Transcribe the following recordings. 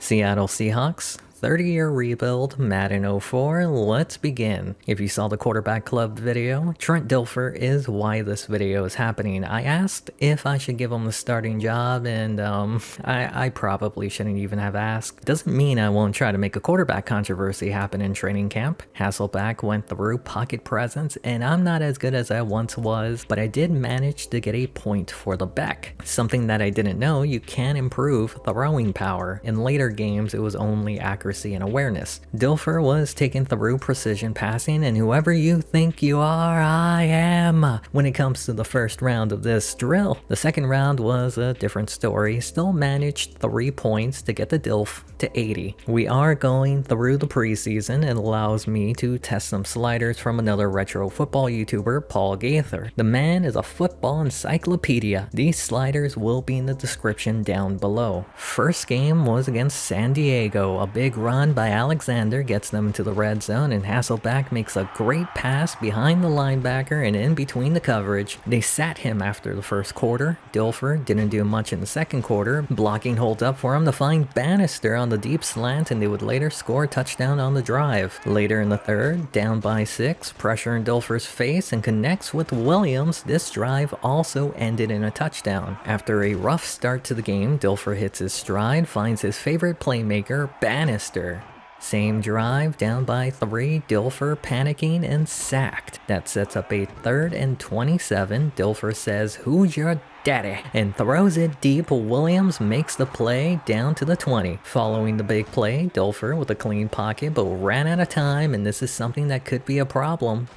Seattle Seahawks, 30-year rebuild, Madden 04, let's begin. If you saw the Quarterback Club video, Trent Dilfer is why this video is happening. I asked if I should give him the starting job, and I probably shouldn't even have asked. Doesn't mean I won't try to make a quarterback controversy happen in training camp. Hasselbeck went through pocket presence, and I'm not as good as I once was, but I did manage to get a point for the Beck. Something that I didn't know, you can improve throwing power. In later games, it was only accuracy and awareness. Dilfer was taken through precision passing, and whoever you think you are, I am when it comes to the first round of this drill. The second round was a different story. Still managed 3 points to get the Dilf to 80. We are going through the preseason. It allows me to test some sliders from another retro football YouTuber, Paul Gaither. The man is a football encyclopedia. These sliders will be in the description down below. First game was against San Diego. A big run by Alexander gets them into the red zone, and Hasselbeck makes a great pass behind the linebacker and in between the coverage. They sat him after the first quarter. Dilfer didn't do much in the second quarter. Blocking holds up for him to find Bannister on the deep slant, and they would later score a touchdown on the drive. Later in the third, down by 6, pressure in Dilfer's face and connects with Williams. This drive also ended in a touchdown. After a rough start to the game, Dilfer hits his stride, finds his favorite playmaker, Bannister. Same drive, down by 3, Dilfer panicking and sacked. That sets up a 3rd and 27. Dilfer says, "Who's your daddy?" and throws it deep. Williams makes the play down to the 20. Following the big play, Dilfer with a clean pocket but ran out of time, and this is something that could be a problem.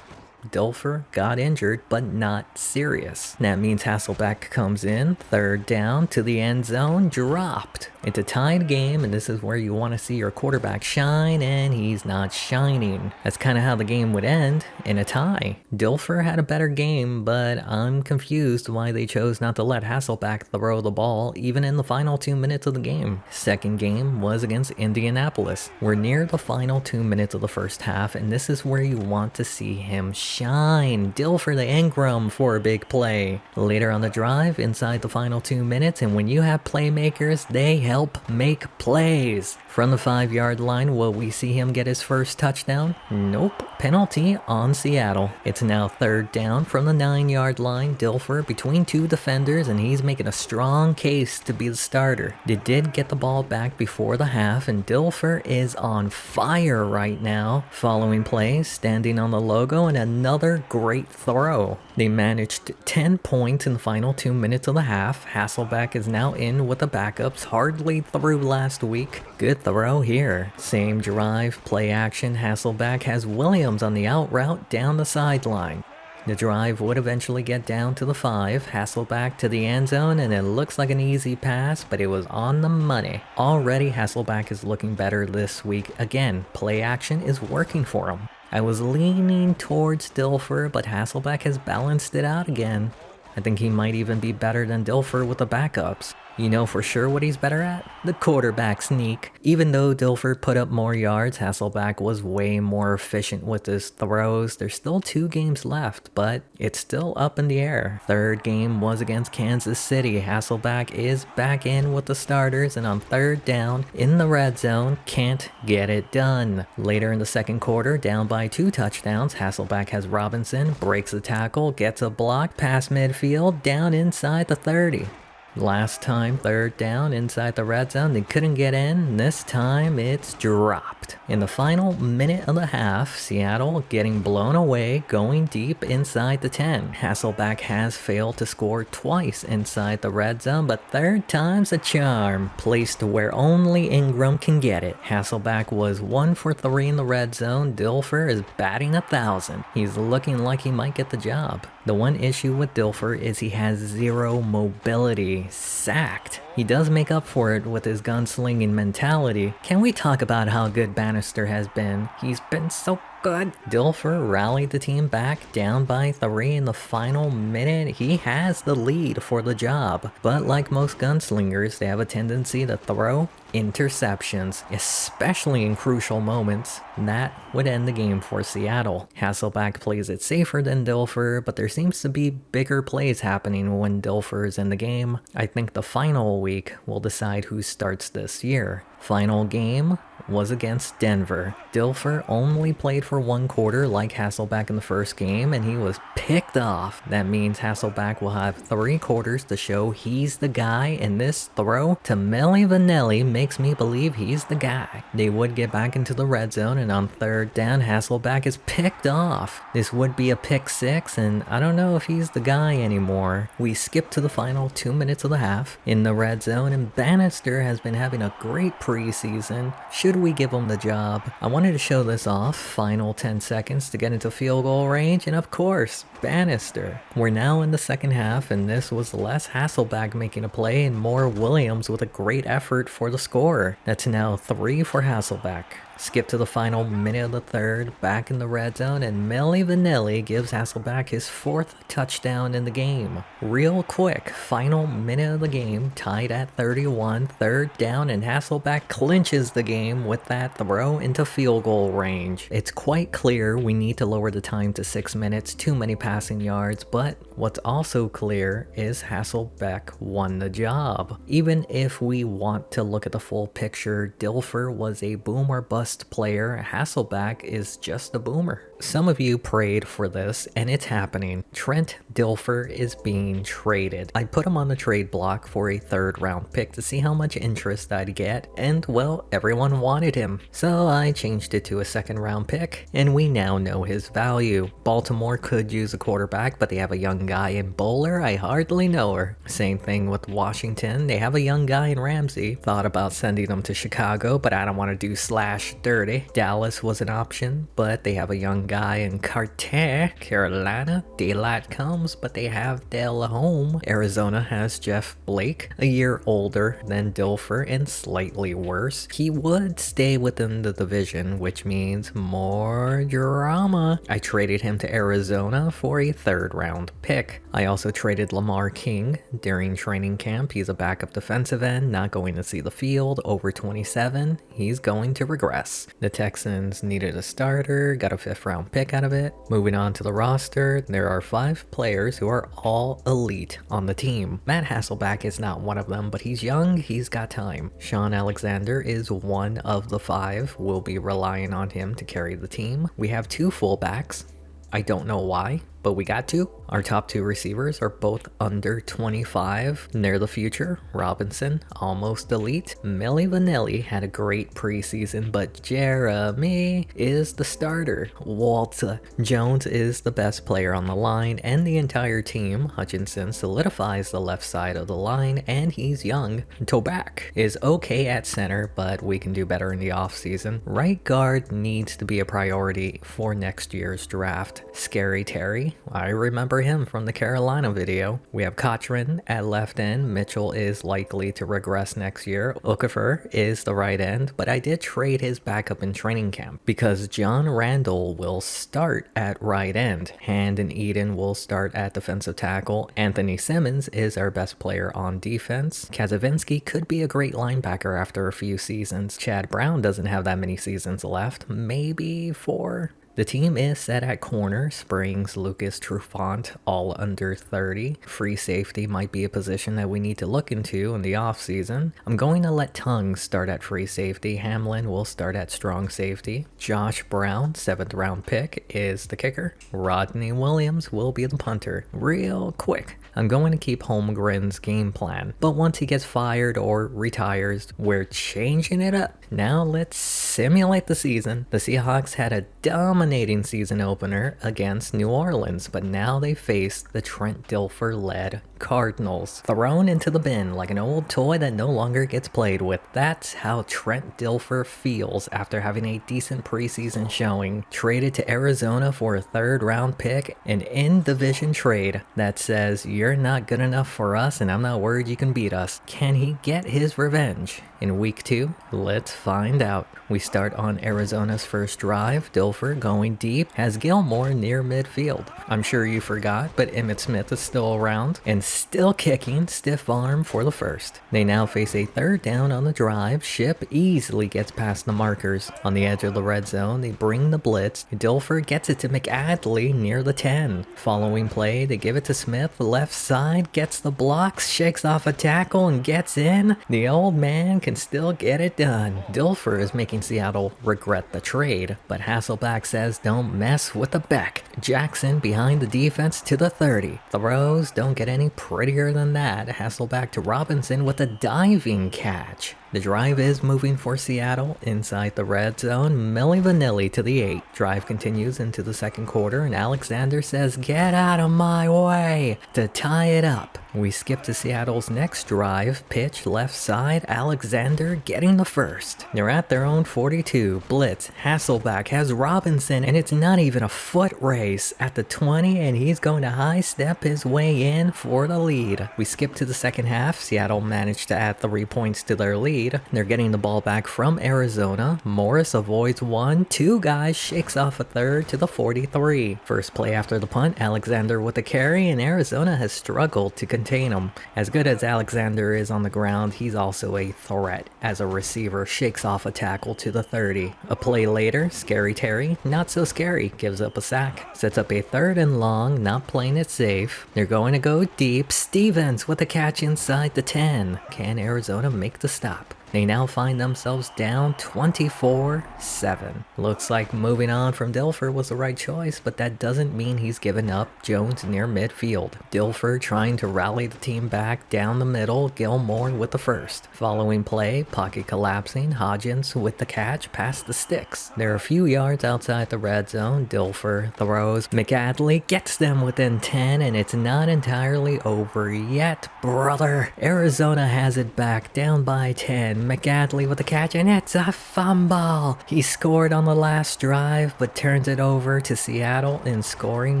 Dilfer got injured, but not serious. That means Hasselbeck comes in, 3rd down to the end zone, dropped. It's a tied game, and this is where you want to see your quarterback shine, and he's not shining. That's kind of how the game would end, in a tie. Dilfer had a better game, but I'm confused why they chose not to let Hasselbeck throw the ball even in the final 2 minutes of the game. Second game was against Indianapolis. We're near the final 2 minutes of the first half, and this is where you want to see him shine. Dilfer the Ingram for a big play. Later on the drive, inside the final 2 minutes, and when you have playmakers, they help make plays. From the 5-yard line, will we see him get his first touchdown? Nope. Penalty on Seattle. It's now 3rd down from the 9-yard line. Dilfer between 2 defenders, and he's making a strong case to be the starter. They did get the ball back before the half, and Dilfer is on fire right now. Following plays, standing on the logo, and another great throw. They managed 10 points in the final 2 minutes of the half. Hasselbeck is now in with the backups, hardly through last week. Good throw here. Same drive, play action. Hasselbeck has Williams on the out route down the sideline. The drive would eventually get down to the 5, Hasselbeck to the end zone, and it looks like an easy pass, but it was on the money. Already Hasselbeck is looking better this week. Again, play action is working for him. I was leaning towards Dilfer, but Hasselbeck has balanced it out again. I think he might even be better than Dilfer with the backups. You know for sure what he's better at? The quarterback sneak. Even though Dilfer put up more yards, Hasselbeck was way more efficient with his throws. There's still 2 games left, but it's still up in the air. Third game was against Kansas City. Hasselbeck is back in with the starters, and on 3rd down in the red zone, can't get it done. Later in the second quarter, down by 2 touchdowns, Hasselbeck has Robinson, breaks the tackle, gets a block, past midfield, down inside the 30. Last time, 3rd down inside the red zone, they couldn't get in. This time, it's dropped. In the final minute of the half, Seattle getting blown away, going deep inside the 10. Hasselbeck has failed to score twice inside the red zone, but 3rd time's a charm. Placed where only Ingram can get it. Hasselbeck was 1 for 3 in the red zone. Dilfer is batting 1,000. He's looking like he might get the job. The one issue with Dilfer is he has 0 mobility. Sacked. He does make up for it with his gunslinging mentality. Can we talk about how good Bannister has been? He's been so good. Dilfer rallied the team back, down by 3 in the final minute. He has the lead for the job, but like most gunslingers, they have a tendency to throw interceptions, especially in crucial moments. That would end the game for Seattle. Hasselbeck plays it safer than Dilfer, but there seems to be bigger plays happening when Dilfer is in the game. I think the final week will decide who starts this year. Final game was against Denver. Dilfer only played for 1 quarter like Hasselbeck in the first game, and he was picked off. That means Hasselbeck will have 3 quarters to show he's the guy, and this throw to Melly Vanelli makes me believe he's the guy. They would get back into the red zone, and on 3rd down, Hasselbeck is picked off. This would be a pick 6, and I don't know if he's the guy anymore. We skip to the final 2 minutes of the half in the red zone, and Bannister has been having a great preseason. Should we give him the job? I wanted to show this off. Final 10 seconds to get into field goal range, and of course, Bannister. We're now in the second half, and this was less Hasselbeck making a play and more Williams with a great effort for the score. That's now 3 for Hasselbeck. Skip to the final minute of the 3rd, back in the red zone, and Melly Vanelli gives Hasselbeck his 4th touchdown in the game. Real quick, final minute of the game, tied at 31, 3rd down, and Hasselbeck clinches the game with that throw into field goal range. It's quite clear we need to lower the time to 6 minutes, too many passing yards, but what's also clear is Hasselbeck won the job. Even if we want to look at the full picture, Dilfer was a boom or bust player. Hasselbeck is just a boomer. Some of you prayed for this, and it's happening. Trent Dilfer is being traded. I put him on the trade block for a 3rd round pick to see how much interest I'd get, and well, everyone wanted him. So I changed it to a 2nd round pick, and we now know his value. Baltimore could use a quarterback, but they have a young guy in Bowler. I hardly know her. Same thing with Washington. They have a young guy in Ramsey. Thought about sending him to Chicago, but I don't want to do slash dirty. Dallas was an option, but they have a young guy in Carter. Carolina, daylight comes, but they have Dale home. Arizona has Jeff Blake, a year older than Dilfer and slightly worse. He would stay within the division, which means more drama. I traded him to Arizona for a 3rd round pick. I also traded Lamar King during training camp. He's a backup defensive end, not going to see the field, over 27. He's going to regress. The Texans needed a starter, got a 5th round pick out of it. Moving on to the roster, there are 5 players who are all elite on the team. Matt Hasselbeck is not one of them, but he's young, he's got time. Sean Alexander is one of the 5. We'll be relying on him to carry the team. We have 2 fullbacks. I don't know why, but we got to. Our top 2 receivers are both under 25, and they're the future. Robinson, almost elite. Melly Vanelli had a great preseason, but Jeremy is the starter. Walt Jones is the best player on the line, and the entire team. Hutchinson solidifies the left side of the line, and he's young. Toback is okay at center, but we can do better in the offseason. Right guard needs to be a priority for next year's draft. Scary Terry, I remember him from the Carolina video. We have Cochran at left end. Mitchell is likely to regress next year. Okafor is the right end, but I did trade his backup in training camp because John Randall will start at right end. Hand and Eden will start at defensive tackle. Anthony Simmons is our best player on defense. Kazavinsky could be a great linebacker after a few seasons. Chad Brown doesn't have that many seasons left, maybe 4. The team is set at corner. Springs, Lucas, Trufant, all under 30. Free safety might be a position that we need to look into in the offseason. I'm going to let Tongue start at free safety. Hamlin will start at strong safety. Josh Brown, 7th round pick, is the kicker. Rodney Williams will be the punter. Real quick, I'm going to keep Holmgren's game plan, but once he gets fired or retires, we're changing it up. Now let's simulate the season. The Seahawks had a dominating season opener against New Orleans, but now they face the Trent Dilfer-led Cardinals. Thrown into the bin like an old toy that no longer gets played with. That's how Trent Dilfer feels after having a decent preseason showing. Traded to Arizona for a 3rd round pick, an in-division trade that says you're not good enough for us and I'm not worried you can beat us. Can he get his revenge? in week 2? Let's find out. We start on Arizona's first drive. Dilfer going deep has Gilmore near midfield. I'm sure you forgot, but Emmitt Smith is still around and still kicking, stiff arm for the first. They now face a third down on the drive. Ship easily gets past the markers. On the edge of the red zone, they bring the blitz. Dilfer gets it to McAdley near the 10. Following play, they give it to Smith, left side, gets the blocks, shakes off a tackle and gets in. The old man can still get it done. Dilfer is making Seattle regret the trade, but Hasselback says don't mess with the Beck. Jackson behind the defense to the 30. Throws don't get any prettier than that. Hasselback to Robinson with a diving catch. The drive is moving for Seattle inside the red zone. Milli Vanilli to the 8. Drive continues into the second quarter and Alexander says, "Get out of my way," to tie it up. We skip to Seattle's next drive. Pitch left side. Alexander getting the first. They're at their own 42. Blitz. Hasselback has Robinson and it's not even a foot race at the 20 and he's going to high step his way in for the lead. We skip to the second half. Seattle managed to add 3 points to their lead. They're getting the ball back from Arizona. Morris avoids one. 2 guys, shakes off a third to the 43. First play after the punt. Alexander with the carry and Arizona has struggled to contain him. As good as Alexander is on the ground, he's also a threat as a receiver shakes off a tackle to the 30. A play later, Scary Terry, not so scary, gives up a sack. Sets up a 3rd and long, not playing it safe. They're going to go deep. Stevens with a catch inside the 10. Can Arizona make the stop? They now find themselves down 24-7. Looks like moving on from Dilfer was the right choice, but that doesn't mean he's given up. Jones near midfield. Dilfer trying to rally the team back down the middle. Gilmore with the first. Following play, pocket collapsing. Hodgins with the catch past the sticks. They're a few yards outside the red zone. Dilfer throws. McAdley gets them within 10, and it's not entirely over yet, brother. Arizona has it back, down by 10. McAdley with the catch, and it's a fumble. He scored on the last drive, but turns it over to Seattle in scoring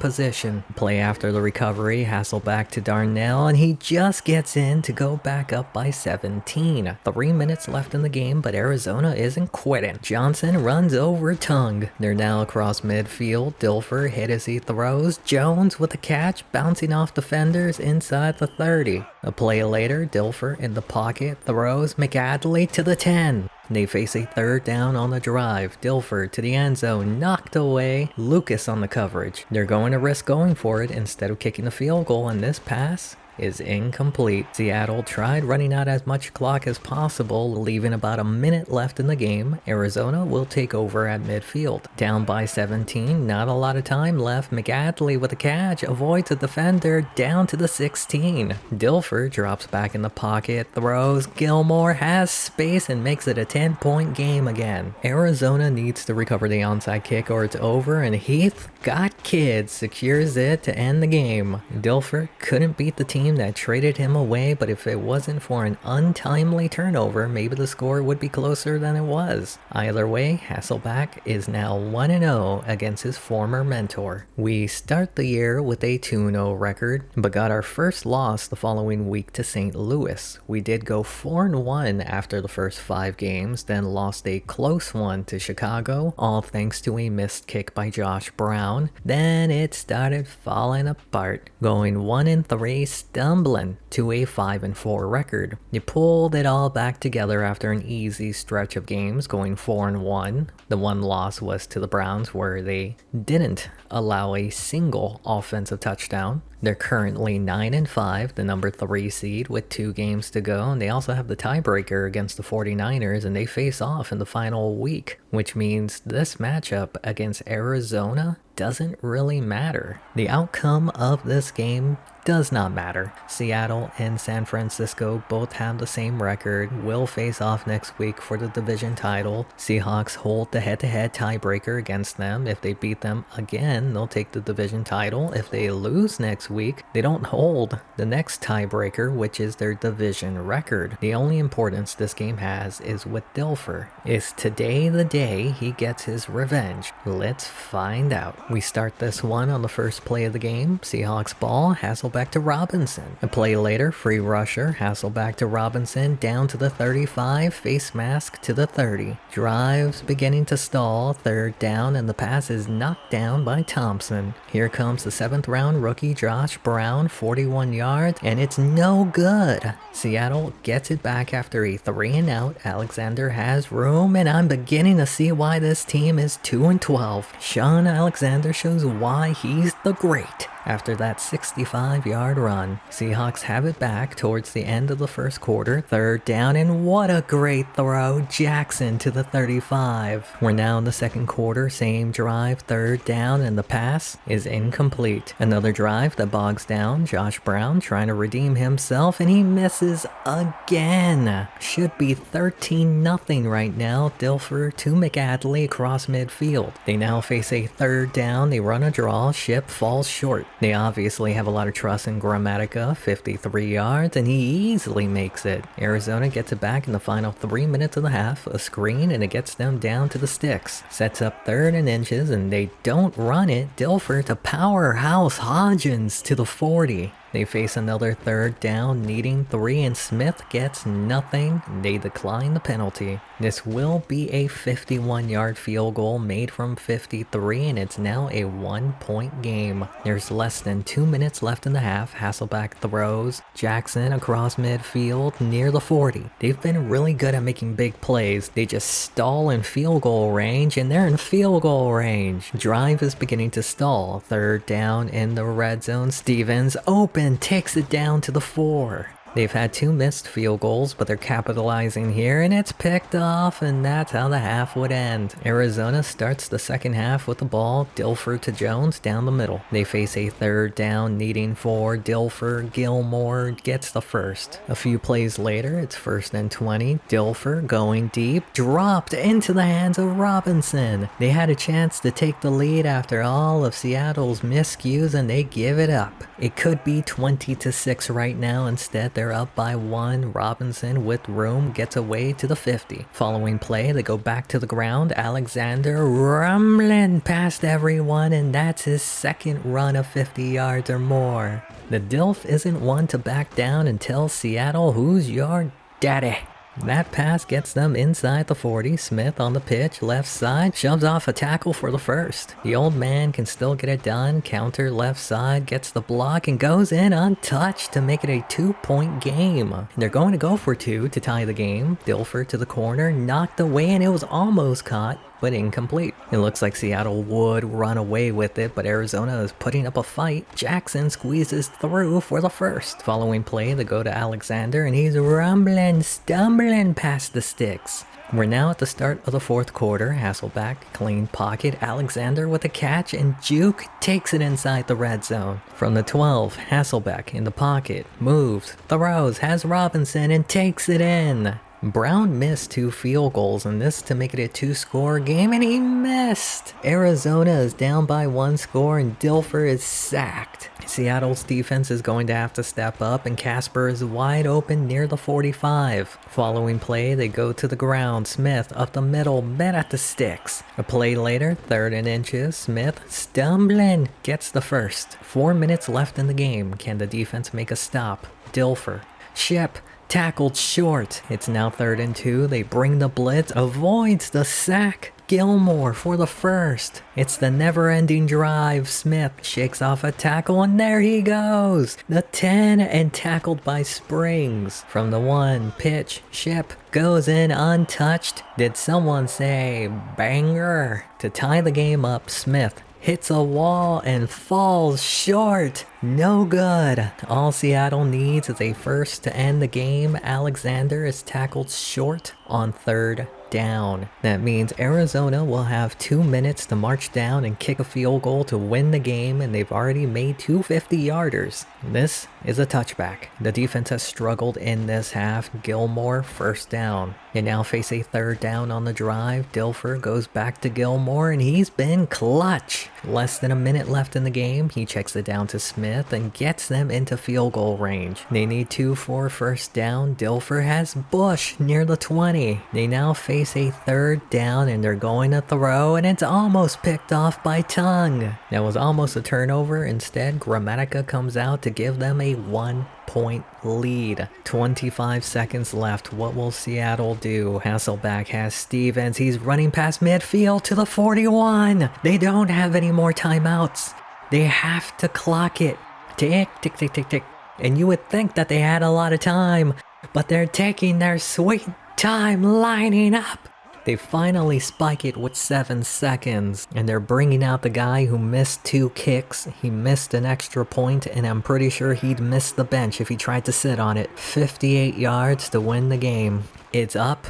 position. Play after the recovery, Hasselback to Darnell, and he just gets in to go back up by 17. 3 minutes left in the game, but Arizona isn't quitting. Johnson runs over Tung. They're now across midfield. Dilfer hit as he throws. Jones with the catch, bouncing off defenders inside the 30. A play later, Dilfer in the pocket, throws. McAdley to the 10. They face a 3rd down on the drive. Dilfer to the end zone, knocked away. Lucas on the coverage. They're going to risk going for it instead of kicking the field goal, and this pass is incomplete. Seattle tried running out as much clock as possible, leaving about a minute left in the game. Arizona will take over at midfield. Down by 17, not a lot of time left. McAdley with a catch, avoids a defender, down to the 16. Dilfer drops back in the pocket, throws. Gilmore has space and makes it a 10-point game again. Arizona needs to recover the onside kick or it's over, and Heath got kids secures it to end the game. Dilfer couldn't beat the team that traded him away, but if it wasn't for an untimely turnover, maybe the score would be closer than it was. Either way, Hasselback is now 1-0 against his former mentor. We start the year with a 2-0 record, but got our first loss the following week to St. Louis. We did go 4-1 after the first 5 games, then lost a close one to Chicago, all thanks to a missed kick by Josh Brown. Then it started falling apart, going 1-3, stumbling to a 5-4 record. You pulled it all back together after an easy stretch of games, going 4-1. The one loss was to the Browns, where they didn't allow a single offensive touchdown. They're currently 9-5, the number 3 seed with 2 games to go, and they also have the tiebreaker against the 49ers, and they face off in the final week, which means this matchup against Arizona doesn't really matter. The outcome of this game does not matter. Seattle and San Francisco both have the same record, will face off next week for the division title. Seahawks hold the head-to-head tiebreaker against them. If they beat them again, they'll take the division title. If they lose next week, they don't hold the next tiebreaker, which is their division record. The only importance this game has is with Dilfer. Is today the day he gets his revenge? Let's find out. We start this one on the first play of the game. Seahawks ball, Hasselbeck to Robinson. A play later, free rusher, Hasselbeck to Robinson, down to the 35, face mask to the 30. Drives beginning to stall, third down, and the pass is knocked down by Thompson. Here comes the 7th round rookie Josh Brown, 41 yards, and it's no good. Seattle gets it back after a 3 and out. Alexander has room, and I'm beginning to see why this team is 2-12. Sean Alexander shows why he's the great after that 65-yard run. Seahawks have it back towards the end of the first quarter, third down, and what a great throw, Jackson to the 35. We're now in the second quarter, same drive, third down, and the pass is incomplete. Another drive that bogs down, Josh Brown trying to redeem himself, and he misses again. Should be 13-0 right now. Dilfer to McAdley across midfield. They now face a third down, they run a draw, Ship falls short. They obviously have a lot of trust in Gramatica, 53 yards, and he easily makes it. Arizona gets it back in the final 3 minutes of the half, a screen, and it gets them down to the sticks. Sets up 3rd and inches, and they don't run it. Dilfer to powerhouse Hodgins to the 40. They face another third down, needing 3, and Smith gets nothing. They decline the penalty. This will be a 51-yard field goal made from 53, and it's now a 1-point game. There's less than 2 minutes left in the half. Hasselbeck throws. Jackson across midfield near the 40. They've been really good at making big plays. They just stall in field goal range, and they're in field goal range. Drive is beginning to stall. Third down in the red zone. Stevens open, takes it down to the 4. They've had 2 missed field goals, but they're capitalizing here, and it's picked off, and that's how the half would end. Arizona starts the second half with the ball, Dilfer to Jones down the middle. They face a third down, needing 4. Dilfer, Gilmore gets the first. A few plays later, it's 1st and 20. Dilfer going deep, dropped into the hands of Robinson. They had a chance to take the lead after all of Seattle's miscues, and they give it up. It could be 20-6 right now. Instead, they're up by 1. Robinson, with room, gets away to the 50. Following play, they go back to the ground. Alexander rumbling past everyone, and that's his second run of 50 yards or more. The Dilf isn't one to back down and tell Seattle who's your daddy. That pass gets them inside the 40. Smith on the pitch, left side, shoves off a tackle for the first. The old man can still get it done. Counter left side, gets the block, and goes in untouched to make it a 2-point game. They're going to go for 2 to tie the game. Dilfer to the corner, knocked away, and it was almost caught, but incomplete. It looks like Seattle would run away with it, but Arizona is putting up a fight. Jackson squeezes through for the first. Following play, they go to Alexander, and he's rumbling, stumbling past the sticks. We're now at the start of the fourth quarter. Hasselbeck, clean pocket, Alexander with a catch, and Juke takes it inside the red zone. From the 12, Hasselbeck in the pocket, moves, throws, has Robinson, and takes it in. Brown missed 2 field goals in this to make it a 2-score game, and he missed! Arizona is down by 1 score, and Dilfer is sacked. Seattle's defense is going to have to step up, and Casper is wide open near the 45. Following play, they go to the ground. Smith up the middle, met at the sticks. A play later, 3rd and inches, Smith stumbling, gets the first. 4 minutes left in the game. Can the defense make a stop? Dilfer. Ship. Tackled short. It's now 3rd and 2. They bring the blitz, avoids the sack. Gilmore for the first. It's the never-ending drive. Smith shakes off a tackle, and there he goes. The 10, and tackled by Springs. From the 1, pitch, Ship goes in untouched. Did someone say banger? To tie the game up, Smith hits a wall and falls short. No good. All Seattle needs is a first to end the game. Alexander is tackled short on 3rd down. That means Arizona will have 2 minutes to march down and kick a field goal to win the game, and they've already made 2 50-yarders. This is a touchback. The defense has struggled in this half. Gilmore, first down. They now face a third down on the drive. Dilfer goes back to Gilmore, and he's been clutch. Less than a minute left in the game. He checks it down to Smith and gets them into field goal range. They need 2 for first down. Dilfer has Bush near the 20. They now face a third down, and they're going to throw, and it's almost picked off by Tongue. That was almost a turnover. Instead, Gramatica comes out to give them a 1-point lead. 25 seconds left. What will Seattle do? Hasselback has Stevens. He's running past midfield to the 41. They don't have any more timeouts. They have to clock it. Tick, tick, tick, tick, tick. And you would think that they had a lot of time, but they're taking their sweet time lining up. They finally spike it with 7 seconds, and they're bringing out the guy who missed 2 kicks. He missed an extra point, and I'm pretty sure he'd miss the bench if he tried to sit on it. 58 yards to win the game. It's up.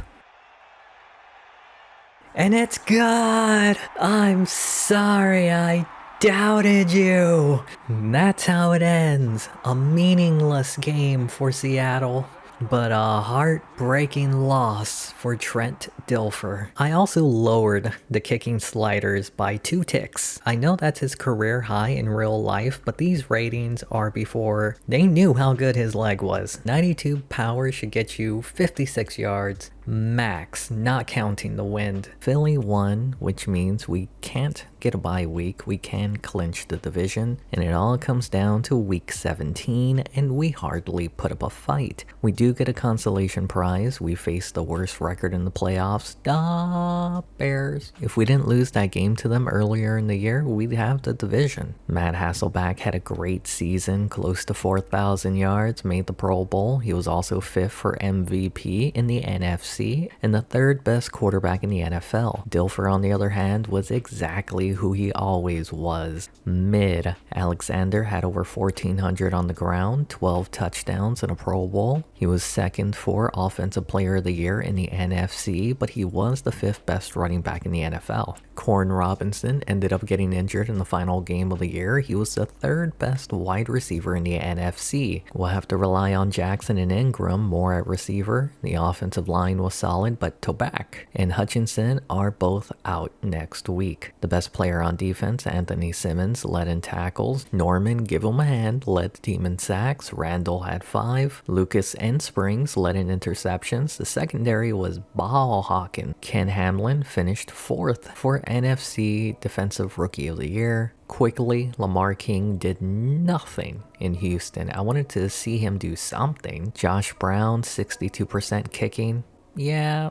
And it's good! I'm sorry I doubted you. That's how it ends. A meaningless game for Seattle, but a heartbreaking loss for Trent Dilfer. I also lowered the kicking sliders by 2 ticks. I know that's his career high in real life, but these ratings are before they knew how good his leg was. 92 power should get you 56 yards. Max, not counting the wind. Philly won, which means we can't get a bye week. We can clinch the division, and it all comes down to week 17, and we hardly put up a fight. We do get a consolation prize. We faced the worst record in the playoffs, the Bears. If we didn't lose that game to them earlier in the year, we'd have the division. Matt Hasselback had a great season, close to 4,000 yards, made the Pro Bowl. He was also 5th for MVP in the NFC. And the 3rd best quarterback in the NFL. Dilfer, on the other hand, was exactly who he always was. Mid. Alexander had over 1,400 on the ground, 12 touchdowns and a Pro Bowl. He was 2nd for Offensive Player of the Year in the NFC, but he was the 5th best running back in the NFL. Corn Robinson ended up getting injured in the final game of the year. He was the 3rd best wide receiver in the NFC. We'll have to rely on Jackson and Ingram more at receiver. The offensive line was solid, but Toback and Hutchinson are both out next week. The best player on defense, Anthony Simmons, led in tackles. Norman, give him a hand, led the team in sacks. Randall had 5. Lucas and Springs led in interceptions. The secondary was ball hawking. Ken Hamlin finished 4th for NFC Defensive Rookie of the Year. Quickly, Lamar King did nothing in Houston. I wanted to see him do something. Josh Brown, 62% kicking. Yeah,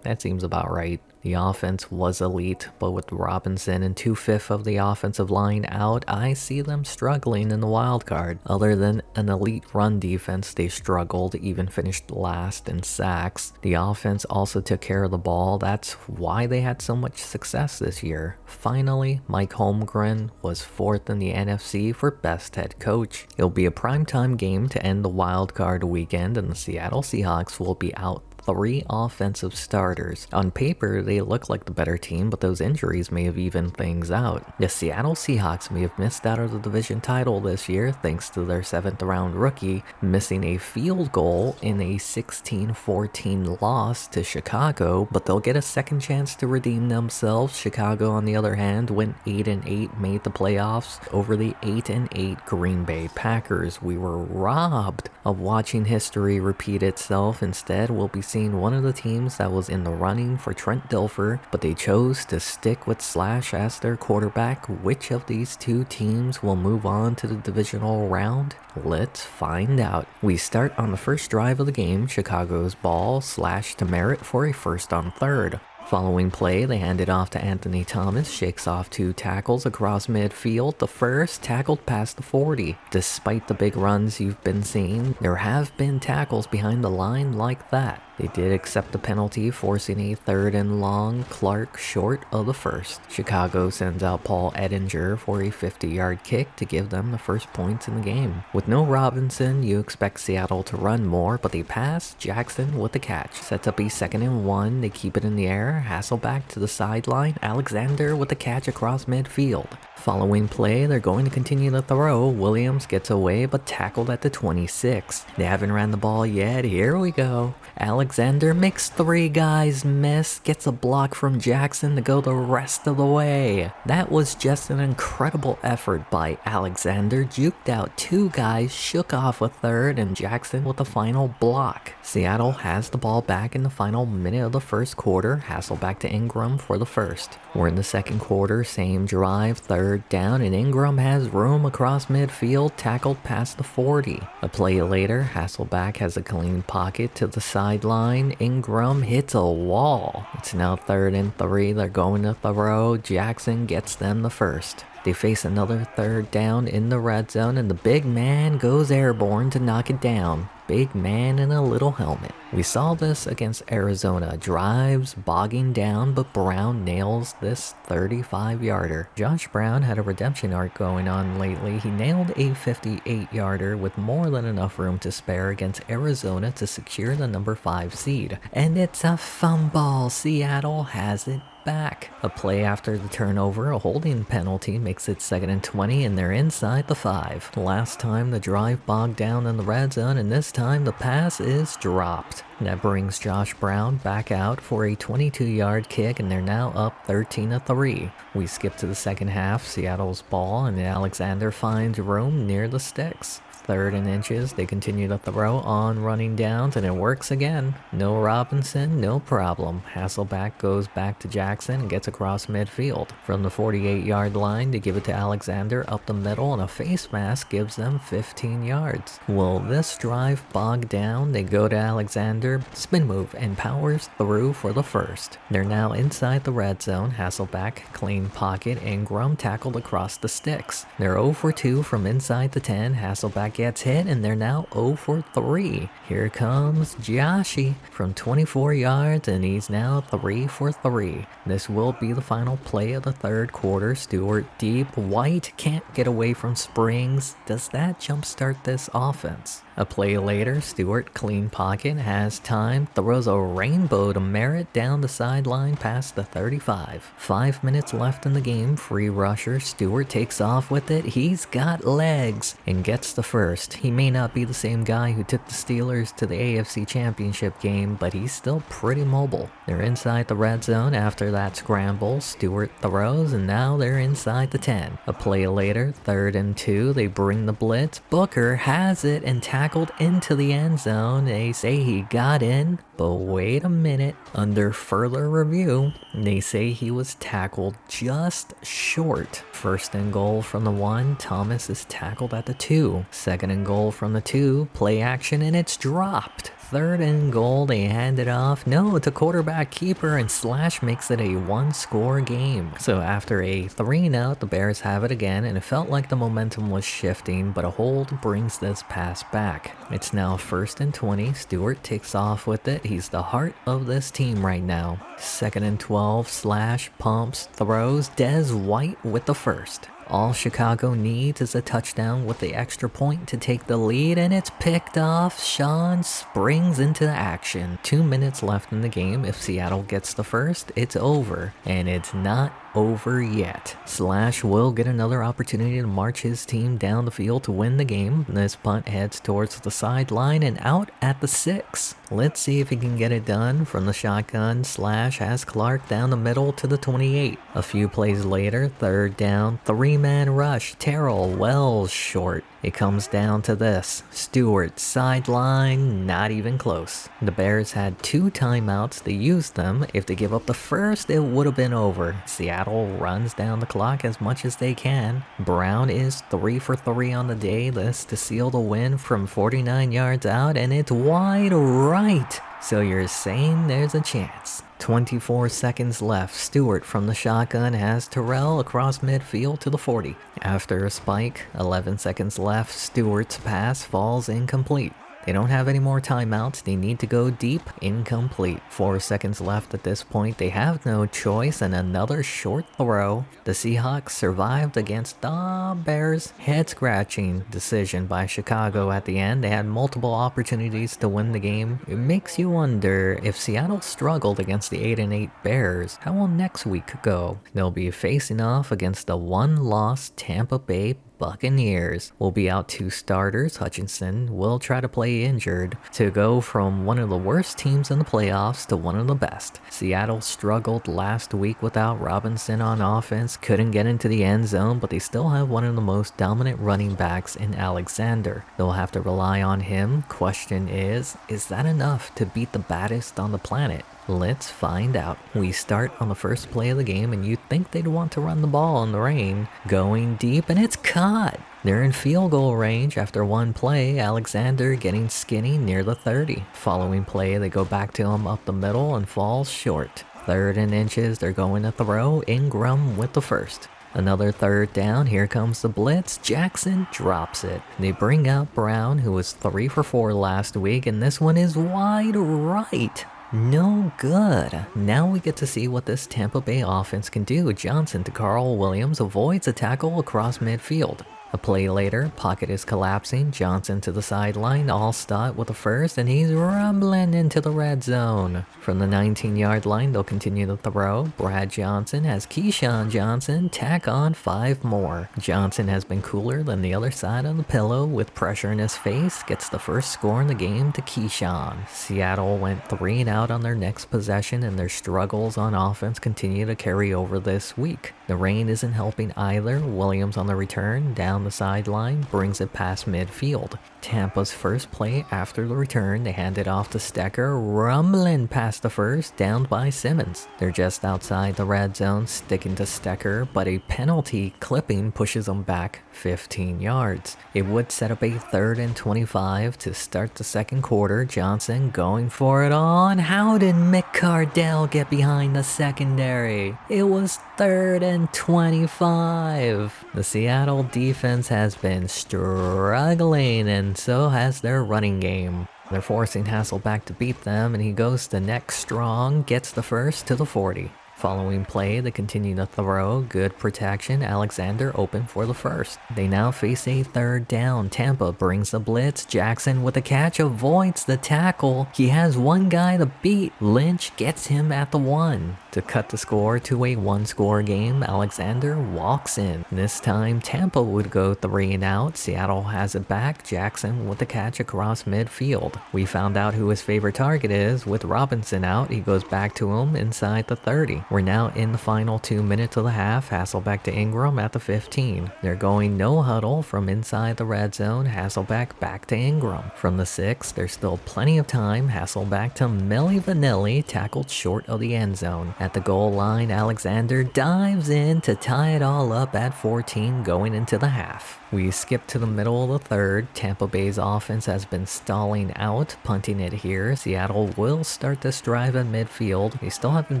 that seems about right. The offense was elite, but with Robinson and 2/5 of the offensive line out, I see them struggling in the wild card. Other than an elite run defense, they struggled, even finished last in sacks. The offense also took care of the ball. That's why they had so much success this year. Finally, Mike Holmgren was 4th in the NFC for best head coach. It'll be a primetime game to end the wild card weekend, and the Seattle Seahawks will be out 3 offensive starters. On paper, they look like the better team, but those injuries may have evened things out. The Seattle Seahawks may have missed out on the division title this year thanks to their 7th round rookie missing a field goal in a 16-14 loss to Chicago, but they'll get a second chance to redeem themselves. Chicago, on the other hand, went 8-8, made the playoffs over the 8-8 Green Bay Packers. We were robbed of watching history repeat itself. Instead, we'll be seeing one of the teams that was in the running for Trent Dilfer, but they chose to stick with Slash as their quarterback. Which of these 2 teams will move on to the divisional round? Let's find out. We start on the first drive of the game. Chicago's ball, Slash to Merritt for a 1st on 3rd. Following play, they hand it off to Anthony Thomas, shakes off 2 tackles across midfield. The first tackled past the 40. Despite the big runs you've been seeing, there have been tackles behind the line like that. They did accept the penalty, forcing a 3rd and long. Clark short of the 1st. Chicago sends out Paul Edinger for a 50-yard kick to give them the first points in the game. With no Robinson, you expect Seattle to run more, but they pass. Jackson with the catch. Sets up a 2nd and 1. They keep it in the air. Hasselback to the sideline. Alexander with the catch across midfield. Following play, they're going to continue to throw. Williams gets away but tackled at the 26. They haven't ran the ball yet. Here we go. Alexander makes 3 guys miss, gets a block from Jackson to go the rest of the way. That was just an incredible effort by Alexander. Juked out 2 guys, shook off a third, and Jackson with the final block. Seattle has the ball back in the final minute of the first quarter. Hasselback to Ingram for the first. We're in the second quarter, same drive, third down, and Ingram has room across midfield, tackled past the 40. A play later, Hasselback has a clean pocket to the sideline. Ingram hits a wall. It's now 3rd and 3. They're going to throw. Jackson gets them the first. They face another 3rd down in the red zone, and the big man goes airborne to knock it down. Big man in a little helmet. We saw this against Arizona. Drives bogging down, but Brown nails this 35-yarder. Josh Brown had a redemption arc going on lately. He nailed a 58-yarder with more than enough room to spare against Arizona to secure the number 5 seed. And it's a fumble. Seattle has it back. A play after the turnover, a holding penalty makes it 2nd and 20, and they're inside the 5. Last time the drive bogged down in the red zone, and this time the pass is dropped. That brings Josh Brown back out for a 22-yard kick, and they're now up 13-3. We skip to the second half, Seattle's ball, and Alexander finds room near the sticks. 3rd and inches, they continue to throw on running downs, and it works again. No Robinson, no problem. Hasselback goes back to Jackson and gets across midfield. From the 48-yard line, they give it to Alexander up the middle, and a face mask gives them 15 yards. Will this drive bog down? They go to Alexander, spin move, and powers through for the first. They're now inside the red zone. Hasselback, clean pocket, Ingram tackled across the sticks. They're 0 for 2 from inside the 10. Hasselback gets hit, and they're now 0 for 3. Here comes Joshy from 24 yards, and he's now 3 for 3. This will be the final play of the third quarter. Stewart deep. White can't get away from Springs. Does that jumpstart this offense? A play later, Stewart, clean pocket, has time, throws a rainbow to Merritt down the sideline past the 35. 5 minutes left in the game, free rusher, Stewart takes off with it, he's got legs, and gets the first. He may not be the same guy who took the Steelers to the AFC Championship game, but he's still pretty mobile. They're inside the red zone after that scramble, Stewart throws, and now they're inside the 10. A play later, 3rd and 2, they bring the blitz, Booker has it and tackled into the end zone. They say he got in, but wait a minute. Under further review, they say he was tackled just short. 1st and goal from the 1, Thomas is tackled at the 2. 2nd and goal from the 2, play action, and it's dropped. 3rd and goal, they hand it off. No, it's a quarterback keeper, and Slash makes it a 1-score game. So after a 3-and-out, the Bears have it again, and it felt like the momentum was shifting, but a hold brings this pass back. It's now 1st and 20. Stewart takes off with it. He's the heart of this team right now. 2nd and 12, Slash pumps, throws, Dez White with the first. All Chicago needs is a touchdown with the extra point to take the lead, and it's picked off. Sean springs into action. 2 minutes left in the game. If Seattle gets the first, it's over, and it's not over yet. Slash will get another opportunity to march his team down the field to win the game. This punt heads towards the sideline and out at the 6. Let's see if he can get it done. From the shotgun, Slash has Clark down the middle to the 28. A few plays later, 3rd down, 3-man rush. Terrell Wells short. It comes down to this. Stewart, sideline, not even close. The Bears had 2 timeouts. They used them. If they give up the first, it would have been over. Seattle runs down the clock as much as they can. Brown is 3 for 3 on the day. This to seal the win from 49 yards out, and it's wide right. So you're saying there's a chance. 24 seconds left. Stewart from the shotgun has Terrell across midfield to the 40. After a spike, 11 seconds left. Stewart's pass falls incomplete. They don't have any more timeouts. They need to go deep. Incomplete. 4 seconds left at this point. They have no choice, and another short throw. The Seahawks survived against the Bears. Head-scratching decision by Chicago at the end. They had multiple opportunities to win the game. It makes you wonder, if Seattle struggled against the 8-8 Bears, how will next week go? They'll be facing off against the one-loss Tampa Bay Buccaneers. Will be out 2 starters. Hutchinson will try to play injured to go from one of the worst teams in the playoffs to one of the best. Seattle struggled last week without Robinson on offense, couldn't get into the end zone, but they still have one of the most dominant running backs in Alexander. They'll have to rely on him. Question is that enough to beat the baddest on the planet? Let's find out. We start on the first play of the game, and you'd think they'd want to run the ball in the rain. Going deep, and it's caught. They're in field goal range after one play. Alexander getting skinny near the 30. Following play, they go back to him up the middle and falls short. 3rd and inches, they're going to throw. Ingram with the first. Another 3rd down, here comes the blitz. Jackson drops it. They bring out Brown, who was 3 for 4 last week, and this one is wide right. No good. Now we get to see what this Tampa Bay offense can do. Johnson to Carl Williams avoids a tackle across midfield. A play later, pocket is collapsing, Johnson to the sideline, Allstott with the first, and he's rumbling into the red zone. From the 19-yard line, they'll continue to throw. Brad Johnson has Keyshawn Johnson tack on 5 more. Johnson has been cooler than the other side of the pillow with pressure in his face, gets the first score in the game to Keyshawn. Seattle went 3 and out on their next possession, and their struggles on offense continue to carry over this week. The rain isn't helping either. Williams on the return, down the sideline, brings it past midfield. Tampa's first play after the return, they hand it off to Stecker, rumbling past the first, downed by Simmons. They're just outside the red zone, sticking to Stecker, but a penalty clipping pushes them back 15 yards. It would set up a 3rd and 25 to start the second quarter. Johnson going for it all, and how did McCardell get behind the secondary? It was 3rd and 25. The Seattle defense has been struggling, and so has their running game. They're forcing Hasselbeck to beat them, and he goes the neck strong, gets the first to the 40. Following play, they continue to throw. Good protection. Alexander open for the first. They now face a 3rd down. Tampa brings the blitz. Jackson with a catch avoids the tackle. He has one guy to beat. Lynch gets him at the 1. To cut the score to a 1-score game, Alexander walks in. This time, Tampa would go 3 and out. Seattle has it back. Jackson with the catch across midfield. We found out who his favorite target is. With Robinson out, he goes back to him inside the 30. We're now in the final 2 minutes of the half. Hasselbeck to Ingram at the 15. They're going no huddle from inside the red zone. Hasselbeck back to Ingram. From the 6, there's still plenty of time. Hasselbeck to Milli Vanilli, tackled short of the end zone. At the goal line, Alexander dives in to tie it all up at 14 going into the half. We skip to the middle of the 3rd. Tampa Bay's offense has been stalling out, punting it here. Seattle will start this drive at midfield. They still haven't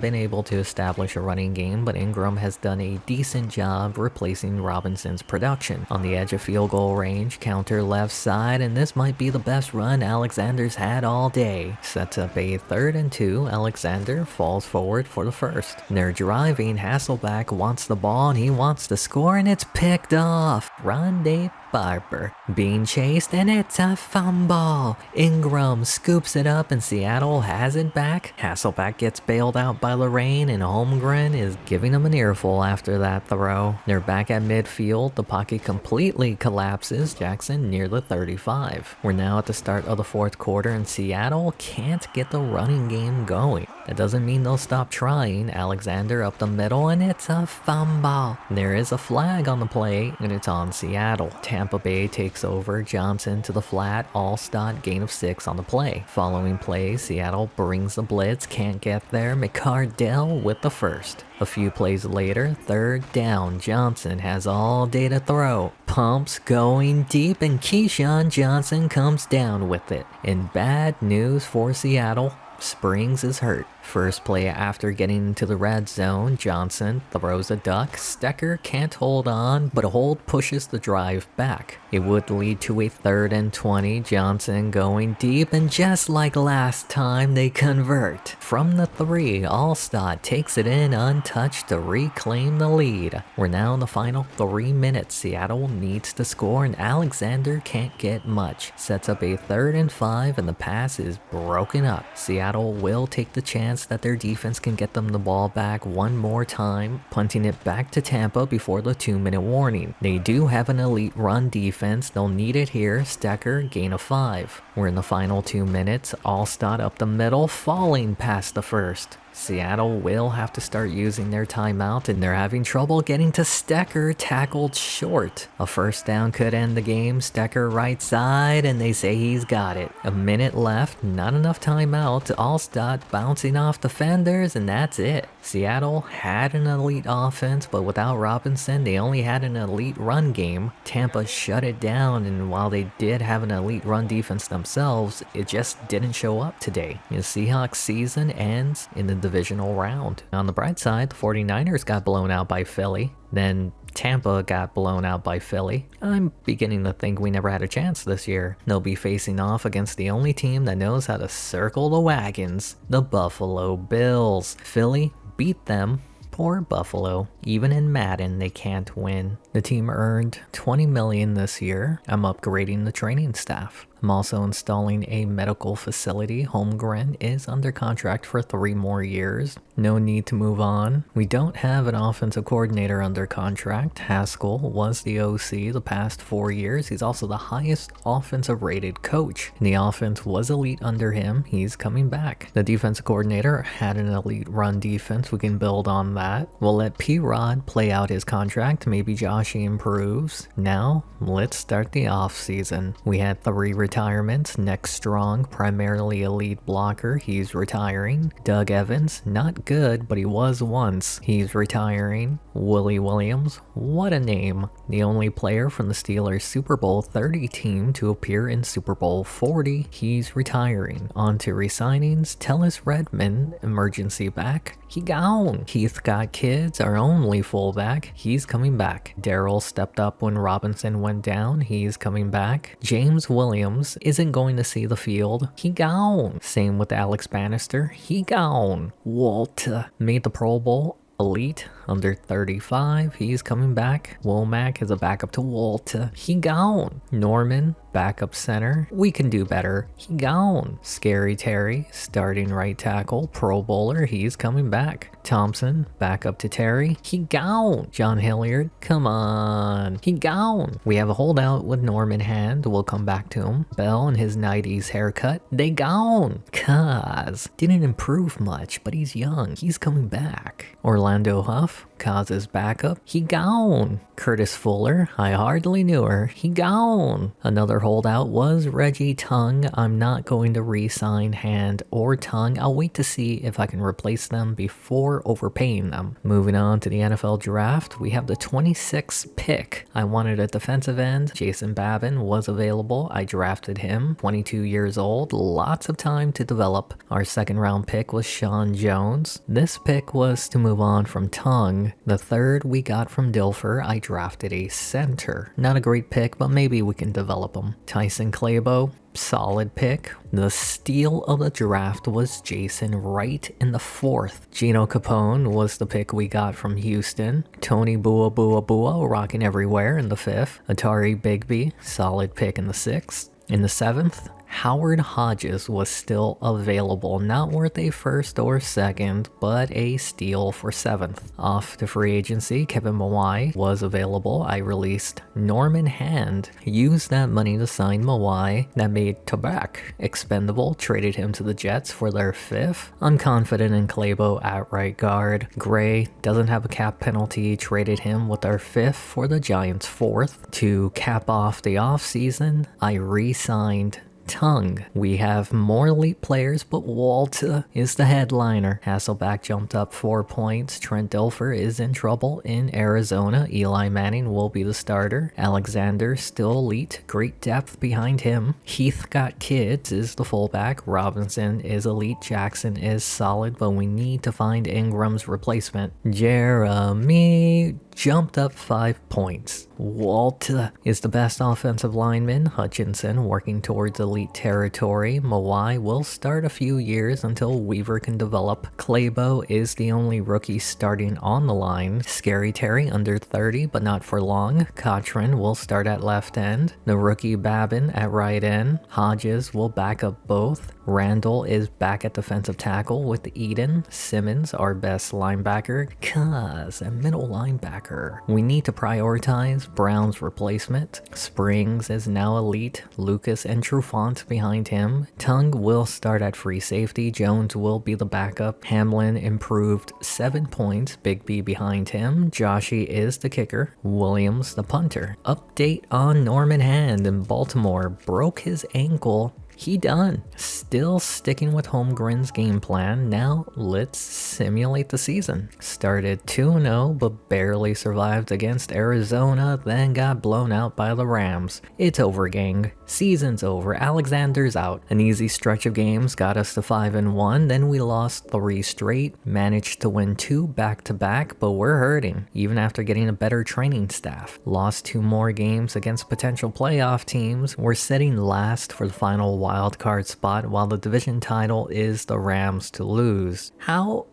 been able to establish a running game, but Ingram has done a decent job replacing Robinson's production. On the edge of field goal range, counter left side, and this might be the best run Alexander's had all day. Sets up a 3rd and 2. Alexander falls forward for the first. They're driving. Hasselbeck wants the ball, and he wants to score, and it's picked off. Rondé Barber being chased, and it's a fumble. Ingram scoops it up, and Seattle has it back. Hasselbeck gets bailed out by Lorraine, and Holmgren is giving him an earful after that throw. They're back at midfield. The pocket completely collapses. Jackson near the 35. We're now at the start of the 4th quarter, and Seattle can't get the running game going. That doesn't mean they'll stop trying. Alexander up the middle, and it's a fumble. There is a flag on the play, and it's on Seattle. Tampa Bay takes over. Johnson to the flat. Allstott gain of 6 on the play. Following play, Seattle brings the blitz. Can't get there. McCardell with the first. A few plays later, 3rd down. Johnson has all day to throw. Pumps going deep, and Keyshawn Johnson comes down with it. And bad news for Seattle. Springs is hurt. First play after getting into the red zone, Johnson throws a duck. Stecker can't hold on, but a hold pushes the drive back. It would lead to a 3rd and 20. Johnson going deep, and just like last time, they convert. From the 3, Allstott takes it in untouched to reclaim the lead. We're now in the final 3 minutes. Seattle needs to score, and Alexander can't get much. Sets up a 3rd and 5, and the pass is broken up. Seattle will take the chance that their defense can get them the ball back one more time, punting it back to Tampa before the 2-minute warning. They do have an elite run defense. They'll need it here. Stecker, gain of 5. We're in the final 2 minutes. Allstott up the middle, falling past the first. Seattle will have to start using their timeout, and they're having trouble getting to Stecker, tackled short. A first down could end the game. Stecker right side, and they say he's got it. A minute left, not enough timeout. Allstott bouncing off defenders, and that's it. Seattle had an elite offense, but without Robinson, they only had an elite run game. Tampa shut it down, and while they did have an elite run defense themselves, it just didn't show up today. The Seahawks season ends in the divisional round. On the bright side, the 49ers got blown out by Philly. Then Tampa got blown out by Philly. I'm beginning to think we never had a chance this year. They'll be facing off against the only team that knows how to circle the wagons, the Buffalo Bills. Philly beat them. Poor Buffalo. Even in Madden, they can't win. The team earned $20 million this year. I'm upgrading the training staff. I'm also installing a medical facility. Holmgren is under contract for 3 more years. No need to move on. We don't have an offensive coordinator under contract. Haskell was the OC the past 4 years. He's also the highest offensive rated coach. The offense was elite under him. He's coming back. The defensive coordinator had an elite run defense. We can build on that. We'll let P-Rod play out his contract. Maybe Joshy improves. Now, let's start the off season. We had 3 retirements. Nick Strong, primarily a lead blocker, he's retiring. Doug Evans, not good, but he was once. He's retiring. Willie Williams, what a name. The only player from the Steelers Super Bowl 30 team to appear in Super Bowl 40, he's retiring. On to resignings. Tellis Redmond, emergency back. He gone. Heath got kids, our only fullback. He's coming back. Darryl stepped up when Robinson went down. He's coming back. James Williams isn't going to see the field. He gone. Same with Alex Bannister. He gone. Walter made the Pro Bowl. Elite, under 35, he's coming back. Womack is a backup to Walter. He gone. Norman, backup center. We can do better. He gone. Scary Terry, starting right tackle. Pro Bowler, he's coming back. Thompson, backup to Terry. He gone. John Hilliard, come on. He gone. We have a holdout with Norman Hand. We'll come back to him. Bell and his 90s haircut. They gone. Kaz didn't improve much, but he's young. He's coming back. Orlando Huff, Kaz's backup. He gone. Curtis Fuller, I hardly knew her. He gone. Another holdout was Reggie Tongue. I'm not going to re-sign Hand or Tongue. I'll wait to see if I can replace them before overpaying them. Moving on to the NFL draft, we have the 26th pick. I wanted a defensive end. Jason Babin was available. I drafted him. 22 years old. Lots of time to develop. Our second round pick was Sean Jones. This pick was to move on from Tongue. The third we got from Dilfer. I drafted a center. Not a great pick, but maybe we can develop him. Tyson Clabo, solid pick. The steal of the draft was Jason Wright in the 4th. Gino Capone was the pick we got from Houston. Tony Bua Bua Bua rocking everywhere in the 5th. Atari Bigby, solid pick in the 6th. In the 7th, Howard Hodges was still available, not worth a first or second, but a steal for 7th. Off to free agency, Kevin Mawai was available. I released Norman Hand, used that money to sign Mawai. That made Tabak expendable, traded him to the Jets for their 5th. I'm confident in Clabo at right guard. Gray doesn't have a cap penalty, traded him with our 5th for the Giants' 4th. To cap off the offseason, I re-signed Tongue. We have more elite players, but Walter is the headliner. Hasselback jumped up 4 points. Trent Dilfer is in trouble in Arizona. Eli Manning will be the starter. Alexander still elite, great depth behind him. Heath got kids is the fullback. Robinson is elite. Jackson is solid, but we need to find Ingram's replacement. Jeremy jumped up 5 points. Walter is the best offensive lineman. Hutchinson working towards elite territory. Mawai will start a few years until Weaver can develop. Claybo is the only rookie starting on the line. Scary Terry under 30, but not for long. Cochran will start at left end. The rookie Babin at right end. Hodges will back up both. Randall is back at defensive tackle with Eden. Simmons, our best linebacker. Cuz a middle linebacker. We need to prioritize Brown's replacement. Springs is now elite. Lucas and Trufant behind him. Tongue will start at free safety. Jones will be the backup. Hamlin improved 7 points. Big B behind him. Joshy is the kicker. Williams the punter. Update on Norman Hand in Baltimore. Broke his ankle. He done. Still sticking with Holmgren's game plan. Now let's simulate the season. Started 2-0 but barely survived against Arizona, then got blown out by the Rams. It's over, gang. Season's over. Alexander's out. An easy stretch of games got us to 5-1, then we lost 3 straight, managed to win 2 back-to-back, but we're hurting, even after getting a better training staff. Lost 2 more games against potential playoff teams. We're sitting last for the final wildcard spot, while the division title is the Rams to lose. How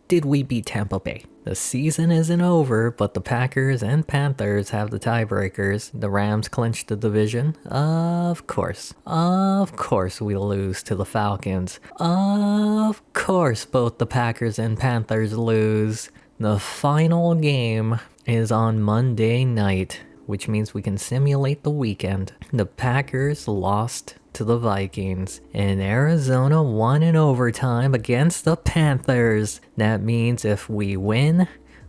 did we beat Tampa Bay? The season isn't over, but the Packers and Panthers have the tiebreakers. The Rams clinched the division. Of course we lose to the Falcons. Of course both the Packers and Panthers lose. The final game is on Monday night, which means we can simulate the weekend. The Packers lost to the Vikings, and Arizona won in overtime against the Panthers. That means if we win,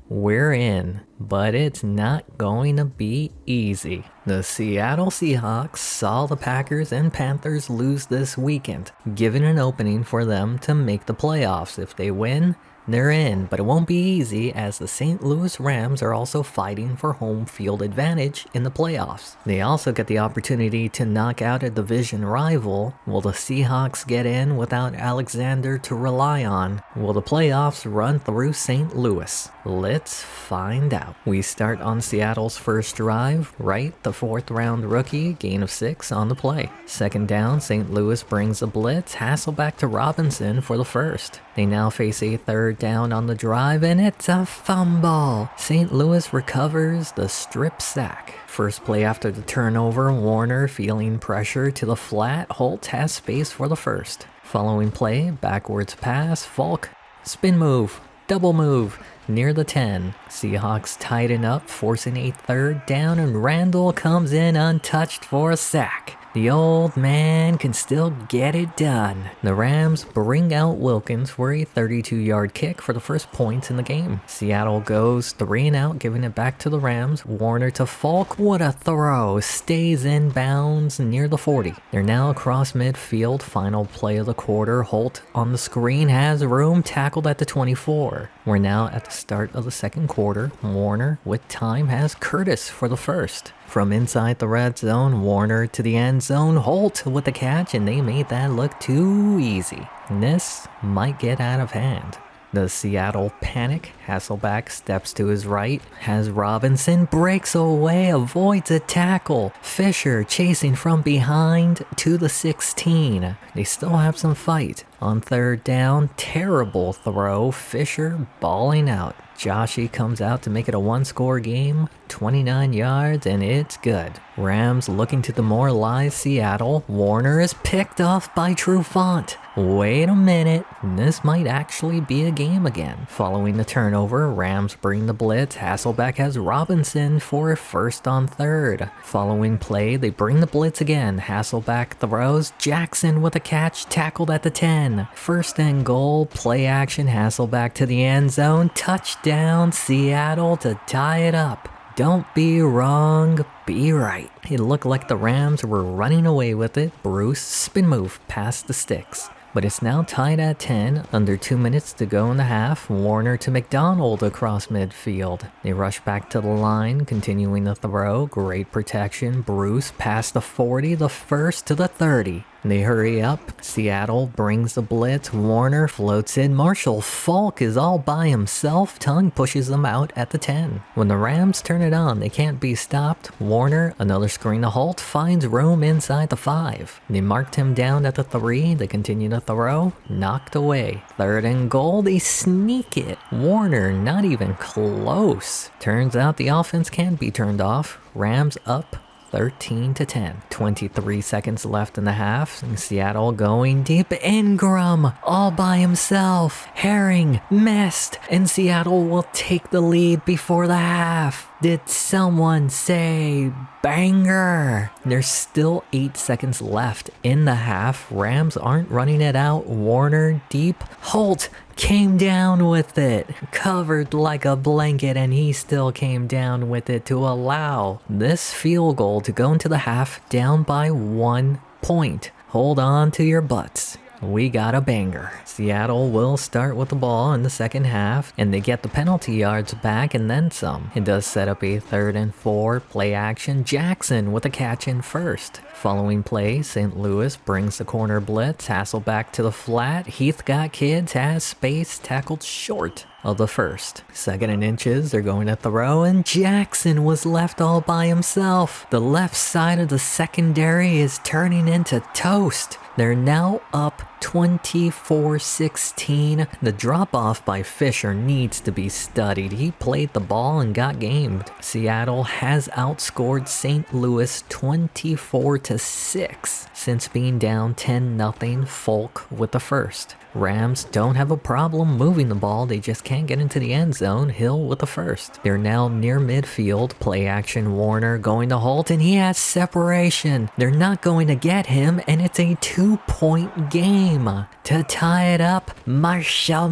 we're in, but it's not going to be easy. The Seattle Seahawks saw the Packers and Panthers lose this weekend, giving an opening for them to make the playoffs. If they win, they're in, but it won't be easy as the St. Louis Rams are also fighting for home field advantage in the playoffs. They also get the opportunity to knock out a division rival. Will the Seahawks get in without Alexander to rely on? Will the playoffs run through St. Louis? Let's find out. We start on Seattle's first drive, right? The 4th round rookie, gain of 6 on the play. Second down, St. Louis brings a blitz, Hasselback to Robinson for the first. They now face a 3rd down on the drive, and it's a fumble. St. Louis recovers the strip sack. First play after the turnover, Warner feeling pressure to the flat. Holt has space for the first. Following play, backwards pass, Falk, spin move, double move, near the 10. Seahawks tighten up, forcing a 3rd down, and Randall comes in untouched for a sack. The old man can still get it done. The Rams bring out Wilkins for a 32-yard kick for the first points in the game. Seattle goes 3 and out, giving it back to the Rams. Warner to Falk, what a throw. Stays in bounds near the 40. They're now across midfield, final play of the quarter. Holt on the screen has room, tackled at the 24. We're now at the start of the second quarter. Warner with time has Curtis for the first. From inside the red zone, Warner to the end zone, Holt with the catch, and they made that look too easy. And this might get out of hand. The Seattle panic. Hasselback steps to his right, has Robinson, breaks away, avoids a tackle. Fisher chasing from behind to the 16. They still have some fight. On 3rd down, terrible throw. Fisher balling out. Joshy comes out to make it a 1-score game, 29 yards, and it's good. Rams looking to demoralize Seattle. Warner is picked off by Trufant. Wait a minute, this might actually be a game again. Following the turnover, Rams bring the blitz. Hasselback has Robinson for a 1st on 3rd. Following play, they bring the blitz again. Hasselback throws. Jackson with a catch, tackled at the 10. 1st and goal, play action, Hasselback to the end zone. Touchdown, Seattle to tie it up. Don't be wrong, be right. It looked like the Rams were running away with it. Bruce spin move past the sticks. But it's now tied at 10, under 2 minutes to go in the half. Warner to McDonald across midfield. They rush back to the line, continuing the throw. Great protection. Bruce past the 40, the first to the 30. They hurry up. Seattle brings the blitz. Warner floats in. Marshall Faulk is all by himself. Tongue pushes them out at the 10. When the Rams turn it on, they can't be stopped. Warner, another screen to halt, finds room inside the 5. They marked him down at the 3. They continue to throw. Knocked away. 3rd and goal. They sneak it. Warner not even close. Turns out the offense can be turned off. Rams up 13-10. 23 seconds left in the half. And Seattle going deep. Ingram all by himself. Herring missed. And Seattle will take the lead before the half. Did someone say banger? There's still 8 seconds left in the half. Rams aren't running it out. Warner deep. Holt came down with it. Covered like a blanket, and he still came down with it to allow this field goal to go into the half down by 1 point. Hold on to your butts. We got a banger. Seattle will start with the ball in the second half, and they get the penalty yards back and then some. It does set up a 3rd and 4 play action. Jackson with a catch in first. Following play, St. Louis brings the corner blitz. Hasselback to the flat. Heath got kids, has space, tackled short of the first. 2nd and inches, they're going to throw, and Jackson was left all by himself. The left side of the secondary is turning into toast. They're now up 24-16. The drop-off by Fisher needs to be studied. He played the ball and got gamed. Seattle has outscored St. Louis 24-6 since being down 10-0. Folk with the first. Rams don't have a problem moving the ball, they just can't get into the end zone. Hill with the first. They're now near midfield. Play action. Warner going to Holt, and he has separation. They're not going to get him, and it's a 2-point game. To tie it up, Marshall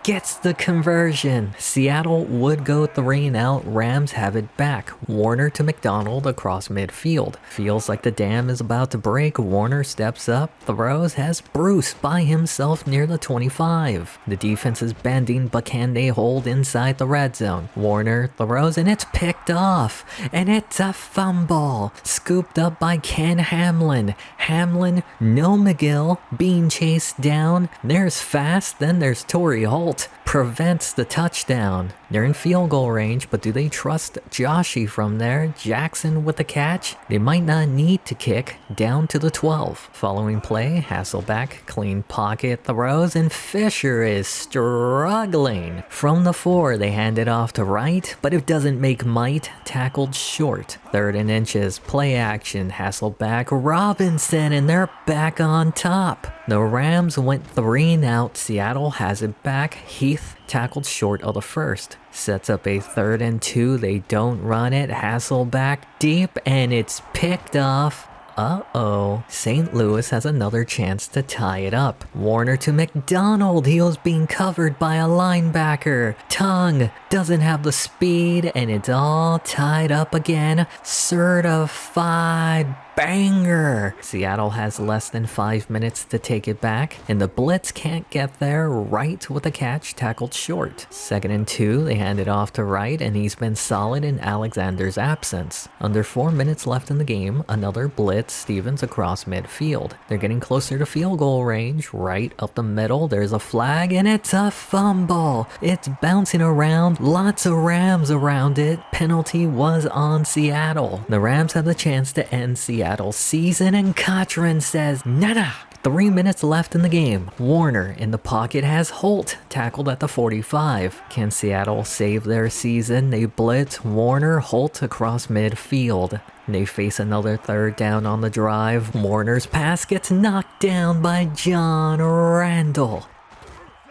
gets the conversion. Seattle would go 3 and out. Rams have it back. Warner to McDonald across midfield. Feels like the dam is about to break. Warner steps up, throws, has Bruce by himself near the 25. The defense is bending, but can they hold inside the red zone? Warner throws, and it's picked off. And it's a fumble. Scooped up by Ken Hamlin. Hamlin, no McGill, being chased down. There's Fast, then there's Torrey Holt. Prevents the touchdown. They're in field goal range, but do they trust Joshy from there? Jackson with the catch. They might not need to kick down to the 12. Following play, Hasselback, clean pocket throws, and Fisher is struggling. From the 4, they hand it off to Wright, but it doesn't make might. Tackled short. 3rd and inches, play action. Hasselback, Robinson, and they're back on top. The Rams went 3 and out. Seattle has it back. Heath tackled short of the first. Sets up a 3rd and 2. They don't run it. Hasselback deep, and it's picked off. Uh-oh. St. Louis has another chance to tie it up. Warner to McDonald. He was being covered by a linebacker. Tongue doesn't have the speed, and it's all tied up again. Certified banger. Seattle has less than 5 minutes to take it back, and the blitz can't get there. Wright with a catch, tackled short. 2nd and 2, they hand it off to Wright, and he's been solid in Alexander's absence. Under 4 minutes left in the game, another blitz. Stevens across midfield. They're getting closer to field goal range. Right up the middle, there's a flag, and it's a fumble. It's bouncing around, lots of Rams around it. Penalty was on Seattle. The Rams have the chance to end Seattle's season, and Cochran says, nada. 3 minutes left in the game. Warner in the pocket has Holt tackled at the 45. Can Seattle save their season? They blitz. Warner, Holt across midfield. They face another 3rd down on the drive. Warner's pass gets knocked down by John Randall.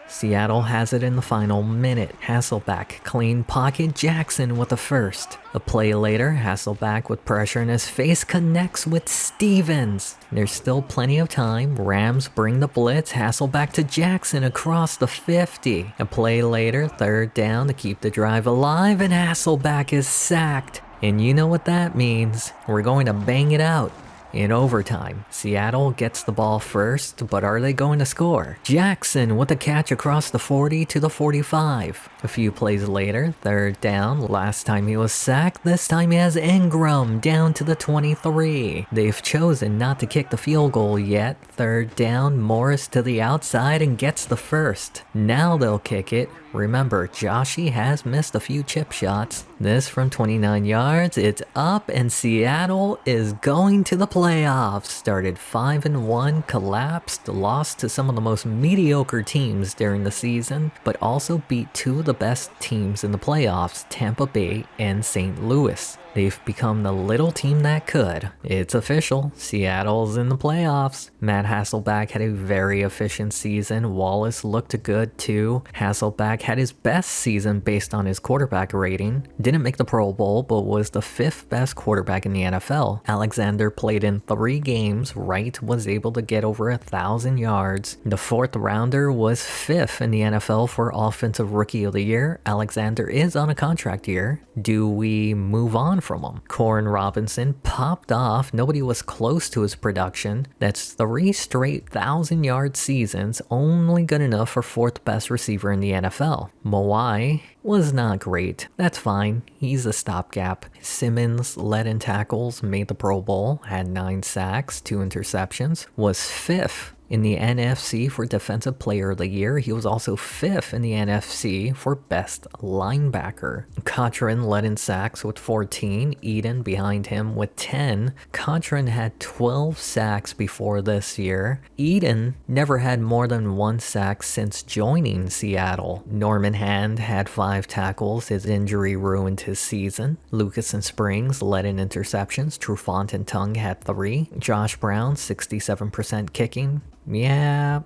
Seattle has it in the final minute. Hasselbeck, clean pocket, Jackson with the first. A play later, Hasselbeck with pressure in his face connects with Stevens. There's still plenty of time. Rams bring the blitz. Hasselbeck to Jackson across the 50. A play later, third down to keep the drive alive, and Hasselbeck is sacked. And you know what that means. We're going to bang it out. In overtime, Seattle gets the ball first, but are they going to score? Jackson with a catch across the 40 to the 45. A few plays later, third down. Last time he was sacked, this time he has Ingram down to the 23. They've chosen not to kick the field goal yet. Third down, Morris to the outside and gets the first. Now they'll kick it. Remember, Joshy has missed a few chip shots. This from 29 yards, it's up, and Seattle is going to the playoffs. Started 5-1, collapsed, lost to some of the most mediocre teams during the season, but also beat two of the best teams in the playoffs, Tampa Bay and St. Louis. They've become the little team that could. It's official. Seattle's in the playoffs. Matt Hasselbeck had a very efficient season. Wallace looked good too. Hasselbeck had his best season based on his quarterback rating. Didn't make the Pro Bowl, but was the 5th best quarterback in the NFL. Alexander played in 3 games. Wright was able to get over 1,000 yards. The 4th rounder was 5th in the NFL for Offensive Rookie of the Year. Alexander is on a contract year. Do we move on from him? Corn Robinson popped off. Nobody was close to his production. That's 3 straight 1,000-yard seasons, only good enough for 4th best receiver in the NFL. Mawai was not great. That's fine. He's a stopgap. Simmons led in tackles, made the Pro Bowl, had 9 sacks, 2 interceptions, was 5th in the NFC for Defensive Player of the Year. He was also 5th in the NFC for Best Linebacker. Cochran led in sacks with 14, Eden behind him with 10. Cochran had 12 sacks before this year. Eden never had more than 1 sack since joining Seattle. Norman Hand had 5 tackles. His injury ruined his season. Lucas and Springs led in interceptions. Trufant and Tongue had 3. Josh Brown, 67% kicking. Yeah,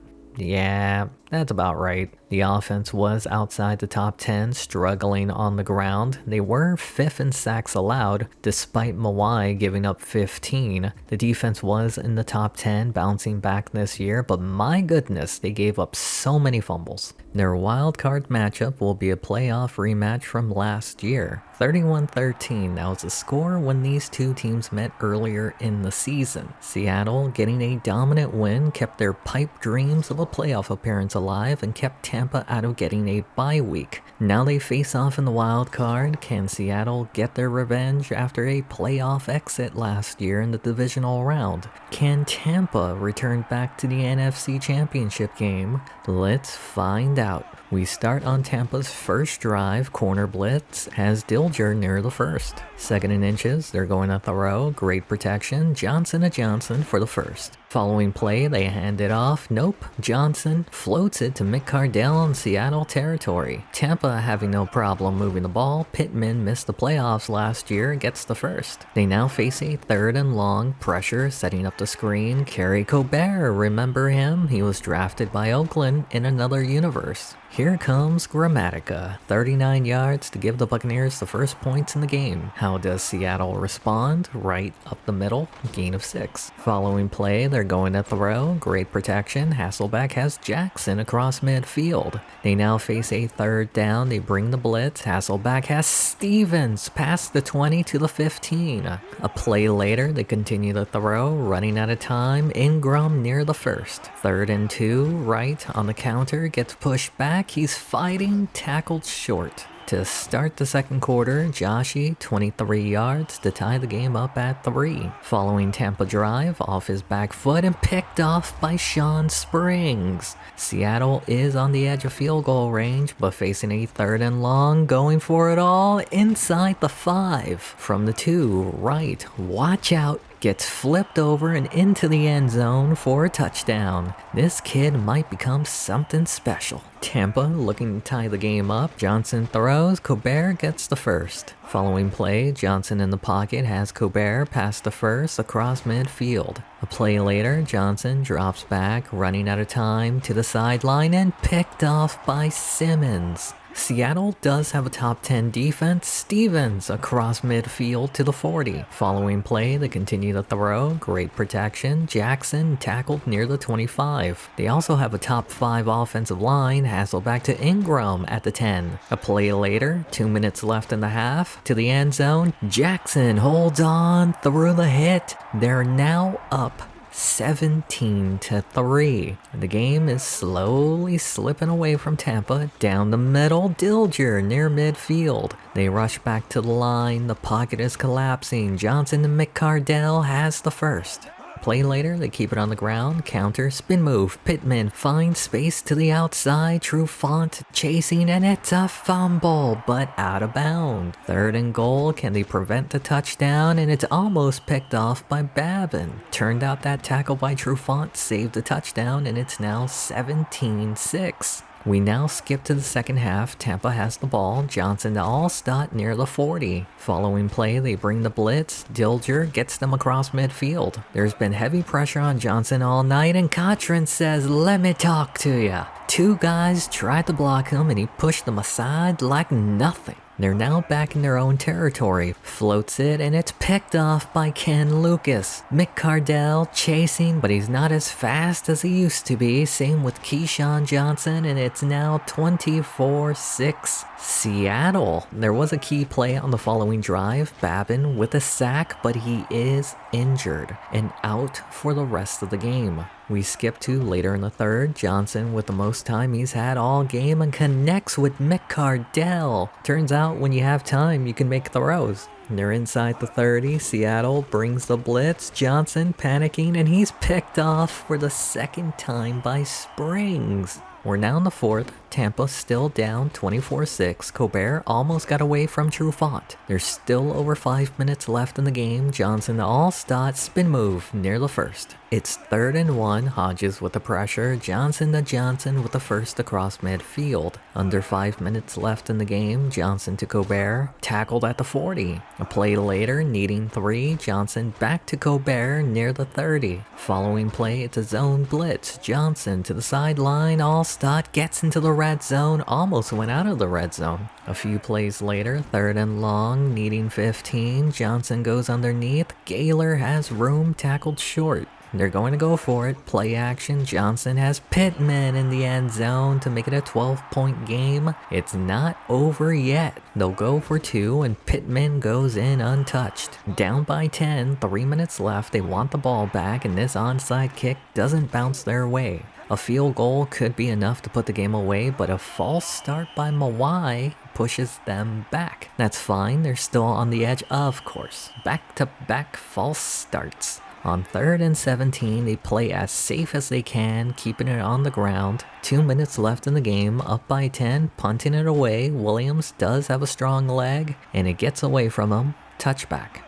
that's about right. The offense was outside the top 10, struggling on the ground. They were 5th in sacks allowed, despite Mawai giving up 15. The defense was in the top 10, bouncing back this year, but my goodness, they gave up so many fumbles. Their wildcard matchup will be a playoff rematch from last year. 31-13, that was the score when these two teams met earlier in the season. Seattle, getting a dominant win, kept their pipe dreams of a playoff appearance alive and kept Tampa out of getting a bye week. Now they face off in the wild card. Can Seattle get their revenge after a playoff exit last year in the divisional round? Can Tampa return back to the NFC Championship game? Let's find out. We start on Tampa's first drive. Corner blitz has Dilger near the first. 2nd and inches, they're going up the row. Great protection. Johnson to Johnson for the first. Following play, they hand it off. Nope. Johnson floats it to Mick Cardell in Seattle territory. Tampa having no problem moving the ball. Pittman missed the playoffs last year, gets the first. They now face a 3rd and long. Pressure setting up the screen. Kerry Colbert, remember him? He was drafted by Oakland in another universe. Here comes Grammatica. 39 yards to give the Buccaneers the first points in the game. How does Seattle respond? Right up the middle, gain of 6. Following play, they're going to throw. Great protection. Hasselbeck has Jackson across midfield. They now face a 3rd down. They bring the blitz. Hasselbeck has Stevens past the 20 to the 15. A play later, they continue to throw. Running out of time. Ingram near the first. 3rd and 2, right on the counter. Gets pushed back. He's fighting, tackled short. To start the second quarter, Joshy, 23 yards to tie the game up at 3. Following Tampa drive, off his back foot and picked off by Sean Springs. Seattle is on the edge of field goal range, but facing a 3rd and long, going for it all inside the 5. From the 2, right, watch out. gets flipped over and into the end zone for a touchdown. This kid might become something special. Tampa looking to tie the game up. Johnson throws, Colbert gets the first. Following play, Johnson in the pocket has Colbert pass the first across midfield. A play later, Johnson drops back, running out of time to the sideline and picked off by Simmons. Seattle does have a top 10 defense. Stevens across midfield to the 40. Following play, they continue to throw. Great protection. Jackson tackled near the 25. They also have a top 5 offensive line. Hasselback to Ingram at the 10. A play later, 2 minutes left in the half. To the end zone, Jackson holds on through the hit. They're now up 17-3. The game is slowly slipping away from Tampa. Down the middle, Dilger near midfield. They rush back to the line. The pocket is collapsing. Johnson and McCardell has the first. Play later, they keep it on the ground, counter, spin move, Pittman finds space to the outside, Trufant chasing, and it's a fumble, but out of bounds. 3rd and goal, can they prevent the touchdown? And it's almost picked off by Babin. Turned out that tackle by Trufant saved the touchdown, and it's now 17-6. We now skip to the second half. Tampa has the ball. Johnson to Allstott near the 40. Following play, they bring the blitz. Dilger gets them across midfield. There's been heavy pressure on Johnson all night, and Cochran says, "Let me talk to ya." 2 guys tried to block him, and he pushed them aside like nothing. They're now back in their own territory. Floats it, and it's picked off by Ken Lucas. McCardell chasing, but he's not as fast as he used to be. Same with Keyshawn Johnson, and it's now 24-6 Seattle. There was a key play on the following drive. Babin with a sack, but he is injured and out for the rest of the game. We skip to later in the third. Johnson with the most time he's had all game and connects with McCardell. Turns out when you have time, you can make throws. They're inside the 30. Seattle brings the blitz. Johnson panicking, and he's picked off for the second time by Springs. We're now in the 4th. Tampa still down 24-6. Colbert almost got away from Trufant. There's still over 5 minutes left in the game. Johnson to Allstott, spin move near the 1st. It's 3rd and 1. Hodges with the pressure. Johnson to Johnson with the first across midfield. Under 5 minutes left in the game. Johnson to Colbert, tackled at the 40. A play later, needing 3. Johnson back to Colbert near the 30. Following play, it's a zone blitz. Johnson to the sideline. Allstott gets into the red zone, almost went out of the red zone. A few plays later, 3rd and long, needing 15. Johnson goes underneath. Gaylor has room, tackled short. They're going to go for it. Play action. Johnson has Pittman in the end zone to make it a 12-point game. It's not over yet. They'll go for 2, and Pittman goes in untouched. Down by 10, 3 minutes left. They want the ball back, and this onside kick doesn't bounce their way. A field goal could be enough to put the game away, but a false start by Mawai pushes them back. That's fine, they're still on the edge, of course. Back-to-back false starts. On 3rd and 17, they play as safe as they can, keeping it on the ground. 2 minutes left in the game, up by 10, punting it away. Williams does have a strong leg, and it gets away from him. Touchback.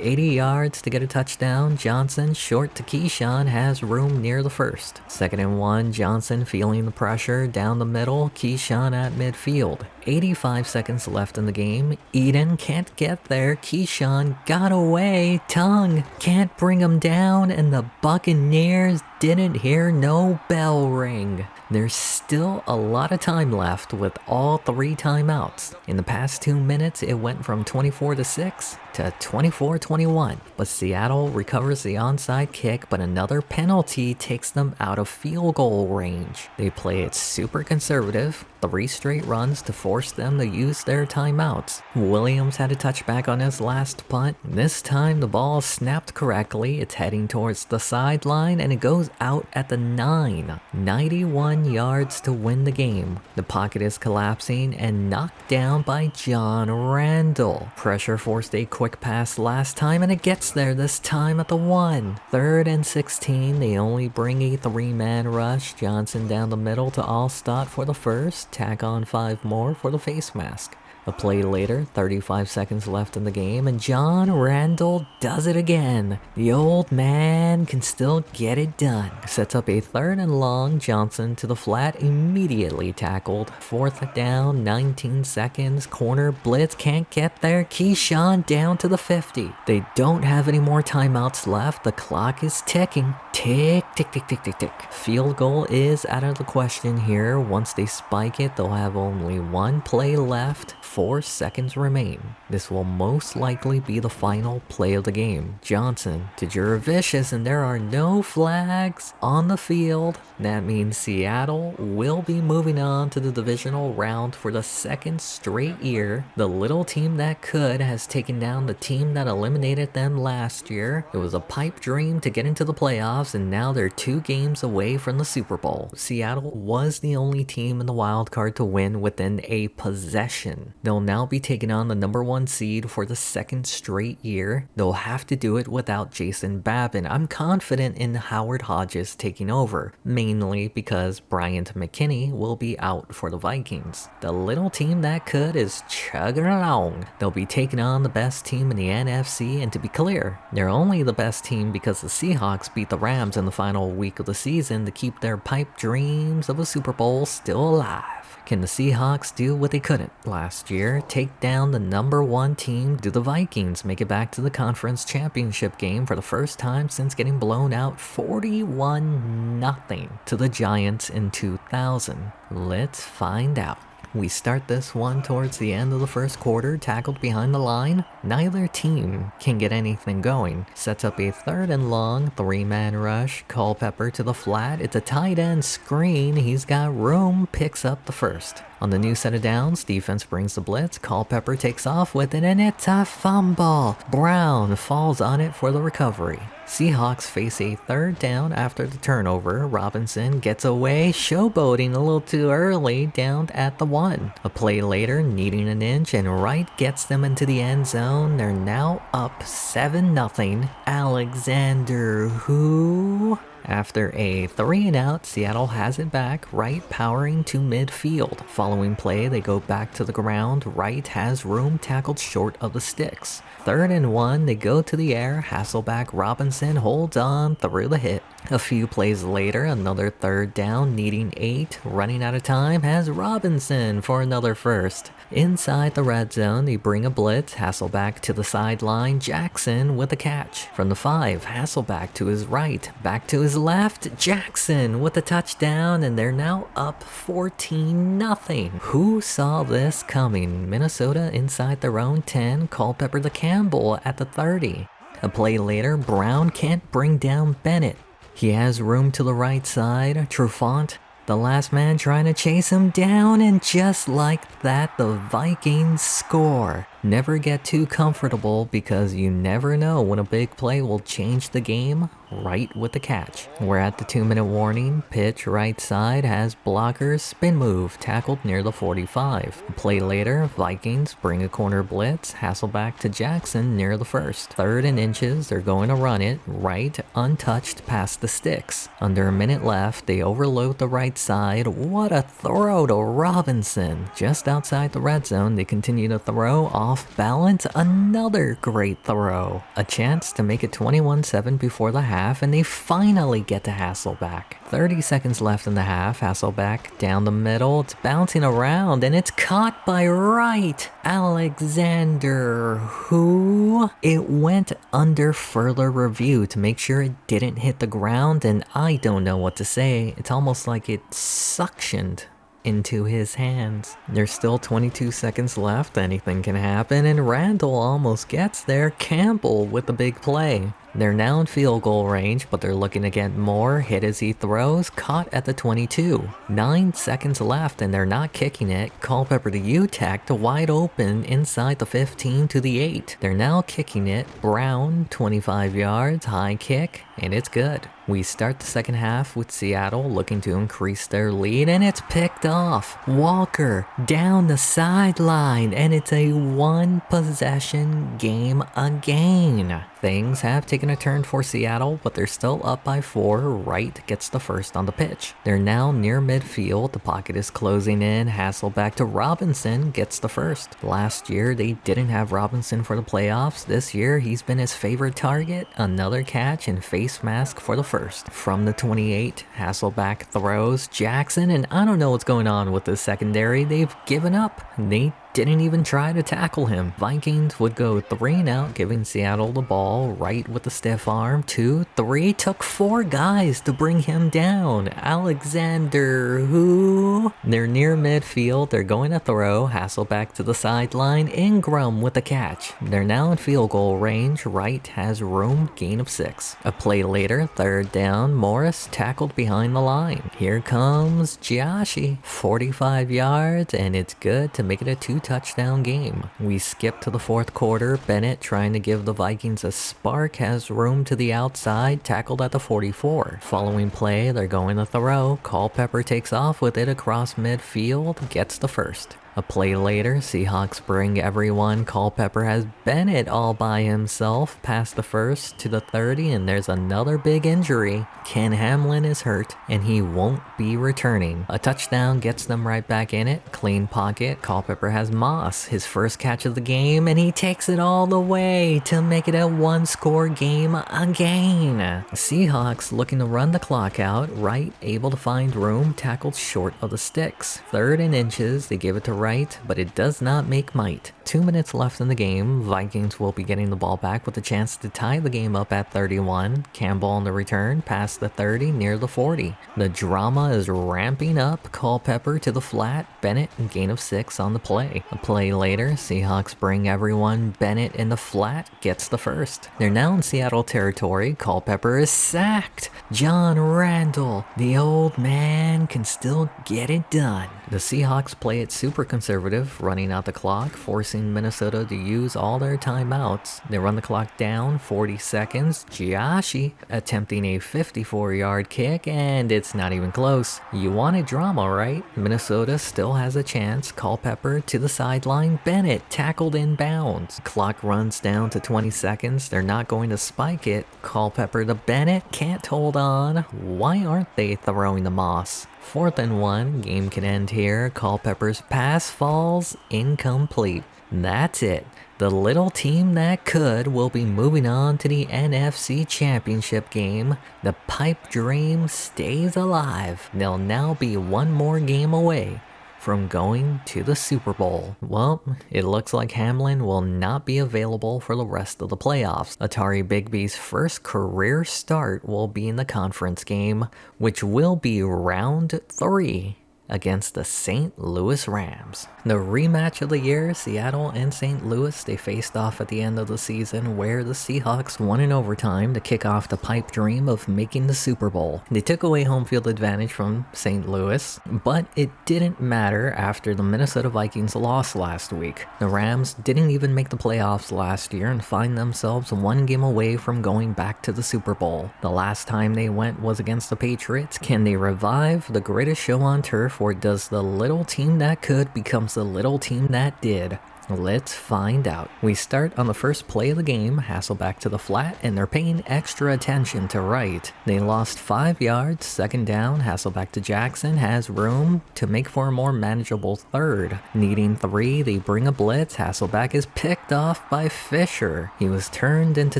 80 yards to get a touchdown. Johnson, short to Keyshawn, has room near the 1st. 2nd and 1, Johnson feeling the pressure down the middle. Keyshawn at midfield. 85 seconds left in the game. Eden can't get there. Keyshawn got away. Tongue can't bring him down, and the Buccaneers didn't hear no bell ring. There's still a lot of time left with all 3 timeouts. In the past 2 minutes, it went from 24-6 to 24-21. But Seattle recovers the onside kick, but another penalty takes them out of field goal range. They play it super conservative, 3 straight runs to force them to use their timeouts. Williams had a touchback on his last punt. This time the ball snapped correctly. It's heading towards the sideline, and it goes out at the 9. 91 yards to win the game. The pocket is collapsing and knocked down by John Randall. Pressure forced a quick pass last time, and it gets there this time at the 1. 3rd and 16, they only bring a 3-man rush. Johnson down the middle to Allstott for the first. Tack on 5 more for the face mask. A play later, 35 seconds left in the game, and John Randall does it again. The old man can still get it done. Sets up a 3rd and long. Johnson to the flat, immediately tackled. 4th down, 19 seconds. Corner blitz, can't get there. Keyshawn down to the 50. They don't have any more timeouts left. The clock is ticking. Tick, tick, tick, tick, tick, tick. Field goal is out of the question here. Once they spike it, they'll have only 1 play left. 4 seconds remain. This will most likely be the final play of the game. Johnson to Jurevicius, and there are no flags on the field. That means Seattle will be moving on to the divisional round for the 2nd straight year. The little team that could has taken down the team that eliminated them last year. It was a pipe dream to get into the playoffs, and now they're 2 games away from the Super Bowl. Seattle was the only team in the wild card to win within a possession. They'll now be taking on the number 1 seed for the 2nd straight year. They'll have to do it without Jason Babin. I'm confident in Howard Hodges taking over, mainly because Bryant McKinney will be out for the Vikings. The little team that could is chugging along. They'll be taking on the best team in the NFC, and to be clear, they're only the best team because the Seahawks beat the Rams in the final week of the season to keep their pipe dreams of a Super Bowl still alive. Can the Seahawks do what they couldn't last year? Take down the number 1 team? Do the Vikings make it back to the conference championship game for the first time since getting blown out 41-0 to the Giants in 2000? Let's find out. We start this one towards the end of the first quarter, tackled behind the line. Neither team can get anything going. Sets up a 3rd and long, 3-man rush. Culpepper to the flat. It's a tight end screen. He's got room, picks up the first. On the new set of downs, defense brings the blitz. Culpepper takes off with it, and it's a fumble. Brown falls on it for the recovery. Seahawks face a 3rd down after the turnover. Robinson gets away, showboating a little too early down at the 1. A play later, needing an inch, and Wright gets them into the end zone. They're now up 7-0. Alexander who? After a 3-and-out, Seattle has it back. Wright powering to midfield. Following play, they go back to the ground. Wright has room, tackled short of the sticks. 3rd and 1, they go to the air. Hasselback Robinson holds on through the hit. A few plays later, another 3rd down, needing 8. Running out of time, has Robinson for another first. Inside the red zone, they bring a blitz. Hasselback to the sideline. Jackson with a catch. From the 5, Hasselback to his right. Back to his left. Jackson with a touchdown, and they're now up 14-0. Who saw this coming? Minnesota inside their own 10. Culpepper to Campbell at the 30. A play later, Brown can't bring down Bennett. He has room to the right side. Trufant, the last man trying to chase him down, and just like that, the Vikings score. Never get too comfortable because you never know when a big play will change the game. Right with the catch. We're at the 2-minute warning. Pitch right side has blockers. Spin move tackled near the 45. A play later, Vikings bring a corner blitz. Hasselback to Jackson near the 1st. 3rd and inches, they're going to run it. Right untouched past the sticks. Under a minute left, they overload the right side. What a throw to Robinson. Just outside the red zone, they continue to throw off balance. Another great throw. A chance to make it 21-7 before the half, and they finally get to Hasselback. 30 seconds left in the half. Hasselback down the middle. It's bouncing around, and it's caught by Wright. Alexander who? It went under further review to make sure it didn't hit the ground, and I don't know what to say. It's almost like it suctioned into his hands. There's still 22 seconds left. Anything can happen, and Randall almost gets there. Campbell with the big play. They're now in field goal range, but they're looking to get more. Hit as he throws, caught at the 22. 9 seconds left, and they're not kicking it. Culpepper to Utah to wide open inside the 15 to the 8. They're now kicking it. Brown, 25 yards, high kick, and it's good. We start the second half with Seattle looking to increase their lead, and it's picked off. Walker down the sideline, and it's a 1-possession game again. Things have taken a turn for Seattle, but they're still up by 4. Wright gets the first on the pitch. They're now near midfield. The pocket is closing in. Hasselback to Robinson gets the first. Last year, they didn't have Robinson for the playoffs. This year, he's been his favorite target. Another catch and face mask for the first. From the 28, Hasselback throws Jackson, and I don't know what's going on with the secondary. They've given up. They didn't even try to tackle him. Vikings would go 3 and out, giving Seattle the ball. Right with the stiff arm. 2, 3. Took 4 guys to bring him down. Alexander, who? They're near midfield. They're going to throw. Hasselback to the sideline. Ingram with the catch. They're now in field goal range. Wright has room. Gain of 6. A play later. 3rd down. Morris tackled behind the line. Here comes Joshi. 45 yards, and it's good to make it a 2-touchdown game. We skip to the 4th quarter. Bennett, trying to give the Vikings a spark, has room to the outside, tackled at the 44. Following play, they're going to throw. Culpepper takes off with it across midfield, gets the first. A play later, Seahawks bring everyone. Culpepper has Bennett all by himself past the 1st to the 30, and there's another big injury. Ken Hamlin is hurt, and he won't be returning. A touchdown gets them right back in it. Clean pocket. Culpepper has Moss, his first catch of the game, and he takes it all the way to make it a 1-score game again. Seahawks looking to run the clock out. Wright able to find room, tackled short of the sticks. 3rd and inches, they give it to Wright, but it does not make might. 2 minutes left in the game. Vikings will be getting the ball back with a chance to tie the game up at 31. Campbell on the return, past the 30, near the 40. The drama is ramping up. Culpepper to the flat. Bennett, gain of 6 on the play. A play later, Seahawks bring everyone. Bennett in the flat, gets the first. They're now in Seattle territory. Culpepper is sacked. John Randall, the old man, can still get it done. The Seahawks play it super conservative, running out the clock, forcing Minnesota to use all their timeouts. They run the clock down, 40 seconds. Joshi attempting a 54-yard kick, and it's not even close. You wanted drama, right? Minnesota still has a chance. Culpepper to the sideline. Bennett tackled in bounds. Clock runs down to 20 seconds. They're not going to spike it. Culpepper to Bennett, can't hold on. Why aren't they throwing the Moss? 4th and 1, game can end here. Culpepper's pass falls incomplete. That's it. The little team that could will be moving on to the NFC Championship game. The pipe dream stays alive. They'll now be 1 more game away from going to the Super Bowl. Well, it looks like Hamlin will not be available for the rest of the playoffs. Atari Bigby's first career start will be in the conference game, which will be round 3 against the St. Louis Rams. The rematch of the year, Seattle and St. Louis, they faced off at the end of the season where the Seahawks won in overtime to kick off the pipe dream of making the Super Bowl. They took away home field advantage from St. Louis, but it didn't matter after the Minnesota Vikings lost last week. The Rams didn't even make the playoffs last year and find themselves 1 game away from going back to the Super Bowl. The last time they went was against the Patriots. Can they revive the greatest show on turf, or does the little team that could becomes the little team that did? Let's find out. We start on the first play of the game. Hasselback to the flat, and they're paying extra attention to Wright. They lost 5 yards. 2nd down. Hasselback to Jackson, has room to make for a more manageable 3rd. Needing 3, they bring a blitz. Hasselback is picked off by Fisher. He was turned into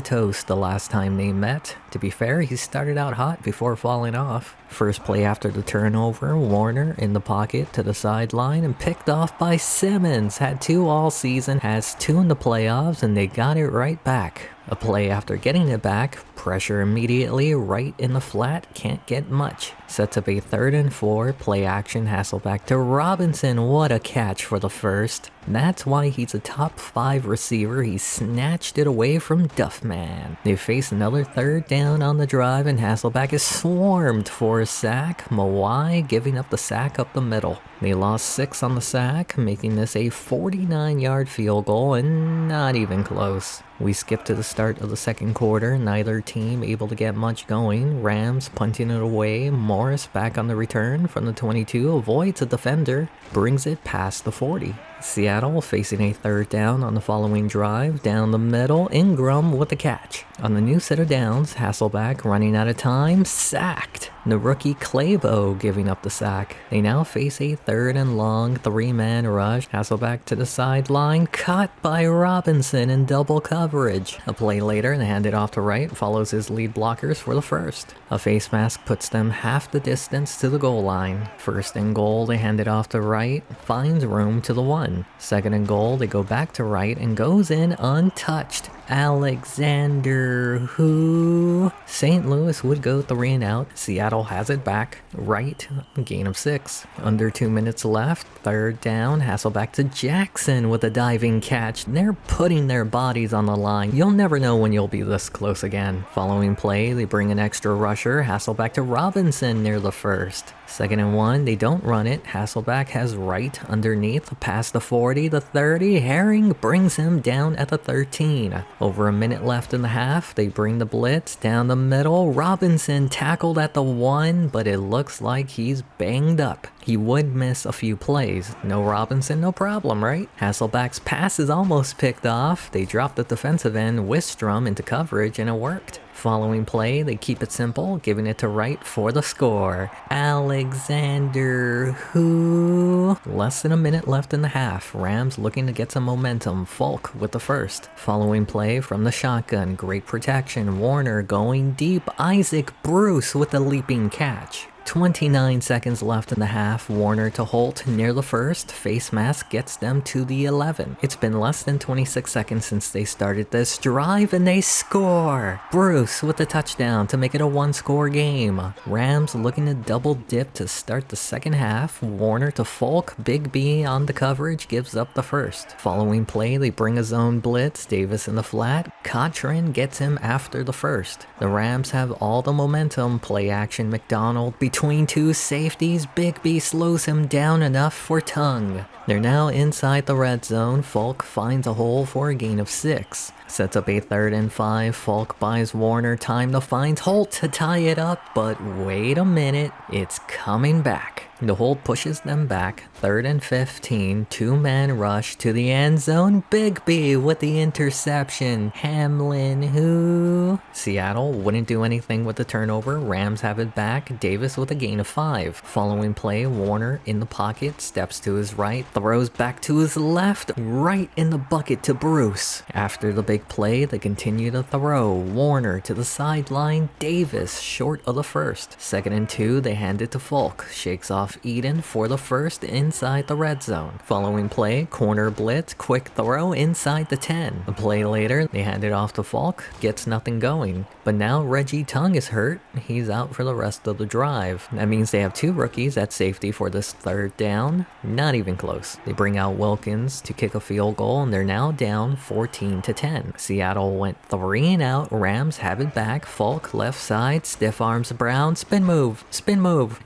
toast the last time they met. To be fair, he started out hot before falling off. First play after the turnover, Warner in the pocket to the sideline and picked off by Simmons. Had 2 all season, has 2 in the playoffs, and they got it right back. A play after getting it back, pressure immediately, right in the flat, can't get much. Sets up a 3rd and 4, play action, Hasselback to Robinson, what a catch for the first. That's why he's a top 5 receiver, he snatched it away from Duffman. They face another 3rd down on the drive, and Hasselback is swarmed for a sack, Mawai giving up the sack up the middle. They lost 6 on the sack, making this a 49-yard field goal, and not even close. We skip to the start of the 2nd quarter, neither team able to get much going. Rams punting it away, Morris back on the return from the 22, avoids a defender, brings it past the 40. Seattle facing a third down on the following drive, down the middle, Ingram with the catch. On the new set of downs, Hasselbeck running out of time, sacked. The rookie Clabo giving up the sack. They now face a third and long 3-man rush. Hasselbeck to the sideline, caught by Robinson in double coverage. A play later, they hand it off to Wright, follows his lead blockers for the first. A face mask puts them half the distance to the goal line. First and goal, they hand it off to Wright, finds room to the 1. Second and goal, they go back to Wright and goes in untouched. Alexander, who? St. Louis would go 3 and out. Seattle has it back. Right, gain of 6. Under 2 minutes left. Third down, Hasselbeck to Jackson with a diving catch. They're putting their bodies on the line. You'll never know when you'll be this close again. Following play, they bring an extra rusher. Hasselbeck to Robinson near the first. Second and 1, they don't run it. Hasselbeck has Wright underneath, past the 40, the 30. Herring brings him down at the 13. Over a minute left in the half, they bring the blitz down the middle. Robinson tackled at the 1, but it looks like he's banged up. He would miss a few plays. No Robinson, no problem, right? Hasselbeck's pass is almost picked off. They drop the defensive end, Wistrom into coverage, and it worked. Following play, they keep it simple, giving it to Wright for the score. Alexander, who? Less than a minute left in the half. Rams looking to get some momentum. Folk with the first. Following play from the shotgun. Great protection. Warner going deep. Isaac Bruce with the leaping catch. 29 seconds left in the half. Warner to Holt near the first. Face mask gets them to the 11. It's been less than 26 seconds since they started this drive and they score. Bruce with the touchdown to make it a 1-score game. Rams looking to double dip to start the second half. Warner to Folk. Big B on the coverage gives up the first. Following play, they bring a zone blitz. Davis in the flat. Cochran gets him after the first. The Rams have all the momentum. Play action McDonald between 2 safeties. Big B slows him down enough for Tongue. They're now inside the red zone. Folk finds a hole for a gain of 6. Sets up a 3rd and 5. Folk buys Warner time to find Holt to tie it up, but wait a minute, it's coming back. The hold pushes them back. 3rd and 15, 2-man rush to the end zone. Big B with the interception. Hamlin, who? Seattle wouldn't do anything with the turnover. Rams have it back. Davis with a gain of 5. Following play, Warner in the pocket, steps to his right, throws back to his left, right in the bucket to Bruce. After the big play, they continue to throw. Warner to the sideline. Davis short of the first. 2nd and 2, they hand it to Folk. Shakes off Eden for the first inside the red zone. Following play, corner blitz, quick throw inside the 10. A play later, they hand it off to Falk, gets nothing going. But now Reggie Tongue is hurt. He's out for the rest of the drive. That means they have 2 rookies at safety for this 3rd down. Not even close. They bring out Wilkins to kick a field goal and they're now down 14-10. Seattle went 3 and out. Rams have it back. Falk left side, stiff arms Brown, spin move,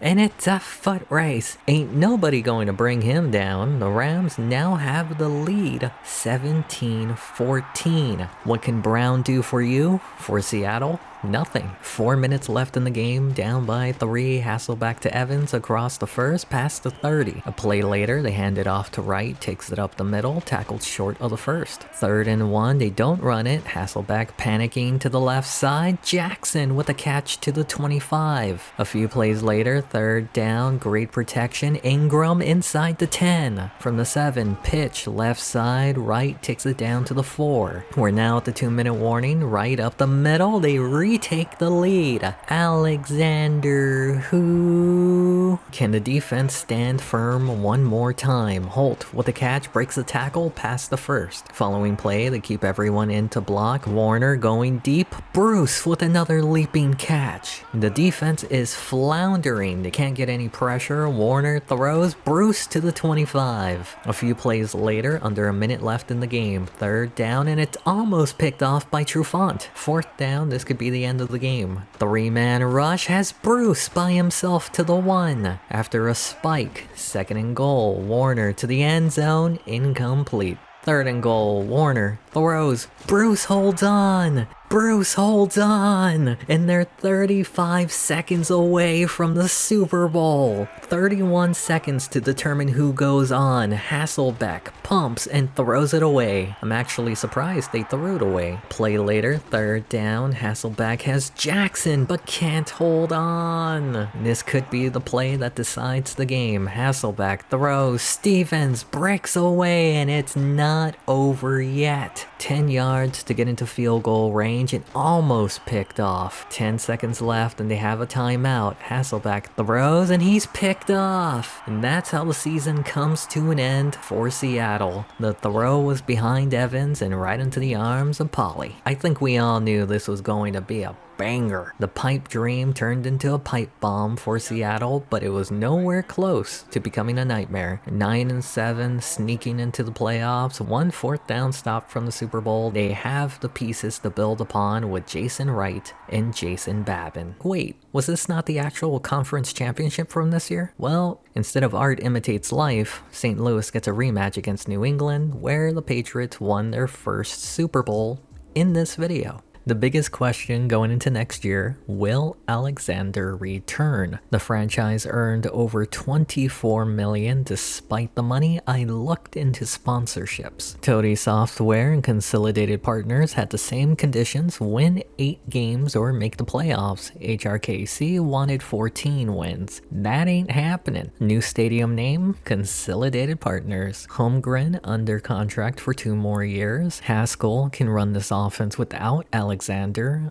and it's a foot race. Ain't nobody going to bring him down. The Rams now have the lead, 17-14. What can Brown do for you? For Seattle? Nothing. 4 minutes left in the game, down by 3. Hasselbeck to Evans across the first, past the 30. A play later, they hand it off to Wright, takes it up the middle, tackled short of the first. 3rd and 1, they don't run it. Hasselbeck panicking to the left side. Jackson with a catch to the 25. A few plays later, 3rd down, great protection. Ingram inside the 10. From the 7, pitch left side. Wright takes it down to the 4. We're now at the 2-minute warning. Right up the middle, they retake the lead. Alexander, who? Can the defense stand firm one more time? Holt with a catch, breaks the tackle past the first. Following play, they keep everyone in to block. Warner going deep. Bruce with another leaping catch. The defense is floundering. They can't get any pressure. Warner throws. Bruce to the 25. A few plays later, under a minute left in the game. 3rd down, and it's almost picked off by Trufant. 4th down, this could be the end of the game. 3-man rush has Bruce by himself to the 1. After a spike, 2nd and goal. Warner to the end zone, incomplete. 3rd and goal, Warner throws. Bruce holds on. Bruce holds on, and they're 35 seconds away from the Super Bowl. 31 seconds to determine who goes on. Hasselbeck pumps and throws it away. I'm actually surprised they threw it away. Play later, third down. Hasselbeck has Jackson, but can't hold on. This could be the play that decides the game. Hasselbeck throws. Stevens breaks away, and it's not over yet. 10 yards to get into field goal range and almost picked off. 10 seconds left and they have a timeout. Hasselbeck throws and he's picked off. And that's how the season comes to an end for Seattle. The throw was behind Evans and right into the arms of Polly. I think we all knew this was going to be a banger. The pipe dream turned into a pipe bomb for Seattle, but it was nowhere close to becoming a nightmare. 9-7, sneaking into the playoffs, 1 fourth down stop from the Super Bowl. They have the pieces to build upon with Jason Wright and Jason Babin. Wait, was this not the actual conference championship from this year? Well, instead of art imitates life, St. Louis gets a rematch against New England, where the Patriots won their first Super Bowl in this video. The biggest question going into next year, will Alexander return? The franchise earned over $24 million despite the money. I looked into sponsorships. Toady Software and Consolidated Partners had the same conditions: win 8 games or make the playoffs. HRKC wanted 14 wins. That ain't happening. New stadium name, Consolidated Partners. Holmgren under contract for 2 more years. Haskell can run this offense without Alexander.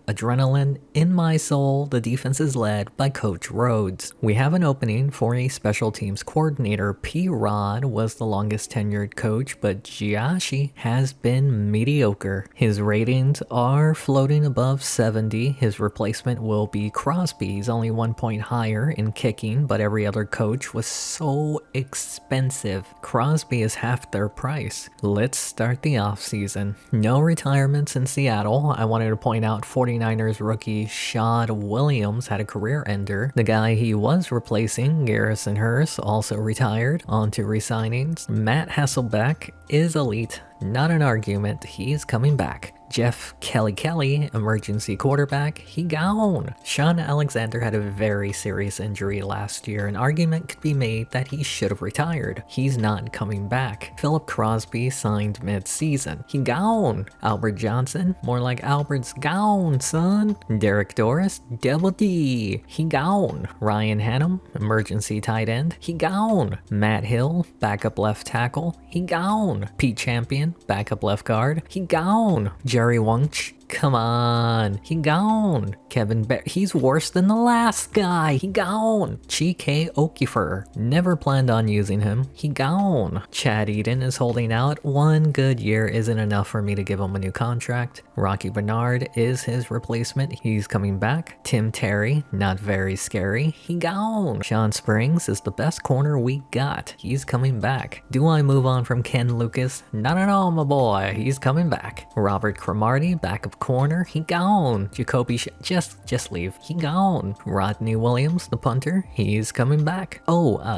Adrenaline in my soul. The defense is led by Coach Rhodes. We have an opening for a special teams coordinator. P. Rod was the longest tenured coach, but Giashi has been mediocre. His ratings are floating above 70. His replacement will be Crosby. He's only 1 point higher in kicking, but every other coach was so expensive. Crosby is half their price. Let's start the offseason. No retirements in Seattle. I wanted to point out 49ers rookie Shad Williams had a career ender. The guy he was replacing, Garrison Hurst, also retired. On to resignings. Matt Hasselbeck is elite. Not an argument. He's coming back. Jeff Kelly, emergency quarterback, he gone. Sean Alexander had a very serious injury last year. An argument could be made that he should have retired. He's not coming back. Philip Crosby signed mid-season. He gone. Albert Johnson, more like Albert's gone, son. Derek Doris, double D, he gone. Ryan Hannum, emergency tight end, he gone. Matt Hill, backup left tackle, he gone. Pete Champion, backup left guard, he gone. Jerry Wunsch, come on, he gone. Kevin Bear, he's worse than the last guy, he gone. Chike Okifer, never planned on using him, he gone. Chad Eden is holding out. 1 good year isn't enough for me to give him a new contract. Rocky Bernard is his replacement, he's coming back. Tim Terry, not very scary, he gone. Sean Springs is the best corner we got, he's coming back. Do I move on from Ken Lucas? Not at all, my boy, he's coming back. Robert Cromartie, backup corner, he gone. Jacoby just leave, he gone. Rodney Williams, the punter, he's coming back.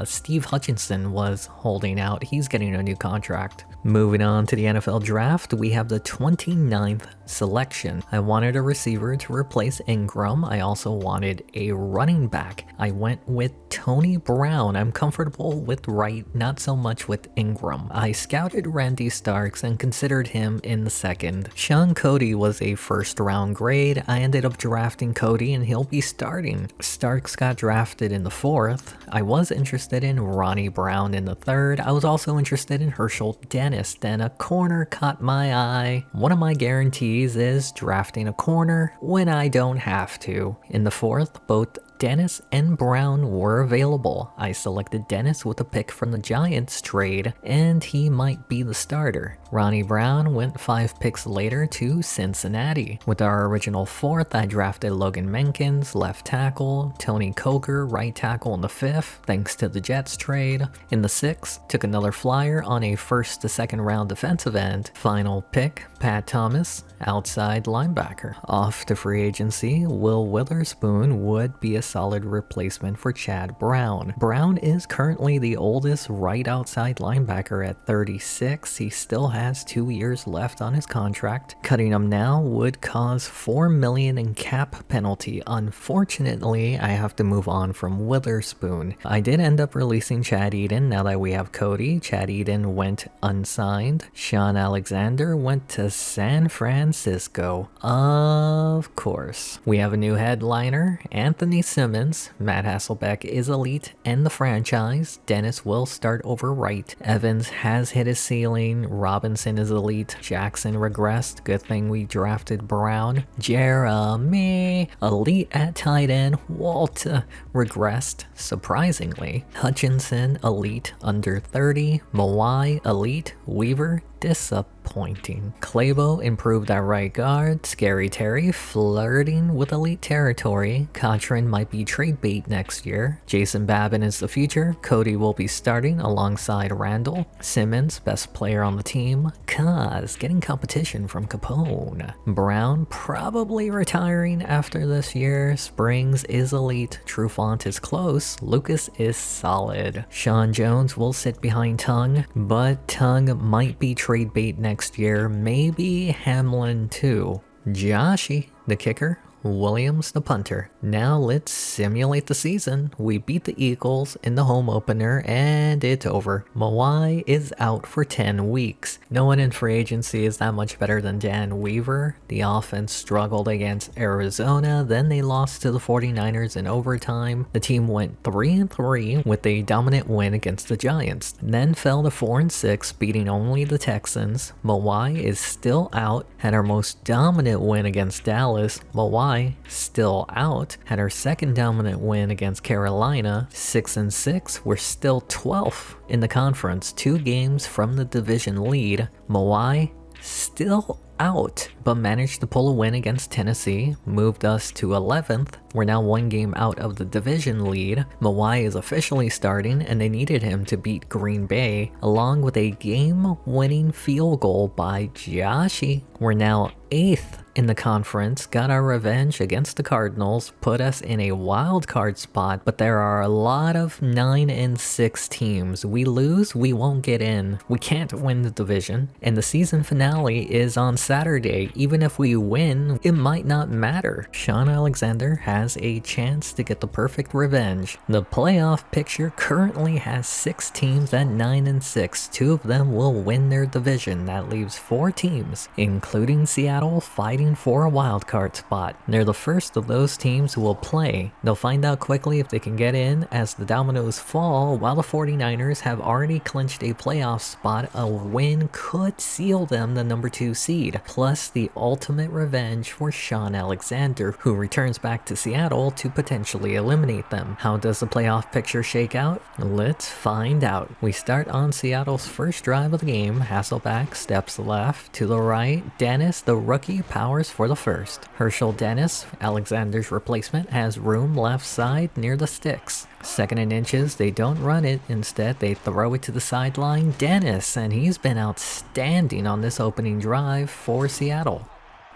Steve Hutchinson was holding out, he's getting a new contract. Moving on to the NFL draft, we have the 29th selection. I wanted a receiver to replace Ingram. I also wanted a running back. I went with Tony Brown. I'm comfortable with Wright, not so much with Ingram. I scouted Randy Starks and considered him in the second. Sean Cody was a first round grade. I ended up drafting Cody and he'll be starting. Starks got drafted in the 4th. I was interested in Ronnie Brown in the 3rd. I was also interested in Herschel Dennis. Then a corner caught my eye. One of my guarantees is drafting a corner when I don't have to. In the 4th, both Dennis and Brown were available. I selected Dennis with a pick from the Giants trade, and he might be the starter. Ronnie Brown went 5 picks later to Cincinnati. With our original 4th, I drafted Logan Menkins, left tackle, Tony Coker, right tackle in the 5th, thanks to the Jets trade. In the 6th, took another flyer on a 1st to 2nd round defensive end. Final pick, Pat Thomas, outside linebacker. Off to free agency, Will Witherspoon would be a solid replacement for Chad Brown. Brown is currently the oldest right outside linebacker at 36. He still has 2 years left on his contract. Cutting him now would cause $4 million in cap penalty. Unfortunately, I have to move on from Witherspoon. I did end up releasing Chad Eden now that we have Cody. Chad Eden went unsigned. Sean Alexander went to San Francisco. Of course. We have a new headliner, Anthony Simmons. Matt Hasselbeck is elite and the franchise. Dennis will start over right. Evans has hit his ceiling. Robinson is elite. Jackson regressed. Good thing we drafted Brown. Jeremy, elite at tight end. Walt regressed, surprisingly. Hutchinson, elite, under 30. Mawai, elite. Weaver, disappointing. Clabo improved at right guard. Scary Terry flirting with elite territory. Cochran might be trade bait next year. Jason Babin is the future. Cody will be starting alongside Randall. Simmons, best player on the team. Kaz getting competition from Capone. Brown probably retiring after this year. Springs is elite. Trufant is close. Lucas is solid. Sean Jones will sit behind Tongue, but Tongue might be trade bait next year, maybe Hamlin too. Joshy, the kicker. Williams, the punter. Now let's simulate the season. We beat the Eagles in the home opener and it's over. Mawai is out for 10 weeks. No one in free agency is that much better than Dan Weaver. The offense struggled against Arizona, then they lost to the 49ers in overtime. The team went 3-3 with a dominant win against the Giants, then fell to 4-6, beating only the Texans. Mawai is still out, had our most dominant win against Dallas. Mawai still out, had our second dominant win against Carolina. 6-6, we're still 12th in the conference, 2 games from the division lead. Mawai still out, but managed to pull a win against Tennessee, moved us to 11th. We're now 1 game out of the division lead. Mawai is officially starting and they needed him to beat Green Bay, along with a game-winning field goal by Joshy. We're now 8th in the conference, got our revenge against the Cardinals, put us in a wild card spot, but there are a lot of 9-6 teams. We lose, we won't get in. We can't win the division, and the season finale is on Saturday. Even if we win, it might not matter. Sean Alexander has a chance to get the perfect revenge. The playoff picture currently has 6 teams at 9-6. 2 of them will win their division. That leaves 4 teams, including Seattle, fighting for a wildcard spot. They're the first of those teams who will play. They'll find out quickly if they can get in as the dominoes fall. While the 49ers have already clinched a playoff spot, a win could seal them the number 2 seed, plus the ultimate revenge for Sean Alexander, who returns back to Seattle to potentially eliminate them. How does the playoff picture shake out? Let's find out. We start on Seattle's first drive of the game. Hasselbeck steps left to the right. Dennis, the rookie, powers for the first. Herschel Dennis, Alexander's replacement, has room left side near the sticks. 2nd and inches, they don't run it. Instead, they throw it to the sideline. Dennis, and he's been outstanding on this opening drive for Seattle.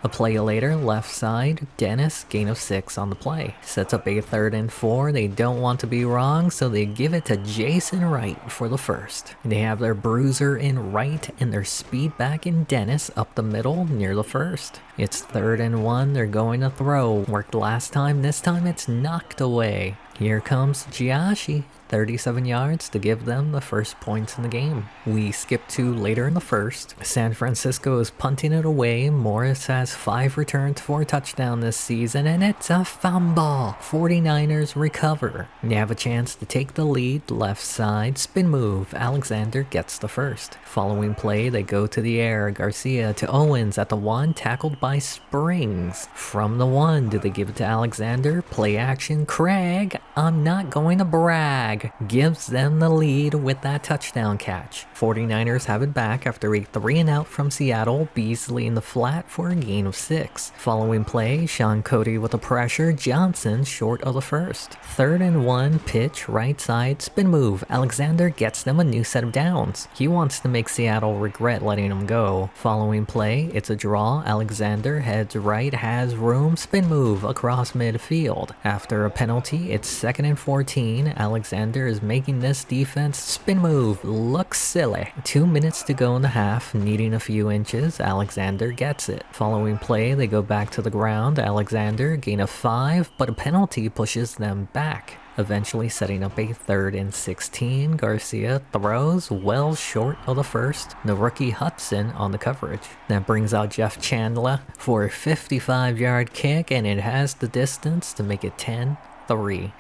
A play later, left side, Dennis, gain of 6 on the play. Sets up a 3rd and 4. They don't want to be wrong, so they give it to Jason Wright for the first. They have their bruiser in Wright and their speed back in Dennis up the middle near the first. It's 3rd and 1. They're going to throw. Worked last time. This time it's knocked away. Here comes Joshy. 37 yards to give them the first points in the game. We skip to later in the first. San Francisco is punting it away. Morris has 5 returns for a touchdown this season, and it's a fumble. 49ers recover. They have a chance to take the lead. Left side, spin move. Alexander gets the first. Following play, they go to the air. Garcia to Owens at the 1, tackled by Springs. From the 1, do they give it to Alexander? Play action, Craig I'm not going to brag, gives them the lead with that touchdown catch. 49ers have it back after a 3-and-out from Seattle, Beasley in the flat for a gain of 6. Following play, Sean Cody with the pressure, Johnson short of the first. 3rd and 1, pitch, right side, spin move. Alexander gets them a new set of downs. He wants to make Seattle regret letting him go. Following play, it's a draw. Alexander heads right, has room, spin move across midfield. After a penalty, it's 2nd and 14. Alexander is making this defense spin move. Looks silly. 2 minutes to go in the half, needing a few inches. Alexander gets it. Following play, they go back to the ground. Alexander gain of 5, but a penalty pushes them back, eventually setting up a 3rd and 16. Garcia throws well short of the first. The rookie Hudson on the coverage. That brings out Jeff Chandler for a 55-yard kick, and it has the distance to make it 10-3.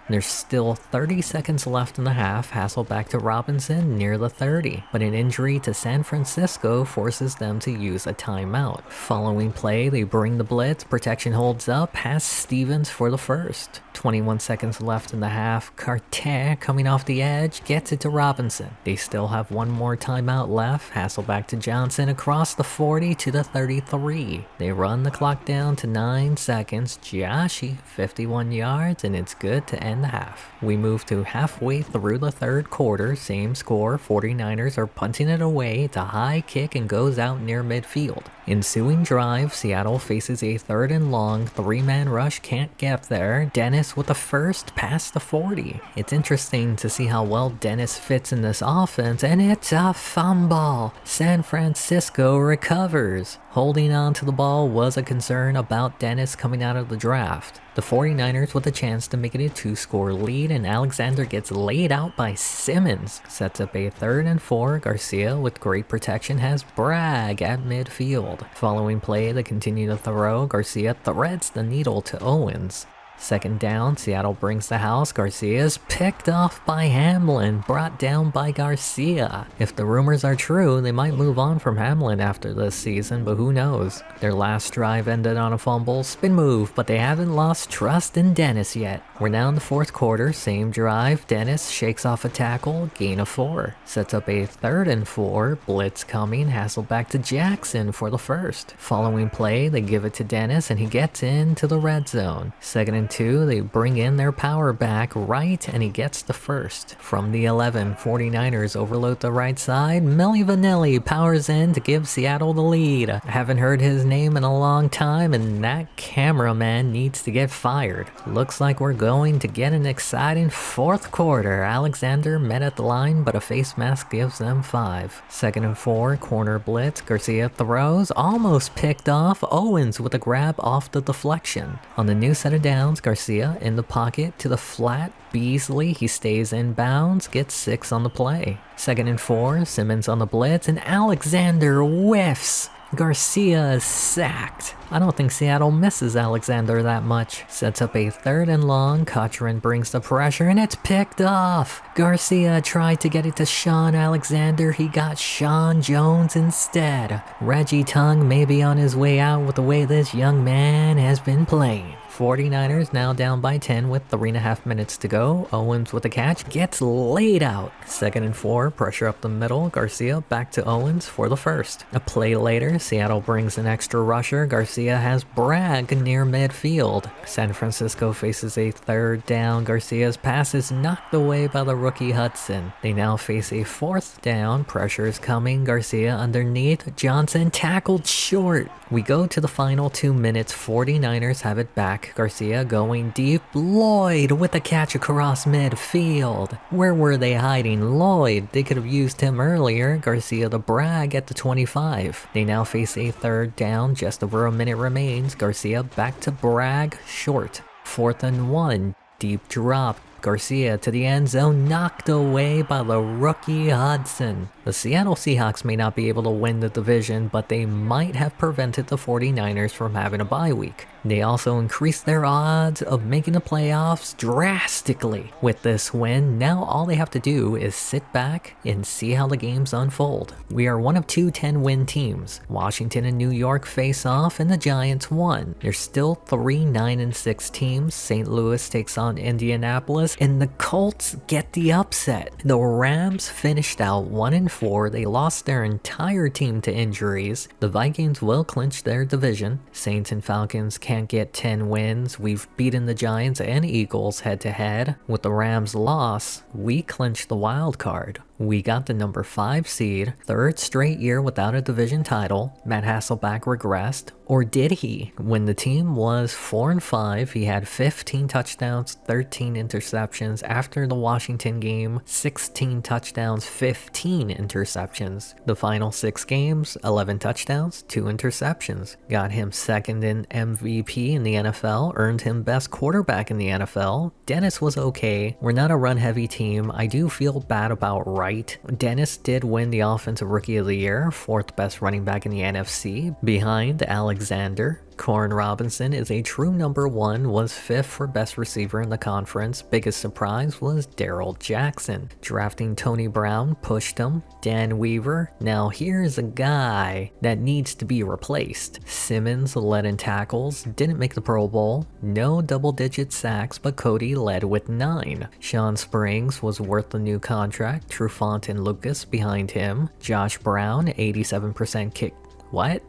There's still 30 seconds left in the half. Hasselback to Robinson near the 30, but an injury to San Francisco forces them to use a timeout. Following play, they bring the blitz, protection holds up, pass Stevens for the first. 21 seconds left in the half. Carter coming off the edge gets it to Robinson. They still have one more timeout left. Hasselback to Johnson across the 40 to the 33. They run the clock down to 9 seconds. Joshi 51 yards, and it's good to end the half. We move to halfway through the 3rd quarter. Same score. 49ers are punting it away. It's a high kick and goes out near midfield. Ensuing drive, Seattle faces a 3rd and long. 3-man rush can't get there. Dennis with the first past the 40. It's interesting to see how well Dennis fits in this offense, and it's a fumble. San Francisco recovers. Holding on to the ball was a concern about Dennis coming out of the draft. The 49ers with a chance to make it a 2-score lead, and Alexander gets laid out by Simmons. Sets up a 3rd and 4. Garcia with great protection has Bragg at midfield. Following play, they continue to throw. Garcia threads the needle to Owens. 2nd down, Seattle brings the house. Garcia's picked off by Hamlin, brought down by Garcia. If the rumors are true, they might move on from Hamlin after this season, but who knows? Their last drive ended on a fumble, spin move, but they haven't lost trust in Dennis yet. We're now in the 4th quarter, same drive. Dennis shakes off a tackle, gain of 4. Sets up a 3rd and 4, blitz coming, Hasselback to Jackson for the first. Following play, they give it to Dennis, and he gets into the red zone. 2nd and 2, they bring in their power back right, and he gets the first. From the 11, 49ers overload the right side. Milli Vanilli powers in to give Seattle the lead. I haven't heard his name in a long time, and that cameraman needs to get fired. Looks like we're going to get an exciting 4th quarter. Alexander met at the line, but a face mask gives them 5. 2nd and 4, corner blitz. Garcia throws, almost picked off. Owens with a grab off the deflection. On the new set of downs, Garcia in the pocket to the flat. Beasley, he stays in bounds, gets 6 on the play. 2nd and 4, Simmons on the blitz, and Alexander whiffs. Garcia is sacked. I don't think Seattle misses Alexander that much. Sets up a 3rd and long. Cochran brings the pressure, and it's picked off. Garcia tried to get it to Sean Alexander. He got Sean Jones instead. Reggie Tongue may be on his way out with the way this young man has been playing. 49ers now down by 10 with 3.5 minutes to go. Owens with the catch, gets laid out. 2nd and 4, pressure up the middle. Garcia back to Owens for the first. A play later, Seattle brings an extra rusher. Garcia has Bragg near midfield. San Francisco faces a 3rd down. Garcia's pass is knocked away by the rookie Hudson. They now face a 4th down. Pressure is coming. Garcia underneath. Johnson tackled short. We go to the final 2 minutes. 49ers have it back. Garcia going deep. Lloyd with a catch across midfield. Where were they hiding Lloyd? They could have used him earlier. Garcia to Bragg at the 25. They now face a 3rd down. Just over a minute remains. Garcia back to Bragg, short. 4th and 1. Deep drop. Garcia to the end zone, knocked away by the rookie Hudson. The Seattle Seahawks may not be able to win the division, but they might have prevented the 49ers from having a bye week. They also increased their odds of making the playoffs drastically. With this win, now all they have to do is sit back and see how the games unfold. We are one of two 10-win teams. Washington and New York face off and the Giants won. There's still 3 9-6 teams. St. Louis takes on Indianapolis and the Colts get the upset. The Rams finished out 1-4. They lost their entire team to injuries. The Vikings will clinch their division. Saints and Falcons can't get 10 wins. We've beaten the Giants and Eagles head to head. With the Rams' loss, we clinched the wild card. We got the number 5 seed, 3rd straight year without a division title. Matt Hasselbeck regressed. Or did he? When the team was 4-5, he had 15 touchdowns, 13 interceptions. After the Washington game, 16 touchdowns, 15 interceptions. The final 6 games, 11 touchdowns, 2 interceptions. Got him 2nd in MVP in the NFL, earned him best quarterback in the NFL. Dennis was okay. We're not a run-heavy team. I do feel bad about Wright. Dennis did win the Offensive Rookie of the Year, 4th best running back in the NFC, behind Alexander. Corn Robinson is a true number 1, was 5th for best receiver in the conference. Biggest surprise was Darrell Jackson. Drafting Tony Brown pushed him. Dan Weaver. Now here's a guy that needs to be replaced. Simmons led in tackles, didn't make the Pro Bowl. No double-digit sacks, but Cody led with 9. Sean Springs was worth the new contract. Trufant and Lucas behind him. Josh Brown, 87% kick. What?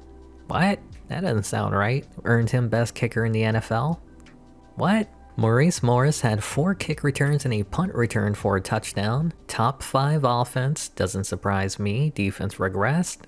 That doesn't sound right. Earned him best kicker in the NFL? What? Maurice Morris had 4 kick returns and a punt return for a touchdown. Top 5 offense, doesn't surprise me. Defense regressed?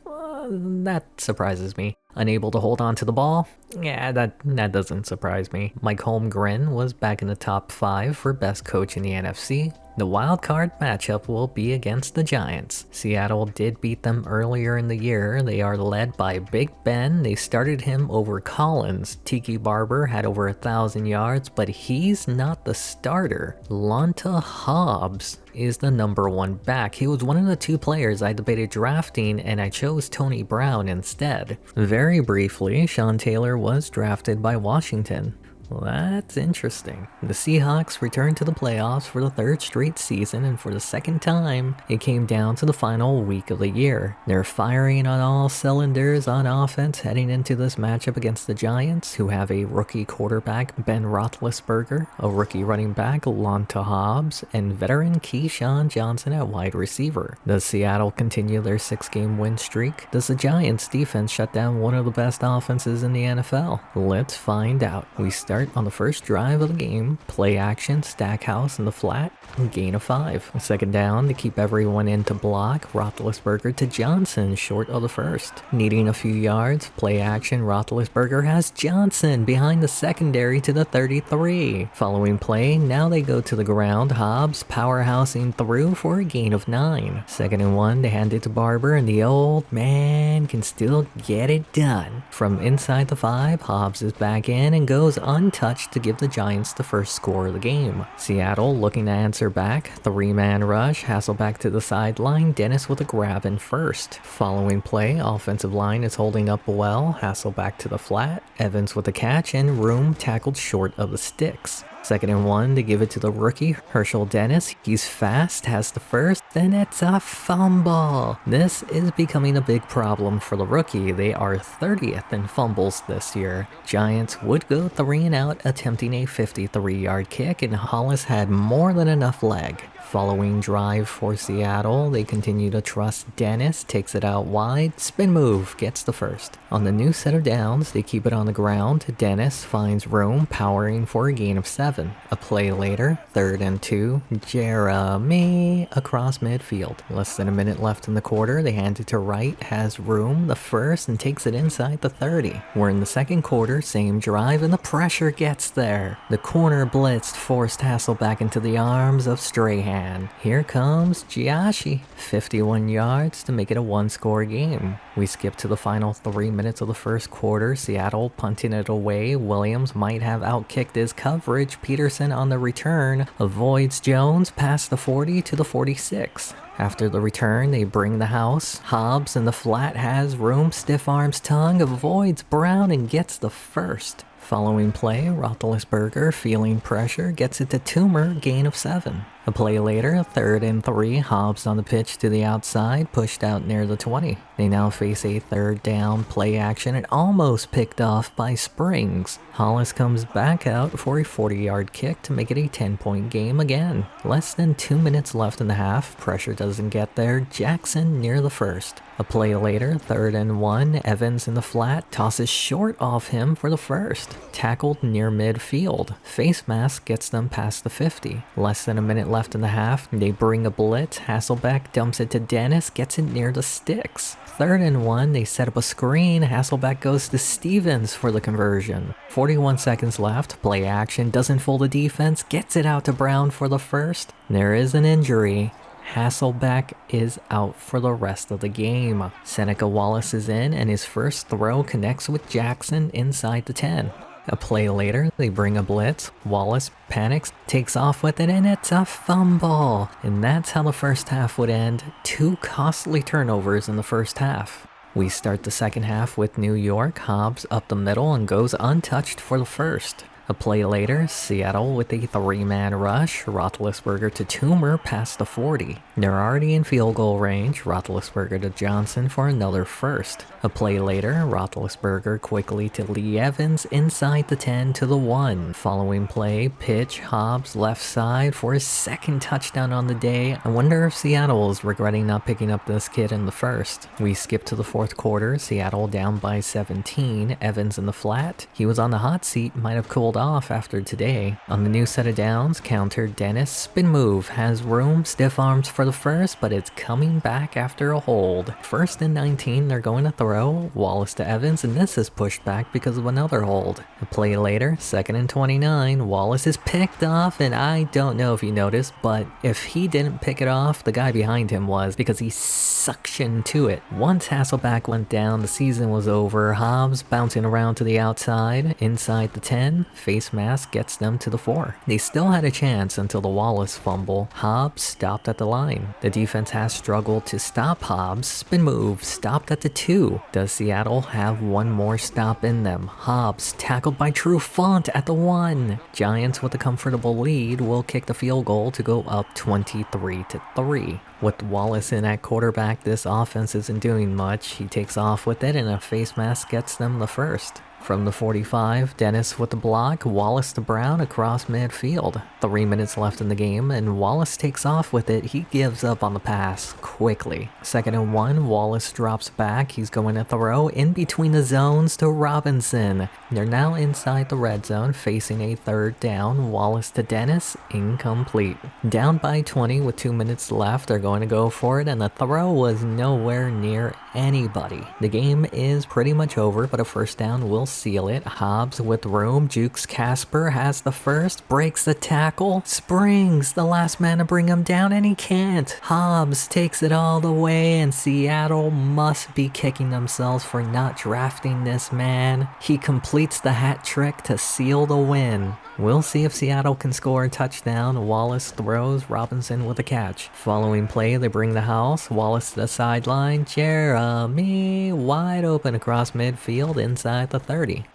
That surprises me. Unable to hold on to the ball? Yeah, that doesn't surprise me. Mike Holmgren was back in the top 5 for best coach in the NFC. The wild card matchup will be against the Giants. Seattle did beat them earlier in the year. They are led by Big Ben. They started him over Collins. Tiki Barber had over 1,000 yards, but he's not the starter. Lonta Hobbs is the number 1 back. He was one of the 2 players I debated drafting, and I chose Tony Brown instead. Very briefly, Sean Taylor was drafted by Washington. Well, that's interesting. The Seahawks returned to the playoffs for the 3rd straight season, and for the 2nd time, it came down to the final week of the year. They're firing on all cylinders on offense heading into this matchup against the Giants, who have a rookie quarterback, Ben Roethlisberger, a rookie running back, Lonta Hobbs, and veteran Keyshawn Johnson at wide receiver. Does Seattle continue their 6-game win streak? Does the Giants defense shut down one of the best offenses in the NFL? Let's find out. We start on the first drive of the game, play action, Stackhouse in the flat, gain of 5. 2nd down to keep everyone in to block, Roethlisberger to Johnson short of the 1st. Needing a few yards, play action, Roethlisberger has Johnson behind the secondary to the 33. Following play, now they go to the ground, Hobbs powerhousing through for a gain of 9. 2nd and 1, they hand it to Barber, and the old man can still get it done. From inside the 5, Hobbs is back in and goes untouched to give the Giants the first score of the game. Seattle looking to answer back, 3-man rush, Hasselbeck to the sideline, Dennis with a grab in first. Following play, offensive line is holding up well, Hasselbeck to the flat, Evans with a catch, and Room tackled short of the sticks. 2nd and 1 to give it to the rookie, Herschel Dennis. He's fast, has the first, then it's a fumble. This is becoming a big problem for the rookie. They are 30th in fumbles this year. Giants would go 3 and out, attempting a 53-yard kick, and Hollis had more than enough leg. Following drive for Seattle, they continue to trust Dennis, takes it out wide, spin move, gets the first. On the new set of downs, they keep it on the ground. Dennis finds Room, powering for a gain of 7. A play later, 3rd and 2, Jeremy across midfield. Less than a minute left in the quarter, they hand it to Wright, has Room, the first, and takes it inside the 30. We're in the 2nd quarter, same drive, and the pressure gets there. The corner blitzed, forced Hasselbeck into the arms of Strahan. Here comes Giashi, 51 yards to make it a 1-score game. We skip to the final 3 minutes of the 1st quarter, Seattle punting it away. Williams might have outkicked his coverage. Peterson on the return avoids Jones past the 40 to the 46. After the return, they bring the house. Hobbs in the flat has Room, stiff arms tongue, avoids Brown and gets the first. Following play, Roethlisberger, feeling pressure, gets it to Toomer, gain of 7. A play later, 3rd and 3, Hobbs on the pitch to the outside, pushed out near the 20. They now face a 3rd down, play action, and almost picked off by Springs. Hollis comes back out for a 40-yard kick to make it a 10-point game again. Less than 2 minutes left in the half, pressure doesn't get there, Jackson near the 1st. A play later, 3rd and 1, Evans in the flat, tosses short off him for the 1st. Tackled near midfield. Face mask gets them past the 50. Less than a minute left in the half, they bring a blitz, Hasselbeck dumps it to Dennis, gets it near the sticks. 3rd and 1, they set up a screen, Hasselbeck goes to Stevens for the conversion. 41 seconds left, play action, doesn't fool the defense, gets it out to Brown for the 1st. There is an injury. Hasselbeck is out for the rest of the game. Seneca Wallace is in, and his first throw connects with Jackson inside the 10. A play later, they bring a blitz, Wallace panics, takes off with it, and it's a fumble. And that's how the first half would end. 2 costly turnovers in the first half. We start the second half with New York, Hobbs up the middle and goes untouched for the 1st. A play later, Seattle with a 3-man rush, Roethlisberger to Toomer past the 40. They're already in field goal range, Roethlisberger to Johnson for another 1st. A play later, Roethlisberger quickly to Lee Evans inside the 10 to the 1. Following play, pitch, Hobbs left side for his 2nd touchdown on the day. I wonder if Seattle is regretting not picking up this kid in the 1st. We skip to the 4th quarter, Seattle down by 17, Evans in the flat. He was on the hot seat, might have cooled off after today. On the new set of downs, counter Dennis, spin move, has room, stiff arms for the 1st, but it's coming back after a hold. 1st and 19, they're going to throw, Wallace to Evans, and this is pushed back because of another hold. A play later, 2nd and 29, Wallace is picked off, and I don't know if you noticed, but if he didn't pick it off, the guy behind him was, because he suctioned to it. Once Hasselbeck went down, the season was over. Hobbs bouncing around to the outside, inside the 10, face mask gets them to the 4. They still had a chance until the Wallace fumble. Hobbs stopped at the line. The defense has struggled to stop Hobbs. Spin move, stopped at the 2. Does Seattle have one more stop in them? Hobbs tackled by Trufant at the 1. Giants with a comfortable lead will kick the field goal to go up 23-3. With Wallace in at quarterback, this offense isn't doing much. He takes off with it and a face mask gets them the 1st. From the 45, Dennis with the block, Wallace to Brown across midfield. 3 minutes left in the game, and Wallace takes off with it. He gives up on the pass quickly. 2nd and 1, Wallace drops back. He's going to throw in between the zones to Robinson. They're now inside the red zone, facing a 3rd down. Wallace to Dennis, incomplete. Down by 20 with 2 minutes left, they're going to go for it, and the throw was nowhere near anybody. The game is pretty much over, but a 1st down will seal it. Hobbs with room, jukes Casper, has the 1st, breaks the tackle. Springs, the last man to bring him down, and he can't. Hobbs takes it all the way, and Seattle must be kicking themselves for not drafting this man. He completes the hat trick to seal the win. We'll see if Seattle can score a touchdown. Wallace throws, Robinson with a catch. Following play, they bring the house. Wallace to the sideline. Jeremy wide open across midfield inside the 30.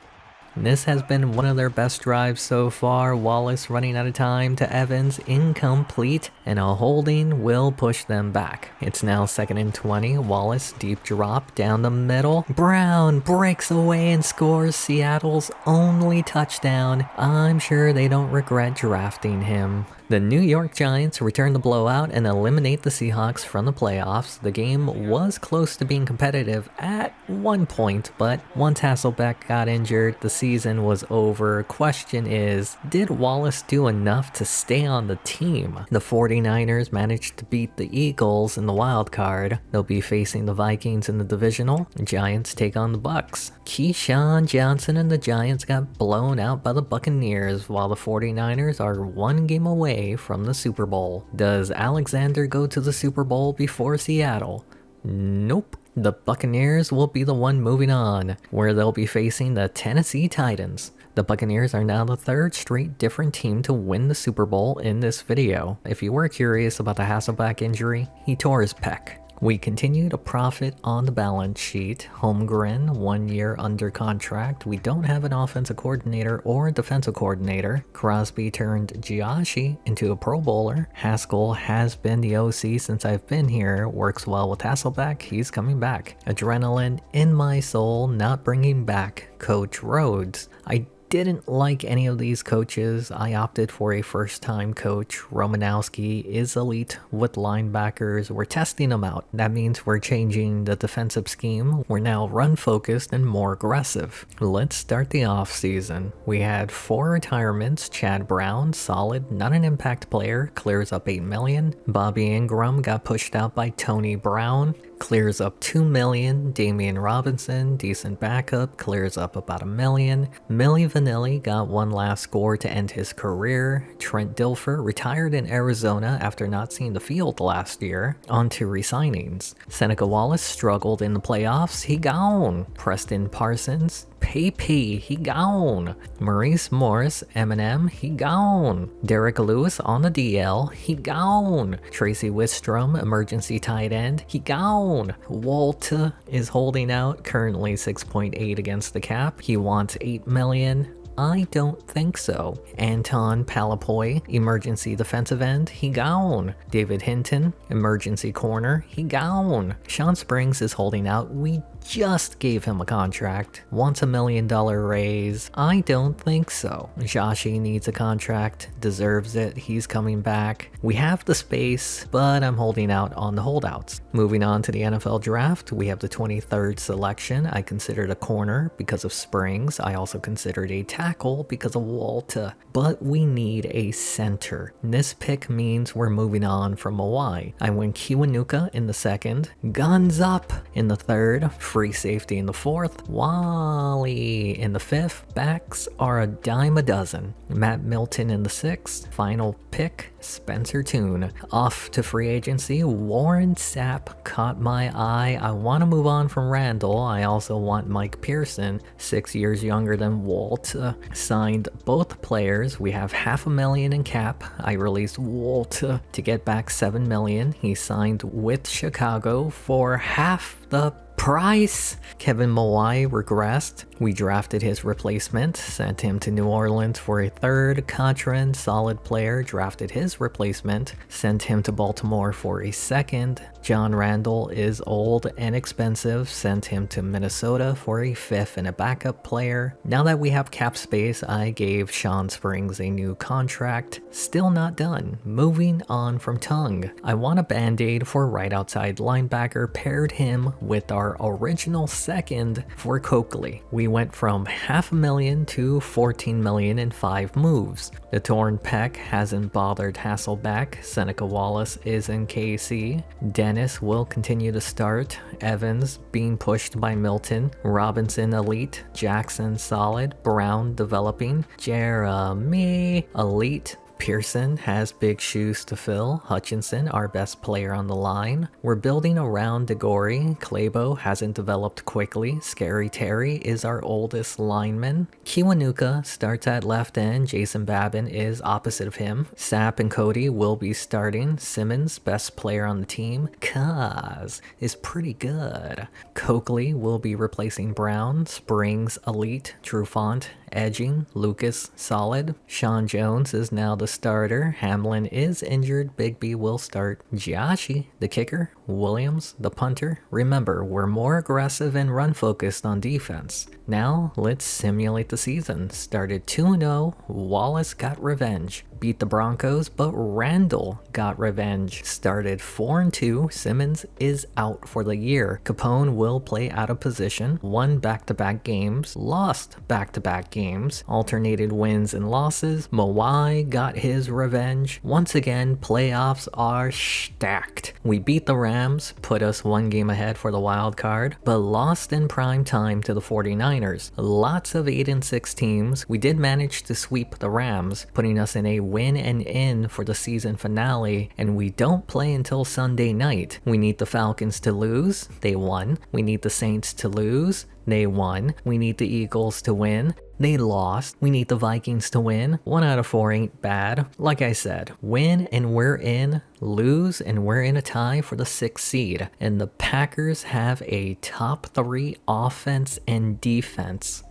This has been one of their best drives so far. Wallace running out of time to Evans, incomplete, and a holding will push them back. It's now 2nd and 20. Wallace deep drop down the middle. Brown breaks away and scores Seattle's only touchdown. I'm sure they don't regret drafting him. The New York Giants return the blowout and eliminate the Seahawks from the playoffs. The game was close to being competitive at one point, but once Hasselbeck got injured, the season was over. Question is, did Wallace do enough to stay on the team? The 49ers managed to beat the Eagles in the wild card. They'll be facing the Vikings in the divisional. The Giants take on the Bucks. Keyshawn Johnson and the Giants got blown out by the Buccaneers, while the 49ers are one game away from the Super Bowl. Does Alexander go to the Super Bowl before Seattle? Nope. The Buccaneers will be the one moving on, where they'll be facing the Tennessee Titans. The Buccaneers are now the 3rd straight different team to win the Super Bowl in this video. If you were curious about the Hasselbeck injury, he tore his pec. We continue to profit on the balance sheet. Holmgren, 1 year under contract. We don't have an offensive coordinator or a defensive coordinator. Crosby turned Giashi into a Pro Bowler. Haskell has been the OC since I've been here. Works well with Hasselbeck. He's coming back. Adrenaline in my soul, not bringing back Coach Rhodes. I didn't like any of these coaches. I opted for a first-time coach. Romanowski is elite with linebackers. We're testing them out. That means we're changing the defensive scheme. We're now run-focused and more aggressive. Let's start the offseason. We had 4 retirements. Chad Brown, solid, not an impact player, clears up $8 million. Bobby Ingram got pushed out by Tony Brown, clears up $2 million. Damian Robinson, decent backup, clears up about $1 million. Millie Vanilli got one last score to end his career. Trent Dilfer retired in Arizona after not seeing the field last year. On to resignings. Seneca Wallace struggled in the playoffs. He gone. Preston Parsons, PP, he gone. Maurice Morris, Eminem, he gone. Derek Lewis on the DL, he gone. Tracy Wistrom, emergency tight end, he gone. Walter is holding out, currently 6.8 against the cap. He wants $8 million. I don't think so. Anton Palapoy, emergency defensive end, he gone. David Hinton, emergency corner, he gone. Sean Springs is holding out. We just gave him a contract. Wants $1 million raise. I don't think so. Joshi needs a contract. Deserves it. He's coming back. We have the space, but I'm holding out on the holdouts. Moving on to the NFL draft, we have the 23rd selection. I considered a corner because of Springs. I also considered a tackle because of Walter. But we need a center. This pick means we're moving on from Mawai. I went Kiwanuka in the 2nd. Guns up in the 3rd. Free safety in the 4th. Wally in the 5th. Backs are a dime a dozen. Matt Milton in the 6th. Final pick, Spencer Toon. Off to free agency. Warren Sapp caught my eye. I want to move on from Randall. I also want Mike Pearson, 6 years younger than Walt. Signed both players. We have $500,000 in cap. I released Walt to get back $7 million. He signed with Chicago for half the price. Kevin Mawai regressed. We drafted his replacement, sent him to New Orleans for a 3rd. Contrin, solid player, drafted his replacement, sent him to Baltimore for a 2nd. John Randall is old and expensive, sent him to Minnesota for a 5th and a backup player. Now that we have cap space, I gave Sean Springs a new contract. Still not done. Moving on from Tung. I want a band-aid for right outside linebacker, paired him with our original 2nd for Coakley. We went from $500,000 to $14 million in 5 moves. The torn pec hasn't bothered Hasselbeck. Seneca Wallace is in KC. Dennis will continue to start. Evans being pushed by Milton. Robinson elite. Jackson solid. Brown developing. Jeremy elite. Pearson has big shoes to fill. Hutchinson, our best player on the line. We're building around DeGory. Clabo hasn't developed quickly. Scary Terry is our oldest lineman. Kiwanuka starts at left end. Jason Babin is opposite of him. Sapp and Cody will be starting. Simmons, best player on the team. Kaz is pretty good. Coakley will be replacing Brown. Springs elite. Trufant edging. Lucas solid. Sean Jones is now the starter. Hamlin is injured. Bigby will start. Giashi, the kicker. Williams, the punter. Remember, we're more aggressive and run focused on defense. Now, let's simulate the season. Started 2-0. Wallace got revenge. Beat the Broncos, but Randall got revenge. Started 4-2. Simmons is out for the year. Capone will play out of position. Won back-to-back games. Lost back-to-back games. Alternated wins and losses. Mawai got his revenge. Once again, playoffs are stacked. We beat the Rams, put us 1 game ahead for the wild card, but lost in prime time to the 49ers. Lots of 8-6 teams. We did manage to sweep the Rams, putting us in a win and in for the season finale, and we don't play until Sunday night. We need the Falcons to lose. They won. We need the Saints to lose. They won. We need the Eagles to win. They lost. We need the Vikings to win. 1 out of 4 ain't bad. Like I said, win and we're in. Lose and we're in a tie for the 6th seed. And the Packers have a top 3 offense and defense.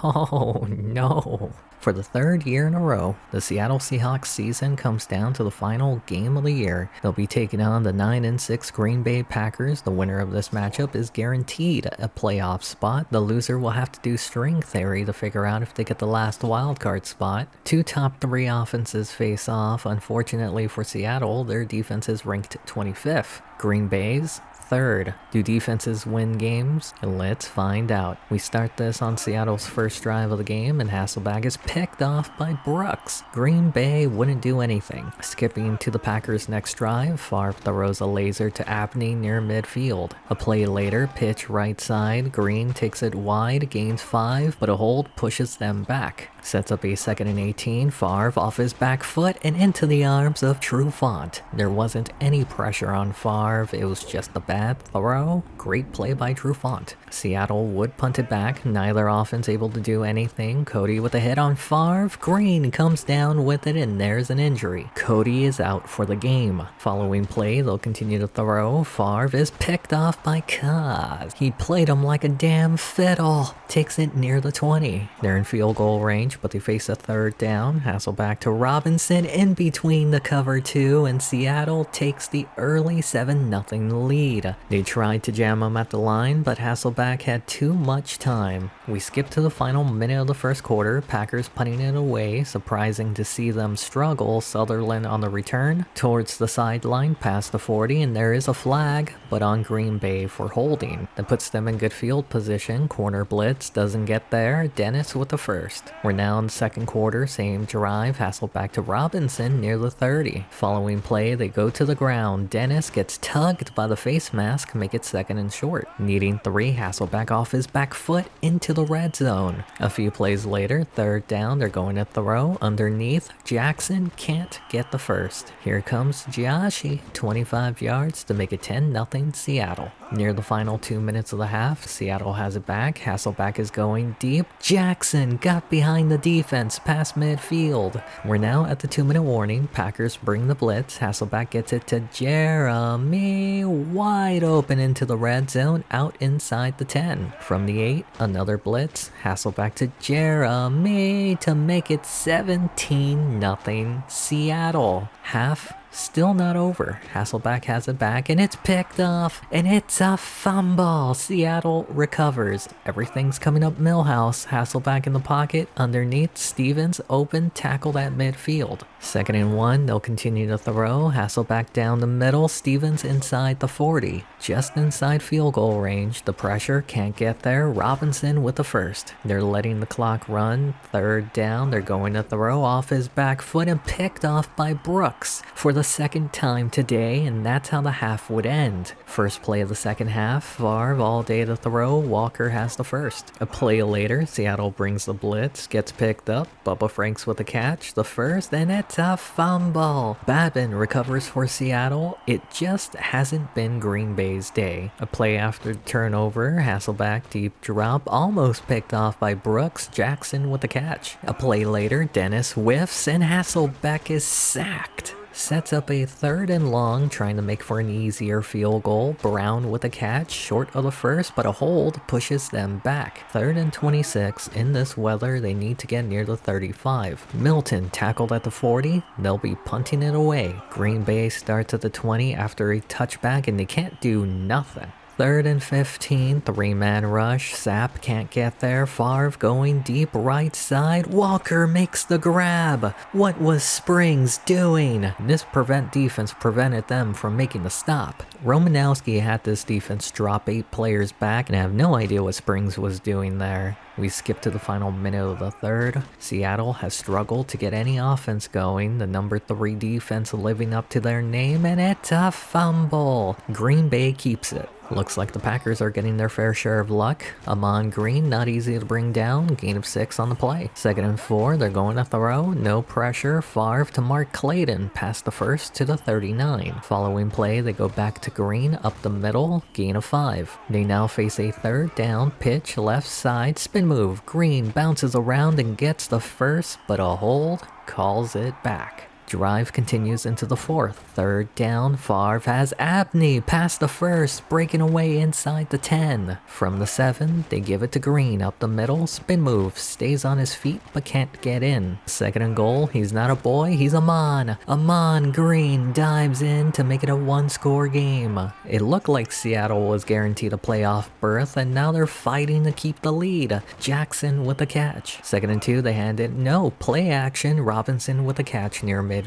Oh no. For the 3rd year in a row, the Seattle Seahawks season comes down to the final game of the year. They'll be taking on the 9-6 Green Bay Packers. The winner of this matchup is guaranteed a playoff spot. The loser will have to do string theory to figure out if they get the last wildcard spot. 2 top 3 offenses face off. Unfortunately for Seattle, their defense is ranked 25th. Green Bay's 3rd. Do defenses win games? Let's find out. We start this on Seattle's first drive of the game, and Hasselbeck is picked off by Brooks. Green Bay wouldn't do anything. Skipping to the Packers' next drive, Favre throws a laser to Abney near midfield. A play later, pitch right side. Green takes it wide, gains 5, but a hold pushes them back. Sets up a 2nd and 18, Favre off his back foot and into the arms of Trufant. There wasn't any pressure on Favre, it was just a bad throw. Great play by Trufant. Seattle would punt it back, neither offense able to do anything. Cody with a hit on Favre. Green comes down with it and there's an injury. Cody is out for the game. Following play, they'll continue to throw. Favre is picked off by Kaz. He played him like a damn fiddle. Takes it near the 20. They're in field goal range, but they face a 3rd down. Hasselbeck to Robinson in between the cover 2, and Seattle takes the early 7-0 lead. They tried to jam him at the line, but Hasselbeck had too much time. We skip to the final minute of the first quarter, Packers punting it away. Surprising to see them struggle. Sutherland on the return towards the sideline past the 40, and there is a flag, but on Green Bay for holding. That puts them in good field position. Corner blitz doesn't get there. Dennis with the first. We're now in the second quarter, same drive. Hasselbeck to Robinson near the 30. Following play, they go to the ground. Dennis gets tugged by the face mask, make it 2nd and short. Needing 3, Hasselbeck off his back foot into the red zone. A few plays later, 3rd down, they're going to throw. Underneath, Jackson can't get the first. Here comes Giashi, 25 yards to make it 10-0 Seattle. Near the final 2 minutes of the half, Seattle has it back. Hasselbeck is going deep. Jackson got behind the defense past midfield. We're now at the 2-minute warning. Packers bring the blitz. Hasselbeck gets it to Jeremy. Wide open into the red zone, out inside the 10. From the 8, another blitz. Hasselbeck to Jeremy to make it 17-0 Seattle. Half still not over. Hasselbeck has it back and it's picked off and it's a fumble. Seattle recovers. Everything's coming up Millhouse. Hasselbeck in the pocket. Underneath, Stevens open, tackled at midfield. 2nd and 1, they'll continue to throw. Hasselbeck down the middle. Stevens inside the 40. Just inside field goal range. The pressure can't get there. Robinson with the first. They're letting the clock run. 3rd down, they're going to throw off his back foot and picked off by Brooks for the 2nd time today, and that's how the half would end. First play of the second half, Favre all day to throw. Walker has the first. A play later, Seattle brings the blitz, gets picked up. Bubba Franks with the catch, the first, and it's a fumble. Babin recovers for Seattle. It just hasn't been Green Bay's day. A play after turnover, Hasselbeck deep drop, almost picked off by Brooks. Jackson with the catch. A play later, Dennis whiffs, and Hasselbeck is sacked. Sets up a 3rd and long, trying to make for an easier field goal. Brown with a catch, short of the first, but a hold pushes them back. 3rd and 26. In this weather, they need to get near the 35. Milton tackled at the 40. They'll be punting it away. Green Bay starts at the 20 after a touchback, and they can't do nothing. 3rd and 15, 3-man rush. Sapp can't get there. Favre going deep right side. Walker makes the grab. What was Springs doing? This defense prevented them from making the stop. Romanowski had this defense drop 8 players back, and I have no idea what Springs was doing there. We skip to the final minute of the 3rd. Seattle has struggled to get any offense going. The number 3 defense living up to their name, and it's a fumble. Green Bay keeps it. Looks like the Packers are getting their fair share of luck. Amon Green, not easy to bring down. Gain of 6 on the play. 2nd and 4, they're going to throw. No pressure. Favre to Mark Clayton. Past the 1st to the 39. Following play, they go back to to Green up the middle, gain of 5. They now face a third down, pitch, left side, spin move. Green bounces around and gets the first, but a hold calls it back. Drive continues into the fourth. Third down, Favre has Abney past the first, breaking away inside the 10. From the 7, they give it to Green up the middle, spin move, stays on his feet but can't get in. Second and goal, he's not a boy, he's a man. Green dives in to make it a one-score game. It looked like Seattle was guaranteed a playoff berth, and now they're fighting to keep the lead. Jackson with the catch. Second and 2, they hand it, no, play action, Robinson with the catch near midfield.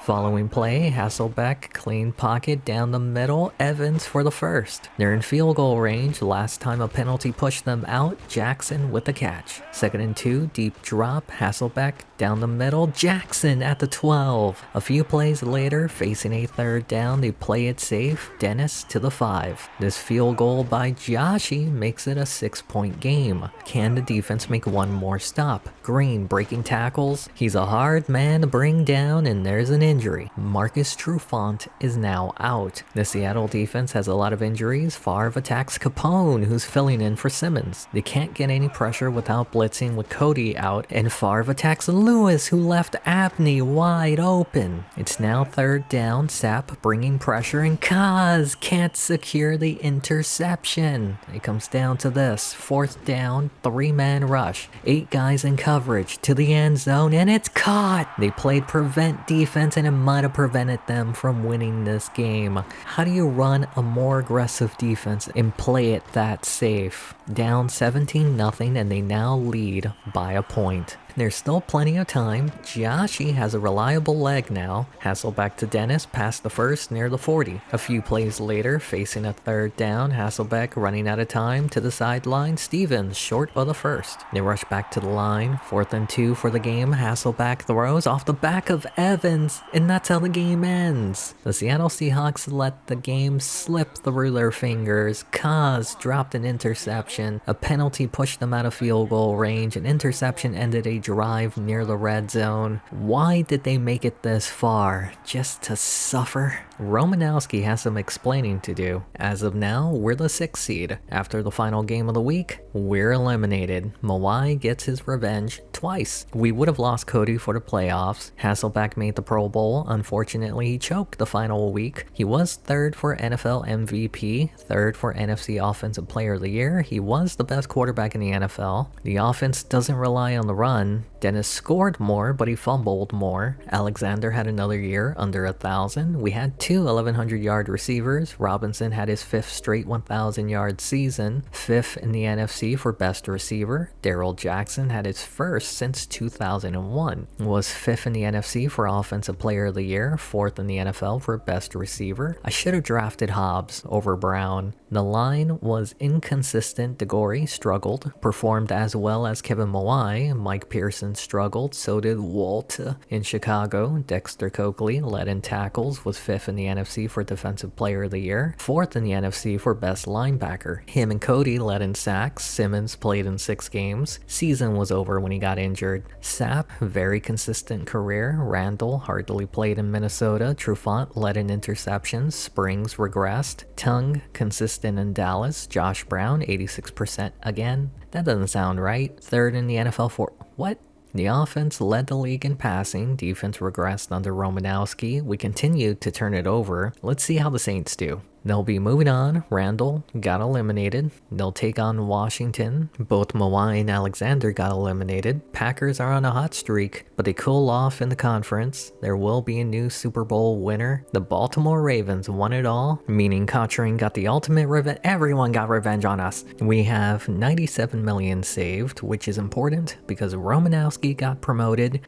Following play, Hasselbeck, clean pocket down the middle, Evans for the first. They're in field goal range, last time a penalty pushed them out, Jackson with the catch. Second and 2, deep drop, Hasselbeck down the middle, Jackson at the 12. A few plays later, facing a third down, they play it safe, Dennis to the 5. This field goal by Joshi makes it a 6-point game. Can the defense make one more stop? Green breaking tackles, he's a hard man to bring down, and there's an injury. Marcus Trufant is now out. The Seattle defense has a lot of injuries. Favre attacks Capone, who's filling in for Simmons. They can't get any pressure without blitzing with Cody out, and Favre attacks Lewis, who left Abney wide open. It's now third down, Sapp bringing pressure, and Kaz can't secure the interception. It comes down to this. Fourth down, 3-man rush. 8 guys in coverage to the end zone, and it's caught! They played prevent defense, and it might have prevented them from winning this game. How do you run a more aggressive defense and play it that safe? Down 17-0, and they now lead by a point. There's still plenty of time. Joshi has a reliable leg now. Hasselbeck to Dennis, past the first near the 40. A few plays later, facing a third down, Hasselbeck running out of time to the sideline. Stevens short of the first. They rush back to the line. 4th and 2 for the game. Hasselbeck throws off the back of Evans, and that's how the game ends. The Seattle Seahawks let the game slip through their fingers. Kaz dropped an interception. A penalty pushed them out of field goal range. An interception ended a drive near the red zone. Why did they make it this far? Just to suffer? Romanowski has some explaining to do. As of now, we're the 6th seed. After the final game of the week, we're eliminated. Mawai gets his revenge twice. We would have lost Cody for the playoffs. Hasselbeck made the Pro Bowl. Unfortunately, he choked the final week. He was 3rd for NFL MVP, 3rd for NFC Offensive Player of the Year. He was the best quarterback in the NFL. The offense doesn't rely on the run. Dennis scored more, but he fumbled more. Alexander had another year under 1,000. We had 2 1,100-yard receivers. Robinson had his 5th straight 1,000-yard season, 5th in the NFC for best receiver. Darrell Jackson had his 1st since 2001. Was 5th in the NFC for Offensive Player of the Year, 4th in the NFL for best receiver. I should have drafted Hobbs over Brown. The line was inconsistent. DeGore struggled, performed as well as Kevin Mawai. Mike Pearson struggled, so did Walt in Chicago. Dexter Coakley led in tackles, was 5th in the NFC for Defensive Player of the Year, 4th in the NFC for best linebacker. Him and Cody led in sacks. Simmons played in 6 games. Season was over when he got injured. Sapp, very consistent career. Randall hardly played in Minnesota. Trufant led in interceptions. Springs regressed. Tongue, consistent in Dallas. Josh Brown, 86% again. That doesn't sound right. 3rd in the NFL for... what? The offense led the league in passing. Defense regressed under Romanowski. We continued to turn it over. Let's see how the Saints do. They'll be moving on. Randall got eliminated. They'll take on Washington. Both Mawai and Alexander got eliminated. Packers are on a hot streak, but they cool off in the conference. There will be a new Super Bowl winner. The Baltimore Ravens won it all, meaning Cottrane got the ultimate revenge. Everyone got revenge on us. We have 97 million saved, which is important because Romanowski got promoted.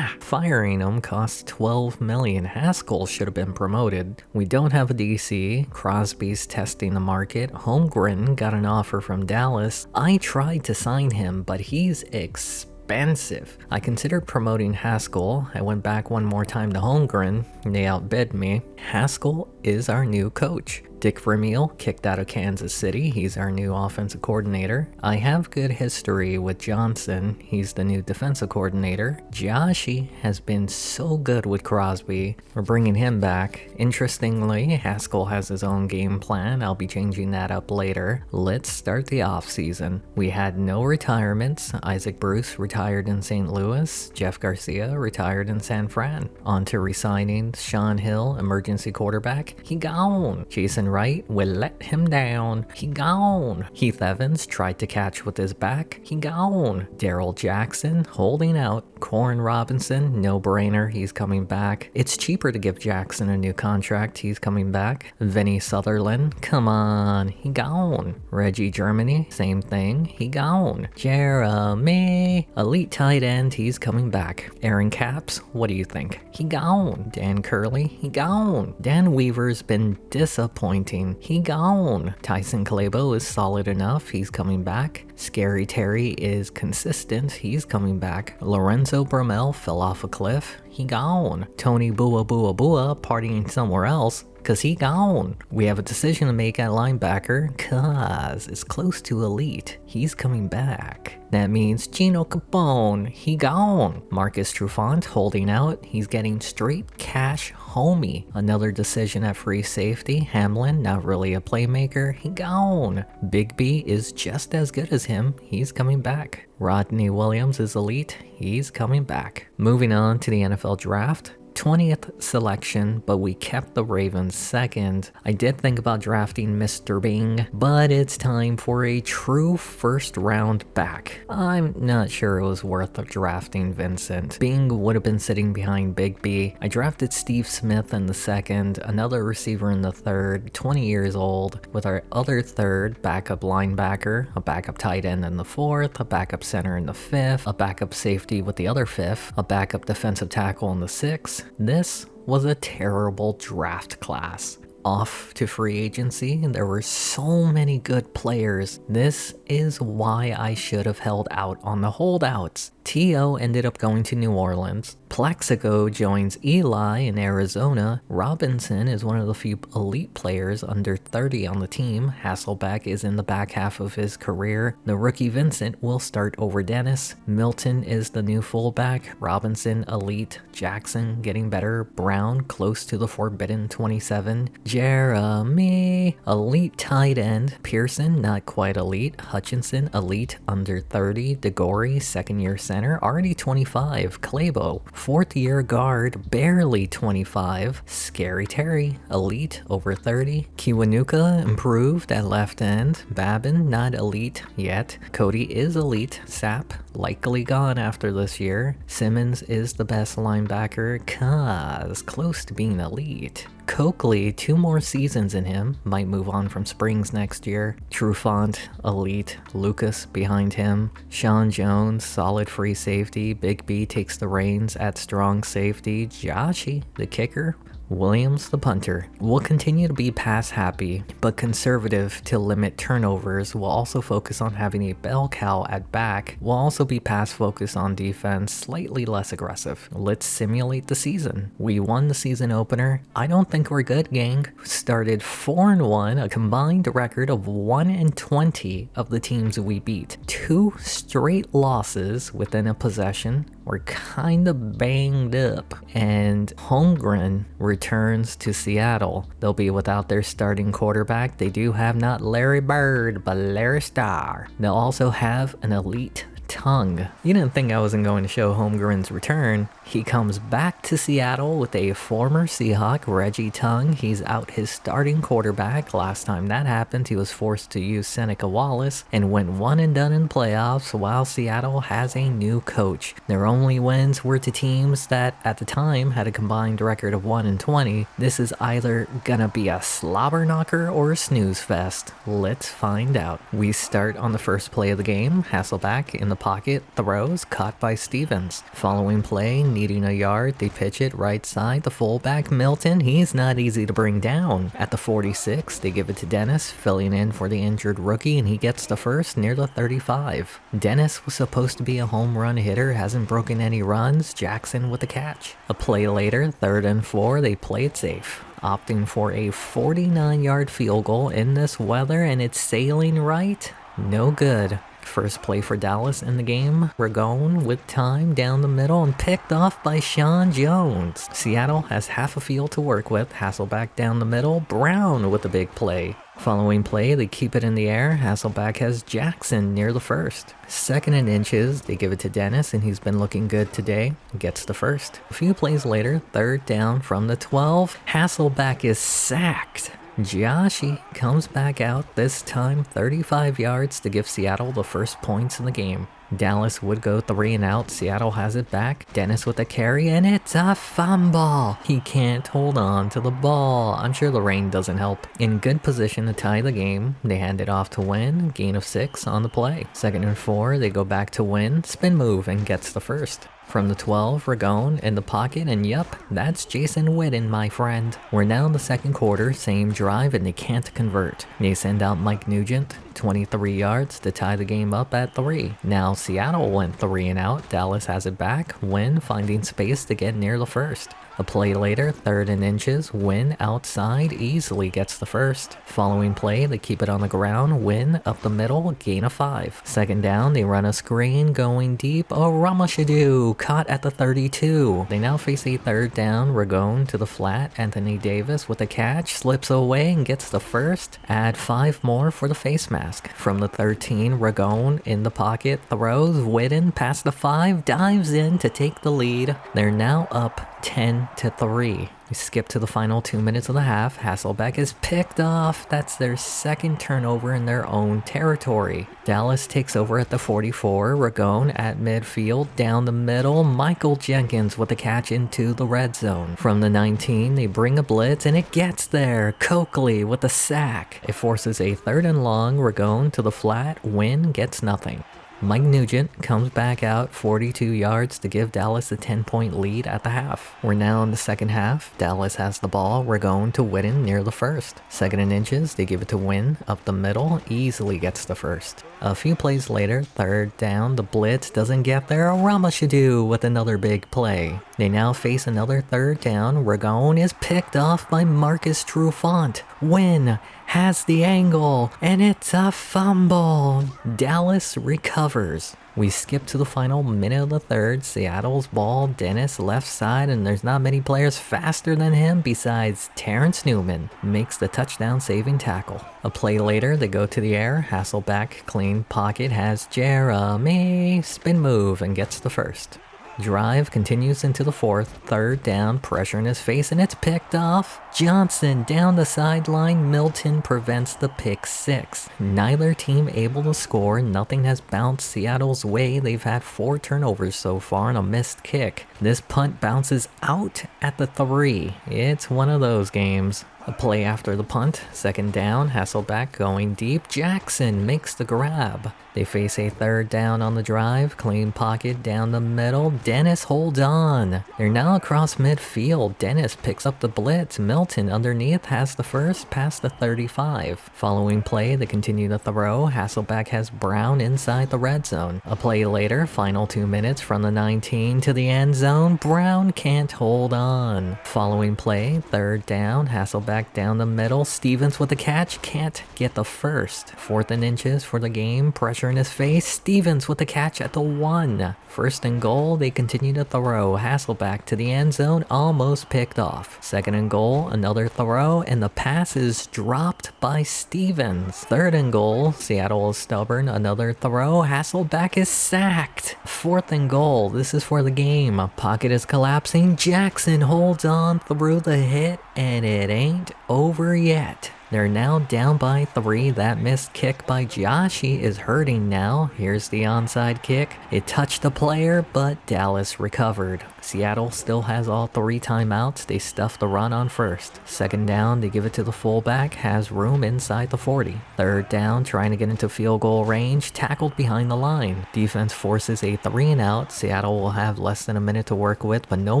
Firing him cost 12 million. Haskell should have been promoted. We don't have a DC. Crosby's testing the market. Holmgren got an offer from Dallas. I tried to sign him, but he's expensive. I considered promoting Haskell. I went back one more time to Holmgren. They outbid me. Haskell is our new coach. Dick Vermeil kicked out of Kansas City. He's our new offensive coordinator. I have good history with Johnson. He's the new defensive coordinator. Joshy has been so good with Crosby. We're bringing him back. Interestingly, Haskell has his own game plan. I'll be changing that up later. Let's start the offseason. We had no retirements. Isaac Bruce retired in St. Louis. Jeff Garcia retired in San Fran. On to resigning Sean Hill, emergency quarterback. He gone. Jason Wright will let him down. He gone. Heath Evans tried to catch with his back. He gone. Daryl Jackson holding out. Corn Robinson, no brainer. He's coming back. It's cheaper to give Jackson a new contract. He's coming back. Vinny Sutherland, come on. He gone. Reggie Germany, same thing. He gone. Jeremy, elite tight end. He's coming back. Aaron Capps, what do you think? He gone. Dan Curley, he gone. Dan Weaver's been disappointing. He gone. Tyson Calabo is solid enough. He's coming back. Scary Terry is consistent. He's coming back. Lorenzo Bromell fell off a cliff. He gone. Tony Bua Bua Bua partying somewhere else. Cause he gone. We have a decision to make at linebacker, cause it's close to elite. He's coming back. That means Gino Capone, he gone. Marcus Trufant holding out. He's getting straight cash homie. Another decision at free safety. Hamlin, not really a playmaker, he gone. Big B is just as good as him. He's coming back. Rodney Williams is elite. He's coming back. Moving on to the NFL draft. 20th selection, but we kept the Ravens second. I did think about drafting Mr. Bing, but it's time for a true first round back. I'm not sure it was worth drafting Vincent. Bing would have been sitting behind Big B. I drafted Steve Smith in the second, another receiver in the third, 20 years old, with our other third, backup linebacker, a backup tight end in the fourth, a backup center in the fifth, a backup safety with the other fifth, a backup defensive tackle in the sixth. This was a terrible draft class. Off to free agency, there were so many good players. This is why I should have held out on the holdouts. T.O. ended up going to New Orleans. Plexico joins Eli in Arizona. Robinson is one of the few elite players under 30 on the team. Hasselbeck is in the back half of his career. The rookie Vincent will start over Dennis. Milton is the new fullback. Robinson, elite. Jackson, getting better. Brown, close to the forbidden 27. Jeremy, elite tight end. Pearson, not quite elite. Hutchinson, elite, under 30. DeGory, second year center, already 25. Calabo, fourth year guard, barely 25. Scary Terry, elite, over 30. Kiwanuka, improved at left end. Babin, not elite yet. Cody is elite. Sapp, likely gone after this year. Simmons is the best linebacker, cause close to being elite. Coakley, 2 more seasons in him, might move on from Springs next year. Trufant, elite. Lucas behind him. Sean Jones, solid free safety. Big B takes the reins at strong safety. Joshy, the kicker. Williams, the punter. Will continue to be pass happy, but conservative to limit turnovers. Will also focus on having a bell cow at back. Will also be pass focused on defense, slightly less aggressive. Let's simulate the season. We won the season opener. I don't think we're good, gang. Started 4-1, a combined record of 1-20 of the teams we beat. 2 straight losses within a possession. We're kinda banged up, and Holmgren returns to Seattle. They'll be without their starting quarterback. They do have not Larry Bird, but Larry Starr. They'll also have an elite tongue. You didn't think I wasn't going to show Holmgren's return. He comes back to Seattle with a former Seahawk, Reggie Tongue. He's out his starting quarterback. Last time that happened, he was forced to use Seneca Wallace and went one and done in playoffs while Seattle has a new coach. Their only wins were to teams that at the time had a combined record of 1-20. This is either gonna be a slobber knocker or a snooze fest. Let's find out. We start on the first play of the game. Hasselbeck in the pocket, throws, caught by Stevens. Following play, needing a yard, they pitch it right side, the fullback Milton, he's not easy to bring down. At the 46, they give it to Dennis, filling in for the injured rookie, and he gets the first near the 35. Dennis was supposed to be a home run hitter, hasn't broken any runs, Jackson with the catch. A play later, 3rd and 4, they play it safe, opting for a 49-yard field goal in this weather, and it's sailing right. No good. First play for Dallas in the game. Ragone with time down the middle and picked off by Sean Jones. Seattle has half a field to work with. Hasselback down the middle. Brown with the big play. Following play, they keep it in the air. Hasselback has Jackson near the first. 2nd and inches, they give it to Dennis, and he's been looking good today. Gets the first. A few plays later, 3rd down from the 12. Hasselback is sacked. Joshy comes back out, this time 35 yards to give Seattle the first points in the game. Dallas would go 3 and out, Seattle has it back, Dennis with a carry, and it's a fumble! He can't hold on to the ball. I'm sure the rain doesn't help. In good position to tie the game, they hand it off to Wynn, gain of 6 on the play. 2nd and 4, they go back to Wynn, spin move, and gets the first. From the 12, Ragone in the pocket, and yup, that's Jason Witten, my friend. We're now in the 2nd quarter, same drive, and they can't convert. They send out Mike Nugent, 23 yards to tie the game up at 3. Now Seattle went 3 and out, Dallas has it back, Wynn finding space to get near the first. A play later, 3rd and inches, Wynn outside, easily gets the first. Following play, they keep it on the ground, Wynn up the middle, gain of 5. 2nd down, they run a screen, going deep, Ramashadu, caught at the 32. They now face a 3rd down, Ragone to the flat, Anthony Davis with a catch, slips away and gets the first. Add 5 more for the face mask. From the 13, Ragone in the pocket, throws, Witten past the 5, dives in to take the lead. They're now up 10-3. We skip to the final 2 minutes of the half. Hasselback is picked off. That's their 2nd turnover in their own territory. Dallas takes over at the 44. Ragone at midfield, down the middle. Michael Jenkins with a catch into the red zone. From the 19, they bring a blitz and it gets there. Coakley with a sack. It forces a 3rd and long. Ragone to the flat. Wynn gets nothing. Mike Nugent comes back out 42 yards to give Dallas a 10-point lead at the half. We're now in the 2nd half. Dallas has the ball. Ragone to Witten near the first. 2nd and inches, they give it to Wynn up the middle, easily gets the first. A few plays later, 3rd down, the blitz doesn't get there. Ramashadu with another big play. They now face another 3rd down. Ragone is picked off by Marcus Trufant. Wynn has the angle, and it's a fumble. Dallas recovers. We skip to the final minute of the 3rd. Seattle's ball, Dennis left side, and there's not many players faster than him besides Terrence Newman. Makes the touchdown saving tackle. A play later, they go to the air. Hasselback, clean pocket, has Jeremy, spin move, and gets the first. Drive continues into the 4th, 3rd down, pressure in his face, and it's picked off. Johnson down the sideline, Milton prevents the pick 6. Neither team able to score, nothing has bounced Seattle's way. They've had 4 turnovers so far and a missed kick. This punt bounces out at the 3. It's one of those games. A play after the punt, 2nd down, Hasselback going deep, Jackson makes the grab. They face a 3rd down on the drive, clean pocket down the middle, Dennis holds on. They're now across midfield, Dennis picks up the blitz, Milton underneath has the first past the 35. Following play, they continue to throw, Hasselback has Brown inside the red zone. A play later, final 2 minutes from the 19 to the end zone, Brown can't hold on. Following play, 3rd down, Hasselback down the middle, Stevens with the catch, can't get the first. 4th and inches for the game, pressure in his face, Stevens with the catch at the 1. 1st and goal, they continue to throw, Hasselback to the end zone, almost picked off. 2nd and goal, another throw, and the pass is dropped by Stevens. 3rd and goal, Seattle is stubborn, another throw, Hasselback is sacked. 4th and goal, this is for the game, pocket is collapsing, Jackson holds on through the hit, and it ain't over yet. They're now down by 3. That missed kick by Joshi is hurting now. Here's the onside kick. It touched the player, but Dallas recovered. Seattle still has all 3 timeouts. They stuffed the run on first. Second down, they give it to the fullback. Has room inside the 40. Third down, trying to get into field goal range. Tackled behind the line. Defense forces a 3 and out. Seattle will have less than a minute to work with, but no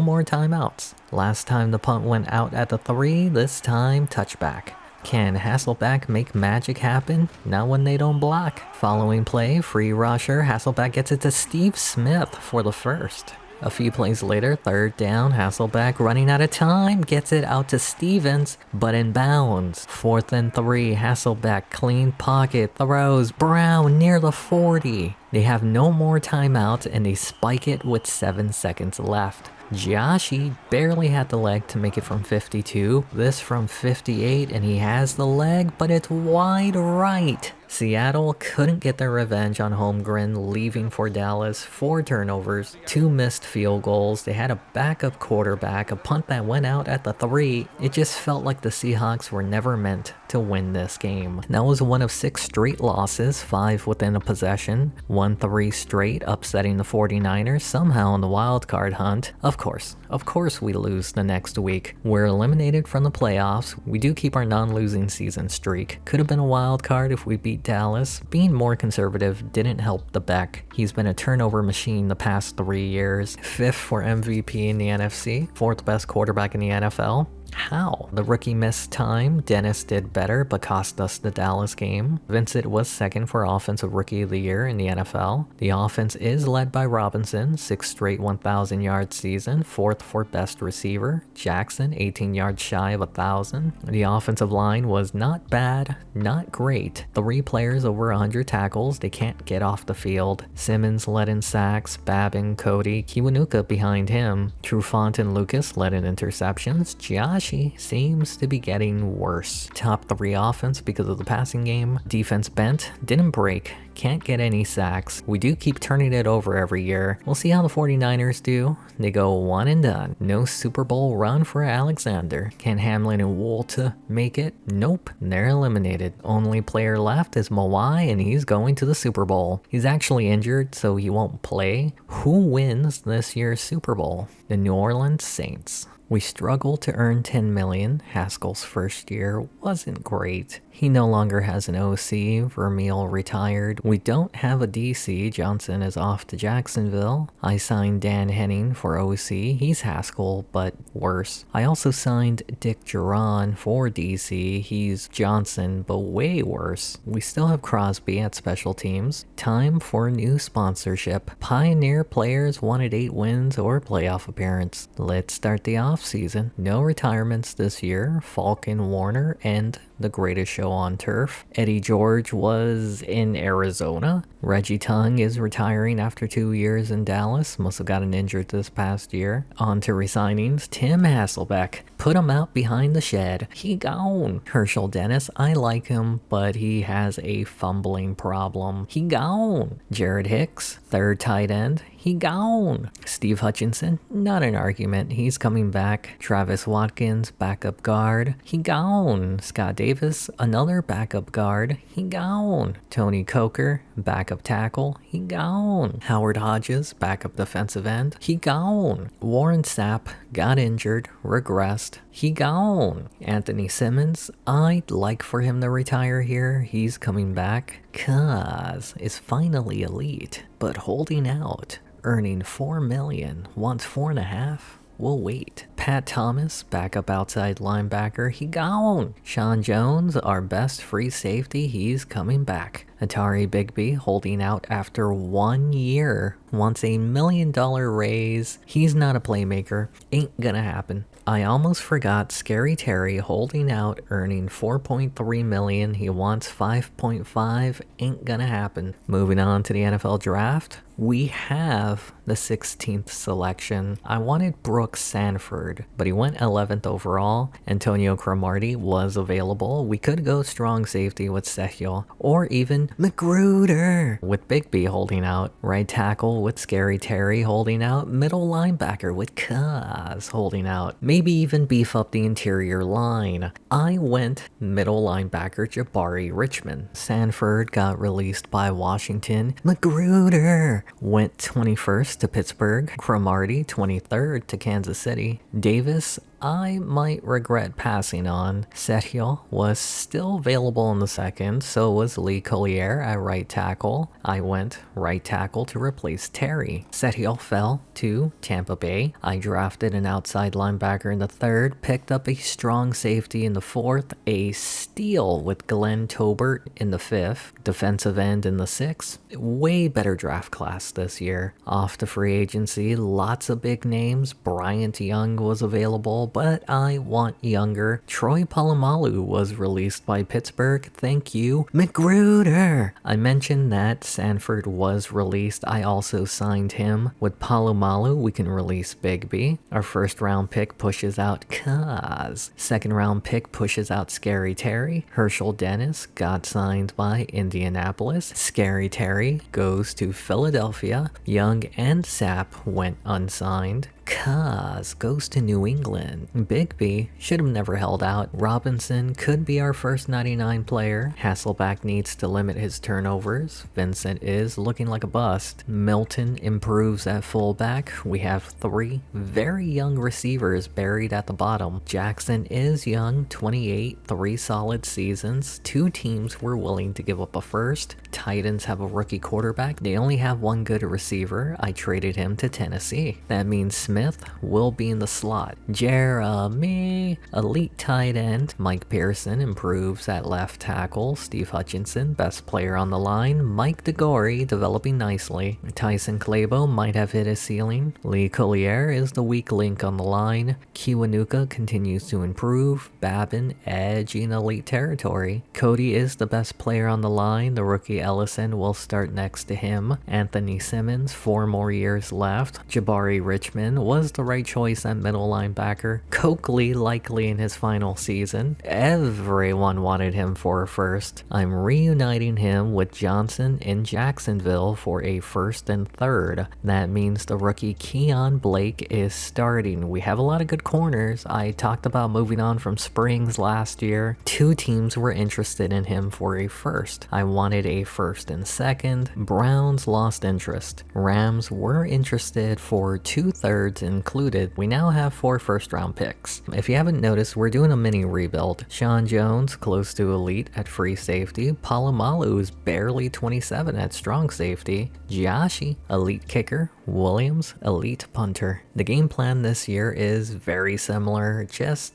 more timeouts. Last time the punt went out at the 3, this time touchback. Can Hasselbeck make magic happen? Not when they don't block. Following play, free rusher, Hasselbeck gets it to Steve Smith for the first. A few plays later, third down, Hasselbeck running out of time, gets it out to Stevens, but in bounds. 4th and 3, Hasselbeck, clean pocket, throws, Brown near the 40. They have no more timeouts and they spike it with 7 seconds left. Joshi barely had the leg to make it from 52, this from 58, and he has the leg, but it's wide right. Seattle couldn't get their revenge on Holmgren, leaving for Dallas. 4 turnovers, 2 missed field goals. They had a backup quarterback, a punt that went out at the 3. It just felt like the Seahawks were never meant to win this game. That was one of 6 straight losses, 5 within a possession, 1-3 straight, upsetting the 49ers somehow in the wild card hunt. Of course we lose the next week. We're eliminated from the playoffs. We do keep our non-losing season streak. Could have been a wild card if we beat Dallas. Being more conservative didn't help the Beck. He's been a turnover machine the past 3 years. 5th for MVP in the NFC, 4th best quarterback in the NFL. How? The rookie missed time. Dennis did better, but cost us the Dallas game. Vincent was 2nd for Offensive Rookie of the Year in the NFL. The offense is led by Robinson, 6th straight 1,000-yard season, 4th for best receiver. Jackson, 18 yards shy of 1,000. The offensive line was not bad, not great. 3 players over 100 tackles. They can't get off the field. Simmons led in sacks, Babin, Cody, Kiwanuka behind him. Trufant and Lucas led in interceptions. Josh seems to be getting worse. Top 3 offense because of the passing game. Defense bent, didn't break, can't get any sacks. We do keep turning it over every year. We'll see how the 49ers do. They go 1 and done. No Super Bowl run for Alexander. Can Hamlin and Wolta make it? Nope, they're eliminated. Only player left is Mawai and he's going to the Super Bowl. He's actually injured, so he won't play. Who wins this year's Super Bowl? The New Orleans Saints. We struggled to earn $10 million. Haskell's first year wasn't great. He no longer has an OC. Vermeil retired. We don't have a DC. Johnson is off to Jacksonville. I signed Dan Henning for OC. He's Haskell, but worse. I also signed Dick Duran for DC. He's Johnson, but way worse. We still have Crosby at special teams. Time for a new sponsorship. Pioneer players wanted 8 wins or playoff appearance. Let's start the offseason. No retirements this year. Falcon, Warner, and the greatest show on turf. Eddie George was in Arizona. Reggie Tongue is retiring after 2 years in Dallas. Must have gotten injured this past year. On to resignings. Tim Hasselbeck. Put him out behind the shed. He gone. Herschel Dennis, I like him, but he has a fumbling problem. He gone. Jared Hicks, 3rd tight end. He gone. Steve Hutchinson, not an argument. He's coming back. Travis Watkins, backup guard. He gone. Scott Davis, another backup guard. He gone. Tony Coker, backup tackle. He gone. Howard Hodges, backup defensive end. He gone. Warren Sapp got injured, regressed. He gone. Anthony Simmons, I'd like for him to retire here. He's coming back. Cause is finally elite, but holding out. Earning $4 million, wants $4.5. We'll wait. Pat Thomas, backup outside linebacker, he gone. Sean Jones, our best free safety, he's coming back. Atari Bigby, holding out after 1 year, wants $1 million raise. He's not a playmaker, ain't gonna happen. I almost forgot Scary Terry, holding out, earning $4.3 million. He wants $5.5, ain't gonna happen. Moving on to the NFL draft. We have the 16th selection. I wanted Brooks Sanford, but he went 11th overall. Antonio Cromartie was available. We could go strong safety with Sehiel, or even Magruder with Big B holding out. Right tackle with Scary Terry holding out. Middle linebacker with Kaz holding out. Maybe even beef up the interior line. I went middle linebacker Jabari Richmond. Sanford got released by Washington. Magruder went 21st to Pittsburgh. Cromartie 23rd to Kansas City. Davis, I might regret passing on. Sehiel was still available in the second, so was Lee Collier at right tackle. I went right tackle to replace Terry. Sehiel fell to Tampa Bay. I drafted an outside linebacker in the third, picked up a strong safety in the fourth, a steal with Glenn Tobert in the fifth, defensive end in the sixth. Way better draft class this year. Off to free agency, lots of big names. Bryant Young was available, but I want younger. Troy Polamalu was released by Pittsburgh. Thank you. Magruder! I mentioned that Sanford was released. I also signed him. With Polamalu, we can release Bigby. Our first round pick pushes out Kaz. Second round pick pushes out Scary Terry. Herschel Dennis got signed by Indianapolis. Scary Terry goes to Philadelphia. Young and Sapp went unsigned. Kaz goes to New England. Bigby should have never held out. Robinson could be our first 99 player. Hasselback needs to limit his turnovers. Vincent is looking like a bust. Milton improves at fullback. We have 3 very young receivers buried at the bottom. Jackson is young, 28, 3 solid seasons. 2 teams were willing to give up a first. Titans have a rookie quarterback. They only have 1 good receiver. I traded him to Tennessee. That means Smith will be in the slot. Jeremy, elite tight end. Mike Pearson improves at left tackle. Steve Hutchinson, best player on the line. Mike DeGore developing nicely. Tyson Clabo might have hit his ceiling. Lee Collier is the weak link on the line. Kiwanuka continues to improve. Babin edging elite territory. Cody is the best player on the line. The rookie Ellison will start next to him. Anthony Simmons, 4 more years left. Jabari Richmond was the right choice at middle linebacker. Coakley likely in his final season. Everyone wanted him for a first. I'm reuniting him with Johnson in Jacksonville for a first and third. That means the rookie Keon Blake is starting. We have a lot of good corners. I talked about moving on from Springs last year. 2 teams were interested in him for a first. I wanted a first and second. Browns lost interest. Rams were interested for 2/3 included. We now have 4 first-round picks. If you haven't noticed, we're doing a mini rebuild. Sean Jones, close to elite at free safety. Polamalu is barely 27 at strong safety. Joshi, elite kicker. Williams, elite punter. The game plan this year is very similar, just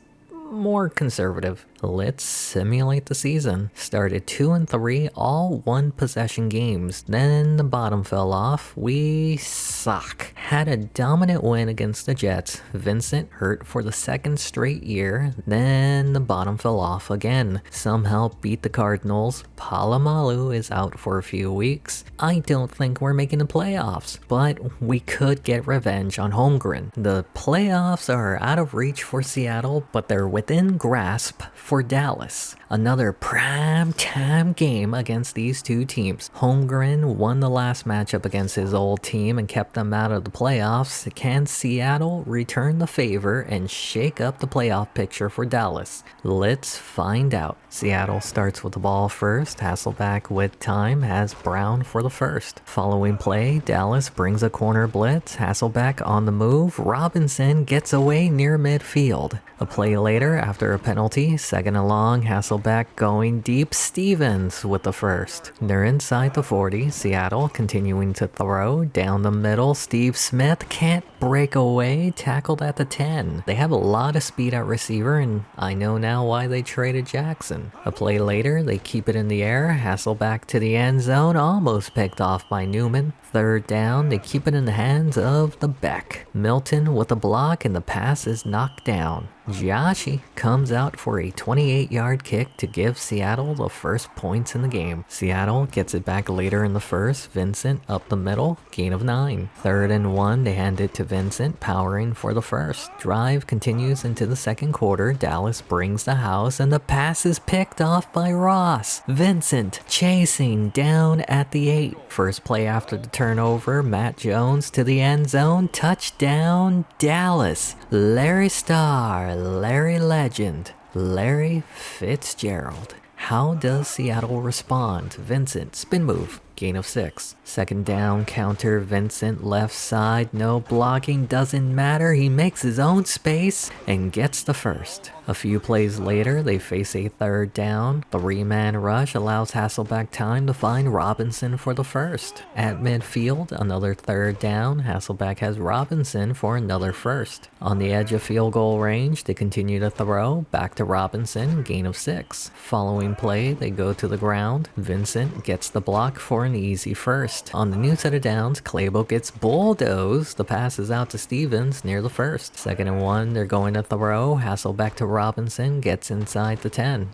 more conservative. Let's simulate the season. Started 2-3, all 1 possession games. Then the bottom fell off. We suck. Had a dominant win against the Jets. Vincent hurt for the 2nd straight year. Then the bottom fell off again. Somehow beat the Cardinals. Polamalu is out for a few weeks. I don't think we're making the playoffs, but we could get revenge on Holmgren. The playoffs are out of reach for Seattle, but they're within grasp for Dallas. Another prime time game against these 2 teams. Holmgren won the last matchup against his old team and kept them out of the playoffs. Can Seattle return the favor and shake up the playoff picture for Dallas? Let's find out. Seattle starts with the ball first. Hasselback with time has Brown for the first. Following play, Dallas brings a corner blitz. Hasselback on the move. Robinson gets away near midfield. A play later, after a penalty, second and long, Hasselback going deep. Stevens with the first. They're inside the 40. Seattle continuing to throw down the middle. Steve Smith can't break away. Tackled at the 10. They have a lot of speed at receiver, and I know now why they traded Jackson. A play later, they keep it in the air. Hasselback to the end zone, almost picked off by Newman. Third down, they keep it in the hands of the Beck. Milton with a block, and the pass is knocked down. Joshi comes out for a 28-yard kick to give Seattle the first points in the game. Seattle gets it back later in the first. Vincent up the middle, gain of 9. 3rd and 1, they hand it to Vincent, powering for the first. Drive continues into the second quarter. Dallas brings the house, and the pass is picked off by Ross. Vincent chasing down at the 8. First play after the turnover, Matt Jones to the end zone. Touchdown, Dallas. Larry Starr, Larry Legend, Larry Fitzgerald. How does Seattle respond? Vincent, spin move, gain of 6. 2nd down, counter, Vincent left side, no blocking, doesn't matter, he makes his own space and gets the first. A few plays later, they face a 3rd down. 3-man rush allows Hasselbeck time to find Robinson for the first. At midfield, another 3rd down, Hasselbeck has Robinson for another first. On the edge of field goal range, they continue to throw, back to Robinson, gain of 6. Following play, they go to the ground. Vincent gets the block for an easy first. On the new set of downs, Claybo gets bulldozed. The pass is out to Stevens near the first. 2nd and 1, they're going to throw. Hasselbeck to Robinson, gets inside the 10.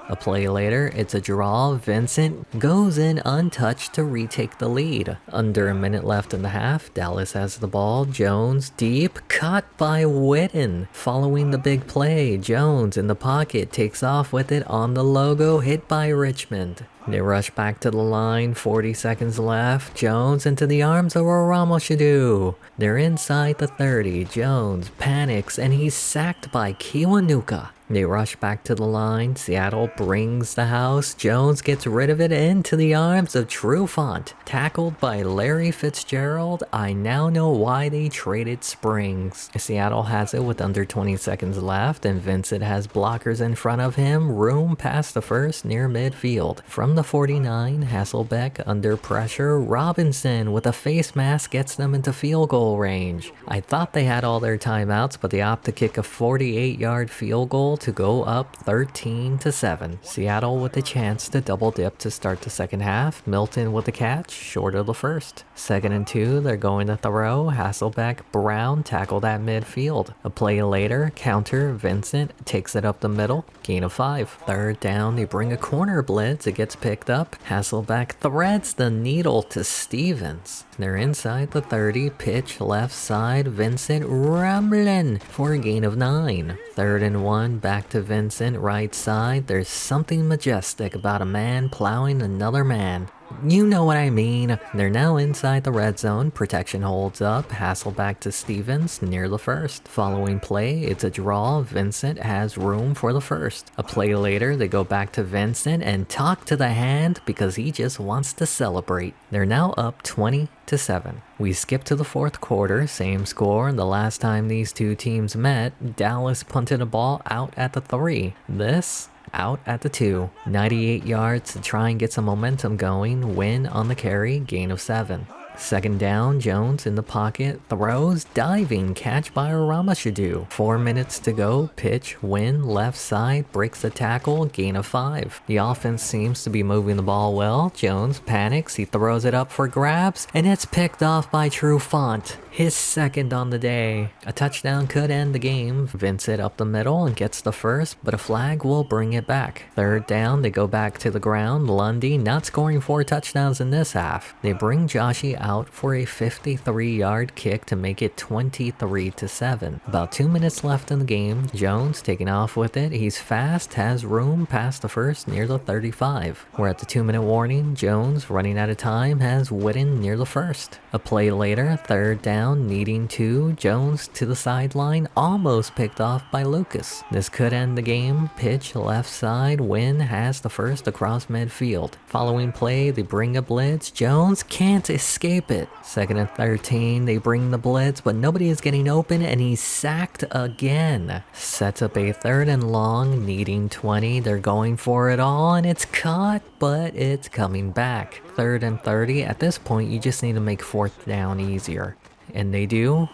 A play later, it's a draw. Vincent goes in untouched to retake the lead. Under a minute left in the half, Dallas has the ball. Jones deep, caught by Witten. Following the big play, Jones in the pocket takes off with it on the logo, hit by Richmond. They rush back to the line, 40 seconds left. Jones into the arms of Ramoshadu. They're inside the 30. Jones panics and he's sacked by Kiwanuka. They rush back to the line. Seattle brings the house. Jones gets rid of it into the arms of Trufant. Tackled by Larry Fitzgerald. I now know why they traded Springs. Seattle has it with under 20 seconds left, and Vincent has blockers in front of him. Room past the first near midfield. From the 49, Hasselbeck under pressure. Robinson with a face mask gets them into field goal range. I thought they had all their timeouts, but they opt to kick a 48-yard field goal to go up 13-7. Seattle with a chance to double dip to start the second half. Milton with a catch, short of the first. 2nd and 2, they're going to throw. Hasselbeck, Brown tackled at midfield. A play later, counter, Vincent takes it up the middle, gain of 5. 3rd down, they bring a corner blitz, it gets picked up. Hasselbeck threads the needle to Stevens. They're inside the 30, pitch left side, Vincent rumbling for a gain of 9. 3rd and 1, back to Vincent, right side. There's something majestic about a man plowing another man. You know what I mean. They're now inside the red zone. Protection holds up. Hasselbeck to Stevens near the first. Following play, it's a draw. Vincent has room for the first. A play later, they go back to Vincent and talk to the hand because he just wants to celebrate. They're now up 20-7. We skip to the 4th quarter, same score. The last time these two teams met, Dallas punted a ball out at the 3. This out at the 2. 98 yards to try and get some momentum going. Win on the carry, gain of 7. 2nd down, Jones in the pocket, throws, diving, catch by Ramashadu. 4 minutes to go, pitch, win, left side, breaks the tackle, gain of 5. The offense seems to be moving the ball well. Jones panics, he throws it up for grabs, and it's picked off by Trufant. His 2nd on the day. A touchdown could end the game. Vincent up the middle and gets the first, but a flag will bring it back. 3rd down, they go back to the ground. Lundy not scoring 4 touchdowns in this half. They bring Joshi out for a 53-yard kick to make it 23-7. About 2 minutes left in the game. Jones taking off with it. He's fast, has room past the first near the 35. We're at the 2-minute warning. Jones running out of time has Witten near the first. A play later, 3rd down, needing 2. Jones to the sideline, almost picked off by Lucas. This could end the game. Pitch left side, Win has the first across midfield. Following play, they bring a blitz. Jones can't escape it. 2nd and 13, they bring the blitz, but nobody is getting open and he's sacked again. Sets up a 3rd and long, needing 20. They're going for it all and it's caught, but it's coming back. 3rd and 30, at this point you just need to make 4th down easier. And they do.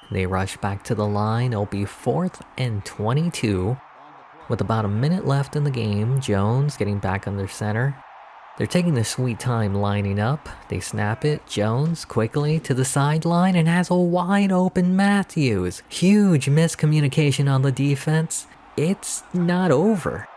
They rush back to the line. It'll be 4th and 22. With about a minute left in the game, Jones getting back under center. They're taking their sweet time lining up. They snap it. Jones quickly to the sideline and has a wide open Matthews. Huge miscommunication on the defense. It's not over.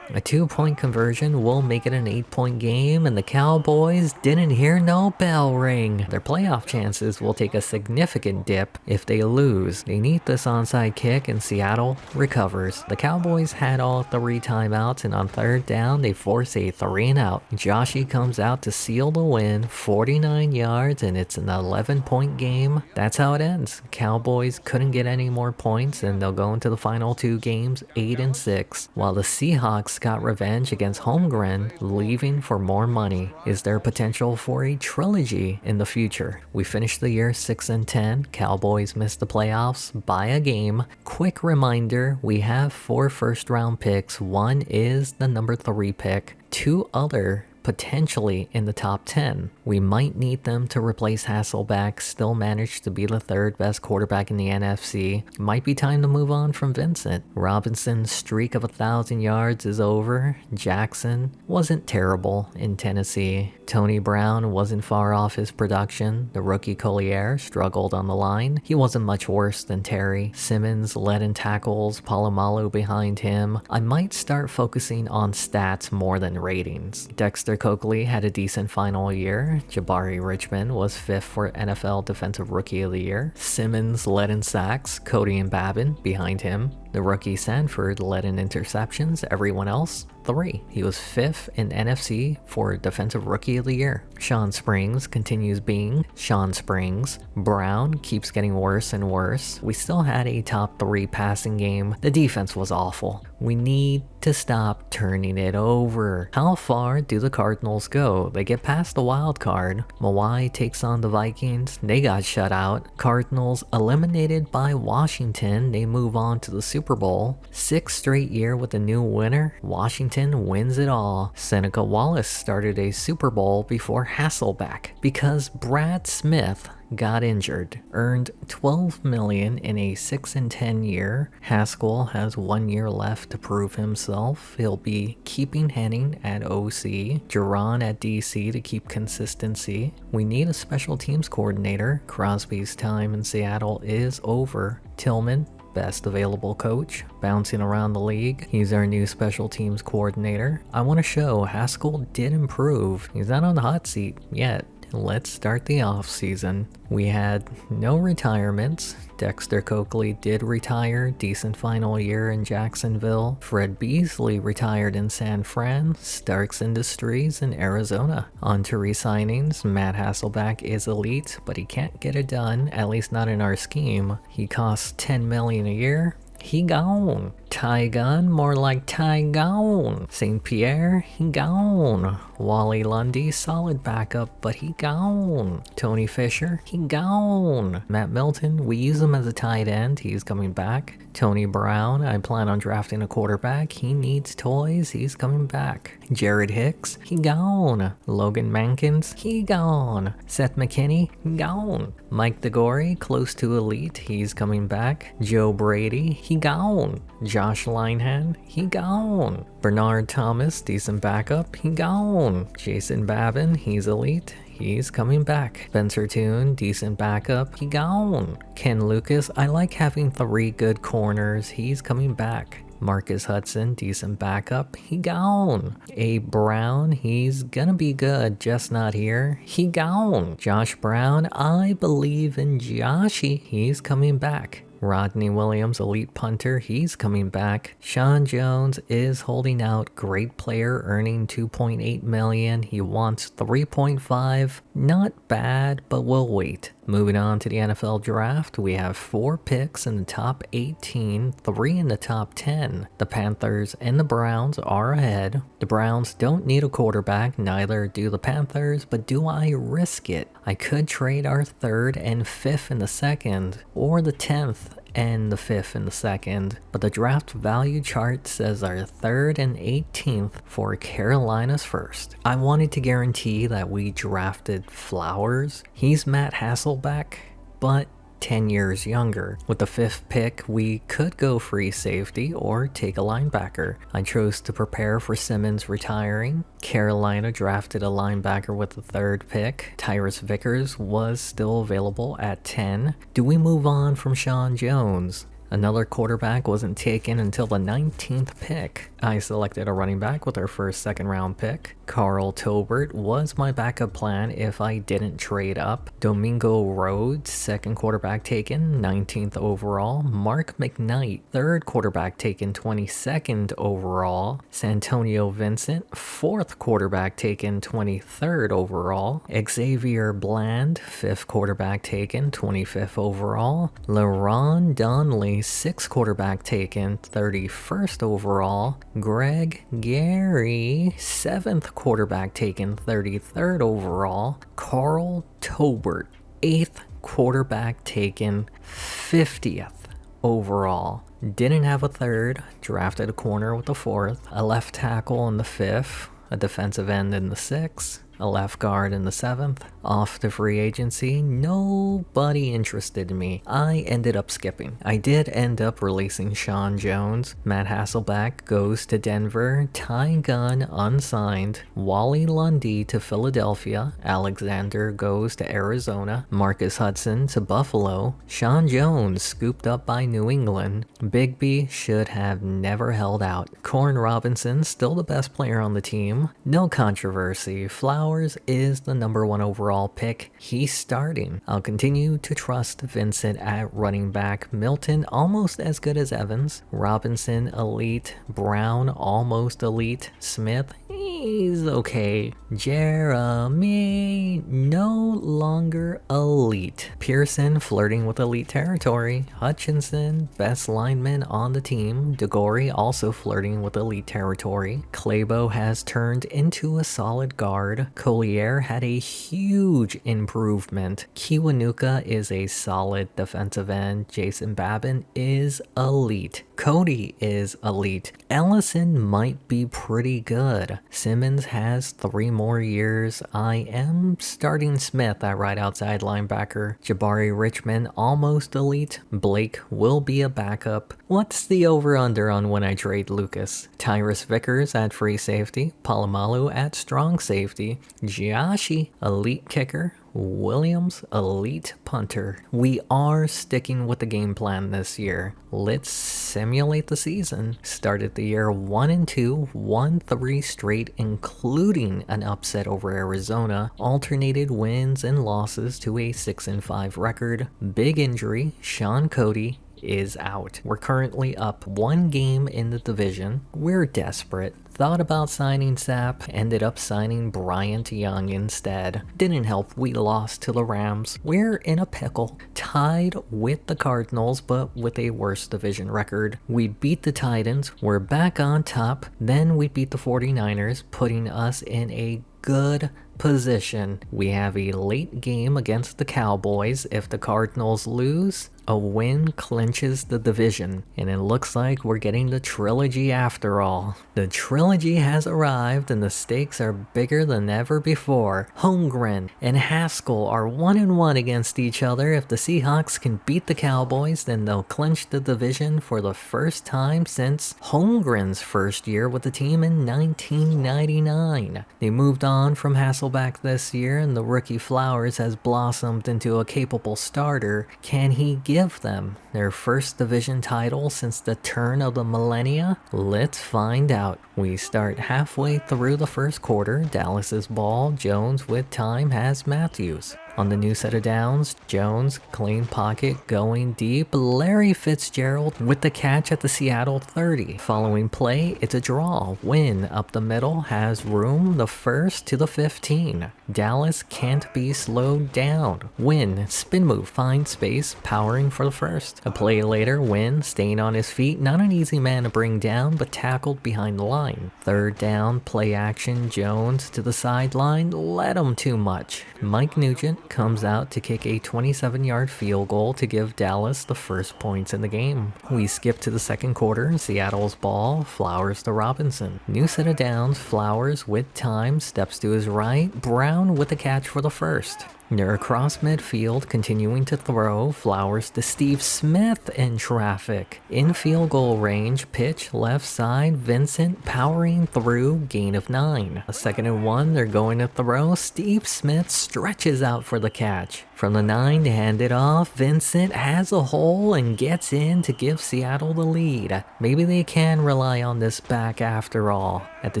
A 2-point conversion will make it an 8-point game, and the Cowboys didn't hear no bell ring. Their playoff chances will take a significant dip if they lose. They need this onside kick, and Seattle recovers. The Cowboys had all 3 timeouts, and on 3rd down, they force a 3-and-out. Joshy comes out to seal the win, 49 yards, and it's an 11-point game. That's how it ends. Cowboys couldn't get any more points, and they'll go into the final 2 games 8-6, while the Seahawks got revenge against Holmgren, leaving for more money. Is there potential for a trilogy in the future? We finished the year 6-10. Cowboys missed the playoffs by a game. Quick reminder, we have 4 first-round picks. One is the number 3 pick. 2 other potentially in the top 10. We might need them to replace Hasselbeck, still managed to be the 3rd best quarterback in the NFC. Might be time to move on from Vincent. Robinson's streak of 1,000 yards is over. Jackson wasn't terrible in Tennessee. Tony Brown wasn't far off his production. The rookie Collier struggled on the line. He wasn't much worse than Terry. Simmons led in tackles, Palomalu behind him. I might start focusing on stats more than ratings. Dexter Coakley had a decent final year. Jabari Richmond was 5th for NFL Defensive Rookie of the Year. Simmons led in sacks, Cody and Babin behind him. The rookie Sanford led in interceptions, everyone else 3. He was 5th in NFC for Defensive Rookie of the Year. Sean Springs continues being Sean Springs. Brown keeps getting worse and worse. We still had a top 3 passing game. The defense was awful. We need to stop turning it over. How far do the Cardinals go? They get past the wild card. Mawai takes on the Vikings. They got shut out. Cardinals eliminated by Washington. They move on to the Super Bowl. 6th straight year with a new winner. Washington wins it all. Seneca Wallace started a Super Bowl before Hasselbeck because Brad Smith got injured, earned $12 million in a 6-10 year. Haskell has 1 year left to prove himself. He'll be keeping Henning at OC, Duran at DC to keep consistency. We need a special teams coordinator. Crosby's time in Seattle is over. Tillman, best available coach, bouncing around the league. He's our new special teams coordinator. I want to show Haskell did improve. He's not on the hot seat yet. Let's start the off season. We had no retirements. Dexter Coakley did retire, decent final year in Jacksonville. Fred Beasley retired in San Fran. Starks Industries in Arizona. On to re-signings. Matt Hasselbeck is elite, but he can't get it done, at least not in our scheme. He costs $10 million a year. He gone. Ty Gunn, more like Ty gone. St. Pierre, he gone. Wally Lundy, solid backup, but he gone. Tony Fisher, he gone. Matt Milton, we use him as a tight end, he's coming back. Tony Brown, I plan on drafting a quarterback, he needs toys, he's coming back. Jared Hicks, he gone. Logan Mankins, he gone. Seth McKinney, gone. Mike DeGore, close to elite, he's coming back. Joe Brady, he gone. Josh Linehan, he gone. Bernard Thomas, decent backup, he gone. Jason Babin, he's elite, he's coming back. Spencer Toon, decent backup, he gone. Ken Lucas, I like having 3 good corners, he's coming back. Marcus Hudson, decent backup, he gone. Abe Brown, he's gonna be good, just not here, he gone. Josh Brown, I believe in Joshy, he's coming back. Rodney Williams, elite punter, he's coming back. Sean Jones is holding out, great player, earning $2.8 million. He wants $3.5. Not bad, but we'll wait. Moving on to the NFL draft, we have 4 picks in the top 18, 3 in the top 10. The Panthers and the Browns are ahead. The Browns don't need a quarterback, neither do the Panthers, but do I risk it? I could trade our 3rd and 5th in the 2nd, or the 10th and the 5th in the 2nd, but the draft value chart says our 3rd and 18th for Carolina's 1st. I wanted to guarantee that we drafted Flowers. He's Matt Hasselbeck, but 10 years younger. With the 5th pick, we could go free safety or take a linebacker. I chose to prepare for Simmons retiring. Carolina drafted a linebacker with the 3rd pick. Tyrus Vickers was still available at 10. Do we move on from Sean Jones? Another quarterback wasn't taken until the 19th pick. I selected a running back with our first second-round pick. Carl Tobert was my backup plan if I didn't trade up. Domingo Rhodes, 2nd quarterback taken, 19th overall. Mark McKnight, 3rd quarterback taken, 22nd overall. Santonio Vincent, 4th quarterback taken, 23rd overall. Xavier Bland, 5th quarterback taken, 25th overall. LeRon Donnelly, 6th quarterback taken, 31st overall. Greg Gary, 7th quarterback taken, 33rd overall. Carl Tobert, 8th quarterback taken, 50th overall. Didn't have a 3rd, drafted a corner with the 4th, a left tackle in the 5th, a defensive end in the 6th, a left guard in the 7th. Off to free agency, nobody interested in me. I ended up skipping. I did end up releasing Sean Jones. Matt Hasselbeck goes to Denver. Ty Gunn unsigned. Wally Lundy to Philadelphia. Alexander goes to Arizona. Marcus Hudson to Buffalo. Sean Jones scooped up by New England. Bigby should have never held out. Corn Robinson still the best player on the team. No controversy. Flowers is the #1 overall pick. He's starting. I'll continue to trust Vincent at running back. Milton almost as good as Evans. Robinson elite. Brown almost elite. Smith, he's okay. Jeremy no longer elite. Pearson flirting with elite territory. Hutchinson best lineman on the team. DeGory also flirting with elite territory. Clabo has turned into a solid guard. Collier had a huge improvement. Kiwanuka is a solid defensive end. Jason Babin is elite. Cody is elite. Ellison might be pretty good. Simmons has 3 more years. I am starting Smith at right outside linebacker. Jabari Richmond almost elite. Blake will be a backup. What's the over-under on when I trade Lucas? Tyrus Vickers at free safety. Palomalu at strong safety. Giashi, elite kicker. Williams, elite punter. We are sticking with the game plan this year. Let's simulate the season. Started the year 1-2, won 3 straight, including an upset over Arizona. Alternated wins and losses to a 6-5 record. Big injury, Sean Cody is out. We're currently up 1 game in the division. We're desperate. Thought about signing Sapp, ended up signing Bryant Young instead. Didn't help, we lost to the Rams. We're in a pickle. Tied with the Cardinals, but with a worse division record. We beat the Titans, we're back on top, then we beat the 49ers, putting us in a good position. We have a late game against the Cowboys. If the Cardinals lose, a win clinches the division, and it looks like we're getting the trilogy after all. The trilogy has arrived, and the stakes are bigger than ever before. Holmgren and Haskell are 1-1 against each other. If the Seahawks can beat the Cowboys, then they'll clinch the division for the first time since Holmgren's first year with the team in 1999. They moved on from Hasselbeck this year, and the rookie Flowers has blossomed into a capable starter. Can he give them their first division title since the turn of the millennia? Let's find out. We start halfway through the first quarter. Dallas's ball. Jones with time has Matthews. On the new set of downs, Jones, clean pocket, going deep. Larry Fitzgerald with the catch at the Seattle 30. Following play, it's a draw. Win up the middle, has room, the 1st to the 15. Dallas can't be slowed down. Win, spin move, find space, powering for the 1st. A play later, Win, staying on his feet, not an easy man to bring down, but tackled behind the line. 3rd down, play action, Jones to the sideline, let him too much. Mike Nugent comes out to kick a 27-yard field goal to give Dallas the first points in the game. We skip to the second quarter. Seattle's ball. Flowers to Robinson. New set of downs. Flowers with time steps to his right. Brown with the catch for the 1st. They're across midfield, continuing to throw. Flowers to Steve Smith in traffic. In field goal range, pitch left side. Vincent powering through, gain of 9. A 2nd and 1, they're going to throw. Steve Smith stretches out for the catch. From the 9 to hand it off, Vincent has a hole and gets in to give Seattle the lead. Maybe they can rely on this back after all. At the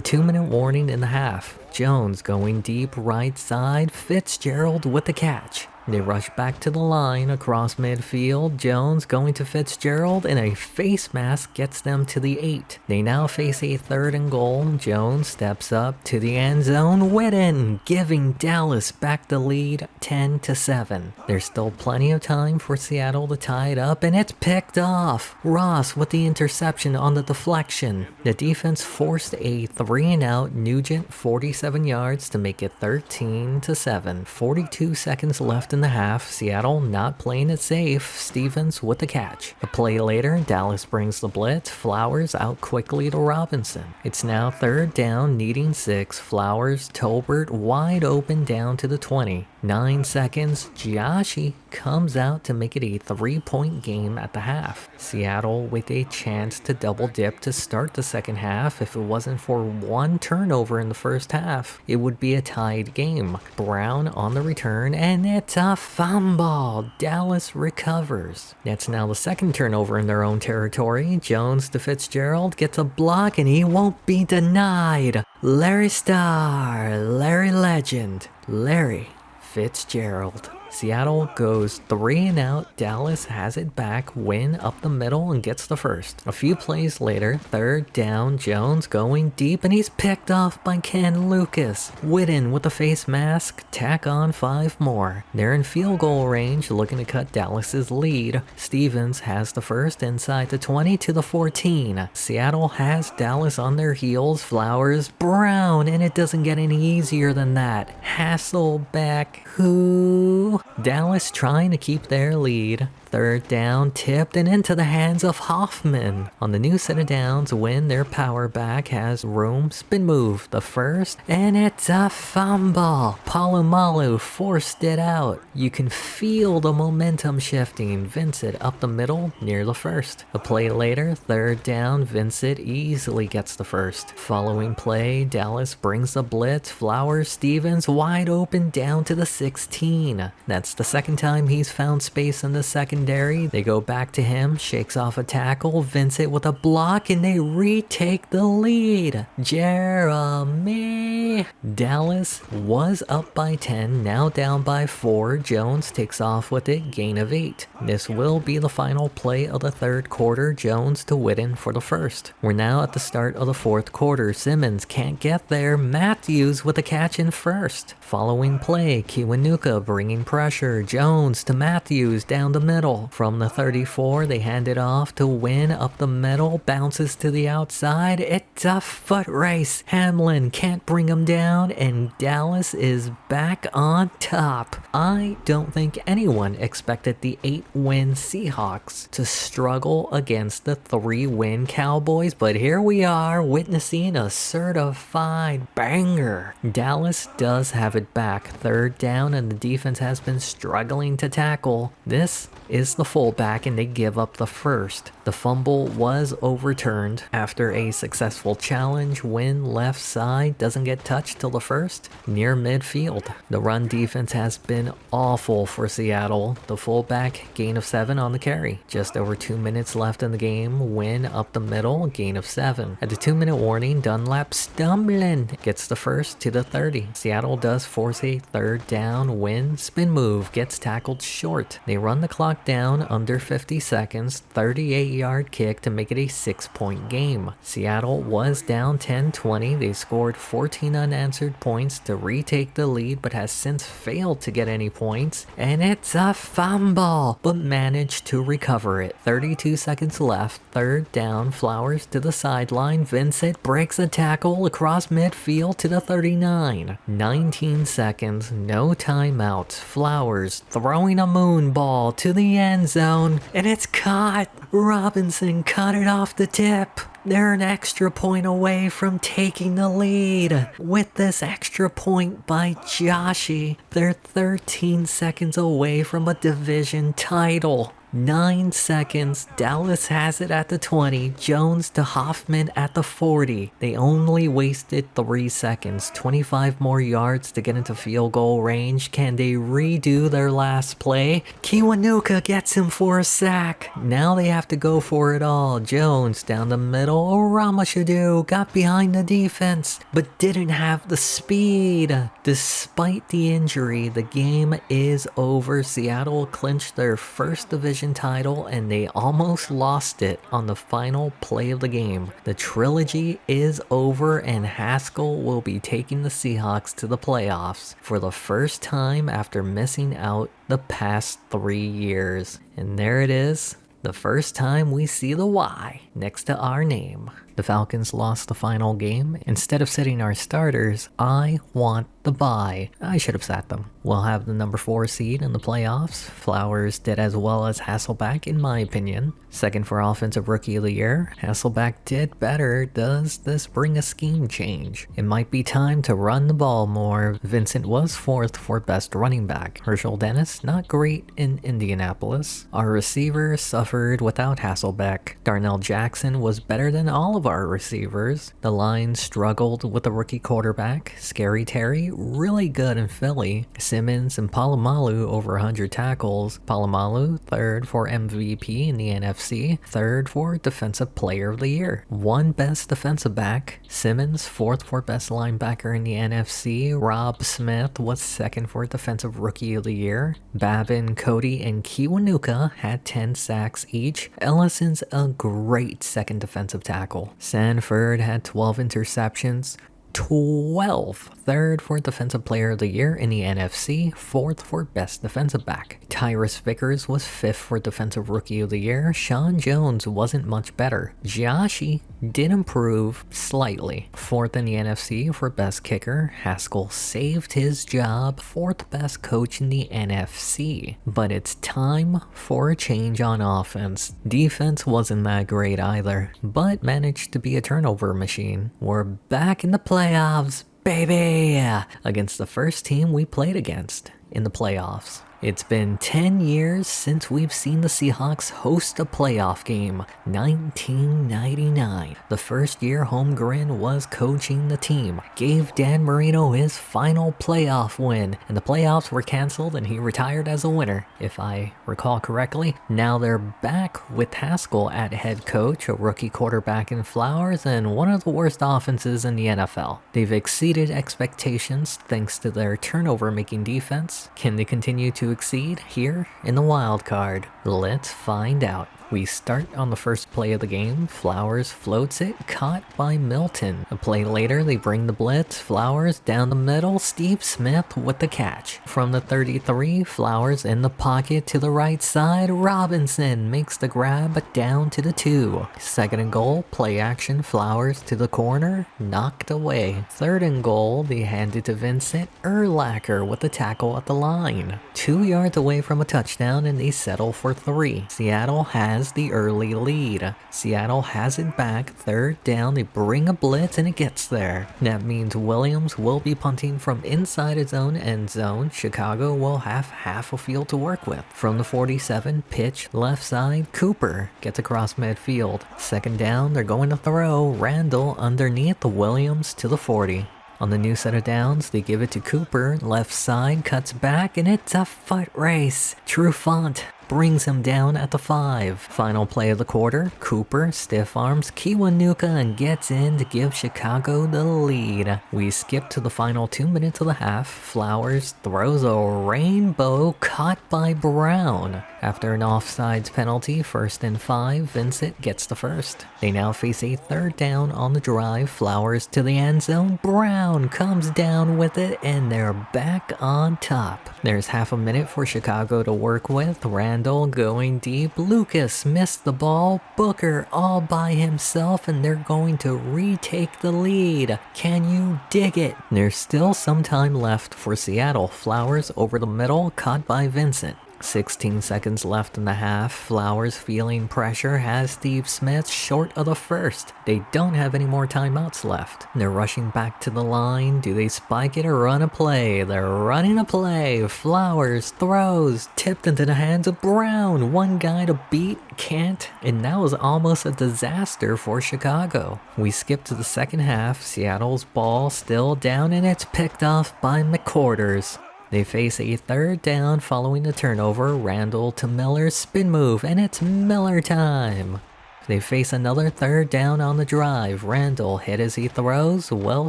2-minute warning in the half, Jones going deep right side, Fitzgerald with the catch. They rush back to the line across midfield. Jones going to Fitzgerald, and a face mask gets them to the 8. They now face a 3rd and goal. Jones steps up to the end zone. Witten giving Dallas back the lead 10-7. There's still plenty of time for Seattle to tie it up, and it's picked off. Ross with the interception on the deflection. The defense forced a 3-and-out. Nugent 47 yards to make it 13-7. 42 seconds left in the half. Seattle not playing it safe. Stevens with the catch. A play later, Dallas brings the blitz. Flowers out quickly to Robinson. It's now 3rd down, needing 6. Flowers, Tolbert wide open down to the 20. 9 seconds, Giashi comes out to make it a 3-point game at the half. Seattle with a chance to double dip to start the second half. If it wasn't for one turnover in the first half, it would be a tied game. Brown on the return, and it's a fumble. Dallas recovers. That's now the 2nd turnover in their own territory. Jones to Fitzgerald gets a block, and he won't be denied. Larry Starr, Larry Legend, Larry Fitzgerald. Seattle goes 3-and-out. Dallas has it back, win up the middle and gets the first. A few plays later, 3rd down, Jones going deep, and he's picked off by Ken Lucas. Witten with the face mask, tack on 5 more. They're in field goal range, looking to cut Dallas's lead. Stevens has the first inside the 20 to the 14. Seattle has Dallas on their heels. Flowers, Brown, and it doesn't get any easier than that. Hasselbeck, who? Dallas trying to keep their lead. 3rd down, tipped and into the hands of Hoffman. On the new set of downs, when their power back has room, spin move the first, and it's a fumble. Palomalu forced it out. You can feel the momentum shifting. Vincent up the middle near the first. A play later, 3rd down, Vincent easily gets the first. Following play, Dallas brings the blitz. Flowers, Stevens wide open down to the 16. That's the 2nd time he's found space in the secondary. They go back to him, shakes off a tackle, Vincent with a block, and they retake the lead. Jeremy. Dallas was up by 10, now down by 4. Jones takes off with it, gain of 8. This will be the final play of the 3rd quarter. Jones to Witten for the first. We're now at the start of the 4th quarter. Simmons can't get there. Matthews with a catch in first. Following play, Kiwanuka bringing pressure. Jones to Matthews down the middle. From the 34, they hand it off to Win up the middle, bounces to the outside. It's a foot race. Hamlin can't bring him down, and Dallas is back on top. I don't think anyone expected the 8-win Seahawks to struggle against the 3-win Cowboys, but here we are witnessing a certified banger. Dallas does have it back. 3rd down, and the defense has been struggling to tackle. This is the fullback, and they give up the first. The fumble was overturned after a successful challenge. Win left side, doesn't get touched till the first, near midfield. The run defense has been awful for Seattle. The fullback, gain of 7 on the carry. Just over 2 minutes left in the game. Win up the middle, gain of 7. At the 2-minute warning, Dunlap stumbling gets the first to the 30. Seattle does force a 3rd down. Win spin move, gets tackled short. They run the clock down under 50 seconds, 38-yard kick to make it a 6-point game. Seattle was down 10-20. They scored 14 unanswered points to retake the lead, but has since failed to get any points. And it's a fumble, but managed to recover it. 32 seconds left, 3rd down, Flowers to the sideline. Vincent breaks a tackle across midfield to the 39. 19 seconds, no timeouts. Flowers throwing a moon ball to the end zone, and it's caught. Robinson cut it off the tip. They're an extra point away from taking the lead. With this extra point by Joshy, they're 13 seconds away from a division title. 9 seconds, Dallas has it at the 20, Jones to Hoffman at the 40. They only wasted 3 seconds, 25 more yards to get into field goal range. Can they redo their last play? Kiwanuka gets him for a sack. Now they have to go for it all. Jones down the middle, Ramashadu got behind the defense, but didn't have the speed. Despite the injury, the game is over. Seattle clinched their first division title and they almost lost it on the final play of the game. The trilogy is over and Haskell will be taking the Seahawks to the playoffs for the first time after missing out the past 3 years. And there it is, the first time we see the Y next to our name. The Falcons lost the final game. Instead of sitting our starters, I want the bye. I should have sat them. We'll have the number 4 seed in the playoffs. Flowers did as well as Hasselbeck in my opinion. Second for Offensive Rookie of the Year. Hasselbeck did better. Does this bring a scheme change? It might be time to run the ball more. Vincent was 4th for Best Running Back. Herschel Dennis, not great in Indianapolis. Our receiver suffered without Hasselbeck. Darnell Jackson was better than all of our receivers. The line struggled with the rookie quarterback. Scary Terry, really good in Philly. Simmons and Palomalu over 100 tackles. Palomalu, 3rd for MVP in the NFC, 3rd for Defensive Player of the Year. 1 best defensive back. Simmons, 4th for best linebacker in the NFC. Rob Smith was 2nd for Defensive Rookie of the Year. Babin, Cody, and Kiwanuka had 10 sacks each. Ellison's a great 2nd defensive tackle. Sanford had 12 interceptions. 12. 3rd for Defensive Player of the Year in the NFC, 4th for Best Defensive Back. Tyrus Vickers was 5th for Defensive Rookie of the Year. Sean Jones wasn't much better. Joshy did improve slightly. 4th in the NFC for Best Kicker. Haskell saved his job, 4th best coach in the NFC. But it's time for a change on offense. Defense wasn't that great either, but managed to be a turnover machine. We're back in the playoffs, baby! Against the first team we played against in the playoffs. It's been 10 years since we've seen the Seahawks host a playoff game, 1999. The first year Holmgren was coaching the team, gave Dan Marino his final playoff win, and the playoffs were canceled and he retired as a winner, if I recall correctly. Now they're back with Haskell at head coach, a rookie quarterback in Flowers, and one of the worst offenses in the NFL. They've exceeded expectations thanks to their turnover-making defense. Can they continue to exceed here in the wild card? Let's find out. We start on the first play of the game. Flowers floats it, caught by Milton. A play later, they bring the blitz. Flowers down the middle, Steve Smith with the catch. From the 33, Flowers in the pocket to the right side. Robinson makes the grab down to the 2. 2nd and goal, play action, Flowers to the corner, knocked away. 3rd and goal, they hand it to Vincent. Urlacher with the tackle at the line. 2 yards away from a touchdown and they settle for 3. Seattle has the early lead. Seattle has it back, 3rd down, they bring a blitz and it gets there. That means Williams will be punting from inside his own end zone. Chicago will have half a field to work with. From the 47, pitch left side, Cooper gets across midfield. 2nd down, they're going to throw. Randall underneath, Williams to the 40. On the new set of downs, they give it to Cooper, left side, cuts back, and it's a foot race. Trufant brings him down at the 5. Final play of the quarter, Cooper stiff arms Kiwanuka and gets in to give Chicago the lead. We skip to the final 2 minutes of the half. Flowers throws a rainbow caught by Brown. After an offsides penalty, 1st and 5, Vincent gets the first. They now face a 3rd down on the drive. Flowers to the end zone. Brown comes down with it and they're back on top. There's half a minute for Chicago to work with. Randall going deep. Lucas missed the ball. Booker all by himself and they're going to retake the lead. Can you dig it? There's still some time left for Seattle. Flowers over the middle, caught by Vincent. 16 seconds left in the half. Flowers feeling pressure has Steve Smith short of the first. They don't have any more timeouts left. They're rushing back to the line. Do they spike it or run a play? They're running a play. Flowers throws, tipped into the hands of Brown. One guy to beat, can't, and that was almost a disaster for Chicago. We skip to the second half. Seattle's ball still down, and it's picked off by McQuarters. They face a third down following the turnover. Randall to Miller, spin move, and it's Miller time. They face another third down on the drive. Randall hit as he throws, well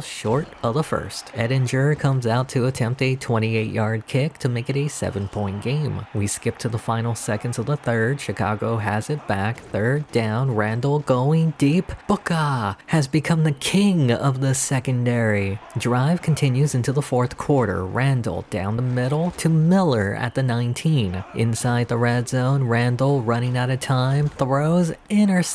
short of the first. Edinger comes out to attempt a 28-yard kick to make it a 7-point game. We skip to the final seconds of the third. Chicago has it back. Third down, Randall going deep. Booker has become the king of the secondary. Drive continues into the fourth quarter. Randall down the middle to Miller at the 19. Inside the red zone, Randall running out of time, throws, intercepted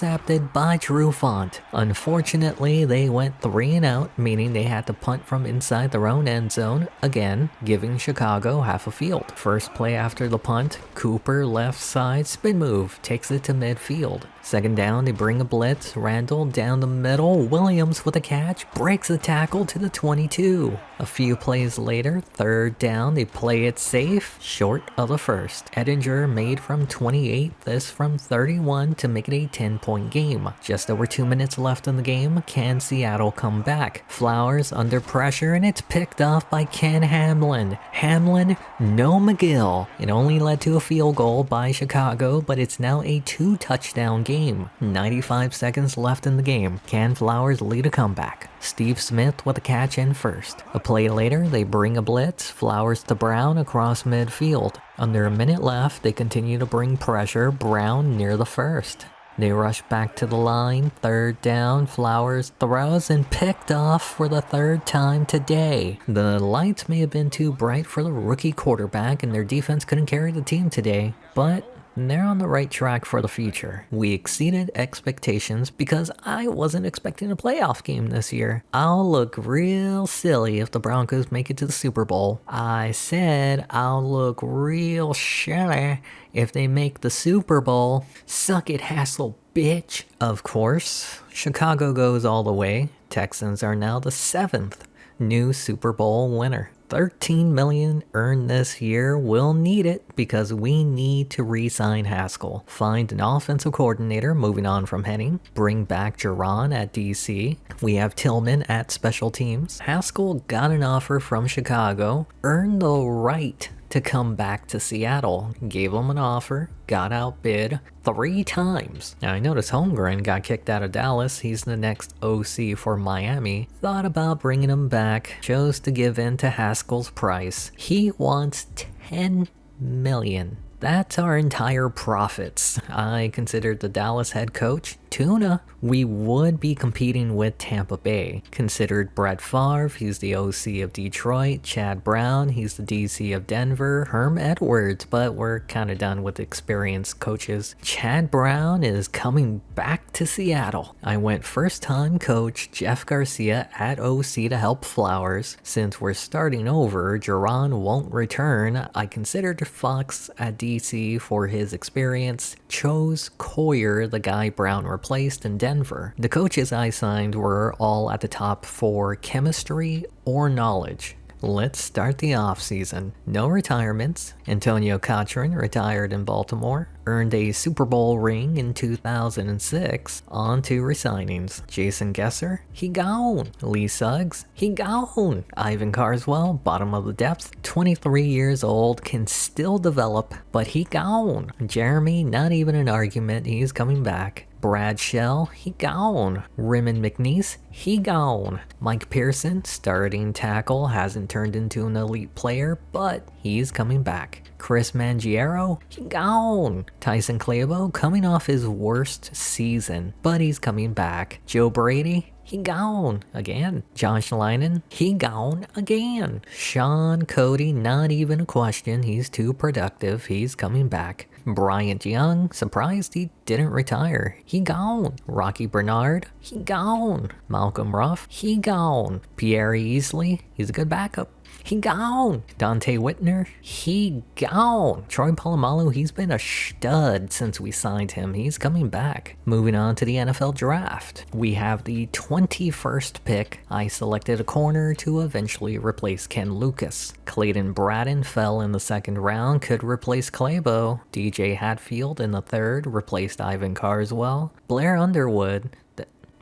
by Trufant. Unfortunately, they went 3 and out, meaning they had to punt from inside their own end zone, again, giving Chicago half a field. First play after the punt, Cooper left side spin move, takes it to midfield. Second down, they bring a blitz. Randall down the middle. Williams with a catch, breaks the tackle to the 22. A few plays later, third down, they play it safe, short of the first. Edinger made from 28, this from 31 to make it a 10-point game. Just over 2 minutes left in the game. Can Seattle come back? Flowers under pressure, and it's picked off by Ken Hamlin. Hamlin, no McGill. It only led to a field goal by Chicago, but it's now a 2-touchdown game. 95 seconds left in the game. Can Flowers lead a comeback? Steve Smith with a catch in first. A play later, they bring a blitz. Flowers to Brown across midfield. Under a minute left, they continue to bring pressure. Brown near the first. They rush back to the line. Third down, Flowers throws and picked off for the third time today. The lights may have been too bright for the rookie quarterback, and their defense couldn't carry the team today, but they're on the right track for the future. We exceeded expectations because I wasn't expecting a playoff game this year. I'll look real silly if the Broncos make it to the Super Bowl. I said I'll look real silly if they make the Super Bowl. Suck it, Hassel, bitch. Of course, Chicago goes all the way. Texans are now the 7th new Super Bowl winner. $13 million earned this year. We'll need it because we need to re-sign Haskell. Find an offensive coordinator moving on from Henning. Bring back Jaron at DC. We have Tillman at special teams. Haskell got an offer from Chicago. Earned the right to come back to Seattle. Gave him an offer. Got outbid 3 times. Now I noticed Holmgren got kicked out of Dallas. He's the next OC for Miami. Thought about bringing him back. Chose to give in to Haskell's price. He wants $10 million. That's our entire profits. I considered the Dallas head coach tuna. We would be competing with Tampa Bay. Considered Brett Favre, he's the OC of Detroit. Chad Brown, he's the DC of Denver. Herm Edwards, but we're kind of done with experienced coaches. Chad Brown is coming back to Seattle. I went first-time coach Jeff Garcia at OC to help Flowers. Since we're starting over, Jaron won't return. I considered Fox at DC for his experience. Chose Coyer, the guy Brown replaced in Denver. The coaches I signed were all at the top for chemistry or knowledge. Let's start the offseason. No retirements. Antonio Cotron retired in Baltimore. Earned a Super Bowl ring in 2006. On to resignings. Jason Gesser, he gone. Lee Suggs, he gone. Ivan Carswell, bottom of the depth, 23 years old, can still develop, but he gone. Jeremy, not even an argument, he's coming back. Brad Shell, he gone. Raymond McNeese, he gone. Mike Pearson, starting tackle, hasn't turned into an elite player, but he's coming back. Chris Mangiero, he gone. Tyson Clabo, coming off his worst season, but he's coming back. Joe Brady, he gone again. Josh Lynan, he gone again. Sean Cody, not even a question. He's too productive. He's coming back. Bryant Young, surprised he didn't retire. He gone. Rocky Bernard, he gone. Malcolm Ruff, he gone. Pierre Easley, he's a good backup. He gone. Dante Whitner, he gone. Troy Polamalu, he's been a stud since we signed him. He's coming back. Moving on to the NFL draft. We have the 21st pick. I selected a corner to eventually replace Ken Lucas. Clayton Bratton fell in the second round, could replace Claybo. DJ Hatfield in the third replaced Ivan Carswell. Blair Underwood,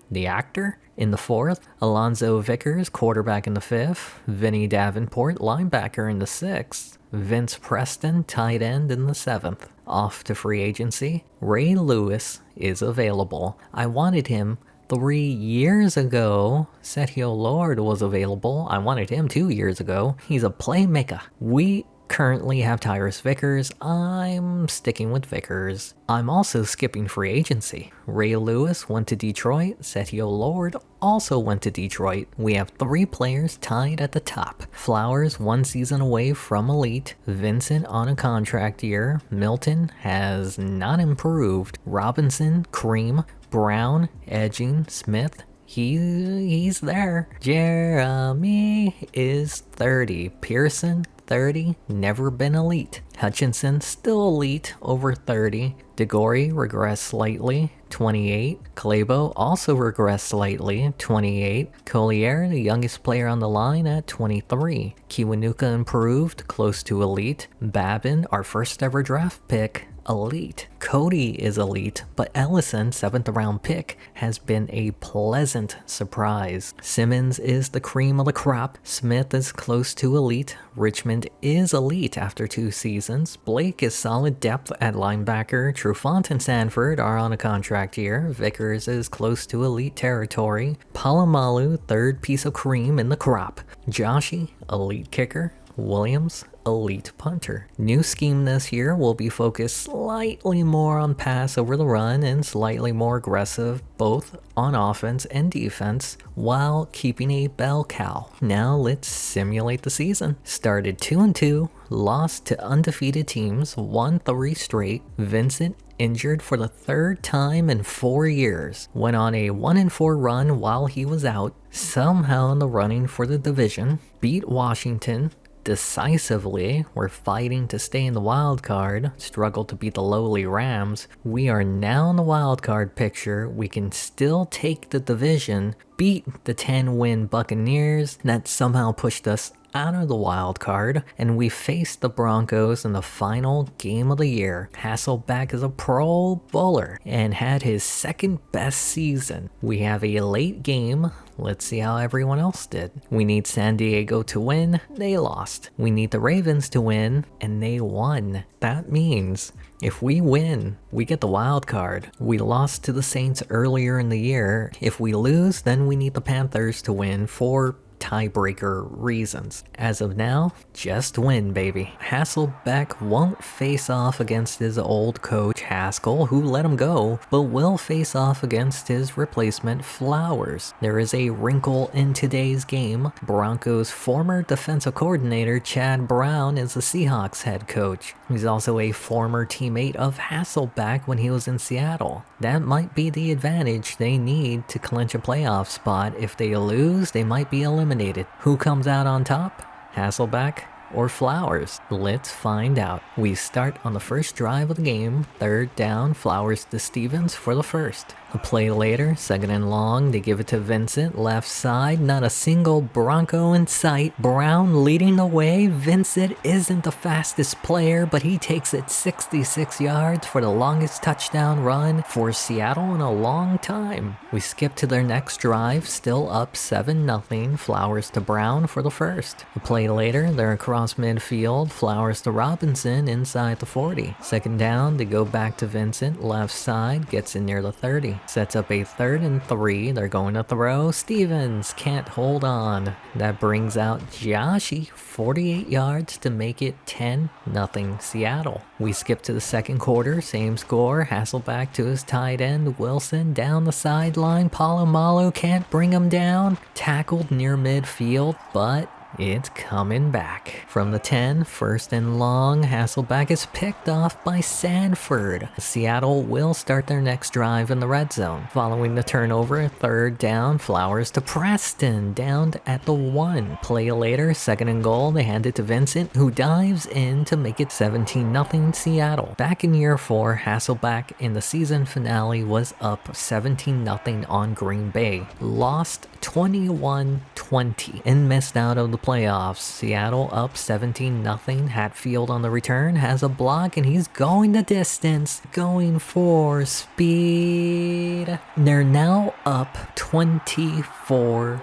the actor, in the fourth. Alonzo Vickers, quarterback, in the fifth. Vinny Davenport, linebacker, in the sixth. Vince Preston, tight end, in the seventh. Off to free agency. Ray Lewis is available. I wanted him 3 years ago. Sergio Lord was available. I wanted him 2 years ago. He's a playmaker. We currently have Tyrus Vickers. I'm sticking with Vickers. I'm also skipping free agency. Ray Lewis went to Detroit. Sergio Lord also went to Detroit. We have 3 players tied at the top. Flowers 1 season away from elite. Vincent on a contract year. Milton has not improved. Robinson, Cream, Brown, Edging, Smith, he's there. Jeremy is 30. Pearson, 30, never been elite. Hutchinson, still elite, over 30. DeGory regressed slightly, 28. Claybo also regressed slightly, 28. Collier, the youngest player on the line, at 23. Kiwanuka improved, close to elite. Babin, our first ever draft pick, elite. Cody is elite, but Ellison, 7th round pick, has been a pleasant surprise. Simmons is the cream of the crop. Smith is close to elite. Richmond is elite after 2 seasons. Blake is solid depth at linebacker. Trufant and Sanford are on a contract year. Vickers is close to elite territory. Polamalu, 3rd piece of cream in the crop. Joshi, elite kicker. Williams, elite punter. New scheme this year will be focused slightly more on pass over the run and slightly more aggressive both on offense and defense while keeping a bell cow. Now let's simulate the season. Started 2-2, lost to undefeated teams, won 3 straight. Vincent injured for the 3rd time in 4 years. Went on a 1-4 run while he was out. Somehow in the running for the division. Beat Washington decisively. We're fighting to stay in the wild card. Struggled to beat the lowly Rams. We are now in the wild card picture. We can still take the division, beat the 10-win Buccaneers that somehow pushed us out of the wild card, and we faced the Broncos in the final game of the year. Hasselbeck is a Pro Bowler and had his 2nd best season. We have a late game. Let's see how everyone else did. We need San Diego to win. They lost. We need the Ravens to win, and they won. That means if we win, we get the wild card. We lost to the Saints earlier in the year. If we lose, then we need the Panthers to win for tiebreaker reasons. As of now, just win, baby. Hasselbeck won't face off against his old coach Haskell, who let him go, but will face off against his replacement Flowers. There is a wrinkle in today's game. Broncos' former defensive coordinator Chad Brown is the Seahawks head coach. He's also a former teammate of Hasselbeck when he was in Seattle. That might be the advantage they need to clinch a playoff spot. If they lose, they might be eliminated. Who comes out on top? Hasselbeck or Flowers? Let's find out. We start on the first drive of the game. 3rd down, Flowers to Stevens for the first. A play later, 2nd and long, they give it to Vincent, left side, not a single Bronco in sight. Brown leading the way. Vincent isn't the fastest player, but he takes it 66 yards for the longest touchdown run for Seattle in a long time. We skip to their next drive, still up 7-0, Flowers to Brown for the first. A play later, they're across midfield, Flowers to Robinson inside the 40. 2nd down, they go back to Vincent, left side, gets in near the 30. Sets up a 3rd and 3. They're going to throw. Stevens can't hold on. That brings out Joshi, 48 yards to make it 10-0 Seattle. We skip to the 2nd quarter. Same score. Hasselbeck to his tight end. Wilson down the sideline. Polamalu can't bring him down. Tackled near midfield, but It's coming back. From the 10, first and long, Hasselbeck is picked off by Sanford. Seattle will start their next drive in the red zone. Following the turnover, third down, Flowers to Preston, downed at the 1. Play later, second and goal, they hand it to Vincent, who dives in to make it 17-0 Seattle. Back in year 4, Hasselbeck in the season finale was up 17-0 on Green Bay. Lost 21-20 and missed out of the playoffs. Seattle up 17-0. Hatfield on the return has a block and he's going the distance, going for speed. They're now up 24-0.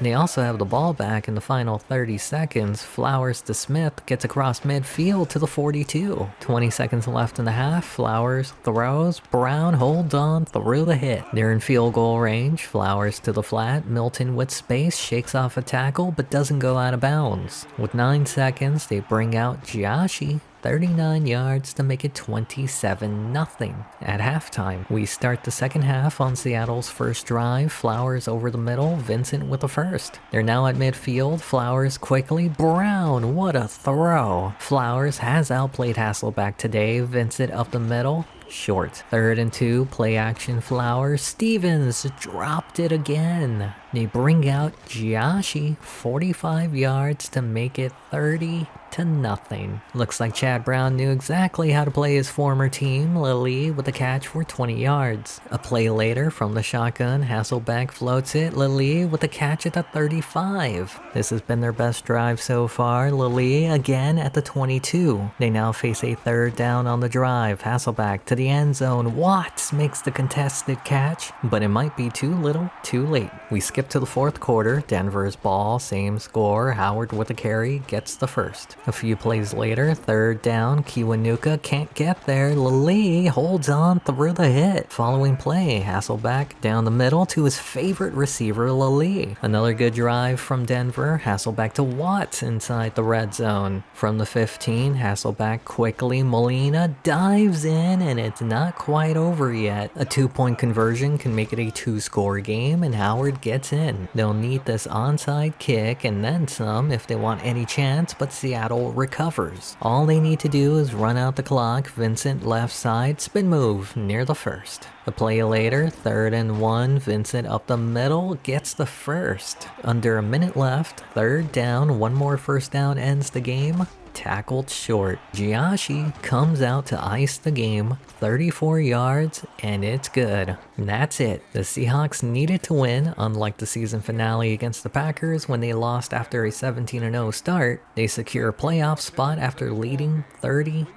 They also have the ball back in the final 30 seconds. Flowers to Smith gets across midfield to the 42. 20 seconds left in the half. Flowers throws. Brown holds on through the hit. They're in field goal range. Flowers to the flat. Milton with space shakes off a tackle but doesn't go out of bounds. With 9 seconds, they bring out Giashi. 39 yards to make it 27-0. At halftime, we start the second half on Seattle's first drive. Flowers over the middle, Vincent with the first. They're now at midfield. Flowers quickly. Brown, what a throw. Flowers has outplayed Hasselbeck today. Vincent up the middle. Short. 3rd and 2, play action Flowers. Stevens dropped it again. They bring out Giashi, 45 yards to make it 30-0. Looks like Chad Brown knew exactly how to play his former team. Lilly with the catch for 20 yards. A play later from the shotgun, Hasselbeck floats it. Lilly with the catch at the 35. This has been their best drive so far. Lilly again at the 22. They now face a 3rd down on the drive. Hasselbeck to the end zone. Watts makes the contested catch, but it might be too little, too late. We skip to the 4th quarter. Denver's ball, same score. Howard with the carry, gets the first. A few plays later, 3rd down, Kiwanuka can't get there. Lilly holds on through the hit. Following play, Hasselbeck down the middle to his favorite receiver, Lilly. Another good drive from Denver. Hasselbeck to Watts inside the red zone. From the 15, Hasselbeck quickly. Molina dives in and it's not quite over yet. A 2-point conversion can make it a 2-score game and Howard gets in. They'll need this onside kick and then some if they want any chance, but Seattle recovers. All they need to do is run out the clock. Vincent left side, spin move near the first. A play later, 3rd and 1, Vincent up the middle, gets the first. Under a minute left, 3rd down, one more first down ends the game. Tackled short. Giashi comes out to ice the game, 34 yards, and it's good. And that's it. The Seahawks needed to win, unlike the season finale against the Packers when they lost after a 17-0 start. They secure a playoff spot after leading 30-0.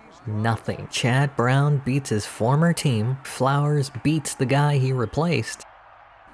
Chad Brown beats his former team. Flowers beats the guy he replaced.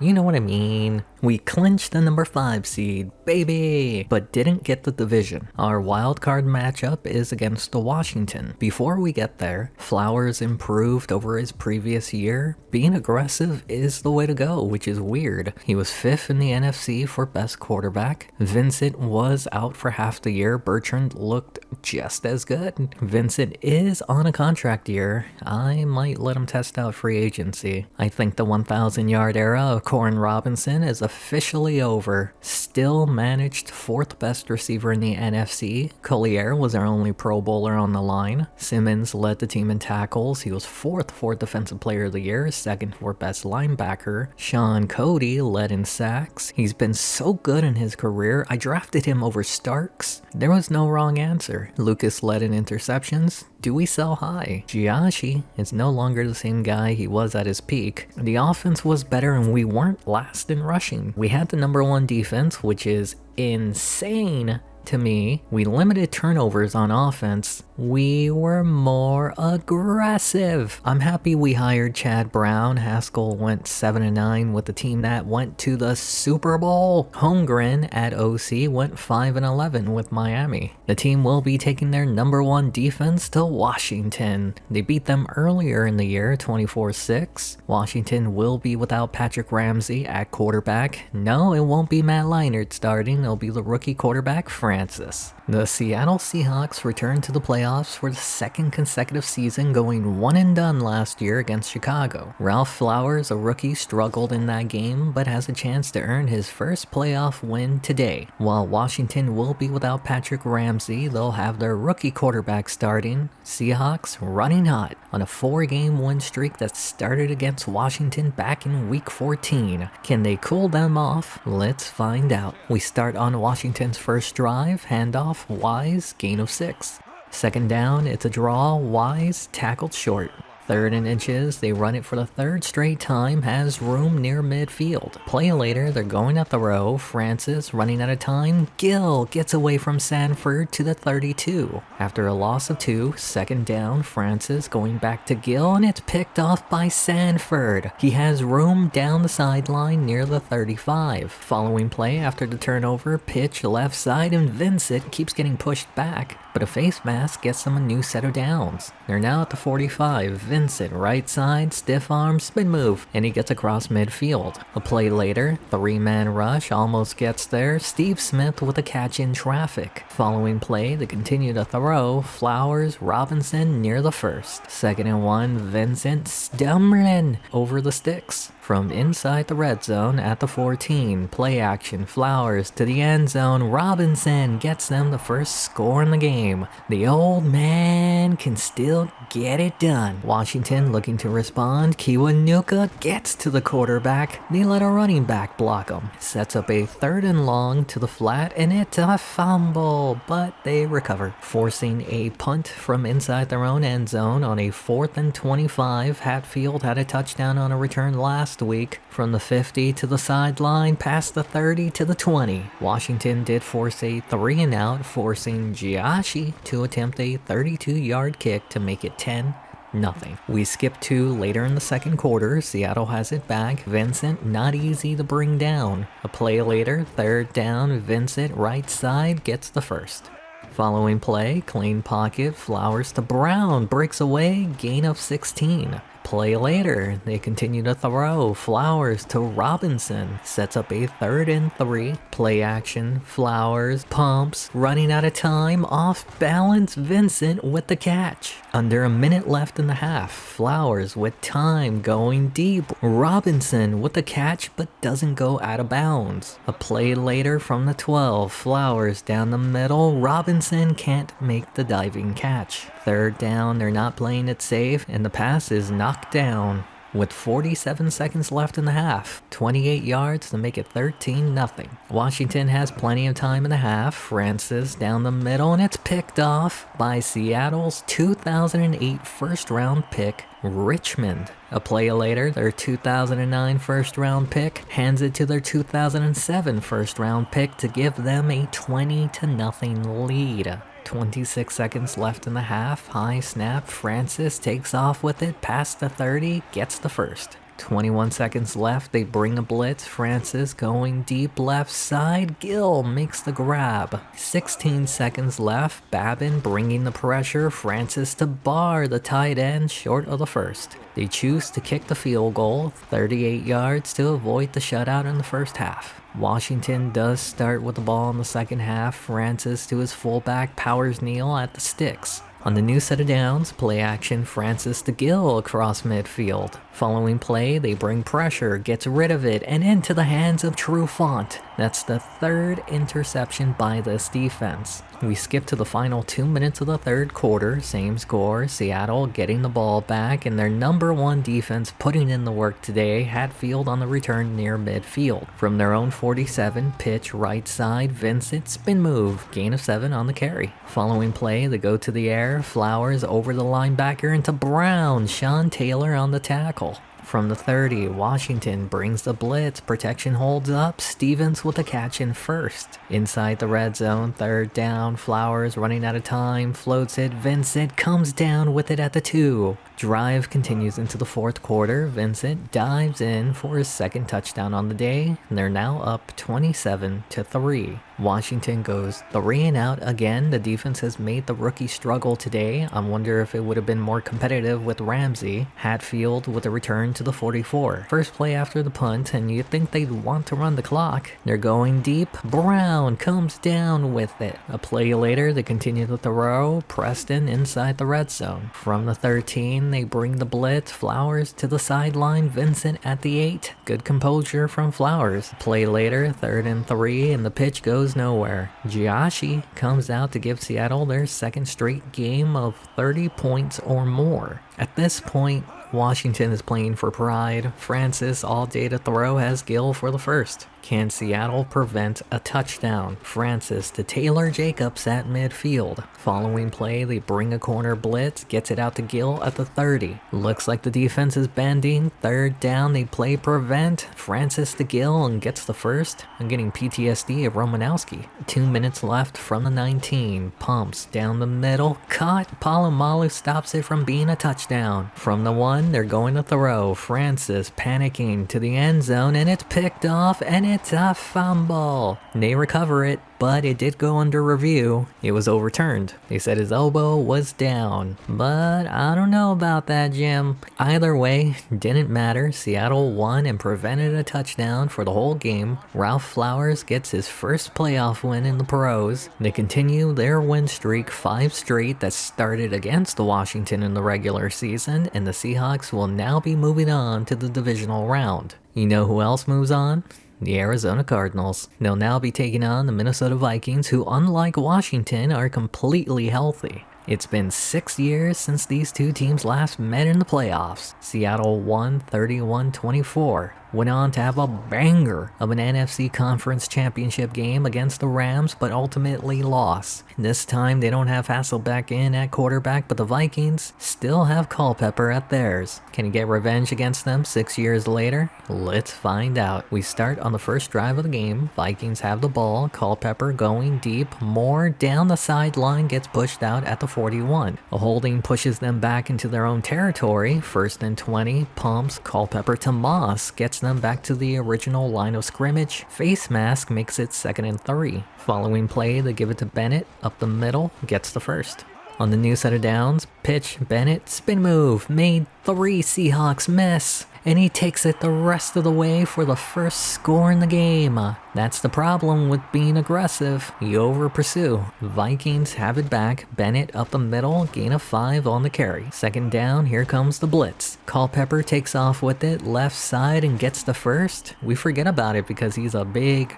You know what I mean. We clinched the number 5 seed, baby, but didn't get the division. Our wildcard matchup is against the Washington. Before we get there, Flowers improved over his previous year. Being aggressive is the way to go, which is weird. He was 5th in the NFC for best quarterback. Vincent was out for half the year. Bertrand looked just as good. Vincent is on a contract year. I might let him test out free agency. I think the 1,000-yard era of Corn Robinson is officially over. Still managed 4th best receiver in the NFC. Collier was our only Pro Bowler on the line. Simmons led the team in tackles. He was 4th for Defensive Player of the Year, 2nd for best linebacker. Sean Cody led in sacks. He's been so good in his career. I drafted him over Starks. There was no wrong answer. Lucas led in interceptions. Do we sell high? Giashi is no longer the same guy he was at his peak. The offense was better and we weren't last in rushing. We had the number 1 defense, which is insane to me. We limited turnovers on offense. We were more aggressive. I'm happy we hired Chad Brown. Haskell went 7-9 with the team that went to the Super Bowl. Holmgren at OC went 5-11 with Miami. The team will be taking their number 1 defense to Washington. They beat them earlier in the year, 24-6. Washington will be without Patrick Ramsey at quarterback. No, it won't be Matt Leinart starting. It'll be the rookie quarterback, Francis. The Seattle Seahawks return to the playoffs playoffs for the second consecutive season, going one and done last year against Chicago. Ralph Flowers, a rookie, struggled in that game, but has a chance to earn his first playoff win today. While Washington will be without Patrick Ramsey, they'll have their rookie quarterback starting. Seahawks running hot on a 4-game win streak that started against Washington back in week 14. Can they cool them off? Let's find out. We start on Washington's first drive, handoff, Wise, gain of 6. Second down, it's a draw, Wise, tackled short. Third and inches, they run it for the third straight time, has room near midfield. Play later, they're going at the row, Francis running out of time, Gill gets away from Sanford to the 32. After a loss of 2, second down, Francis going back to Gill, and it's picked off by Sanford. He has room down the sideline near the 35. Following play after the turnover, pitch left side, and Vincent keeps getting pushed back, but a face mask gets them a new set of downs. They're now at the 45. Vincent, right side, stiff arm, spin move, and he gets across midfield. A play later, 3-man rush, almost gets there. Steve Smith with a catch in traffic. Following play, they continue to throw. Flowers, Robinson near the first. Second and 1, Vincent, stumbling over the sticks. From inside the red zone at the 14, play action, Flowers to the end zone, Robinson gets them the first score in the game. The old man can still get it done. Washington looking to respond, Kiwanuka gets to the quarterback, they let a running back block him. Sets up a 3rd and long to the flat, and it's a fumble, but they recover. Forcing a punt from inside their own end zone on a 4th and 25, Hatfield had a touchdown on a return last week from the 50 to the sideline, past the 30 to the 20. Washington did force a 3 and out, forcing Giashi to attempt a 32-yard kick to make it 10-0. We skip to later in the second quarter. Seattle has it back. Vincent not easy to bring down. A play later, 3rd down, Vincent right side gets the first. Following play, clean pocket, Flowers to Brown, breaks away, gain of 16. Play later, they continue to throw. Flowers to Robinson, sets up a 3rd and 3. Play action, Flowers, pumps, running out of time, off balance, Vincent with the catch. Under a minute left in the half, Flowers with time, going deep. Robinson with the catch, but doesn't go out of bounds. A play later from the 12, Flowers down the middle, Robinson can't make the diving catch. 3rd down, they're not playing it safe, and the pass is knocked down. With 47 seconds left in the half, 28 yards to make it 13-0. Washington has plenty of time in the half. Francis down the middle, and it's picked off by Seattle's 2008 first-round pick, Richmond. A play later, their 2009 first-round pick hands it to their 2007 first-round pick to give them a 20-0 lead. 26 seconds left in the half, high snap, Francis takes off with it, past the 30, gets the first. 21 seconds left, they bring a blitz, Francis going deep left side, Gill makes the grab. 16 seconds left, Babin bringing the pressure, Francis to bar the tight end short of the first. They choose to kick the field goal, 38 yards to avoid the shutout in the first half. Washington does start with the ball in the second half, Francis to his fullback, powers Neal at the sticks. On the new set of downs, play action, Francis to Gill across midfield. Following play, they bring pressure, gets rid of it, and into the hands of Trufant. That's the 3rd interception by this defense. We skip to the final 2 minutes of the third quarter, same score, Seattle getting the ball back, and their number 1 defense putting in the work today, Hatfield on the return near midfield. From their own 47, pitch right side, Vincent, spin move, gain of 7 on the carry. Following play, they go to the air, Flowers over the linebacker into Brown, Sean Taylor on the tackle. From the 30, Washington brings the blitz, protection holds up, Stevens with a catch in first. Inside the red zone, 3rd down, Flowers running out of time, floats it, Vincent comes down with it at the 2. Drive continues into the fourth quarter. Vincent dives in for his second touchdown on the day, and they're now up 27-3. Washington goes 3 and out again. The defense has made the rookie struggle today. I wonder if it would have been more competitive with Ramsey. Hatfield with a return to the 44. First play after the punt, and you'd think they'd want to run the clock. They're going deep. Brown comes down with it. A play later, they continue to throw. Preston inside the red zone. From the 13, they bring the blitz. Flowers to the sideline. Vincent at the 8. Good composure from Flowers. Play later, 3rd and 3, and the pitch goes nowhere. Giashi comes out to give Seattle their second straight game of 30 points or more. At this point, Washington is playing for pride. Francis all day to throw, has Gill for the first. Can Seattle prevent a touchdown? Francis to Taylor Jacobs at midfield. Following play, they bring a corner blitz, gets it out to Gill at the 30. Looks like the defense is bending. 3rd down, they play prevent. Francis to Gill and gets the first. I'm getting PTSD of Romanowski. 2 minutes left from the 19. Pumps down the middle. Caught. Palomalu stops it from being a touchdown. From the 1, they're going to throw. Francis panicking to the end zone, and it's picked off, and it's a fumble. They recover it, but it did go under review. It was overturned. They said his elbow was down. But I don't know about that, Jim. Either way, didn't matter. Seattle won and prevented a touchdown for the whole game. Ralph Flowers gets his first playoff win in the pros. They continue their win streak, 5 straight that started against Washington in the regular season, and the Seahawks will now be moving on to the divisional round. You know who else moves on? The Arizona Cardinals. They'll now be taking on the Minnesota Vikings, who, unlike Washington, are completely healthy. It's been 6 years since these two teams last met in the playoffs. Seattle won 31-24. Went on to have a banger of an NFC Conference Championship game against the Rams, but ultimately lost. This time they don't have Hasselbeck in at quarterback, but the Vikings still have Culpepper at theirs. Can he get revenge against them 6 years later? Let's find out. We start on the first drive of the game. Vikings have the ball. Culpepper going deep. Moore down the sideline, gets pushed out at the 41. A holding pushes them back into their own territory. 1st and 20. Pumps. Culpepper to Moss. Gets them back to the original line of scrimmage. Face mask makes it 2nd and 3. Following play, they give it to Bennett up the middle, gets the first. On the new set of downs, pitch, Bennett, spin move, made 3 Seahawks miss, and he takes it the rest of the way for the first score in the game. That's the problem with being aggressive. You over pursue. Vikings have it back. Bennett up the middle, gain of 5 on the carry. 2nd down, here comes the blitz. Culpepper takes off with it, left side, and gets the first. We forget about it because he's a big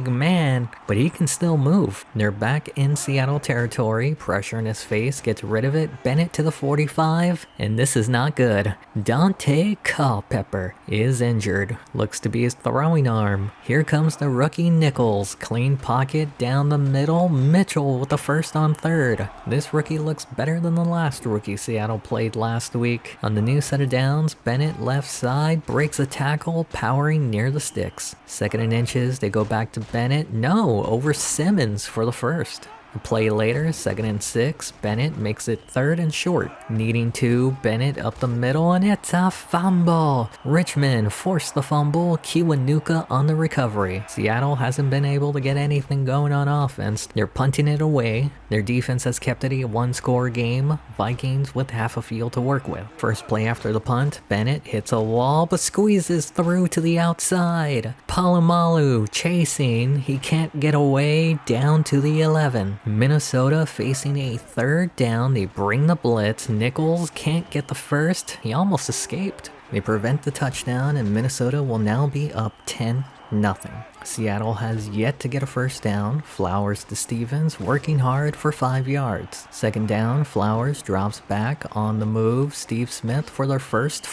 man, but he can still move. They're back in Seattle territory. Pressure in his face, gets rid of it. Bennett to the 45, and this is not good. Dante Culpepper is injured. Looks to be his throwing arm. Here comes the rookie Nichols. Clean pocket down the middle. Mitchell with the first on 3rd. This rookie looks better than the last rookie Seattle played last week. On the new set of downs, Bennett left side breaks a tackle, powering near the sticks. 2nd and inches, they go back to Bennett. No, over Simmons for the first. A play later, 2nd and 6, Bennett makes it 3rd and short. Needing 2, Bennett up the middle, and it's a fumble. Richmond forced the fumble, Kiwanuka on the recovery. Seattle hasn't been able to get anything going on offense. They're punting it away. Their defense has kept it a 1-score game. Vikings with half a field to work with. First play after the punt, Bennett hits a wall, but squeezes through to the outside. Palomalu chasing, he can't get away, down to the 11. Minnesota facing a 3rd down. They bring the blitz. Nichols can't get the first. He almost escaped. They prevent the touchdown, and Minnesota will now be up 10-0. Seattle has yet to get a first down. Flowers to Stevens, working hard for 5 yards. 2nd down, Flowers drops back on the move. Steve Smith for their first.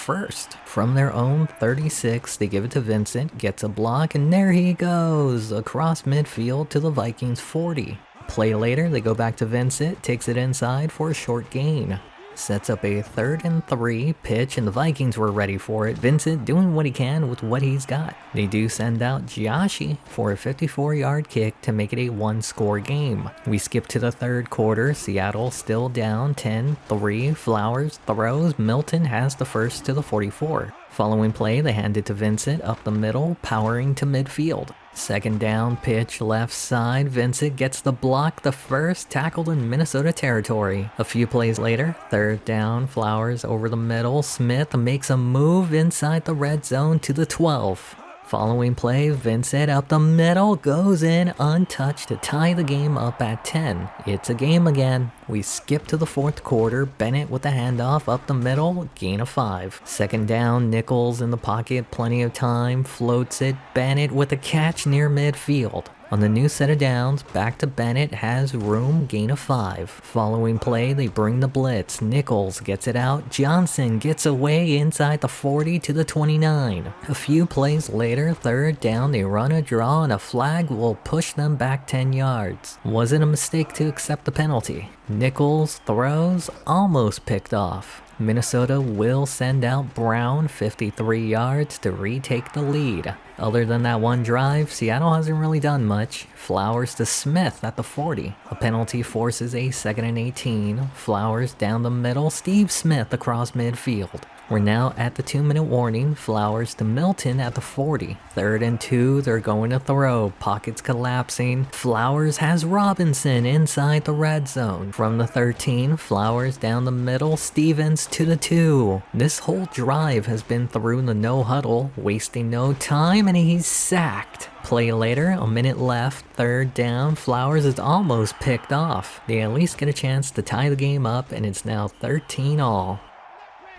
From their own 36, they give it to Vincent, gets a block, and there he goes, across midfield to the Vikings 40. Play later, they go back to Vincent, takes it inside for a short gain. Sets up a 3rd and 3 pitch, and the Vikings were ready for it. Vincent doing what he can with what he's got. They do send out Giashi for a 54-yard kick to make it a 1-score game. We skip to the 3rd quarter. Seattle still down 10-3. Flowers throws. Milton has the first to the 44. Following play, they hand it to Vincent up the middle, powering to midfield. 2nd down pitch left side. Vincent gets the block, the first, tackled in Minnesota territory. A few plays later, 3rd down, Flowers over the middle. Smith makes a move inside the red zone to the 12. Following play, Vincent up the middle, goes in untouched to tie the game up at 10. It's a game again. We skip to the 4th quarter. Bennett with the handoff up the middle, gain of 5. 2nd down, Nichols in the pocket, plenty of time, floats it. Bennett with a catch near midfield. On the new set of downs, back to Bennett, has room, gain of 5. Following play, they bring the blitz. Nichols gets it out. Johnson gets away inside the 40 to the 29. A few plays later, 3rd down, they run a draw and a flag will push them back 10 yards. Was it a mistake to accept the penalty? Nichols throws, almost picked off. Minnesota will send out Brown 53 yards to retake the lead. Other than that one drive, Seattle hasn't really done much. Flowers to Smith at the 40. A penalty forces a 2nd and 18. Flowers down the middle, Steve Smith across midfield. We're now at the 2-minute warning. Flowers to Milton at the 40. 3rd and 2, they're going to throw. Pockets collapsing. Flowers has Robinson inside the red zone. From the 13, Flowers down the middle. Stevens to the 2. This whole drive has been through the no huddle, wasting no time, and he's sacked. Play later, a minute left, 3rd down. Flowers is almost picked off. They at least get a chance to tie the game up, and it's now 13-all.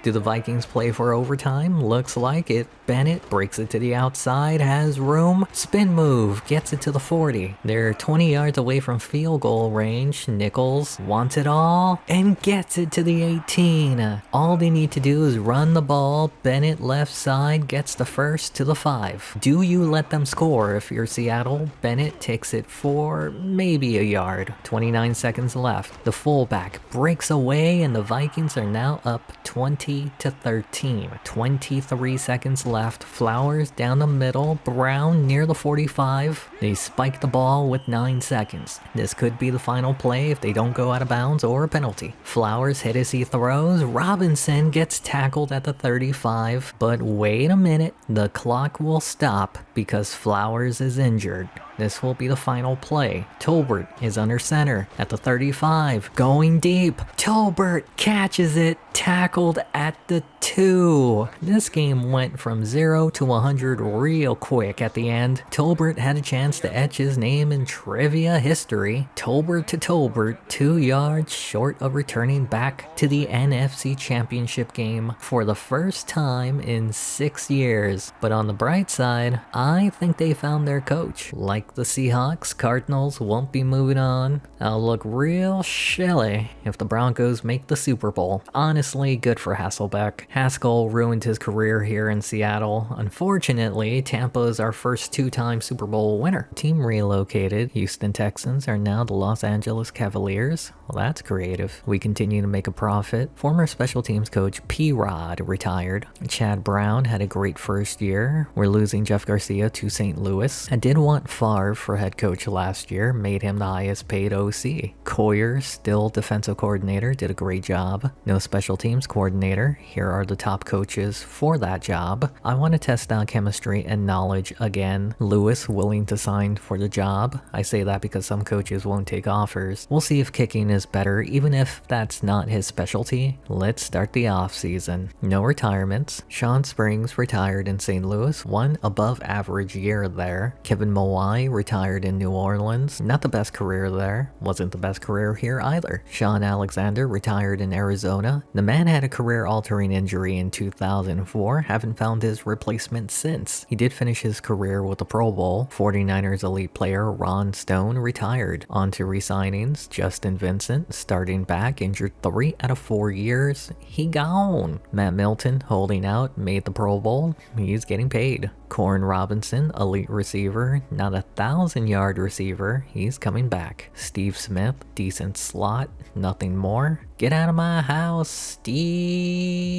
Do the Vikings play for overtime? Looks like it. Bennett breaks it to the outside, has room. Spin move, gets it to the 40. They're 20 yards away from field goal range. Nichols wants it all and gets it to the 18. All they need to do is run the ball. Bennett left side gets the first to the 5. Do you let them score if you're Seattle? Bennett takes it for maybe a yard. 29 seconds left. The fullback breaks away and the Vikings are now up 20-13. 23 seconds left. Flowers down the middle. Brown near the 45. They spike the ball with 9 seconds. This could be the final play if they don't go out of bounds or a penalty. Flowers hit as he throws. Robinson gets tackled at the 35. But wait a minute. The clock will stop because Flowers is injured. This will be the final play. Tolbert is under center at the 35. Going deep. Tolbert catches it. Tackled at the 2. This game went from 0 to 100 real quick at the end. Tolbert had a chance to etch his name in trivia history. Tolbert to Tolbert, 2 yards short of returning back to the NFC Championship game for the first time in 6 years. But on the bright side, I think they found their coach. Like the Seahawks, Cardinals won't be moving on. I'll look real silly if the Broncos make the Super Bowl. Honestly, good for Hasselbeck. Haskell ruined his career here in Seattle. Unfortunately, Tampa is our first 2-time Super Bowl winner. Team relocated. Houston Texans are now the Los Angeles Cavaliers. Well, that's creative. We continue to make a profit. Former special teams coach P-Rod retired. Chad Brown had a great first year. We're losing Jeff Garcia to St. Louis. I did want Favre for head coach last year, made him the highest paid OC. Coyer, still defensive coordinator, did a great job. No special teams coordinator. Here are the top coaches for that job. I want to test out chemistry and knowledge again. Lewis willing to sign for the job. I say that because some coaches won't take offers. We'll see if kicking is better, even if that's not his specialty. Let's start the offseason. No retirements. Sean Springs retired in St. Louis, one above average year there. Kevin Mawai retired in New Orleans. Not the best career there. Wasn't the best career here either. Sean Alexander retired in Arizona. The man had a career-altering injury in 2004. Haven't found his replacement since. He did finish his career with the Pro Bowl. 49ers elite player Ron Stone retired. On to re-signings. Justin Vincent, starting back, injured 3 out of 4 years. He gone. Matt Milton, holding out, made the Pro Bowl. He's getting paid. Corn Robinson, elite receiver, not a 1,000-yard receiver, he's coming back. Steve Smith, decent slot, nothing more. Get out of my house, Steve.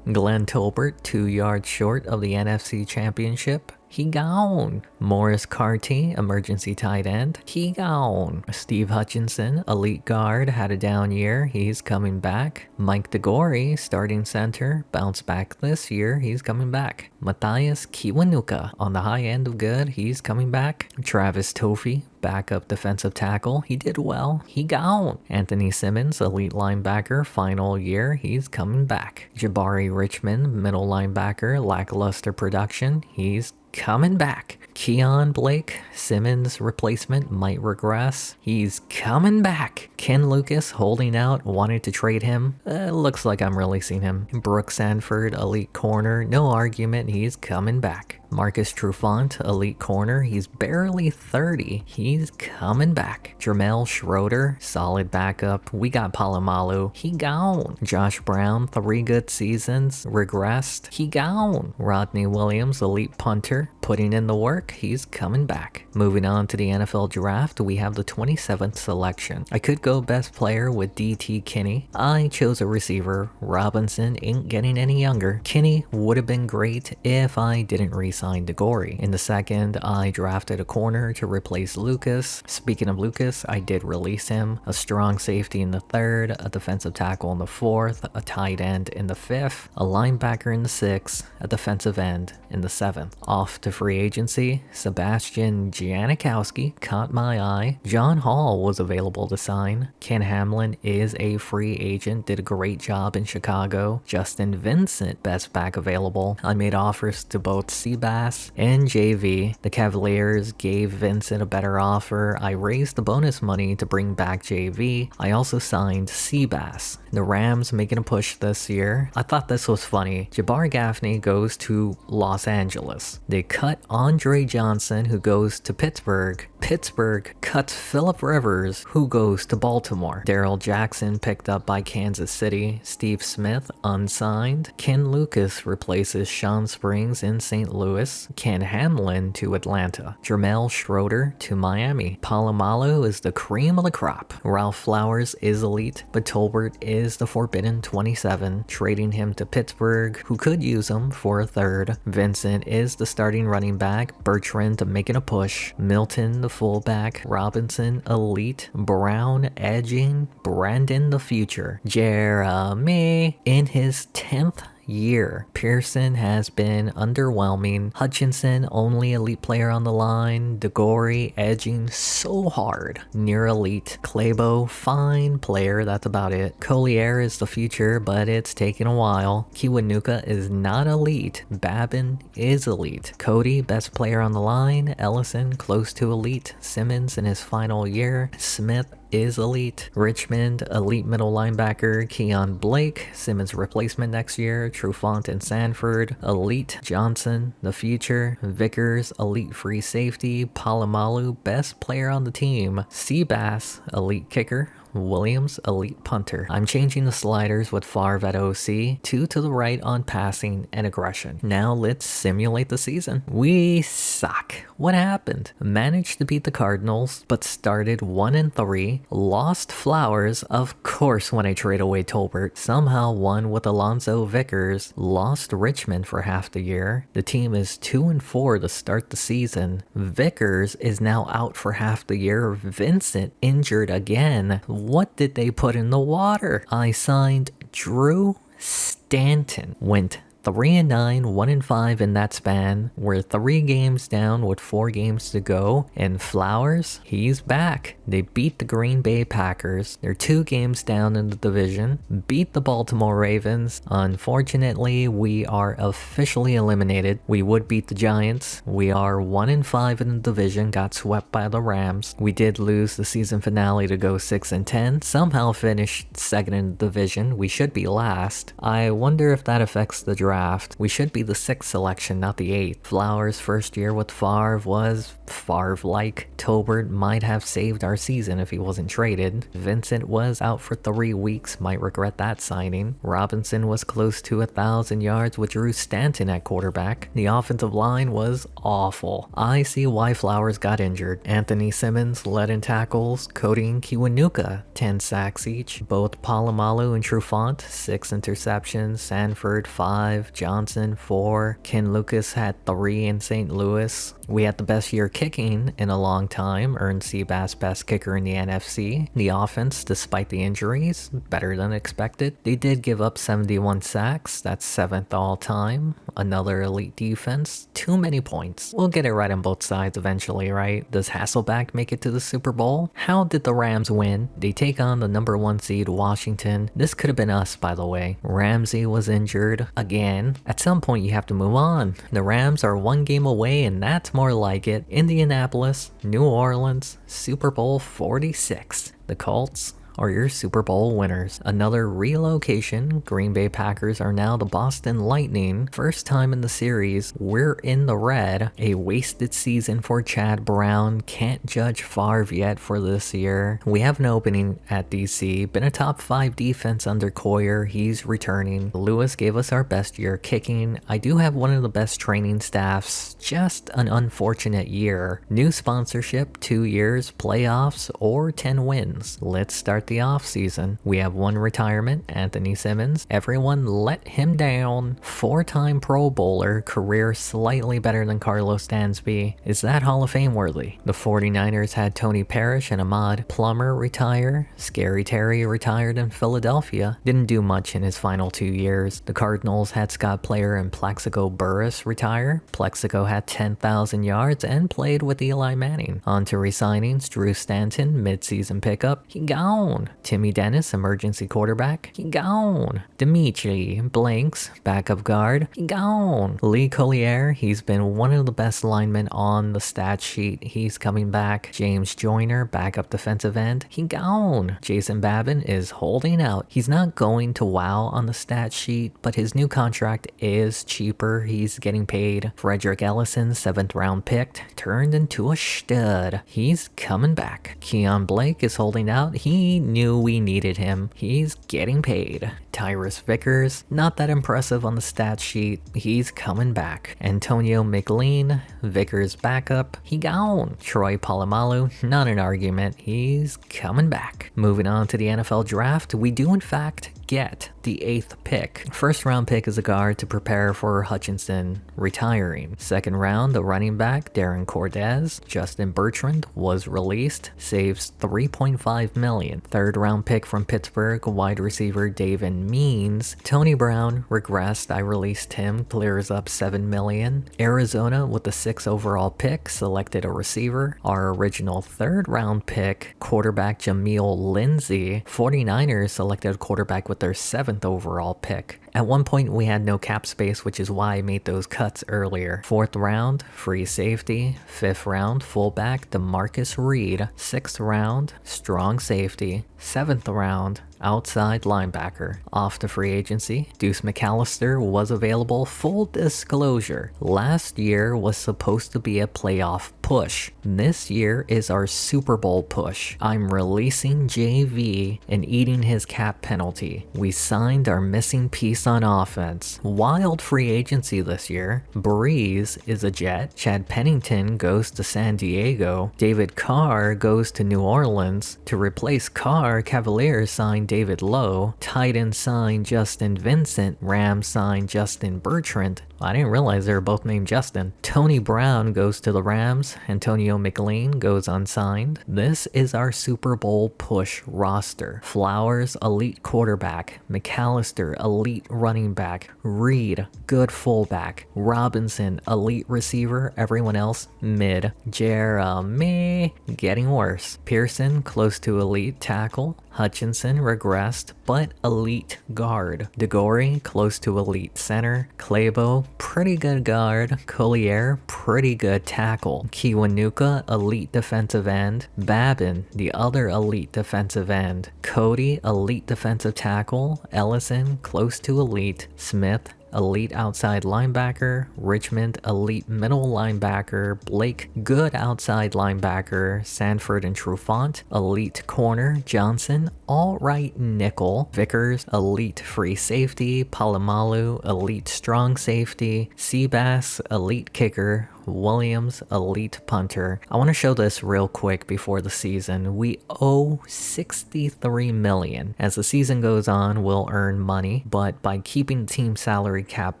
Glenn Tolbert, 2 yards short of the NFC Championship. He gone. Morris Carty, emergency tight end. He gone. Steve Hutchinson, elite guard, had a down year. He's coming back. Mike DeGore, starting center, bounced back this year. He's coming back. Matthias Kiwanuka, on the high end of good. He's coming back. Travis Toffee, backup defensive tackle. He did well. He gone. Anthony Simmons, elite linebacker, final year. He's coming back. Jabari Richmond, middle linebacker, lackluster production. He's coming back. Keon Blake, Simmons replacement, might regress. He's coming back. Ken Lucas holding out, wanted to trade him. Looks like I'm releasing him. Brooke Sanford, elite corner, no argument, he's coming back. Marcus Trufant, elite corner, he's barely 30. He's coming back. Jermel Schroeder, solid backup. We got Palomalu. He gone. Josh Brown, 3 good seasons, regressed. He gone. Rodney Williams, elite punter, putting in the work. He's coming back. Moving on to the NFL draft, we have the 27th selection. I could go best player with DT Kinney. I chose a receiver. Robinson ain't getting any younger. Kinney would have been great if I didn't re-sign DeGore. In the second, I drafted a corner to replace Lucas. Speaking of Lucas, I did release him. A strong safety in the third, a defensive tackle in the fourth, a tight end in the fifth, a linebacker in the sixth, a defensive end in the seventh. Off to free agency, Sebastian Janikowski caught my eye. John Hall was available to sign. Ken Hamlin is a free agent, did a great job in Chicago. Justin Vincent, best back available. I made offers to both Seabass and JV. The Cavaliers gave Vincent a better offer. I raised the bonus money to bring back JV. I also signed Seabass. The Rams making a push this year. I thought this was funny. Jabbar Gaffney goes to Los Angeles. They cut Andre Johnson, who goes to Pittsburgh. Pittsburgh cuts Phillip Rivers, who goes to Baltimore. Daryl Jackson picked up by Kansas City. Steve Smith unsigned. Ken Lucas replaces Sean Springs in St. Louis. Ken Hamlin to Atlanta. Jermel Schroeder to Miami. Palomalu is the cream of the crop. Ralph Flowers is elite, but Tolbert is the forbidden 27, trading him to Pittsburgh, who could use him for a third. Vincent is the starting running back. Bertrand making a push. Milton the fullback. Robinson elite. Brown edging. Brandon the future. Jeremy in his 10th year. Pearson has been underwhelming. Hutchinson, only elite player on the line. DeGore edging so hard. Near elite. Claybo, fine player, that's about it. Collier is the future, but it's taken a while. Kiwanuka is not elite. Babin is elite. Cody, best player on the line. Ellison, close to elite. Simmons in his final year. Smith is elite. Richmond, elite middle linebacker. Keon Blake, Simmons replacement next year. Trufant and Sanford, elite. Johnson, the future. Vickers, elite free safety. Palomalu, best player on the team. Seabass, elite kicker. Williams, elite punter. I'm changing the sliders with Favre at OC, 2 to the right on passing and aggression. Now let's simulate the season. We suck. What happened? Managed to beat the Cardinals, but started 1-3. Lost Flowers, of course, when I trade away Tolbert. Somehow won with Alonzo Vickers. Lost Richmond for half the year. The team is 2-4 to start the season. Vickers is now out for half the year. Vincent injured again. What did they put in the water? I signed Drew Stanton. Went 3-9, 1-5 in that span. We're 3 games down with 4 games to go. And Flowers, he's back. They beat the Green Bay Packers. They're 2 games down in the division. Beat the Baltimore Ravens. Unfortunately, we are officially eliminated. We would beat the Giants. We are 1-5 in the division. Got swept by the Rams. We did lose the season finale to go 6-10. Somehow finished second in the division. We should be last. I wonder if that affects the draft draft. We should be the 6th selection, not the 8th. Flowers' first year with Favre was Favre-like. Tolbert might have saved our season if he wasn't traded. Vincent was out for 3 weeks, might regret that signing. Robinson was close to 1,000 yards with Drew Stanton at quarterback. The offensive line was awful. I see why Flowers got injured. Anthony Simmons led in tackles. Cody and Kiwanuka, 10 sacks each. Both Palomalu and Trufant, 6 interceptions. Sanford, 5. Johnson, 4. Ken Lucas had 3 in St. Louis. We had the best year kicking in a long time, earned Seabass best kicker in the NFC. The offense, despite the injuries, better than expected. They did give up 71 sacks, that's 7th all time. Another elite defense, too many points. We'll get it right on both sides eventually, right? Does Hasselbeck make it to the Super Bowl? How did the Rams win? They take on the number 1 seed Washington. This could have been us, by the way. Ramsey was injured again. At some point you have to move on. The Rams are 1 game away, and that's more like it. Indianapolis, New Orleans, Super Bowl 46. The Colts are your Super Bowl winners. Another relocation. Green Bay Packers are now the Boston Lightning. First time in the series, we're in the red. A wasted season for Chad Brown. Can't judge Favre yet for this year. We have an opening at DC. Been a top 5 defense under Coyer. He's returning. Lewis gave us our best year kicking. I do have one of the best training staffs. Just an unfortunate year. New sponsorship, 2 years, playoffs, or 10 wins. Let's start the off season. We have 1 retirement, Anthony Simmons. Everyone let him down. 4-time Pro Bowler, career slightly better than Carlos Dansby. Is that Hall of Fame worthy? The 49ers had Tony Parrish and Ahmad Plummer retire. Scary Terry retired in Philadelphia. Didn't do much in his final 2 years. The Cardinals had Scott Player and Plexico Burress retire. Plexico had 10,000 yards and played with Eli Manning. On to resignings, Drew Stanton, mid-season pickup. He gone. Timmy Dennis, emergency quarterback. He gone. Dimitri Blanks, backup guard. He gone. Lee Collier, he's been one of the best linemen on the stat sheet. He's coming back. James Joyner, backup defensive end. He gone. Jason Babin is holding out. He's not going to wow on the stat sheet, but his new contract is cheaper. He's getting paid. Frederick Ellison, 7th round picked, turned into a stud. He's coming back. Keon Blake is holding out. He knew we needed him. He's getting paid. Tyrus Vickers, not that impressive on the stat sheet. He's coming back. Antonio McLean, Vickers backup. He gone. Troy Polamalu, not an argument. He's coming back. Moving on to the NFL draft, we do in fact get the 8th pick. First round pick is a guard to prepare for Hutchinson retiring. Second round, the running back Darren Cortez. Justin Bertrand was released, saves $3.5 million. Third round pick from Pittsburgh, wide receiver David Means. Tony Brown regressed, I released him, clears up $7 million. Arizona with the 6th overall pick selected a receiver. Our original 3rd round pick, quarterback Jameel Lindsey. 49ers selected a quarterback with their 7th overall pick. At one point we had no cap space, which is why I made those cuts earlier. 4th round, free safety. 5th round, fullback DeMarcus Reed. 6th round, strong safety. 7th round, outside linebacker. Off to free agency, Deuce McAllister was available. Full disclosure, last year was supposed to be a playoff push. This year is our Super Bowl push. I'm releasing JV and eating his cap penalty. We signed our missing piece on offense. Wild free agency this year. Breeze is a Jet. Chad Pennington goes to San Diego. David Carr goes to New Orleans. To replace Carr, Cavaliers signed David Lowe. Titans signed Justin Vincent. Rams signed Justin Bertrand. I didn't realize they were both named Justin. Tony Brown goes to the Rams. Antonio McLean goes unsigned. This is our Super Bowl push roster. Flowers, elite quarterback. McAllister, elite running back. Reed, good fullback. Robinson, elite receiver. Everyone else, mid. Jeremy, getting worse. Pearson, close to elite tackle. Hutchinson regressed, but elite guard. DeGore, close to elite center. Clabo, pretty good guard. Collier, pretty good tackle. Kiwanuka, elite defensive end. Babin, the other elite defensive end. Cody, elite defensive tackle. Ellison, close to elite. Smith, elite outside linebacker, Richmond, elite middle linebacker, Blake, good outside linebacker, Sanford and Trufant, elite corner, Johnson, all right nickel, Vickers, elite free safety, Palomalu, elite strong safety, Seabass, elite kicker, Williams, elite punter. I want to show this real quick before the season. We owe $63 million. As the season goes on, we'll earn money, but by keeping the team salary cap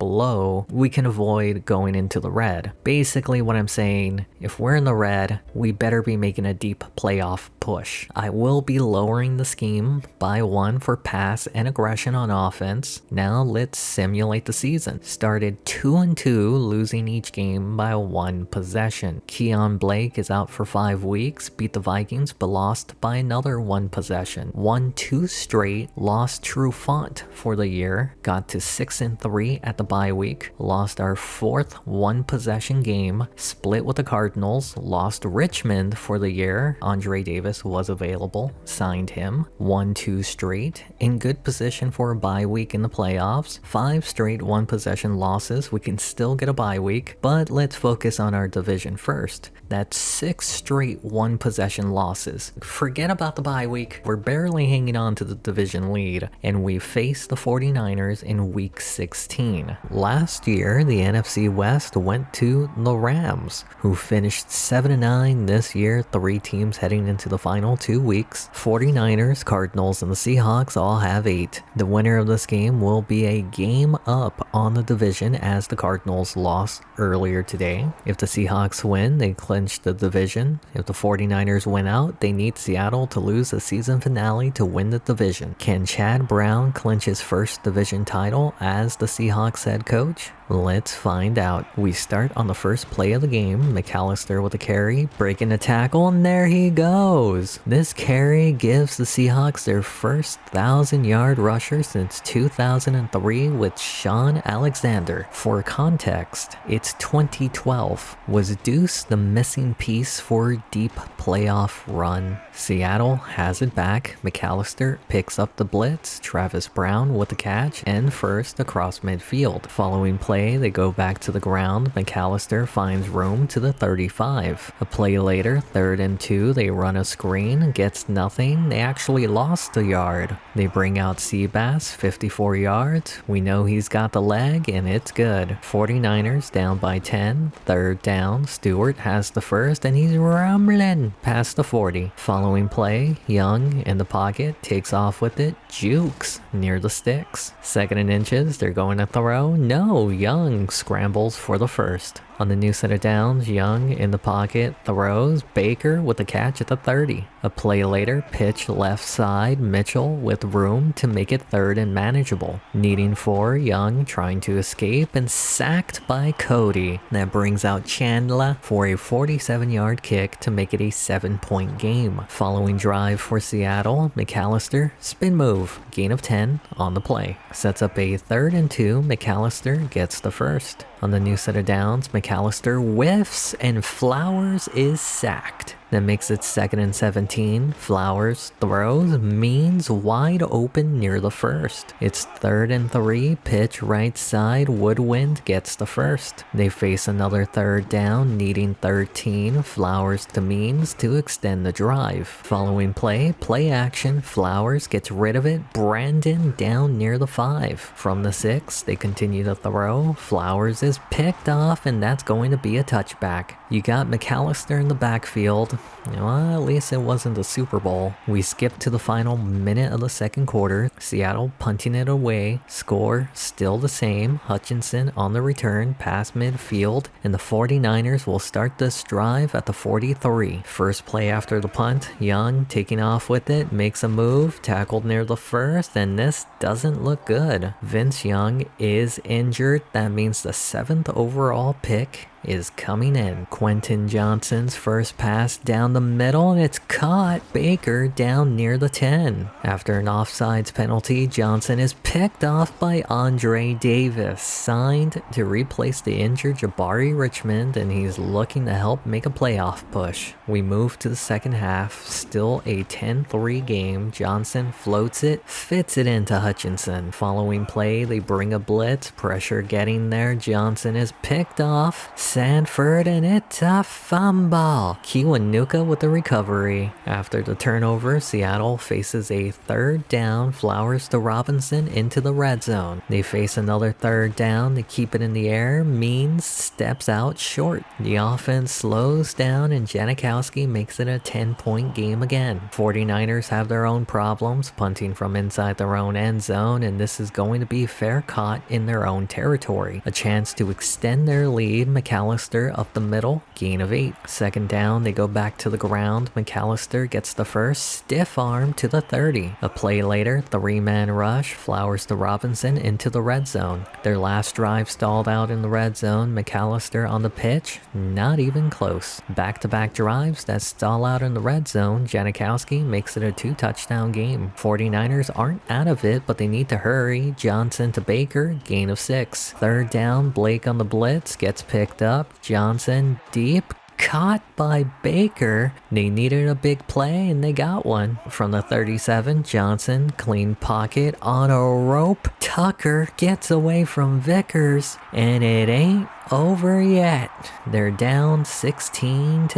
low, we can avoid going into the red. Basically what I'm saying, if we're in the red, we better be making a deep playoff push. I will be lowering the scheme by 1 for pass and aggression on offense. Now let's simulate the season. Started 2-2, losing each game by 1 possession. Keon Blake is out for 5 weeks, beat the Vikings but lost by another 1 possession. Won 2 straight, lost Trufant for the year, got to 6-3 at the bye week, lost our 4th 1 possession game, split with the Cardinals, lost Richmond for the year, Andre Davis was available, signed him, won 2 straight, in good position for a bye week in the playoffs, 5 straight 1 possession losses, we can still get a bye week, but let's focus on our division first. That's 6 straight 1 possession losses. Forget about the bye week, we're barely hanging on to the division lead, and we face the 49ers in week 16. Last year, the NFC West went to the Rams, who finished 7-9 this year, 3 teams heading into the final 2 weeks. 49ers, Cardinals, and the Seahawks all have 8. The winner of this game will be a game up on the division as the Cardinals lost earlier today. If the Seahawks win, they clinch the division. If the 49ers win out, they need Seattle to lose the season finale to win the division. Can Chad Brown clinch his first division title as the Seahawks head coach? Let's find out. We start on the first play of the game. McAllister with a carry, breaking a tackle, and there he goes. This carry gives the Seahawks their first 1,000-yard rusher since 2003 with Sean Alexander. For context, it's 2012. Was Deuce the missing piece for a deep playoff run? Seattle has it back. McAllister picks up the blitz, Travis Brown with the catch, and first across midfield. Following play, they go back to the ground. McAllister finds room to the 35. A play later, 3rd and 2, they run a screen, gets nothing. They actually lost a yard. They bring out Seabass, 54 yards. We know he's got the leg, and it's good. 49ers down by 10. 3rd down, Stewart has the first, and he's rumbling past the 40. Following play, Young in the pocket, takes off with it, jukes near the sticks. 2nd and inches, they're going to throw. No, Young scrambles for the first. On the new set of downs, Young in the pocket throws, Baker with the catch at the 30. A play later, pitch left side, Mitchell with room to make it 3rd and manageable. Needing 4, Young trying to escape and sacked by Cody. That brings out Chandler for a 47-yard kick to make it a 7-point game. Following drive for Seattle, McAllister, spin move, gain of 10 on the play. Sets up a 3rd and 2, McAllister gets the first. On the new set of downs, McAllister whiffs and Flowers is sacked. That makes it 2nd and 17. Flowers throws, Means wide open near the first. It's 3rd and 3, pitch right side, Woodwind gets the first. They face another 3rd down, needing 13. Flowers to Means to extend the drive. Following play action, Flowers gets rid of it, Brandon down near the 5. From the 6, they continue to throw. Flowers is picked off, and that's going to be a touchback. You got McAllister in the backfield. Well, at least it wasn't the Super Bowl. We skip to the final minute of the 2nd quarter. Seattle punting it away. Score still the same. Hutchinson on the return past midfield, and the 49ers will start this drive at the 43. First play after the punt, Young taking off with it, makes a move, tackled near the first, and this doesn't look good. Vince Young is injured. That means the 7th overall pick is coming in. Quentin Johnson's first pass down the middle, and it's caught. Baker down near the 10. After an offsides penalty, Johnson is picked off by Andre Davis, signed to replace the injured Jabari Richmond, and he's looking to help make a playoff push. We move to the second half, still a 10-3 game. Johnson floats it, fits it into Hutchinson. Following play, they bring a blitz, pressure getting there. Johnson is picked off. Sanford, and it's a fumble. Kiwanuka with the recovery. After the turnover, Seattle faces a third down. Flowers to Robinson into the red zone. They face another third down. They keep it in the air. Means steps out short. The offense slows down, and Janikowski makes it a 10-point game again. 49ers have their own problems, punting from inside their own end zone, and this is going to be fair caught in their own territory. A chance to extend their lead. McAllister up the middle, gain of 8. Second down, they go back to the ground. McAllister gets the first, stiff arm to the 30. A play later, 3-man rush, Flowers to Robinson into the red zone. Their last drive stalled out in the red zone. McAllister on the pitch, not even close. Back-to-back drives that stall out in the red zone. Janikowski makes it a 2-touchdown game. 49ers aren't out of it, but they need to hurry. Johnson to Baker, gain of 6. Third down, Blake on the blitz, gets picked up. Johnson deep, caught by Baker. They needed a big play, and they got one. From the 37, Johnson, clean pocket on a rope. Tucker gets away from Vickers, and it ain't over yet. They're down 16-10.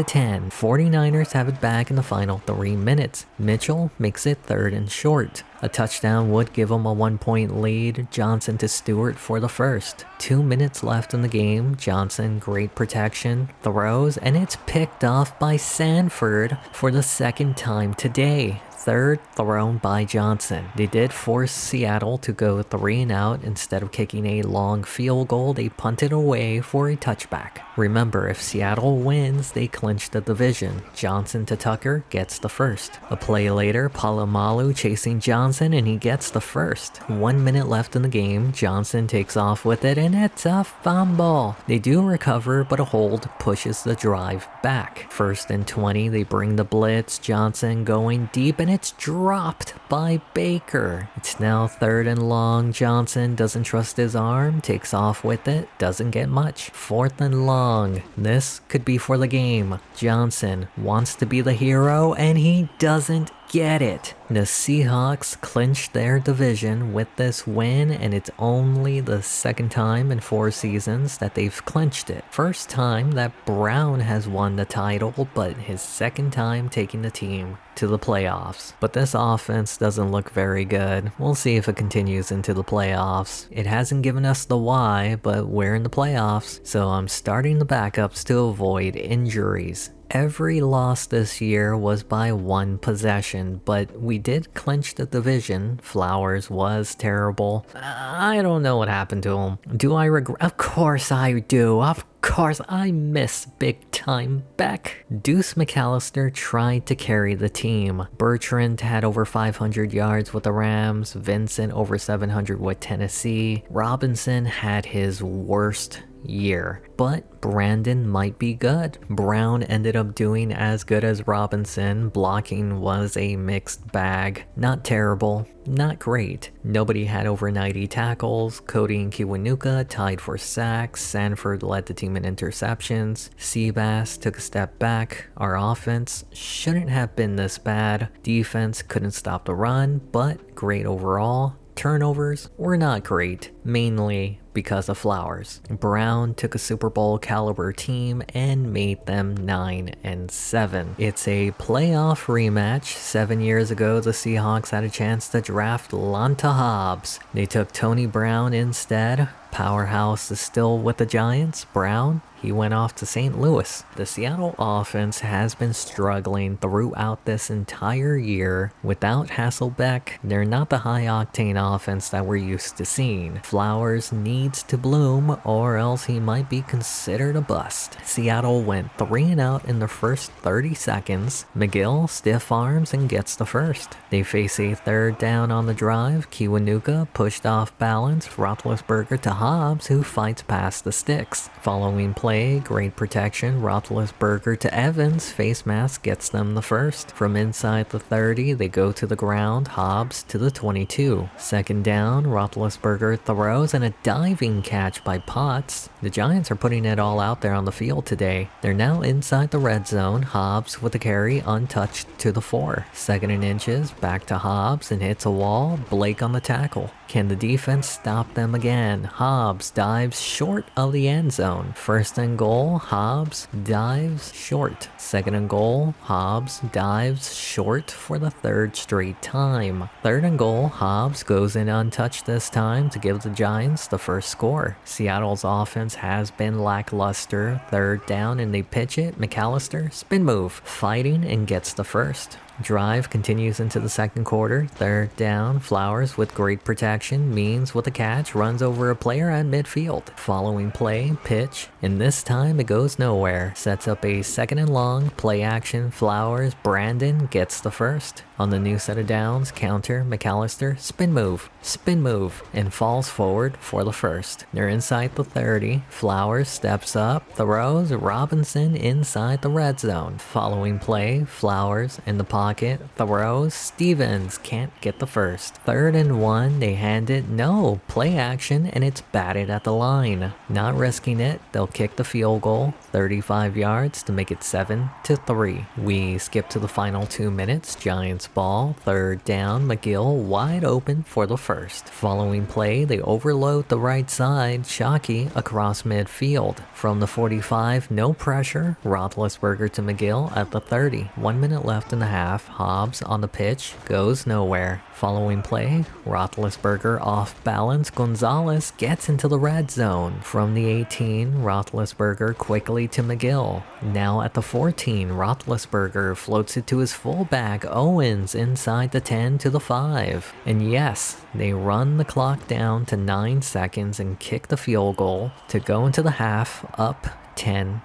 49ers have it back in the final 3 minutes. Mitchell makes it third and short. A touchdown would give them a 1-point lead. Johnson to Stewart for the first. 2 minutes left in the game. Johnson, great protection, throws, and it's picked off by Sanford for the second time today. Third thrown by Johnson. They did force Seattle to go 3 and out. Instead of kicking a long field goal, they punted away for a touchback. Remember, if Seattle wins, they clinch the division. Johnson to Tucker gets the first. A play later, Palomalu chasing Johnson, and he gets the first. 1 minute left in the game. Johnson takes off with it, and it's a fumble. They do recover, but a hold pushes the drive back. First and 20, they bring the blitz. Johnson going deep, and it's dropped by Baker. It's now third and long. Johnson doesn't trust his arm, takes off with it, doesn't get much. Fourth and long. This could be for the game. Johnson wants to be the hero, and he doesn't get it. The Seahawks clinched their division with this win, and it's only the second time in 4 seasons that they've clinched it. First time that Brown has won the title, but his second time taking the team to the playoffs. But this offense doesn't look very good. We'll see if it continues into the playoffs. It hasn't given us the why, but we're in the playoffs, so I'm starting the backups to avoid injuries. Every loss this year was by 1 possession, but we did clinch the division. Flowers was terrible. I don't know what happened to him. Do I regret? Of course I do. Of course I miss big time Beck. Deuce McAllister tried to carry the team. Bertrand had over 500 yards with the Rams. Vincent over 700 with Tennessee. Robinson had his worst year, but Brandon might be good. Brown ended up doing as good as Robinson. Blocking was a mixed bag. Not terrible, not great. Nobody had over 90 tackles. Cody and Kiwanuka tied for sacks. Sanford led the team in interceptions. Seabass took a step back. Our offense shouldn't have been this bad. Defense couldn't stop the run, but great overall. Turnovers were not great, mainly because of Flowers. Brown took a Super Bowl caliber team and made them 9-7. It's a playoff rematch. 7 years ago, the Seahawks had a chance to draft Lonta Hobbs. They took Tony Brown instead. Powerhouse is still with the Giants. Brown, he went off to St. Louis. The Seattle offense has been struggling throughout this entire year. Without Hasselbeck, they're not the high-octane offense that we're used to seeing. Flowers needs to bloom, or else he might be considered a bust. Seattle went 3 and out in the first 30 seconds. McGill stiff arms and gets the first. They face a third down on the drive. Kiwanuka pushed off balance. Roethlisberger to Hobbs, who fights past the sticks. Following play, great protection, Roethlisberger to Evans, face mask gets them the first. From inside the 30, they go to the ground, Hobbs to the 22. Second down, Roethlisberger throws and a diving catch by Potts. The Giants are putting it all out there on the field today. They're now inside the red zone, Hobbs with the carry untouched to the 4. Second and inches, back to Hobbs and hits a wall, Blake on the tackle. Can the defense stop them again? Hobbs dives short of the end zone. First and goal, Hobbs dives short. Second and goal, Hobbs dives short for the third straight time. Third and goal, Hobbs goes in untouched this time to give the Giants the first score. Seattle's offense has been lackluster. Third down and they pitch it. McAllister, spin move, fighting and gets the first. Drive continues into the second quarter. Third down, Flowers with great protection, Means with a catch, runs over a player at midfield. Following play, pitch, and this time it goes nowhere. Sets up a second and long, play action, Flowers, Brandon gets the first. On the new set of downs, counter, McAllister, spin move, and falls forward for the first. They're inside the 30, Flowers steps up, throws, Robinson inside the red zone. Following play, Flowers in the pocket, throws, Stevens can't get the first. Third and 1, they hand it, no, play action, and it's batted at the line. Not risking it, they'll kick the field goal, 35 yards to make it 7-3. We skip to the final 2 minutes, Giants ball, third down, McGill wide open for the first. Following play, they overload the right side, Shockey across midfield. From the 45, no pressure, Roethlisberger to McGill at the 30. 1 minute left in the half, Hobbs on the pitch, goes nowhere. Following play, Roethlisberger off balance, Gonzalez gets into the red zone. From the 18, Roethlisberger quickly to McGill. Now at the 14, Roethlisberger floats it to his fullback, Owens, inside the 10 to the 5. And yes, they run the clock down to 9 seconds and kick the field goal to go into the half up 10-3.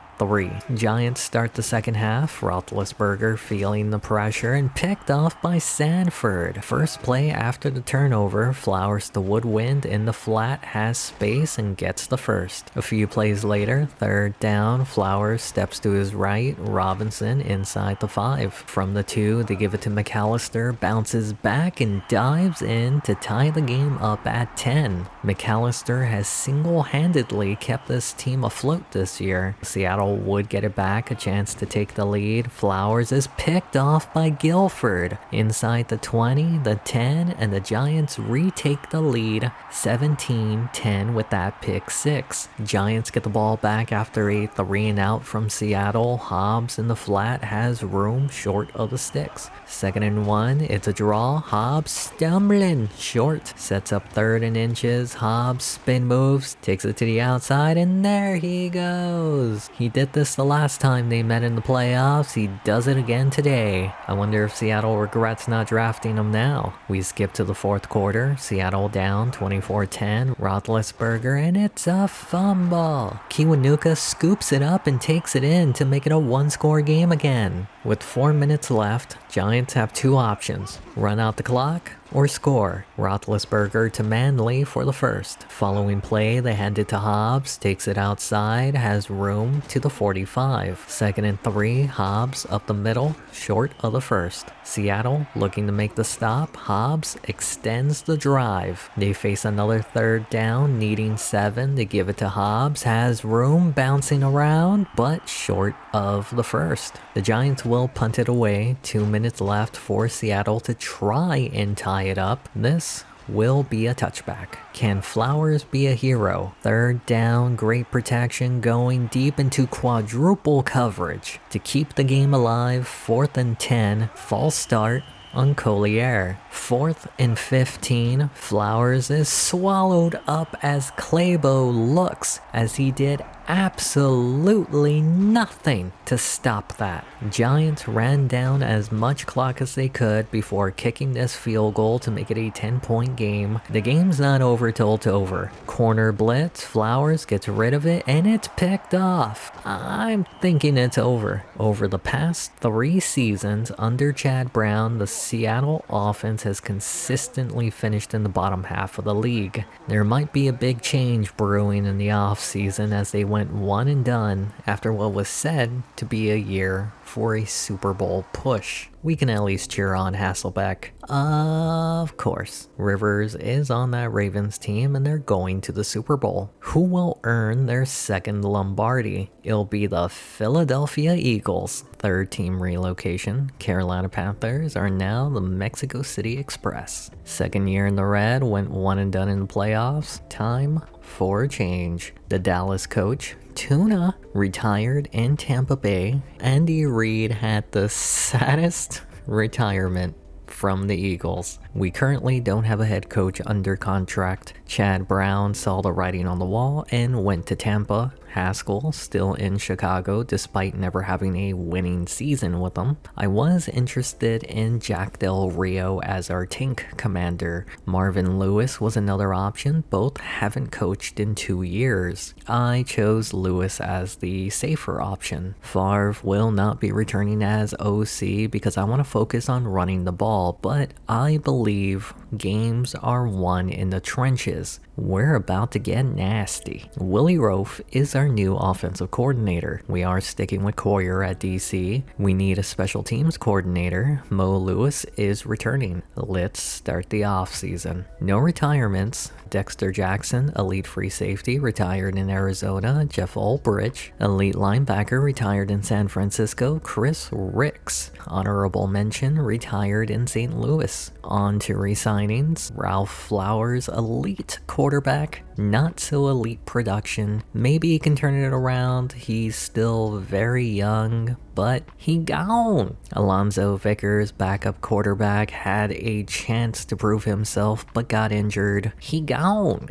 Giants start the second half, Roethlisberger feeling the pressure and picked off by Sanford. First play after the turnover, Flowers to Woodwind in the flat, has space and gets the first. A few plays later, third down, Flowers steps to his right, Robinson inside the 5. From the 2, they give it to McAllister, bounces back and dives in to tie the game up at 10. McAllister has single-handedly kept this team afloat this year. Seattle would get it back, a chance to take the lead. Flowers is picked off by Guilford. Inside the 20, the 10, and the Giants retake the lead 17-10 with that pick 6. Giants get the ball back after a 3-and-out from Seattle. Hobbs in the flat has room short of the sticks. Second and 1, it's a draw. Hobbs stumbling short. Sets up third and inches. Hobbs spin moves, takes it to the outside, and there he goes. He did this the last time they met in the playoffs. He does it again today. I wonder if Seattle regrets not drafting him now. We skip to the fourth quarter. Seattle down 24-10. Roethlisberger, and it's a fumble. Kiwanuka scoops it up and takes it in to make it a one-score game again. With 4 minutes left, Giants have two options: run out the clock or score. Roethlisberger to Manley for the first. Following play, they hand it to Hobbs, takes it outside, has room to the 45. Second and 3, Hobbs up the middle, short of the first. Seattle looking to make the stop. Hobbs extends the drive. They face another third down, needing 7. They give it to Hobbs, has room, bouncing around, but short of the first. The Giants will punt it away. 2 minutes left for Seattle to try and tie it up. This will be a touchback. Can Flowers be a hero? Third down, great protection, going deep into quadruple coverage to keep the game alive. 4th and 10, false start on Collier. 4th and 15, Flowers is swallowed up as Clabo looks, as he did absolutely nothing to stop that. Giants ran down as much clock as they could before kicking this field goal to make it a 10-point game. The game's not over till it's over. Corner blitz, Flowers gets rid of it, and it's picked off. I'm thinking it's over. Over the past 3 seasons under Chad Brown, the Seattle offense has consistently finished in the bottom half of the league. There might be a big change brewing in the offseason as they went one and done after what was said to be a year for a Super Bowl push. We can at least cheer on Hasselbeck. Of course, Rivers is on that Ravens team and they're going to the Super Bowl. Who will earn their second Lombardi? It'll be the Philadelphia Eagles. Third team relocation. Carolina Panthers are now the Mexico City Express. Second year in the red, went one and done in the playoffs. Time for a change. The Dallas coach, Tuna, retired in Tampa Bay. Andy Reid had the saddest retirement from the Eagles. We currently don't have a head coach under contract. Chad Brown saw the writing on the wall and went to Tampa. Haskell still in Chicago despite never having a winning season with them. I was interested in Jack Del Rio as our tank commander. Marvin Lewis was another option. Both haven't coached in 2 years. I chose Lewis as the safer option. Favre will not be returning as OC because I want to focus on running the ball, but I believe games are won in the trenches. We're about to get nasty. Willie Roaf is our new offensive coordinator. We are sticking with Coyer at DC. We need a special teams coordinator. Mo Lewis is returning. Let's start the offseason. No retirements. Dexter Jackson, elite free safety, retired in Arizona. Jeff Ulbrich, elite linebacker, retired in San Francisco. Chris Ricks, honorable mention, retired in St. Louis. On to re-signings. Ralph Flowers, elite quarterback, not so elite production. Maybe he can turn it around. He's still very young, but he gone. Alonzo Vickers, backup quarterback, had a chance to prove himself but got injured. He gone.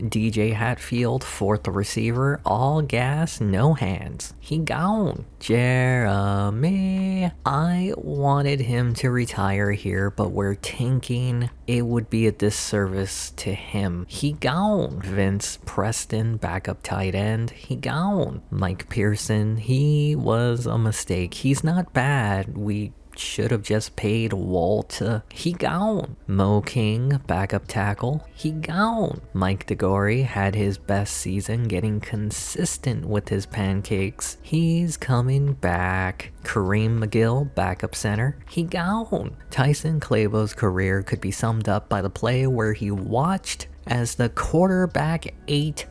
DJ Hatfield, fourth receiver, all gas, no hands. He gone. Jeremy, I wanted him to retire here, but we're tanking. It would be a disservice to him. He gone. Vince Preston, backup tight end. He gone. Mike Pearson, he was a mistake. He's not bad. We should have just paid Walt. He gone. Mo King, backup tackle. He gone. Mike DeGore had his best season getting consistent with his pancakes. He's coming back. Kareem McGill, backup center. He gone. Tyson Clabo's career could be summed up by the play where he watched as the quarterback ate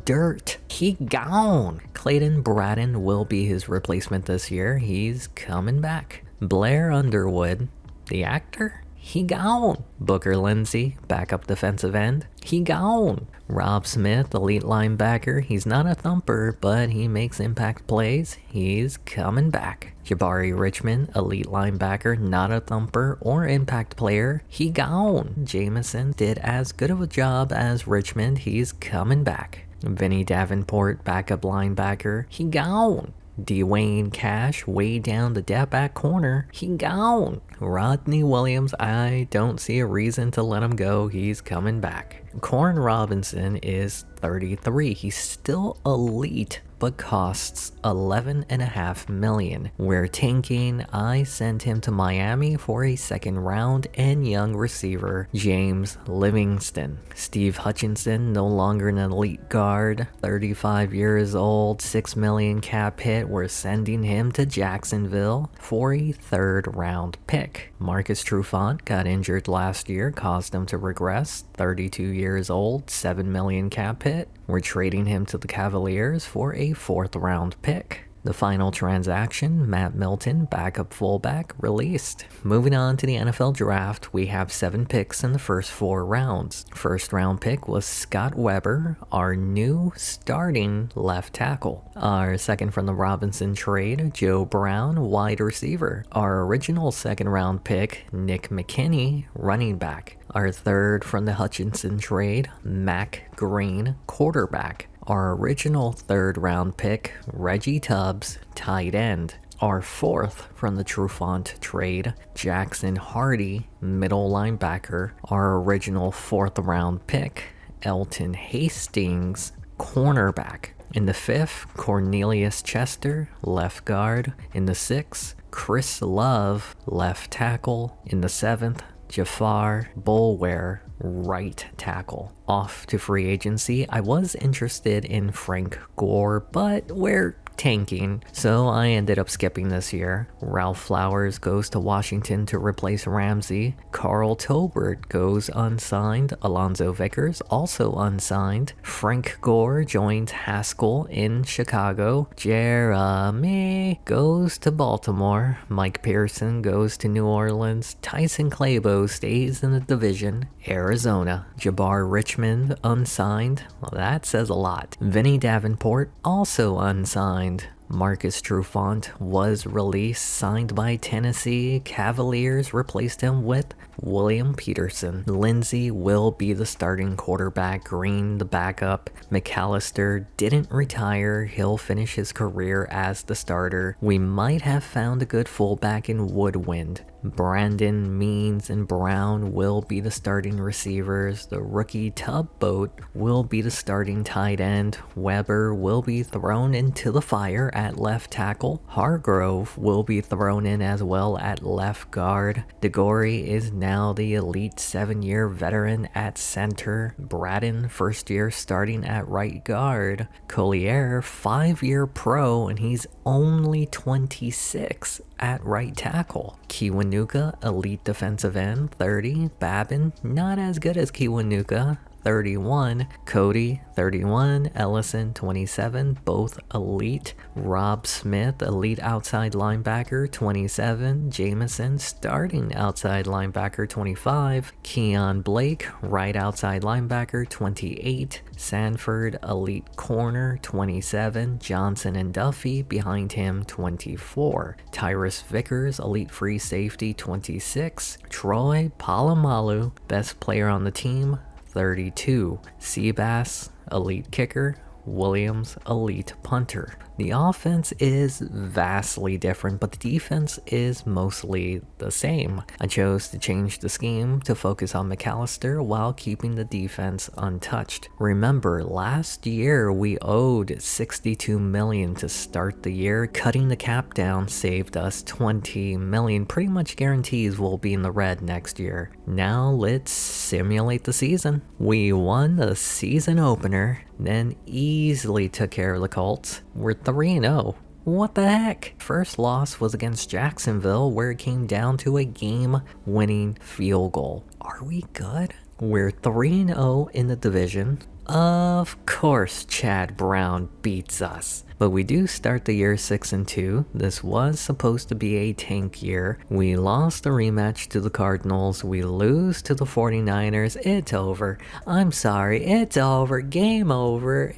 dirt. He gone. Clayton Bratton will be his replacement this year. He's coming back. Blair Underwood, the actor, he gone. Booker Lindsey, backup defensive end, he gone. Rob Smith, elite linebacker, he's not a thumper, but he makes impact plays, he's coming back. Jabari Richmond, elite linebacker, not a thumper or impact player, he gone. Jameson did as good of a job as Richmond, he's coming back. Vinny Davenport, backup linebacker, he gone. Dwayne Cash, way down the depth back corner, he gone. Rodney Williams, I don't see a reason to let him go, he's coming back. Corn Robinson is 33, he's still elite, but costs $11.5 million. We're tanking. I sent him to Miami for a second round and young receiver James Livingston. Steve Hutchinson, no longer an elite guard, 35 years old, $6 million cap hit. We're sending him to Jacksonville for a third round pick. Marcus Trufant got injured last year, caused him to regress, 32 years old, $7 million cap hit. We're trading him to the Cavaliers for a fourth round pick. The final transaction, Matt Milton, backup fullback, released. Moving on to the NFL draft, we have 7 picks in the first 4 rounds. First round pick was Scott Weber, our new starting left tackle. Our second from the Robinson trade, Joe Brown, wide receiver. Our original second round pick, Nick McKinney, running back. Our third from the Hutchinson trade, Mac Green, quarterback. Our original 3rd round pick, Reggie Tubbs, tight end. Our 4th from the Trufant trade, Jackson Hardy, middle linebacker. Our original 4th round pick, Elton Hastings, cornerback. In the 5th, Cornelius Chester, left guard. In the 6th, Chris Love, left tackle. In the 7th, Jafar Bulware, right tackle. Off to free agency, I was interested in Frank Gore, but we're tanking, so I ended up skipping this year. Ralph Flowers goes to Washington to replace Ramsey. Carl Tolbert goes unsigned. Alonzo Vickers also unsigned. Frank Gore joins Haskell in Chicago. Jeremy goes to Baltimore. Mike Pearson goes to New Orleans. Tyson Clabo stays in the division. Arizona. Jabbar Richmond unsigned. Well, that says a lot. Vinny Davenport also unsigned. Marcus Trufant was released, signed by Tennessee. Cavaliers replaced him with William Peterson. Lindsey will be the starting quarterback, Green the backup. McAllister didn't retire, he'll finish his career as the starter. We might have found a good fullback in Woodwind. Brandon, Means, and Brown will be the starting receivers. The rookie Tubboat will be the starting tight end. Weber will be thrown into the fire at left tackle. Hargrove will be thrown in as well at left guard. DeGory is now the elite 7-year veteran at center. Braden, first year starting at right guard. Collier, 5-year pro, and he's only 26 at right tackle. Kiwanuka, elite defensive end, 30. Babin, not as good as Kiwanuka, 31. Cody, 31. Ellison, 27. Both elite. Rob Smith, elite outside linebacker, 27. Jameson, starting outside linebacker, 25. Keon Blake, right outside linebacker, 28. Sanford, elite corner, 27. Johnson and Duffy, behind him, 24. Tyrus Vickers, elite free safety, 26. Troy Polamalu, best player on the team, 32. Seabass, elite kicker. Williams, elite punter. The offense is vastly different, but the defense is mostly the same. I chose to change the scheme to focus on McAllister while keeping the defense untouched. Remember, last year we owed $62 million to start the year. Cutting the cap down saved us $20 million. Pretty much guarantees we'll be in the red next year. Now let's simulate the season. We won the season opener, then easily took care of the Colts. We're 3-0. What the heck? First loss was against Jacksonville, where it came down to a game-winning field goal. Are we good? We're 3-0 in the division. Of course Chad Brown beats us. But we do start the year 6-2. This was supposed to be a tank year. We lost the rematch to the Cardinals. We lose to the 49ers. It's over. I'm sorry. It's over. Game over.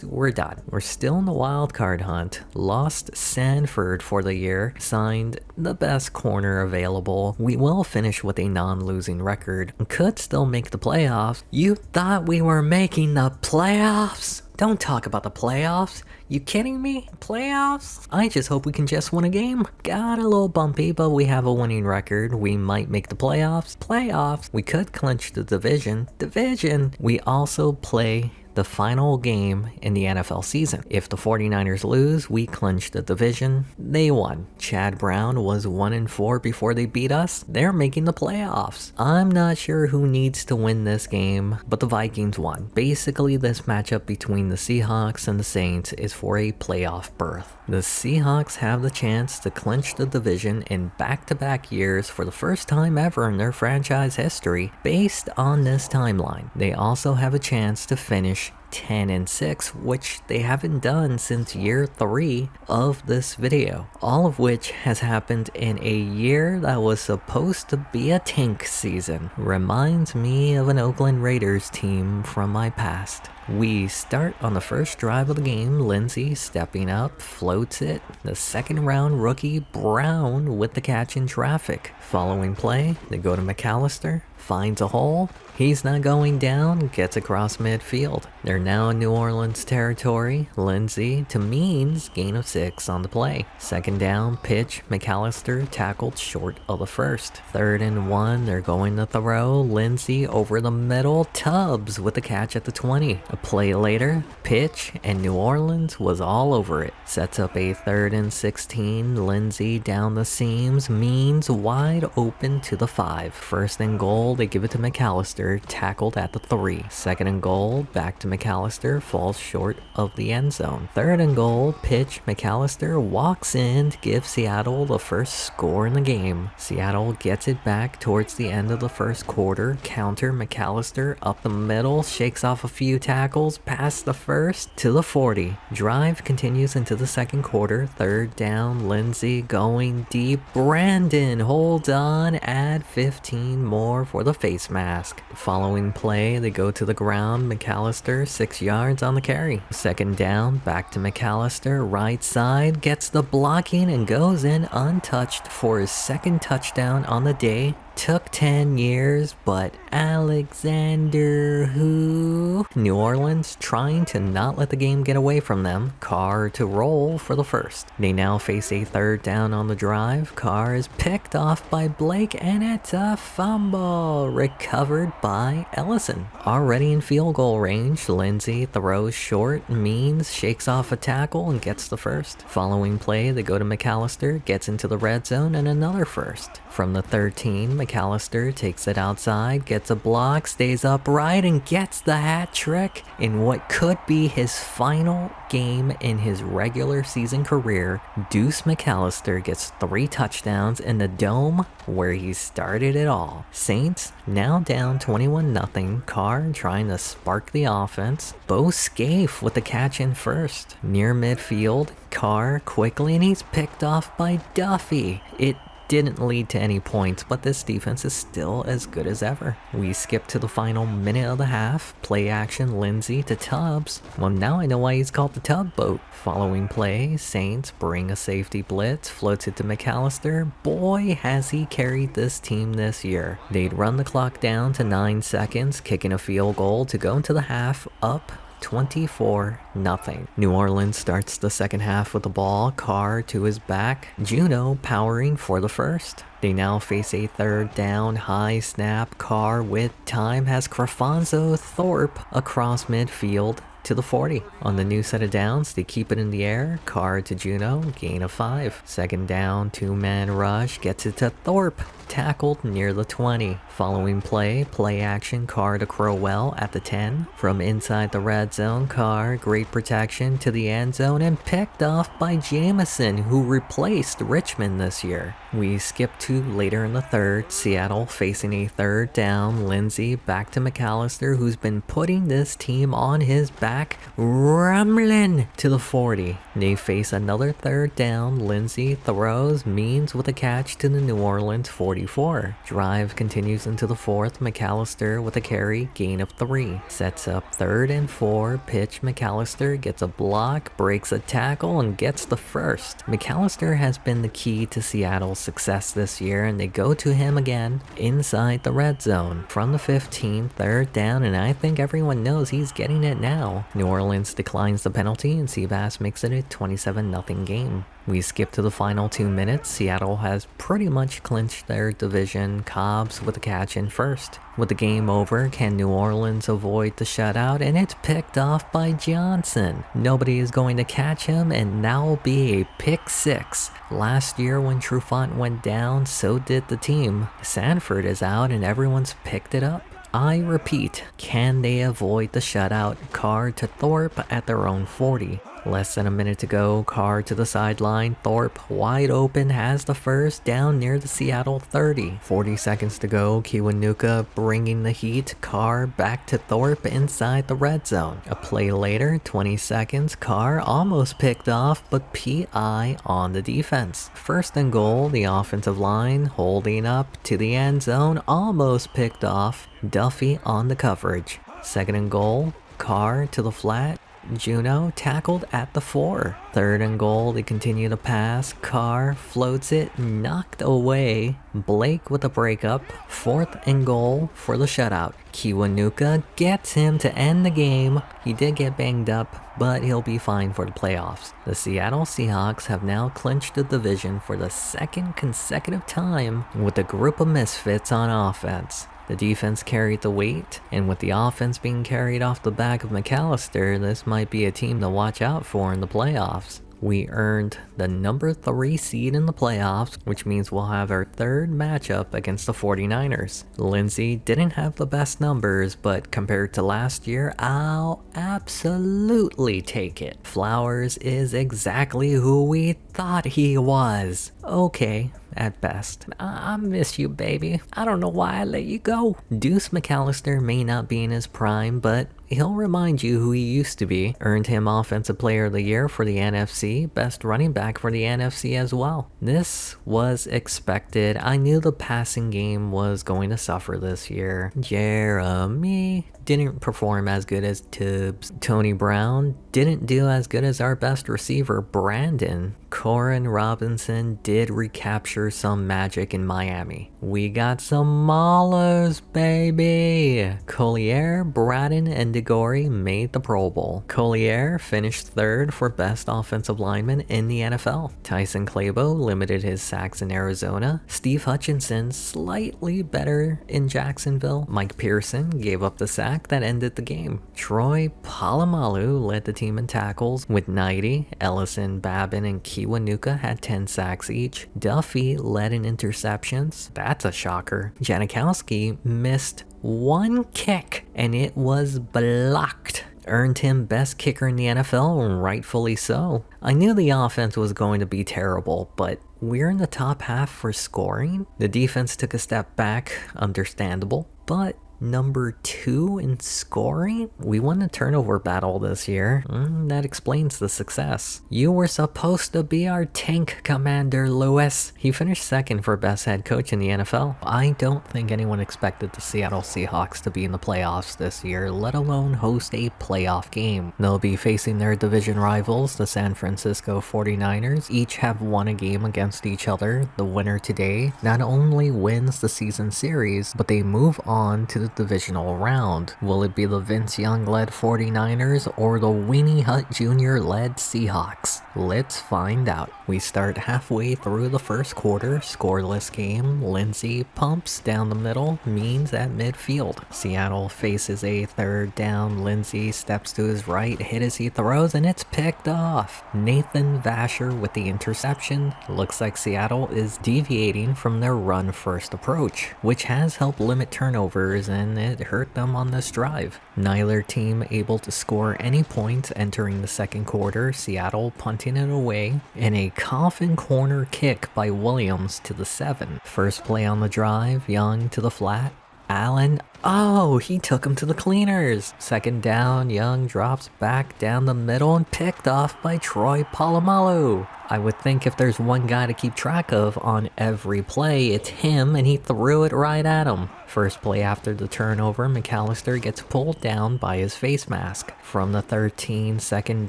We're done. We're still in the wild card hunt. Lost Sanford for the year. Signed the best corner available. We will finish with a non-losing record. Could still make the playoffs. You thought we were making the playoffs? Don't talk about the playoffs. You kidding me? Playoffs? I just hope we can just win a game. Got a little bumpy, but we have a winning record. We might make the playoffs. Playoffs. We could clinch the division. We also play the final game in the NFL season. If the 49ers lose, we clinch the division. They won. Chad Brown was 1-4 before they beat us. They're making the playoffs. I'm not sure who needs to win this game, but the Vikings won. Basically, this matchup between the Seahawks and the Saints is for a playoff berth. The Seahawks have the chance to clinch the division in back-to-back years for the first time ever in their franchise history based on this timeline. They also have a chance to finish 10-6, which they haven't done since year 3 of this video. All of which has happened in a year that was supposed to be a tank season. Reminds me of an Oakland Raiders team from my past. We start on the first drive of the game. Lindsey stepping up, floats it. The second round rookie Brown with the catch in traffic. Following play, they go to McAllister, finds a hole. He's not going down, gets across midfield. They're now in New Orleans territory. Lindsey to Means, gain of 6 on the play. Second down, pitch, McAllister tackled short of the first. 3rd and 1, they're going to throw. Lindsey over the middle, Tubbs with the catch at the 20. A play later, pitch, and New Orleans was all over it. Sets up a 3rd and 16, Lindsey down the seams, Means wide open to the 5. First and goal, they give it to McAllister, tackled at the 3. 2nd and goal, back to McAllister, falls short of the end zone. 3rd and goal, pitch, McAllister walks in to give Seattle the first score in the game. Seattle gets it back towards the end of the first quarter. Counter, McAllister up the middle, shakes off a few tackles, past the first to the 40. Drive continues into the second quarter. 3rd down, Lindsey going deep. Brandon holds on, add 15 more for the face mask. Following play, they go to the ground. McAllister 6 yards on the carry. 2nd down, back to McAllister, right side, gets the blocking and goes in untouched for his 2nd touchdown on the day. Took 10 years, but Alexander who? New Orleans trying to not let the game get away from them. Carr to roll for the first. They now face a 3rd down on the drive. Carr is picked off by Blake and it's a fumble. Recovered by Ellison. Already in field goal range, Lindsey throws short. Means shakes off a tackle and gets the first. Following play, they go to McAllister, gets into the red zone and another first. From the 13, McAllister takes it outside, gets a block, stays upright, and gets the hat trick in what could be his final game in his regular season career. Deuce McAllister gets 3 touchdowns in the dome where he started it all. Saints now down 21-0. Carr trying to spark the offense. Bo Scaife with the catch in first. Near midfield, Carr quickly, and he's picked off by Duffy. It didn't lead to any points, but this defense is still as good as ever. We skip to the final minute of the half. Play action, Lindsey to Tubbs. Well, now I know why he's called the Tub Boat. Following play, Saints bring a safety blitz, floats it to McAllister. Boy, has he carried this team this year. They'd run the clock down to 9 seconds, kicking a field goal to go into the half up 24-0. New Orleans starts the second half with the ball. Carr to his back. Juno powering for the first. They now face a 3rd down, high snap. Carr with time has Crafonzo Thorpe across midfield to the 40. On the new set of downs, they keep it in the air. Carr to Juno, gain of 5. 2nd down, 2-man rush, gets it to Thorpe, tackled near the 20. Following play, play action, Carr to Crowell at the 10. From inside the red zone, Carr, great protection to the end zone and picked off by Jameson, who replaced Richmond this year. We skip to later in the 3rd, Seattle facing a 3rd down. Lindsey back to McAllister, who's been putting this team on his back, rumbling to the 40. They face another 3rd down. Lindsey throws, Means with a catch to the New Orleans 44. Drive continues into the 4th. McAllister with a carry, gain of 3. Sets up 3rd and 4. Pitch, McAllister gets a block, breaks a tackle, and gets the first. McAllister has been the key to Seattle's success this year, and they go to him again inside the red zone. From the 15, 3rd down, and I think everyone knows he's getting it now. New Orleans declines the penalty, and Seabass makes it a 27-0 game. We skip to the final 2 minutes. Seattle has pretty much clinched their division. Cobbs with a catch in first. With the game over, can New Orleans avoid the shutout? And it's picked off by Johnson. Nobody is going to catch him, and now will be a pick 6. Last year when Trufant went down, so did the team. Sanford is out and everyone's picked it up. I repeat, can they avoid the shutout? Carr to Thorpe at their own 40. Less than a minute to go, Carr to the sideline, Thorpe wide open, has the first down near the Seattle 30. 40 seconds to go, Kiwanuka bringing the heat, Carr back to Thorpe inside the red zone. A play later, 20 seconds, Carr almost picked off, but PI on the defense. 1st and goal, the offensive line holding up to the end zone, almost picked off, Duffy on the coverage. 2nd and goal, Carr to the flat. Juno tackled at the 4. 3rd and goal, they continue to pass. Carr floats it, knocked away. Blake with a breakup. 4th and goal for the shutout. Kiwanuka gets him to end the game. He did get banged up, but he'll be fine for the playoffs. The Seattle Seahawks have now clinched the division for the 2nd consecutive time with a group of misfits on offense. The defense carried the weight, and with the offense being carried off the back of McAllister, this might be a team to watch out for in the playoffs. We earned the number 3 seed in the playoffs, which means we'll have our 3rd matchup against the 49ers. Lindsey didn't have the best numbers, but compared to last year, I'll absolutely take it. Flowers is exactly who we thought he was. Okay, at best. I miss you, baby. I don't know why I let you go. Deuce McAllister may not be in his prime, but he'll remind you who he used to be. Earned him Offensive Player of the Year for the NFC, best running back for the NFC as well. This was expected. I knew the passing game was going to suffer this year. Jeremy didn't perform as good as Tibbs. Tony Brown didn't do as good as our best receiver, Brandon. Corin Robinson did recapture some magic in Miami. We got some maulers, baby! Collier, Braden, and DeGore made the Pro Bowl. Collier finished 3rd for best offensive lineman in the NFL. Tyson Clabo limited his sacks in Arizona. Steve Hutchinson slightly better in Jacksonville. Mike Pearson gave up the sack that ended the game. Troy Polamalu led the team in tackles with 90. Ellison, Babin, and Kiwanuka had 10 sacks each. Duffy led in interceptions. That's a shocker. Janikowski missed 1 kick, and it was blocked. Earned him best kicker in the NFL, and rightfully so. I knew the offense was going to be terrible, but we're in the top half for scoring. The defense took a step back, understandable, but number 2 in scoring? We won a turnover battle this year. That explains the success. You were supposed to be our tank commander, Lewis. He finished 2nd for best head coach in the NFL. I don't think anyone expected the Seattle Seahawks to be in the playoffs this year, let alone host a playoff game. They'll be facing their division rivals, the San Francisco 49ers. Each have won a game against each other. The winner today not only wins the season series, but they move on to the divisional round. Will it be the Vince Young-led 49ers or the Winnie Hutt Jr.-led Seahawks? Let's find out. We start halfway through the first quarter, scoreless game. Lindsey pumps down the middle, Means at midfield. Seattle faces a 3rd down. Lindsey steps to his right, hit as he throws, and it's picked off. Nathan Vasher with the interception. Looks like Seattle is deviating from their run-first approach, which has helped limit turnovers, and it hurt them on this drive. Neither team able to score any points entering the second quarter. Seattle punting it away, and a coffin corner kick by Williams to the 7. First play on the drive, Young to the flat. Allen, oh, he took him to the cleaners. 2nd down, Young drops back down the middle and picked off by Troy Polamalu. I would think if there's one guy to keep track of on every play, it's him, and he threw it right at him. First play after the turnover, McAllister gets pulled down by his face mask. From the 13, 2nd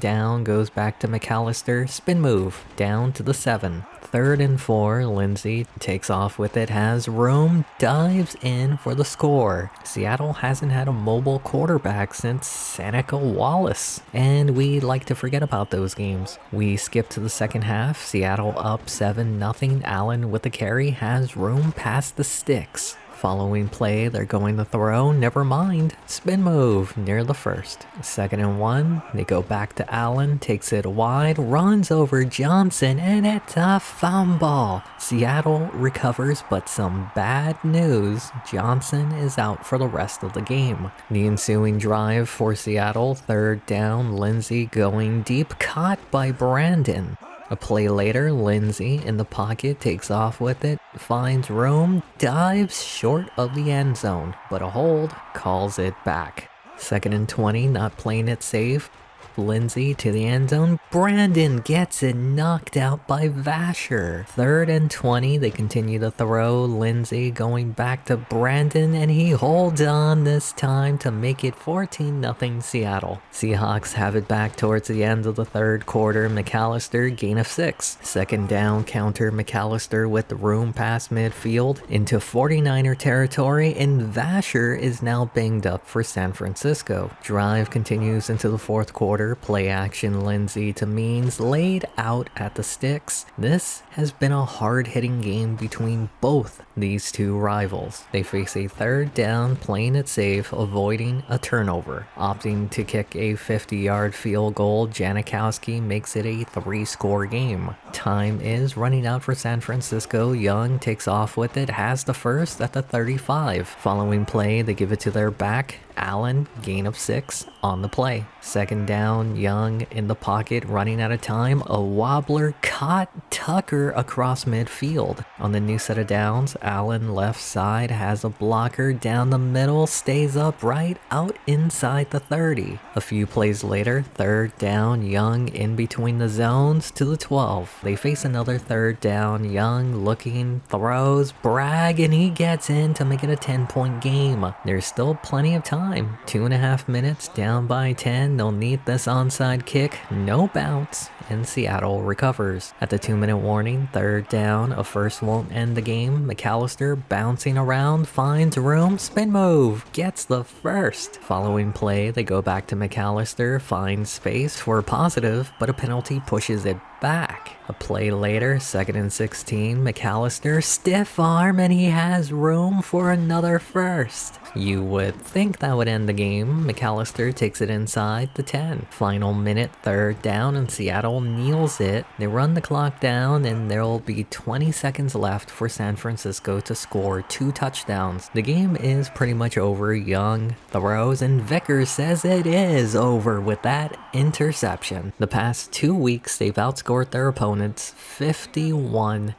down goes back to McAllister, spin move, down to the 7. 3rd and 4, Lindsey takes off with it, has room, dives in for the score. Seattle hasn't had a mobile quarterback since Seneca Wallace, and we like to forget about those games. We skip to the second half, Seattle up 7-0, Allen with the carry, has room past the sticks. Following play, they're going to throw, never mind, spin move near the 1st. 2nd and 1, they go back to Allen, takes it wide, runs over Johnson, and it's a fumble. Seattle recovers, but some bad news, Johnson is out for the rest of the game. The ensuing drive for Seattle, 3rd down, Lindsey going deep, caught by Brandon. A play later, Lindsey in the pocket takes off with it, finds room, dives short of the end zone, but a hold calls it back. 2nd and 20, not playing it safe. Lindsey to the end zone. Brandon gets it knocked out by Vasher. 3rd and 20, they continue to throw. Lindsey going back to Brandon, and he holds on this time to make it 14-0 Seattle. Seahawks have it back towards the end of the 3rd quarter. McAllister, gain of 6. 2nd down, counter McAllister with the room past midfield into 49er territory, and Vasher is now banged up for San Francisco. Drive continues into the 4th quarter. Play action, Lindsey to Means, laid out at the sticks. This has been a hard-hitting game between both these two rivals. They face a 3rd down, playing it safe, avoiding a turnover. Opting to kick a 50-yard field goal, Janikowski makes it a 3-score game. Time is running out for San Francisco. Young takes off with it, has the first at the 35. Following play, they give it to their back. Allen, gain of 6 on the play. 2nd down, Young in the pocket, running out of time. A wobbler caught Tucker across midfield. On the new set of downs, Allen left side has a blocker down the middle, stays upright, out inside the 30. A few plays later, 3rd down, Young in between the zones to the 12. They face another 3rd down, Young looking, throws, Bragg, and he gets in to make it a 10-point game. There's still plenty of time. 2.5 minutes, down by 10. They'll need this onside kick. No bounce, and Seattle recovers. At the 2-minute warning, 3rd down, a first won't end the game. McAllister bouncing around, finds room, spin move, gets the first. Following play, they go back to McAllister, finds space for a positive, but a penalty pushes it back. A play later, 2nd and 16, McAllister, stiff arm, and he has room for another first. You would think that would end the game. McAllister takes it inside the 10. Final minute, 3rd down, and Seattle kneels it. They run the clock down, and there'll be 20 seconds left for San Francisco to score 2 touchdowns. The game is pretty much over. Young throws, and Vickers says it is over with that interception. The past 2 weeks, they've outscored their opponents 51-7.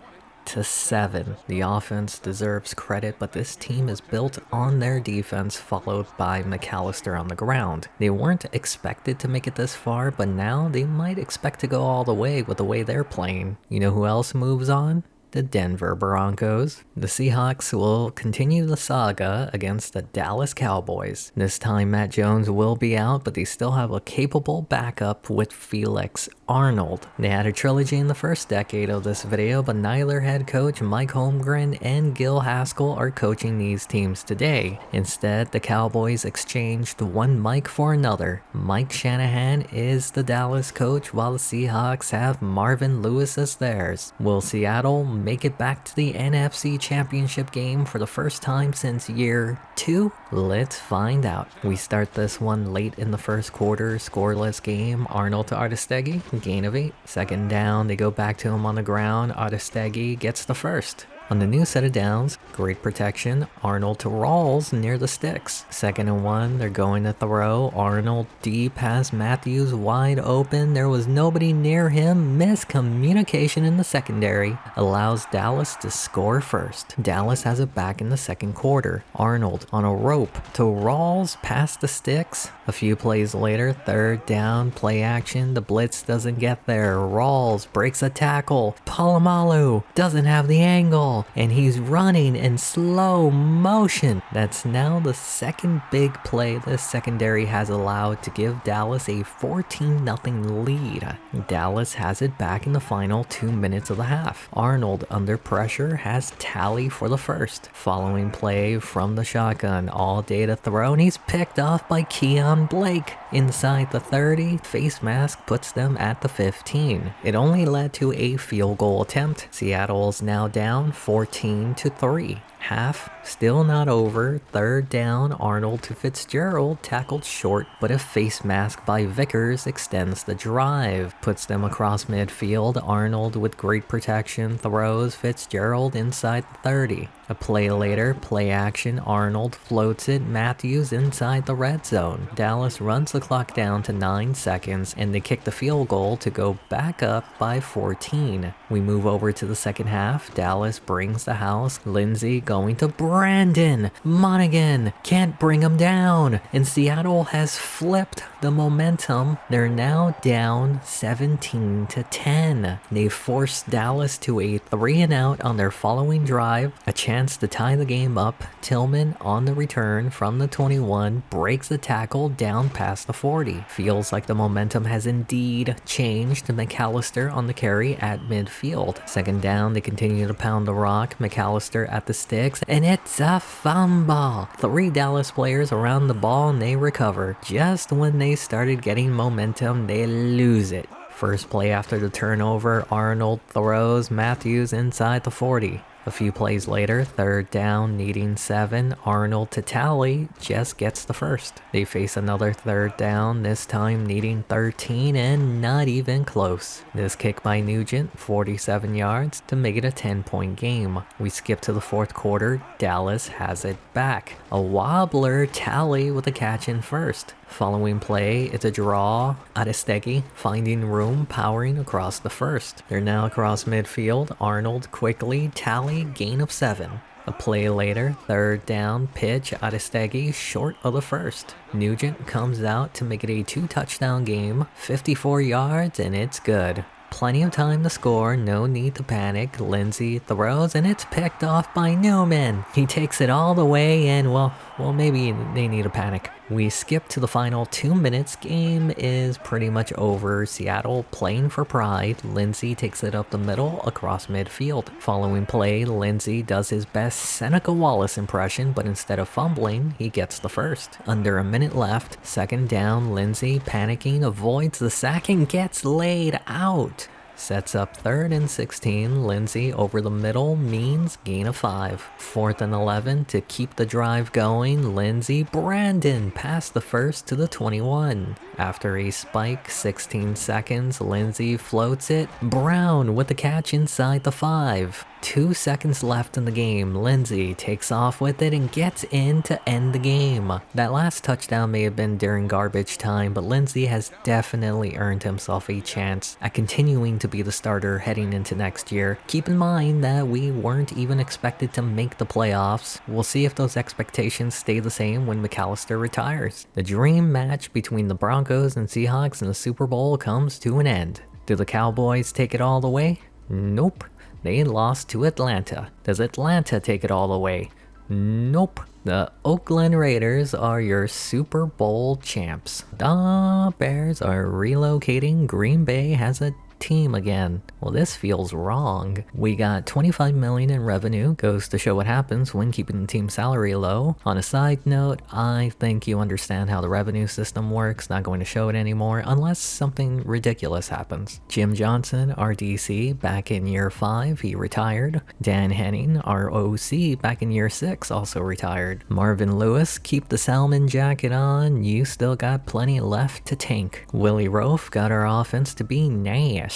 The offense deserves credit, but this team is built on their defense, followed by McAllister on the ground. They weren't expected to make it this far, but now they might expect to go all the way with the way they're playing. You know who else moves on? The Denver Broncos. The Seahawks will continue the saga against the Dallas Cowboys. This time Matt Jones will be out, but they still have a capable backup with Felix Arnold. They had a trilogy in the first decade of this video, but neither head coach Mike Holmgren and Gil Haskell are coaching these teams today. Instead, the Cowboys exchanged one Mike for another. Mike Shanahan is the Dallas coach, while the Seahawks have Marvin Lewis as theirs. Will Seattle make it back to the NFC Championship game for the first time since year 2? Let's find out. We start this one late in the first quarter, scoreless game. Arnold to Artestegi, gain of 8. 2nd down, they go back to him on the ground. Artestegi gets the first. On the new set of downs, great protection, Arnold to Rawls near the sticks. 2nd and 1, they're going to throw. Arnold deep has Matthews wide open. There was nobody near him. Miscommunication in the secondary allows Dallas to score first. Dallas has it back in the 2nd quarter. Arnold on a rope to Rawls past the sticks. A few plays later, 3rd down, play action. The blitz doesn't get there. Rawls breaks a tackle. Palomalu doesn't have the angle, and he's running in slow motion. That's now the 2nd big play the secondary has allowed to give Dallas a 14-0 lead. Dallas has it back in the final 2 minutes of the half. Arnold, under pressure, has tally for the first. Following play from the shotgun, all day to throw, and he's picked off by Keon Blake. Inside the 30, face mask puts them at the 15. It only led to a field goal attempt. Seattle's now down 14-3. Half still not over. 3rd down, Arnold to Fitzgerald, tackled short, but a face mask by Vickers extends the drive, puts them across midfield. Arnold with great protection throws, Fitzgerald inside the 30. A play later, play action, Arnold floats it, Matthews inside the red zone. Dallas runs the clock down to 9 seconds, and they kick the field goal to go back up by 14. We move over to the 2nd half. Dallas brings the house. Lindsey going to Brandon. Monaghan can't bring him down. And Seattle has flipped the momentum. They're now down 17-10. They forced Dallas to a 3-and-out on their following drive. A chance to tie the game up. Tillman on the return from the 21 breaks the tackle down past the 40. Feels like the momentum has indeed changed. McAllister on the carry at midfield. Second down, they continue to pound the rock. McAllister at the sticks, and it's a fumble. 3 Dallas players around the ball and they recover. Just when they started getting momentum, they lose it. First play after the turnover, Arnold throws Matthews inside the 40. A few plays later, third down, needing 7, Arnold to tally, just gets the first. They face another third down, this time needing 13 and not even close. This kick by Nugent, 47 yards to make it a 10-point game. We skip to the fourth quarter, Dallas has it back. A wobbler, Tally with a catch in first. Following play, it's a draw. Adestegui finding room, powering across the first. They're now across midfield. Arnold quickly, Tally, gain of 7. A play later, third down, pitch, Adestegui short of the first. Nugent comes out to make it a 2-touchdown game, 54 yards, and it's good. Plenty of time to score, no need to panic. Lindsey throws and it's picked off by Newman. He takes it all the way and well, maybe they need to panic. We skip to the final 2 minutes. Game is pretty much over. Seattle playing for pride. Lindsey takes it up the middle across midfield. Following play, Lindsey does his best Seneca Wallace impression, but instead of fumbling, he gets the first. Under a minute left, second down, Lindsey panicking, avoids the sack and gets laid out. Sets up 3rd and 16, Lindsey over the middle means gain of 5. 4th and 11 to keep the drive going, Lindsey, Brandon past the first to the 21. After a spike, 16 seconds, Lindsey floats it, Brown with the catch inside the 5. 2 seconds left in the game, Lindsey takes off with it and gets in to end the game. That last touchdown may have been during garbage time, but Lindsey has definitely earned himself a chance at continuing to be the starter heading into next year. Keep in mind that we weren't even expected to make the playoffs. We'll see if those expectations stay the same when McAllister retires. The dream match between the Broncos and Seahawks in the Super Bowl comes to an end. Do the Cowboys take it all the way? Nope. They lost to Atlanta. Does Atlanta take it all the way? Nope. The Oakland Raiders are your Super Bowl champs. The Bears are relocating. Green Bay has a team again. Well, this feels wrong. We got $25 million in revenue, goes to show what happens when keeping the team salary low. On a side note, I think you understand how the revenue system works, not going to show it anymore unless something ridiculous happens. Jim Johnson, our DC, back in year 5, he retired. Dan Henning, our OC, back in year 6, also retired. Marvin Lewis, keep the salmon jacket on, you still got plenty left to tank. Willie Roaf got our offense to be nasty.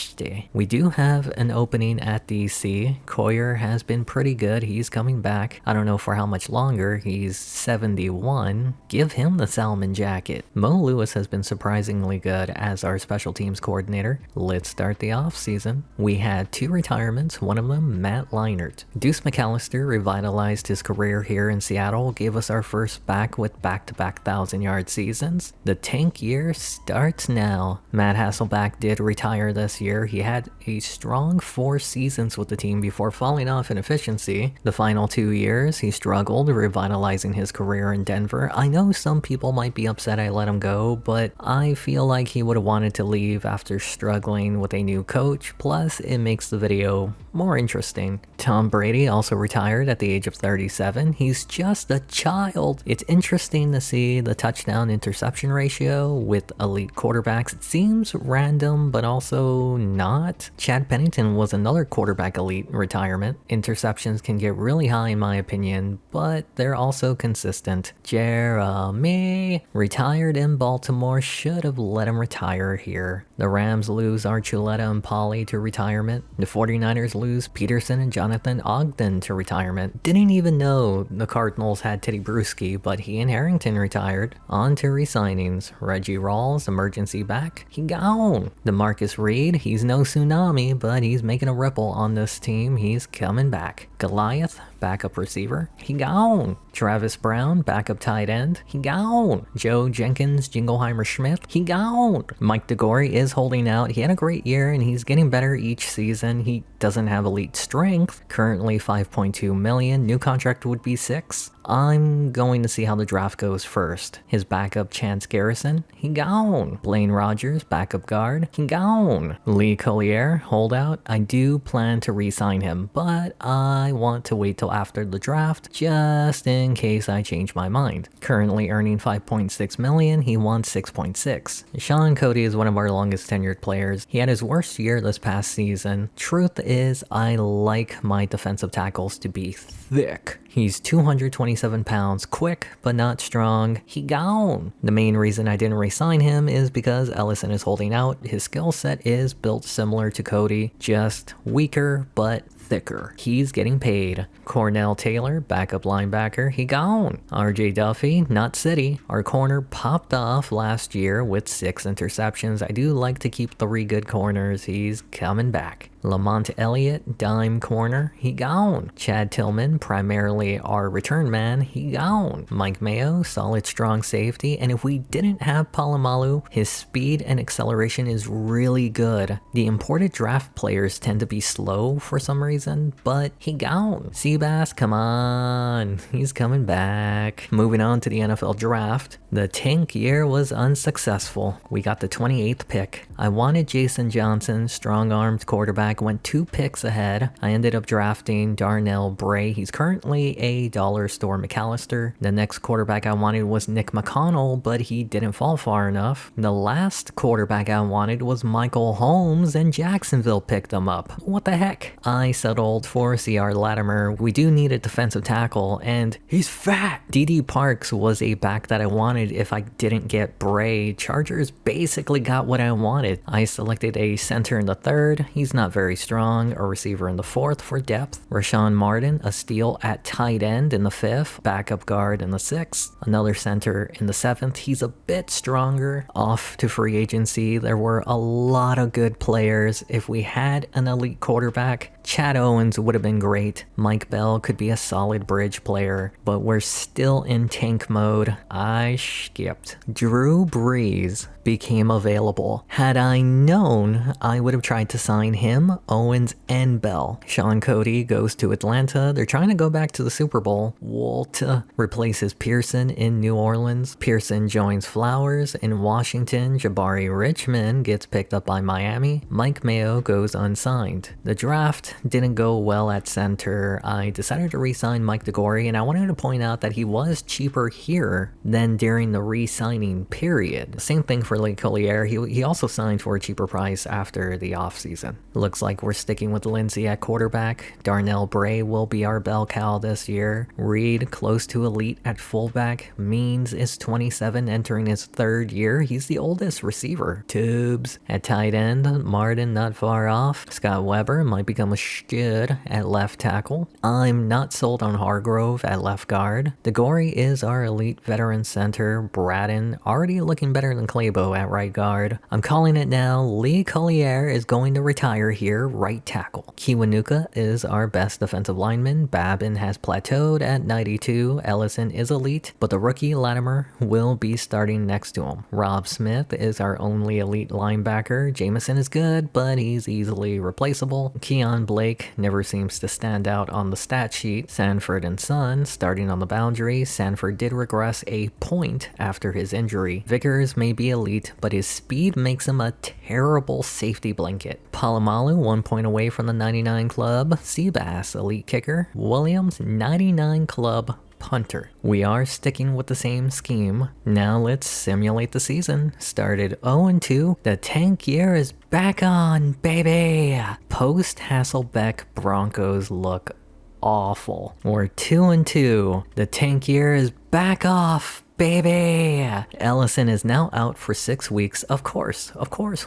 We do have an opening at DC. Coyer has been pretty good. He's coming back. I don't know for how much longer. He's 71. Give him the salmon jacket. Mo Lewis has been surprisingly good as our special teams coordinator. Let's start the off season. We had 2 retirements, one of them Matt Leinart. Deuce McAllister revitalized his career here in Seattle, gave us our first back with back-to-back 1,000-yard seasons. The tank year starts now. Matt Hasselbeck did retire this year. He had a strong 4 seasons with the team before falling off in efficiency. The final 2 years, he struggled revitalizing his career in Denver. I know some people might be upset I let him go, but I feel like he would have wanted to leave after struggling with a new coach. Plus, it makes the video more interesting. Tom Brady also retired at the age of 37. He's just a child. It's interesting to see the touchdown interception ratio with elite quarterbacks. It seems random, but also not. Chad Pennington was another quarterback elite retirement. Interceptions can get really high in my opinion, but they're also consistent. Jeremy retired in Baltimore, should have let him retire here. The Rams lose Archuleta and Pauly to retirement. The 49ers lose Peterson and Jonathan Ogden to retirement. Didn't even know the Cardinals had Teddy Bruschi, but he and Harrington retired. On to re-signings. Reggie Rawls, emergency back. He gone. DeMarcus Reed, he's no tsunami, but he's making a ripple on this team. He's coming back. Goliath, backup receiver. He gone. Travis Brown, backup tight end. He gone. Joe Jenkins, Jingleheimer Schmidt. He gone. Mike DeGore is holding out. He had a great year and he's getting better each season. He doesn't have elite strength. Currently 5.2 million. New contract would be 6. I'm going to see how the draft goes first. His backup Chance Garrison, he gone. Blaine Rogers, backup guard, he gone. Lee Collier, holdout. I do plan to re-sign him, but I want to wait till after the draft just in case I change my mind. Currently earning 5.6 million, he wants 6.6. Sean Cody is one of our longest tenured players. He had his worst year this past season. Truth is, I like my defensive tackles to be thick. He's 227 pounds, quick but not strong. He gone. The main reason I didn't re-sign him is because Ellison is holding out. His skill set is built similar to Cody, just weaker but thicker. He's getting paid. Cornell Taylor, backup linebacker, he gone. RJ Duffy, not city. Our corner popped off last year with 6 interceptions. I do like to keep 3 good corners. He's coming back. Lamont Elliott, dime corner, he gone. Chad Tillman, primarily our return man, he gone. Mike Mayo, solid strong safety, and if we didn't have Palomalu, his speed and acceleration is really good. The imported draft players tend to be slow for some reason, but he gone. Seabass, come on, he's coming back. Moving on to the NFL draft. The tank year was unsuccessful. We got the 28th pick. I wanted Jason Johnson, strong-armed quarterback, went 2 picks ahead. I ended up drafting Darnell Bray. He's currently a dollar store McAllister. The next quarterback I wanted was Nick McConnell, but he didn't fall far enough. The last quarterback I wanted was Michael Holmes, and Jacksonville picked him up. What the heck? I settled for C.R. Latimer. We do need a defensive tackle, and he's fat. D.D. Parks was a back that I wanted if I didn't get Bray. Chargers basically got what I wanted. I selected a center in the 3rd. He's not very strong. A receiver in the 4th for depth. Rashawn Martin, a steal at tight end in the 5th. Backup guard in the 6th. Another center in the 7th. He's a bit stronger. Off to free agency. There were a lot of good players. If we had an elite quarterback, Chad Owens would have been great. Mike Bell could be a solid bridge player, but we're still in tank mode. I skipped. Drew Brees became available. Had I known, I would have tried to sign him, Owens, and Bell. Sean Cody goes to Atlanta. They're trying to go back to the Super Bowl. Walt replaces Pearson in New Orleans. Pearson joins Flowers in Washington. Jabari Richmond gets picked up by Miami. Mike Mayo goes unsigned. The draft didn't go well at center. I decided to re-sign Mike DeGore, and I wanted to point out that he was cheaper here than during the re-signing period. Same thing for Lee Collier. He also signed for a cheaper price after the offseason. Looks like we're sticking with Lindsay at quarterback. Darnell Bray will be our bell cow this year. Reed, close to elite at fullback. Means is 27, entering his 3rd year. He's the oldest receiver. Tubes at tight end. Martin not far off. Scott Weber might become a stud at left tackle. I'm not sold on Hargrove at left guard. DeGore is our elite veteran center. Braden already looking better than Claybo at right guard. I'm calling it now. Lee Collier is going to retire here, right tackle. Kiwanuka is our best defensive lineman. Babin has plateaued at 92. Ellison is elite, but the rookie Latimer will be starting next to him. Rob Smith is our only elite linebacker. Jameson is good, but he's easily replaceable. Keon Blake never seems to stand out on the stat sheet. Sanford and Son starting on the boundary. Sanford did regress a point after his injury. Vickers may be elite, but his speed makes him a terrible safety blanket. Palomalu 1 point away from the 99 club. Seabass elite kicker. Williams 99 club punter. We are sticking with the same scheme. Now let's simulate the season. Started 0-2. The tank year is back on, baby. Post Hasselbeck Broncos look awful. We're 2-2. The tank year is back off, baby. Ellison is now out for 6 weeks. Of course,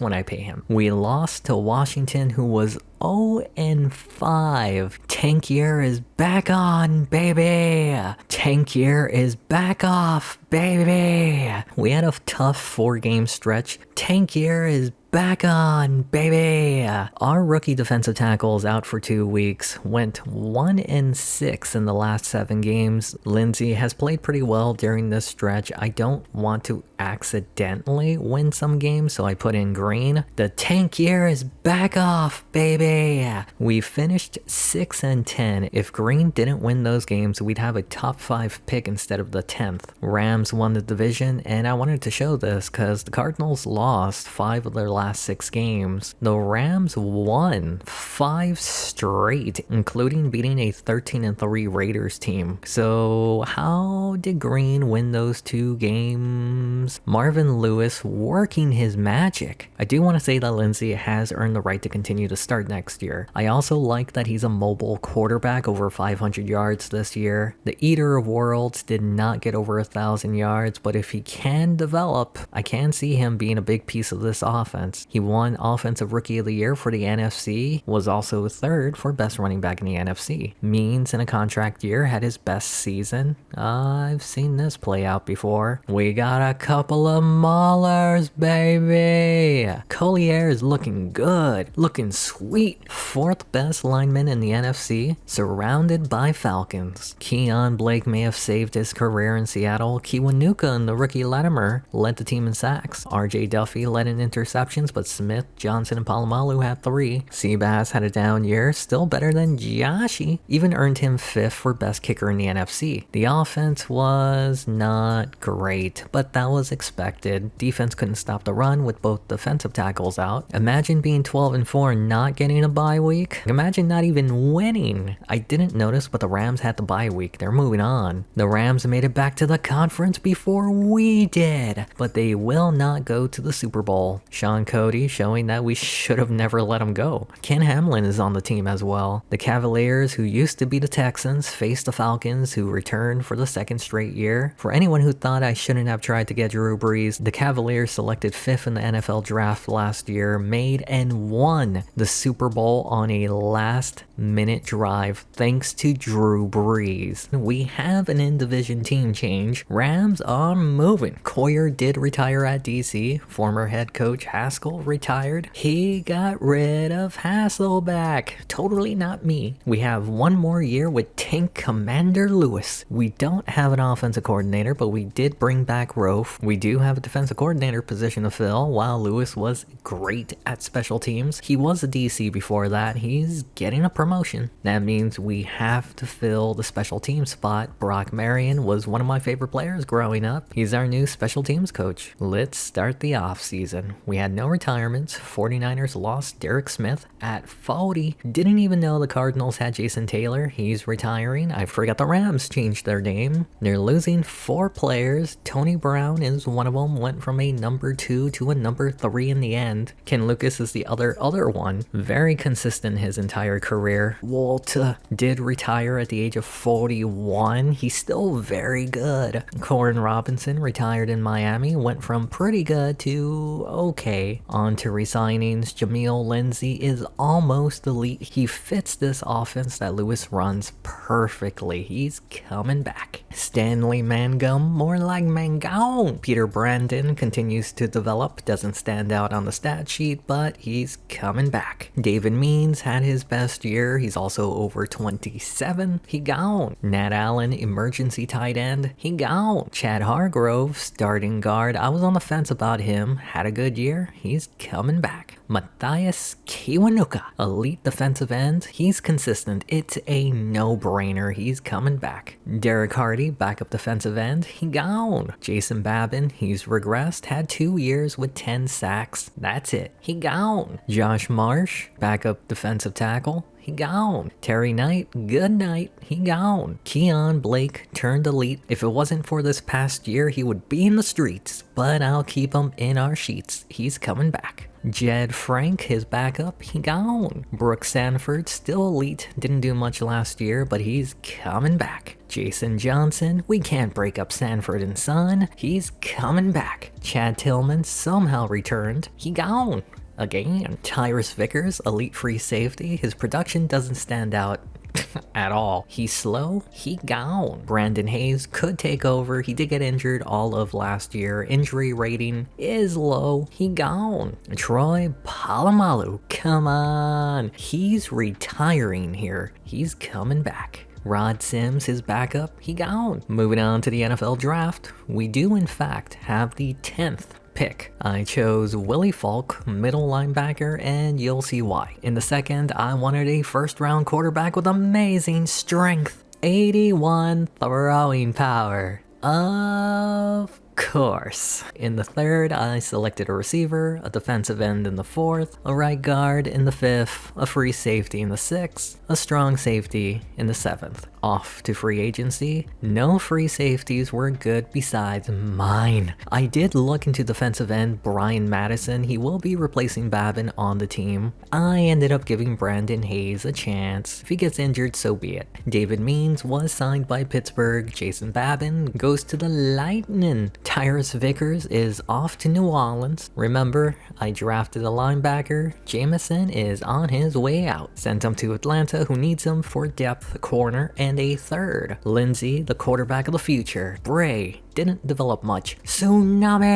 when I pay him. We lost to Washington, who was 0-5. Tank year is back on, baby. Tank year is back off, baby. We had a tough 4-game stretch. Tank year is back on, baby! Our rookie defensive tackle is out for 2 weeks, went 1-6 in the last 7 games. Lindsey has played pretty well during this stretch. I don't want to accidentally win some games, so I put in green. The tank year is back off, baby! We finished 6-10. If green didn't win those games, we'd have a top 5 pick instead of the 10th. Rams won the division, and I wanted to show this because the Cardinals lost 5 of their last 6 games. The Rams won 5 straight, including beating a 13-3 Raiders team. So how did green win those 2 games? Marvin Lewis working his magic. I do want to say that Lindsey has earned the right to continue to start next year. I also like that he's a mobile quarterback, over 500 yards this year. The Eater of Worlds did not get over 1,000 yards, but if he can develop, I can see him being a big piece of this offense. He won Offensive Rookie of the Year for the NFC, was also 3rd for best running back in the NFC. Means in a contract year had his best season. I've seen this play out before. We got a couple of maulers, baby! Collier is looking good, looking sweet. 4th best lineman in the NFC, surrounded by Falcons. Keon Blake may have saved his career in Seattle. Kiwanuka and the rookie Latimer led the team in sacks. RJ Duffy led in interceptions, but Smith, Johnson, and Palomalu had 3. Seabass had a down year, still better than Joshi. Even earned him 5th for best kicker in the NFC. The offense was not great, but that was expected. Defense couldn't stop the run with both defensive tackles out. Imagine being 12-4 and not getting a bye week. Imagine not even winning. I didn't notice, but the Rams had the bye week. They're moving on. The Rams made it back to the conference before we did, but they will not go to the Super Bowl. Sean Cody showing that we should have never let him go. Ken Hamlin is on the team as well. The Cavaliers, who used to be the Texans, faced the Falcons, who returned for the 2nd straight year. For anyone who thought I shouldn't have tried to get Drew Brees, the Cavaliers selected 5th in the NFL draft last year, made and won the Super Bowl on a last-minute drive thanks to Drew Brees. We have an in-division team change. Rams are moving. Coyer did retire at DC. Former head coach Haskell retired. He got rid of Hasselbeck. Totally not me. We have 1 more year with Tank Commander Lewis. We don't have an offensive coordinator, but we did bring back Rofe. We do have a defensive coordinator position to fill. While Lewis was great at special teams, he was a DC before that. He's getting a promotion. That means we have to fill the special team spot. Brock Marion was one of my favorite players growing up. He's our new special teams coach. Let's start the off season. We had no retirements. 49ers lost Derek Smith at 40. Didn't even know the Cardinals had Jason Taylor. He's retiring. I forgot the Rams changed their name. They're losing 4 players. Tony Brown is one of them. Went from a number 2 to a number 3 in the end. Ken Lucas is the other one. Very consistent his entire career. Walt did retire at the age of 41. He's still very good. Corin Robinson retired in Miami. Went from pretty good to okay. On to resignings. Jameel Lindsey is almost elite. He fits this offense that Lewis runs perfectly. He's coming back. Stanley Mangum, more like Mangone. Peter Brandon continues to develop. Doesn't stand out on the stat sheet, but he's coming back. David Means had his best year. He's also over 27. He gone. Nat Allen, emergency tight end. He gone. Chad Hargrove, starting guard. I was on the fence about him. Had a good year. He's coming back. Matthias Kiwanuka, elite defensive end. He's consistent. It's a no-brainer. He's coming back. Derek Hardy, backup defensive end. He gone. Jason Babin, he's regressed. Had 2 years with 10 sacks. That's it. He gone. Josh Marsh, backup defensive tackle. He gone. Terry Knight, good night. He gone. Keon Blake turned elite. If it wasn't for this past year, he would be in the streets, but I'll keep him in our sheets. He's coming back. Jed Frank, his backup, he gone. Brooks Sanford, still elite. Didn't do much last year, but he's coming back. Jason Johnson, we can't break up Sanford and Son. He's coming back. Chad Tillman somehow returned. He gone. Again. Tyrus Vickers, elite free safety. His production doesn't stand out at all. He's slow, he gone. Brandon Hayes could take over. He did get injured all of last year. Injury rating is low, he gone. Troy Polamalu, come on. He's retiring here. He's coming back. Rod Sims, his backup, he gone. Moving on to the NFL draft, we do in fact have the 10th pick. I chose Willie Falk, middle linebacker, and you'll see why. In the second, I wanted a first round quarterback with amazing strength, 81 throwing power. Of course. In the third, I selected a receiver, a defensive end in the fourth, a right guard in the fifth, a free safety in the sixth, a strong safety in the seventh. Off to free agency. No free safeties were good besides mine. I did look into defensive end Brian Madison. He will be replacing Babin on the team. I ended up giving Brandon Hayes a chance. If he gets injured, so be it. David Means was signed by Pittsburgh. Jason Babin goes to the Lightning. Tyrus Vickers is off to New Orleans. Remember, I drafted a linebacker. Jameson is on his way out. Sent him to Atlanta, who needs him for depth, corner, and a third. Lindsey, the quarterback of the future. Bray didn't develop much. Tsunami!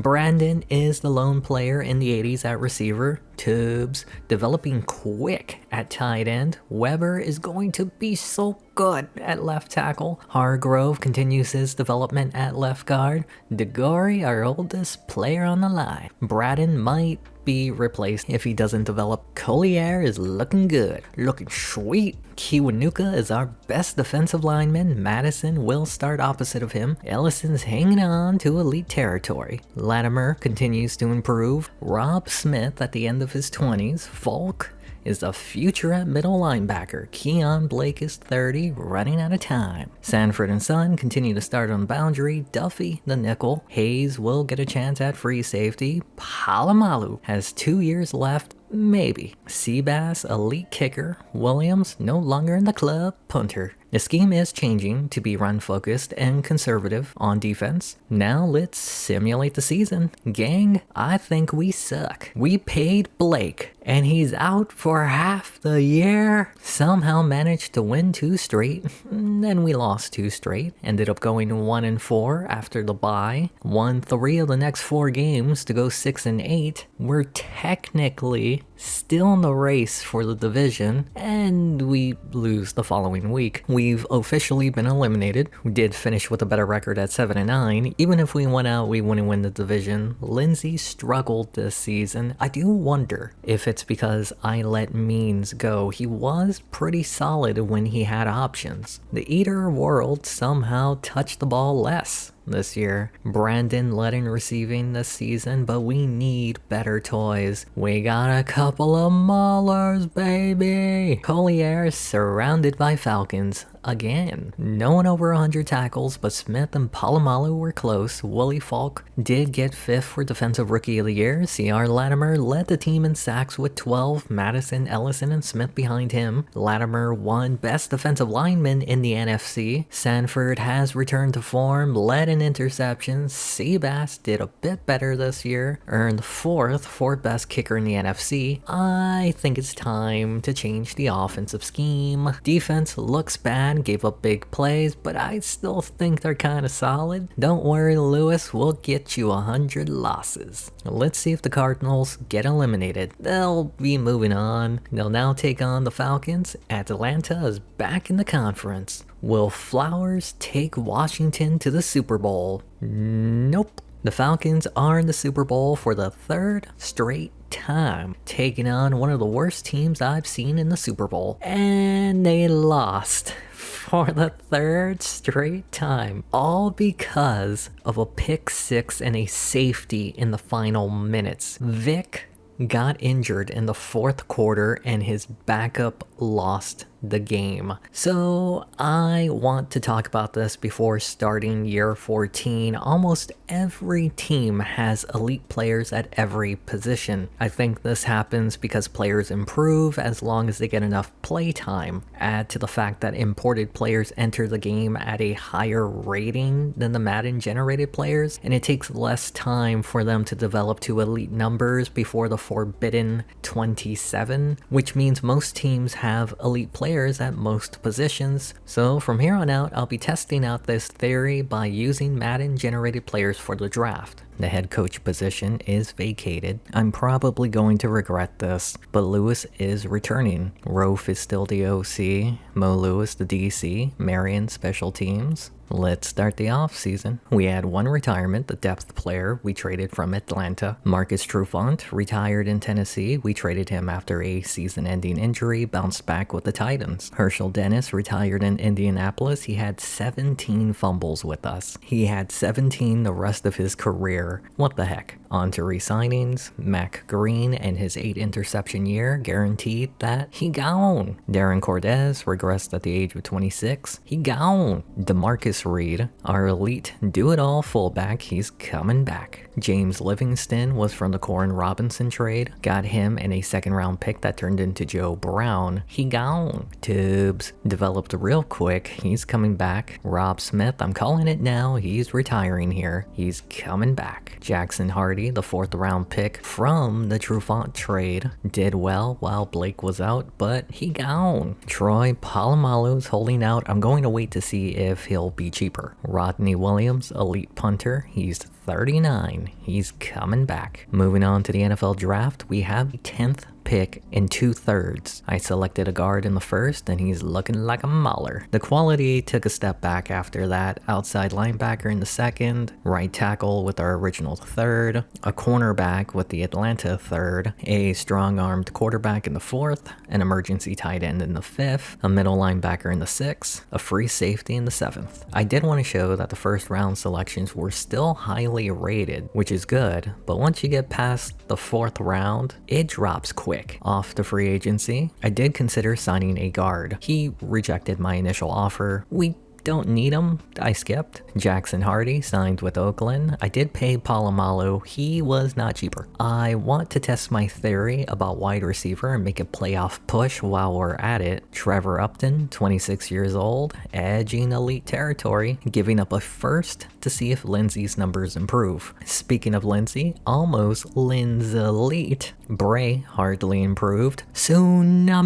Brandon is the lone player in the 80s at receiver. Tubbs developing quick at tight end. Weber is going to be so good at left tackle. Hargrove continues his development at left guard. DeGory, our oldest player on the line. Braden might be replaced if he doesn't develop. Collier is looking good, looking sweet. Kiwanuka is our best defensive lineman. Madison will start opposite of him. Ellison's hanging on to elite territory. Latimer continues to improve. Rob Smith at the end of his 20s. Falk is the future at middle linebacker. Keon Blake is 30, running out of time. Sanford and Son continue to start on the boundary. Duffy, the nickel. Hayes will get a chance at free safety. Palamalu has 2 years left. Maybe. Seabass, elite kicker. Williams, no longer in the club, punter. The scheme is changing to be run-focused and conservative on defense. Now let's simulate the season. Gang, I think we suck. We paid Blake, and he's out for half the year. Somehow managed to win 2 straight, then we lost 2 straight. Ended up going 1-4 after the bye. Won 3 of the next 4 games to go 6-8. We're technically still in the race for the division, and we lose the following week. We've officially been eliminated. We did finish with a better record at 7-9. Even if we went out, we wouldn't win the division. Lindsey struggled this season. I do wonder if it's because I let Means go. He was pretty solid when he had options. The Eater World somehow touched the ball less this year. Brandon led in receiving this season, but we need better toys. We got a couple of maulers, baby. Collier surrounded by Falcons again. No one over 100 tackles, but Smith and Palamalu were close. Willie Falk did get 5th for Defensive Rookie of the Year. C.R. Latimer led the team in sacks with 12. Madison, Ellison, and Smith behind him. Latimer won Best Defensive Lineman in the NFC. Sanford has returned to form, led in interceptions. Seabass did a bit better this year, earned 4th for Best Kicker in the NFC. I think it's time to change the offensive scheme. Defense looks bad, gave up big plays, but I still think they're kind of solid. Don't worry, Lewis, we'll get you 100 losses. Let's see if the Cardinals get eliminated. They'll be moving on. They'll now take on the Falcons. Atlanta is back in the conference. Will Flowers take Washington to the Super Bowl? Nope. The Falcons are in the Super Bowl for the 3rd straight time, taking on one of the worst teams I've seen in the Super Bowl. And they lost for the 3rd straight time, all because of a pick 6 and a safety in the final minutes. Vic got injured in the 4th quarter and his backup lost the game. So I want to talk about this before starting year 14. Almost every team has elite players at every position. I think this happens because players improve as long as they get enough play time. Add to the fact that imported players enter the game at a higher rating than the Madden generated players, and it takes less time for them to develop to elite numbers before the forbidden 27, which means most teams have elite players at most positions. So from here on out, I'll be testing out this theory by using Madden generated players for the draft. The head coach position is vacated. I'm probably going to regret this, but Lewis is returning. Rofe is still the OC, Mo Lewis the DC, Marion special teams. Let's start the offseason. We had one retirement, the depth player we traded from Atlanta. Marcus Trufant retired in Tennessee. We traded him after a season-ending injury, bounced back with the Titans. Herschel Dennis retired in Indianapolis. He had 17 fumbles with us. He had 17 the rest of his career. What the heck? On to re-signings. Mac Green and his 8 interception year guaranteed that he gone. Darren Cortez regressed at the age of 26. He gone. DeMarcus Reed, our elite do-it-all fullback, he's coming back. James Livingston was from the Corin Robinson trade. Got him in a second-round pick that turned into Joe Brown. He gone. Tibbs developed real quick. He's coming back. Rob Smith, I'm calling it now. He's retiring here. He's coming back. Jackson Hardy, the 4th-round pick from the Trufant trade, did well while Blake was out, but he gone. Troy Polamalu's holding out. I'm going to wait to see if he'll be cheaper. Rodney Williams, elite punter, he's 39. He's coming back. Moving on to the NFL draft, we have the 10th pick in 2/3. I selected a guard in the first, and he's looking like a mauler. The quality took a step back after that. Outside linebacker in the 2nd, right tackle with our original 3rd, a cornerback with the Atlanta 3rd, a strong-armed quarterback in the 4th, an emergency tight end in the 5th, a middle linebacker in the 6th, a free safety in the 7th. I did want to show that the first-round selections were still highly rated, which is good, but once you get past the 4th round, it drops quick. Off to free agency, I did consider signing a guard. He rejected my initial offer. We don't need him. I skipped. Jackson Hardy signed with Oakland. I did pay Polamalu. He was not cheaper. I want to test my theory about wide receiver and make a playoff push while we're at it. Trevor Upton, 26 years old, edging elite territory, giving up a first to see if Lindsey's numbers improve. Speaking of Lindsey, almost Lin's elite. Bray hardly improved. Tsunami!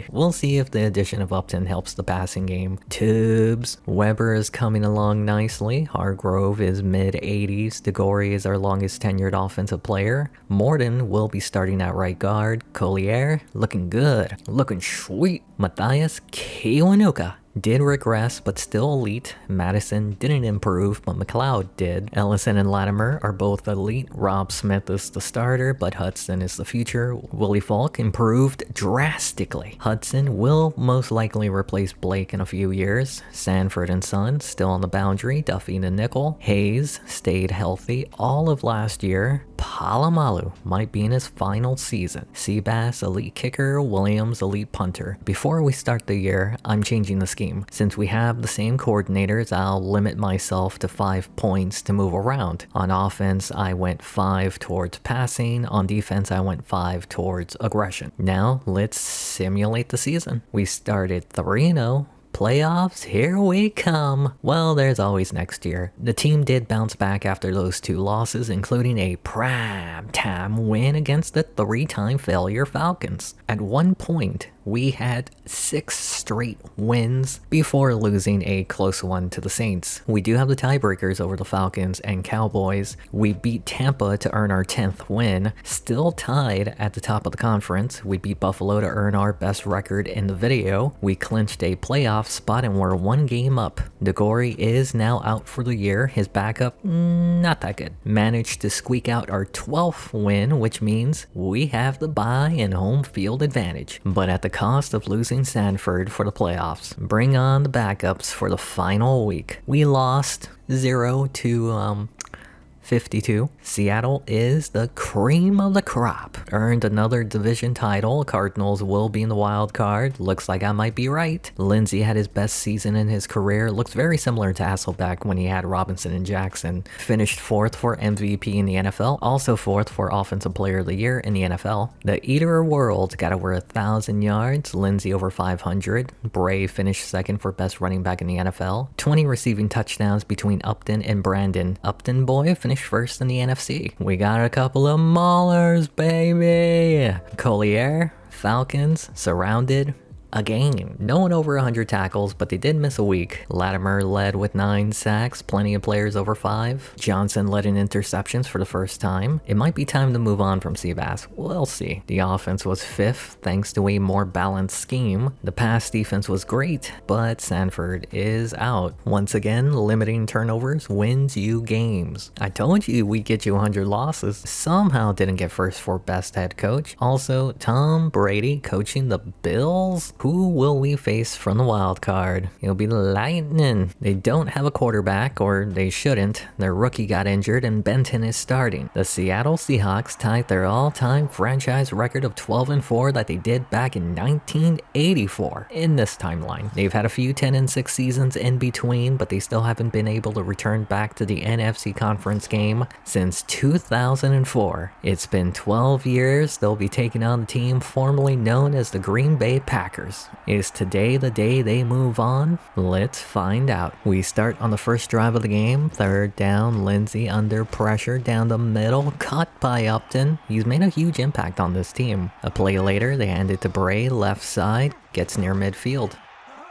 We'll see if the addition of Upton helps the passing game. Tibbs. Weber is coming along nicely. Hargrove is mid-80s. DeGore is our longest tenured offensive player. Morden will be starting at right guard. Collier, looking good. Looking sweet. Matthias Kiwanuka did regress, but still elite. Madison didn't improve, but McLeod did. Ellison and Latimer are both elite. Rob Smith is the starter, but Hudson is the future. Willie Falk improved drastically. Hudson will most likely replace Blake in a few years. Sanford and Son still on the boundary. Duffy the nickel. Hayes stayed healthy all of last year. Polamalu might be in his final season. Seabass, elite kicker. Williams, elite punter. Before we start the year, I'm changing the scheme. Since we have the same coordinators, I'll limit myself to 5 points to move around. On offense, I went 5 towards passing. On defense, I went 5 towards aggression. Now, let's simulate the season. We started 3-0. Playoffs, here we come. Well, there's always next year. The team did bounce back after those 2 losses, including a prime-time win against the 3-time failure Falcons. At one point, we had 6 straight wins before losing a close one to the Saints. We do have the tiebreakers over the Falcons and Cowboys. We beat Tampa to earn our 10th win, still tied at the top of the conference. We beat Buffalo to earn our best record in the video. We clinched a playoff spot and we're 1 game up. DeGore is now out for the year. His backup, not that good. Managed to squeak out our 12th win, which means we have the bye and home field advantage. But at the cost of losing Sanford for the playoffs. Bring on the backups for the final week. We lost 0-52. Seattle is the cream of the crop. earned another division title. Cardinals will be in the wild card. Looks like I might be right. Lindsey had his best season in his career. Looks very similar to Hasselbeck when he had Robinson and Jackson. Finished 4th for MVP in the NFL, also 4th for Offensive Player of the Year in the NFL. The Eater World got over 1,000 yards. Lindsey over 500. Bray finished 2nd for best running back in the NFL. 20 receiving touchdowns between Upton and Brandon. Upton boy finished 1st in the NFC. We got a couple of maulers, baby! Collier, Falcons, surrounded. A game. No one over 100 tackles, but they did miss a week. Latimer led with 9 sacks, plenty of players over 5. Johnson led in interceptions for the first time. It might be time to move on from Seabass. We'll see. The offense was 5th, thanks to a more balanced scheme. The pass defense was great, but Sanford is out. Once again, limiting turnovers wins you games. I told you we'd get you 100 losses. Somehow didn't get first for best head coach. Also, Tom Brady coaching the Bills? Who will we face from the wild card? It'll be the Lightning. They don't have a quarterback, or they shouldn't. Their rookie got injured and Benton is starting. The Seattle Seahawks tied their all-time franchise record of 12-4 that they did back in 1984. In this timeline, they've had a few 10-6 seasons in between, but they still haven't been able to return back to the NFC conference game since 2004. It's been 12 years. They'll be taking on the team formerly known as the Green Bay Packers. Is today the day they move on? Let's find out. We start on the first drive of the game. 3rd down, Lindsey under pressure down the middle, caught by Upton. He's made a huge impact on this team. A play later, they hand it to Bray, left side, gets near midfield.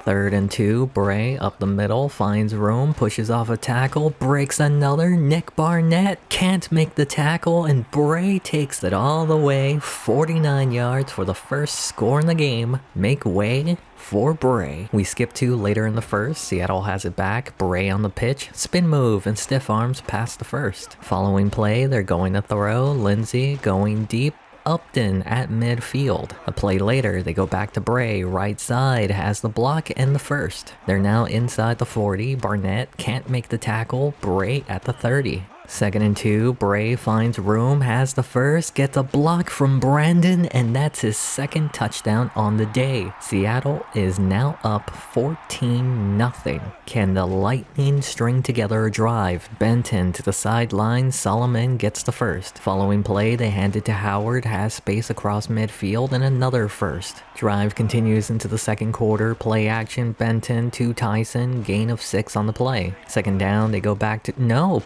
3rd and 2, Bray up the middle, finds room, pushes off a tackle, breaks another. Nick Barnett can't make the tackle, and Bray takes it all the way, 49 yards for the first score in the game. Make way for Bray. We skip to later in the first. Seattle has it back. Bray on the pitch, spin move and stiff arms past the first. Following play, they're going to throw. Lindsey going deep. Upton at midfield. A play later, they go back to Bray, right side, has the block and the first. They're now inside the 40. Barnett can't make the tackle. Bray at the 30. 2nd and 2, Bray finds room, has the first, gets a block from Brandon, and that's his 2nd touchdown on the day. Seattle is now up 14-0. Can the Lightning string together a drive? Benton to the sideline, Solomon gets the first. Following play, they hand it to Howard, has space across midfield, and another first. Drive continues into the 2nd quarter, play action, Benton to Tyson, gain of 6 on the play. 2nd down, they go back to,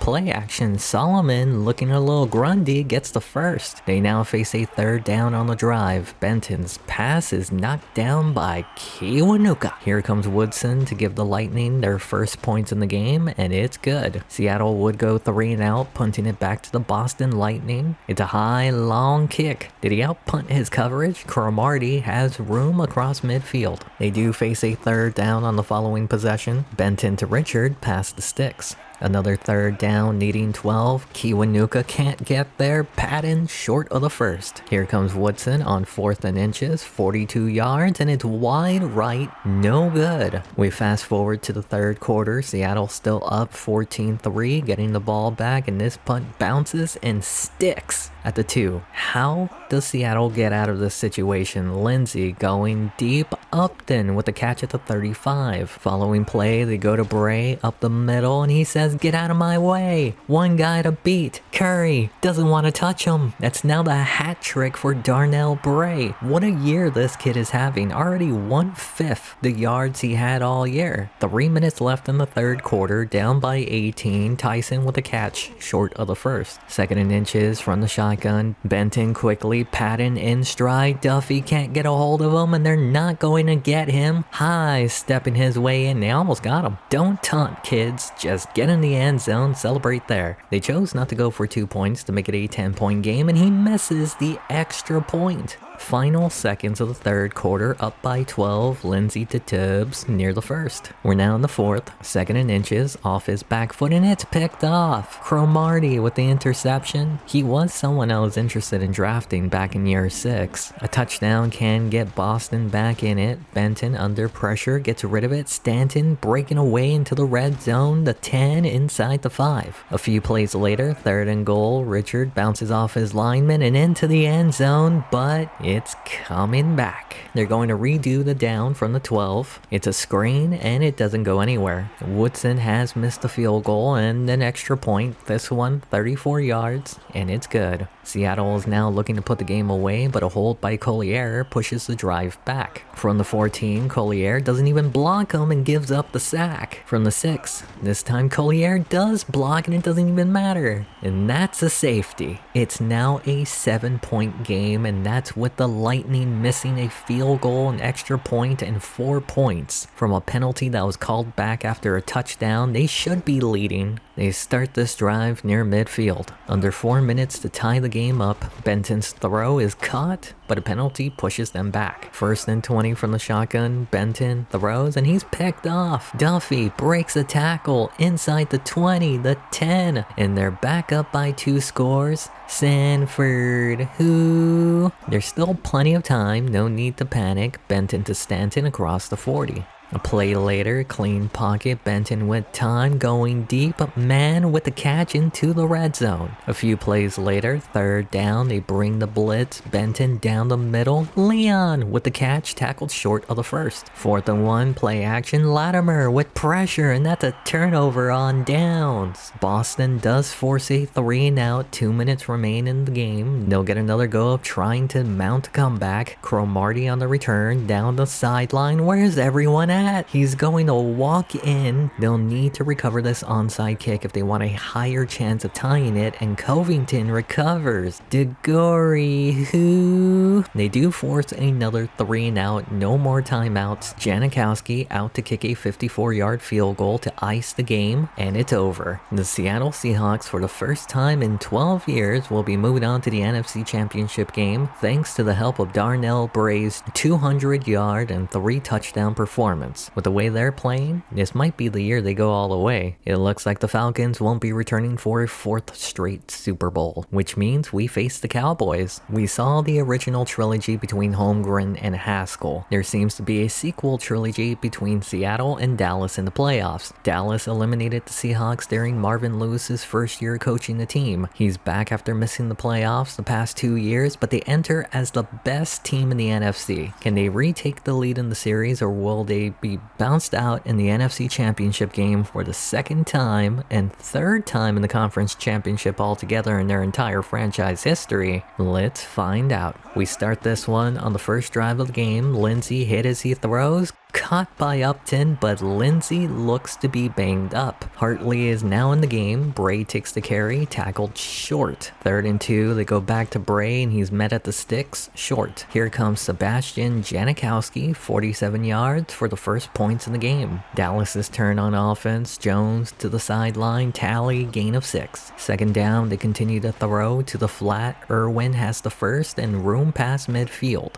play action. Solomon, looking a little grungy, gets the first. They now face a 3rd down on the drive. Benton's pass is knocked down by Kiwanuka. Here comes Woodson to give the Lightning their first points in the game, and it's good. Seattle would go 3 and out, punting it back to the Boston Lightning. It's a high, long kick. Did he out-punt his coverage? Cromartie has room across midfield. They do face a 3rd down on the following possession. Benton to Richard, past the sticks. Another 3rd down, needing 12. Kiwanuka can't get there. Patton short of the first. Here comes Woodson on 4th and inches, 42 yards, and it's wide right, no good. We fast forward to the 3rd quarter. Seattle still up 14-3, getting the ball back, and this punt bounces and sticks at the 2. How does Seattle get out of this situation? Lindsey going deep. Upton with the catch at the 35. Following play, they go to Bray up the middle, and he says, "Get out of my way. One guy to beat. Curry doesn't want to touch him." That's now the hat trick for Darnell Bray. What a year this kid is having. Already 1/5 the yards he had all year. 3 minutes left in the 3rd quarter, down by 18. Tyson with a catch, short of the first. 2nd and inches from the shotgun. Benton quickly, Patton in stride. Duffy can't get a hold of him, and they're not going to get him. High stepping his way in. They almost got him. Don't taunt, kids. Just get in the end zone, celebrate there. They chose not to go for 2 points to make it a 10-point game, and he misses the extra point. Final seconds of the third quarter, up by 12, Lindsey to Tibbs near the first. We're now in the fourth, 2nd and inches, off his back foot, and it's picked off. Cromartie with the interception. He was someone I was interested in drafting back in year 6. A touchdown can get Boston back in it. Benton under pressure gets rid of it. Stanton breaking away into the red zone, the 10 inside the 5. A few plays later, 3rd and goal, Richard bounces off his lineman and into the end zone, but it's coming back. They're going to redo the down from the 12. It's a screen and it doesn't go anywhere. Woodson has missed the field goal and an extra point. This one 34 yards and it's good. Seattle is now looking to put the game away, but a hold by Collier pushes the drive back. From the 14, Collier doesn't even block him and gives up the sack. From the 6, this time Collier does block and it doesn't even matter. And that's a safety. It's now a 7-point game, and that's with the Lightning missing a field goal, an extra point, and 4 points from a penalty that was called back after a touchdown. They should be leading. They start this drive near midfield. Under 4 minutes to tie the game up, Benton's throw is caught, but a penalty pushes them back. 1st and 20 from the shotgun, Benton throws and he's picked off. Duffy breaks a tackle inside the 20, the 10, and they're back up by 2 scores. Sanford, who? There's still plenty of time, no need to panic. Benton to Stanton across the 40. A play later, clean pocket, Benton with time, going deep, man with the catch into the red zone. A few plays later, 3rd down, they bring the blitz, Benton down the middle, Leon with the catch, tackled short of the 1st. 4th and 1, play action, Latimer with pressure, and that's a turnover on downs. Boston does force a 3-and-out, 2 minutes remain in the game. They'll get another go of trying to mount a comeback. Cromartie on the return, down the sideline, where's everyone at? He's going to walk in. They'll need to recover this onside kick if they want a higher chance of tying it, and Covington recovers. DeGory, who? They do force another 3-and-out, no more timeouts. Janikowski out to kick a 54-yard field goal to ice the game, and it's over. The Seattle Seahawks, for the first time in 12 years, will be moving on to the NFC Championship game thanks to the help of Darnell Bray's 200-yard and 3-touchdown performance. With the way they're playing, this might be the year they go all the way. It looks like the Falcons won't be returning for a 4th straight Super Bowl, which means we face the Cowboys. We saw the original trilogy between Holmgren and Haskell. There seems to be a sequel trilogy between Seattle and Dallas in the playoffs. Dallas eliminated the Seahawks during Marvin Lewis's first year coaching the team. He's back after missing the playoffs the past 2 years, but they enter as the best team in the NFC. Can they retake the lead in the series, or will they be bounced out in the NFC Championship game for the 2nd time and 3rd time in the conference championship altogether in their entire franchise history? Let's find out. We start this one on the first drive of the game. Lindsey hit as he throws. Caught by Upton, but Lindsey looks to be banged up. Hartley is now in the game. Bray takes the carry, tackled short. 3rd and 2, they go back to Bray and he's met at the sticks, short. Here comes Sebastian Janikowski, 47 yards for the first points in the game. Dallas's turn on offense, Jones to the sideline, tally, gain of 6. 2nd down, they continue to throw to the flat. Irwin has the first and room past midfield.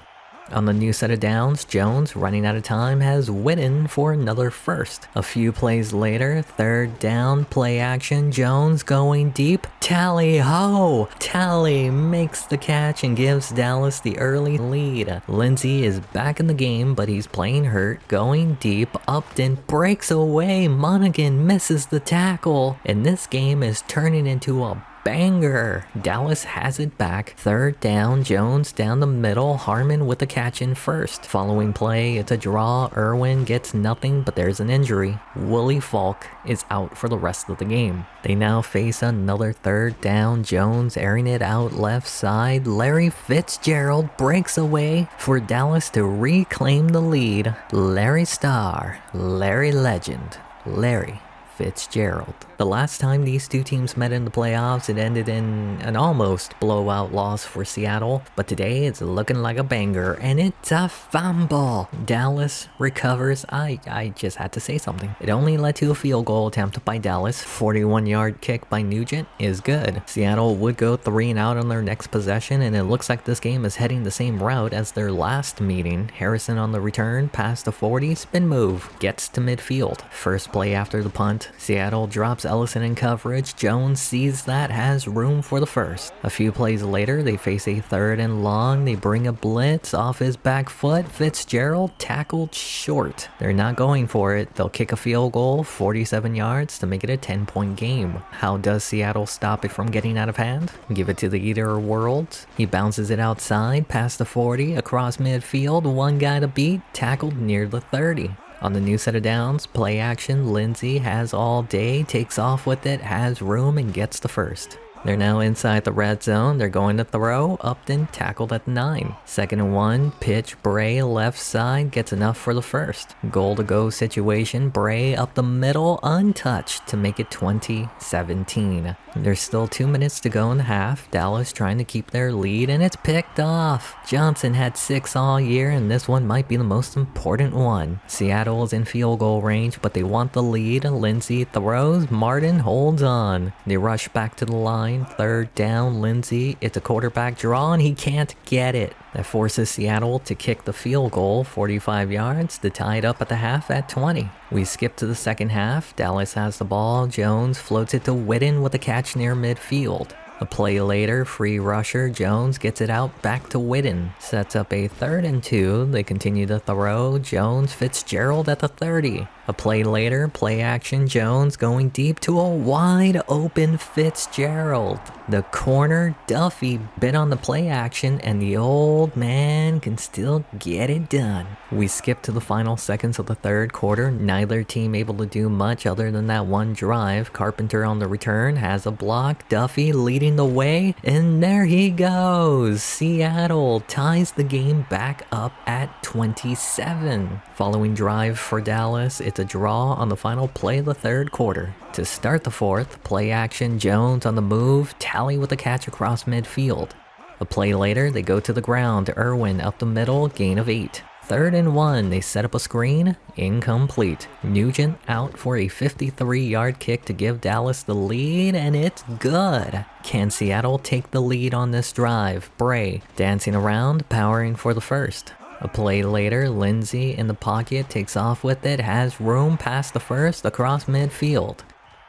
On the new set of downs, Jones, running out of time, has Whitten for another first. A few plays later, 3rd down, play action, Jones going deep. Tally ho! Tally makes the catch and gives Dallas the early lead. Lindsey is back in the game, but he's playing hurt. Going deep, Upton breaks away. Monaghan misses the tackle. And this game is turning into a banger. Dallas has it back. 3rd down, Jones down the middle, Harmon with the catch in first. Following play, it's a draw. Irwin gets nothing, but there's an injury. Willie Falk is out for the rest of the game. They now face another 3rd down, Jones airing it out left side. Larry Fitzgerald breaks away for Dallas to reclaim the lead. Larry Star, Larry Legend, Larry Fitzgerald. The last time these two teams met in the playoffs, it ended in an almost blowout loss for Seattle, but today it's looking like a banger, and it's a fumble. Dallas recovers. I just had to say something. It only led to a field goal attempt by Dallas. 41-yard kick by Nugent is good. Seattle would go 3 and out on their next possession, and it looks like this game is heading the same route as their last meeting. Harrison on the return, past the 40, spin move, gets to midfield. First play after the punt, Seattle drops Ellison in coverage. Jones sees that, has room for the first. A few plays later, they face a 3rd and long. They bring a blitz off his back foot. Fitzgerald tackled short. They're not going for it. They'll kick a field goal, 47 yards, to make it a 10-point game. How does Seattle stop it from getting out of hand? Give it to the Eater of Worlds. He bounces it outside, past the 40, across midfield. One guy to beat, tackled near the 30. On the new set of downs, play action, Lindsey has all day, takes off with it, has room, and gets the first. They're now inside the red zone. They're going to throw. Upton tackled at the 9. 2nd and 1. Pitch. Bray left side gets enough for the first. Goal to go situation. Bray up the middle, untouched to make it 20-17. There's still 2 minutes to go in the half. Dallas trying to keep their lead, and it's picked off. Johnson had 6 all year, and this one might be the most important one. Seattle is in field goal range, but they want the lead. Lindsey throws. Martin holds on. They rush back to the line. 3rd down, Lindsey. It's a quarterback draw, and he can't get it. That forces Seattle to kick the field goal, 45 yards, to tie it up at the half at 20. We skip to the second half. Dallas has the ball. Jones floats it to Witten with a catch near midfield. A play later, free rusher, Jones gets it out back to Witten. Sets up a 3rd and 2. They continue to throw. Jones, Fitzgerald at the 30. A play later, play action, Jones going deep to a wide open Fitzgerald. The corner, Duffy, bit on the play action, and the old man can still get it done. We skip to the final seconds of the 3rd quarter. Neither team able to do much other than that one drive. Carpenter on the return has a block. Duffy leading the way, and there he goes. Seattle ties the game back up at 27. Following drive for Dallas, it's a draw on the final play of the 3rd quarter. To start the 4th, play action, Jones on the move, Tally with a catch across midfield. A play later, they go to the ground, Irwin up the middle, gain of 8. 3rd and 1, they set up a screen, incomplete. Nugent out for a 53-yard kick to give Dallas the lead, and it's good. Can Seattle take the lead on this drive? Bray dancing around, powering for the first. A play later, Lindsey in the pocket, takes off with it, has room past the first, across midfield.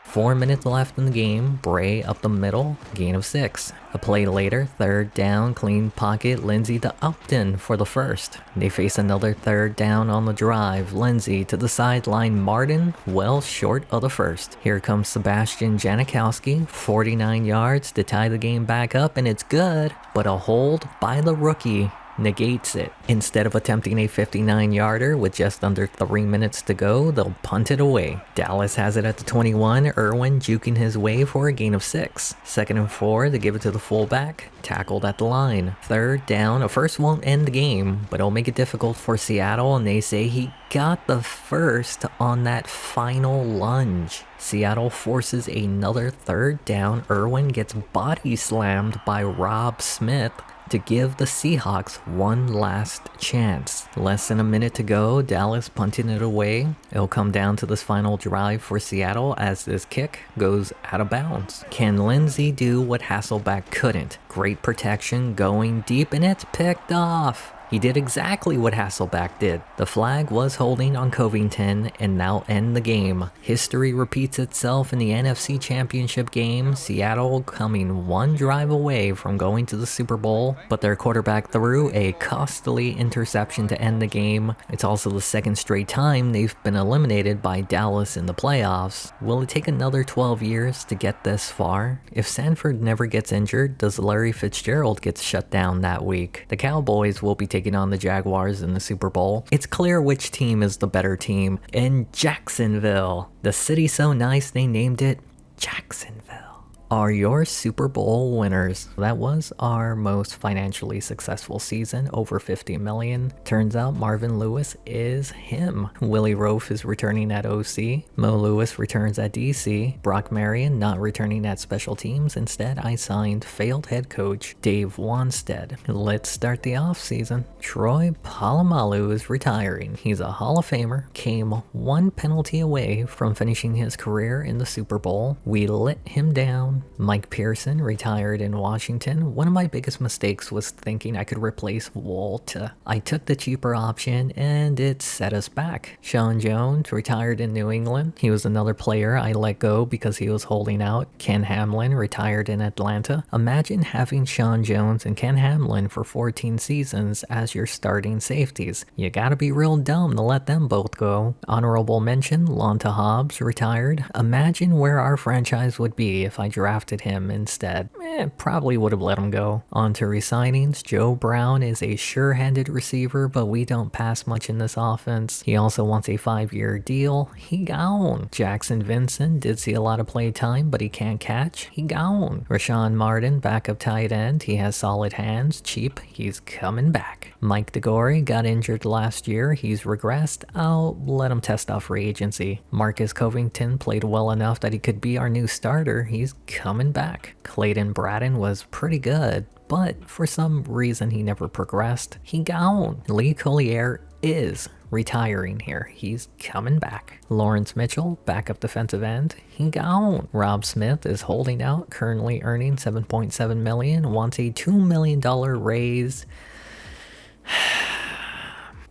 4 minutes left in the game, Bray up the middle, gain of 6. A play later, 3rd down, clean pocket, Lindsey to Upton for the first. They face another 3rd down on the drive, Lindsey to the sideline, Martin well short of the first. Here comes Sebastian Janikowski, 49 yards to tie the game back up, and it's good, but a hold by the rookie negates it. Instead of attempting a 59-yarder with just under 3 minutes to go, they'll punt it away. Dallas has it at the 21, Irwin juking his way for a gain of 6. 2nd and 4, they give it to the fullback, tackled at the line. 3rd down, a first won't end the game, but it'll make it difficult for Seattle, and they say he got the first on that final lunge. Seattle forces another 3rd down. Irwin gets body slammed by Rob Smith to give the Seahawks one last chance. Less than a minute to go, Dallas punting it away. It'll come down to this final drive for Seattle as this kick goes out of bounds. Can Lindsey do what Hasselbeck couldn't? Great protection, going deep, and it's picked off. He did exactly what Hasselbeck did. The flag was holding on Covington, and now end the game. History repeats itself in the NFC Championship game. Seattle coming one drive away from going to the Super Bowl, but their quarterback threw a costly interception to end the game. It's also the 2nd straight time they've been eliminated by Dallas in the playoffs. Will it take another 12 years to get this far? If Sanford never gets injured, does Larry Fitzgerald get shut down that week? The Cowboys will be taking on the Jaguars in the Super Bowl. It's clear which team is the better team in Jacksonville. The city so nice they named it Jacksonville. are your Super Bowl winners. That was our most financially successful season, over 50 million. Turns out Marvin Lewis is him. Willie Roaf is returning at OC. Mo Lewis returns at DC. Brock Marion not returning at special teams. Instead, I signed failed head coach Dave Wanstead. Let's start the offseason. Troy Polamalu is retiring. He's a Hall of Famer. Came one penalty away from finishing his career in the Super Bowl. We lit him down. Mike Pearson retired in Washington. One of my biggest mistakes was thinking I could replace Walt. I took the cheaper option and it set us back. Sean Jones retired in New England. He was another player I let go because he was holding out. Ken Hamlin retired in Atlanta. Imagine having Sean Jones and Ken Hamlin for 14 seasons as your starting safeties. You gotta be real dumb to let them both go. Honorable mention, Lonta Hobbs retired. Imagine where our franchise would be if I drafted him instead. Probably would have let him go. On to resignings. Joe Brown is a sure-handed receiver, but we don't pass much in this offense. He also wants a 5-year deal. He gone. Jackson Vincent did see a lot of play time, but he can't catch. He gone. Rashawn Martin, backup tight end. He has solid hands. Cheap. He's coming back. Mike DeGore got injured last year. He's regressed. I'll let him test out free agency. Marcus Covington played well enough that he could be our new starter. He's coming back. Clayton Bratton was pretty good, but for some reason he never progressed. He gone. Lee Collier is retiring here. He's coming back. Lawrence Mitchell, backup defensive end. He gone. Rob Smith is holding out, currently earning $7.7 million, wants a $2 million raise.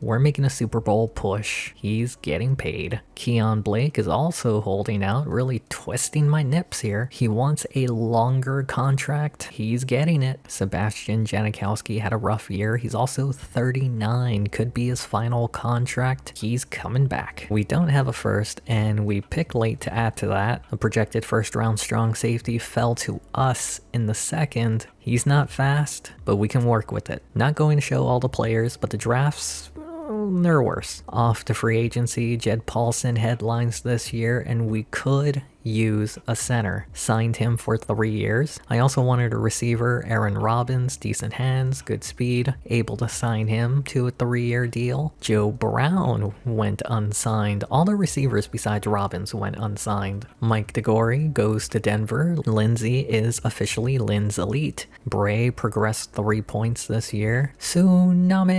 We're making a Super Bowl push. He's getting paid. Keon Blake is also holding out, really twisting my nips here. He wants a longer contract. He's getting it. Sebastian Janikowski had a rough year. He's also 39. Could be his final contract. He's coming back. We don't have a first, and we picked late to add to that. A projected first-round strong safety fell to us in the second. He's not fast, but we can work with it. Not going to show all the players, but the drafts, they're worse. Off to free agency, Jed Paulson headlines this year, and we could use a center. Signed him for 3 years. I also wanted a receiver, Aaron Robbins, decent hands, good speed, able to sign him to a 3-year deal. Joe Brown went unsigned. All the receivers besides Robbins went unsigned. Mike DeGore goes to Denver. Lindsey is officially Lynn's Elite. Bray progressed 3 points this year. Tsunami!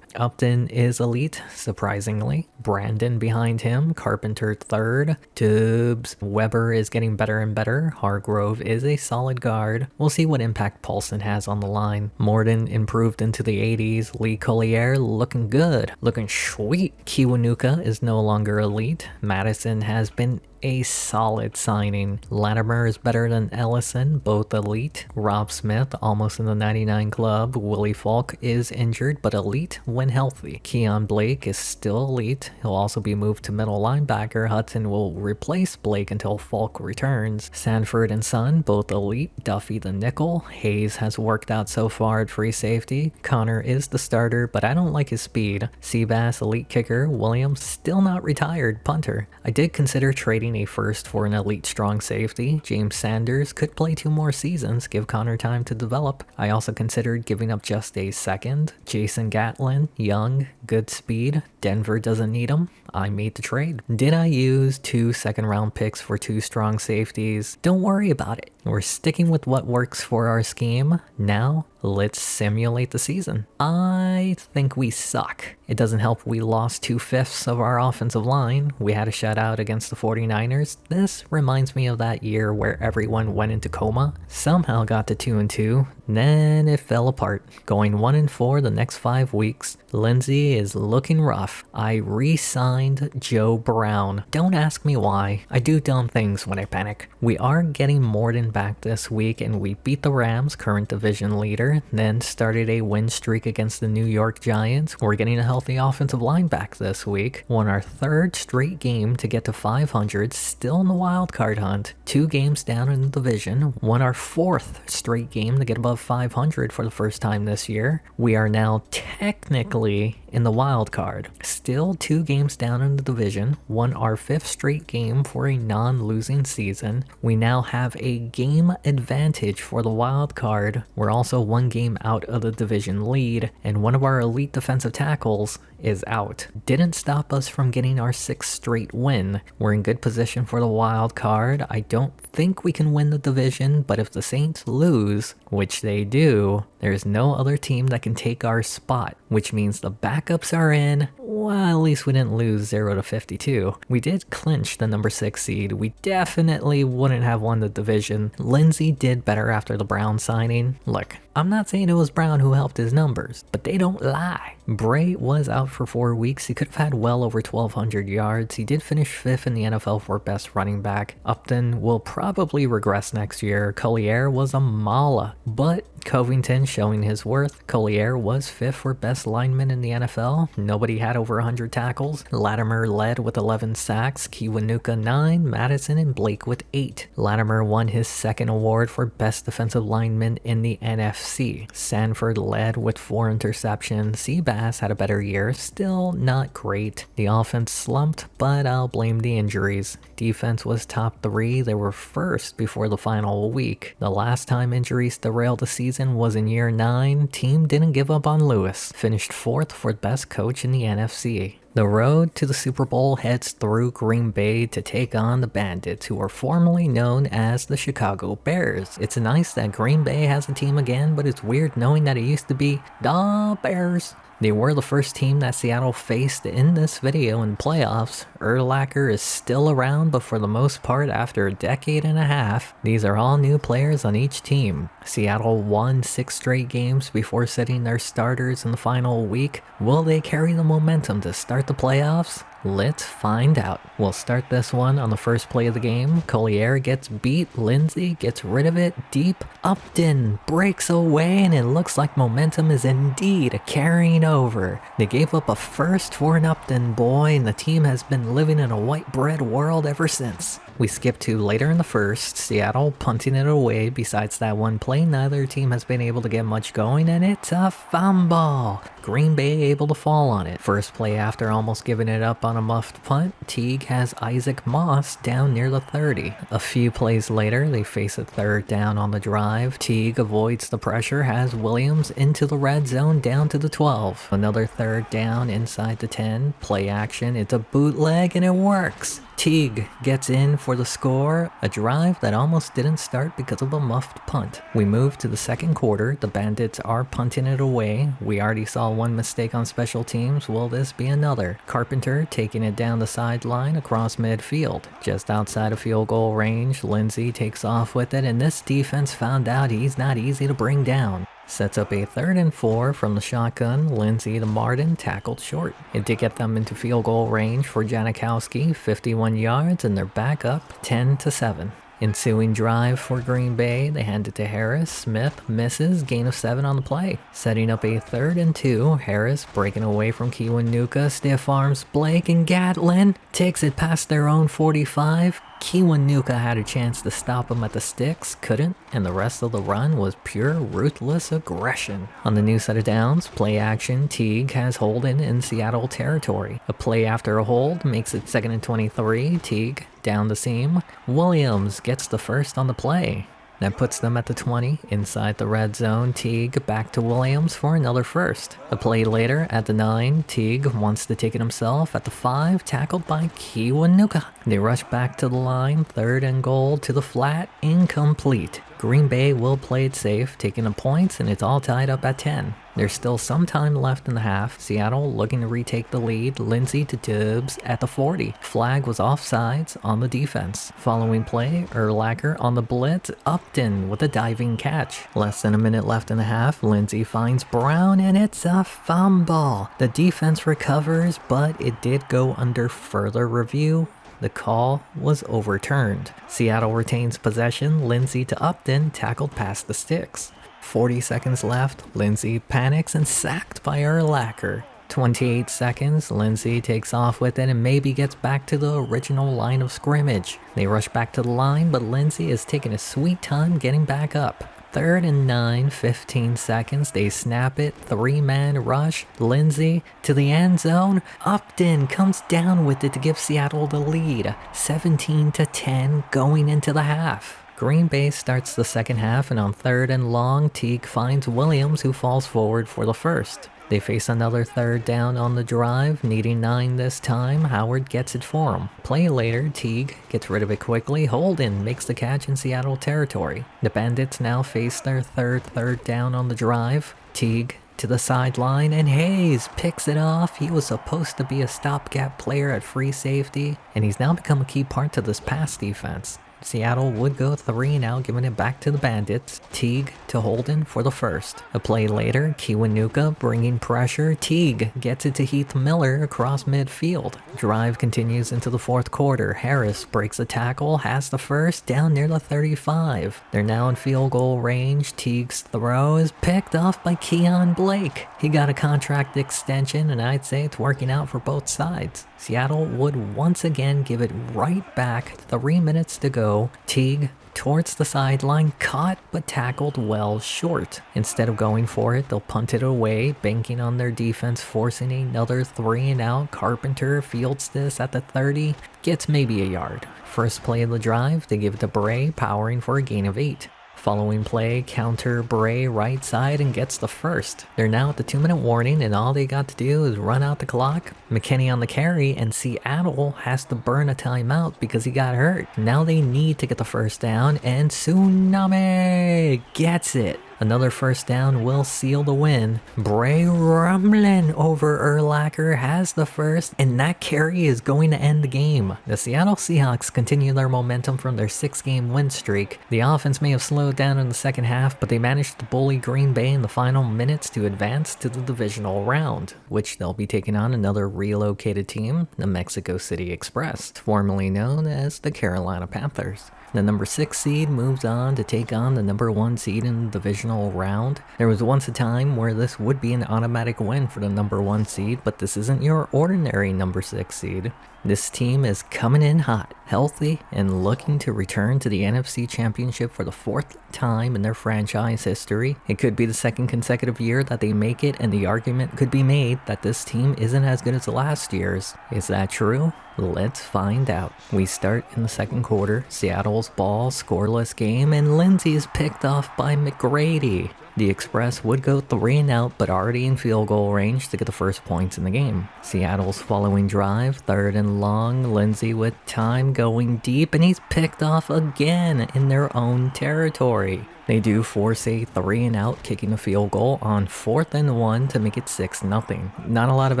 Upton is elite, surprisingly. Brandon behind him. Carpenter third. Dubs. Weber is getting better and better. Hargrove is a solid guard. We'll see what impact Paulson has on the line. Morden improved into the 80s. Lee Collier looking good. Looking sweet. Kiwanuka is no longer elite. Madison has been a solid signing. Latimer is better than Ellison, both elite. Rob Smith, almost in the 99 club. Willie Falk is injured, but elite when healthy. Keon Blake is still elite. He'll also be moved to middle linebacker. Hudson will replace Blake until Falk returns. Sanford and Son, both elite. Duffy the nickel. Hayes has worked out so far at free safety. Connor is the starter, but I don't like his speed. Seabass, elite kicker. Williams, still not retired, punter. I did consider trading a first for an elite strong safety. James Sanders could play 2 more seasons, give Connor time to develop. I also considered giving up just a second. Jason Gatlin, young, good speed. Denver doesn't need him. I made the trade. Did I use 2 second-round picks for 2 strong safeties? Don't worry about it. We're sticking with what works for our scheme. Now, let's simulate the season. I think we suck. It doesn't help we lost 2/5 of our offensive line. We had a shutout against the 49ers. This reminds me of that year where everyone went into coma, somehow got to 2-2, then it fell apart. Going 1-4 the next 5 weeks. Lindsey is looking rough. I re-signed Joe Brown. Don't ask me why. I do dumb things when I panic. We are getting Morden back this week, and we beat the Rams, current division leader, then started a win streak against the New York Giants. We're getting a healthy offensive line back this week. Won our 3rd straight game to get to 500, still in the wild card hunt. 2 games down in the division. Won our 4th straight game to get above 500 for the first time this year. We are now technically in the wild card. Still 2 games down in the division, won our 5th straight game for a non-losing season. We now have a game advantage for the wild card. We're also 1 game out of the division lead, and one of our elite defensive tackles is out. Didn't stop us from getting our 6th straight win. We're in good position for the wild card. I don't think we can win the division, but if the Saints lose, which they do, there's no other team that can take our spot, which means the backups are in. Well, at least we didn't lose 0-52. We did clinch the number 6 seed. We definitely wouldn't have won the division. Lindsey did better after the Brown signing. Look, I'm not saying it was Brown who helped his numbers, but they don't lie. Bray was out for 4 weeks. He could have had well over 1,200 yards. He did finish 5th in the NFL for best running back. Upton will probably regress next year. Collier was a mala, but Covington showing his worth. Collier was 5th for best lineman in the NFL. Nobody had over 100 tackles. Latimer led with 11 sacks. Kiwanuka 9, Madison and Blake with 8. Latimer won his 2nd award for best defensive lineman in the NFC. Sanford led with 4 interceptions. Seabass had a better year, still not great. The offense slumped, but I'll blame the injuries. Defense was top 3. They were 1st before the final week. The last time injuries derailed the season was in year 9. Team didn't give up on Lewis. Finished 4th for best coach in the NFC. The road to the Super Bowl heads through Green Bay to take on the Bandits, who are formerly known as the Chicago Bears. It's nice that Green Bay has a team again, but it's weird knowing that it used to be the Bears. They were the first team that Seattle faced in this video in playoffs. Urlacher is still around, but for the most part, after a decade and a half, these are all new players on each team. Seattle won 6 straight games before setting their starters in the final week. Will they carry the momentum to start the playoffs? Let's find out. We'll start this one on the first play of the game. Collier gets beat. Lindsey gets rid of it deep. Upton breaks away, and it looks like momentum is indeed carrying over. They gave up a first for an Upton boy, and the team has been living in a white bread world ever since. We skip to later in the first, Seattle punting it away. Besides that one play, neither team has been able to get much going, and it's a fumble. Green Bay able to fall on it. First play after almost giving it up on a muffed punt, Teague has Isaac Moss down near the 30. A few plays later, they face a 3rd down on the drive. Teague avoids the pressure, has Williams into the red zone down to the 12. Another 3rd down inside the 10. Play action, it's a bootleg, and it works. Teague gets in for the score, a drive that almost didn't start because of a muffed punt. We move to the second quarter. The Bandits are punting it away. We already saw one mistake on special teams. Will this be another? Carpenter taking it down the sideline across midfield. Just outside of field goal range, Lindsey takes off with it, and this defense found out he's not easy to bring down. Sets up a 3rd and 4 from the shotgun. Lindsey to Martin, tackled short. It did get them into field goal range for Janikowski, 51 yards, and they're back up 10-7. Ensuing drive for Green Bay, they hand it to Harris. Smith misses, gain of 7 on the play. Setting up a 3rd and 2, Harris breaking away from Kiwanuka, stiff arms Blake, and Gatlin takes it past their own 45. Kiwanuka had a chance to stop him at the sticks, couldn't, and the rest of the run was pure ruthless aggression. On the new set of downs, play action, Teague has Holden in Seattle territory. A play after a hold makes it 2nd and 23, Teague down the seam. Williams gets the first on the play. That puts them at the 20, inside the red zone. Teague back to Williams for another first. A play later at the 9, Teague wants to take it himself at the 5, tackled by Kiwanuka. They rush back to the line, 3rd and goal to the flat, incomplete. Green Bay will play it safe, taking the points, and it's all tied up at 10. There's still some time left in the half. Seattle looking to retake the lead. Lindsey to Tibbs at the 40. Flag was offsides on the defense. Following play, Urlacher on the blitz. Upton with a diving catch. Less than a minute left in the half. Lindsey finds Brown, and it's a fumble. The defense recovers, but it did go under further review. The call was overturned. Seattle retains possession. Lindsey to Upton, tackled past the sticks. 40 seconds left. Lindsey panics and sacked by Urlacher. 28 seconds. Lindsey takes off with it and maybe gets back to the original line of scrimmage. They rush back to the line, but Lindsey is taking a sweet time getting back up. 3rd and 9, 15 seconds. They snap it. 3-man rush. Lindsey to the end zone. Upton comes down with it to give Seattle the lead. 17-10 going into the half. Green Bay starts the second half, and on 3rd and long, Teague finds Williams, who falls forward for the first. They face another 3rd down on the drive, needing 9 this time. Howard gets it for him. Play later, Teague gets rid of it quickly. Holden makes the catch in Seattle territory. The Bandits now face their 3rd down on the drive. Teague to the sideline, and Hayes picks it off. He was supposed to be a stopgap player at free safety, and he's now become a key part to this pass defense. Seattle would go 3 now, giving it back to the Bandits. Teague to Holden for the first. A play later, Kiwanuka bringing pressure. Teague gets it to Heath Miller across midfield. Drive continues into the 4th quarter. Harris breaks a tackle, has the first, down near the 35. They're now in field goal range. Teague's throw is picked off by Keon Blake. He got a contract extension, and I'd say it's working out for both sides. Seattle would once again give it right back. 3 minutes to go. Teague towards the sideline, caught but tackled well short. Instead of going for it, they'll punt it away, banking on their defense, forcing another 3 and out. Carpenter fields this at the 30, gets maybe a yard. First play of the drive, they give it to Bray, powering for a gain of 8. Following play, counter Bray right side and gets the first. They're now at the 2-minute warning, and all they got to do is run out the clock. McKinney on the carry, and Seattle has to burn a timeout because he got hurt. Now they need to get the first down, and Tsunami gets it. Another first down will seal the win. Bray rumbling over Urlacher has the first, and that carry is going to end the game. The Seattle Seahawks continue their momentum from their 6-game win streak. The offense may have slowed down in the second half, but they managed to bully Green Bay in the final minutes to advance to the divisional round, which they'll be taking on another relocated team, the Mexico City Express, formerly known as the Carolina Panthers. The number 6 seed moves on to take on the number 1 seed in the divisional round. There was once a time where this would be an automatic win for the number 1 seed, but this isn't your ordinary number 6 seed. This team is coming in hot, healthy, and looking to return to the NFC Championship for the 4th time in their franchise history. It could be the 2nd consecutive year that they make it, and the argument could be made that this team isn't as good as the last year's. Is that true? Let's find out. We start in the 2nd quarter. Seattle's ball, scoreless game, and Lindsey is picked off by McGrady. The Express would go 3 and out, but already in field goal range to get the first points in the game. Seattle's following drive, 3rd and long, Lindsey with time going deep, and he's picked off again in their own territory. They do force a 3 and out, kicking a field goal on 4th and 1 to make it 6-0. Not a lot of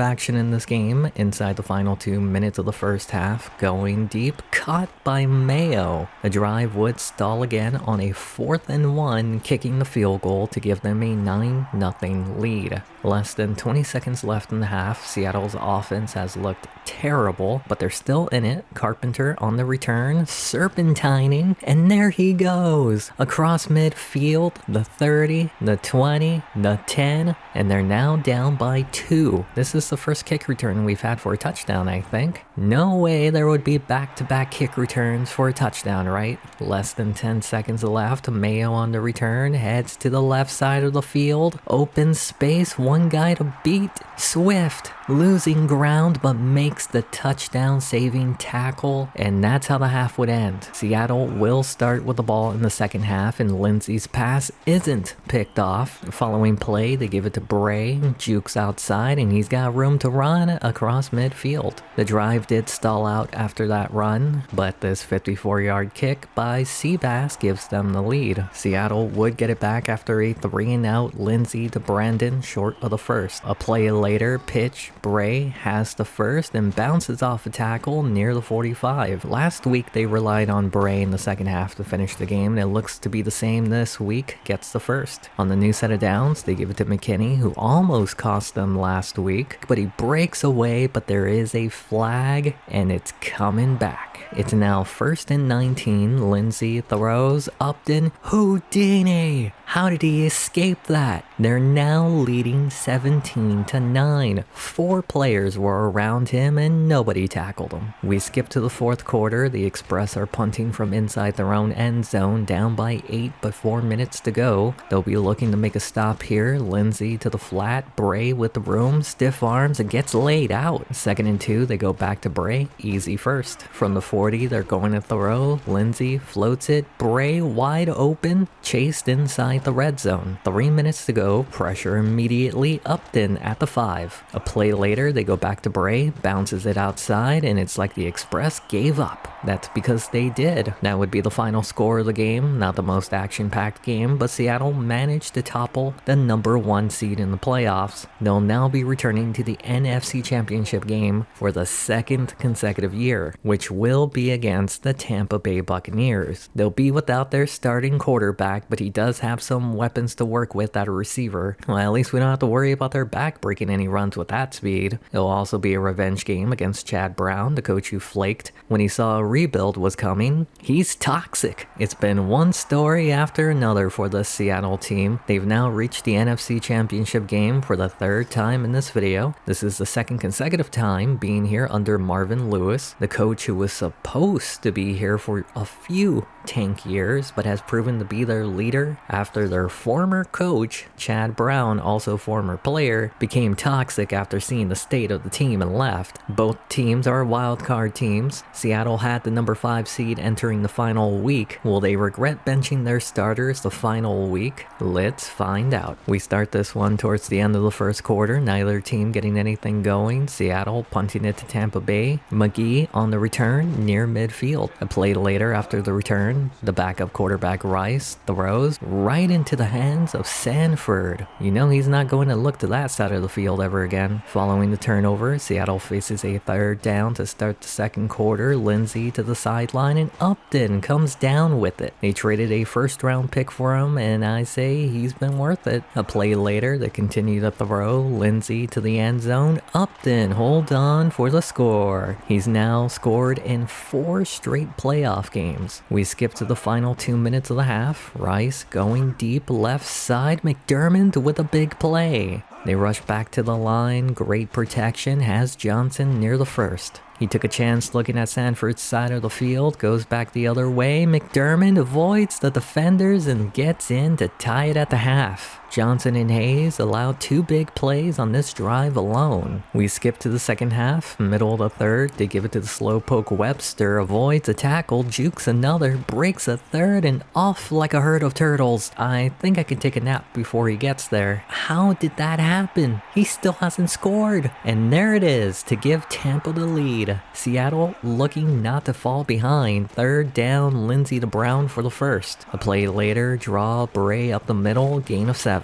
action in this game inside the final 2 minutes of the first half. Going deep, caught by Mayo. The drive would stall again on a 4th and 1, kicking the field goal to give them a 9-0 lead. Less than 20 seconds left in the half. Seattle's offense has looked terrible, but they're still in it. Carpenter on the return, serpentining, and there he goes. Across midfield, the 30, the 20, the 10, and they're now down by 2. This is the first kick return we've had for a touchdown, I think. No way there would be back-to-back kick returns for a touchdown, right? Less than 10 seconds left. Mayo on the return, heads to the left side of the field. Open space, one guy to beat. Swift losing ground, but makes the touchdown-saving tackle, and that's how the half would end. Seattle will start with the ball in the second half, and Lindsey's pass isn't picked off. Following play, they give it to Bray, jukes outside, and he's got room to run across midfield. The drive did stall out after that run, but this 54-yard kick by Seabass gives them the lead. Seattle would get it back after a 3 and out, Lindsey to Brandon, short of the first. A play later, pitch, Bray has the first and bounces off a tackle near the 45. Last week they relied on Bray in the second half to finish the game, and it looks to be the same this week. Gets the first. On the new set of downs, they give it to McKinney, who almost cost them last week, but he breaks away, but there is a flag, and it's coming back. It's now 1st and 19. Lindsey throws. Upton, Houdini! How did he escaped that. They're now leading 17-9. 4 players were around him and nobody tackled him. We skip to the fourth quarter. The Express are punting from inside their own end zone, down by 8 but 4 minutes to go. They'll be looking to make a stop here. Lindsay to the flat, Bray with the room, stiff arms and gets laid out. 2nd and 2, they go back to Bray, easy first. From the 40, they're going to throw. Lindsay floats it, Bray wide open, chased inside the red zone. 3 minutes to go, pressure immediately, Upton at the 5. A play later, they go back to Bray, bounces it outside, and it's like the Express gave up. That's because they did. That would be the final score of the game. Not the most action-packed game, but Seattle managed to topple the number 1 seed in the playoffs. They'll now be returning to the NFC Championship game for the 2nd consecutive year, which will be against the Tampa Bay Buccaneers. They'll be without their starting quarterback, but he does have some weapons to work with at a receiver. Well, at least we don't have to worry about their back breaking any runs with that speed. It'll also be a revenge game against Chad Brown, the coach who flaked when he saw a rebuild was coming. He's toxic. It's been one story after another for the Seattle team. They've now reached the NFC Championship game for the 3rd time in this video. This is the 2nd consecutive time being here under Marvin Lewis, the coach who was supposed to be here for a few tank years, but has proven to be their leader after their former coach, Chad Brown, also former player, became toxic after seeing the state of the team and left. Both teams are wildcard teams. Seattle had the number 5 seed entering the final week. Will they regret benching their starters the final week? Let's find out. We start this one towards the end of the first quarter, neither team getting anything going. Seattle punting it to Tampa Bay. McGee on the return near midfield. A play later after the return, the backup quarterback Rice throws right into the hands of Sanford. You know he's not going to look to that side of the field ever again. Following the turnover, Seattle faces a 3rd down to start the 2nd quarter. Lindsay to the sideline and Upton comes down with it. They traded a 1st round pick for him and I say he's been worth it. A play later, they continue to throw. Lindsay to the end zone. Upton hold on for the score. He's now scored in 4 straight playoff games. We skip to the final 2 minutes of the half. Rice going deep left side. McDermott with a big play. They rush back to the line. Great protection. Has Johnson near the 1st. He took a chance looking at Sanford's side of the field, goes back the other way. McDermott avoids the defenders and gets in to tie it at the half. Johnson and Hayes allowed 2 big plays on this drive alone. We skip to the 2nd half, middle of the 3rd. They give it to the slowpoke Webster, avoids a tackle, jukes another, breaks a 3rd, and off like a herd of turtles. I think I can take a nap before he gets there. How did that happen? He still hasn't scored. And there it is to give Tampa the lead. Seattle looking not to fall behind. 3rd down, Lindsay to Brown for the 1st. A play later, draw Bray up the middle, gain of 7.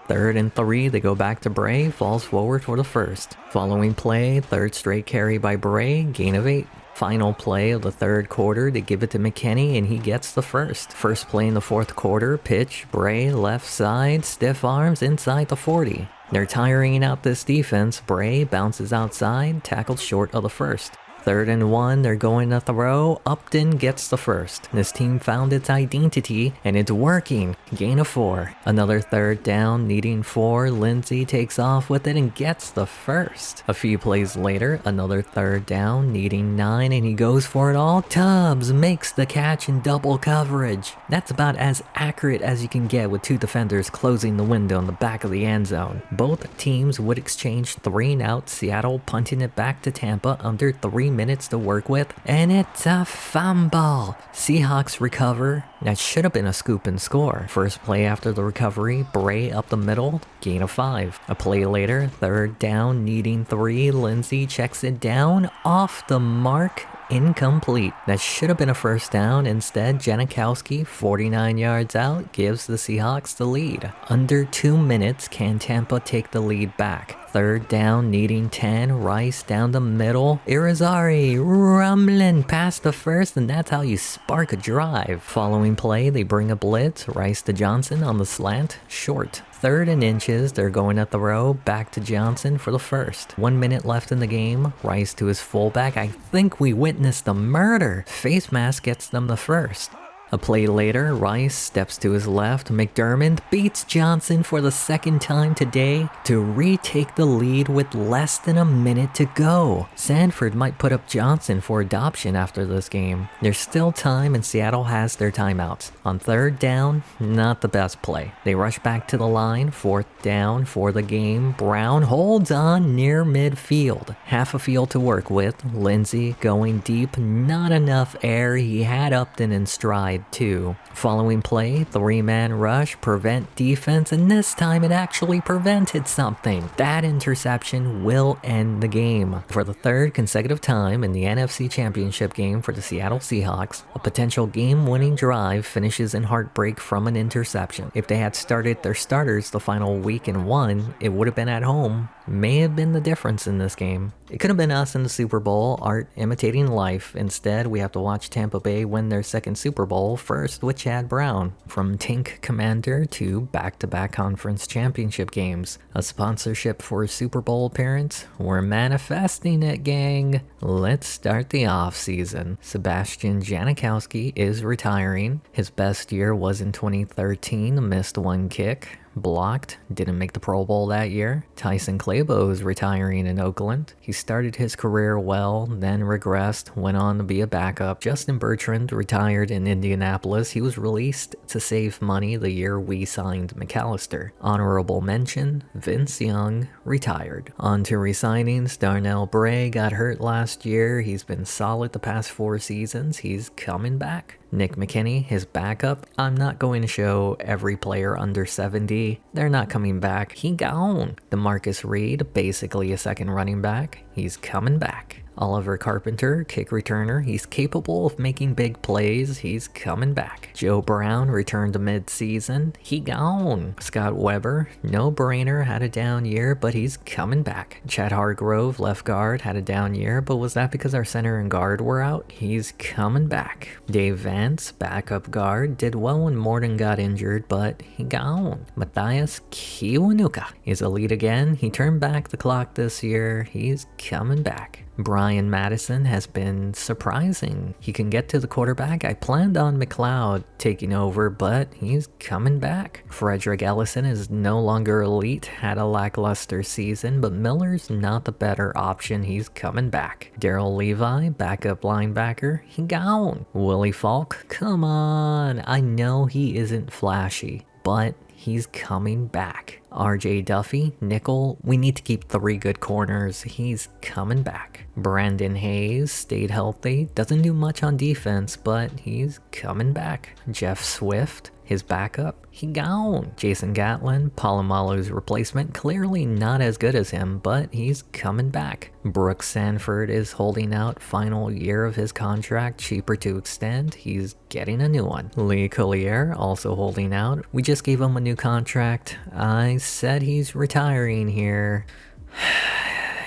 3rd and 3, they go back to Bray, falls forward for the 1st. Following play, 3rd straight carry by Bray, gain of 8. Final play of the 3rd quarter, they give it to McKinney and he gets the 1st. First play in the 4th quarter, pitch, Bray left side, stiff arms inside the 40. They're tiring out this defense. Bray bounces outside, tackled short of the 1st. 3rd and 1, they're going to throw. Upton gets the 1st. This team found its identity, and it's working. Gain of 4. Another 3rd down, needing 4. Lindsay takes off with it and gets the 1st. A few plays later, another 3rd down, needing 9, and he goes for it all. Tubbs makes the catch in double coverage. That's about as accurate as you can get with 2 defenders closing the window in the back of the end zone. Both teams would exchange 3 and out. Seattle punting it back to Tampa under 3 minutes to work with, and it's a fumble. Seahawks recover. That should have been a scoop and score. First play after the recovery, Bray up the middle, gain of 5. A play later, 3rd down, needing 3. Lindsay checks it down, off the mark, incomplete. That should have been a 1st down. Instead, Janikowski, 49 yards out, gives the Seahawks the lead. Under 2 minutes, can Tampa take the lead back? 3rd down, needing 10. Rice down the middle. Irizarry rumbling past the 1st, and that's how you spark a drive. Following play, they bring a blitz. Rice to Johnson on the slant, short. 3rd and inches, they're going to throw, back to Johnson for the 1st. 1 minute left in the game, Rice to his fullback. I think we witnessed a murder. Face mask gets them the 1st. A play later, Rice steps to his left. McDermott beats Johnson for the second time today to retake the lead with less than a minute to go. Sanford might put up Johnson for adoption after this game. There's still time and Seattle has their timeouts. On third down, not the best play. They rush back to the line, fourth down for the game. Brown holds on near midfield. Half a field to work with. Lindsey going deep, not enough air. He had Upton in stride too. Following play, 3-man rush, prevent defense, and this time it actually prevented something. That interception will end the game. For the third consecutive time in the NFC Championship game for the Seattle Seahawks, a potential game-winning drive finishes in heartbreak from an interception. If they had started their starters the final week and won, it would have been at home. May have been the difference in this game. It could have been us in the Super Bowl, art imitating life. Instead, we have to watch Tampa Bay win their second Super Bowl, first with Chad Brown. From Tank Commander to back-to-back conference championship games. A sponsorship for a Super Bowl appearance? We're manifesting it, gang. Let's start the off-season. Sebastian Janikowski is retiring. His best year was in 2013, missed one kick. Blocked, didn't make the Pro Bowl that year. Tyson Clabo is retiring in Oakland. He started his career well, then regressed, went on to be a backup. Justin Bertrand retired in Indianapolis. He was released to save money the year we signed McAllister. Honorable mention, Vince Young retired. On to re-signings, Darnell Bray got hurt last year. He's been solid the past 4 seasons. He's coming back. Nick McKinney, his backup. I'm not going to show every player under 70. They're not coming back. He gone. DeMarcus Reed, basically a second running back. He's coming back. Oliver Carpenter, kick returner. He's capable of making big plays. He's coming back. Joe Brown returned to mid-season. He gone. Scott Weber, no-brainer, had a down year, but he's coming back. Chad Hargrove, left guard, had a down year, but was that because our center and guard were out? He's coming back. Dave Vance, backup guard, did well when Morton got injured, but he gone. Matthias Kiwanuka is elite again. He turned back the clock this year. He's coming back. Brian Madison has been surprising. He can get to the quarterback. I planned on McLeod taking over, but he's coming back. Frederick Ellison is no longer elite, had a lackluster season, but Miller's not the better option. He's coming back. Darrell Levi, backup linebacker, he gone. Willie Falk, come on. I know he isn't flashy, but he's coming back. RJ Duffy, nickel, we need to keep 3 good corners. He's coming back. Brandon Hayes stayed healthy, doesn't do much on defense, but he's coming back. Jeff Swift, his backup, he gone. Jason Gatlin, Palomalu's replacement, clearly not as good as him, but he's coming back. Brooks Sanford is holding out, final year of his contract, cheaper to extend, he's getting a new one. Lee Collier also holding out, we just gave him a new contract. I said he's retiring here.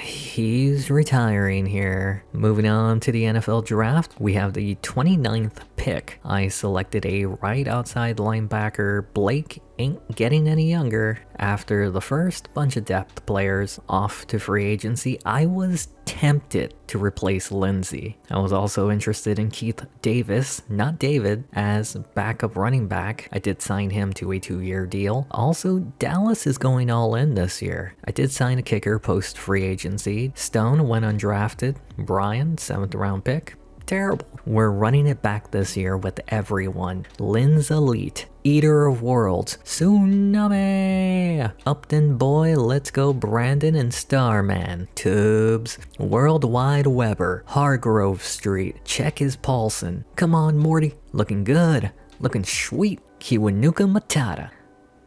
He's retiring here. Moving on to the NFL draft, we have the 29th pick. I selected a right outside linebacker. Blake ain't getting any younger. After the first bunch of depth players off to free agency, I was tempted to replace Lindsey. I was also interested in Keith Davis, not David, as backup running back. I did sign him to a 2-year deal. Also, Dallas is going all in this year. I did sign a kicker post free agency. Stone went undrafted. Bryan, 7th round pick. Terrible. We're running it back this year with everyone. Lynn's elite. Eater of Worlds. Tsunami. Upton Boy, let's go Brandon and Starman. Tubes. Worldwide Weber. Hargrove Street. Check his Paulson. Come on, Morty. Looking good. Looking sweet. Kiwanuka Matata.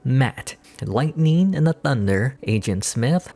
Matt. Lightning and the Thunder. Agent Smith.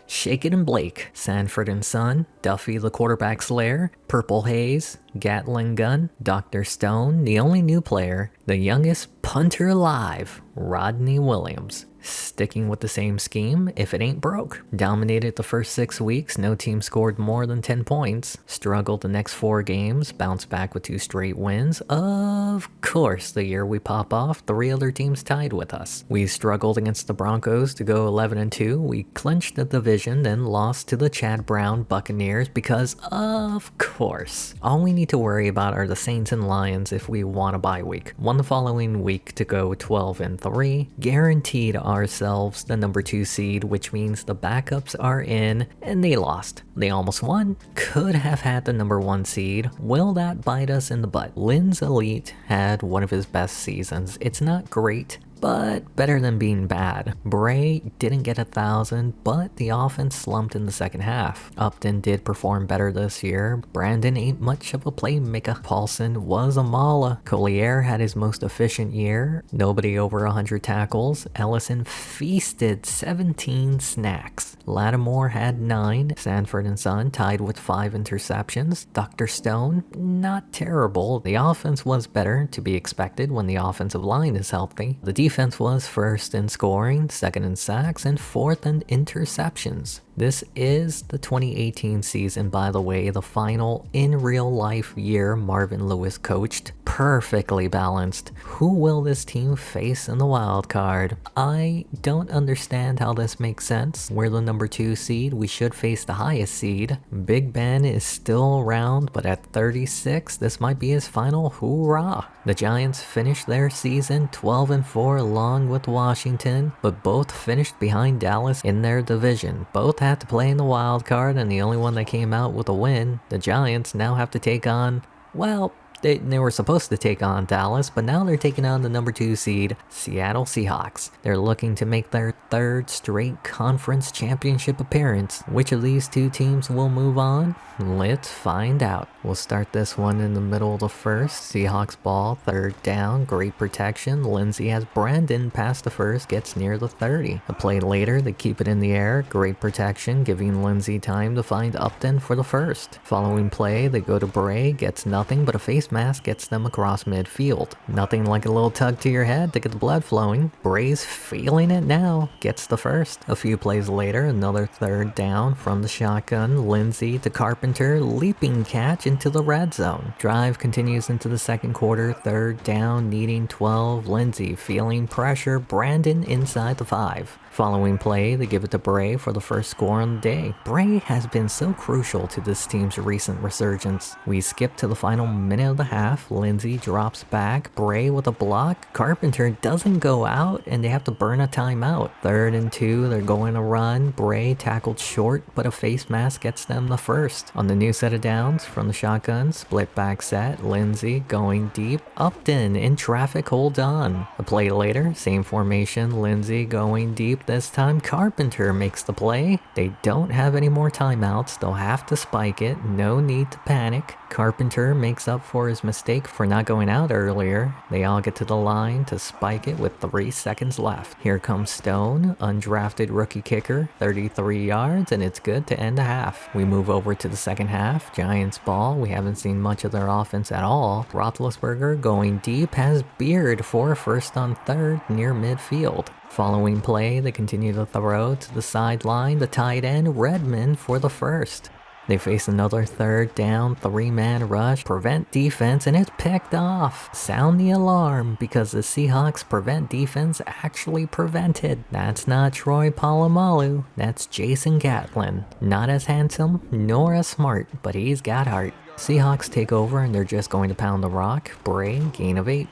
Shake It and Blake, Sanford and Son, Duffy the Quarterback Slayer, Purple Haze, Gatling Gun, Dr. Stone, the only new player, the youngest punter live, Rodney Williams. Sticking with the same scheme, if it ain't broke. Dominated the first 6 weeks, no team scored more than 10 points. Struggled the next 4 games, bounced back with 2 straight wins. Of course, the year we pop off, 3 other teams tied with us. We struggled against the Broncos to go 11-2. We clinched the division, then lost to the Chad Brown Buccaneers because, of course. All we need to worry about are the Saints and Lions if we want a bye week. Won the following week to go 12-3. Guaranteed ourselves the number 2 seed, which means the backups are in, and they lost. They almost won. Could have had the number 1 seed. Will that bite us in the butt? Lynn's Elite had one of his best seasons. It's not great, but better than being bad. Bray didn't get 1,000, but the offense slumped in the second half. Upton did perform better this year. Brandon ain't much of a playmaker. Paulson was a mauler. Collier had his most efficient year. Nobody over 100 tackles. Ellison feasted 17 snacks. Lattimore had 9. Sanford and Son tied with 5 interceptions. Dr. Stone, not terrible. The offense was better, to be expected when the offensive line is healthy. The defense was first in scoring, second in sacks, and fourth in interceptions. This is the 2018 season, by the way, the final in real life year Marvin Lewis coached. Perfectly balanced. Who will this team face in the wild card? I don't understand how this makes sense. We're the number 2 seed. We should face the highest seed. Big Ben is still around, but at 36, this might be his final hoorah. The Giants finished their season 12-4 along with Washington, but both finished behind Dallas in their division. Both had to play in the wild card, and the only one that came out with a win, the Giants, now have to take on, well, they were supposed to take on Dallas, but now they're taking on the number 2 seed, Seattle Seahawks. They're looking to make their 3rd straight conference championship appearance. Which of these 2 teams will move on? Let's find out. We'll start this one in the middle of the first. Seahawks ball, 3rd down, great protection. Lindsey has Brandon past the first, gets near the 30. A play later, they keep it in the air, great protection, giving Lindsey time to find Upton for the first. Following play, they go to Bray, gets nothing but a face mask gets them across midfield. Nothing like a little tug to your head to get the blood flowing. Bray's feeling it now, gets the first. A few plays later, another 3rd down from the shotgun. Lindsey to Carpenter, leaping catch into the red zone. Drive continues into the second quarter, 3rd down, needing 12. Lindsey feeling pressure, Brandon inside the 5. Following play, they give it to Bray for the first score on the day. Bray has been so crucial to this team's recent resurgence. We skip to the final minute of the half. Lindsey drops back. Bray with a block. Carpenter doesn't go out, and they have to burn a timeout. 3rd and 2, they're going to run. Bray tackled short, but a face mask gets them the first. On the new set of downs from the shotgun, split back set. Lindsey going deep. Upton in traffic, hold on. A play later, same formation. Lindsey going deep. This time Carpenter makes the play. They don't have any more timeouts. They'll have to spike it. No need to panic. Carpenter makes up for his mistake for not going out earlier. They all get to the line to spike it with 3 seconds left. Here comes Stone, undrafted rookie kicker, 33 yards, and it's good to end the half. We move over to the second half. Giants ball. We haven't seen much of their offense at all. Roethlisberger going deep has Beard for a 1st on 3rd near midfield. Following play, they continue to throw to the sideline, the tight end Redmond for the first. They face another 3rd down, 3-man rush, prevent defense, and it's picked off. Sound the alarm, because the Seahawks prevent defense actually prevented. That's not Troy Polamalu, that's Jason Gatlin. Not as handsome, nor as smart, but he's got heart. Seahawks take over and they're just going to pound the rock. Bray, gain of 8.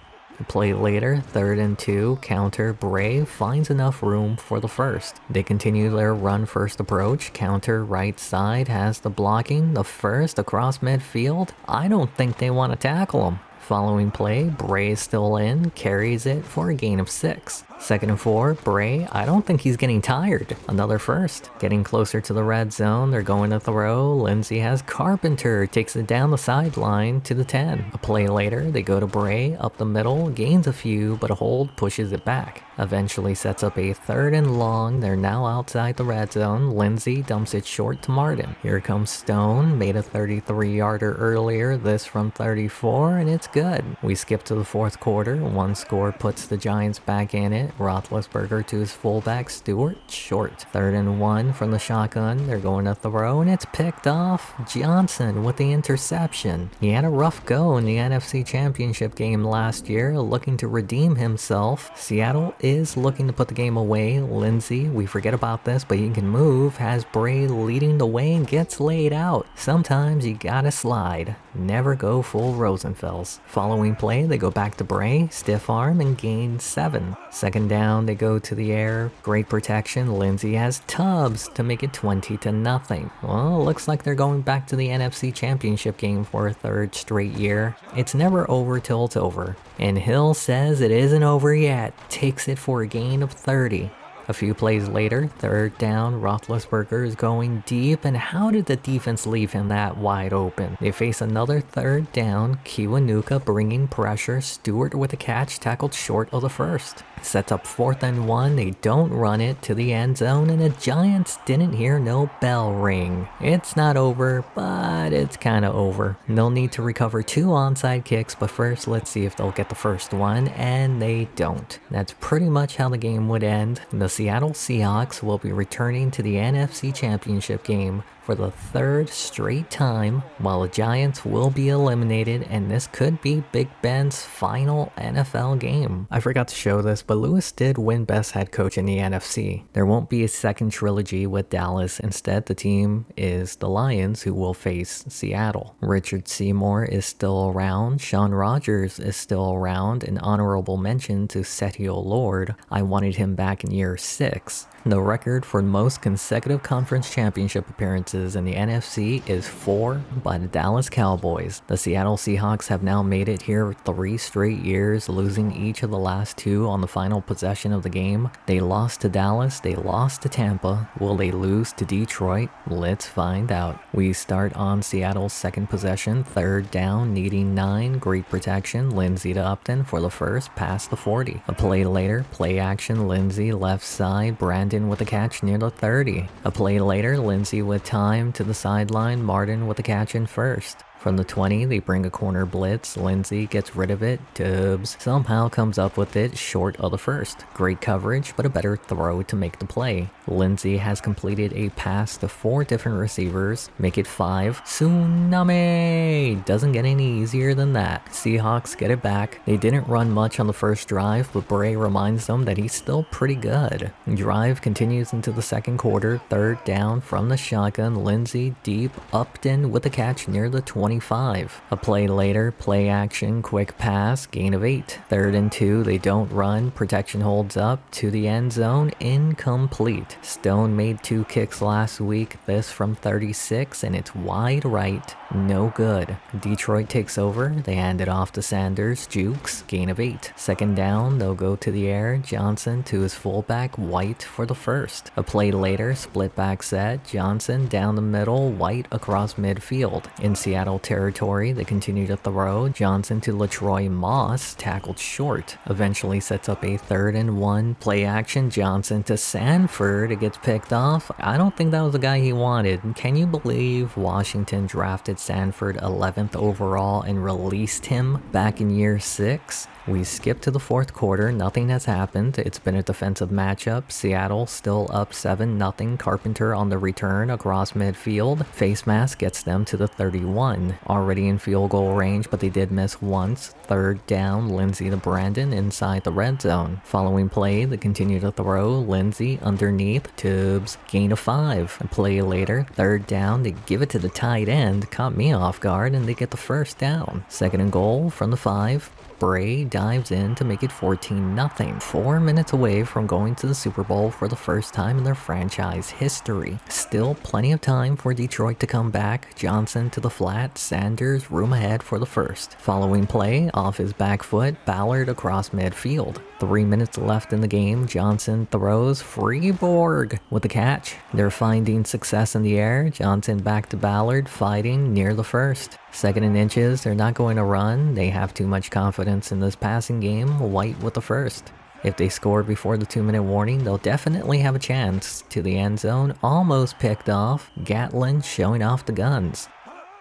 Play later, 3rd and 2, counter. Bray finds enough room for the first. They continue their run first approach. Counter right side has the blocking. The first across midfield. I don't think they want to tackle him. Following play, Bray is still in, carries it for a gain of 6. 2nd and 4, Bray, I don't think he's getting tired. Another first. Getting closer to the red zone, they're going to throw. Lindsey has Carpenter, takes it down the sideline to the 10. A play later, they go to Bray, up the middle, gains a few, but a hold pushes it back. Eventually sets up a 3rd and long, they're now outside the red zone. Lindsey dumps it short to Martin. Here comes Stone, made a 33-yarder earlier, this from 34, and it's good. We skip to the 4th quarter, one score puts the Giants back in it. Roethlisberger to his fullback, Stewart, short. 3rd and 1 from the shotgun, they're going to throw, and it's picked off. Johnson with the interception. He had a rough go in the NFC Championship game last year, looking to redeem himself. Seattle is looking to put the game away. Lindsey, we forget about this, but he can move, has Bray leading the way and gets laid out. Sometimes you gotta slide. Never go full Rosenfels. Following play, they go back to Bray, stiff arm, and gain 7. 2nd down, they go to the air. Great protection. Lindsey has Tubbs to make it 20-0. Well, looks like they're going back to the NFC Championship game for a 3rd straight year. It's never over till it's over. And Hill says it isn't over yet. Takes it for a gain of 30. A few plays later, 3rd down, Roethlisberger is going deep, and how did the defense leave him that wide open? They face another 3rd down, Kiwanuka bringing pressure, Stewart with a catch tackled short of the 1st. Sets up 4th and 1, they don't run it to the end zone, and the Giants didn't hear no bell ring. It's not over, but it's kinda over. They'll need to recover 2 onside kicks, but first let's see if they'll get the first one, and they don't. That's pretty much how the game would end. The Seattle Seahawks will be returning to the NFC Championship game for the 3rd straight time, while the Giants will be eliminated, and this could be Big Ben's final NFL game. I forgot to show this, but Lewis did win Best Head Coach in the NFC. There won't be a 2nd trilogy with Dallas. Instead, the team is the Lions, who will face Seattle. Richard Seymour is still around. Sean Rogers is still around. An honorable mention to Setio Lord. I wanted him back in year 6. The record for most consecutive conference championship appearances in the NFC is 4 by the Dallas Cowboys. The Seattle Seahawks have now made it here 3 straight years, losing each of the last 2 on the final possession of the game. They lost to Dallas, they lost to Tampa. Will they lose to Detroit? Let's find out. We start on Seattle's 2nd possession, 3rd down, needing 9, great protection. Lindsey to Upton for the first, past the 40. A play later, play action, Lindsey left side, Brandon with a catch near the 30. A play later, Lindsey with time to the sideline, Martin with a catch in 1st. From the 20, they bring a corner blitz. Lindsey gets rid of it. Tubbs somehow comes up with it short of the 1st. Great coverage, but a better throw to make the play. Lindsey has completed a pass to 4 different receivers. Make it 5. Tsunami! Doesn't get any easier than that. Seahawks get it back. They didn't run much on the first drive, but Bray reminds them that he's still pretty good. Drive continues into the 2nd quarter. 3rd down from the shotgun. Lindsey deep. Upton with a catch near the 25. A play later, play action, quick pass, gain of 8. 3rd and 2, they don't run, protection holds up, to the end zone, incomplete. Stone made 2 kicks last week, this from 36, and it's wide right, no good. Detroit takes over, they hand it off to Sanders, jukes, gain of 8. 2nd down, they'll go to the air, Johnson to his fullback, White for the 1st. A play later, split back set, Johnson down the middle, White across midfield. In Seattle territory, they continue to throw. Johnson to LaTroy Moss, tackled short. Eventually sets up a 3rd and 1. Play action, Johnson to Sanford. It gets picked off. I don't think that was the guy he wanted. Can you believe Washington drafted Sanford 11th overall and released him back in year 6? We skip to the 4th quarter, nothing has happened. It's been a defensive matchup. Seattle still up 7-0. Carpenter on the return across midfield. Face mask gets them to the 31. Already in field goal range, but they did miss once. 3rd down, Lindsey to Brandon inside the red zone. Following play, they continue to throw. Lindsey underneath, Tubbs, gain of 5. A play later, 3rd down, they give it to the tight end. Caught me off guard and they get the 1st down. 2nd and goal from the 5. Bray dives in to make it 14-0. 4 minutes away from going to the Super Bowl for the first time in their franchise history. Still plenty of time for Detroit to come back. Johnson to the flat, Sanders room ahead for the first. Following play, off his back foot, Ballard across midfield. 3 minutes left in the game, Johnson throws, Freeborg with the catch. They're finding success in the air, Johnson back to Ballard, fighting near the first. 2nd and inches, they're not going to run, they have too much confidence in this passing game, White with the first. If they score before the 2-minute warning, they'll definitely have a chance. To the end zone, almost picked off, Gatlin showing off the guns.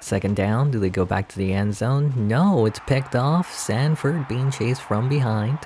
2nd down, do they go back to the end zone? No, it's picked off, Sanford being chased from behind.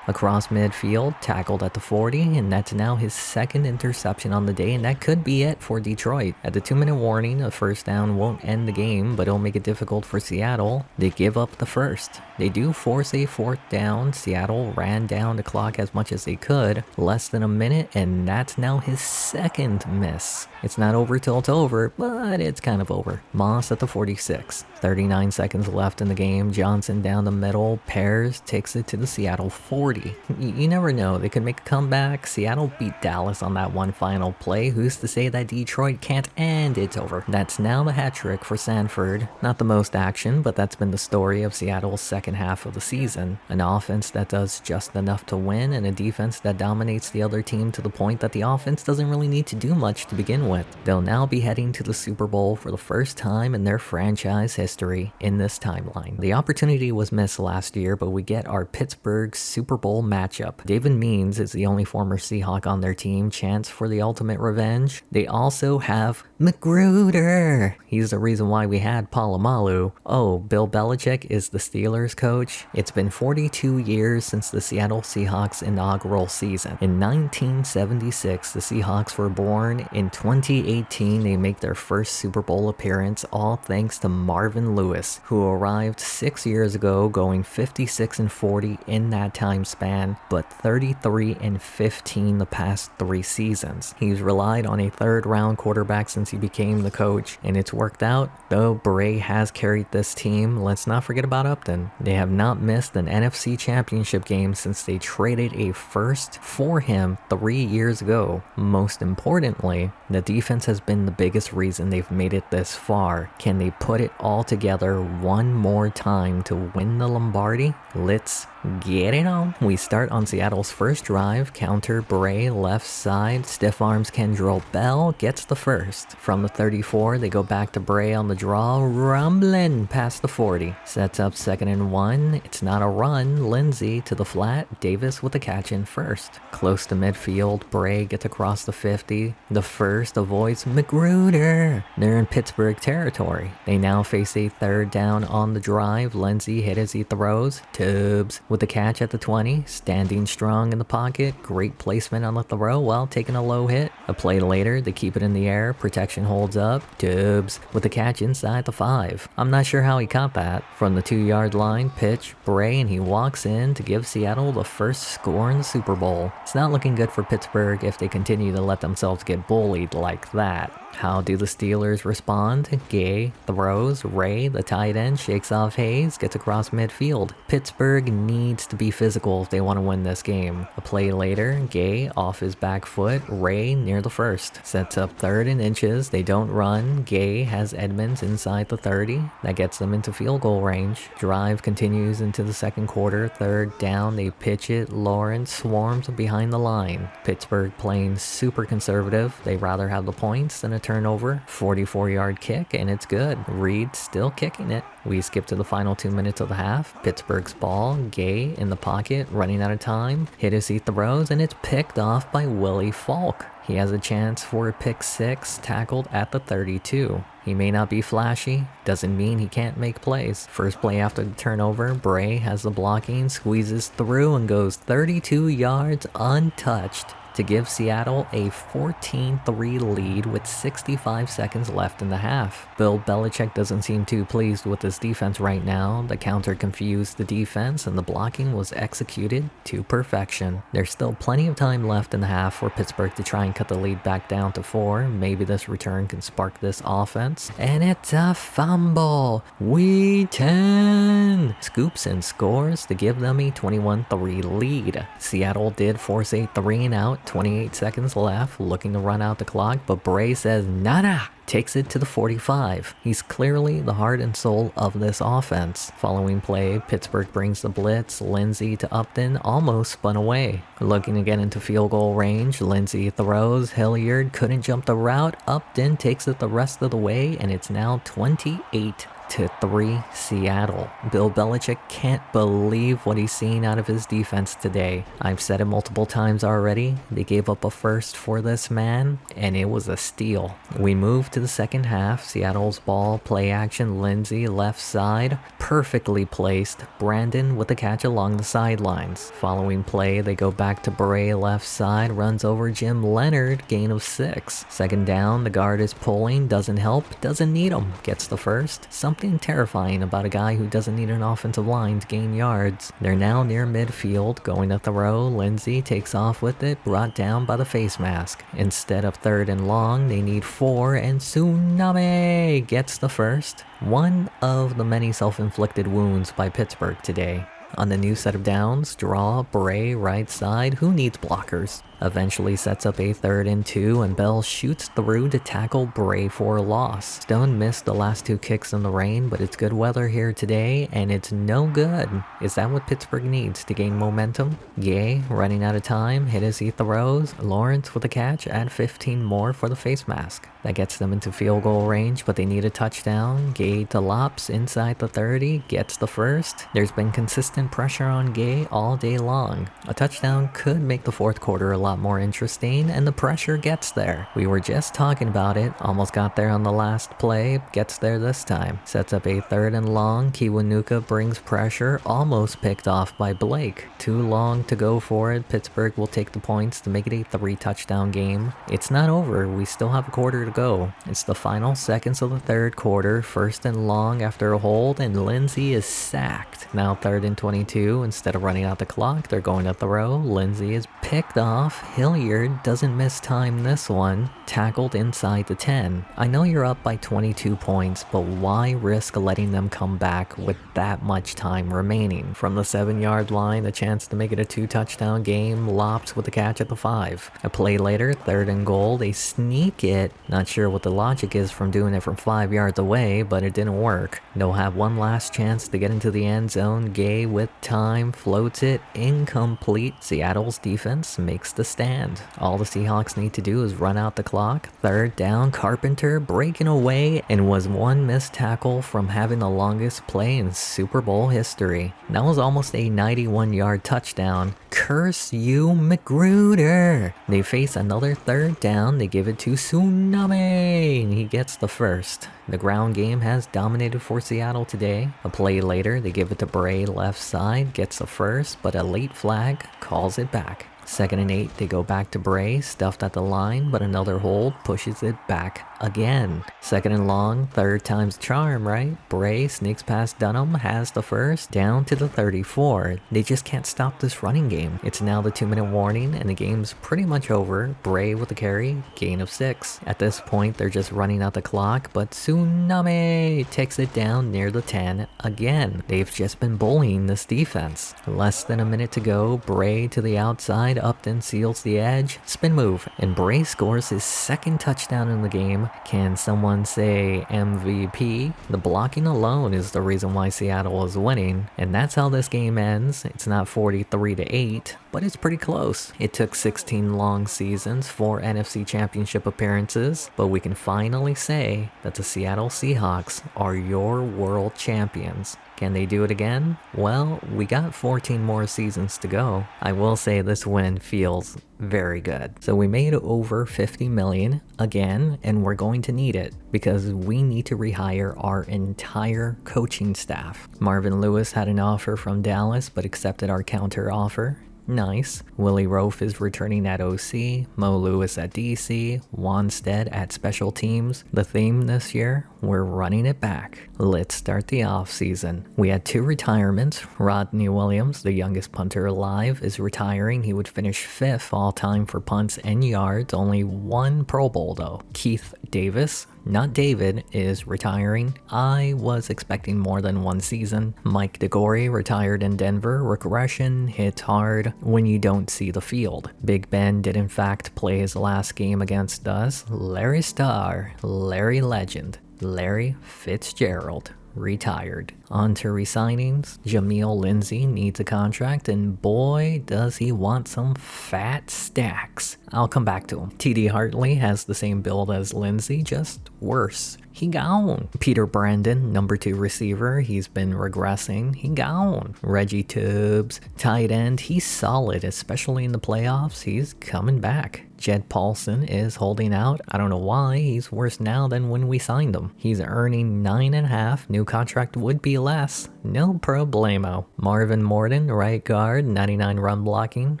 Across midfield, tackled at the 40, and that's now his 2nd interception on the day, and that could be it for Detroit. At the 2-minute warning, a first down won't end the game, but it'll make it difficult for Seattle. They give up the first. They do force a 4th down. Seattle ran down the clock as much as they could. Less than a minute, and that's now his 2nd miss. It's not over till it's over, but it's kind of over. Moss at the 46. 39 seconds left in the game. Johnson down the middle. Pears takes it to the Seattle 40. You never know. They could make a comeback. Seattle beat Dallas on that one final play. Who's to say that Detroit can't? And it's over. That's now the hat trick for Sanford. Not the most action, but that's been the story of Seattle's second half of the season. An offense that does just enough to win, and a defense that dominates the other team to the point that the offense doesn't really need to do much to begin with. They'll now be heading to the Super Bowl for the first time in their franchise history in this timeline. The opportunity was missed last year, but we get our Pittsburgh Super Bowl matchup. David Means is the only former Seahawk on their team. Chance for the ultimate revenge. They also have Magruder. He's the reason why we had Palomalu. Oh, Bill Belichick is the Steelers coach. It's been 42 years since the Seattle Seahawks inaugural season. In 1976, the Seahawks were born. In 2018, they make their first Super Bowl appearance, all thanks to Marvin Lewis, who arrived 6 years ago, going 56-40 in that time span, but 33-15 the past 3 seasons. He's relied on a 3rd-round quarterback since he became the coach, and it's worked out. Though Bray has carried this team, let's not forget about Upton. They have not missed an NFC championship game since they traded a first for him 3 years ago. Most importantly, the defense has been the biggest reason they've made it this far. Can they put it all together one more time to win the Lombardi? Let's get it on. We start on Seattle's first drive, counter Bray left side, stiff arms Kendrell Bell, gets the first. From the 34, they go back to Bray on the draw, rumbling past the 40. Sets up 2nd and 1, it's not a run, Lindsey to the flat, Davis with the catch in first. Close to midfield, Bray gets across the 50, the first avoids Magruder. They're in Pittsburgh territory. They now face a 3rd down on the drive, Lindsey hit as he throws, Tubbs with the catch at the 20, standing strong in the pocket, great placement on the throw while taking a low hit. A play later, they keep it in the air, protection holds up, Tubbs with the catch inside the 5. I'm not sure how he caught that. From the 2-yard line, pitch, Bray, and he walks in to give Seattle the first score in the Super Bowl. It's not looking good for Pittsburgh if they continue to let themselves get bullied like that. How do the Steelers respond? Gay throws, Ray, the tight end, shakes off Hayes, gets across midfield. Pittsburgh needs to be physical if they want to win this game. A play later, Gay off his back foot, Ray near the first. Sets up 3rd and inches, they don't run. Gay has Edmonds inside the 30. That gets them into field goal range. Drive continues into the 2nd quarter, 3rd down, they pitch it, Lawrence swarms behind the line. Pittsburgh playing super conservative, they rather have the points than a turnover. 44-yard kick, and it's good. Reed still kicking it. We skip to the final 2 minutes of the half. Pittsburgh's ball, Gay in the pocket, running out of time. Hit as he throws, and it's picked off by Willie Falk. He has a chance for a pick 6, tackled at the 32. He may not be flashy, doesn't mean he can't make plays. First play after the turnover, Bray has the blocking, squeezes through, and goes 32 yards untouched to give Seattle a 14-3 lead with 65 seconds left in the half. Bill Belichick doesn't seem too pleased with his defense right now. The counter confused the defense and the blocking was executed to perfection. There's still plenty of time left in the half for Pittsburgh to try and cut the lead back down to 4. Maybe this return can spark this offense. And it's a fumble. Week 10 scoops and scores to give them a 21-3 lead. Seattle did force a 3-and-out, 28 seconds left, looking to run out the clock, but Bray says nada. Takes it to the 45. He's clearly the heart and soul of this offense. Following play, Pittsburgh brings the blitz. Lindsey to Upton, almost spun away. Looking to get into field goal range, Lindsey throws. Hilliard couldn't jump the route. Upton takes it the rest of the way, and it's now 28-3 Seattle. Bill Belichick can't believe what he's seen out of his defense today. I've said it multiple times already. They gave up a first for this man, and it was a steal. We move to the second half. Seattle's ball, play action, Lindsey left side, perfectly placed. Brandon with a catch along the sidelines. Following play, they go back to Bray left side, runs over Jim Leonard, gain of 6. Second down, the guard is pulling, doesn't help, doesn't need him, gets the first. Something terrifying about a guy who doesn't need an offensive line to gain yards. They're now near midfield, going to throw. Lindsey takes off with it, brought down by the face mask. Instead of 3rd and long, they need 4, and Tsunami gets the first. One of the many self-inflicted wounds by Pittsburgh today. On the new set of downs, draw, Bray, right side, who needs blockers? Eventually sets up a 3rd and 2, and Bell shoots through to tackle Bray for a loss. Stone missed the last 2 kicks in the rain, but it's good weather here today, and it's no good. Is that what Pittsburgh needs to gain momentum? Gay, running out of time, hit as he throws. Lawrence with a catch, add 15 more for the face mask. That gets them into field goal range, but they need a touchdown. Gay to Lops inside the 30, gets the first. There's been consistent pressure on Gay all day long. A touchdown could make the fourth quarter a lot more interesting, and the pressure gets there. We were just talking about it, almost got there on the last play, gets there this time. Sets up a 3rd and long, Kiwanuka brings pressure, almost picked off by Blake. Too long to go for it. Pittsburgh will take the points to make it a 3-touchdown game. It's not over, we still have a quarter to go. It's the final seconds of the third quarter, 1st and long after a hold, and Lindsey is sacked. Now 3rd and 22, instead of running out the clock, they're going to throw. Lindsey is picked off. Hilliard doesn't miss time this one, tackled inside the 10. I know you're up by 22 points, but why risk letting them come back with that much time remaining? From the 7-yard line, a chance to make it a 2-touchdown game. Lops with the catch at the 5. A play later, 3rd and goal, they sneak it. Not sure what the logic is from doing it from 5 yards away, but it didn't work. They'll have one last chance to get into the end zone. Gay with time, floats it, incomplete. Seattle's defense makes the stand. All the Seahawks need to do is run out the clock. 3rd down, Carpenter breaking away, and was one missed tackle from having the longest play in Super Bowl history. That was almost a 91-yard touchdown. Curse you, Magruder! They face another 3rd down. They give it to Tsunami, and he gets the first. The ground game has dominated for Seattle today. A play later, they give it to Bray left side, gets the first, but a late flag calls it back. 2nd and 8, they go back to Bray, stuffed at the line, but another hold pushes it back again. 2nd and long, 3rd time's charm, right? Bray sneaks past Dunham, has the first, down to the 34. They just can't stop this running game. It's now the 2-minute warning, and the game's pretty much over. Bray with the carry, gain of 6. At this point, they're just running out the clock, but Tsunami takes it down near the 10 again. They've just been bullying this defense. Less than a minute to go, Bray to the outside, Upton seals the edge, spin move, and Bray scores his 2nd touchdown in the game. Can someone say MVP? The blocking alone is the reason why Seattle is winning, and that's how this game ends. It's not 43-8, but it's pretty close. It took 16 long seasons, 4 NFC Championship appearances, but we can finally say that the Seattle Seahawks are your world champions. Can they do it again? Well, we got 14 more seasons to go. I will say this win feels very good. So we made over 50 million again, and we're going to need it because we need to rehire our entire coaching staff. Marvin Lewis had an offer from Dallas but accepted our counter offer. Nice. Willie Rofe is returning at OC, Mo Lewis at DC, Wanstead at Special Teams. The theme this year, we're running it back. Let's start the offseason. We had 2 retirements. Rodney Williams, the youngest punter alive, is retiring. He would finish 5th all-time for punts and yards, only 1 Pro Bowl though. Keith Davis, not David, is retiring. I was expecting more than 1 season. Mike DeGore retired in Denver. Regression hits hard when you don't see the field. Big Ben did in fact play his last game against us. Larry Starr, Larry Legend, Larry Fitzgerald retired. On to resignings. Jameel Lindsay needs a contract, and boy does he want some fat stacks. I'll come back to him. TD Hartley has the same build as Lindsay, just worse. He gone. Peter Brandon, number 2 receiver, he's been regressing. He gone. Reggie Tubbs, tight end, he's solid, especially in the playoffs. He's coming back. Jed Paulson is holding out. I don't know why. He's worse now than when we signed him. He's earning 9.5. New contract would be less. No problemo. Marvin Morton, right guard, 99 run blocking.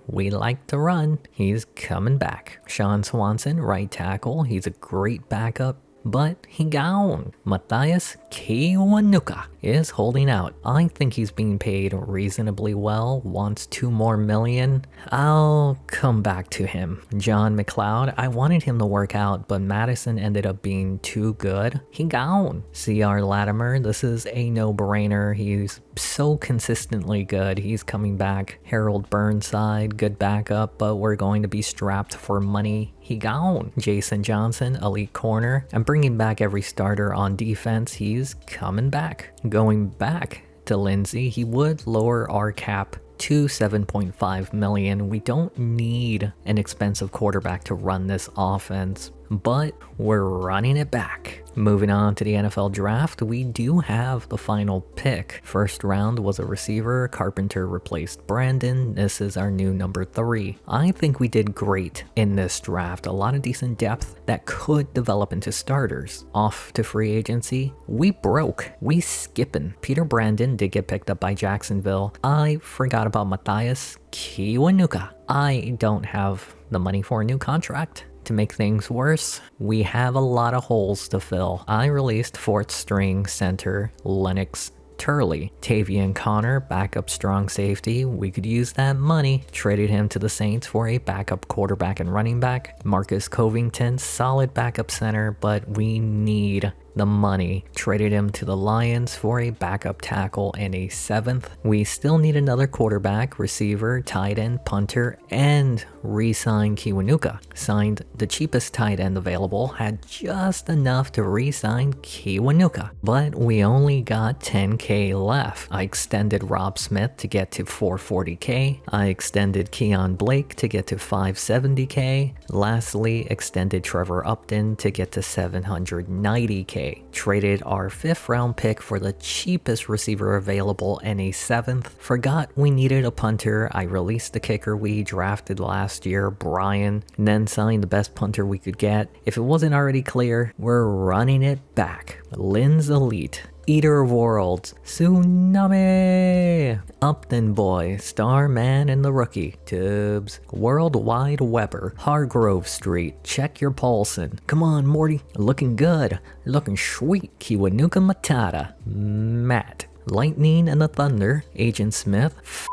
We like to run. He's coming back. Sean Swanson, right tackle. He's a great backup, but he gone. Matthias Kiwanuka is holding out. I think he's being paid reasonably well, wants 2 more million. I'll come back to him. John McLeod, I wanted him to work out, but Madison ended up being too good. He gone. C.R. Latimer, this is a no-brainer. He's so consistently good. He's coming back. Harold Burnside, good backup, but we're going to be strapped for money. He gone. Jason Johnson, elite corner. I'm bringing back every starter on defense. He's coming back. Going back to Lindsay, he would lower our cap to 7.5 million. We don't need an expensive quarterback to run this offense, but we're running it back. Moving on to the NFL draft, we do have the final pick. First round was a receiver. Carpenter replaced Brandon. This is our new number 3. I think we did great in this draft. A lot of decent depth that could develop into starters. Off to free agency, we broke. We skipping. Peter Brandon did get picked up by Jacksonville. I forgot about Matthias Kiwanuka. I don't have the money for a new contract. To make things worse, we have a lot of holes to fill. I released 4th string center Lennox Turley. Tavian Connor, backup strong safety. We could use that money. Traded him to the Saints for a backup quarterback and running back. Marcus Covington, solid backup center, but we need the money. Traded him to the Lions for a backup tackle and a 7th. We still need another quarterback, receiver, tight end, punter, and re-signed Kiwanuka. Signed the cheapest tight end available, had just enough to re-sign Kiwanuka, but we only got 10k left. I extended Rob Smith to get to 440k. I extended Keon Blake to get to 570k. Lastly, extended Trevor Upton to get to 790k. Traded our 5th round pick for the cheapest receiver available and a 7th. Forgot we needed a punter. I released the kicker we drafted last year, Brian, and then signed the best punter we could get. If it wasn't already clear, we're running it back. Lynn's Elite. Eater of Worlds, Tsunami, Upton Boy, Starman and the Rookie, Tubbs, Worldwide Weber, Hargrove Street, Check Your Paulson, come on Morty, looking good, looking sweet, Kiwanuka Matata, Matt, Lightning and the Thunder, Agent Smith,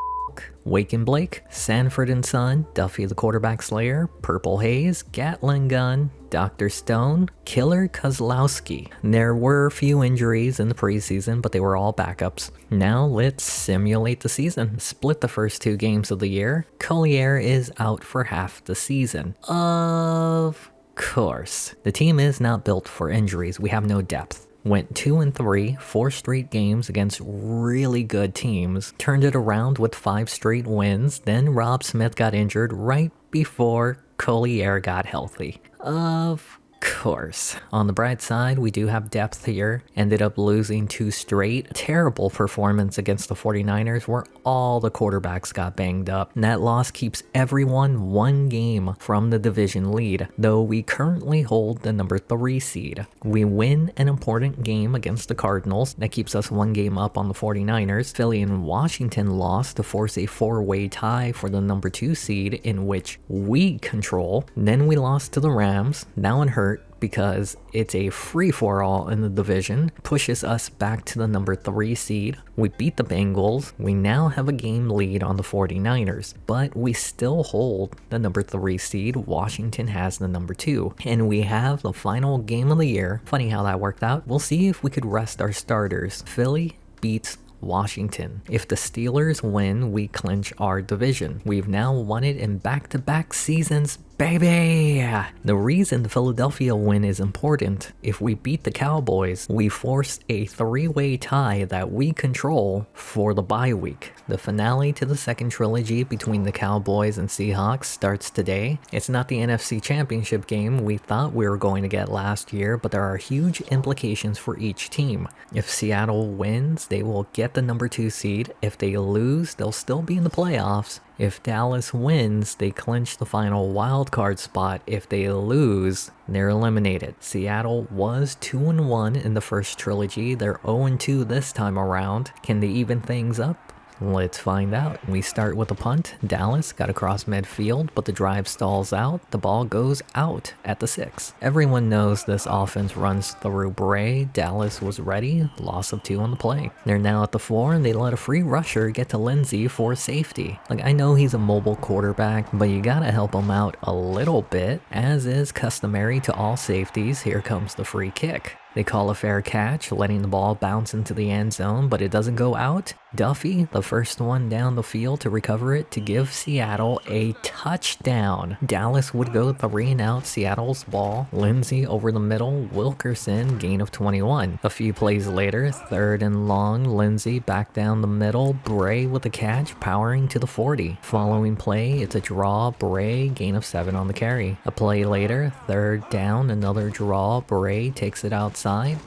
Wake and Blake, Sanford and Son, Duffy the Quarterback Slayer, Purple Haze, Gatling Gun, Dr. Stone, Killer Kozlowski. There were a few injuries in the preseason, but they were all backups. Now let's simulate the season. Split the first 2 games of the year. Collier is out for half the season. Of course. The team is not built for injuries. We have no depth. Went 2-3, 4 straight games against really good teams. Turned it around with 5 straight wins. Then Rob Smith got injured right before Collier got healthy. Of course. On the bright side, we do have depth here. Ended up losing 2 straight. Terrible performance against the 49ers where all the quarterbacks got banged up. And that loss keeps everyone 1 game from the division lead, though we currently hold the number 3 seed. We win an important game against the Cardinals. That keeps us 1 game up on the 49ers. Philly and Washington lost to force a 4-way tie for the number 2 seed in which we control. And then we lost to the Rams. That one hurt because it's a free-for-all in the division, pushes us back to the number 3 seed. We beat the Bengals. We now have a game lead on the 49ers, but we still hold the number 3 seed. Washington has the number 2, and we have the final game of the year. Funny how that worked out. We'll see if we could rest our starters. Philly beats Washington. If the Steelers win, we clinch our division. We've now won it in back-to-back seasons, baby! The reason the Philadelphia win is important, if we beat the Cowboys, we force a 3-way tie that we control for the bye week. The finale to the second trilogy between the Cowboys and Seahawks starts today. It's not the NFC Championship game we thought we were going to get last year, but there are huge implications for each team. If Seattle wins, they will get the number 2 seed. If they lose, they'll still be in the playoffs. If Dallas wins, they clinch the final wildcard spot. If they lose, they're eliminated. Seattle was 2-1 in the first trilogy. They're 0-2 this time around. Can they even things up? Let's find out. We start with a punt. Dallas got across midfield, but the drive stalls out. The ball goes out at the 6. Everyone knows this offense runs through Bray. Dallas was ready. Loss of 2 on the play. They're now at the 4, and they let a free rusher get to Lindsey for safety. Like, I know he's a mobile quarterback, but you gotta help him out a little bit. As is customary to all safeties, here comes the free kick. They call a fair catch, letting the ball bounce into the end zone, but it doesn't go out. Duffy, the first one down the field to recover it to give Seattle a touchdown. Dallas would go 3 and out, Seattle's ball. Lindsey over the middle, Wilkerson, gain of 21. A few plays later, 3rd and long, Lindsey back down the middle, Bray with the catch, powering to the 40. Following play, it's a draw, Bray, gain of 7 on the carry. A play later, 3rd down, another draw, Bray takes it outside,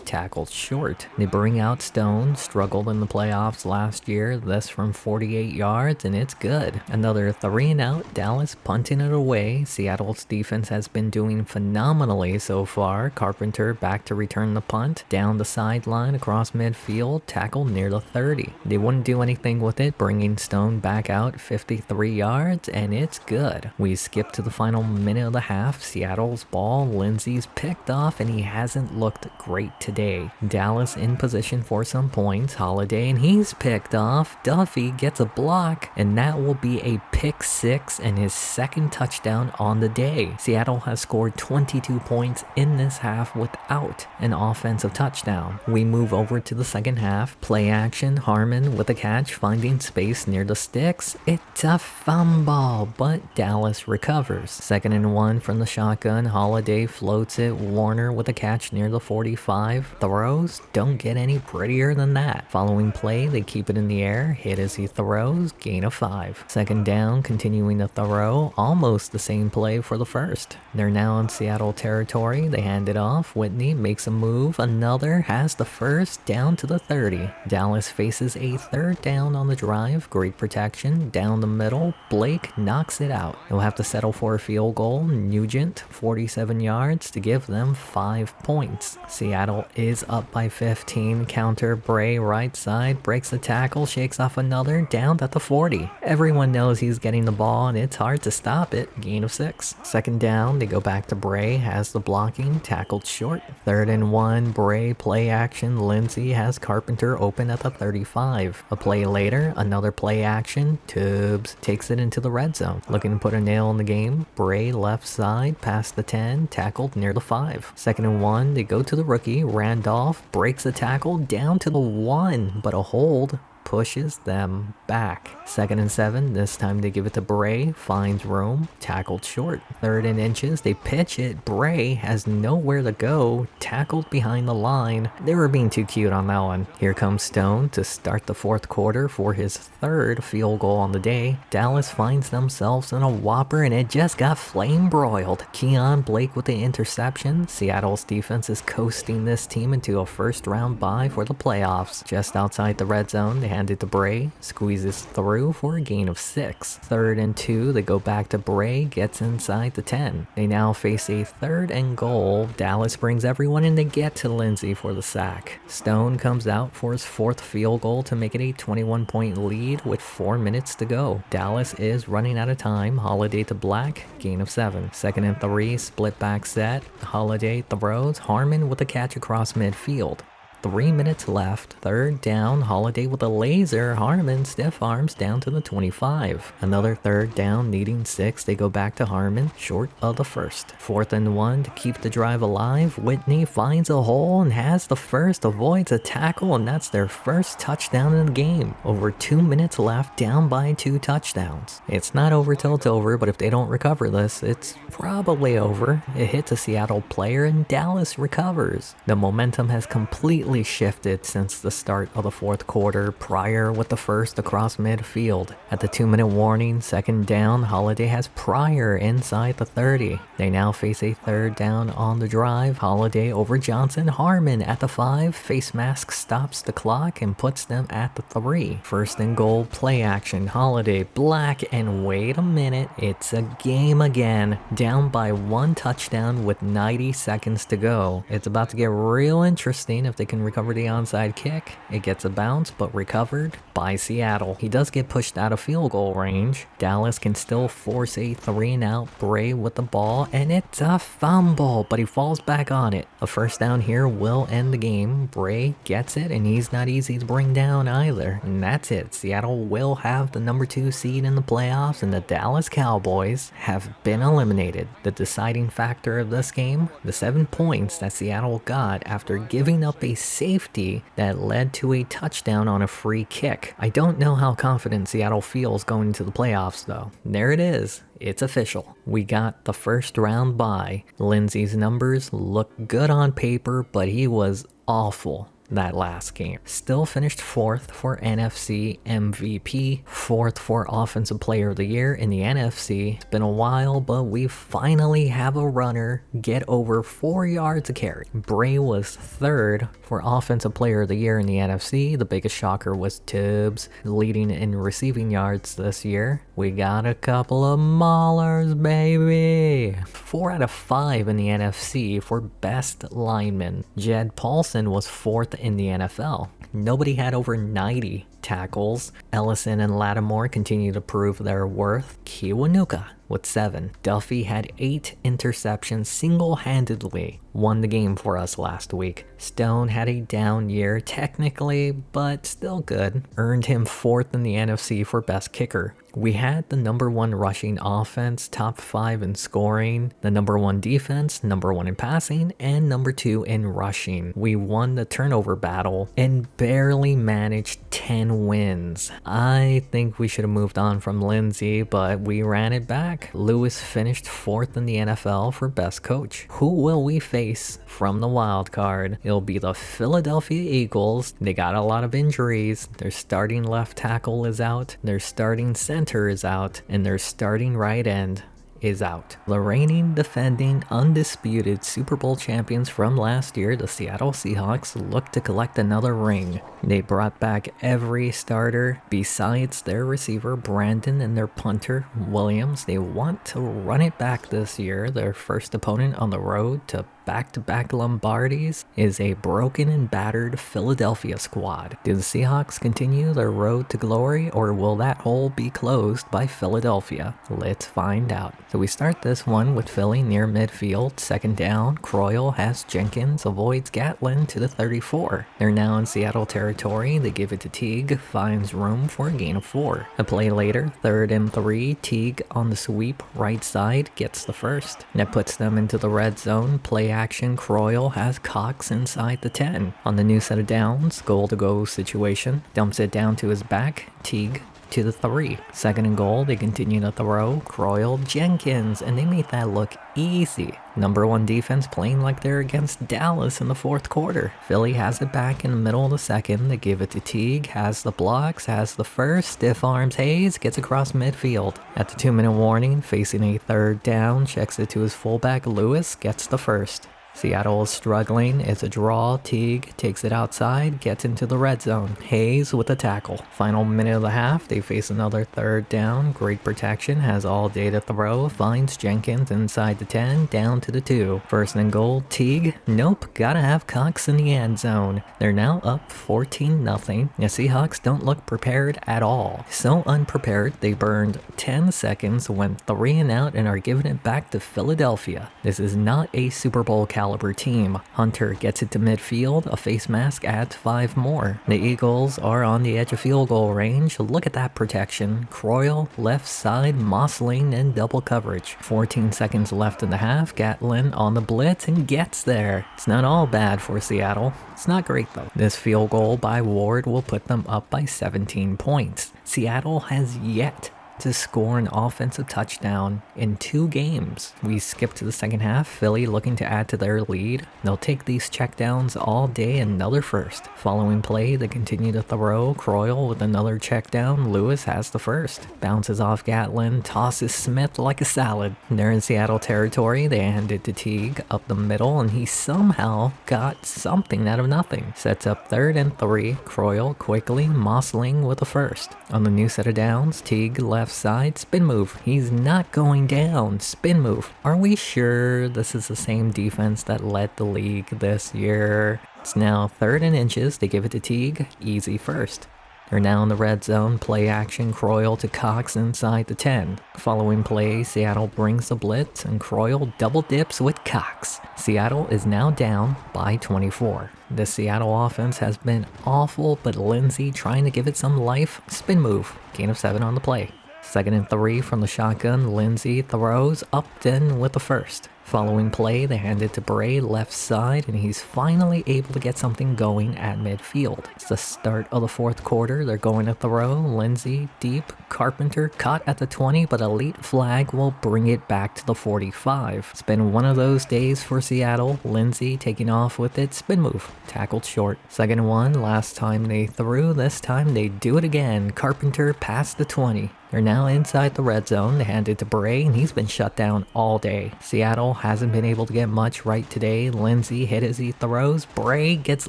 tackled short. They bring out Stone, struggled in the playoffs last year, this from 48 yards, and it's good. Another 3 and out, Dallas punting it away. Seattle's defense has been doing phenomenally so far. Carpenter back to return the punt, down the sideline, across midfield, tackled near the 30. They wouldn't do anything with it, bringing Stone back out 53 yards, and it's good. We skip to the final minute of the half. Seattle's ball, Lindsey's picked off, and he hasn't looked great today. Dallas in position for some points. Holiday, and he's picked off. Duffy gets a block, and that will be a pick 6 and his 2nd touchdown on the day. Seattle has scored 22 points in this half without an offensive touchdown. We move over to the second half. Play action, Harmon with a catch, finding space near the sticks. It's a fumble, but Dallas recovers. 2nd and 1 from the shotgun. Holiday floats it. Warner with a catch near the 45. Throws don't get any prettier than that. Following play, they keep it in the air, hit as he throws, gain of 5. 2nd down, continuing to throw, almost the same play for the first. They're now in Seattle territory, they hand it off, Whitney makes a move, another has the first, down to the 30. Dallas faces a 3rd down on the drive, great protection, down the middle, Blake knocks it out. He'll have to settle for a field goal, Nugent, 47 yards to give them 5 points. Seattle is up by 15, counter Bray right side, breaks the tackle, shakes off another, down at the 40. Everyone knows he's getting the ball and it's hard to stop it. Gain of 6. 2nd down, they go back to Bray, has the blocking, tackled short. 3rd and 1, Bray, play action, Lindsey has Carpenter open at the 35. A play later, another play action, Tubbs takes it into the red zone. Looking to put a nail in the game, Bray left side, past the 10, tackled near the 5. 2nd and 1, they go to the rookie, Randolph breaks the tackle down to the 1, but a hold pushes them back. 2nd and 7, this time they give it to Bray, finds room, tackled short. 3rd and inches, they pitch it, Bray has nowhere to go, tackled behind the line. They were being too cute on that one. Here comes Stone to start the 4th quarter for his 3rd field goal on the day. Dallas finds themselves in a whopper and it just got flame broiled. Keon Blake with the interception. Seattle's defense is coasting this team into a 1st round bye for the playoffs. Just outside the red zone, they hand it to Bray, squeezes through for a gain of 6. 3rd and 2, they go back to Bray, gets inside the 10. They now face a 3rd and goal. Dallas brings everyone in to get to Lindsey for the sack. Stone comes out for his 4th field goal to make it a 21-point lead with 4 minutes to go. Dallas is running out of time. Holiday to Black, gain of 7. 2nd and 3, split back set. Holiday throws, Harmon with a catch across midfield. 3 minutes left, 3rd down, Holiday with a laser, Harmon stiff arms down to the 25. Another 3rd down, needing 6, they go back to Harmon, short of the 1st. 4th and 1 to keep the drive alive, Whitney finds a hole and has the 1st, avoids a tackle, and that's their 1st touchdown in the game. Over 2 minutes left, down by 2 touchdowns. It's not over till it's over, but if they don't recover this, it's probably over. It hits a Seattle player and Dallas recovers. The momentum has completely shifted since the start of the 4th quarter, Pryor with the 1st across midfield. At the 2-minute warning, 2nd down, Holiday has Pryor inside the 30. They now face a 3rd down on the drive, Holiday over Johnson, Harmon at the 5, face mask stops the clock and puts them at the 3. 1st and goal, play action, Holiday, Black, and wait a minute, it's a game again. Down by 1 touchdown with 90 seconds to go. It's about to get real interesting if they can recover the onside kick. It gets a bounce, but recovered by Seattle. He does get pushed out of field goal range. Dallas can still force a 3-and-out. Bray with the ball, and it's a fumble, but he falls back on it. A 1st down here will end the game. Bray gets it, and he's not easy to bring down either. And that's it. Seattle will have the number 2 seed in the playoffs, and the Dallas Cowboys have been eliminated. The deciding factor of this game, the 7 points that Seattle got after giving up a safety that led to a touchdown on a free kick. I don't know how confident Seattle feels going into the playoffs though. There it is. It's official. We got the 1st round bye. Lindsey's numbers look good on paper, but he was awful that last game. Still finished 4th for NFC MVP, 4th for Offensive Player of the Year in the NFC. It's been a while, but we finally have a runner get over 4 yards a carry. Bray was 3rd for Offensive Player of the Year in the NFC. The biggest shocker was Tibbs leading in receiving yards this year. We got a couple of maulers, baby. 4 out of 5 in the NFC for best lineman. Jed Paulson was 4th in the NFL. Nobody had over 90 tackles. Ellison and Lattimore continue to prove their worth. Kiwanuka with 7. Duffy had 8 interceptions single-handedly. Won the game for us last week. Stone had a down year technically, but still good. Earned him 4th in the NFC for best kicker. We had the number 1 rushing offense, top 5 in scoring, the number 1 defense, number 1 in passing, and number 2 in rushing. We won the turnover battle and barely managed 10 wins. I think we should have moved on from Lindsey, but we ran it back. Lewis finished 4th in the NFL for best coach. Who will we face from the wild card? It'll be the Philadelphia Eagles. They got a lot of injuries. Their starting left tackle is out. Their starting center is out, and their starting right end is out. The reigning, defending, undisputed Super Bowl champions from last year, the Seattle Seahawks, look to collect another ring. They brought back every starter besides their receiver Brandon and their punter Williams. They want to run it back this year. Their first opponent on the road to back-to-back Lombardis is a broken and battered Philadelphia squad. Do the Seahawks continue their road to glory, or will that hole be closed by Philadelphia? Let's find out. So we start this one with Philly near midfield. 2nd down, Croyle has Jenkins, avoids Gatlin to the 34. They're now in Seattle territory. They give it to Teague, finds room for a gain of 4. A play later, 3rd and 3, Teague on the sweep, right side, gets the 1st. That puts them into the red zone. Play action, Croyle has Cox inside the 10. On the new set of downs, goal-to-go situation, dumps it down to his back, Teague to the 3. Second and goal, they continue to throw, Croyle, Jenkins, and they make that look easy. Number 1 defense playing like they're against Dallas in the 4th quarter. Philly has it back in the middle of the 2nd. They give it to Teague, has the blocks, has the first, stiff arms Hayes, gets across midfield. At the 2-minute warning, facing a 3rd down, checks it to his fullback Lewis, gets the first. Seattle is struggling, it's a draw, Teague takes it outside, gets into the red zone, Hayes with a tackle. Final minute of the half, they face another 3rd down, great protection, has all day to throw, finds Jenkins inside the 10, down to the 2. First and goal, Teague, nope, gotta have Cox in the end zone. They're now up 14-0. The Seahawks don't look prepared at all. So unprepared, they burned 10 seconds, went 3 and out, and are giving it back to Philadelphia. This is not a Super Bowl caliber team. Hunter gets it to midfield, a face mask adds 5 more. The Eagles are on the edge of field goal range. Look at that protection. Croyle, left side, Mossling in double coverage. 14 seconds left in the half, Gatlin on the blitz and gets there. It's not all bad for Seattle. It's not great though. This field goal by Ward will put them up by 17 points. Seattle has yet to score an offensive touchdown in 2 games. We skip to the second half, Philly looking to add to their lead. They'll take these checkdowns all day, another first. Following play, they continue to throw, Croyle with another checkdown, Lewis has the first. Bounces off Gatlin, tosses Smith like a salad. They're in Seattle territory, they hand it to Teague up the middle, and he somehow got something out of nothing. Sets up 3rd and 3, Croyle quickly, Mossling with a first. On the new set of downs, Teague left side, spin move. He's not going down. Spin move. Are we sure this is the same defense that led the league this year? It's now 3rd and inches. They give it to Teague. Easy first. They're now in the red zone. Play action, Croyle to Cox inside the 10. Following play, Seattle brings the blitz and Croyle double dips with Cox. Seattle is now down by 24. The Seattle offense has been awful, but Lindsey trying to give it some life. Spin move. Gain of 7 on the play. 2nd and 3 from the shotgun, Lindsey throws, Upton with the first. Following play, they hand it to Bray left side, and he's finally able to get something going at midfield. It's the start of the 4th quarter, they're going to throw, Lindsey deep, Carpenter caught at the 20, but a late flag will bring it back to the 45. It's been one of those days for Seattle, Lindsey taking off with it, spin move, tackled short. 2nd and 1, last time they threw, this time they do it again, Carpenter past the 20. They're now inside the red zone, they hand it to Bray, and he's been shut down all day. Seattle hasn't been able to get much right today. Lindsey hit as he throws. Bray gets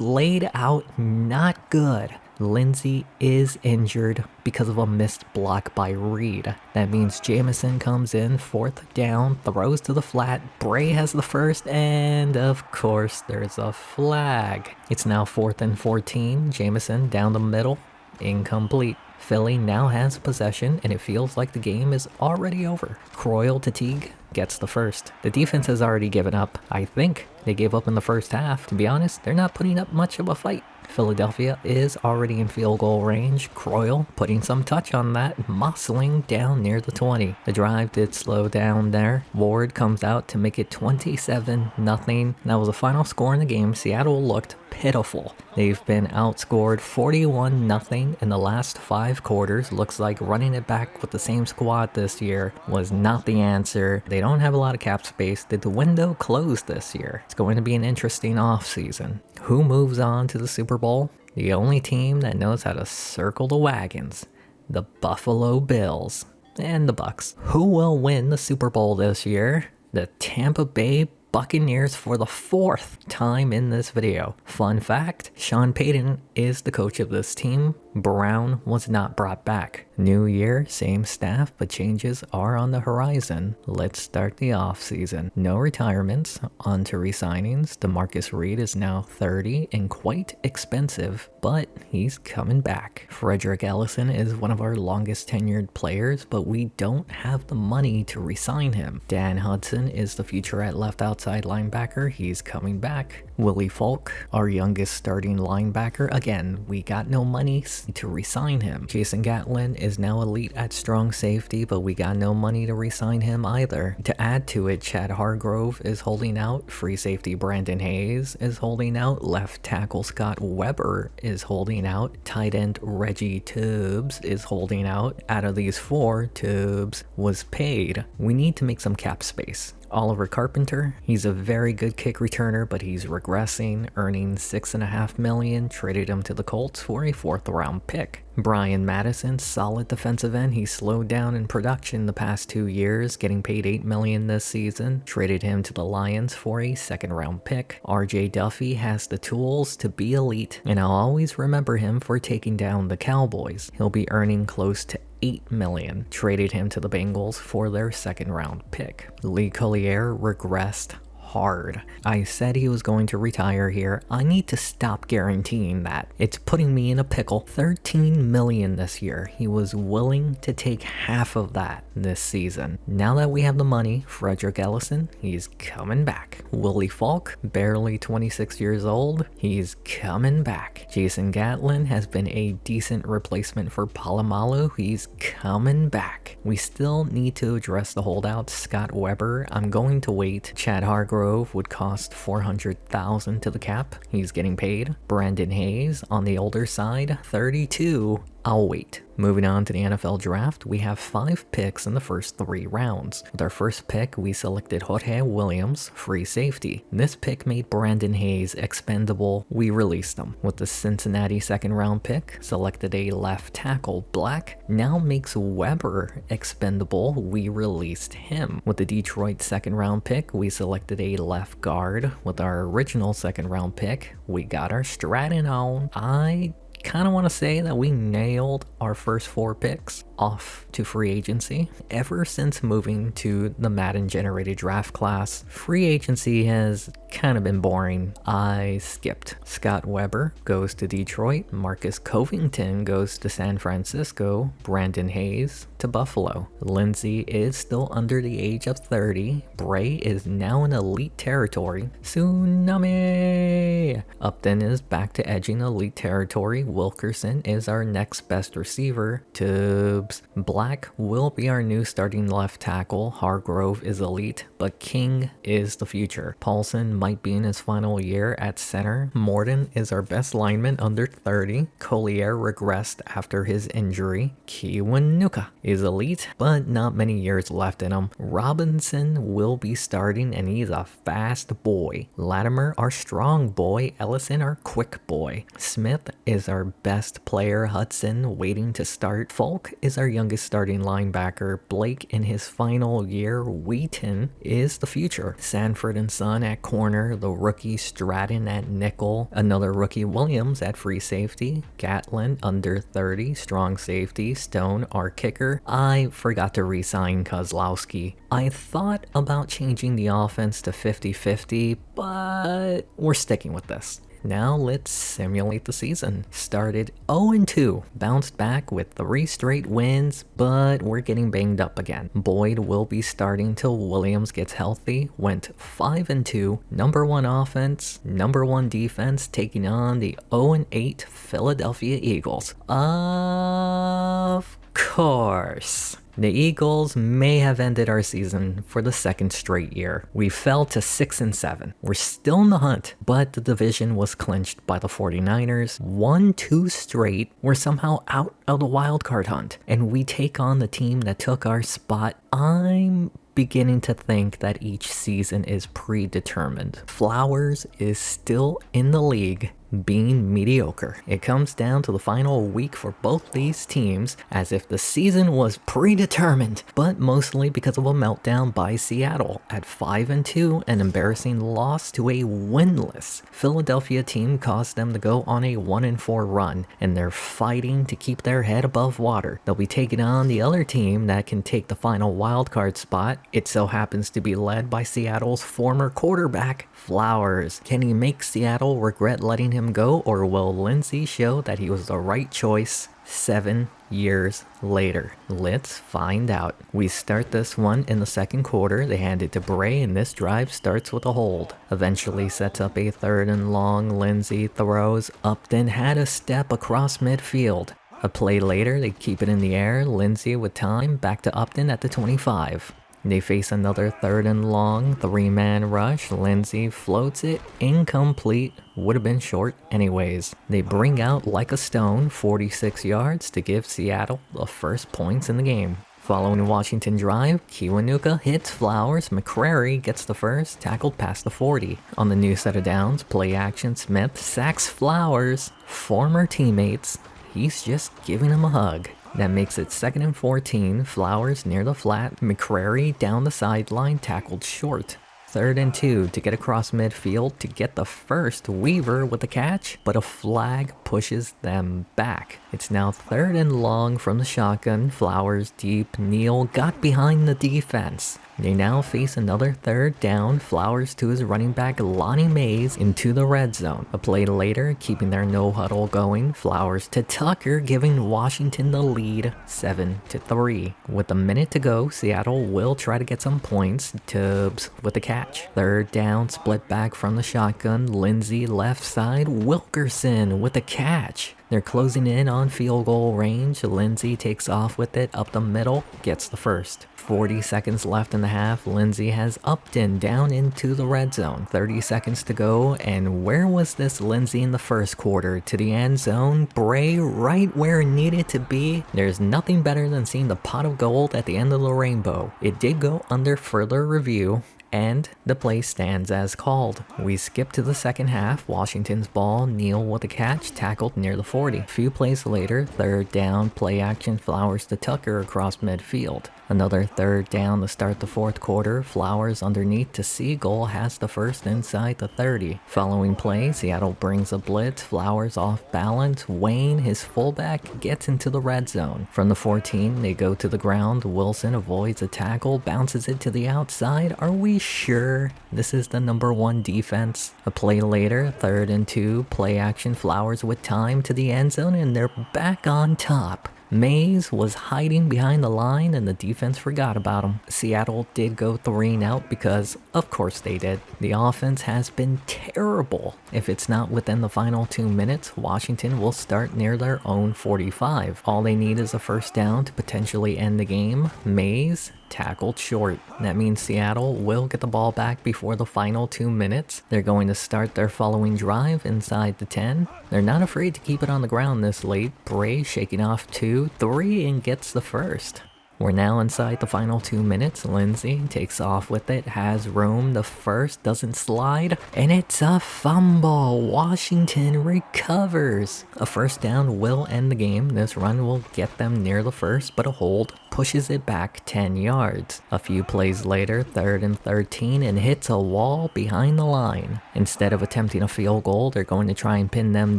laid out. Not good. Lindsey is injured because of a missed block by Reed. That means Jamison comes in, 4th down, throws to the flat. Bray has the first, and of course there's a flag. It's now 4th and 14. Jamison down the middle. Incomplete. Philly now has possession, and it feels like the game is already over. Croyle to Teague gets the first. The defense has already given up. I think they gave up in the first half. To be honest, they're not putting up much of a fight. Philadelphia is already in field goal range. Croyle putting some touch on that, Mossling down near the 20. The drive did slow down there. Ward comes out to make it 27-0. That was the final score in the game. Seattle looked pitiful. They've been outscored 41-0 in the last 5 quarters. Looks like running it back with the same squad this year was not the answer. They don't have a lot of cap space. Did the window close this year? It's going to be an interesting offseason. Who moves on to the Super Bowl? The only team that knows how to circle the wagons. The Buffalo Bills and the Bucks. Who will win the Super Bowl this year? The Tampa Bay Buccaneers for the 4th time in this video. Fun fact, Sean Payton is the coach of this team. Brown was not brought back. New year, same staff, but changes are on the horizon. Let's start the offseason. No retirements, on to re-signings. DeMarcus Reed is now 30 and quite expensive, but he's coming back. Frederick Ellison is one of our longest tenured players, but we don't have the money to re-sign him. Dan Hudson is the future at left outside linebacker. He's coming back. Willie Falk, our youngest starting linebacker. Again, we got no money to re-sign him. Jason Gatlin is now elite at strong safety, but we got no money to re-sign him either. To add to it, Chad Hargrove is holding out, free safety Brandon Hayes is holding out, left tackle Scott Weber is holding out, tight end Reggie Tubbs is holding out. Out of these four, Tubbs was paid. We need to make some cap space. Oliver Carpenter, he's a very good kick returner, but he's regressing, earning $6.5 million, traded him to the Colts for a 4th round pick. Brian Madison, solid defensive end, he slowed down in production the past 2 years, getting paid $8 million this season, traded him to the Lions for a 2nd round pick. RJ Duffy has the tools to be elite, and I'll always remember him for taking down the Cowboys. He'll be earning close to $8 million, traded him to the Bengals for their 2nd round pick. Lee Collier regressed hard. I said he was going to retire here. I need to stop guaranteeing that. It's putting me in a pickle. $13 million this year. He was willing to take half of that this season. Now that we have the money, Frederick Ellison, he's coming back. Willie Falk, barely 26 years old, he's coming back. Jason Gatlin has been a decent replacement for Palomalu, he's coming back. We still need to address the holdouts. Scott Weber, I'm going to wait. Chad Hargrove would cost $400,000 to the cap. He's getting paid. Brandon Hayes, on the older side, 32. I'll wait. Moving on to the NFL draft, we have 5 picks in the first 3 rounds. With our first pick, we selected Jorge Williams, free safety. This pick made Brandon Hayes expendable. We released him. With the Cincinnati 2nd round pick, selected a left tackle, Black. Now makes Weber expendable. We released him. With the Detroit 2nd round pick, we selected a left guard. With our original 2nd round pick, we got our Stratton on. I kind of want to say that we nailed our first 4 picks off to free agency. Ever since moving to the Madden generated draft class, free agency has kind of been boring. I skipped. Scott Weber goes to Detroit, Marcus Covington goes to San Francisco, Brandon Hayes to Buffalo. Lindsey is still under the age of 30. Bray is now in elite territory. Tsunami! Upton is back to edging elite territory. Wilkerson is our next best receiver. Tubbs. Black will be our new starting left tackle. Hargrove is elite, but King is the future. Paulson might be in his final year at center. Morton is our best lineman under 30. Collier regressed after his injury. Kiwanuka is elite, but not many years left in him. Robinson will be starting, and he's a fast boy. Latimer, our strong boy. Ellison, our quick boy. Smith is our best player. Hudson waiting to start. Falk is our youngest starting linebacker. Blake in his final year. Wheaton is the future. Sanford and Son at corner. The rookie Stratton at nickel. Another rookie Williams at free safety. Gatlin under 30. Strong safety. Stone our kicker. I forgot to re-sign Kozlowski. I thought about changing the offense to 50-50, but we're sticking with this. Now let's simulate the season. Started 0-2, bounced back with 3 straight wins, but we're getting banged up again. Boyd will be starting till Williams gets healthy. Went 5-2, number 1 offense, number 1 defense, taking on the 0-8 Philadelphia Eagles. Of course. The Eagles may have ended our season for the 2nd straight year. We fell to 6-7. We're still in the hunt, but the division was clinched by the 49ers. 1-2 straight, we're somehow out of the wildcard hunt, and we take on the team that took our spot. I'm beginning to think that each season is predetermined. Flowers is still in the league, being mediocre. It comes down to the final week for both these teams as if the season was predetermined, but mostly because of a meltdown by Seattle. At 5-2, an embarrassing loss to a winless Philadelphia team caused them to go on a 1-4 run, and they're fighting to keep their head above water. They'll be taking on the other team that can take the final wildcard spot. It so happens to be led by Seattle's former quarterback, Flowers. Can he make Seattle regret letting him go, or will Lindsey show that he was the right choice 7 years later? Let's find out. We start this one in the 2nd quarter. They hand it to Bray, and this drive starts with a hold. Eventually sets up a 3rd and long. Lindsey throws. Upton had a step across midfield. A play later, they keep it in the air, Lindsey with time, back to Upton at the 25. They face another 3rd and long, 3-man rush, Lindsey floats it, incomplete, would have been short anyways. They bring out like a stone, 46 yards to give Seattle the first points in the game. Following Washington drive, Kiwanuka hits Flowers, McCrary gets the first, tackled past the 40. On the new set of downs, play action, Smith sacks Flowers, former teammates, he's just giving him a hug. That makes it 2nd and 14, Flowers near the flat, McCrary down the sideline, tackled short. 3rd and 2 to get across midfield to get the first, Weaver with the catch, but a flag pushes them back. It's now 3rd and long from the shotgun, Flowers deep, Neal got behind the defense. They now face another 3rd down, Flowers to his running back Lonnie Mays into the red zone. A play later, keeping their no huddle going, Flowers to Tucker giving Washington the lead 7-3. With a minute to go, Seattle will try to get some points, Tubbs with the catch. 3rd down, split back from the shotgun, Lindsey left side, Wilkerson with the catch. They're closing in on field goal range, Lindsey takes off with it up the middle, gets the first. 40 seconds left in the half, Lindsey has Upton down into the red zone. 30 seconds to go, and where was this Lindsey in the first quarter? To the end zone, Bray right where it needed to be. There's nothing better than seeing the pot of gold at the end of the rainbow. It did go under further review, and the play stands as called. We skip to the second half, Washington's ball, Neal with a catch, tackled near the 40. A few plays later, 3rd down, play action, Flowers to Tucker across midfield. Another 3rd down to start the 4th quarter, Flowers underneath to Siegel has the first inside the 30. Following play, Seattle brings a blitz, Flowers off balance, Wayne, his fullback, gets into the red zone. From the 14, they go to the ground, Wilson avoids a tackle, bounces it to the outside. Are we sure this is the number 1 defense? A play later, 3rd and 2, play action, Flowers with time to the end zone, and they're back on top. Mays was hiding behind the line and the defense forgot about him. Seattle did go 3 and out because, of course they did. The offense has been terrible. If it's not within the final 2 minutes, Washington will start near their own 45. All they need is a first down to potentially end the game. Mays tackled short. That means Seattle will get the ball back before the final 2 minutes. They're going to start their following drive inside the 10. They're not afraid to keep it on the ground this late. Bray shaking off 2, 3 and gets the first. We're now inside the final 2 minutes. Lindsey takes off with it, has room, the first doesn't slide, and it's a fumble. Washington recovers. A first down will end the game. This run will get them near the first, but a hold pushes it back 10 yards. A few plays later, 3rd and 13, and hits a wall behind the line. Instead of attempting a field goal, they're going to try and pin them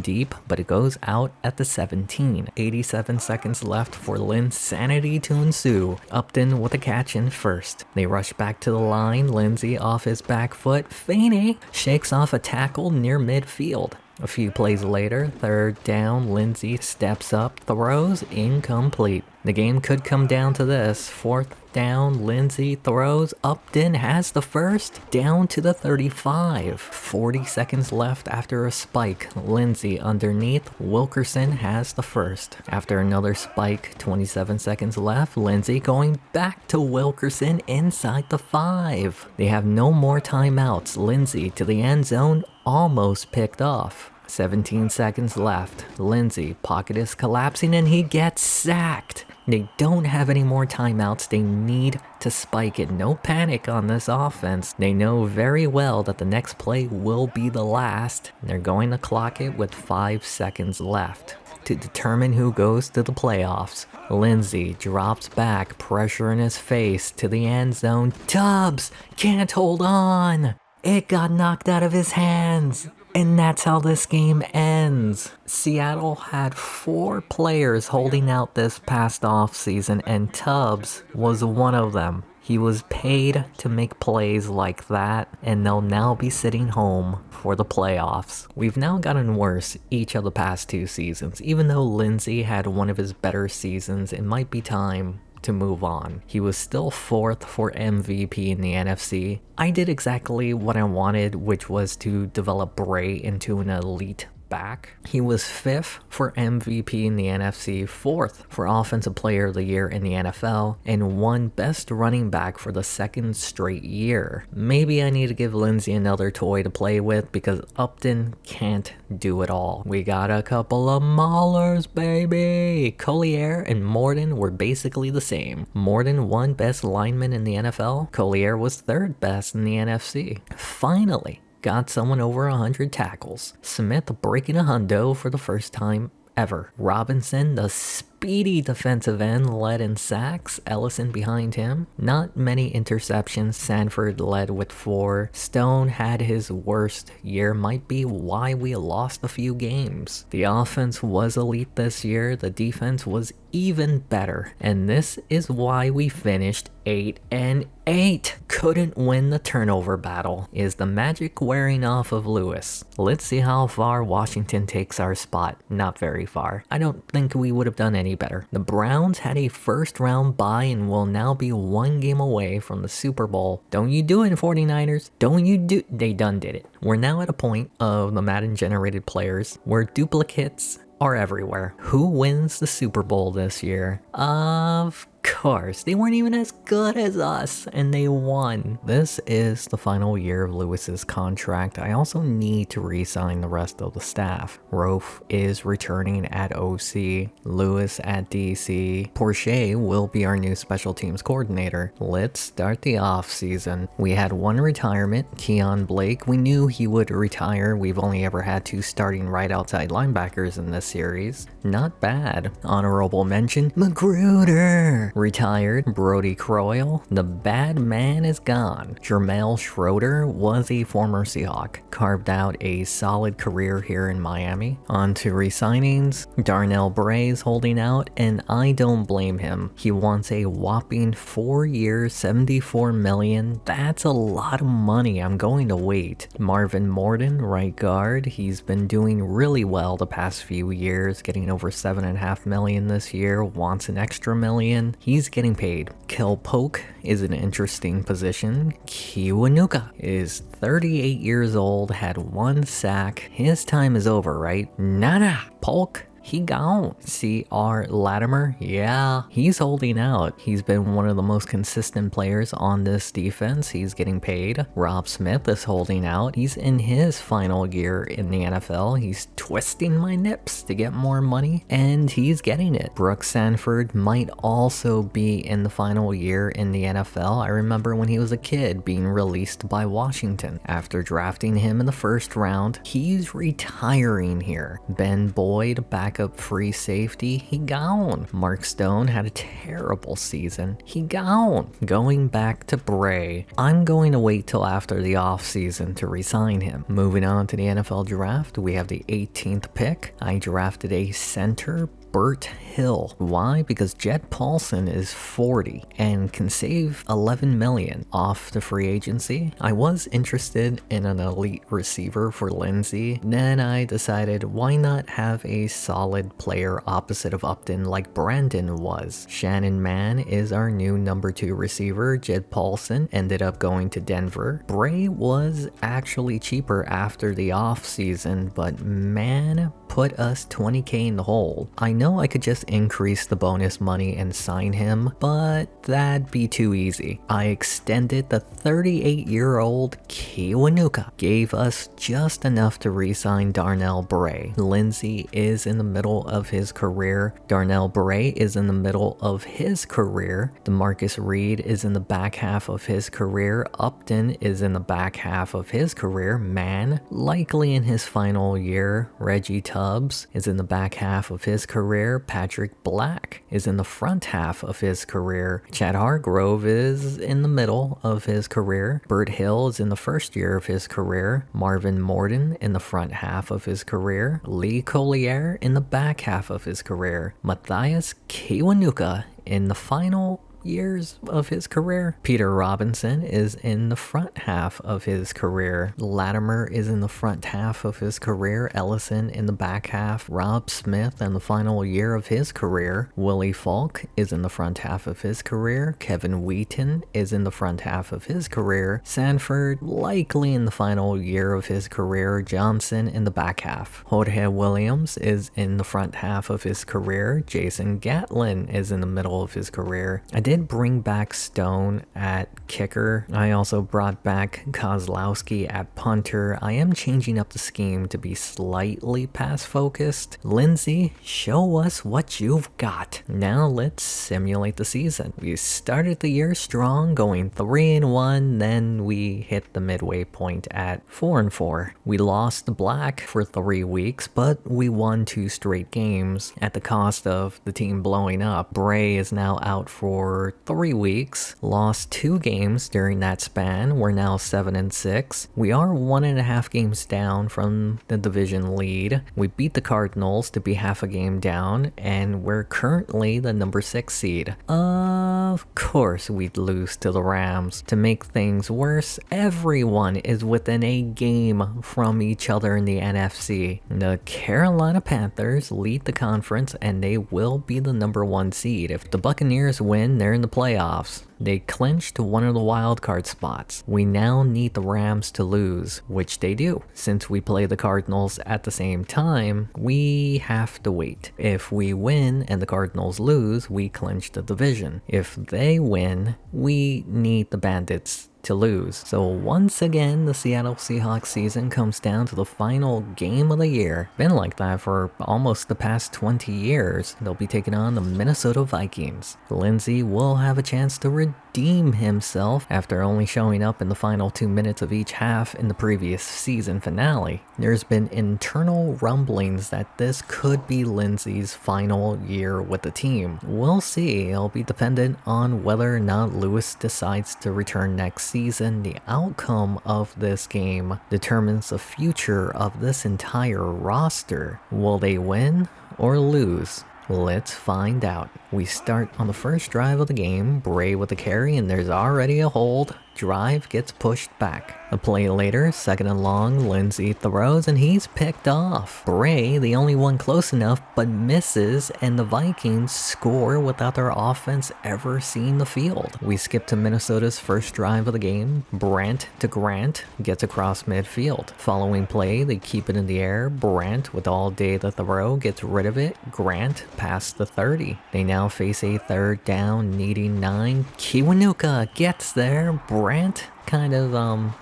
deep, but it goes out at the 17. 87 seconds left for Linsanity to ensue. Upton with a catch in first. They rush back to the line, Lindsey off his back foot, Faney shakes off a tackle near midfield. A few plays later, 3rd down, Lindsey steps up, throws, incomplete. The game could come down to this. 4th down, Lindsey throws, Upton has the first, down to the 35. 40 seconds left after a spike. Lindsey underneath, Wilkerson has the first. After another spike, 27 seconds left, Lindsey going back to Wilkerson inside the 5. They have no more timeouts. Lindsey to the end zone, almost picked off. 17 seconds left. Lindsey, pocket is collapsing and he gets sacked. They don't have any more timeouts. They need to spike it. No panic on this offense. They know very well that the next play will be the last. They're going to clock it with 5 seconds left to determine who goes to the playoffs. Lindsey drops back, pressure in his face to the end zone. Tubbs can't hold on. It got knocked out of his hands. And that's how this game ends. Seattle had 4 players holding out this past offseason, and Tubbs was one of them. He was paid to make plays like that, and they'll now be sitting home for the playoffs. We've now gotten worse each of the past 2 seasons. Even though Lindsey had one of his better seasons, it might be time to move on. He was still 4th for MVP in the NFC. I did exactly what I wanted, which was to develop Bray into an elite back. He was 5th for MVP in the NFC, 4th for Offensive Player of the Year in the NFL, and won Best Running Back for the 2nd straight year. Maybe I need to give Lindsay another toy to play with because Upton can't do it all. We got a couple of maulers, baby! Collier and Morden were basically the same. Morden won Best Lineman in the NFL. Collier was 3rd best in the NFC. Finally, got someone over 100 tackles. Smith breaking a hundo for the first time ever. Robinson, the speedy defensive end, led in sacks. Ellison behind him. Not many interceptions. Sanford led with 4. Stone had his worst year. Might be why we lost a few games. The offense was elite this year. The defense was even better. And this is why we finished 8-8. Couldn't win the turnover battle. Is the magic wearing off of Lewis? Let's see how far Washington takes our spot. Not very far. I don't think we would have done any better. The Browns had a first round bye and will now be 1 game away from the Super Bowl. Don't you do it, 49ers. Don't you do... They done did it. We're now at a point of the Madden generated players where duplicates are everywhere. Who wins the Super Bowl this year? Of course, they weren't even as good as us, and they won. This is the final year of Lewis's contract. I also need to re-sign the rest of the staff. Rofe is returning at OC, Lewis at DC. Porche will be our new special teams coordinator. Let's start the off season. We had 1 retirement, Keon Blake. We knew he would retire. We've only ever had 2 starting right outside linebackers in this series. Not bad. Honorable mention, Magruder retired. Brody Croyle, the bad man, is gone. Jermel Schroeder was a former Seahawk, carved out a solid career here in Miami. On to re-signings. Darnell Bray's holding out, and I don't blame him. He wants a whopping 4 years, $74 million. That's a lot of money. I'm going to wait. Marvin Morden, right guard. He's been doing really well the past few years, getting over $7.5 million this year. Wants an extra $1 million. He's getting paid. Kel Polk is an interesting position. Kiwanuka is 38 years old, had 1 sack. His time is over, right? Nah, Polk, he gone. C.R. Latimer, yeah, he's holding out. He's been one of the most consistent players on this defense. He's getting paid. Rob Smith is holding out. He's in his final year in the NFL. He's twisting my nips to get more money, and he's getting it. Brooks Sanford might also be in the final year in the NFL. I remember when he was a kid being released by Washington after drafting him in the 1st round. He's retiring here. Ben Boyd, backup free safety, he gone. Mark Stone had a terrible season. He gone. Going back to Bray. I'm going to wait till after the offseason to re-sign him. Moving on to the NFL draft, we have the 18th pick. I drafted a center, Burt Hill. Why? Because Jed Paulson is 40 and can save $11 million off the free agency. I was interested in an elite receiver for Lindsay. Then I decided why not have a solid player opposite of Upton like Brandon was. Shannon Mann is our new number 2 receiver. Jed Paulson ended up going to Denver. Bray was actually cheaper after the off season, but man put us $20K in the hole. I know I could just increase the bonus money and sign him, but that'd be too easy. I extended the 38-year-old Kiwanuka, gave us just enough to re-sign Darnell Bray. Lindsay is in the middle of his career. Darnell Bray is in the middle of his career. DeMarcus Reed is in the back half of his career. Upton is in the back half of his career. Man, likely in his final year. Reggie Tubbs is in the back half of his career. Patrick Black is in the front half of his career. Chad Hargrove is in the middle of his career. Burt Hill is in the 1st year of his career. Marvin Morden in the front half of his career. Lee Collier in the back half of his career. Matthias Kiwanuka in the final years of his career. Peter Robinson is in the front half of his career. Latimer is in the front half of his career. Ellison in the back half. Rob Smith in the final year of his career. Willie Falk is in the front half of his career. Kevin Wheaton is in the front half of his career. Sanford likely in the final year of his career. Johnson in the back half. Jorge Williams is in the front half of his career. Jason Gatlin is in the middle of his career. I did bring back Stone at kicker. I also brought back Kozlowski at punter. I am changing up the scheme to be slightly pass focused. Lindsay, show us what you've got. Now let's simulate the season. We started the year strong, going 3-1, then we hit the midway point at 4-4. We lost the black for 3 weeks, but we won 2 straight games at the cost of the team blowing up. Bray is now out for 3 weeks, lost 2 games during that span. We're now 7-6. We are 1.5 games down from the division lead. We beat the Cardinals to be half a game down, and we're currently the number 6 seed. Of course we'd lose to the Rams. To make things worse, everyone is within a game from each other in the NFC. The Carolina Panthers lead the conference, and they will be the number 1 seed. If the Buccaneers win, they're in the playoffs. They clinched one of the wildcard spots. We now need the Rams to lose, which they do. Since we play the Cardinals at the same time, we have to wait. If we win and the Cardinals lose, we clinch the division. If they win, we need the Bandits to lose. So once again, the Seattle Seahawks season comes down to the final game of the year. Been like that for almost the past 20 years. They'll be taking on the Minnesota Vikings. Lindsay will have a chance to redeem himself after only showing up in the final 2 minutes of each half in the previous season finale. There's been internal rumblings that this could be Lindsay's final year with the team. We'll see. It'll be dependent on whether or not Lewis decides to return next season. The outcome of this game determines the future of this entire roster. Will they win or lose? Let's find out. We start on the first drive of the game, Bray with the carry, and there's already a hold. Drive gets pushed back. A play later, 2nd and long, Lindsay throws and he's picked off. Bray, the only one close enough, but misses, and the Vikings score without their offense ever seeing the field. We skip to Minnesota's first drive of the game. Brandt to Grant gets across midfield. Following play, they keep it in the air. Brandt, with all day to throw, gets rid of it. Grant past the 30. They now face a 3rd down, needing 9. Kiwanuka gets there. Brandt kind of,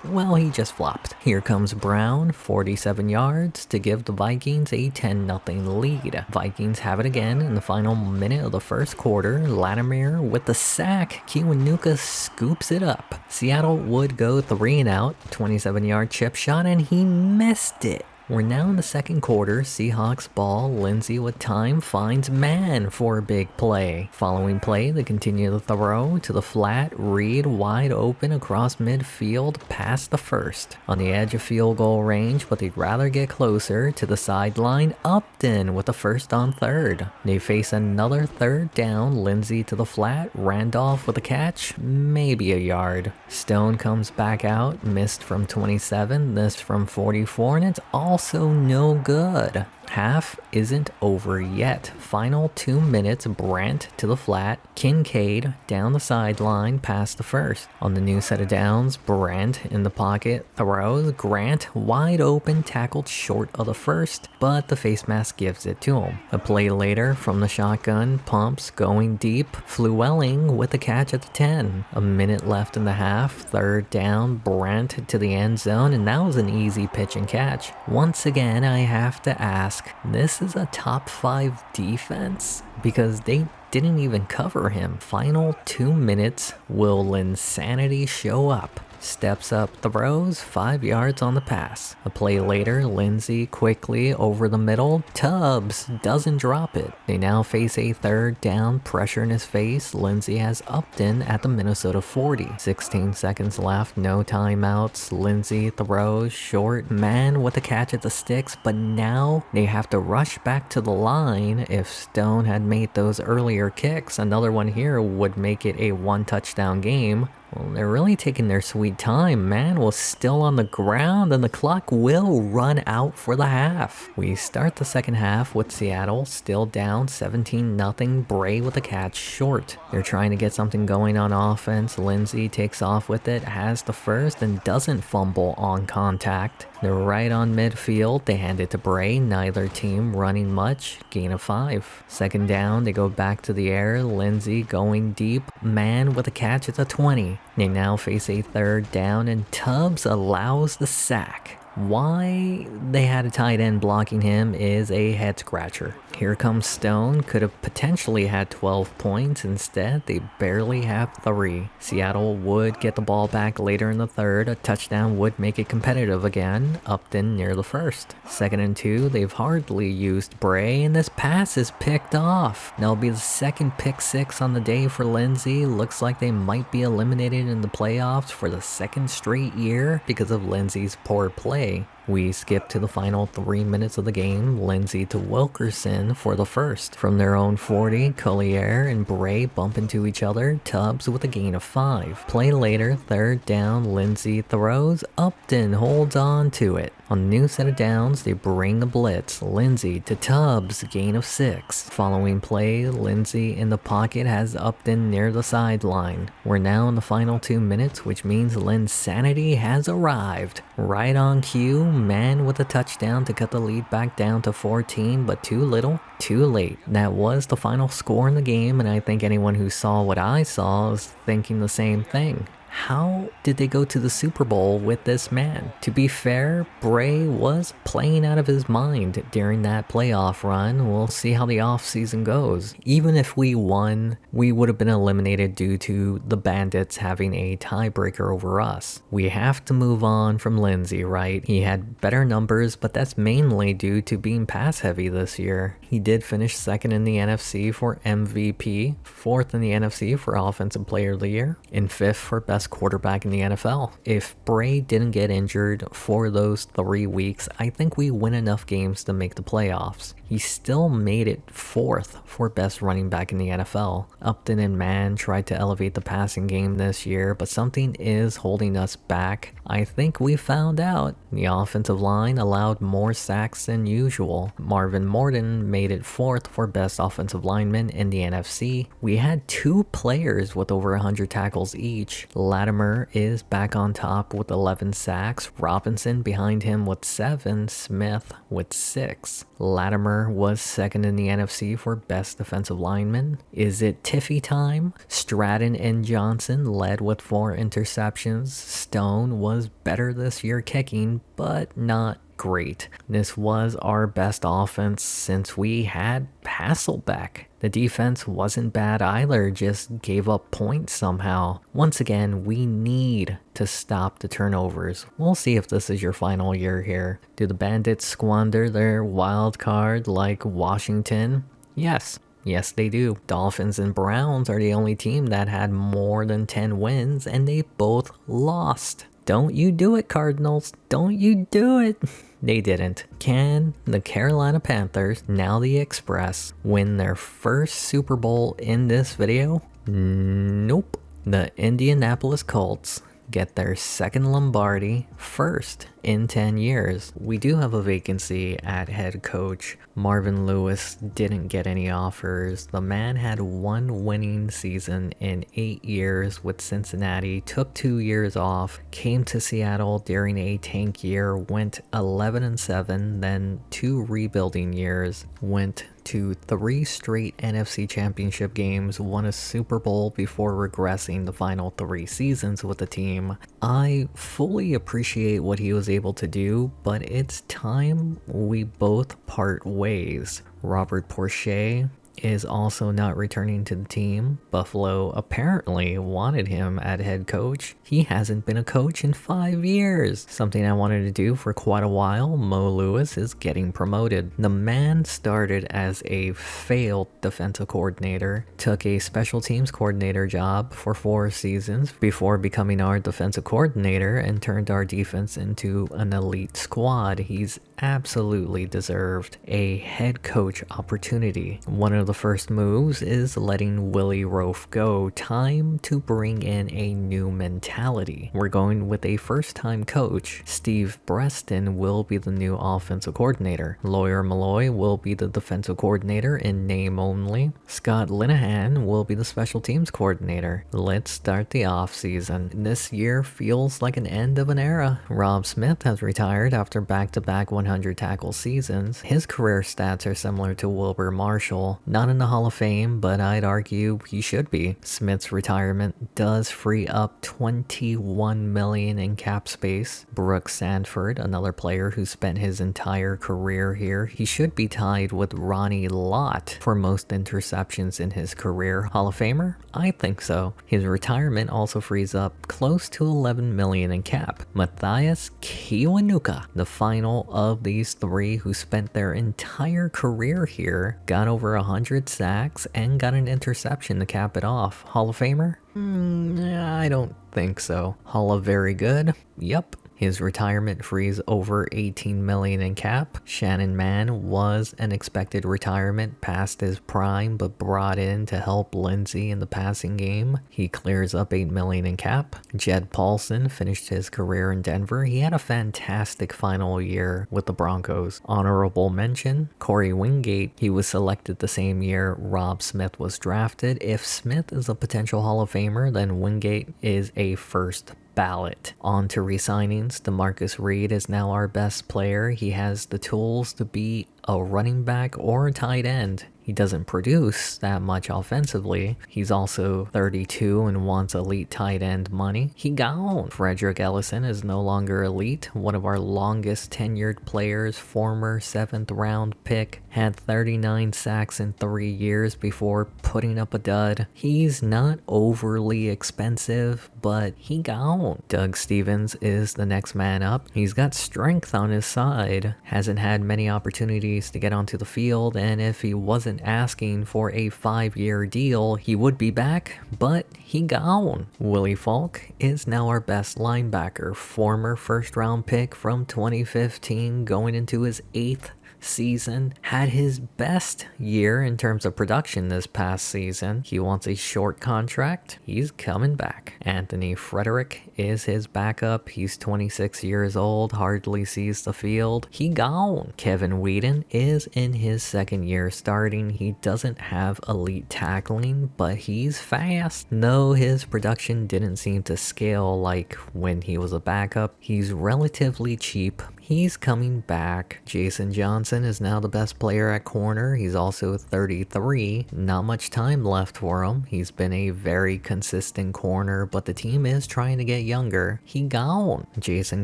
well, he just flopped. Here comes Brown, 47 yards to give the Vikings a 10-0 lead. Vikings have it again in the final minute of the first quarter. Latimer with the sack. Kiwanuka scoops it up. Seattle would go 3 and out, 27-yard chip shot, and he missed it. We're now in the second quarter. Seahawks ball. Lindsay with time finds man for a big play. Following play, they continue the throw to the flat. Reed wide open across midfield past the first. On the edge of field goal range, but they'd rather get closer to the sideline. Upton with the first on 3rd. They face another 3rd down. Lindsay to the flat. Randolph with a catch. Maybe a yard. Stone comes back out. Missed from 27. This from 44. And it's also no good. Half isn't over yet. Final 2 minutes, Brandt to the flat. Kincaid down the sideline past the first. On the new set of downs, Brandt in the pocket throws. Grant wide open, tackled short of the first, but the face mask gives it to him. A play later from the shotgun, pumps going deep. Flewelling with the catch at the 10. A minute left in the half. 3rd down, Brandt to the end zone, and that was an easy pitch and catch. Once again, I have to ask, this is a top 5 defense? Because they didn't even cover him. Final 2 minutes, will insanity show up? steps up, throws 5 yards on the pass. A play later, Lindsey quickly over the middle, Tubbs doesn't drop it. They now face a third down, pressure in his face. Lindsey has Upton at the Minnesota 40. 16 seconds left, no timeouts. Lindsey throws short, man with a catch at the sticks, but now they have to rush back to the line. If Stone had made those earlier kicks, another one here would make it a 1-touchdown game. Well, they're really taking their sweet time. Man was still on the ground and the clock will run out for the half. We start the second half with Seattle still down 17-0. Bray with a catch short. They're trying to get something going on offense. Lindsey takes off with it, has the first and doesn't fumble on contact. They're right on midfield. They hand it to Bray. Neither team running much. Gain of 5. Second down, they go back to the air. Lindsey going deep. Man with a catch at the 20. They now face a third down and Tubbs allows the sack. Why they had a tight end blocking him is a head scratcher. Here comes Stone, could have potentially had 12 points, instead they barely have 3. Seattle would get the ball back later in the third, a touchdown would make it competitive again, Upton near the first. 2nd and 2, they've hardly used Bray and this pass is picked off. That'll be the second pick 6 on the day for Lindsey. Looks like they might be eliminated in the playoffs for the 2nd straight year because of Lindsey's poor play. We skip to the final 3 minutes of the game. Lindsey to Wilkerson for the first. From their own 40, Collier and Bray bump into each other. Tubbs with a gain of 5. Play later, third down, Lindsey throws. Upton holds on to it. On the new set of downs, they bring the blitz. Lindsey to Tubbs, gain of 6. Following play, Lindsey in the pocket has Upton near the sideline. We're now in the final 2 minutes, which means Linsanity has arrived. Right on cue, man with a touchdown to cut the lead back down to 14, but too little, too late. That was the final score in the game, and I think anyone who saw what I saw is thinking the same thing. How did they go to the Super Bowl with this man? To be fair, Bray was playing out of his mind during that playoff run. We'll see how the offseason goes. Even if we won, we would have been eliminated due to the Bandits having a tiebreaker over us. We have to move on from Lindsey, right? He had better numbers, but that's mainly due to being pass heavy this year. He did finish 2nd in the NFC for MVP, 4th in the NFC for Offensive Player of the Year, and 5th for Best Quarterback in the NFL. If Bray didn't get injured for those 3 weeks, I think we win enough games to make the playoffs. He still made it 4th for Best Running Back in the NFL. Upton and Mann tried to elevate the passing game this year, but something is holding us back. I think we found out. The offensive line allowed more sacks than usual. Marvin Morton made it 4th for Best Offensive Lineman in the NFC. We had 2 players with over 100 tackles each. Latimer is back on top with 11 sacks. Robinson behind him with 7. Smith with 6. Latimer was 2nd in the NFC for Best Defensive Lineman. Is it Tiffy time? Stratton and Johnson led with 4 interceptions. Stone was better this year kicking, but not great. This was our best offense since we had Hasselbeck. The defense wasn't bad either, just gave up points somehow. Once again, we need to stop the turnovers. We'll see if this is your final year here. Do the Bandits squander their wild card like Washington? Yes. Yes, they do. Dolphins and Browns are the only team that had more than 10 wins, and they both lost. Don't you do it, Cardinals. Don't you do it. They didn't. Can the Carolina Panthers, now the Express, win their first Super Bowl in this video? Nope. The Indianapolis Colts get their 2nd Lombardi, 1st in 10 years. We do have a vacancy at head coach. Marvin Lewis didn't get any offers. The man had 1 winning season in 8 years with Cincinnati, took 2 years off, came to Seattle during a tank year, went 11-7, then 2 rebuilding years, went to 3 straight NFC Championship games, won a Super Bowl before regressing the final 3 seasons with the team. I fully appreciate what he was able to do, but it's time we both part ways. Robert Porcher is also not returning to the team. Buffalo apparently wanted him at head coach. He hasn't been a coach in 5 years. Something I wanted to do for quite a while. Mo Lewis is getting promoted. The man started as a failed defensive coordinator, took a special teams coordinator job for 4 seasons before becoming our defensive coordinator and turned our defense into an elite squad. He's absolutely deserved a head coach opportunity. One of the first moves is letting Willie Roaf go. Time to bring in a new mentality. We're going with a first-time coach. Steve Breston will be the new offensive coordinator. Lawyer Malloy will be the defensive coordinator in name only. Scott Linehan will be the special teams coordinator. Let's start the offseason. This year feels like an end of an era. Rob Smith has retired after back-to-back 100 tackle seasons. His career stats are similar to Wilbur Marshall. Not in the Hall of Fame, but I'd argue he should be. Smith's retirement does free up $21 million in cap space. Brooks Sanford, another player who spent his entire career here, he should be tied with Ronnie Lott for most interceptions in his career. Hall of Famer? I think so. His retirement also frees up close to $11 million in cap. Matthias Kiwanuka, the final of these 3 who spent their entire career here, got over 100 sacks and got an interception to cap it off. Hall of Famer? I don't think so. Hall of Very Good? Yep. His retirement frees over $18 million in cap. Shannon Mann was an expected retirement past his prime, but brought in to help Lindsey in the passing game. He clears up $8 million in cap. Jed Paulson finished his career in Denver. He had a fantastic final year with the Broncos. Honorable mention, Corey Wingate. He was selected the same year Rob Smith was drafted. If Smith is a potential Hall of Famer, then Wingate is a first ballot. On to re-signings. DeMarcus Reed is now our best player. He has the tools to be a running back or a tight end. He doesn't produce that much offensively. He's also 32 and wants elite tight end money. He gone. Frederick Ellison is no longer elite. One of our longest tenured players, former 7th round pick, had 39 sacks in 3 years before putting up a dud. He's not overly expensive, but he gone. Doug Stevens is the next man up. He's got strength on his side. Hasn't had many opportunities to get onto the field, and if he wasn't asking for a 5-year deal, he would be back, but he gone. Willie Falk is now our best linebacker, former first-round pick from 2015, going into his 8th season, had his best year in terms of production this past season. He wants a short contract. He's coming back. Anthony Frederick is his backup. He's 26 years old, hardly sees the field. He gone. Kevin Whedon is in his 2nd year starting. He doesn't have elite tackling, but he's fast. Though his production didn't seem to scale like when he was a backup, he's relatively cheap. He's coming back. Jason Johnson is now the best player at corner. He's also 33. Not much time left for him. He's been a very consistent corner, but the team is trying to get younger. He gone. Jason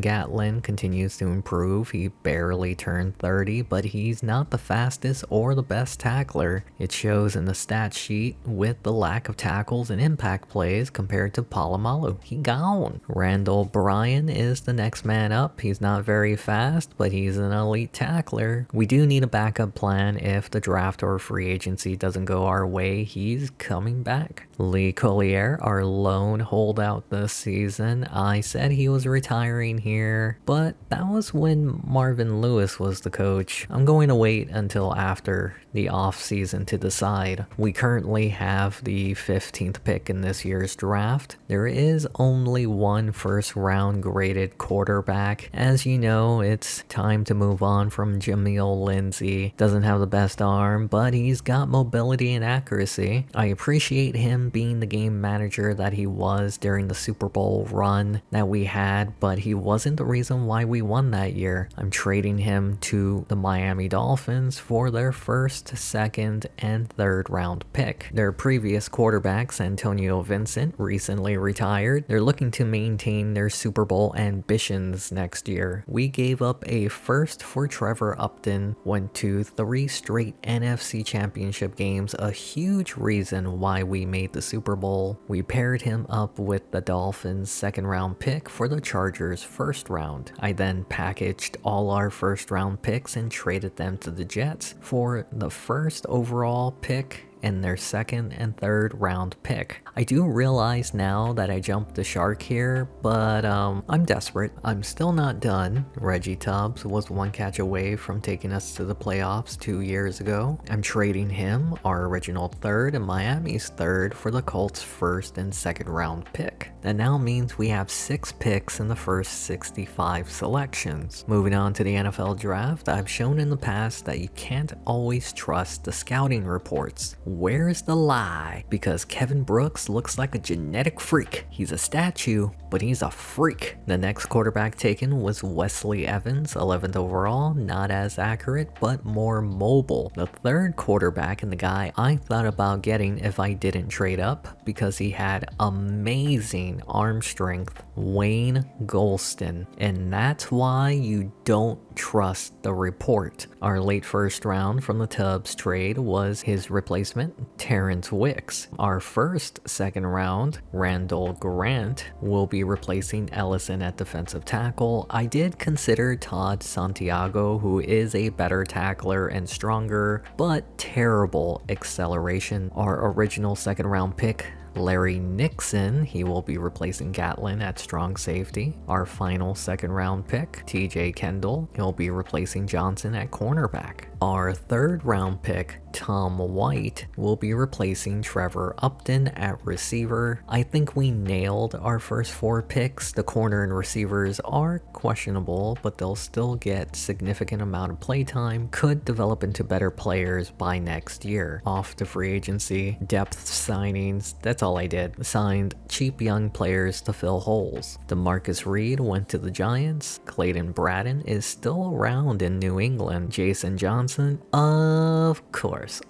Gatlin continues to improve. He barely turned 30, but he's not the fastest or the best tackler. It shows in the stat sheet with the lack of tackles and impact plays compared to Palomalu. He gone. Randall Bryan is the next man up. He's not very fast, but he's an elite tackler. We do need a backup plan if the draft or free agency doesn't go our way. He's coming back. Lee Collier, our lone holdout this season. I said he was retiring here, but that was when Marvin Lewis was the coach. I'm going to wait until after the off season to decide. We currently have the 15th pick in this year's draft. There is only one first round graded quarterback. As you know, it's time to move on from Jameel Lindsey. Doesn't have the best arm, but he's got mobility and accuracy. I appreciate him being the game manager that he was during the Super Bowl run that we had, but he wasn't the reason why we won that year. I'm trading him to the Miami Dolphins for their 1st, 2nd, and 3rd round pick. Their previous quarterbacks, Antonio Vincent, recently retired. They're looking to maintain their Super Bowl ambitions next year. We gave gave up a first for Trevor Upton, went to 3 straight NFC Championship games, a huge reason why we made the Super Bowl. We paired him up with the Dolphins' second round pick for the Chargers' first round. I then packaged all our first round picks and traded them to the Jets for the first overall pick and their second and third round pick. I do realize now that I jumped the shark here, but I'm desperate. I'm still not done. Reggie Tubbs was one catch away from taking us to the playoffs 2 years ago. I'm trading him, our original third, and Miami's third for the Colts' first and second round pick. That now means we have 6 picks in the first 65 selections. Moving on to the NFL draft, I've shown in the past that you can't always trust the scouting reports. Where's the lie? Because Kevin Brooks looks like a genetic freak. He's a statue, but he's a freak. The next quarterback taken was Wesley Evans, 11th overall, not as accurate, but more mobile. The third quarterback and the guy I thought about getting if I didn't trade up because he had amazing arm strength, Wayne Golston. And that's why you don't trust the report. Our late first round from the Tubbs trade was his replacement, Terrence Wicks. Our first second round, Randall Grant, will be replacing Ellison at defensive tackle. I did consider Todd Santiago, who is a better tackler and stronger, but terrible acceleration. Our original second round pick, Larry Nixon, he will be replacing Gatlin at strong safety. Our final second round pick, TJ Kendall, he'll be replacing Johnson at cornerback. Our third round pick, Tom White, will be replacing Trevor Upton at receiver. I think we nailed our first 4 picks. The corner and receivers are questionable, but they'll still get significant amount of playtime, could develop into better players by next year. Off to free agency, depth signings, that's all I did. Signed cheap young players to fill holes. DeMarcus Reed went to the Giants. Clayton Bratton is still around in New England. Jason Johnson, of course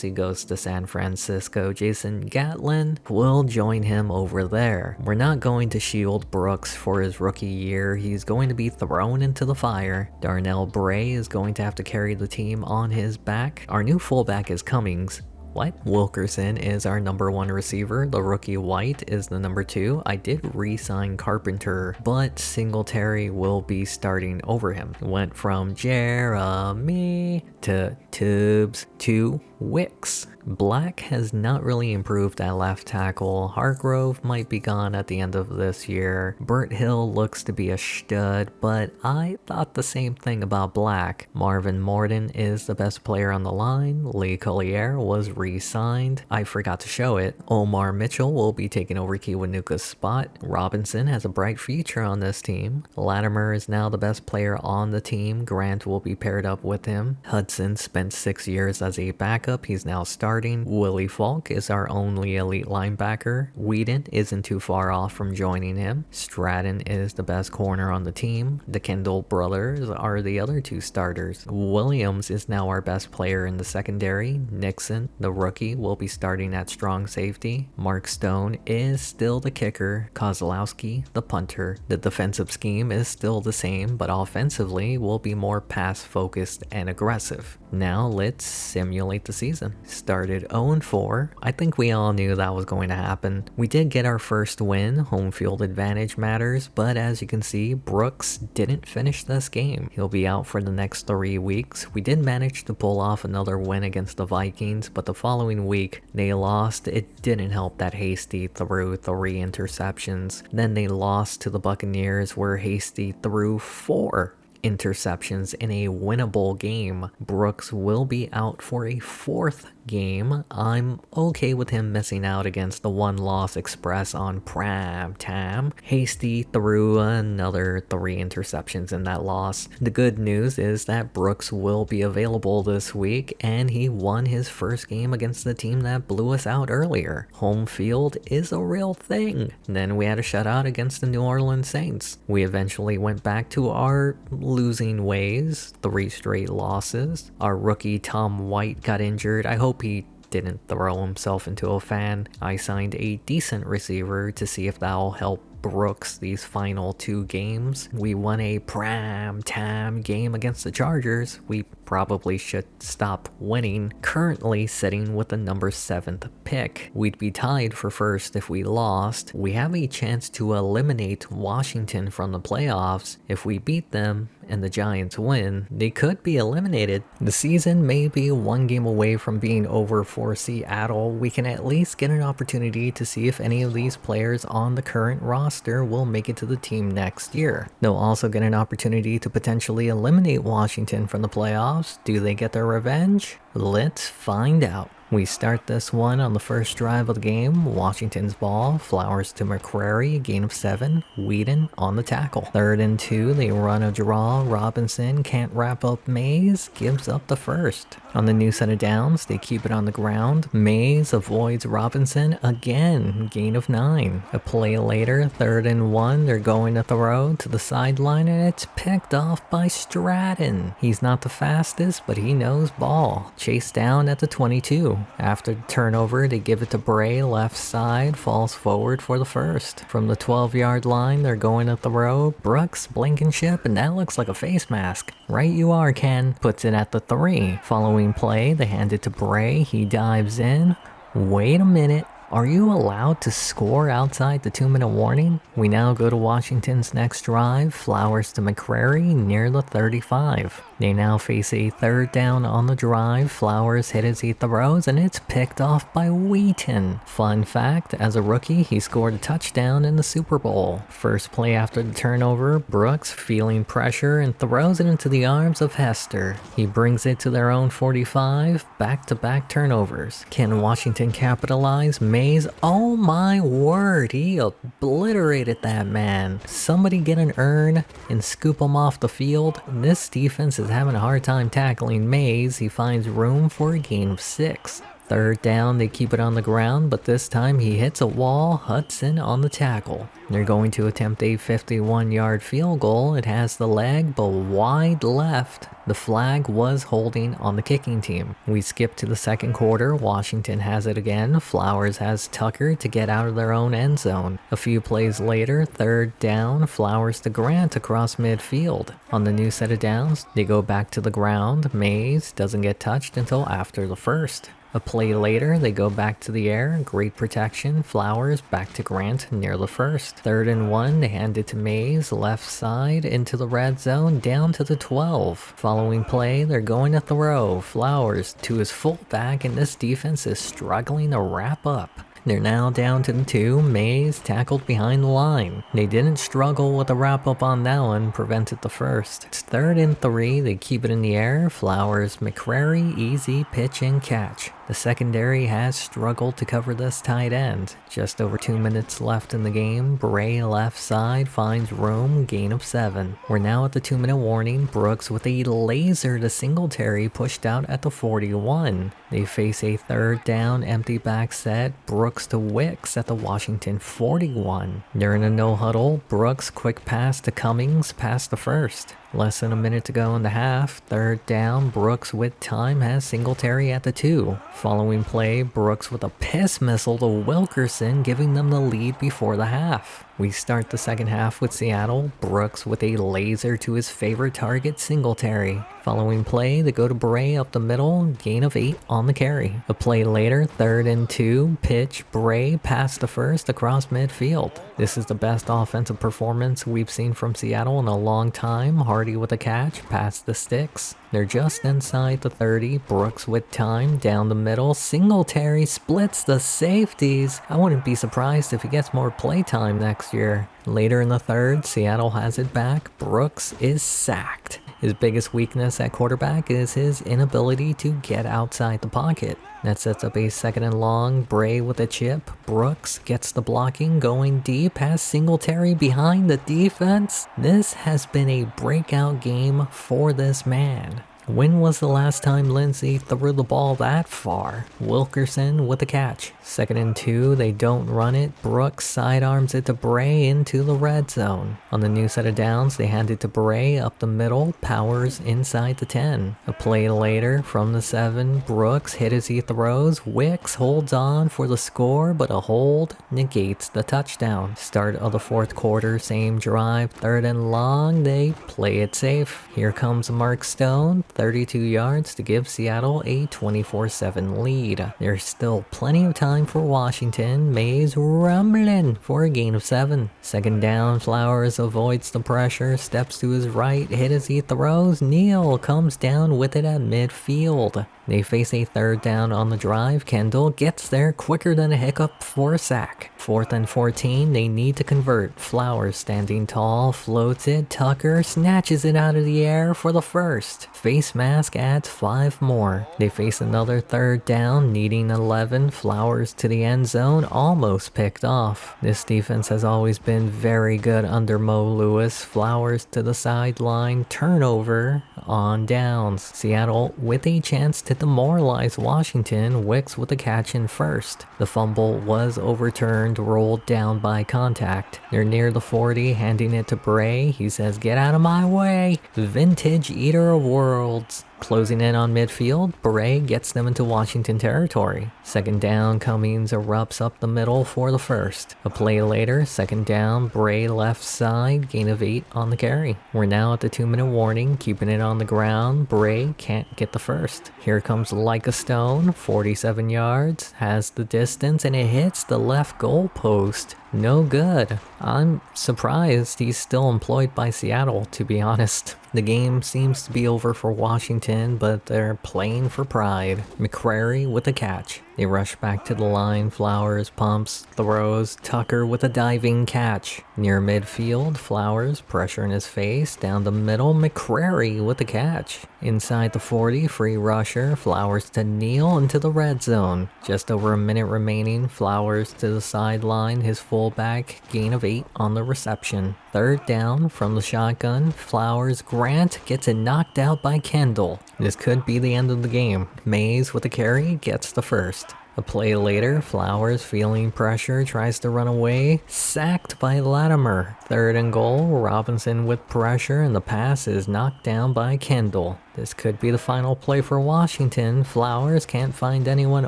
he goes to San Francisco. Jason Gatlin will join him over there. We're not going to shield Brooks for his rookie year. He's going to be thrown into the fire. Darnell Bray is going to have to carry the team on his back. Our new fullback is Cummings. What? Wilkerson is our number 1 receiver. The rookie White is the number 2. I did re-sign Carpenter, but Singletary will be starting over him. Went from Jeremy to Tubbs to Wicks. Black has not really improved at left tackle. Hargrove might be gone at the end of this year. Burt Hill looks to be a stud, but I thought the same thing about Black. Marvin Morton is the best player on the line. Lee Collier was re-signed. I forgot to show it. Omar Mitchell will be taking over Kiwanuka's spot. Robinson has a bright future on this team. Latimer is now the best player on the team. Grant will be paired up with him. Hudson spent 6 years as a backup. He's now starting. Willie Falk is our only elite linebacker. Whedon isn't too far off from joining him. Stratton is the best corner on the team. The Kendall brothers are the other 2 starters. Williams is now our best player in the secondary. Nixon, the rookie, will be starting at strong safety. Mark Stone is still the kicker. Kozlowski, the punter. The defensive scheme is still the same, but offensively will be more pass focused and aggressive. Now let's simulate the season. Started 0-4. I think we all knew that was going to happen. We did get our first win. Home field advantage matters, but as you can see, Brooks didn't finish this game. He'll be out for the next 3 weeks. We did manage to pull off another win against the Vikings, but the following week they lost. It didn't help that Hasty threw 3 interceptions. Then they lost to the Buccaneers, where Hasty threw 4 interceptions in a winnable game. Brooks will be out for a 4th game. I'm okay with him missing out against the 1-loss Express on prime time. Hasty threw another 3 interceptions in that loss. The good news is that Brooks will be available this week, and he won his first game against the team that blew us out earlier. Home field is a real thing. Then we had a shutout against the New Orleans Saints. We eventually went back to our losing ways, 3 straight losses. Our rookie Tom White got injured. I hope he didn't throw himself into a fan. I signed a decent receiver to see if that'll help Brooks these final 2 games. We won a prime time game against the Chargers. We probably should stop winning. Currently sitting with the number 7th pick. We'd be tied for first if we lost. We have a chance to eliminate Washington from the playoffs. If we beat them and the Giants win, they could be eliminated. The season may be 1 game away from being over for Seattle. We can at least get an opportunity to see if any of these players on the current roster will make it to the team next year. They'll also get an opportunity to potentially eliminate Washington from the playoffs. Do they get their revenge? Let's find out. We start this one on the first drive of the game. Washington's ball, Flowers to McCrary, gain of 7. Whedon on the tackle. 3rd and 2, they run a draw. Robinson can't wrap up Mays, gives up the first. On the new set of downs, they keep it on the ground. Mays avoids Robinson again, gain of 9. A play later, 3rd and 1, they're going to throw to the sideline and it's picked off by Stratton. He's not the fastest, but he knows ball. Chased down at the 22. After the turnover, they give it to Bray, left side, falls forward for the first. From the 12-yard line, they're going to throw. Brooks, Blankenship, and that looks like a face mask. Right you are, Ken. Puts it at the 3. Following play, they hand it to Bray. He dives in. Wait a minute. Are you allowed to score outside the 2-minute warning? We now go to Washington's next drive. Flowers to McCrary near the 35. They now face a 3rd down on the drive. Flowers hit as he throws and it's picked off by Wheaton. Fun fact, as a rookie, he scored a touchdown in the Super Bowl. First play after the turnover, Brooks feeling pressure and throws it into the arms of Hester. He brings it to their own 45. Back-to-back turnovers. Can Washington capitalize? Mays, oh my word, he obliterated that man. Somebody get an urn and scoop him off the field. This defense is having a hard time tackling Mays. He finds room for a gain of 6. 3rd down, they keep it on the ground, but this time he hits a wall. Hudson on the tackle. They're going to attempt a 51-yard field goal. It has the leg, but wide left. The flag was holding on the kicking team. We skip to the 2nd quarter. Washington has it again. Flowers has Tucker to get out of their own end zone. A few plays later, 3rd down, Flowers to Grant across midfield. On the new set of downs, they go back to the ground. Mays doesn't get touched until after the 1st. A play later, they go back to the air. Great protection. Flowers back to Grant near the 1st. 3rd and 1, they hand it to Mays, left side, into the red zone, down to the 12. Following play, they're going to throw. Flowers to his fullback, and this defense is struggling to wrap up. They're now down to the 2. Mays tackled behind the line. They didn't struggle with a wrap up on that one, prevented the first. It's 3rd and 3, they keep it in the air. Flowers, McCrary, easy pitch and catch. The secondary has struggled to cover this tight end. Just over 2 minutes left in the game. Bray left side finds room, gain of 7. We're now at the 2-minute warning. Brooks with a laser to Singletary pushed out at the 41. They face a 3rd down, empty back set. Brooks to Wicks at the Washington 41. They're in a no huddle. Brooks quick pass to Cummings past the 1st. Less than a minute to go in the half. 3rd down, Brooks with time has Singletary at the 2. Following play, Brooks with a piss missile to Wilkerson, giving them the lead before the half. We start the 2nd half with Seattle. Brooks with a laser to his favorite target, Singletary. Following play, they go to Bray up the middle, gain of 8 on the carry. A play later, 3rd and 2, pitch, Bray past the 1st across midfield. This is the best offensive performance we've seen from Seattle in a long time. Hardy with a catch, past the sticks. They're just inside the 30. Brooks with time, down the middle. Singletary splits the safeties. I wouldn't be surprised if he gets more playtime next year. Later in the 3rd, Seattle has it back. Brooks is sacked. His biggest weakness at quarterback is his inability to get outside the pocket. That sets up a 2nd and long. Bray with a chip. Brooks gets the blocking, going deep, has Singletary behind the defense. This has been a breakout game for this man. When was the last time Lindsey threw the ball that far? Wilkerson with the catch. 2nd and 2, they don't run it. Brooks sidearms it to Bray into the red zone. On the new set of downs, they hand it to Bray up the middle, Powers inside the 10. A play later, from the 7, Brooks hit as he throws. Wicks holds on for the score, but a hold negates the touchdown. Start of the 4th quarter, same drive, 3rd and long, they play it safe. Here comes Mark Stone, 32 yards to give Seattle a 24-7 lead. There's still plenty of time for Washington. Mays rumbling for a gain of 7. 2nd down, Flowers avoids the pressure, steps to his right, hit as he throws. Neal comes down with it at midfield. They face a 3rd down on the drive. Kendall gets there quicker than a hiccup for a sack. 4th and 14, they need to convert. Flowers standing tall, floats it. Tucker snatches it out of the air for the 1st. Face mask adds 5 more. They face another 3rd down, needing 11. Flowers to the end zone, almost picked off. This defense has always been very good under Mo Lewis. Flowers to the sideline, turnover on downs. Seattle with a chance to demoralize Washington. Wicks with a catch in 1st. The fumble was overturned, rolled down by contact. They're near the 40, handing it to Bray. He says, "Get out of my way." Vintage eater of worlds. Closing in on midfield, Bray gets them into Washington territory. 2nd down, Cummings erupts up the middle for the 1st. A play later, 2nd down, Bray left side, gain of 8 on the carry. We're now at the 2-minute warning, keeping it on the ground. Bray can't get the 1st. Here comes like a stone, 47 yards, has the distance, and it hits the left goal post. No good. I'm surprised he's still employed by Seattle, to be honest. The game seems to be over for Washington, but they're playing for pride. McCrary with a catch. They rush back to the line. Flowers pumps, throws. Tucker with a diving catch. Near midfield, Flowers pressure in his face. Down the middle, McCrary with a catch. Inside the 40, free rusher. Flowers to Neal into the red zone. Just over a minute remaining. Flowers to the sideline. His fullback, gain of 8 on the reception. 3rd down from the shotgun. Flowers, Grant gets it knocked out by Kendall. This could be the end of the game. Mays with a carry gets the 1st. A play later, Flowers feeling pressure, tries to run away, sacked by Latimer. 3rd and goal, Robinson with pressure, and the pass is knocked down by Kendall. This could be the final play for Washington. Flowers can't find anyone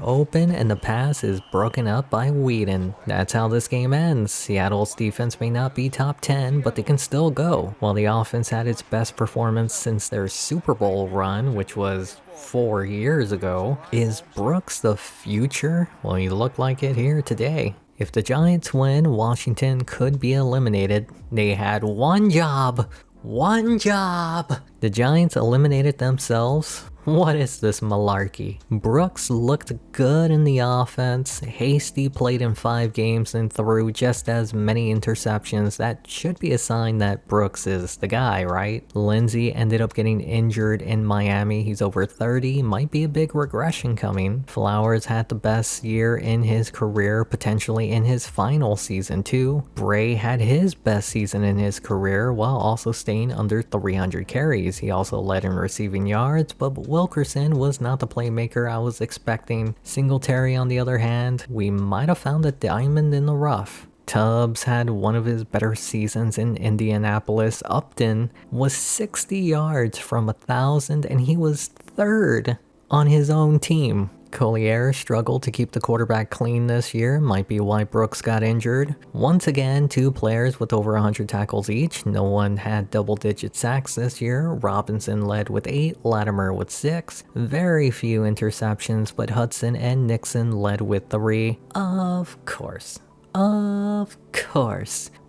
open, and the pass is broken up by Whedon. That's how this game ends. Seattle's defense may not be top 10, but they can still go. While the offense had its best performance since their Super Bowl run, which was 4 years ago. Is Brooks the future? Well, he looked like it here today. If the Giants win, Washington could be eliminated. They had one job. One job! The Giants eliminated themselves. What is this malarkey? Brooks looked good in the offense. Hasty played in 5 games and threw just as many interceptions. That should be a sign that Brooks is the guy, right? Lindsey ended up getting injured in Miami. He's over 30. Might be a big regression coming. Flowers had the best year in his career, potentially in his final season too. Bray had his best season in his career while also staying under 300 carries. He also led in receiving yards, but Wilkerson was not the playmaker I was expecting. Singletary, on the other hand, we might have found a diamond in the rough. Tubbs had one of his better seasons in Indianapolis. Upton was 60 yards from 1,000, and he was 3rd on his own team. Collier struggled to keep the quarterback clean this year, might be why Brooks got injured. Once again, 2 players with over 100 tackles each. No one had double-digit sacks this year. Robinson led with 8, Latimer with 6. Very few interceptions, but Hudson and Nixon led with 3. Of course.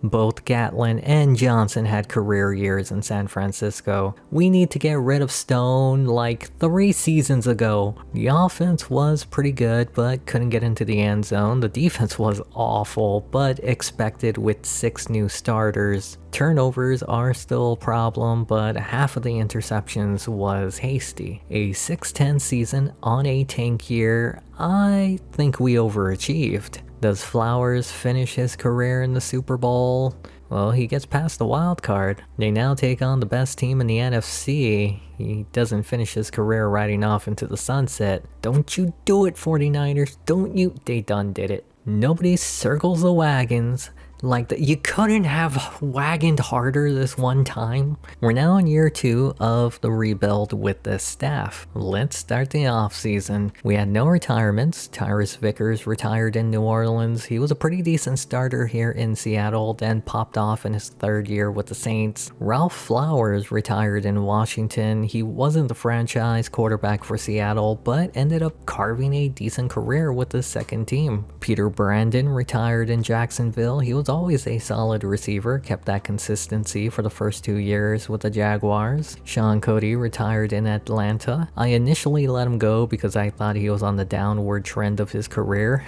Both Gatlin and Johnson had career years in San Francisco. We need to get rid of Stone like 3 seasons ago. The offense was pretty good, but couldn't get into the end zone. The defense was awful, but expected with 6 new starters. Turnovers are still a problem, but half of the interceptions was hasty. A 6-10 season on a tank year, I think we overachieved. Does Flowers finish his career in the Super Bowl? Well, he gets past the wild card. They now take on the best team in the NFC. He doesn't finish his career riding off into the sunset. Don't you do it, 49ers. Don't you? They done did it. Nobody circles the wagons like that. You couldn't have wagoned harder this one time. We're now in year 2 of the rebuild with this staff. Let's start the offseason. We had no retirements. Tyrus Vickers retired in New Orleans. He was a pretty decent starter here in Seattle, then popped off in his 3rd year with the Saints. Ralph Flowers retired in Washington. He wasn't the franchise quarterback for Seattle, but ended up carving a decent career with the 2nd team. Peter Brandon retired in Jacksonville. He was always a solid receiver, kept that consistency for the first 2 years with the Jaguars. Sean Cody retired in Atlanta. I initially let him go because I thought he was on the downward trend of his career.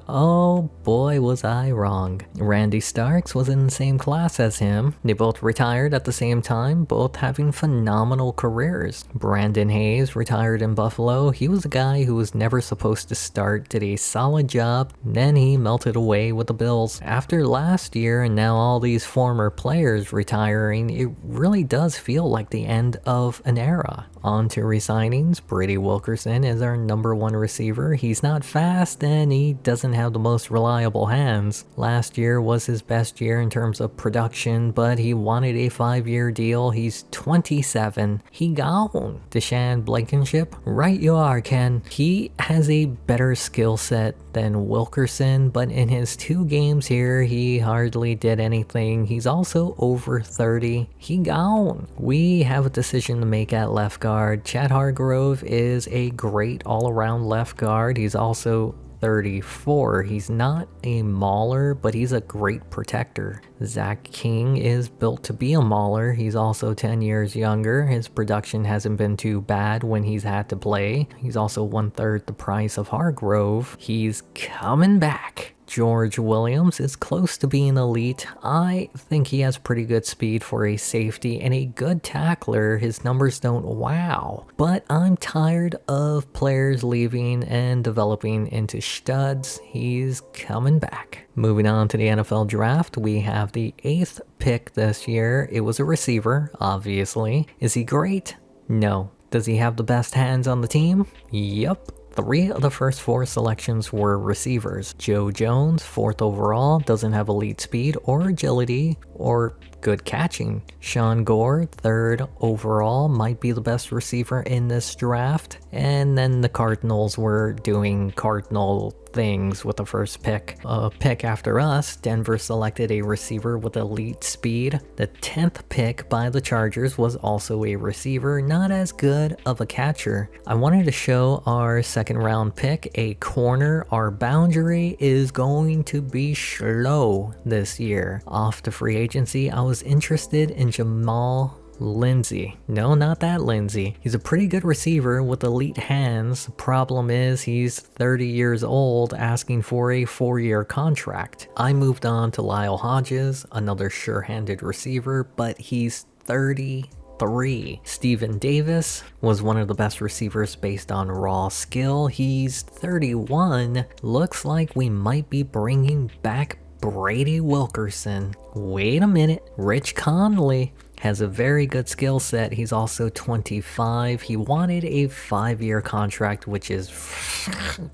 Oh boy, was I wrong. Randy Starks was in the same class as him. They both retired at the same time, both having phenomenal careers. Brandon Hayes retired in Buffalo. He was a guy who was never supposed to start, did a solid job, then he melted away with the Bills. After last year and now all these former players retiring, it really does feel like the end of an era. On to resignings. Brady Wilkerson is our #1 receiver. He's not fast and he doesn't have the most reliable hands. Last year was his best year in terms of production, but he wanted a 5-year deal. He's 27. He gone. Deshaun Blankenship? Right you are, Ken. He has a better skill set than Wilkerson, but in his 2 games here, he hardly did anything. He's also over 30. He gone. We have a decision to make at left guard. Chad Hargrove is a great all-around left guard. He's also 34. He's not a mauler, but he's a great protector. Zach King is built to be a mauler. He's also 10 years younger. His production hasn't been too bad when he's had to play. He's also 1/3 the price of Hargrove. He's coming back. George Williams is close to being elite. I think he has pretty good speed for a safety and a good tackler. His numbers don't wow. But I'm tired of players leaving and developing into studs. He's coming back. Moving on to the NFL draft, we have the 8th pick this year. It was a receiver, obviously. Is he great? No. Does he have the best hands on the team? Yup. 3 of the first 4 selections were receivers. Joe Jones, 4th overall, doesn't have elite speed or agility or good catching. Sean Gore, 3rd overall, might be the best receiver in this draft. And then the Cardinals were doing Cardinal things with the first pick. A pick after us, Denver selected a receiver with elite speed. The 10th pick by the Chargers was also a receiver, not as good of a catcher. I wanted to show our 2nd round pick, a corner. Our boundary is going to be slow this year. Off to free agency, I was interested in Jamal Lindsay. No, not that Lindsay. He's a pretty good receiver with elite hands. Problem is he's 30 years old asking for a 4-year contract. I moved on to Lyle Hodges, another sure-handed receiver, but he's 33. Steven Davis was one of the best receivers based on raw skill. He's 31. Looks like we might be bringing back Brady Wilkerson. Wait a minute. Rich Conley has a very good skill set. He's also 25. He wanted a 5-year contract, which is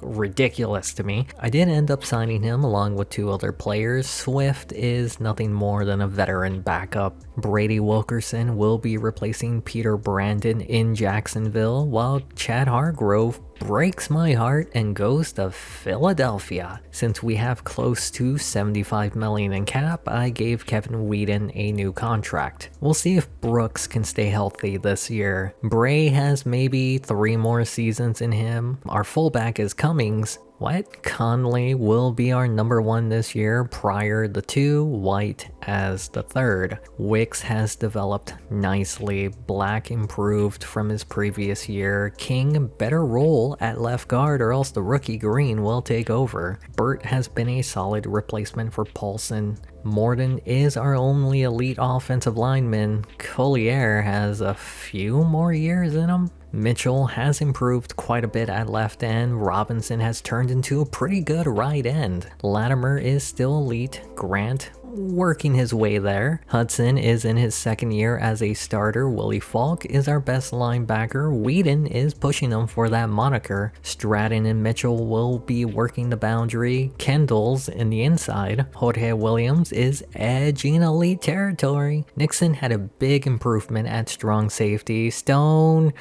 ridiculous to me. I did end up signing him along with 2 other players. Swift is nothing more than a veteran backup. Brady Wilkerson will be replacing Peter Brandon in Jacksonville, while Chad Hargrove breaks my heart and goes to Philadelphia. Since we have close to $75 million in cap, I gave Kevin Wheaton a new contract. We'll see if Brooks can stay healthy this year. Bray has maybe 3 more seasons in him. Our fullback is Cummings. What? Conley will be our #1 this year, Pryor the 2, White as the 3rd. Wicks has developed nicely. Black improved from his previous year. King better roll at left guard or else the rookie Green will take over. Burt has been a solid replacement for Paulson. Morton is our only elite offensive lineman. Collier has a few more years in him. Mitchell has improved quite a bit at left end. Robinson has turned into a pretty good right end. Latimer is still elite. Grant working his way there. Hudson is in his second year as a starter. Willie Falk is our best linebacker. Whedon is pushing him for that moniker. Stratton and Mitchell will be working the boundary. Kendall's in the inside. Jorge Williams is edging elite territory. Nixon had a big improvement at strong safety. Stone,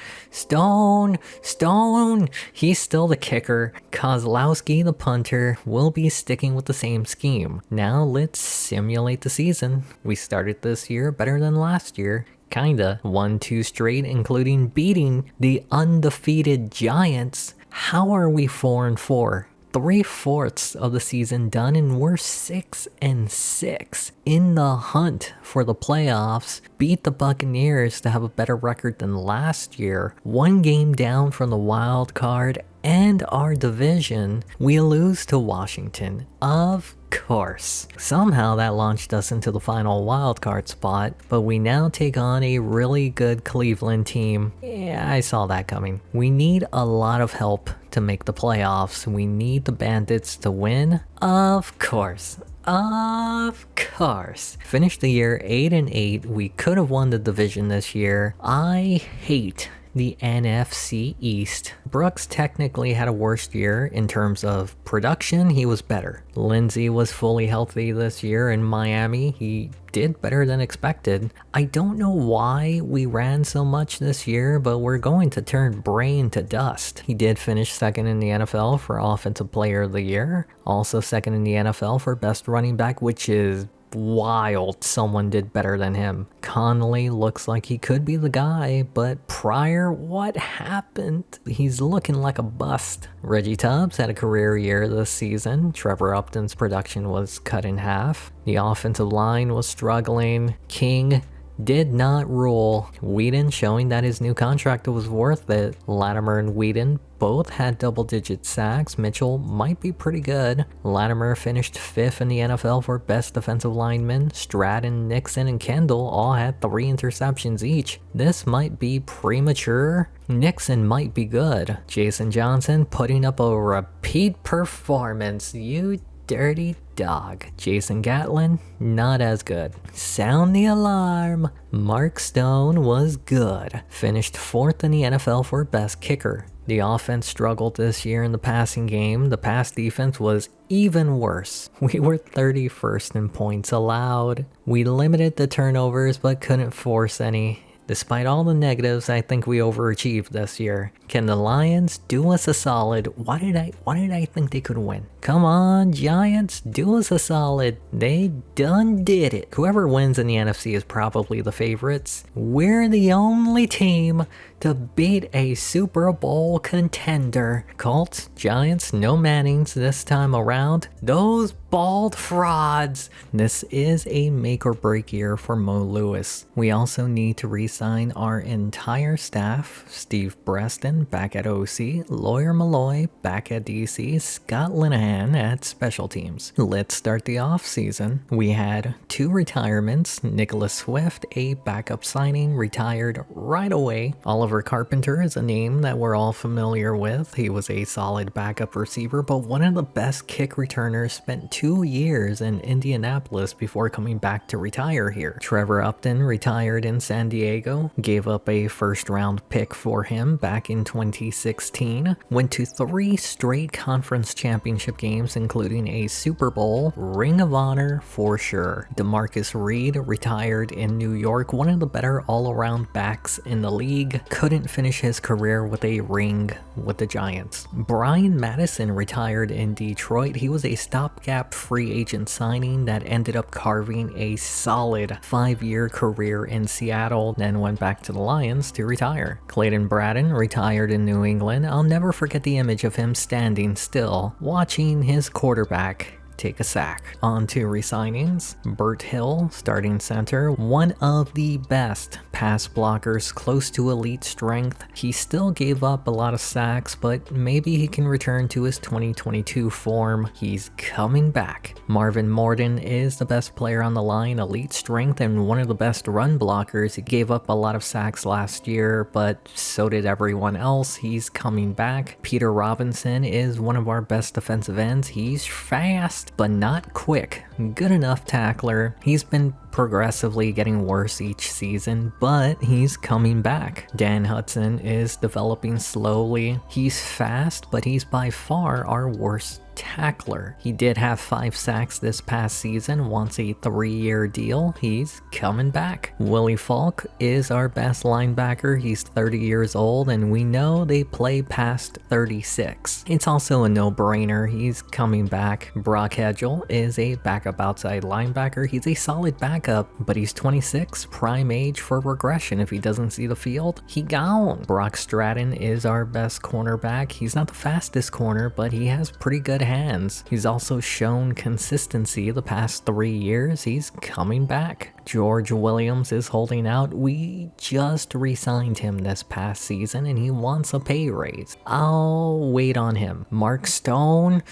he's still the kicker. Kozlowski, the punter, will be sticking with the same scheme. Now let's simulate the season. We started this year better than last year. Kinda. Won 2 straight, including beating the undefeated Giants. How are we 4-4? 3/4 of the season done, and we're 6-6 in the hunt for the playoffs. Beat the Buccaneers to have a better record than last year. 1 game down from the wild card and our division. We lose to Washington, of course. Somehow that launched us into the final wildcard spot, but we now take on a really good Cleveland team. Yeah, I saw that coming. We need a lot of help to make the playoffs. We need the Bandits to win, of course. Of course. Finished the year 8-8. We could have won the division this year. I hate the NFC East. Brooks technically had a worse year in terms of production. He was better. Lindsey was fully healthy this year in Miami. He did better than expected. I don't know why we ran so much this year, but we're going to turn Brain to dust. He did finish second in the NFL for Offensive Player of the Year. Also second in the NFL for Best Running Back, which is wild. Someone did better than him. Connolly looks like he could be the guy, but Pryor, what happened? He's looking like a bust. Reggie Tubbs had a career year this season. Trevor Upton's production was cut in half. The offensive line was struggling. King did not rule. Whedon showing that his new contract was worth it. Latimer and Whedon both had double-digit sacks. Mitchell might be pretty good. Latimer finished 5th in the NFL for best defensive lineman. Stratton, Nixon, and Kendall all had 3 interceptions each. This might be premature. Nixon might be good. Jason Johnson putting up a repeat performance. You dirty dog. Jason Gatlin, not as good. Sound the alarm. Mark Stone was good. Finished 4th in the NFL for best kicker. The offense struggled this year in the passing game. The pass defense was even worse. We were 31st in points allowed. We limited the turnovers but couldn't force any. Despite all the negatives, I think we overachieved this year. Can the Lions do us a solid? Why did I think they could win? Come on, Giants, do us a solid. They done did it. Whoever wins in the NFC is probably the favorites. We're the only team to beat a Super Bowl contender. Colts, Giants, no Mannings this time around. Those bald frauds. This is a make or break year for Mo Lewis. We also need to re-sign our entire staff. Steve Breston back at OC, Lawyer Malloy back at DC, Scott Linehan at special teams. Let's start the off season. We had 2 retirements. Nicholas Swift, a backup signing, retired right away. Oliver Carpenter is a name that we're all familiar with. He was a solid backup receiver, but one of the best kick returners. Spent 2 years in Indianapolis before coming back to retire here. Trevor Upton retired in San Diego, gave up a first-round pick for him back in 2016, went to 3 straight conference championship games, including a Super Bowl, Ring of Honor for sure. DeMarcus Reed retired in New York, one of the better all-around backs in the league, couldn't finish his career with a ring with the Giants. Brian Madison retired in Detroit. He was a stopgap free agent signing that ended up carving a solid 5-year career in Seattle, then went back to the Lions to retire. Clayton Braden retired in New England. I'll never forget the image of him standing still, watching his quarterback take a sack. On to re-signings. Burt Hill, starting center, one of the best pass blockers, close to elite strength. He still gave up a lot of sacks, but maybe he can return to his 2022 form. He's coming back. Marvin Morden is the best player on the line, elite strength, and one of the best run blockers. He gave up a lot of sacks last year, but so did everyone else. He's coming back. Peter Robinson is one of our best defensive ends. He's fast. fast, but not quick. Good enough tackler. He's been progressively getting worse each season, but he's coming back. Dan Hudson is developing slowly. He's fast, but he's by far our worst tackler. He did have 5 sacks this past season, wants a 3-year deal. He's coming back. Willie Falk is our best linebacker. He's 30 years old, and we know they play past 36. It's also a no-brainer. He's coming back. Brock Hedgel is a backup outside linebacker. He's a solid backup, but he's 26, prime age for regression. If he doesn't see the field, he gone. Brock Stratton is our best cornerback. He's not the fastest corner, but he has pretty good hands. He's also shown consistency the past 3 years. He's coming back. George Williams is holding out. We just re-signed him this past season and he wants a pay raise. I'll wait on him. Mark Stone.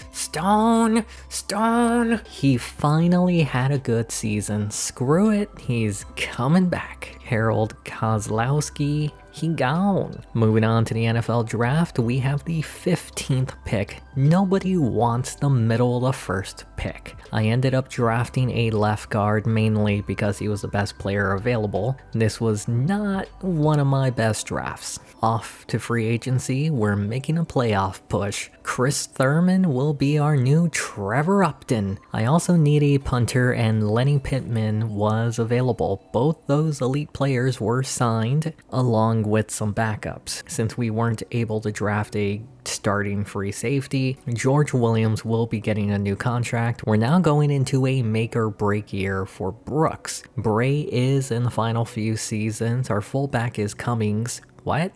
He finally had a good season. Screw it, he's coming back. Harold Kozlowski, he gone. Moving on to the NFL draft, we have the 15th pick. Nobody wants the middle of the first pick. I ended up drafting a left guard mainly because he was the best player available. This was not one of my best drafts. Off to free agency, we're making a playoff push. Chris Thurman will be our new Trevor Upton. I also need a punter, and Lenny Pittman was available. Both those elite players were signed along with some backups. Since we weren't able to draft a starting free safety, George Williams will be getting a new contract. We're now going into a make or break year for Brooks. Bray is in the final few seasons. Our fullback is Cummings.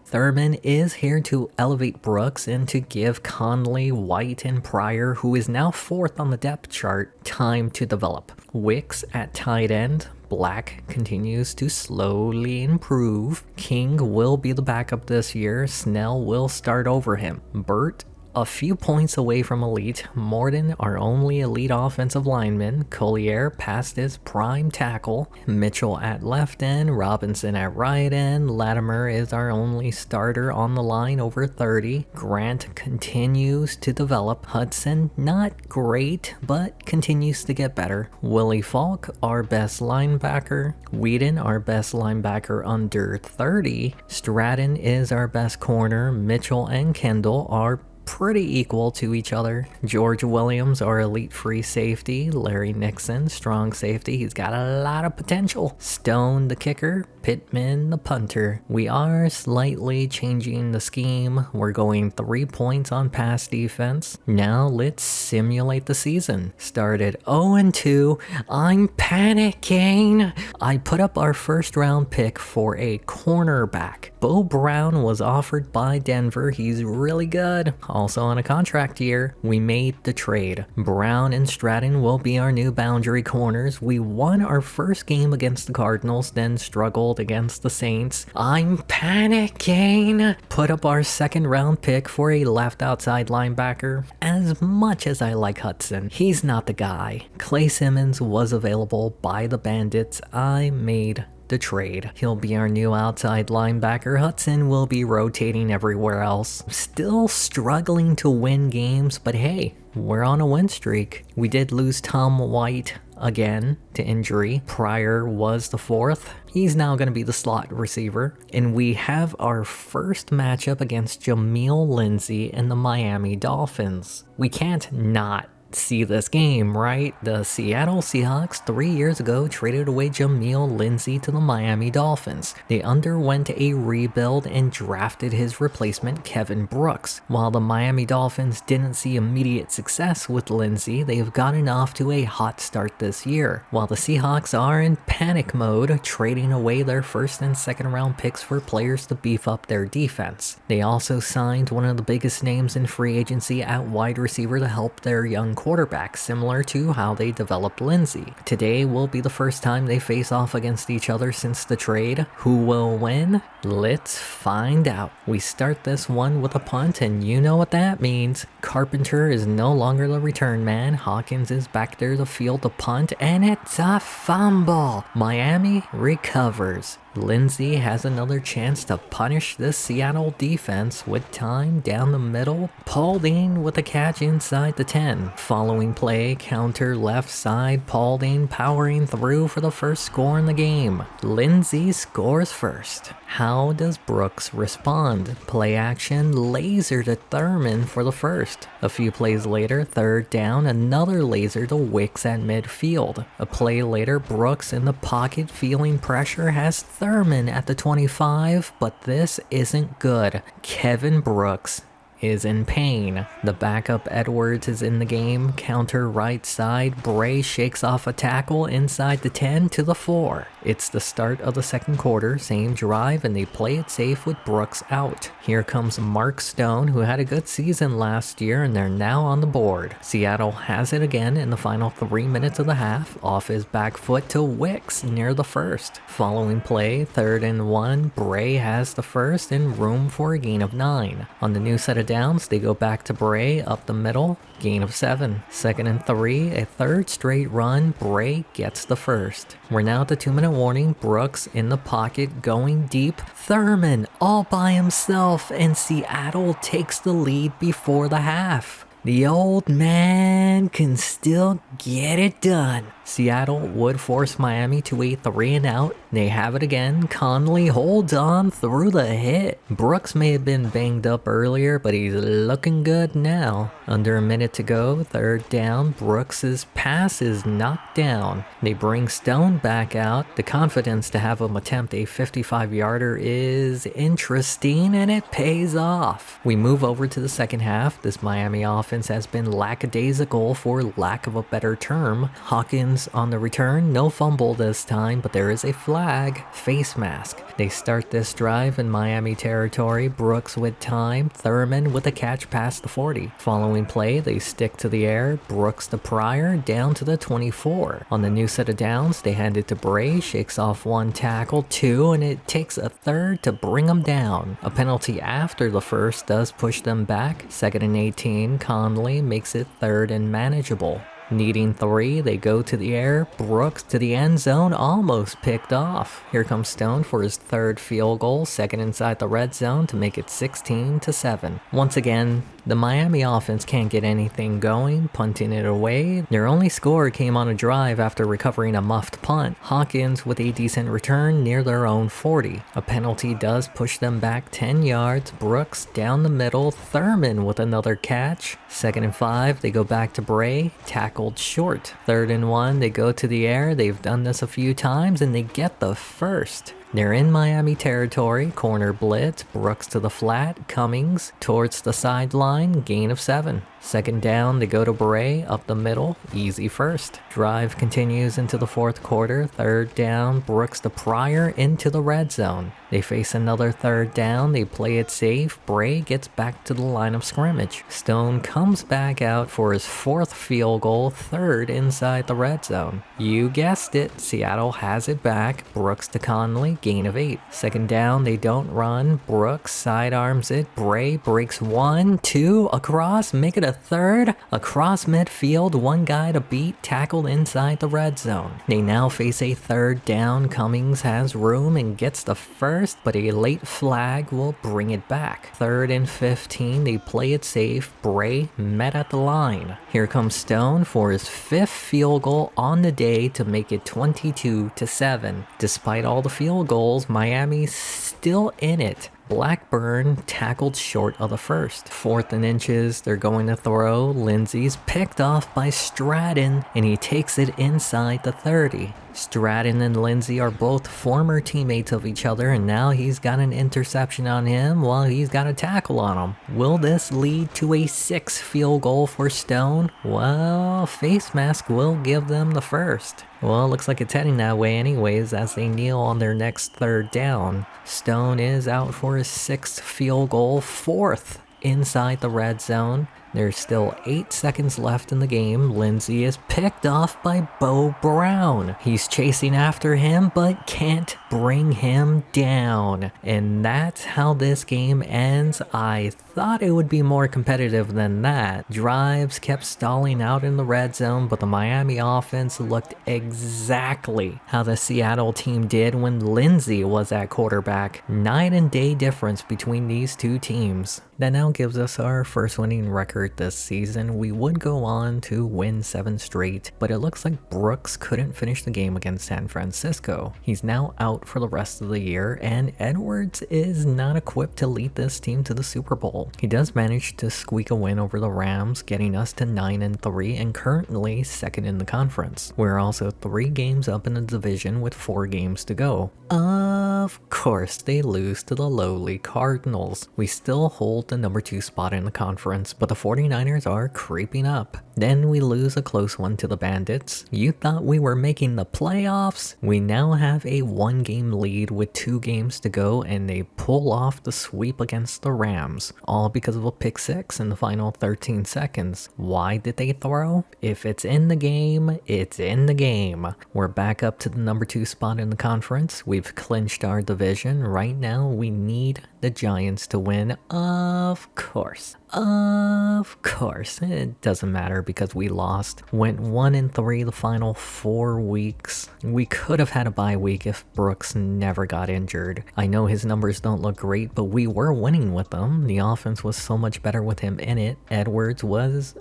Thurman is here to elevate Brooks and to give Conley, White, and Pryor, who is now 4th on the depth chart, time to develop. Wicks at tight end. Black continues to slowly improve. King will be the backup this year. Snell will start over him. Burt, a few points away from elite. Morden, our only elite offensive lineman. Collier past his prime tackle. Mitchell at left end. Robinson at right end. Latimer is our only starter on the line over 30. Grant continues to develop. Hudson, not great, but continues to get better. Willie Falk, our best linebacker. Whedon, our best linebacker under 30. Stratton is our best corner. Mitchell and Kendall are pretty equal to each other. George Williams, our elite free safety. Larry Nixon, strong safety. He's got a lot of potential. Stone, the kicker. Pittman, the punter. We are slightly changing the scheme. We're going 3 points on pass defense. Now let's simulate the season. Started 0-2. I'm panicking. I put up our first round pick for a cornerback. Bo Brown was offered by Denver. He's really good. Also on a contract year. We made the trade. Brown and Stratton will be our new boundary corners. We won our first game against the Cardinals, then struggled against the Saints. I'm panicking. Put up our second round pick for a left outside linebacker. As much as I like Hudson, he's not the guy. Clay Simmons was available by the Bandits. I made the trade. He'll be our new outside linebacker. Hudson will be rotating everywhere else. Still struggling to win games, but hey, we're on a win streak. We did lose Tom White again to injury. Pryor was the 4th. He's now going to be the slot receiver. And we have our first matchup against Jameel Lindsey and the Miami Dolphins. We can't not see this game, right? The Seattle Seahawks 3 years ago traded away Jameel Lindsey to the Miami Dolphins. They underwent a rebuild and drafted his replacement, Kevin Brooks. While the Miami Dolphins didn't see immediate success with Lindsey, they've gotten off to a hot start this year. While the Seahawks are in panic mode, trading away their first and second round picks for players to beef up their defense. They also signed one of the biggest names in free agency at wide receiver to help their young quarterback, similar to how they developed Lindsey. Today will be the first time they face off against each other since the trade. Who will win? Let's find out. We start this one with a punt, and you know what that means. Carpenter is no longer the return man. Hawkins is back there to field the punt, and it's a fumble. Miami recovers. Lindsey has another chance to punish this Seattle defense with time down the middle. Paulding with a catch inside the 10. Following play, counter left side, Paulding powering through for the first score in the game. Lindsey scores first. How does Brooks respond? Play action, laser to Thurman for the first. A few plays later, third down, another laser to Wicks at midfield. A play later, Brooks in the pocket feeling pressure has Thurman at the 25, but this isn't good. Kevin Brooks is in pain. The backup Edwards is in the game. Counter right side. Bray shakes off a tackle inside the 10 to the 4. It's the start of the second quarter, same drive, and they play it safe with Brooks out. Here comes Mark Stone, who had a good season last year, and they're now on the board. Seattle has it again in the final 3 minutes of the half, off his back foot to Wicks near the first. Following play, 3rd and 1, Bray has the first and room for a gain of 9. On the new set of downs, they go back to Bray up the middle, gain of 7. 2nd and 3, a third straight run, Bray gets the first. We're now at the 2-minute warning. Brooks in the pocket going deep. Thurman all by himself, and Seattle takes the lead before the half. The old man can still get it done. Seattle would force Miami to a 3 and out. They have it again. Conley holds on through the hit. Brooks may have been banged up earlier, but he's looking good now. Under a minute to go, 3rd down. Brooks's pass is knocked down. They bring Stone back out. The confidence to have him attempt a 55-yarder is interesting, and it pays off. We move over to the second half. This Miami offense has been lackadaisical, for lack of a better term. Hawkins on the return, no fumble this time, but there is a flag. Face mask. They start this drive in Miami territory. Brooks with time. Thurman with a catch past the 40. Following play, they stick to the air. Brooks to Pryor, down to the 24. On the new set of downs, they hand it to Bray, shakes off 1 tackle, 2, and it takes a 3rd to bring them down. A penalty after the first does push them back. 2nd and 18, Conley makes it 3rd and manageable. Needing 3, they go to the air. Brooks to the end zone, almost picked off. Here comes Stone for his 3rd field goal, 2nd inside the red zone to make it 16-7. Once again, the Miami offense can't get anything going, punting it away. Their only score came on a drive after recovering a muffed punt. Hawkins with a decent return near their own 40. A penalty does push them back 10 yards. Brooks down the middle. Thurman with another catch. 2nd and 5, they go back to Bray, tackled short. 3rd and 1, they go to the air. They've done this a few times, and they get the first. They're in Miami territory. Corner blitz. Brooks to the flat. Cummings towards the sideline. Gain of 7. 2nd down, they go to Bray, up the middle, easy first. Drive continues into the 4th quarter. 3rd down, Brooks to Pryor into the red zone. They face another 3rd down, they play it safe. Bray gets back to the line of scrimmage. Stone comes back out for his 4th field goal, 3rd inside the red zone. You guessed it, Seattle has it back. Brooks to Conley, gain of 8. 2nd down, they don't run. Brooks sidearms it. Bray breaks 1, 2, across, make it a 3rd, across midfield, 1 guy to beat, tackled inside the red zone. They now face a 3rd down. Cummings has room and gets the first, but a late flag will bring it back. 3rd and 15, they play it safe. Bray met at the line. Here comes Stone for his 5th field goal on the day to make it 22-7. Despite all the field goals, Miami's still in it. Blackburn tackled short of the first. 4th and inches, they're going to throw. Lindsey's picked off by Stratton, and he takes it inside the 30. Stratton and Lindsey are both former teammates of each other, and now he's got an interception on him while he's got a tackle on him. Will this lead to a 6th field goal for Stone? Well, face mask will give them the first. Well, looks like it's heading that way anyways as they kneel on their next 3rd down. Stone is out for his 6th field goal, 4th inside the red zone. There's still 8 seconds left in the game. Lindsey is picked off by Bo Brown. He's chasing after him, but can't bring him down. And that's how this game ends. I thought it would be more competitive than that. Drives kept stalling out in the red zone, but the Miami offense looked exactly how the Seattle team did when Lindsey was at quarterback. Night and day difference between these two teams. That now gives us our first winning record this season. We would go on to win 7 straight, but it looks like Brooks couldn't finish the game against San Francisco. He's now out for the rest of the year, and Edwards is not equipped to lead this team to the Super Bowl. He does manage to squeak a win over the Rams, getting us to 9-3 and currently second in the conference. We're also 3 games up in the division with 4 games to go. Of course, they lose to the lowly Cardinals. We still hold the number 2 spot in the conference, but the 49ers are creeping up. Then we lose a close one to the Bandits. You thought we were making the playoffs? We now have a 1-game lead with 2 games to go, and they pull off the sweep against the Rams, all because of a pick 6 in the final 13 seconds. Why did they throw? If it's in the game, it's in the game. We're back up to the number 2 spot in the conference. We've clinched our division. Right now, we need the Giants to win. Of course. Of course. It doesn't matter because we lost. Went 1-3 the final 4 weeks. We could have had a bye week if Brooks never got injured. I know his numbers don't look great, but we were winning with them. The offense was so much better with him in it. Edwards was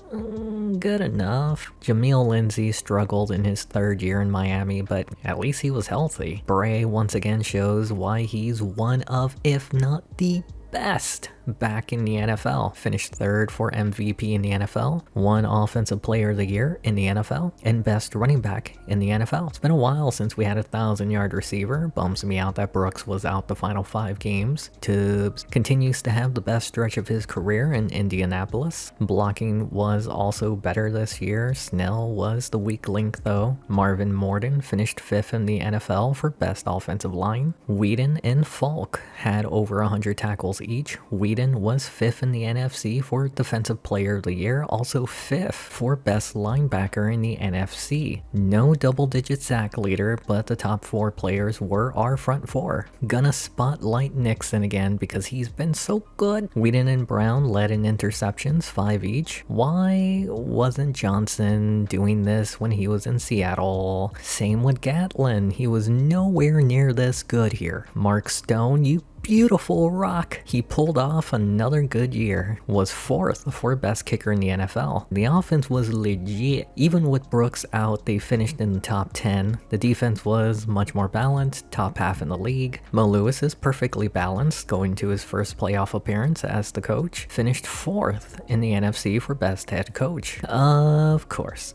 good enough. Jameel Lindsey struggled in his 3rd year in Miami, but at least he was healthy. Bray once again shows why he's one of, if not the best back in the NFL. Finished 3rd for MVP in the NFL, won Offensive Player of the Year in the NFL, and Best Running Back in the NFL. It's been a while since we had a 1,000-yard receiver. Bums me out that Brooks was out the final 5 games. Tibbs continues to have the best stretch of his career in Indianapolis. Blocking was also better this year. Snell was the weak link though. Marvin Morton finished 5th in the NFL for Best Offensive Line. Whedon and Falk had over 100 tackles each. Whedon was 5th in the NFC for Defensive Player of the Year, also 5th for Best Linebacker in the NFC. No double-digit sack leader, but the top 4 players were our front 4. Gonna spotlight Nixon again because he's been so good. Whedon and Brown led in interceptions, 5 each. Why wasn't Johnson doing this when he was in Seattle? Same with Gatlin. He was nowhere near this good here. Mark Stone, you beautiful rock. He pulled off another good year, was 4th for best kicker in the NFL. The offense was legit. Even with Brooks out, they finished in the top 10. The defense was much more balanced, top half in the league. Mo Lewis is perfectly balanced, going to his first playoff appearance as the coach. Finished 4th in the NFC for best head coach. Of course,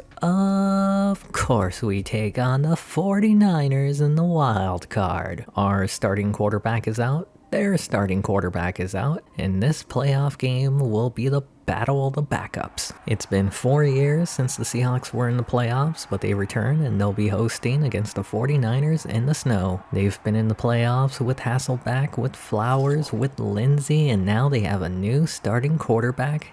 we take on the 49ers in the wild card. Our starting quarterback is out. Their starting quarterback is out, and this playoff game will be the battle of the backups. It's been 4 years since the Seahawks were in the playoffs, but they return and they'll be hosting against the 49ers in the snow. They've been in the playoffs with Hasselbeck, with Flowers, with Lindsey, and now they have a new starting quarterback,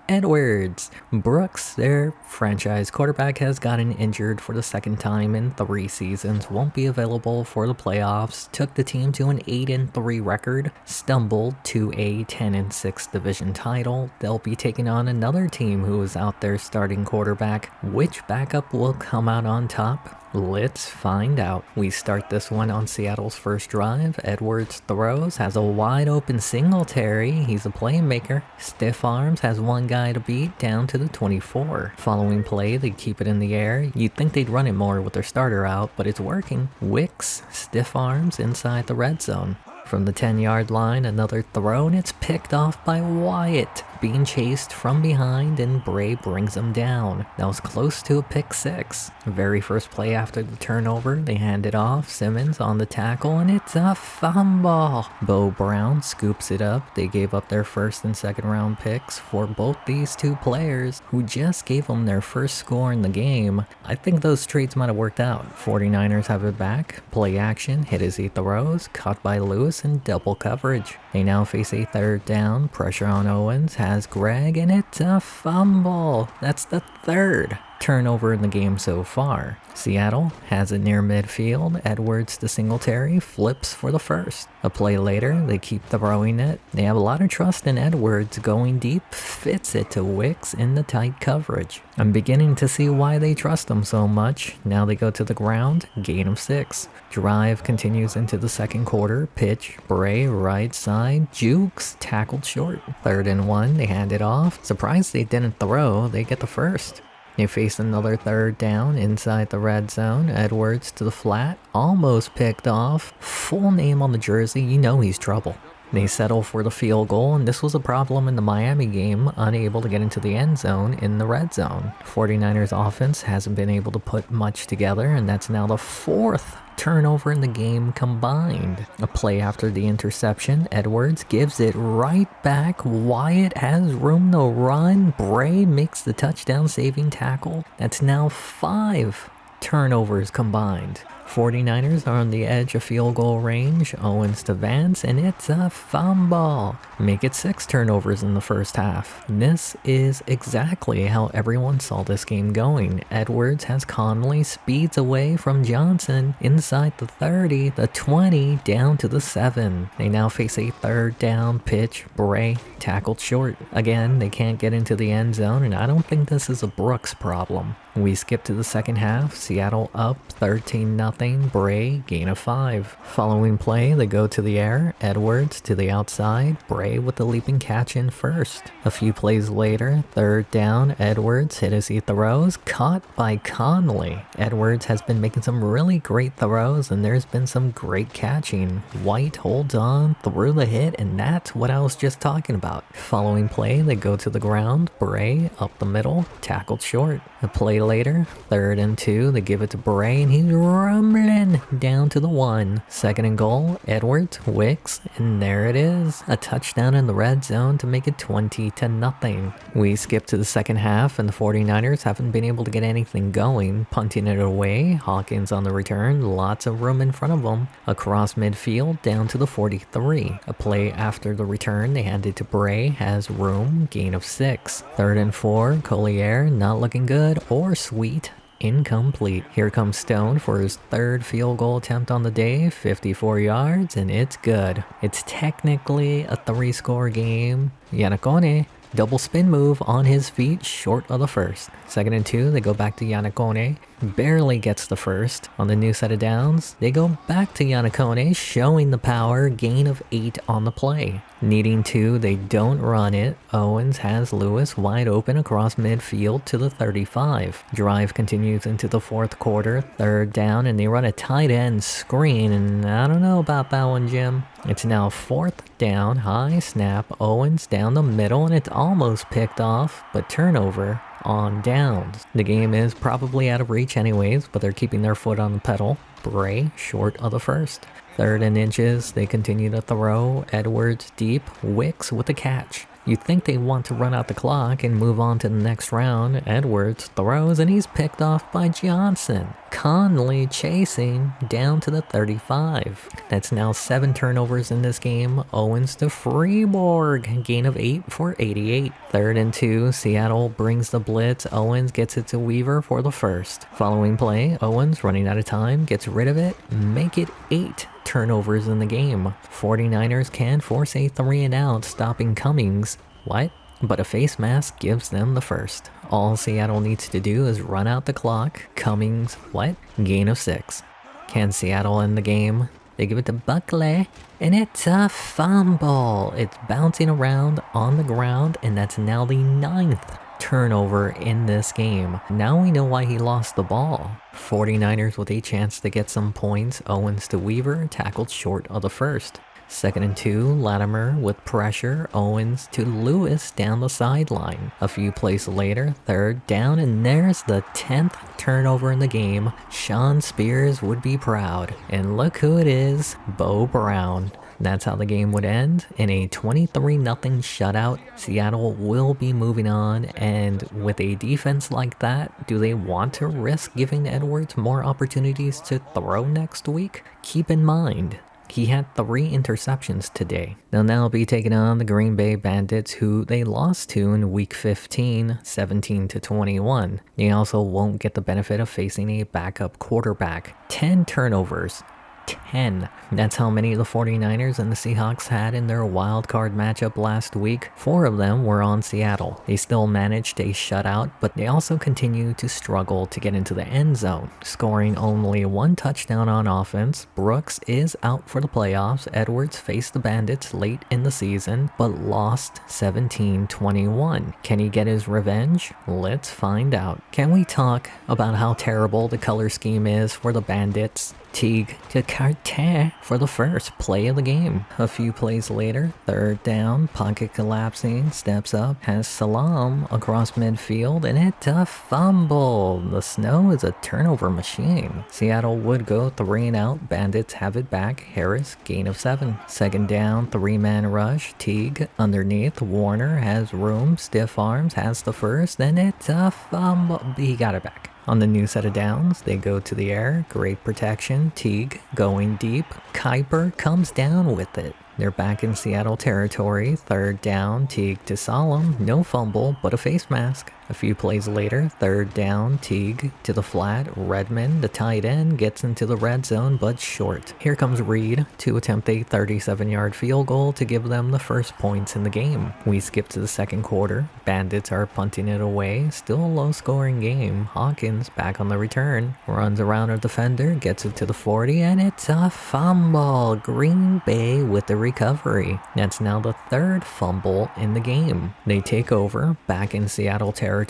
Edwards. Brooks, their franchise quarterback, has gotten injured for the 2nd time in 3 seasons, won't be available for the playoffs, took the team to an 8-3 record, stumbled to a 10-6 division title. They'll be taking on another team who is out there starting quarterback. Which backup will come out on top? Let's find out. We start this one on Seattle's first drive. Edwards throws, has a wide open Singletary. He's a playmaker. Stiff arms, has one guy to beat down to the 24. Following play, they keep it in the air. You'd think they'd run it more with their starter out, but it's working. Wicks, stiff arms inside the red zone. From the 10-yard line, another throw, and it's picked off by Wyatt. Being chased from behind, and Bray brings him down. That was close to a pick 6. Very first play after the turnover, they hand it off. Simmons on the tackle, and it's a fumble. Bo Brown scoops it up. They gave up their 1st and 2nd round picks for both these 2 players, who just gave them their first score in the game. I think those trades might have worked out. 49ers have it back. Play action, hit as he throws, caught by Lewis in double coverage. They now face a 3rd down. Pressure on Owens. has Greg, and it's a fumble. That's the third turnover in the game so far. Seattle has it near midfield. Edwards to Singletary, flips for the first. A play later, they keep throwing it. They have a lot of trust in Edwards going deep, fits it to Wicks in the tight coverage. I'm beginning to see why they trust him so much. Now they go to the ground, gain of 6. Drive continues into the second quarter. Pitch, Bray, right side, Jukes, tackled short. 3rd and 1, they hand it off. Surprised they didn't throw, they get the first. They face another 3rd down inside the red zone. Edwards to the flat, almost picked off. Full name on the jersey, you know he's trouble. They settle for the field goal, and this was a problem in the Miami game, unable to get into the end zone in the red zone. 49ers offense hasn't been able to put much together, and that's now the 4th turnover in the game combined. A play after the interception, Edwards gives it right back. Wyatt has room to run. Bray makes the touchdown saving tackle. That's now 5 turnovers combined. 49ers are on the edge of field goal range. Owens to Vance, and it's a fumble. Make it 6 turnovers in the first half. This is exactly how everyone saw this game going. Edwards has Conley, speeds away from Johnson inside the 30, the 20, down to the 7. They now face a 3rd down pitch. Bray tackled short. Again, they can't get into the end zone, and I don't think this is a Brooks problem. We skip to the second half. Seattle up 13-0. Bray gain of 5. Following play, they go to the air. Edwards to the outside. Bray with the leaping catch in first. A few plays later, 3rd down. Edwards hit as he throws. Caught by Conley. Edwards has been making some really great throws, and there's been some great catching. White holds on through the hit, and that's what I was just talking about. Following play, they go to the ground. Bray up the middle. Tackled short. A play later, 3rd and 2, they give it to Bray, and he's rumbling down to the 1. 2nd and goal, Edwards, Wicks, and there it is. A touchdown in the red zone to make it 20-0. We skip to the second half, and the 49ers haven't been able to get anything going. Punting it away, Hawkins on the return, lots of room in front of them. Across midfield, down to the 43. A play after the return, they hand it to Bray, has room, gain of 6. 3rd and 4, Collier, not looking good or sweet. Incomplete. Here comes Stone for his 3rd field goal attempt on the day, 54 yards, and it's good. It's technically a 3-score game. Yannickone, double spin move on his feet, short of the first. 2nd and 2, they go back to Yannickone. Barely gets the first. On the new set of downs, they go back to Yannickone, showing the power, gain of 8 on the play. Needing 2, they don't run it. Owens has Lewis wide open across midfield to the 35. Drive continues into the 4th quarter, 3rd down, and they run a tight end screen, and I don't know about that one, Jim. It's now 4th down, high snap, Owens down the middle, and it's almost picked off, but turnover on downs. The game is probably out of reach anyways, but they're keeping their foot on the pedal. Bray short of the first. 3rd and inches, they continue to throw. Edwards deep, Wicks with a catch. You'd think they want to run out the clock and move on to the next round. Edwards throws, and he's picked off by Johnson. Conley chasing down to the 35. That's now 7 turnovers in this game. Owens to Freeborg, gain of 8 for 88. 3rd and 2, Seattle brings the blitz. Owens gets it to Weaver for the first. Following play, Owens running out of time, gets rid of it, make it 8 turnovers in the game. 49ers can force a 3-and-out, stopping Cummings. What? But a face mask gives them the first. All Seattle needs to do is run out the clock. Cummings, what? Gain of 6. Can Seattle end the game? They give it to Buckley, and it's a fumble. It's bouncing around on the ground, and that's now the 9th turnover in this game. Now we know why he lost the ball. 49ers with a chance to get some points. Owens to Weaver, tackled short of the first. 2nd and 2, Latimer with pressure. Owens to Lewis down the sideline. A few plays later, 3rd down, and there's the 10th turnover in the game. Sean Spears would be proud. And look who it is, Bo Brown. That's how the game would end, in a 23-0 shutout. Seattle will be moving on, and with a defense like that, do they want to risk giving Edwards more opportunities to throw next week? Keep in mind, He had 3 interceptions today. They'll now be taking on the Green Bay Bandits, who they lost to in Week 15, 17-21. They also won't get the benefit of facing a backup quarterback. 10 turnovers. 10. That's how many the 49ers and the Seahawks had in their wild card matchup last week. 4 of them were on Seattle. They still managed a shutout, but they also continue to struggle to get into the end zone, scoring only 1 touchdown on offense. Brooks is out for the playoffs. Edwards faced the Bandits late in the season, but lost 17-21. Can he get his revenge? Let's find out. Can we talk about how terrible the color scheme is for the Bandits? Teague to Carter for the first play of the game. A few plays later, 3rd down, pocket collapsing, steps up, has Salam across midfield, and it's a fumble. The snow is a turnover machine. Seattle would go 3 and out. Bandits have it back. Harris, gain of 7. 2nd down, 3-man rush. Teague underneath. Warner has room, stiff arms, has the first, and it's a fumble. He got it back. On the new set of downs, they go to the air. Great protection. Teague going deep. Kuiper comes down with it. They're back in Seattle territory. 3rd down, Teague to Solemn. No fumble, but a face mask. A few plays later, 3rd down, Teague to the flat. Redmond, the tight end, gets into the red zone, but short. Here comes Reed to attempt a 37-yard field goal to give them the first points in the game. We skip to the 2nd quarter. Bandits are punting it away. Still a low-scoring game. Hawkins back on the return. Runs around a defender, gets it to the 40, and it's a fumble. Green Bay with the recovery. That's now the 3rd fumble in the game. They take over, back in Seattle territory.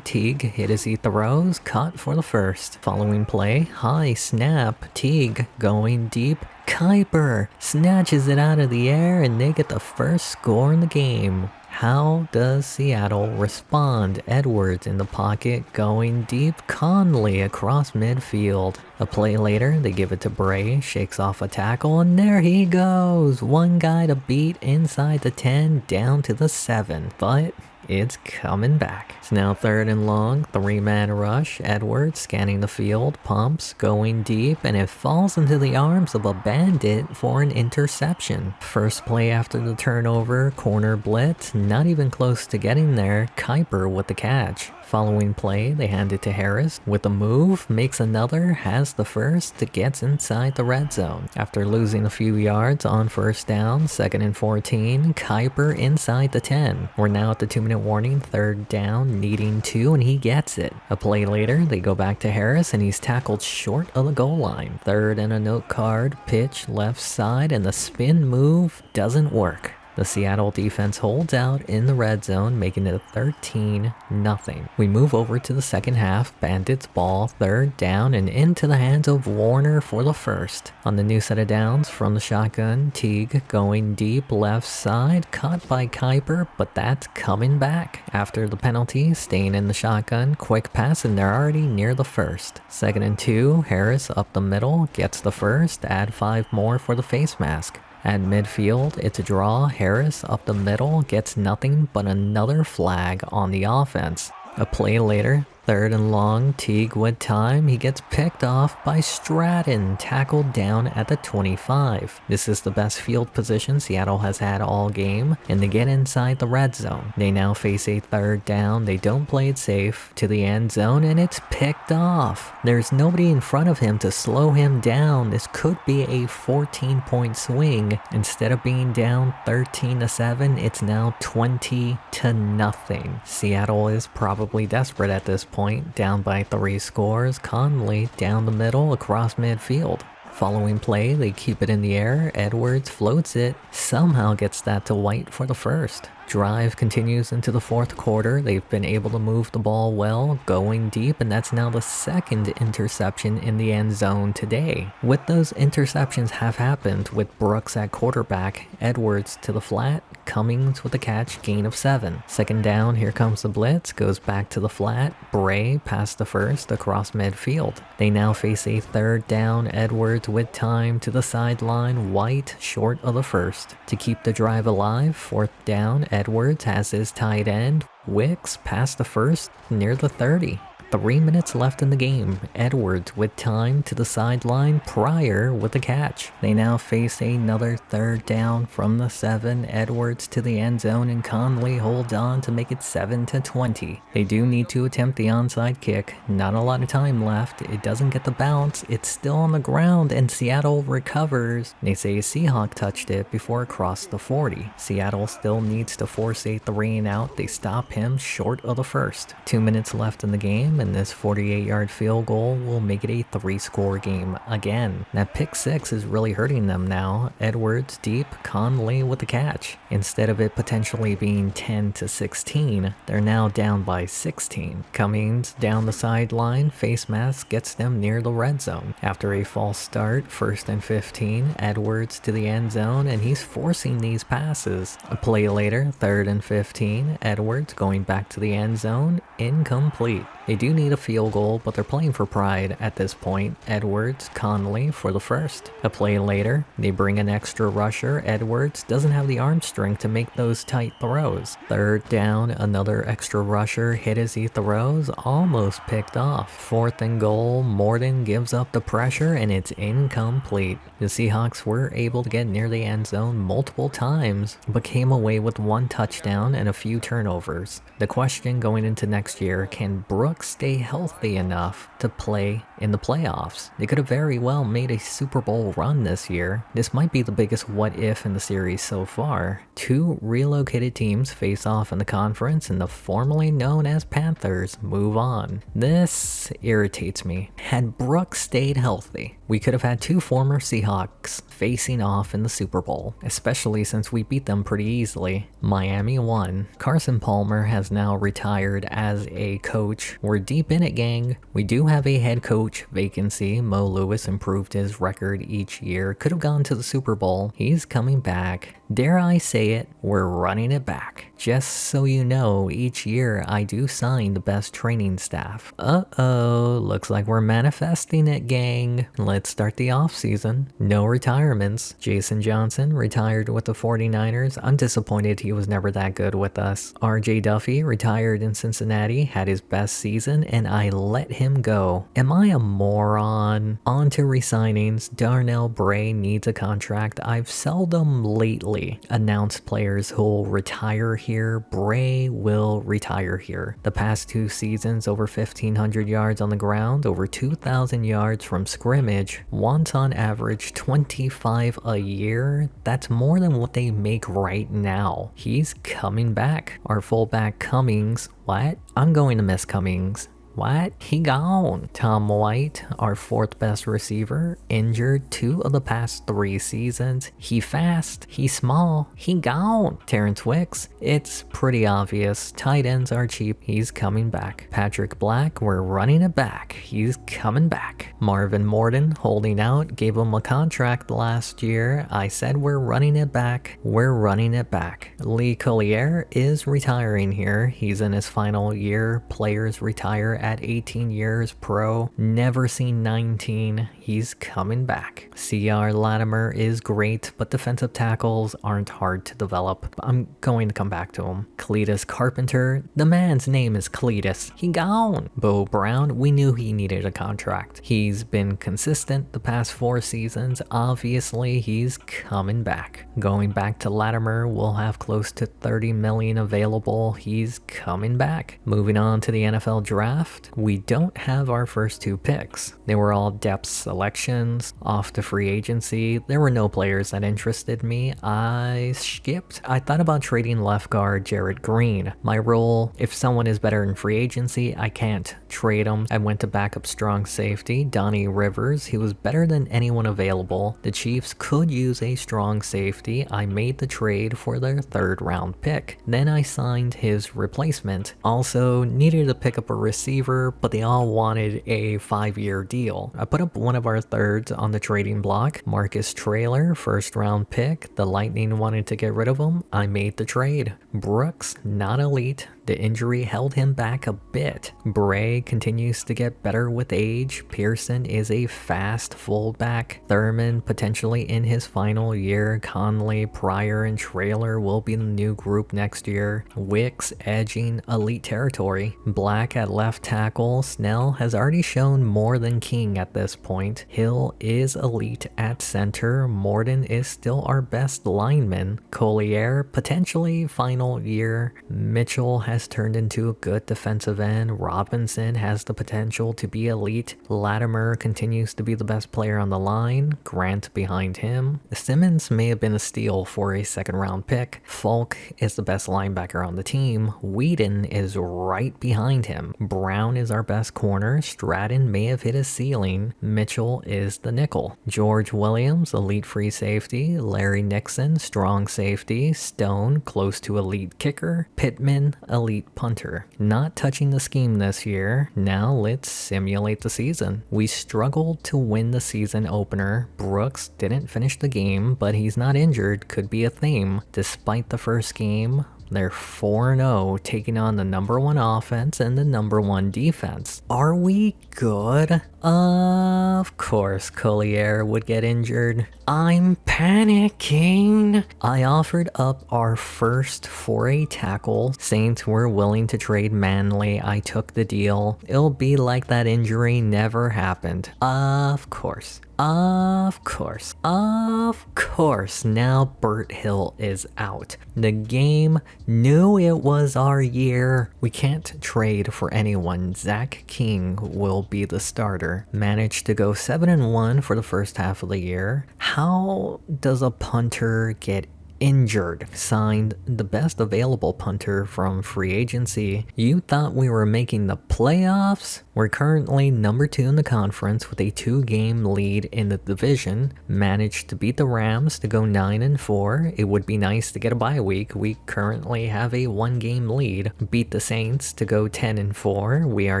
Teague hit as he throws, caught for the first. Following play, high snap, Teague going deep. Kuiper snatches it out of the air, and they get the first score in the game. How does Seattle respond? Edwards in the pocket, going deep. Conley across midfield. A play later, they give it to Bray, shakes off a tackle, and there he goes. 1 guy to beat inside the 10, down to the 7. But it's coming back. It's now 3rd and long, 3-man rush. Edwards scanning the field, pumps, going deep, and it falls into the arms of a Bandit for an interception. First play after the turnover, corner blitz, not even close to getting there. Kuiper with the catch. Following play, they hand it to Harris. With a move, makes another, has the first, gets inside the red zone. After losing a few yards on 1st down, 2nd and 14, Kuiper inside the 10. We're now at the 2-minute warning, 3rd down, needing 2, and he gets it. A play later, they go back to Harris, and he's tackled short of the goal line. 3rd and a note card, pitch left side, and the spin move doesn't work. The Seattle defense holds out in the red zone, making it 13-0. We move over to the 2nd half. Bandits ball, 3rd down, and into the hands of Warner for the first. On the new set of downs from the shotgun, Teague going deep left side, caught by Kuiper, but that's coming back. After the penalty, staying in the shotgun, quick pass, and they're already near the first. 2nd and 2, Harris up the middle, gets the first, add 5 more for the face mask. At midfield, it's a draw. Harris up the middle, gets nothing but another flag on the offense. A play later, 3rd and long, Teague with time, he gets picked off by Stratton, tackled down at the 25. This is the best field position Seattle has had all game, and they get inside the red zone. They now face a 3rd down, they don't play it safe, to the end zone, and it's picked off. There's nobody in front of him to slow him down. This could be a 14-point swing. Instead of being down 13-7, it's now 20-0. Seattle is probably desperate at this point, down by 3 scores. Conley down the middle across midfield. Following play, they keep it in the air. Edwards floats it, somehow gets that to White for the first. Drive continues into the 4th quarter. They've been able to move the ball well, going deep, and that's now the 2nd interception in the end zone today. With those interceptions have happened, with Brooks at quarterback, Edwards to the flat, Cummings with the catch, gain of 7. 2nd down, here comes the blitz, goes back to the flat. Bray past the first across midfield. They now face a 3rd down. Edwards with time to the sideline. White short of the first. To keep the drive alive, 4th down. Edwards has his tight end. Wicks past the first, near the 30. 3 minutes left in the game. Edwards with time to the sideline, Pryor with the catch. They now face another third down from the 7. Edwards to the end zone and Conley holds on to make it 7-20. They do need to attempt the onside kick. Not a lot of time left. It doesn't get the bounce. It's still on the ground and Seattle recovers. They say Seahawks touched it before it crossed the 40. Seattle still needs to force a 3 and out. They stop him short of the first. 2 minutes left in the game and this 48-yard field goal will make it a 3-score game again. That pick 6 is really hurting them now. Edwards deep, Conley with the catch. Instead of it potentially being 10-16, they're now down by 16. Cummings down the sideline, face mask gets them near the red zone. After a false start, 1st and 15, Edwards to the end zone and he's forcing these passes. A play later, 3rd and 15, Edwards going back to the end zone, incomplete. They do need a field goal, but they're playing for pride at this point. Edwards, Conley for the first. A play later, they bring an extra rusher. Edwards doesn't have the arm strength to make those tight throws. 3rd down, another extra rusher hit as he throws, almost picked off. 4th and goal, Morton gives up the pressure and it's incomplete. The Seahawks were able to get near the end zone multiple times, but came away with 1 touchdown and a few turnovers. The question going into next year, can Brooks stay healthy enough to play in the playoffs? They could have very well made a Super Bowl run this year. This might be the biggest what if in the series so far. 2 relocated teams face off in the conference and the formerly known as Panthers move on. This irritates me. Had Brooks stayed healthy, we could have had 2 former Seahawks facing off in the Super Bowl, especially since we beat them pretty easily. Miami won. Carson Palmer has now retired as a coach. We're deep in it, gang. We do have a head coach vacancy. Mo Lewis improved his record each year. Could have gone to the Super Bowl. He's coming back. Dare I say it, we're running it back. Just so you know, each year I do sign the best training staff. Uh-oh, looks like we're manifesting it, gang. Let's start the offseason. No retirements. Jason Johnson retired with the 49ers. I'm disappointed he was never that good with us. RJ Duffy retired in Cincinnati, had his best season, and I let him go. Am I a moron? On to resignings. Darnell Bray needs a contract. I've seldom lately announced players who'll retire here. Bray will retire here. The past 2 seasons, over 1,500 yards on the ground, over 2,000 yards from scrimmage, once on average 25 a year. That's more than what they make right now. He's coming back. Our fullback Cummings, what? I'm going to miss Cummings. What? He gone. Tom White, our 4th best receiver, injured 2 of the past 3 seasons. He fast, he small, he gone. Terrence Wicks, it's pretty obvious. Tight ends are cheap, he's coming back. Patrick Black, we're running it back. He's coming back. Marvin Morton, holding out, gave him a contract last year. I said we're running it back. We're running it back. Lee Collier is retiring here. He's in his final year. Players retire at 18 years pro, never seen 19. He's coming back. C.R. Latimer is great, but defensive tackles aren't hard to develop. I'm going to come back to him. Cletus Carpenter, the man's name is Cletus. He gone. Bo Brown, we knew he needed a contract. He's been consistent the past 4 seasons. Obviously, he's coming back. Going back to Latimer, we'll have close to 30 million available. He's coming back. Moving on to the NFL draft. We don't have our first 2 picks. They were all depth selections. Off to free agency, there were no players that interested me. I skipped. I thought about trading left guard Jarrett Green. My role, if someone is better in free agency, I can't trade him. I went to backup strong safety, Donnie Rivers. He was better than anyone available. The Chiefs could use a strong safety. I made the trade for their 3rd round pick. Then I signed his replacement. Also needed to pick up a receiver, but they all wanted a 5-year deal. I put up one of our 3rds on the trading block. Marcus Traylor, 1st round pick. The Lightning wanted to get rid of him. I made the trade. Brooks, not elite. The injury held him back a bit. Bray continues to get better with age. Pearson is a fast fullback. Thurman potentially in his final year. Conley, Pryor, and Traylor will be the new group next year. Wicks edging elite territory. Black at left tackle, Snell has already shown more than King at this point. Hill is elite at center. Morden is still our best lineman. Collier, potentially final year. Mitchell has turned into a good defensive end. Robinson has the potential to be elite. Latimer continues to be the best player on the line. Grant behind him. Simmons may have been a steal for a second round pick. Falk is the best linebacker on the team. Whedon is right behind him. Brown is our best corner. Stratton may have hit a ceiling. Mitchell is the nickel. George Williams, elite free safety. Larry Nixon, strong safety. Stone, close to elite kicker. Pittman, elite punter. Not touching the scheme this year. Now let's simulate the season. We struggled to win the season opener. Brooks didn't finish the game, but he's not injured. Could be a theme. Despite the first game, they're 4-0, taking on the number 1 offense and the number 1 defense. Are we good? Of course Collier would get injured. I'm panicking. I offered up our first for a tackle. Saints were willing to trade Manley. I took the deal. It'll be like that injury never happened. Of course. Of course. Of course. Now Burt Hill is out. The game knew it was our year. We can't trade for anyone. Zach King will be the starter. Managed to go 7-1 for the first half of the year. How does a punter get injured? Signed the best available punter from free agency. You thought we were making the playoffs? We're currently number 2 in the conference with a 2-game lead in the division. Managed to beat the Rams to go 9-4. It would be nice to get a bye week. We currently have a 1-game lead. Beat the Saints to go 10-4. We are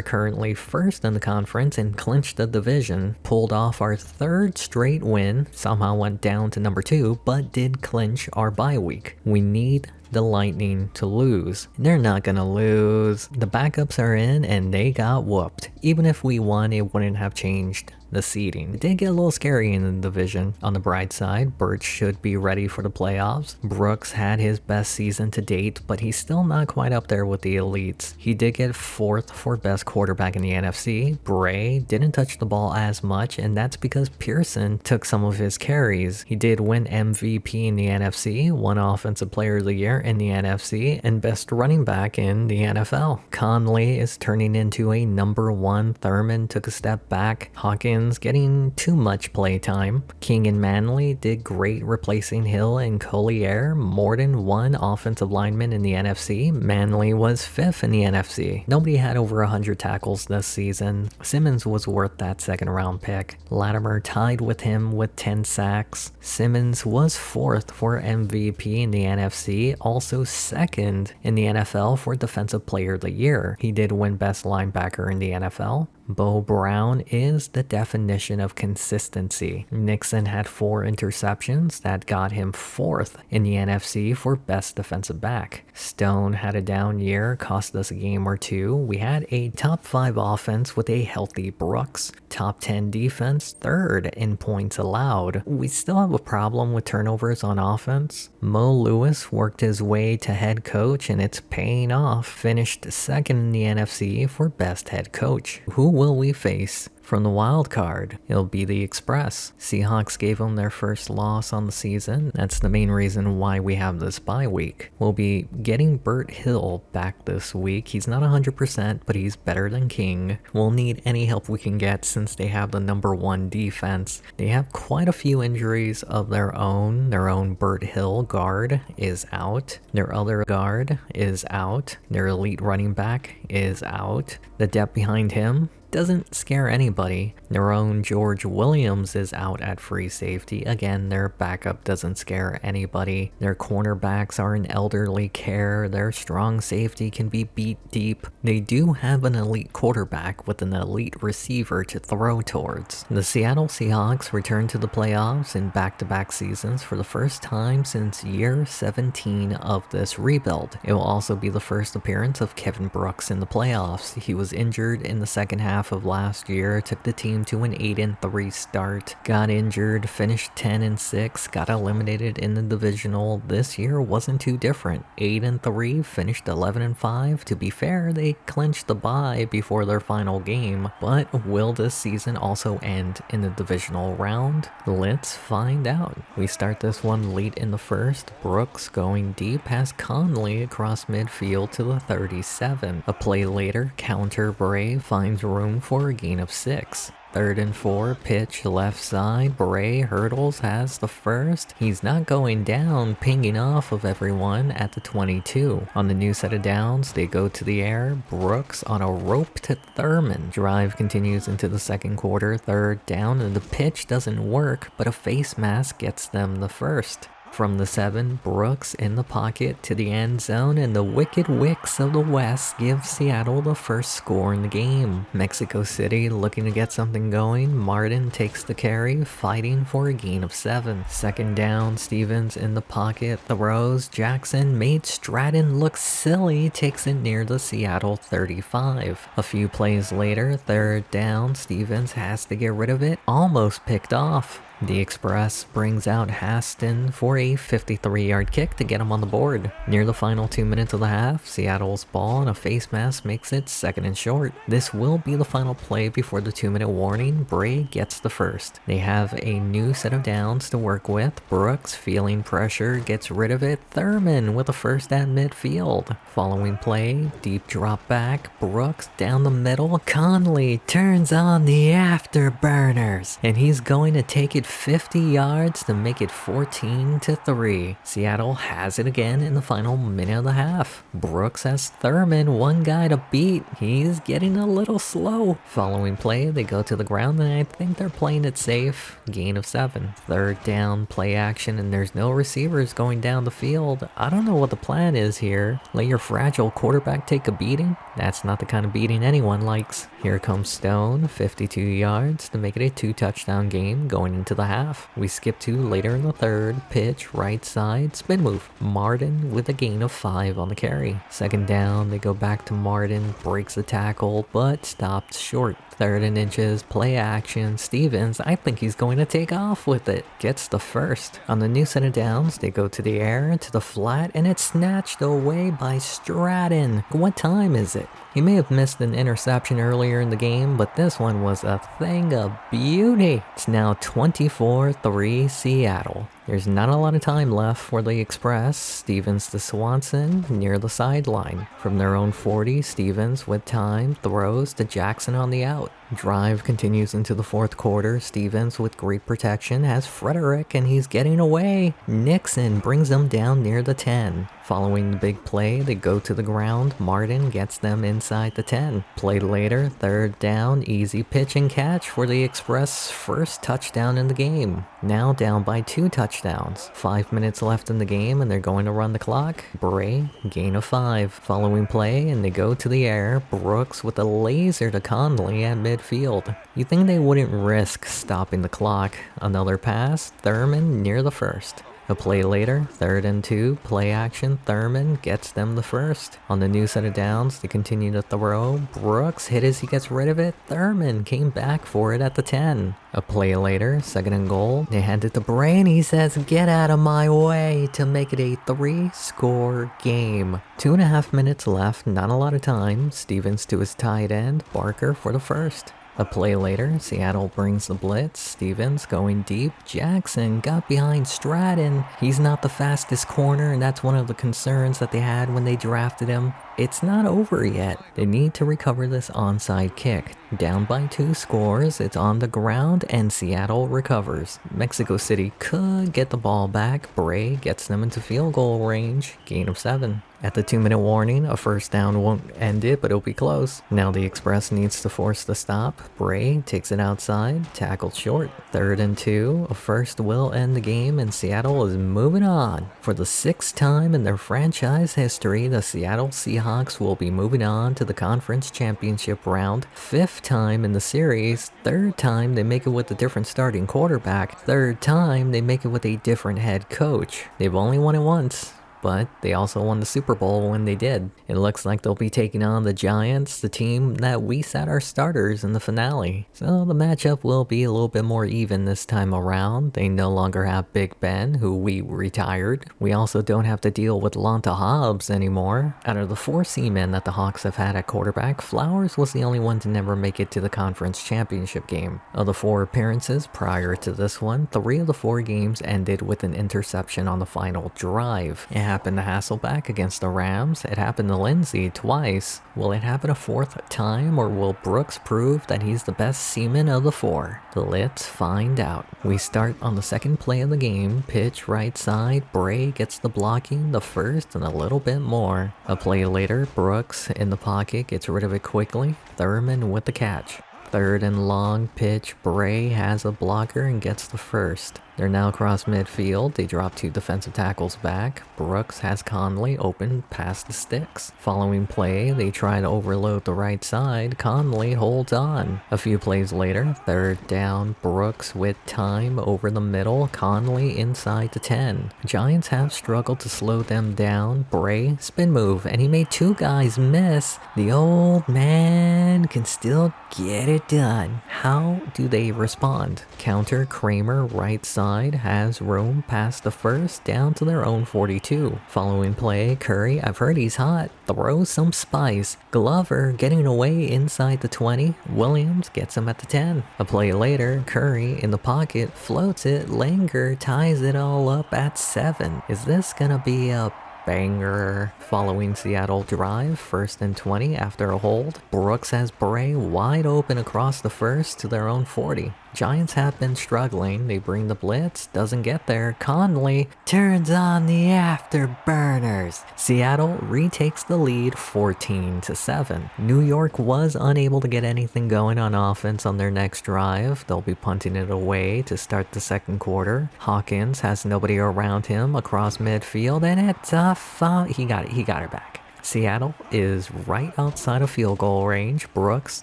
currently first in the conference and clinched the division. Pulled off our 3rd straight win. Somehow went down to number 2, but did clinch our bye week. We need the Lightning to lose. They're not gonna lose. The backups are in and they got whooped. Even if we won, it wouldn't have changed the seeding. It did get a little scary in the division. On the bright side, Birch should be ready for the playoffs. Brooks had his best season to date, but he's still not quite up there with the elites. He did get 4th for best quarterback in the NFC. Bray didn't touch the ball as much, and that's because Pearson took some of his carries. He did win MVP in the NFC, won Offensive Player of the Year in the NFC, and best running back in the NFL. Conley is turning into a number 1. Thurman took a step back. Hawkins getting too much play time. King and Manley did great replacing Hill and Collier. Morden won offensive lineman in the NFC. Manley was 5th in the NFC. Nobody had over 100 tackles this season. Simmons was worth that 2nd round pick. Latimer tied with him with 10 sacks. Simmons was 4th for MVP in the NFC, also 2nd in the NFL for Defensive Player of the Year. He did win best linebacker in the NFL. Bo Brown is the definition of consistency. Nixon had 4 interceptions that got him 4th in the NFC for best defensive back. Stone had a down year, cost us a game or 2. We had a top 5 offense with a healthy Brooks. Top 10 defense, 3rd in points allowed. We still have a problem with turnovers on offense. Mo Lewis worked his way to head coach and it's paying off. Finished 2nd in the NFC for best head coach. Who will we face from the wild card? It'll be the Express. Seahawks gave them their first loss on the season. That's the main reason why we have this bye week. We'll be getting Burt Hill back this week. He's not 100%, but he's better than King. We'll need any help we can get since they have the number 1 defense. They have quite a few injuries of their own. Their own Burt Hill guard is out. Their other guard is out. Their elite running back is out. The depth behind him doesn't scare anybody. Their own George Williams is out at free safety. Again, their backup doesn't scare anybody. Their cornerbacks are in elderly care. Their strong safety can be beat deep. They do have an elite quarterback with an elite receiver to throw towards. The Seattle Seahawks returned to the playoffs in back-to-back seasons for the first time since year 17 of this rebuild. It will also be the first appearance of Kevin Brooks in the playoffs. He was injured in the second half of last year, took the team team to an 8-3 start. Got injured, finished 10-6, got eliminated in the divisional. This year wasn't too different. 8-3, finished 11-5. To be fair, they clinched the bye before their final game. But will this season also end in the divisional round? Let's find out. We start this one late in the first. Brooks going deep has Conley across midfield to the 37. A play later, counter Bray finds room for a gain of 6. 3rd and 4, pitch left side. Bray hurdles, has the first. He's not going down, pinging off of everyone at the 22. On the new set of downs, they go to the air. Brooks on a rope to Thurman. Drive continues into the second quarter. 3rd down, and the pitch doesn't work, but a face mask gets them the first. From the 7, Brooks in the pocket to the end zone, and the Wicked Wicks of the West give Seattle the first score in the game. Mexico City looking to get something going. Martin takes the carry, fighting for a gain of 7. 2nd down, Stevens in the pocket, throws. Jackson made Stratton look silly, takes it near the Seattle 35. A few plays later, 3rd down, Stevens has to get rid of it, almost picked off. The Express brings out Haston for a 53-yard kick to get him on the board. Near the final 2 minutes of the half, Seattle's ball and a face mask makes it 2nd and short. This will be the final play before the 2-minute warning. Bray gets the first. They have a new set of downs to work with. Brooks, feeling pressure, gets rid of it. Thurman with a first at midfield. Following play, deep drop back. Brooks down the middle. Conley turns on the afterburners, and he's going to take it 50 yards to make it 14-3. Seattle has it again in the final minute of the half. Brooks has Thurman, one guy to beat. He's getting a little slow. Following play, they go to the ground, and I think they're playing it safe. Gain of 7. 3rd down, play action, and there's no receivers going down the field. I don't know what the plan is here. Let your fragile quarterback take a beating? That's not the kind of beating anyone likes. Here comes Stone, 52 yards to make it a 2-touchdown game going into the half. We skip to later in the 3rd, pitch, right side, spin move. Martin with a gain of 5 on the carry. 2nd down, they go back to Martin, breaks the tackle, but stopped short. 3rd and inches, play action. Stevens, I think he's going to take off with it. Gets the first. On the new set of downs, they go to the air, to the flat, and it's snatched away by Stratton. What time is it? He may have missed an interception earlier in the game, but this one was a thing of beauty. It's now 24-3 Seattle. There's not a lot of time left for the Express. Stevens to Swanson near the sideline. From their own 40, Stevens with time throws to Jackson on the out. Drive continues into the 4th quarter. Stevens with great protection has Frederick, and he's getting away. Nixon brings them down near the 10. Following the big play, they go to the ground. Martin gets them inside the 10. Play later, 3rd down, easy pitch and catch for the Express' first touchdown in the game. Now down by 2 touchdowns. 5 minutes left in the game, and they're going to run the clock. Bray, gain of 5. Following play, and they go to the air. Brooks with a laser to Conley at midfield. You think they wouldn't risk stopping the clock. Another pass, Thurman near the first. A play later, 3rd and 2, play action, Thurman gets them the first. On the new set of downs, they continue to throw. Brooks hit as he gets rid of it. Thurman came back for it at the 10. A play later, 2nd and goal, they hand it to Bray, and he says, "Get out of my way," to make it a 3-score game. 2.5 minutes left, not a lot of time. Stevens to his tight end, Barker for the first. A play later, Seattle brings the blitz. Stevens going deep. Jackson got behind Stratton. He's not the fastest corner, and that's one of the concerns that they had when they drafted him. It's not over yet. They need to recover this onside kick. Down by 2 scores, it's on the ground, and Seattle recovers. Mexico City could get the ball back. Bray gets them into field goal range. Gain of 7. At the 2-minute warning, a first down won't end it, but it'll be close. Now the Express needs to force the stop. Bray takes it outside, tackled short. 3rd and 2, a first will end the game, and Seattle is moving on. For the 6th time in their franchise history, the Seattle Seahawks will be moving on to the conference championship round. 5th time in the series, 3rd time they make it with a different starting quarterback. 3rd time they make it with a different head coach. They've only won it once, but they also won the Super Bowl when they did. It looks like they'll be taking on the Giants, the team that we sat our starters in the finale. So the matchup will be a little bit more even this time around. They no longer have Big Ben, who we retired. We also don't have to deal with Lonta Hobbs anymore. Out of the 4 seamen that the Hawks have had at quarterback, Flowers was the only one to never make it to the conference championship game. Of the 4 appearances prior to this one, 3 of the 4 games ended with an interception on the final drive. It happened to Hasselbeck against the Rams. It happened to Lindsey twice. Will it happen a 4th time, or will Brooks prove that he's the best seaman of the 4? Let's find out. We start on the second play of the game. Pitch right side. Bray gets the blocking, the first, and a little bit more. A play later, Brooks in the pocket gets rid of it quickly. Thurman with the catch. 3rd and long pitch, Bray has a blocker and gets the first. They're now across midfield. They drop 2 defensive tackles back. Brooks has Conley open past the sticks. Following play, they try to overload the right side. Conley holds on. A few plays later, 3rd down, Brooks with time over the middle. Conley inside the 10. Giants have struggled to slow them down. Bray, spin move, and he made 2 guys miss. The old man can still get it done. How do they respond? Counter, Kramer, right side, has room past the first down to their own 42. Following play, Curry, I've heard he's hot, throws some spice. Glover getting away inside the 20. Williams gets him at the 10. A play later, Curry in the pocket floats it. Langer ties it all up at 7. Is this gonna be a banger? Following Seattle drive, 1st and 20 after a hold. Brooks has Bray wide open across the first to their own 40. Giants have been struggling. They bring the blitz, doesn't get there. Conley turns on the afterburners. Seattle retakes the lead 14-7. New York was unable to get anything going on offense on their next drive. They'll be punting it away to start the second quarter. Hawkins has nobody around him across midfield, and it's a foul. He got it back. Seattle is right outside of field goal range. Brooks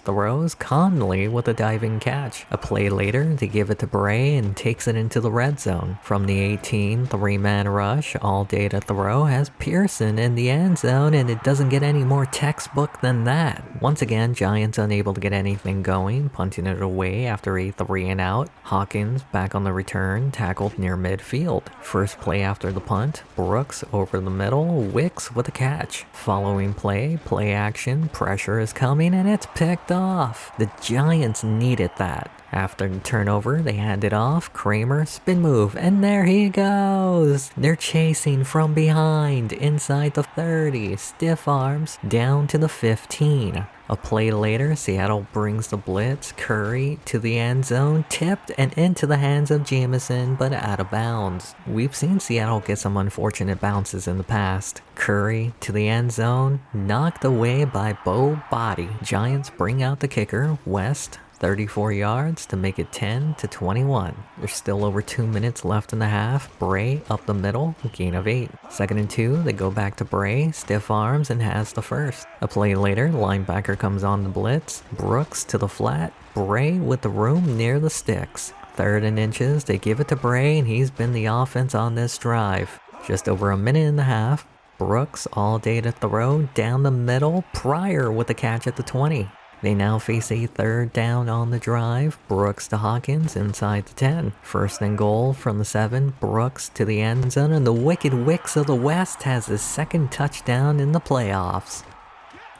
throws. Conley with a diving catch. A play later, they give it to Bray and takes it into the red zone. From the 18, 3-man rush, all day to throw, has Pearson in the end zone, and it doesn't get any more textbook than that. Once again, Giants unable to get anything going, punting it away after a 3-and-out. Hawkins back on the return, tackled near midfield. First play after the punt, Brooks over the middle, Wicks with a catch. Following play action, pressure is coming, and it's picked off. The Giants needed that. After the turnover, they hand it off. Kramer, spin move, and there he goes. They're chasing from behind, inside the 30, stiff arms, down to the 15. A play later, Seattle brings the blitz. Curry to the end zone, tipped and into the hands of Jameson, but out of bounds. We've seen Seattle get some unfortunate bounces in the past. Curry to the end zone, knocked away by Bo Body. Giants bring out the kicker, West. 34 yards to make it 10-21. There's still over 2 minutes left in the half. Bray up the middle, gain of 8. 2nd and 2, they go back to Bray, stiff arms, and has the first. A play later, linebacker comes on the blitz. Brooks to the flat. Bray with the room near the sticks. 3rd and inches, they give it to Bray, and he's been the offense on this drive. Just over a minute and a half. Brooks all day to throw, down the middle. Pryor with the catch at the 20. They now face a 3rd down on the drive. Brooks to Hawkins inside the 10. 1st and goal from the 7. Brooks to the end zone, and the Wicked Wicks of the West has his 2nd touchdown in the playoffs.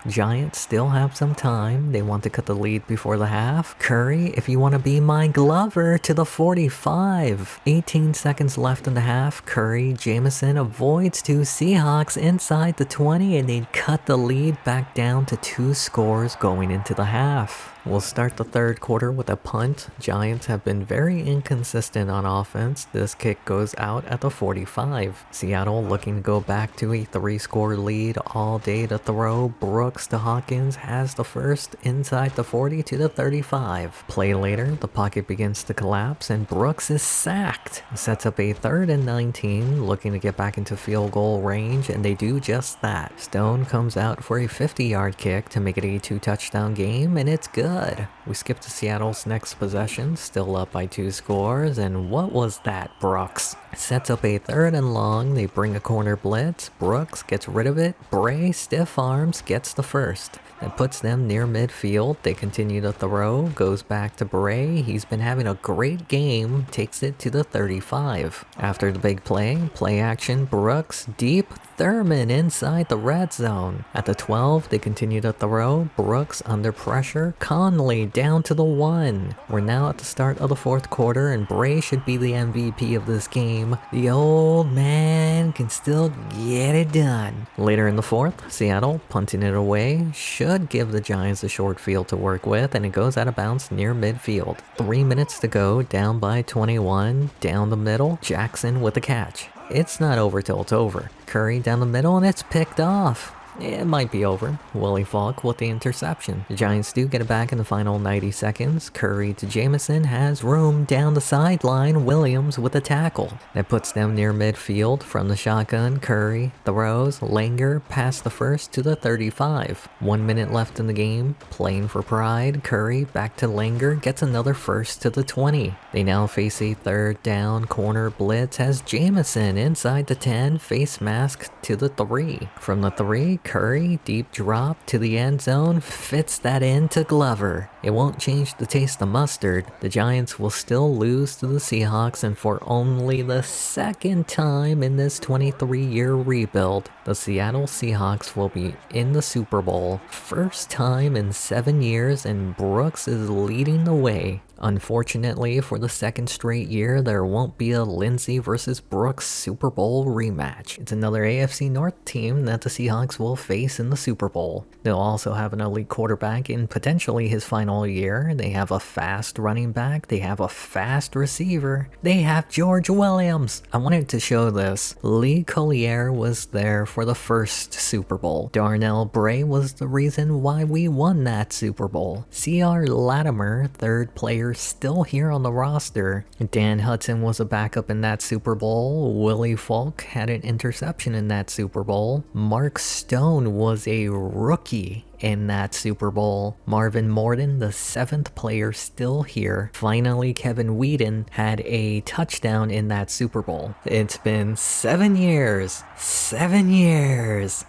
Giants still have some time. They want to cut the lead before the half. Curry, if you want to be my Glover, to the 45. 18 seconds left in the half. Curry, Jameson avoids 2 Seahawks inside the 20, and they cut the lead back down to 2 scores going into the half. We'll start the 3rd quarter with a punt. Giants have been very inconsistent on offense. This kick goes out at the 45. Seattle looking to go back to a 3-score lead, all day to throw. Brooks to Hawkins has the first inside the 40 to the 35. Play later, the pocket begins to collapse and Brooks is sacked. Sets up a 3rd and 19, looking to get back into field goal range, and they do just that. Stone comes out for a 50-yard kick to make it a 2-touchdown game, and it's good. good. We skip to Seattle's next possession, still up by 2 scores, and what was that, Brooks? Sets up a 3rd and long, they bring a corner blitz, Brooks gets rid of it, Bray stiff arms, gets the first. That puts them near midfield, they continue to throw, goes back to Bray, he's been having a great game, takes it to the 35. After the big play action, Brooks, deep, Thurman inside the red zone. At the 12, they continue to throw, Brooks under pressure, Conley down to the 1. We're now at the start of the 4th quarter and Bray should be the MVP of this game. The old man can still get it done. Later in the 4th, Seattle punting it away, should give the Giants a short field to work with, and it goes out of bounds near midfield. 3 minutes to go, down by 21, down the middle, Jackson with the catch. It's not over till it's over. Curry down the middle and it's picked off. It might be over. Willie Falk with the interception. The Giants do get it back in the final 90 seconds. Curry to Jamison has room down the sideline. Williams with a tackle. That puts them near midfield. From the shotgun, Curry throws. Langer past the first to the 35. 1 minute left in the game. Playing for pride. Curry back to Langer. Gets another first to the 20. They now face a 3rd down corner blitz as Jamison inside the 10. Face mask to the 3. From the 3, Curry, deep drop to the end zone, fits that into Glover. It won't change the taste of mustard. The Giants will still lose to the Seahawks, and for only the 2nd time in this 23-year rebuild, the Seattle Seahawks will be in the Super Bowl. First time in 7 years, and Brooks is leading the way. Unfortunately, for the 2nd straight year, there won't be a Lindsey versus Brooks Super Bowl rematch. It's another AFC North team that the Seahawks will face in the Super Bowl. They'll also have an elite quarterback in potentially his final year. They have a fast running back. They have a fast receiver. They have George Williams. I wanted to show this. Lee Collier was there for the first Super Bowl. Darnell Bray was the reason why we won that Super Bowl. C.R. Latimer, 3rd player still here on the roster. Dan Hudson was a backup in that Super Bowl. Willie Falk had an interception in that Super Bowl. Mark Stone was a rookie in that Super Bowl. Marvin Morton, the 7th player still here. Finally, Kevin Wheaton had a touchdown in that Super Bowl. It's been 7 years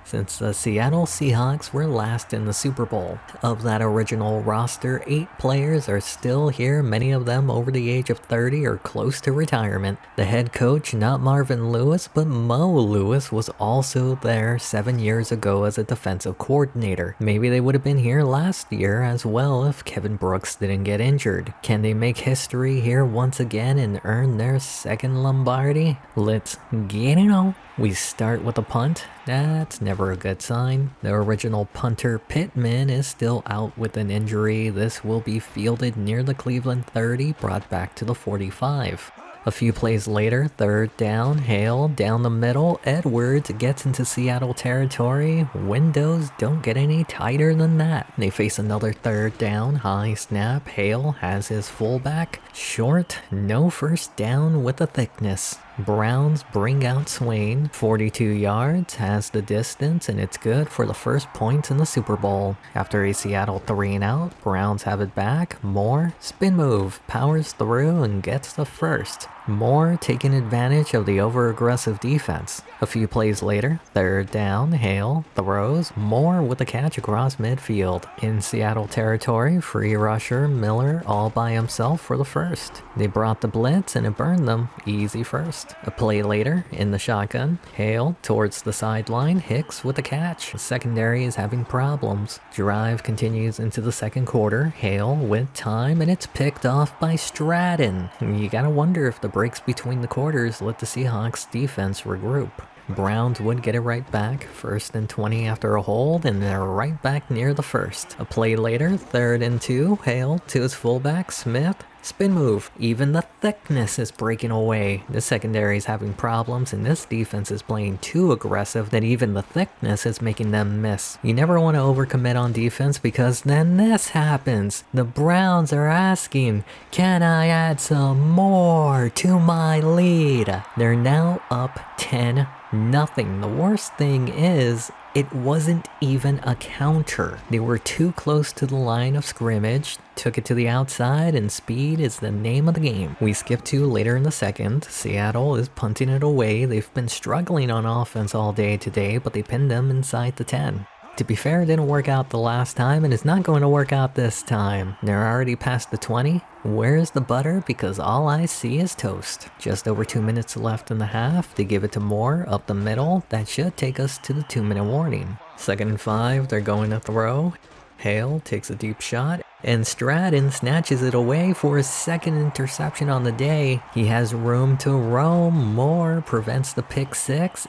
since the Seattle Seahawks were last in the Super Bowl. Of that original roster, 8 players are still here, many of them over the age of 30 or close to retirement. The head coach, not Marvin Lewis, but Mo Lewis, was also there 7 years ago as a defensive coordinator. Maybe they would have been here last year as well if Kevin Brooks didn't get injured. Can they make history here once again and earn their 2nd Lombardi? Let's get it on. We start with a punt. That's never a good sign. The original punter Pittman is still out with an injury. This will be fielded near the Cleveland 30, brought back to the 45. A few plays later, 3rd down, Hale down the middle, Edwards gets into Seattle territory. Windows don't get any tighter than that. They face another 3rd down, high snap, Hale has his fullback, short, no first down with a thickness. Browns bring out Swain, 42 yards, has the distance, and it's good for the first points in the Super Bowl. After a Seattle 3-and-out, Browns have it back. Moore, spin move, powers through and gets the first. Moore taking advantage of the over-aggressive defense. A few plays later, 3rd down, Hale throws, Moore with a catch across midfield. In Seattle territory, free rusher Miller all by himself for the first. They brought the blitz and it burned them. Easy first. A play later, in the shotgun, Hale towards the sideline, Hicks with a catch. The secondary is having problems. Drive continues into the 2nd quarter, Hale with time, and it's picked off by Stratton. You gotta wonder if the breaks between the quarters let the Seahawks defense regroup. Browns would get it right back, 1st and 20 after a hold, and they're right back near the first. A play later, 3rd and 2, Hale to his fullback, Smith, spin move. Even the thickness is breaking away. The secondary is having problems, and this defense is playing too aggressive that even the thickness is making them miss. You never want to overcommit on defense because then this happens. The Browns are asking, can I add some more to my lead? They're now up 10-0. The worst thing is, It wasn't even a counter. They were too close to the line of scrimmage, took it to the outside, and speed is the name of the game. We skip to later in the second. Seattle is punting it away. They've been struggling on offense all day today, but they pinned them inside the 10. To be fair, it didn't work out the last time, and it's not going to work out this time. They're already past the 20. Where's the butter? Because all I see is toast. Just over 2 minutes left in the half. They give it to Moore up the middle. That should take us to the 2-minute warning. 2nd and 5, they're going to throw. Hale takes a deep shot, and Stratton snatches it away for his second interception on the day. He has room to roam. Moore prevents the pick 6.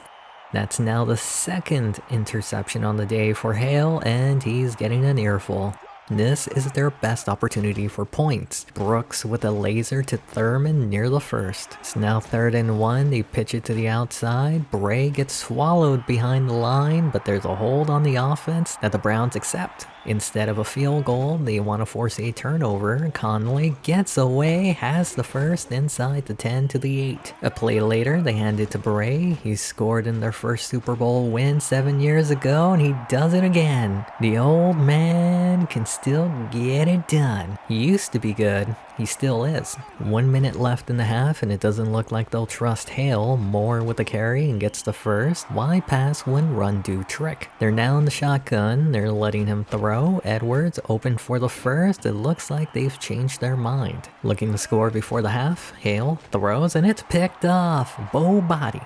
That's now the second interception on the day for Hale, and he's getting an earful. This is their best opportunity for points. Brooks with a laser to Thurman near the first. It's now 3rd and 1, they pitch it to the outside. Bray gets swallowed behind the line, but there's a hold on the offense that the Browns accept. Instead of a field goal, they want to force a turnover. Conley gets away, has the first inside the 10 to the 8. A play later, they hand it to Bray. He scored in their first Super Bowl win 7 years ago, and he does it again. The old man can still get it done. He used to be good. He still is. 1 minute left in the half, and it doesn't look like they'll trust Hale. Moore with the carry and gets the first. Why pass when run do trick? They're now in the shotgun. They're letting him throw. Edwards open for the first. It looks like they've changed their mind. Looking to score before the half. Hale throws, and it's picked off. Bow body.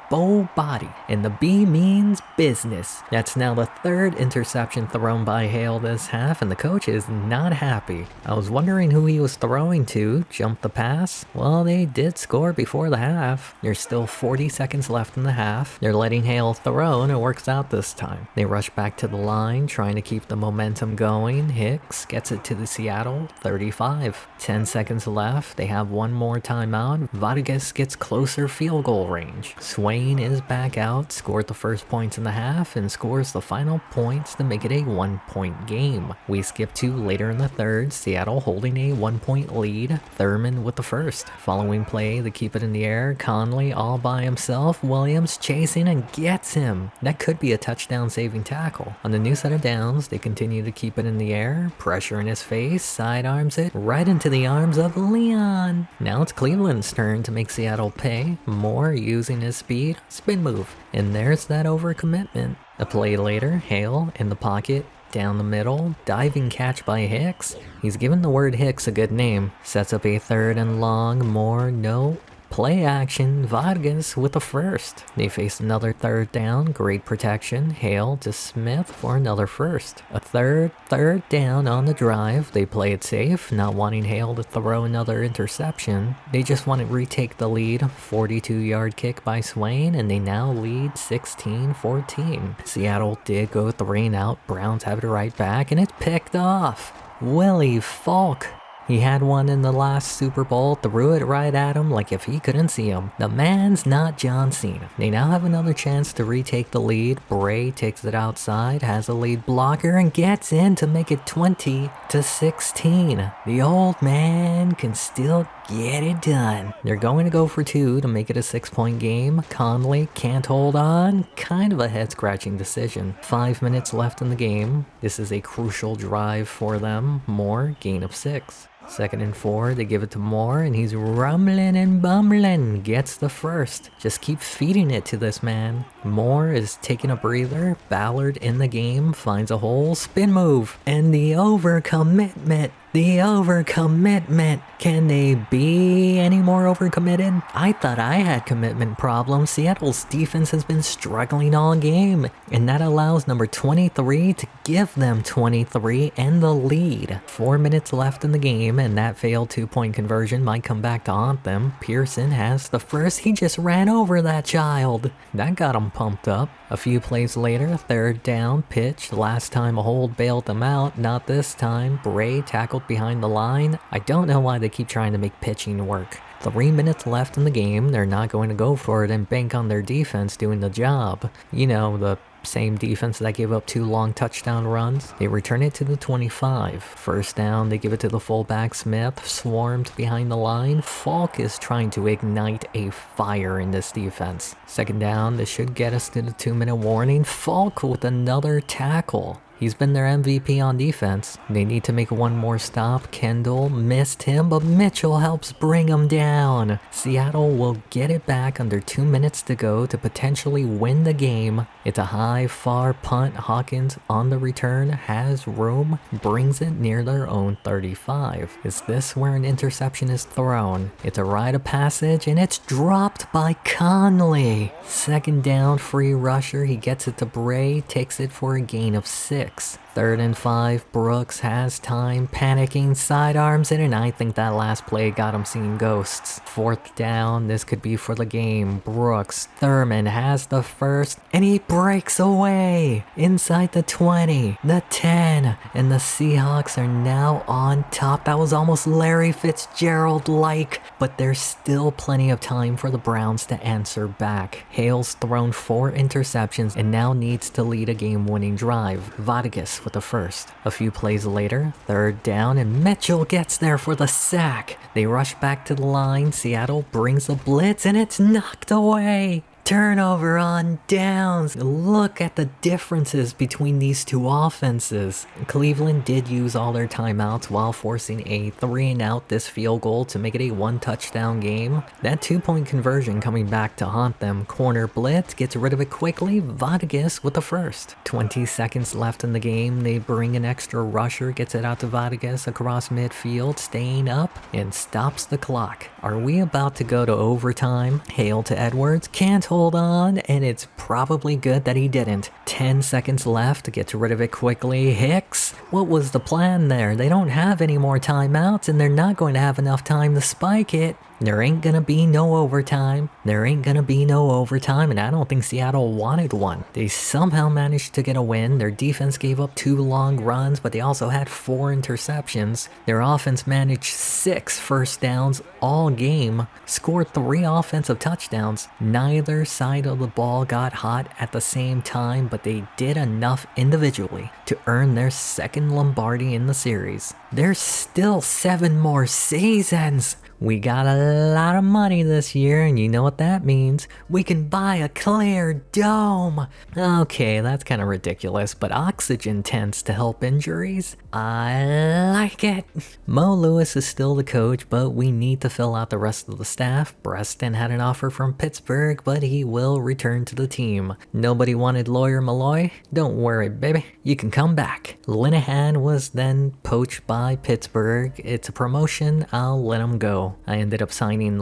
And the B means business. That's now the 3rd interception thrown by Hale this half, and the coach is not happy. I was wondering who he was throwing to. Jump the pass? Well, they did score before the half. There's still 40 seconds left in the half. They're letting Hale throw, and it works out this time. They rush back to the line, trying to keep the momentum going. Hicks gets it to the Seattle 35. 10 seconds left. They have one more timeout. Vargas gets closer field goal range. Swain is back out, scored the first points in the half, and scores the final points to make it a 1-point game. We skip to later in the third. Seattle holding a 1-point lead. Thurman with the first. Following play, they keep it in the air. Conley all by himself. Williams chasing and gets him. That could be a touchdown saving tackle. On the new set of downs, they continue to keep it in the air. Pressure in his face. Sidearms it right into the arms of Leon. Now it's Cleveland's turn to make Seattle pay. Moore using his speed. Spin move. And there's that overcommitment. A play later, Hale in the pocket. Down the middle, diving catch by Hicks. He's given the word Hicks a good name. Sets up a 3rd and long. More, no. Play action, Vargas with the first. They face another 3rd down, great protection. Hale to Smith for another first. A third down on the drive. They play it safe, not wanting Hale to throw another interception. They just want to retake the lead. 42-yard kick by Swain, and they now lead 16-14. Seattle did go 3-and-out. Browns have it right back, and it's picked off. Willie Falk. He had one in the last Super Bowl, threw it right at him like if he couldn't see him. The man's not John Cena. They now have another chance to retake the lead. Bray takes it outside, has a lead blocker, and gets in to make it 20-16. The old man can still get it done. They're going to go for 2 to make it a 6-point game. Conley can't hold on. Kind of a head-scratching decision. 5 minutes left in the game. This is a crucial drive for them. Moore, gain of 6. 2nd and 4, they give it to Moore, and he's rumbling and bumbling. Gets the first. Just keep feeding it to this man. Moore is taking a breather. Ballard in the game, finds a hole, spin move, and the overcommitment. Can they be any more overcommitted? I thought I had commitment problems. Seattle's defense has been struggling all game, and that allows number 23 to give them 23 and the lead. 4 minutes left in the game, and that failed 2-point conversion might come back to haunt them. Pearson has the first. He just ran over that child. That got him pumped up. A few plays later, 3rd down, pitch. Last time a hold bailed them out, not this time. Bray tackled behind the line. I don't know why they keep trying to make pitching work. 3 minutes left in the game. They're not going to go for it and bank on their defense doing the job. You know, the Same defense that gave up 2 long touchdown runs. They return it to the 25. First down, they give it to the fullback Smith, swarmed behind the line. Falk is trying to ignite a fire in this defense. Second down, this should get us to the 2-minute warning. Falk with another tackle. He's been their MVP on defense. They need to make one more stop. Kendall missed him, but Mitchell helps bring him down. Seattle will get it back under 2 minutes to go to potentially win the game. It's a high, far punt. Hawkins on the return has room, brings it near their own 35. Is this where an interception is thrown? It's a rite of passage, and it's dropped by Conley. Second down, free rusher. He gets it to Bray, takes it for a gain of 6. Third and 5, Brooks has time, panicking, sidearms it, and I think that last play got him seeing ghosts. Fourth down, this could be for the game. Brooks, Thurman has the first, and he breaks away inside the 20, the 10, and the Seahawks are now on top. That was almost Larry Fitzgerald-like, but there's still plenty of time for the Browns to answer back. Hale's thrown 4 interceptions and now needs to lead a game-winning drive. Vadagas with the first. A few plays later, third down, and Mitchell gets there for the sack. They rush back to the line. Seattle brings a blitz, and it's knocked away. Turnover on downs. Look at the differences between these two offenses. Cleveland did use all their timeouts while forcing a 3-and-out this field goal to make it a 1-touchdown game. That 2-point conversion coming back to haunt them. Corner blitz, gets rid of it quickly. Vadagas with the first. 20 seconds left in the game. They bring an extra rusher, gets it out to Vadagas across midfield, staying up, and stops the clock. Are we about to go to overtime? Hale to Edwards, can't hold on, and it's probably good that he didn't. 10 seconds left, gets rid of it quickly. Hicks, what was the plan there? They don't have any more timeouts, and they're not going to have enough time to spike it. There ain't gonna be no overtime. There ain't gonna be no overtime, and I don't think Seattle wanted one. They somehow managed to get a win. Their defense gave up 2 long runs, but they also had 4 interceptions. Their offense managed 6 first downs all game, scored 3 offensive touchdowns. Neither side of the ball got hot at the same time, but they did enough individually to earn their 2nd Lombardi in the series. There's still 7 more seasons. We got a lot of money this year, and you know what that means. We can buy a clear dome. Okay, that's kind of ridiculous, but oxygen tends to help injuries. I like it. Mo Lewis is still the coach, but we need to fill out the rest of the staff. Preston had an offer from Pittsburgh, but he will return to the team. Nobody wanted Lawyer Malloy? Don't worry, baby. You can come back. Linehan was then poached by Pittsburgh. It's a promotion. I'll let him go. I ended up signing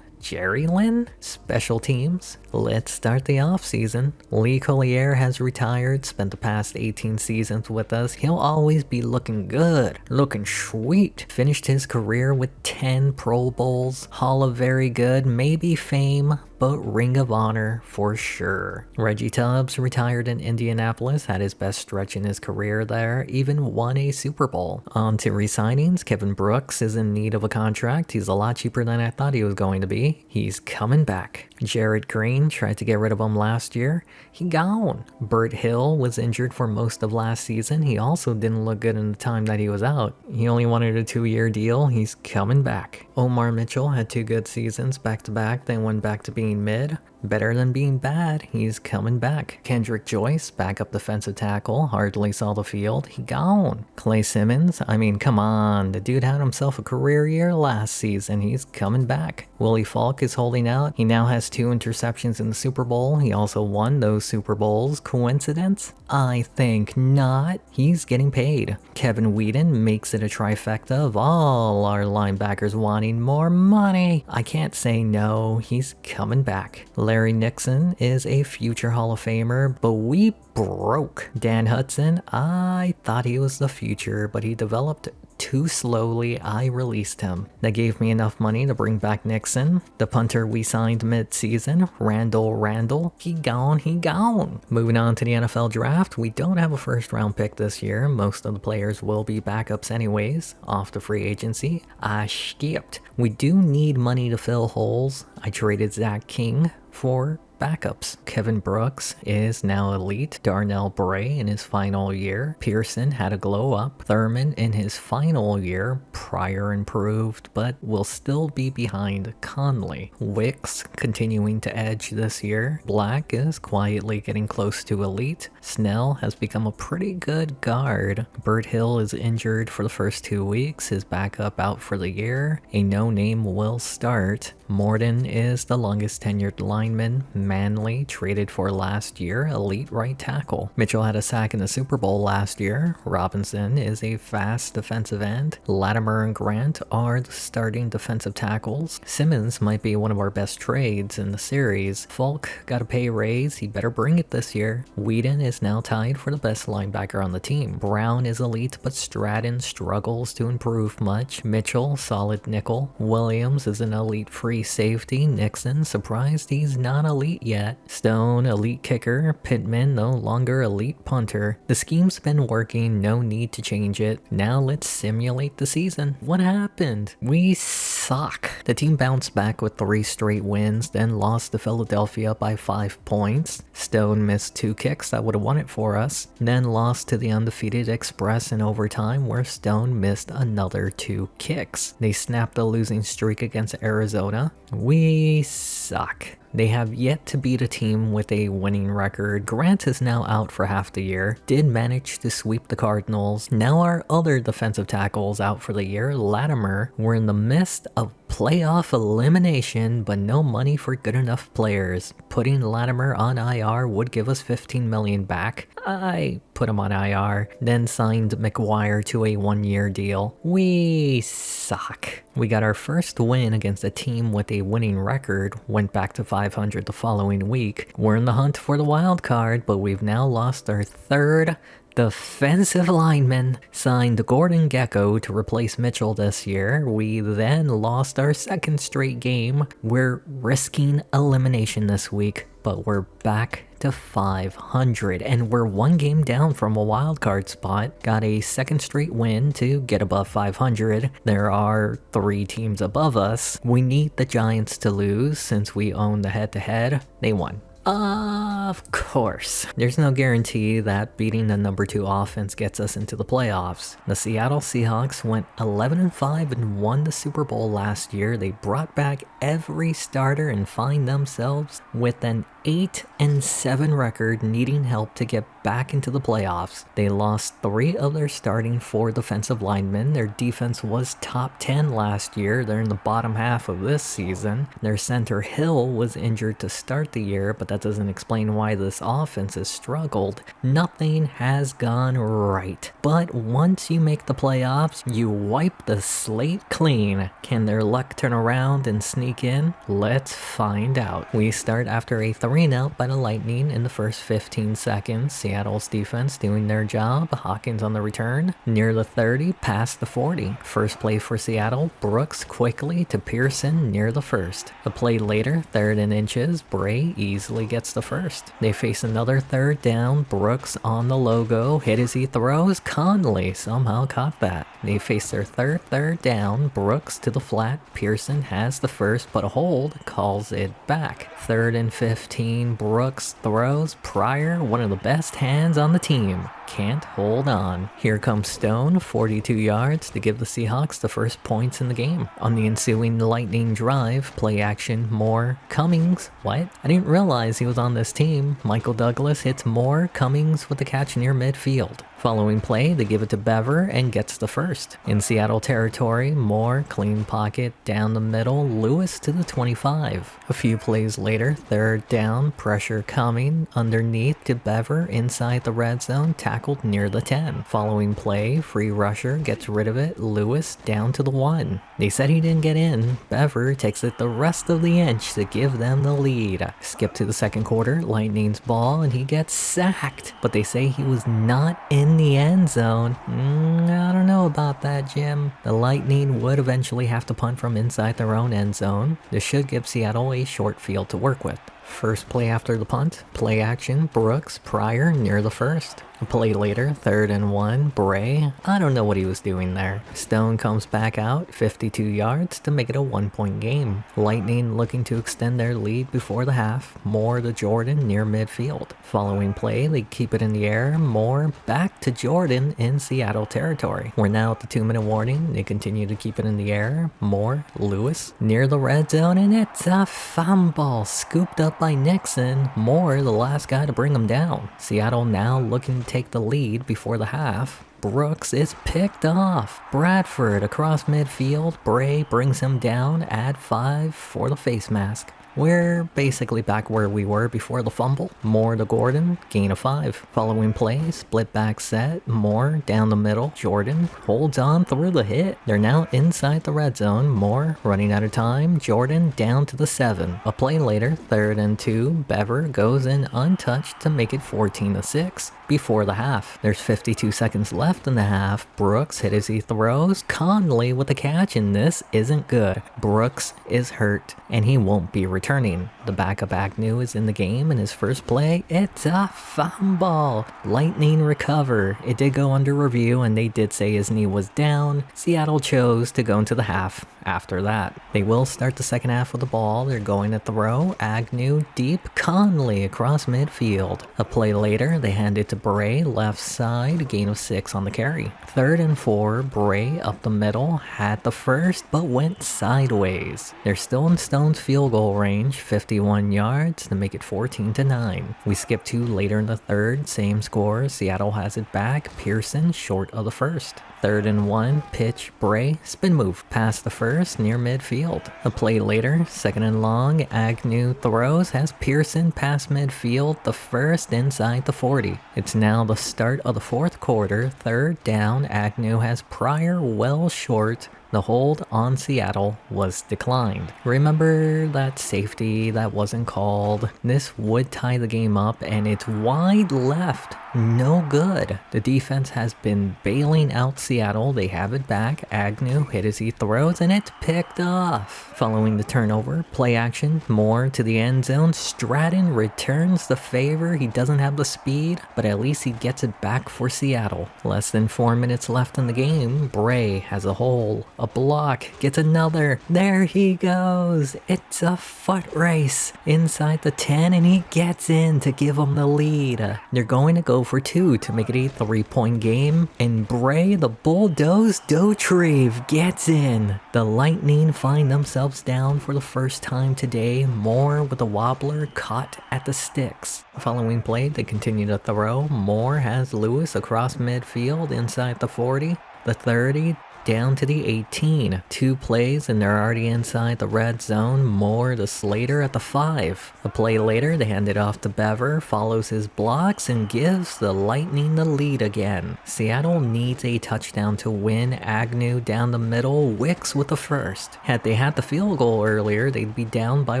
Jerry Lynn? Special teams. Let's start the offseason. Lee Collier has retired, spent the past 18 seasons with us. He'll always be looking good, looking sweet. Finished his career with 10 Pro Bowls, Hall of Very Good, maybe fame, but Ring of Honor for sure. Reggie Tubbs retired in Indianapolis, had his best stretch in his career there, even won a Super Bowl. On to re-signings. Kevin Brooks is in need of a contract. He's a lot cheaper than I thought he was going to be. He's coming back. Jared Green tried to get rid of him last year. He gone. Burt Hill was injured for most of last season. He also didn't look good in the time that he was out. He only wanted a 2-year deal. He's coming back. Omar Mitchell had 2 good seasons back to back, then went back to being mid. Better than being bad, he's coming back. Kendrick Joyce, backup defensive tackle, hardly saw the field. He gone. Clay Simmons, I mean, come on. The dude had himself a career year last season. He's coming back. Willie Falk is holding out. He now has 2 interceptions in the Super Bowl. He also won those Super Bowls. Coincidence? I think not. He's getting paid. Kevin Whedon makes it a trifecta of all our linebackers wanting more money. I can't say no. He's coming back. Larry Nixon is a future Hall of Famer, but we broke. Dan Hudson, I thought he was the future, but he developed too slowly. I released him. That gave me enough money to bring back Nixon. The punter we signed mid-season, Randall, he gone. Moving on to the NFL draft, we don't have a first-round pick this year. Most of the players will be backups anyways. Off the free agency, I skipped. We do need money to fill holes. I traded Zach King for backups. Kevin Brooks is now elite. Darnell Bray in his final year. Pearson had a glow up. Thurman in his final year. Pryor improved, but will still be behind Conley. Wicks continuing to edge this year. Black is quietly getting close to elite. Snell has become a pretty good guard. Burt Hill is injured for the first 2 weeks. His backup out for the year. A no-name will start. Morden is the longest tenured lineman. Manley traded for last year, elite right tackle. Mitchell had a sack in the Super Bowl last year. Robinson is a fast defensive end. Latimer and Grant are the starting defensive tackles. Simmons might be one of our best trades in the series. Falk got a pay raise, he better bring it this year. Whedon is now tied for the best linebacker on the team. Brown is elite, but Stratton struggles to improve much. Mitchell, solid nickel. Williams is an elite free safety. Nixon, surprised he's not elite yet. Stone, elite kicker. Pittman, no longer elite punter. The scheme's been working, no need to change it. Now let's simulate the season. What happened? We suck. The team bounced back with 3 straight wins, then lost to Philadelphia by 5 points. Stone missed 2 kicks that would have won it for us, then lost to the undefeated Express in overtime, where Stone missed another 2 kicks. They snapped a losing streak against Arizona. We suck. They have yet to beat a team with a winning record. Grant is now out for half the year. Did manage to sweep the Cardinals. Now our other defensive tackles out for the year. Latimer, we're in the midst of playoff elimination, but no money for good enough players. Putting Latimer on IR would give us $15 million back. I put him on IR, then signed McGuire to a 1-year deal. We suck. We got our first win against a team with a winning record, went back to 500 the following week. We're in the hunt for the wild card, but we've now lost our 3rd defensive lineman. Signed Gordon Gecko to replace Mitchell this year. We then lost our 2nd straight game. We're risking elimination this week, but we're back to 500, and we're 1 game down from a wildcard spot. Got a 2nd straight win to get above 500. There are 3 teams above us. We need the Giants to lose since we own the head-to-head. They won. Of course. There's no guarantee that beating the number 2 offense gets us into the playoffs. The Seattle Seahawks went 11-5 and won the Super Bowl last year. They brought back every starter and find themselves with an 8-7 record, needing help to get back into the playoffs. They lost 3 of their starting 4 defensive linemen. Their defense was top 10 last year. They're in the bottom half of this season. Their center Hill was injured to start the year, but that doesn't explain why this offense has struggled. Nothing has gone right. But once you make the playoffs, you wipe the slate clean. Can their luck turn around and sneak in? Let's find out. We start after a 3-and-out by the Lightning in the first 15 seconds. Seattle's defense doing their job. Hawkins on the return. Near the 30, past the 40. First play for Seattle. Brooks quickly to Pearson near the 1st. A play later, 3rd and inches. Bray easily gets the 1st. They face another 3rd down. Brooks on the logo. Hit as he throws. Conley somehow caught that. They face their 3rd down. Brooks to the flat. Pearson has the 1st, but a hold calls it back. 3rd and 15. Brooks throws. Pryor, one of the best hands on the team, can't hold on. Here comes Stone, 42 yards to give the Seahawks the first points in the game. On the ensuing Lightning drive, play action, Moore, Cummings. What? I didn't realize he was on this team. Michael Douglas hits Moore, Cummings with the catch near midfield. Following play, they give it to Bever and gets the 1st. In Seattle territory, Moore, clean pocket, down the middle, Lewis to the 25. A few plays later, 3rd down, pressure coming, underneath to Bever, inside the red zone, tackled near the 10. Following play, free rusher gets rid of it, Lewis down to the 1. They said he didn't get in. Bever takes it the rest of the inch to give them the lead. Skip to the 2nd quarter, Lightning's ball, and he gets sacked. But they say he was not in the end zone. I don't know about that, Jim. The Lightning would eventually have to punt from inside their own end zone. This should give Seattle a short field to work with. First play after the punt, play action, Brooks, Pryor near the 1st. A play later, 3rd and 1, Bray, I don't know what he was doing there. Stone comes back out, 52 yards to make it a 1-point game. Lightning looking to extend their lead before the half, Moore to Jordan near midfield. Following play, they keep it in the air, Moore back to Jordan in Seattle territory. We're now at the 2-minute warning, they continue to keep it in the air, Moore, Lewis, near the red zone, and it's a fumble scooped up by Nixon. Moore, the last guy to bring him down. Seattle now looking to take the lead before the half. Brooks is picked off. Bradford across midfield. Bray brings him down at 5 for the face mask. We're basically back where we were before the fumble. Moore to Gordon, gain of 5. Following play, split back set, Moore down the middle, Jordan holds on through the hit. They're now inside the red zone, Moore running out of time, Jordan down to the 7. A play later, 3rd and 2, Bever goes in untouched to make it 14-6. Before the half. There's 52 seconds left in the half. Brooks hit as he throws. Conley with the catch, and this isn't good. Brooks is hurt, and he won't be returning. The backup Agnew is in the game, and his first play, it's a fumble. Lightning recover. It did go under review, and they did say his knee was down. Seattle chose to go into the half after that. They will start the second half with the ball. They're going to throw. Agnew deep. Conley across midfield. A play later, they hand it to Bray, left side, gain of 6 on the carry. 3rd and 4, Bray up the middle, had the first, but went sideways. They're still in Stone's field goal range, 51 yards to make it 14-9. We skip 2 later in the 3rd, same score, Seattle has it back, Pearson short of the first. 3rd and 1, pitch, Bray, spin move, past the first, near midfield. A play later, 2nd and long, Agnew throws, has Pearson past midfield, the first inside the 40. It's now the start of the 4th quarter, 3rd down, Agnew has Pryor well short. The hold on Seattle was declined. Remember that safety that wasn't called? This would tie the game up, and it's wide left. No good. The defense has been bailing out Seattle. They have it back. Agnew hit as he throws, and it's picked off. Following the turnover, play action, Moore to the end zone. Stratton returns the favor. He doesn't have the speed, but at least he gets it back for Seattle. Less than 4 minutes left in the game. Bray has a hole. A block, gets another. There he goes. It's a foot race inside the 10, and he gets in to give them the lead. They're going to go for 2 to make it a 3-point game, and Bray, the bulldoze Dotrieve, gets in. The Lightning find themselves down for the first time today. Moore with a wobbler caught at the sticks. Following play, they continue to throw. Moore has Lewis across midfield inside the 40, the 30, down to the 18. 2 plays and they're already inside the red zone. Moore to Slater at the 5. A play later, they hand it off to Bever, follows his blocks and gives the Lightning the lead again. Seattle needs a touchdown to win. Agnew down the middle, Wicks with the first. Had they had the field goal earlier, they'd be down by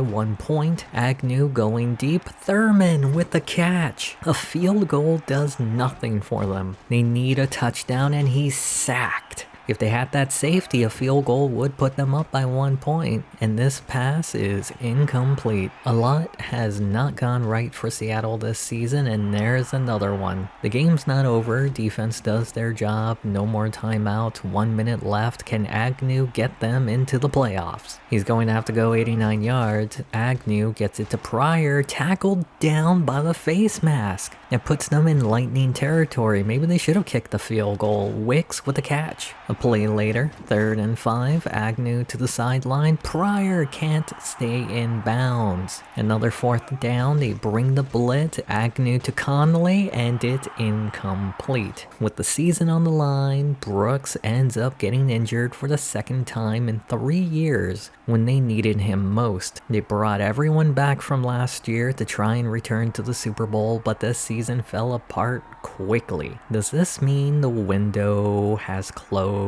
1 point. Agnew going deep, Thurman with the catch. A field goal does nothing for them. They need a touchdown and he's sacked. If they had that safety, a field goal would put them up by 1 point, and this pass is incomplete. A lot has not gone right for Seattle this season, and there's another one. The game's not over, defense does their job, no more timeout, 1 minute left. Can Agnew get them into the playoffs? He's going to have to go 89 yards. Agnew gets it to Pryor, tackled down by the face mask. It puts them in Lightning territory. Maybe they should have kicked the field goal. Wicks with the catch. A play later, 3rd and 5, Agnew to the sideline. Pryor can't stay in bounds. Another 4th down, they bring the blitz. Agnew to Conley, and it's incomplete. With the season on the line, Brooks ends up getting injured for the 2nd time in 3 years when they needed him most. They brought everyone back from last year to try and return to the Super Bowl, but this season fell apart quickly. Does this mean the window has closed?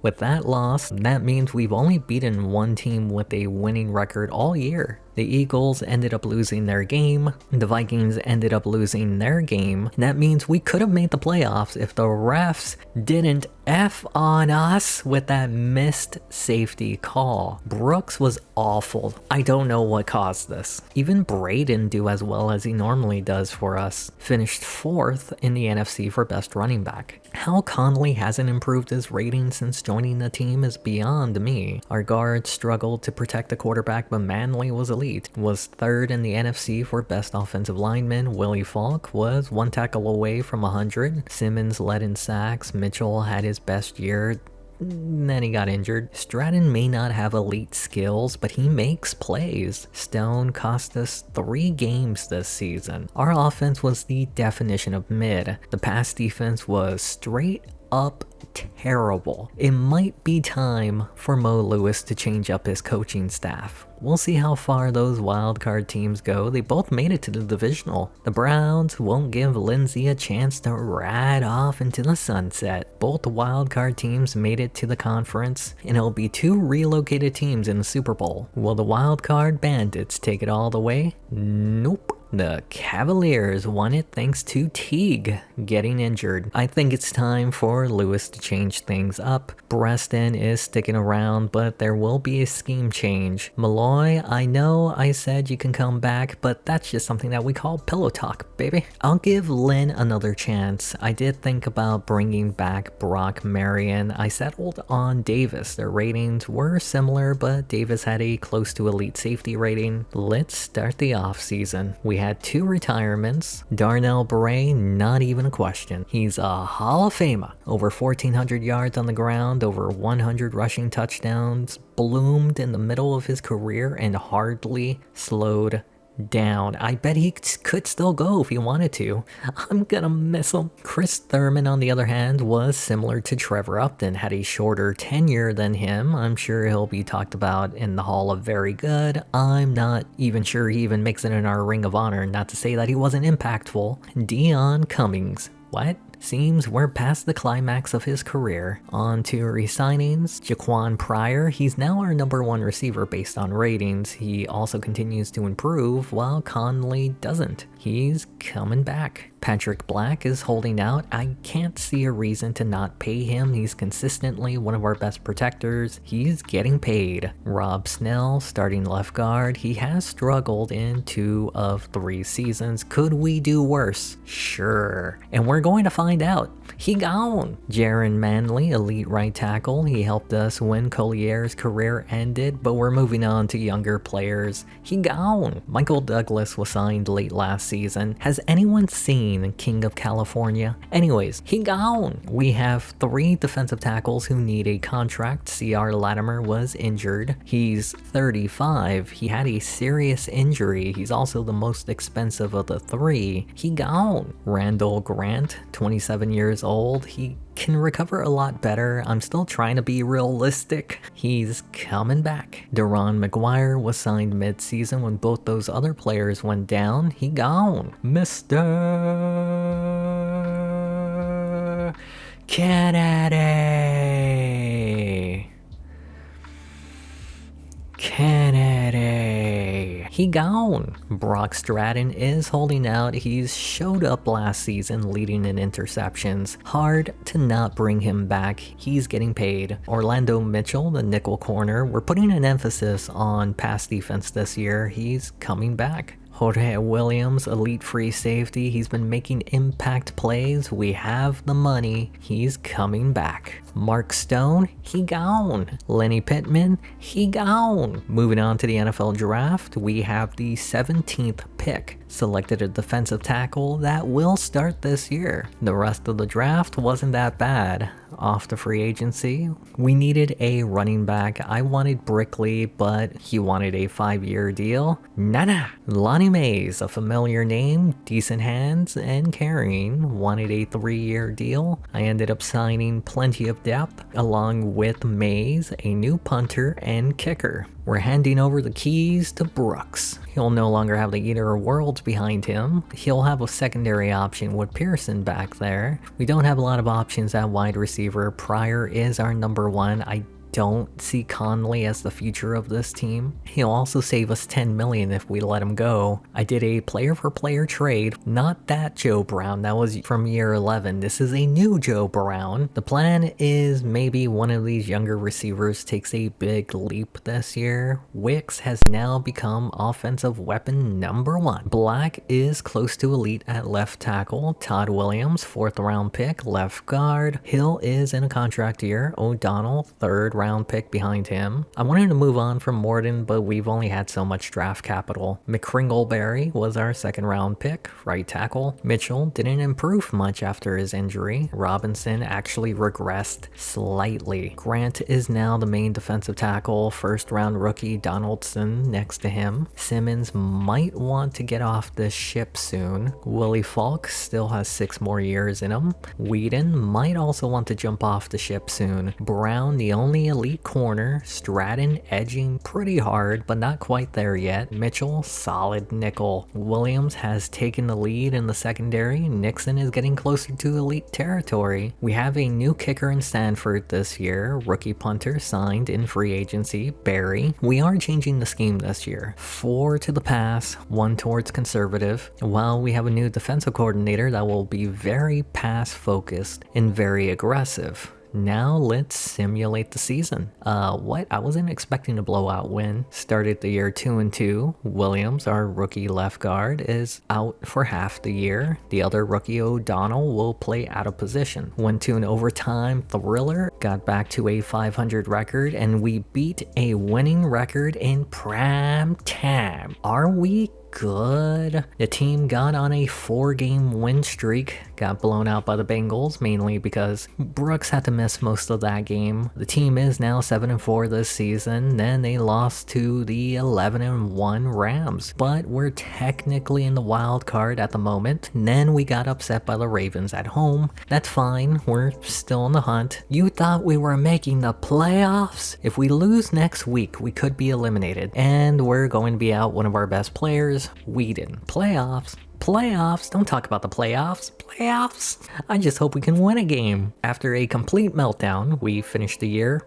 With that loss, that means we've only beaten one team with a winning record all year. The Eagles ended up losing their game. The Vikings ended up losing their game. And that means we could have made the playoffs if the refs didn't F on us with that missed safety call. Brooks was awful. I don't know what caused this. Even Bray didn't do as well as he normally does for us. Finished 4th in the NFC for best running back. How Conley hasn't improved his rating since joining the team is beyond me. Our guards struggled to protect the quarterback, but Manley was elite. Was 3rd in the NFC for best offensive lineman. Willie Falk was 1 tackle away from 100. Simmons led in sacks. Mitchell had his best year. Then he got injured. Stratton may not have elite skills, but he makes plays. Stone cost us 3 games this season. Our offense was the definition of mid. The pass defense was straight up terrible. It might be time for Mo Lewis to change up his coaching staff. We'll see how far those wildcard teams go. They both made it to the divisional. The Browns won't give Lindsey a chance to ride off into the sunset. Both wildcard teams made it to the conference, and it'll be 2 relocated teams in the Super Bowl. Will the wildcard Bandits take it all the way? Nope. The Cavaliers won it thanks to Teague getting injured. I think it's time for Lewis to change things up. Breston is sticking around, but there will be a scheme change. Malloy, I know I said you can come back, but that's just something that we call pillow talk, baby. I'll give Lynn another chance. I did think about bringing back Brock Marion. I settled on Davis. Their ratings were similar, but Davis had a close to elite safety rating. Let's start the offseason. We had 2 retirements. Darnell Bray, not even a question. He's a Hall of Famer. Over 1,400 yards on the ground, over 100 rushing touchdowns, bloomed in the middle of his career and hardly slowed down. I bet he could still go if he wanted to. I'm gonna miss him. Chris Thurman, on the other hand, was similar to Trevor Upton, had a shorter tenure than him. I'm sure he'll be talked about in the Hall of Very Good. I'm not even sure he even makes it in our Ring of Honor, not to say that he wasn't impactful. Dion Cummings. What? Seems we're past the climax of his career. On to re-signings. Jaquan Pryor, he's now our #1 receiver based on ratings. He also continues to improve, while Conley doesn't. He's coming back. Patrick Black is holding out. I can't see a reason to not pay him. He's consistently one of our best protectors. He's getting paid. Rob Snell, starting left guard. He has struggled in 2 of 3 seasons. Could we do worse? Sure. And we're going to find out. He gone. Jaron Manley, elite right tackle. He helped us when Collier's career ended, but we're moving on to younger players. He gone. Michael Douglas was signed late last season. Has anyone seen King of California? Anyways, he gone. We have 3 defensive tackles who need a contract. C.R. Latimer was injured. He's 35. He had a serious injury. He's also the most expensive of the 3. He gone. Randall Grant, 27 years old. He can recover a lot better. I'm still trying to be realistic. He's coming back. Deron McGuire was signed mid-season when both those other players went down. He gone. Mr. Kennedy. He gone. Brock Stratton is holding out. He's showed up last season leading in interceptions. Hard to not bring him back. He's getting paid. Orlando Mitchell, the nickel corner. We're putting an emphasis on pass defense this year. He's coming back. Jorge Williams, elite free safety. He's been making impact plays. We have the money. He's coming back. Mark Stone, he gone. Lenny Pittman, he gone. Moving on to the NFL draft, we have the 17th pick. Selected a defensive tackle that will start this year. The rest of the draft wasn't that bad. Off to free agency, we needed a running back. I wanted Brickley, but he wanted a 5-year deal. Nah. Lonnie Mays, a familiar name, decent hands, and carrying, wanted a 3-year deal. I ended up signing plenty of depth, along with Mays, a new punter and kicker. We're handing over the keys to Brooks. He'll no longer have the Eater of Worlds behind him. He'll have a secondary option with Pearson back there. We don't have a lot of options at wide receiver. Pryor is our #1. I don't see Conley as the future of this team. He'll also save us $10 million if we let him go. I did a player-for-player trade, not that Joe Brown, that was from year 11. This is a new Joe Brown. The plan is maybe one of these younger receivers takes a big leap this year. Wicks has now become offensive weapon number 1. Black is close to elite at left tackle. Todd Williams, 4th round pick, left guard. Hill is in a contract year. O'Donnell, 3rd round pick behind him. I wanted to move on from Morden, but we've only had so much draft capital. McCringleberry was our 2nd round pick, right tackle. Mitchell didn't improve much after his injury. Robinson actually regressed slightly. Grant is now the main defensive tackle. 1st round rookie Donaldson next to him. Simmons might want to get off this ship soon. Willie Falk still has 6 more years in him. Whedon might also want to jump off the ship soon. Brown, the only elite corner. Stratton edging pretty hard, but not quite there yet. Mitchell, solid nickel. Williams has taken the lead in the secondary. Nixon is getting closer to elite territory. We have a new kicker in Stanford this year. Rookie punter signed in free agency, Barry. We are changing the scheme this year. 4 to the pass, 1 towards conservative. While we have a new defensive coordinator that will be very pass focused and very aggressive. Now let's simulate the season. What? I wasn't expecting a blowout win. Started the year 2-2. Williams, our rookie left guard, is out for half the year. The other rookie, O'Donnell, will play out of position. Went to an overtime thriller, got back to a 500 record, and we beat a winning record in prime time. Are we good? The team got on a 4-game win streak, got blown out by the Bengals, mainly because Brooks had to miss most of that game. The team is now 7-4 this season, then they lost to the 11-1 Rams, but we're technically in the wild card at the moment. And then we got upset by the Ravens at home. That's fine, we're still in the hunt. You thought we were making the playoffs? If we lose next week, we could be eliminated, and we're going to be out one of our best players, Whedon. Playoffs? Don't talk about the playoffs. Playoffs? I just hope we can win a game. After a complete meltdown, we finished the year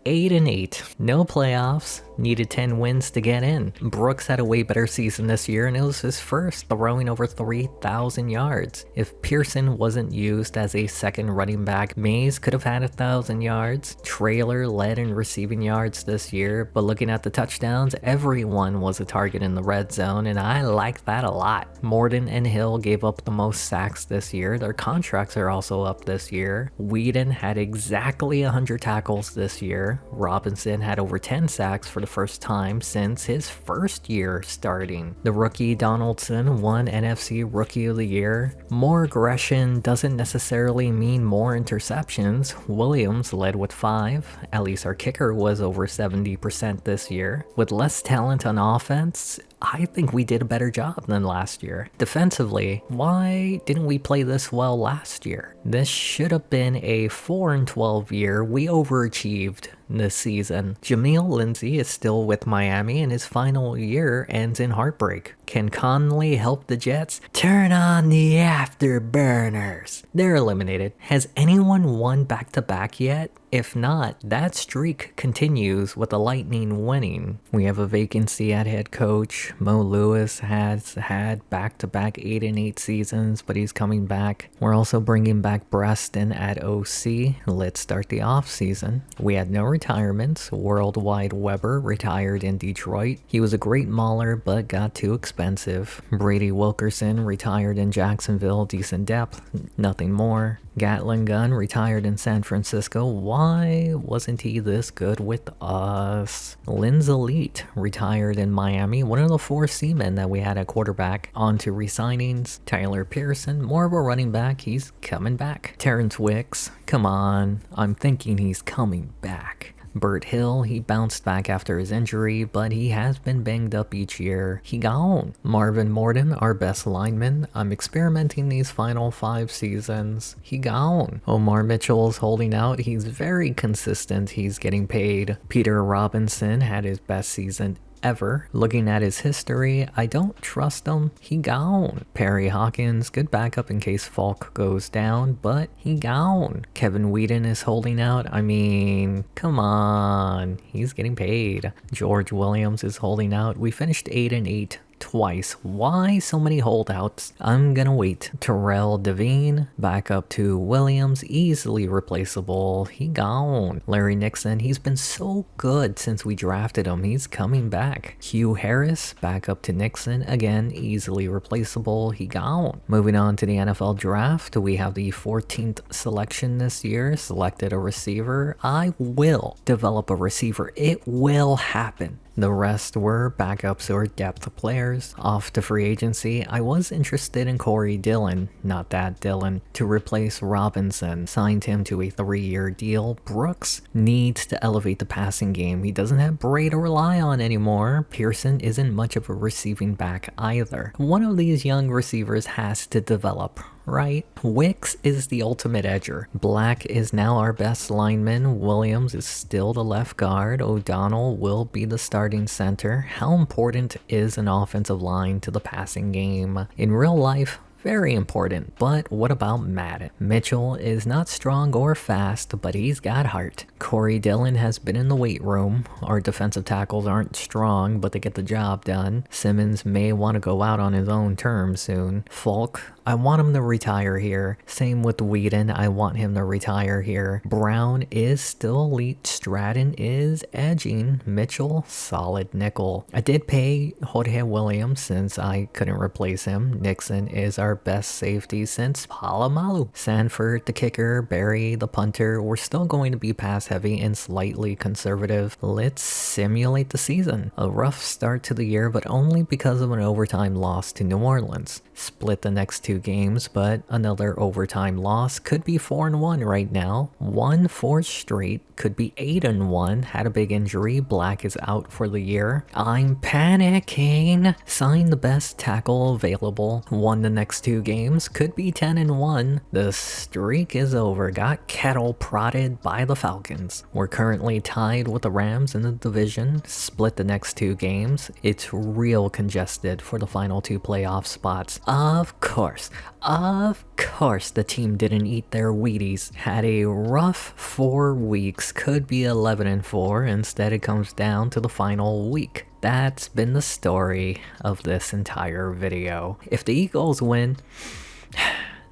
8-8. No playoffs. Needed 10 wins to get in. Brooks had a way better season this year, and it was his first, throwing over 3,000 yards. If Pearson wasn't used as a second running back, Mays could have had 1,000 yards. Traylor led in receiving yards this year, but looking at the touchdowns, everyone was a target in the red zone, and I like that a lot. Morden and Hill gave up the most sacks this year. Their contracts are also up this year. Whedon had exactly 100 tackles this year. Robinson had over 10 sacks for the first time since his first year starting. The rookie Donaldson won NFC Rookie of the Year. More aggression doesn't necessarily mean more interceptions. Williams led with 5. At least our kicker was over 70% this year. With less talent on offense, I think we did a better job than last year. Defensively, why didn't we play this well last year? This should have been a 4-12 year. We overachieved this season. Jameel Lindsey is still with Miami, and his final year ends in heartbreak. Can Conley help the Jets? Turn on the afterburners. They're eliminated. Has anyone won back-to-back yet? If not, that streak continues with the Lightning winning. We have a vacancy at head coach. Mo Lewis has had back-to-back 8-8 seasons, but he's coming back. We're also bringing back Preston at OC. Let's start the offseason. We had no retirements. Worldwide Weber retired in Detroit. He was a great mauler, but got too expensive. Brady Wilkerson retired in Jacksonville. Decent depth, nothing more. Gatling Gun retired in San Francisco. Why wasn't he this good with us? Lynn's Elite retired in Miami. One of the 4 seamen that we had at quarterback. On to re-signings. Tyler Pearson, more of a running back. He's coming back. Terrence Wicks, come on. I'm thinking he's coming back. Burt Hill, he bounced back after his injury, but he has been banged up each year. He gone. Marvin Morden, our best lineman. I'm experimenting these final 5 seasons. He gone. Omar Mitchell's holding out. He's very consistent. He's getting paid. Peter Robinson had his best season ever. Looking at his history, I don't trust him. He gone. Perry Hawkins, good backup in case Falk goes down, but he gone. Kevin Wheaton is holding out. I mean, come on. He's getting paid. George Williams is holding out. We finished 8-8. Twice. Why so many holdouts? I'm gonna wait. Terrell Devine, back up to Williams, easily replaceable. He gone. Larry Nixon, he's been so good since we drafted him. He's coming back. Hugh Harris, back up to Nixon, again, easily replaceable. He gone. Moving on to the NFL draft, we have the 14th selection this year. Selected a receiver. I will develop a receiver. It will happen. The rest were backups or depth players. Off to free agency, I was interested in Corey Dillon, not that Dillon, to replace Robinson. Signed him to a 3-year deal. Brooks needs to elevate the passing game. He doesn't have Bray to rely on anymore. Pearson isn't much of a receiving back either. One of these young receivers has to develop, right? Wicks is the ultimate edger. Black is now our best lineman. Williams is still the left guard. O'Donnell will be the starting center. How important is an offensive line to the passing game? In real life, very important, but what about Madden? Mitchell is not strong or fast, but he's got heart. Corey Dillon has been in the weight room. Our defensive tackles aren't strong, but they get the job done. Simmons may want to go out on his own terms soon. Falk, I want him to retire here. Same with Whedon, I want him to retire here. Brown is still elite. Stratton is edging. Mitchell, solid nickel. I did pay Jorge Williams since I couldn't replace him. Nixon is our best safety since Palomalu. Sanford, the kicker. Barry, the punter. We're still going to be pass heavy and slightly conservative. Let's simulate the season. A rough start to the year, but only because of an overtime loss to New Orleans. Split the next 2 games, but another overtime loss. Could be 4-1 right now. 1-4 straight. Could be 8-1. Had a big injury. Black is out for the year. I'm panicking. Signed the best tackle available. Won the next 2 games. Could be 10-1. The streak is over. Got kettle prodded by the Falcons. We're currently tied with the Rams in the division. Split the next 2 games. It's real congested for the final 2 playoff spots. Of course, the team didn't eat their Wheaties. Had a rough 4 weeks, could be 11-4. Instead, it comes down to the final week. That's been the story of this entire video. If the Eagles win,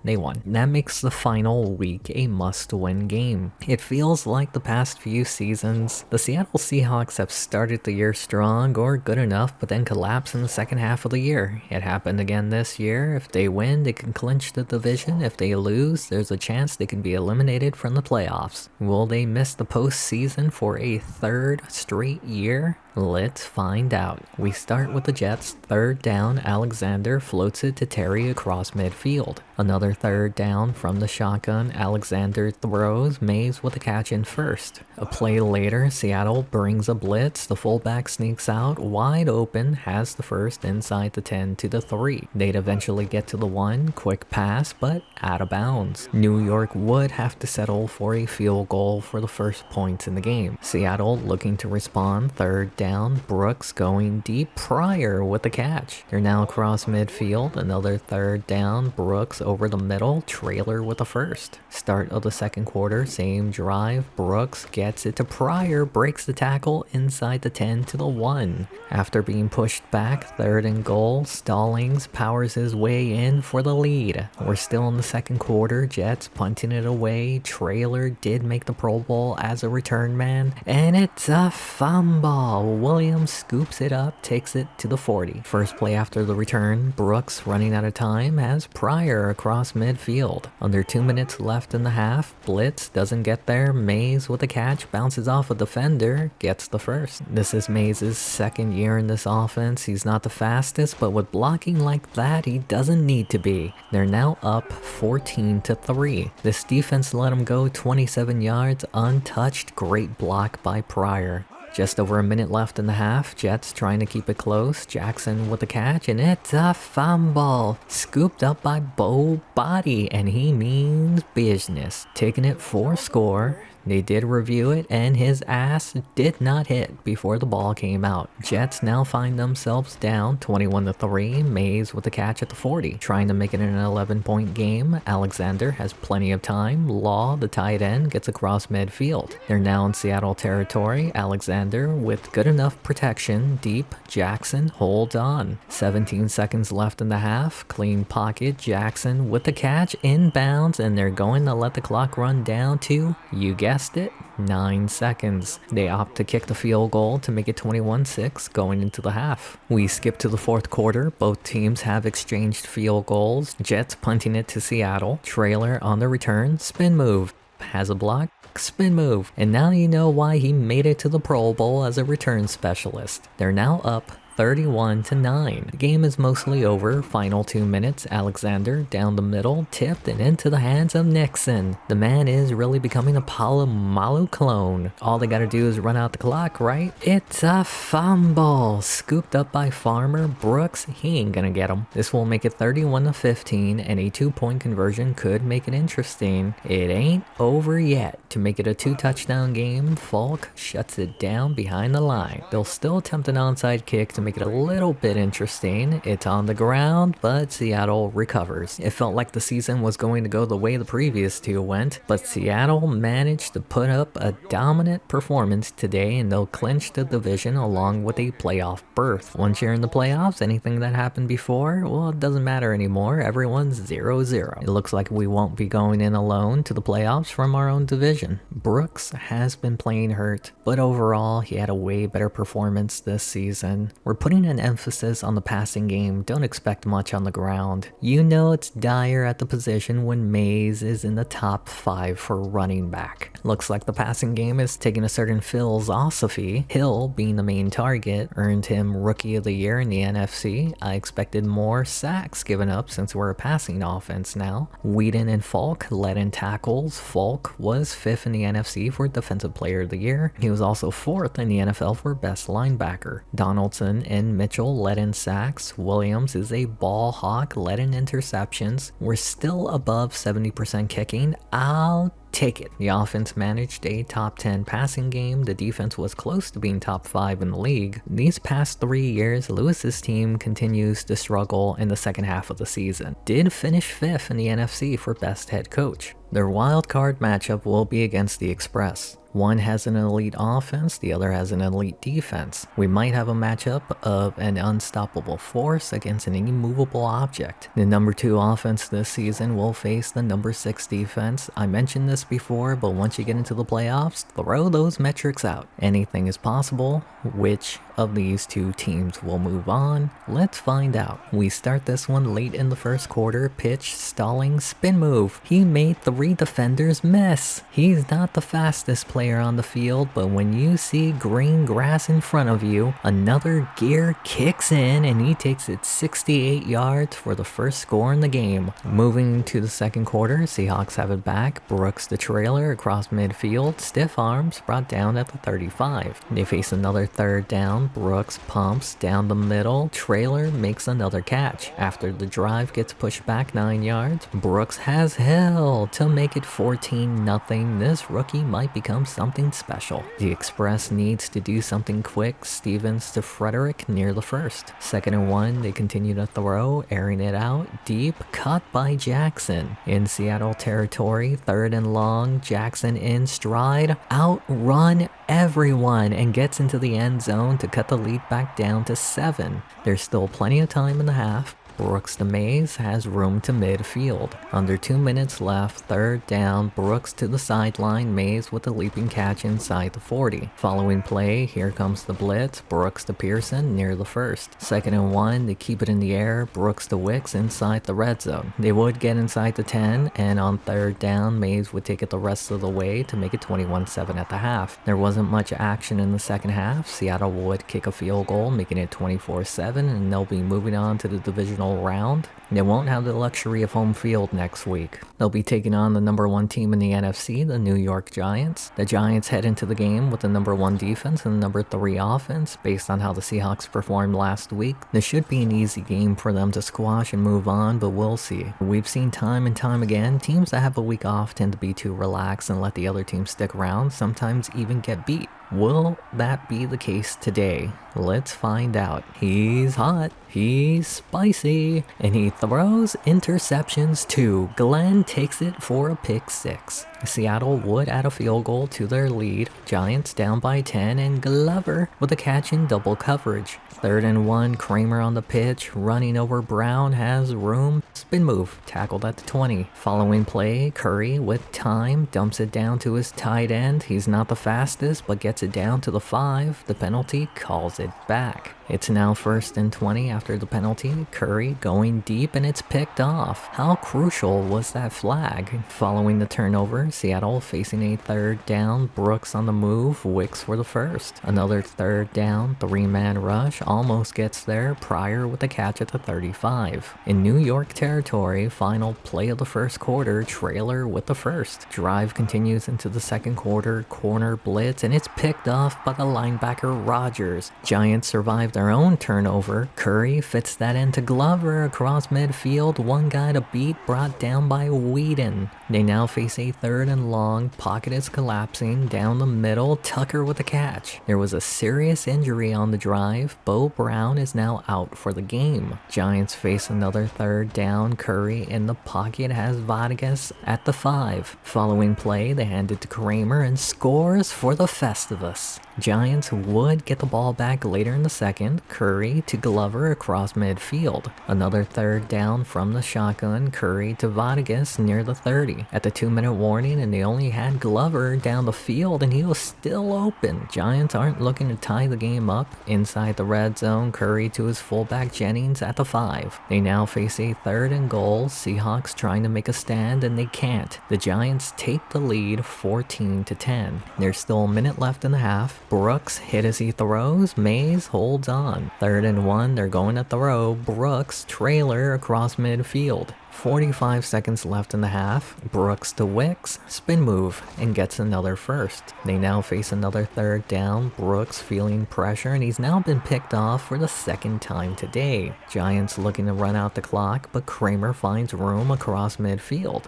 they won. That makes the final week a must-win game. It feels like the past few seasons, the Seattle Seahawks have started the year strong or good enough, but then collapse in the second half of the year. It happened again this year. If they win, they can clinch the division. If they lose, there's a chance they can be eliminated from the playoffs. Will they miss the postseason for a 3rd straight year? Let's find out. We start with the Jets. 3rd down, Alexander floats it to Terry across midfield. Another 3rd down from the shotgun, Alexander throws, Mays with a catch in first. A play later, Seattle brings a blitz, the fullback sneaks out, wide open, has the first inside the 10 to the 3. They'd eventually get to the 1, quick pass, but out of bounds. New York would have to settle for a field goal for the first points in the game. Seattle looking to respond, 3rd down, Brooks going deep, Pryor with the catch. They're now across midfield, another 3rd down, Brooks over the middle, Trailer with the first. Start of the 2nd quarter, same drive, Brooks gets it to Pryor, breaks the tackle inside the 10 to the 1. After being pushed back, 3rd and goal, Stallings powers his way in for the lead. We're still in the 2nd quarter, Jets punting it away, Trailer did make the Pro Bowl as a return man, and it's a fumble. Williams scoops it up, takes it to the 40. First play after the return, Brooks running out of time has Pryor across midfield. Under 2 minutes left in the half, blitz doesn't get there, Mays with a catch, bounces off a defender, gets the first. This is Mays' 2nd year in this offense. He's not the fastest, but with blocking like that, he doesn't need to be. They're now up 14-3. This defense let him go 27 yards untouched. Great block by Pryor. Just over a minute left in the half, Jets trying to keep it close, Jackson with the catch, and it's a fumble. Scooped up by Bo Body, and he means business. Taking it for a score. They did review it, and his ass did not hit before the ball came out. Jets now find themselves down 21-3, Mays with the catch at the 40. Trying to make it an 11-point game, Alexander has plenty of time. Law, the tight end, gets across midfield. They're now in Seattle territory. Alexander with good enough protection, deep. Jackson holds on. 17 seconds left in the half. Clean pocket. Jackson with the catch, inbounds, and they're going to let the clock run down to, you guessed it, 9 seconds. They opt to kick the field goal to make it 21-6 going into the half. We skip to the fourth quarter. Both teams have exchanged field goals. Jets punting it to Seattle. Trailer on the return. Spin move. Has a block. Spin move. And now you know why he made it to the Pro Bowl as a return specialist. They're now up 31-9. The game is mostly over. Final 2 minutes. Alexander down the middle, tipped and into the hands of Nixon. The man is really becoming a Palomalu clone. All they gotta do is run out the clock, right? It's a fumble. Scooped up by Farmer. Brooks, he ain't gonna get him. This will make it 31-15, and a 2-point conversion could make it interesting. It ain't over yet. To make it a 2-touchdown game, Falk shuts it down behind the line. They'll still attempt an onside kick to make it a little bit interesting. It's on the ground, but Seattle recovers. It felt like the season was going to go the way the previous two went, but Seattle managed to put up a dominant performance today, and they'll clinch the division along with a playoff berth. Once you're in the playoffs, anything that happened before, well, it doesn't matter anymore. Everyone's 0-0. It looks like we won't be going in alone to the playoffs from our own division. Brooks has been playing hurt, but overall, he had a way better performance this season. We're putting an emphasis on the passing game. Don't expect much on the ground. You know it's dire at the position when Mays is in the top 5 for running back. Looks like the passing game is taking a certain philosophy. Hill, being the main target, earned him Rookie of the Year in the NFC. I expected more sacks given up since we're a passing offense now. Whedon and Falk led in tackles. Falk was 5th in the NFC for Defensive Player of the Year. He was also 4th in the NFL for Best Linebacker. Donaldson and Mitchell led in sacks. Williams is a ball hawk, led in interceptions. We're still above 70% kicking. I'll take it. The offense managed a top 10 passing game. The defense was close to being top 5 in the league. These past 3 years, Lewis's team continues to struggle in the second half of the season. Did finish 5th in the NFC for best head coach. Their wild card matchup will be against the Express. One has an elite offense, the other has an elite defense. We might have a matchup of an unstoppable force against an immovable object. The number 2 offense this season will face the number 6 defense. I mentioned this before, but once you get into the playoffs, throw those metrics out. Anything is possible. Which of these two teams will move on? Let's find out. We start this one late in the first quarter. Pitch, stalling, spin move. He made 3 defenders miss. He's not the fastest player on the field, but when you see green grass in front of you, another gear kicks in and he takes it 68 yards for the first score in the game. Moving to the second quarter, Seahawks have it back. Brooks the trailer across midfield. Stiff arms brought down at the 35. They face another third down. Brooks pumps down the middle. Trailer makes another catch. After the drive gets pushed back 9 yards, Brooks has Hill to make it 14-0. This rookie might become something special. The Express needs to do something quick. Stevens to Frederick near the first. 2nd and 1, they continue to throw, airing it out. Deep, cut by Jackson. In Seattle territory, 3rd and long, Jackson in stride. Outrun everyone and gets into the end zone to cut the lead back down to 7. There's still plenty of time in the half. Brooks to Mays has room to midfield. Under 2 minutes left, 3rd down, Brooks to the sideline, Mays with a leaping catch inside the 40. Following play, here comes the blitz, Brooks to Pearson near the first. 2nd and 1, they keep it in the air, Brooks to Wicks inside the red zone. They would get inside the 10, and on 3rd down, Mays would take it the rest of the way to make it 21-7 at the half. There wasn't much action in the second half. Seattle would kick a field goal, making it 24-7, and they'll be moving on to the divisional divisional round. They won't have the luxury of home field next week. They'll be taking on the number 1 team in the NFC, the New York Giants. The Giants head into the game with the number 1 defense and the number 3 offense based on how the Seahawks performed last week. This should be an easy game for them to squash and move on, but we'll see. We've seen time and time again, teams that have a week off tend to be too relaxed and let the other team stick around, sometimes even get beat. Will that be the case today? Let's find out. He's hot, he's spicy, and he throws interceptions too. Glenn takes it for a pick 6. Seattle would add a field goal to their lead. Giants down by 10, and Glover with a catch in double coverage. 3rd and 1, Kramer on the pitch, running over Brown, has room, spin move, tackled at the 20. Following play, Curry with time, dumps it down to his tight end. He's not the fastest, but gets it down to the 5. The penalty calls it back. It's now 1st and 20 after the penalty. Curry going deep, and it's picked off. How crucial was that flag? Following the turnover, Seattle facing a 3rd down. Brooks on the move, Wicks for the first. Another 3rd down, 3-man rush, almost gets there. Pryor with a catch at the 35. In New York territory, final play of the first quarter, trailer with the first. Drive continues into the second quarter, corner blitz, and it's picked off by the linebacker Rogers. Giants survive their own turnover. Curry fits that into Glover across midfield. One guy to beat, brought down by Whedon. They now face a 3rd and long. Pocket is collapsing down the middle. Tucker with a catch. There was a serious injury on the drive. Bo Brown is now out for the game. Giants face another 3rd down. Curry in the pocket has Vargas at the 5. Following play, they hand it to Kramer and scores for the Festivus. Giants would get the ball back later in the second. Curry to Glover across midfield. Another 3rd down from the shotgun. Curry to Vargas near the 30. At the 2-minute warning, and they only had Glover down the field, and he was still open. Giants aren't looking to tie the game up. Inside the red zone, Curry to his fullback Jennings at the 5. They now face a 3rd and goal. Seahawks trying to make a stand, and they can't. The Giants take the lead 14-10. There's still a minute left in the half. Brooks hit as he throws. Mays holds on. 3rd and 1, they're going to throw. Brooks trailer across midfield. 45 seconds left in the half. Brooks to Wicks, spin move, and gets another first. They now face another 3rd down. Brooks feeling pressure, and he's now been picked off for the 2nd time today. Giants looking to run out the clock, but Kramer finds room across midfield.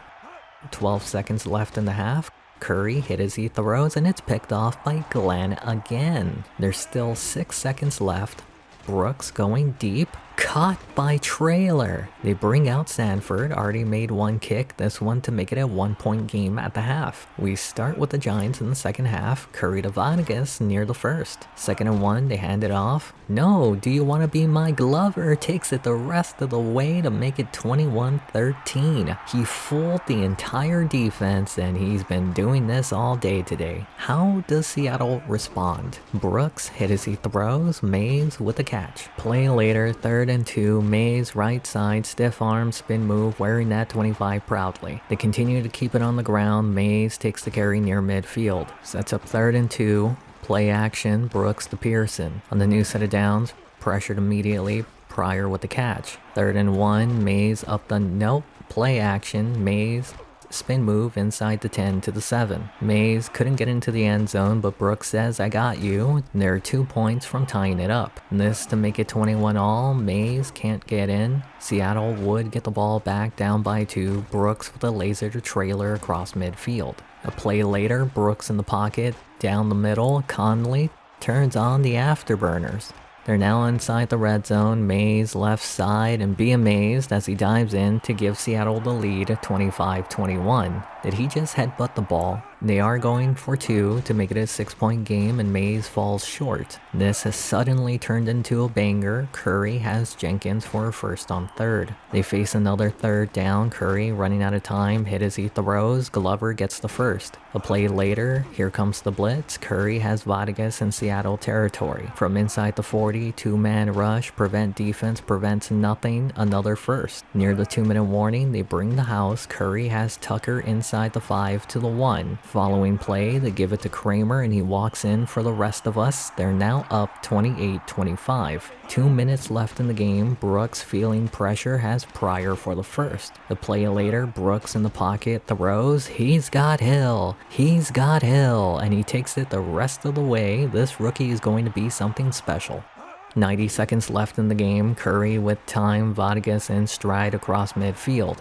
12 seconds left in the half. Curry hit as he throws, and it's picked off by Glenn again. There's still 6 seconds left. Brooks going deep, caught by trailer. They bring out Sanford, already made one kick, this one to make it a 1-point game at the half. We start with the Giants in the second half. Curry to Vargas near the 1st. 2nd and 1, they hand it off. No, do you want to be my Glover? Takes it the rest of the way to make it 21-13. He fooled the entire defense, and he's been doing this all day today. How does Seattle respond? Brooks hit as he throws. Mays with the catch. Play later, 3rd and 2, Mays right side, stiff arm, spin move, wearing that 25 proudly. They continue to keep it on the ground. Mays takes the carry near midfield. Sets up 3rd and 2, play action, Brooks to Pearson. On the new set of downs, pressured immediately, Pryor with the catch. 3rd and 1, Mays up the nope, play action, Mays spin move inside the 10 to the 7. Mays couldn't get into the end zone, but Brooks says, I got you. There are 2 points from tying it up. This to make it 21 all. Mays can't get in. Seattle would get the ball back down by 2. Brooks with a laser to trailer across midfield. A play later, Brooks in the pocket, down the middle. Conley turns on the afterburners. They're now inside the red zone. Mays left side, and be amazed as he dives in to give Seattle the lead 25-21. Did he just headbutt the ball? They are going for 2 to make it a 6-point game, and Mays falls short. This has suddenly turned into a banger. Curry has Jenkins for a 1st on 3rd. They face another 3rd down. Curry running out of time, hit as he throws. Glover gets the 1st. A play later, here comes the blitz. Curry has Vargas in Seattle territory. From inside the 40, 2-man rush, prevent defense, prevents nothing, another 1st. Near the 2-minute warning, they bring the house. Curry has Tucker inside inside the 5 to the 1. Following play, they give it to Kramer and he walks in for the rest of us. They're now up 28-25. 2 minutes left in the game. Brooks, feeling pressure, has Pryor for the first. The play later, Brooks in the pocket throws. He's got Hill. He's got Hill. And he takes it the rest of the way. This rookie is going to be something special. 90 seconds left in the game. Curry with time, Vargas in stride across midfield.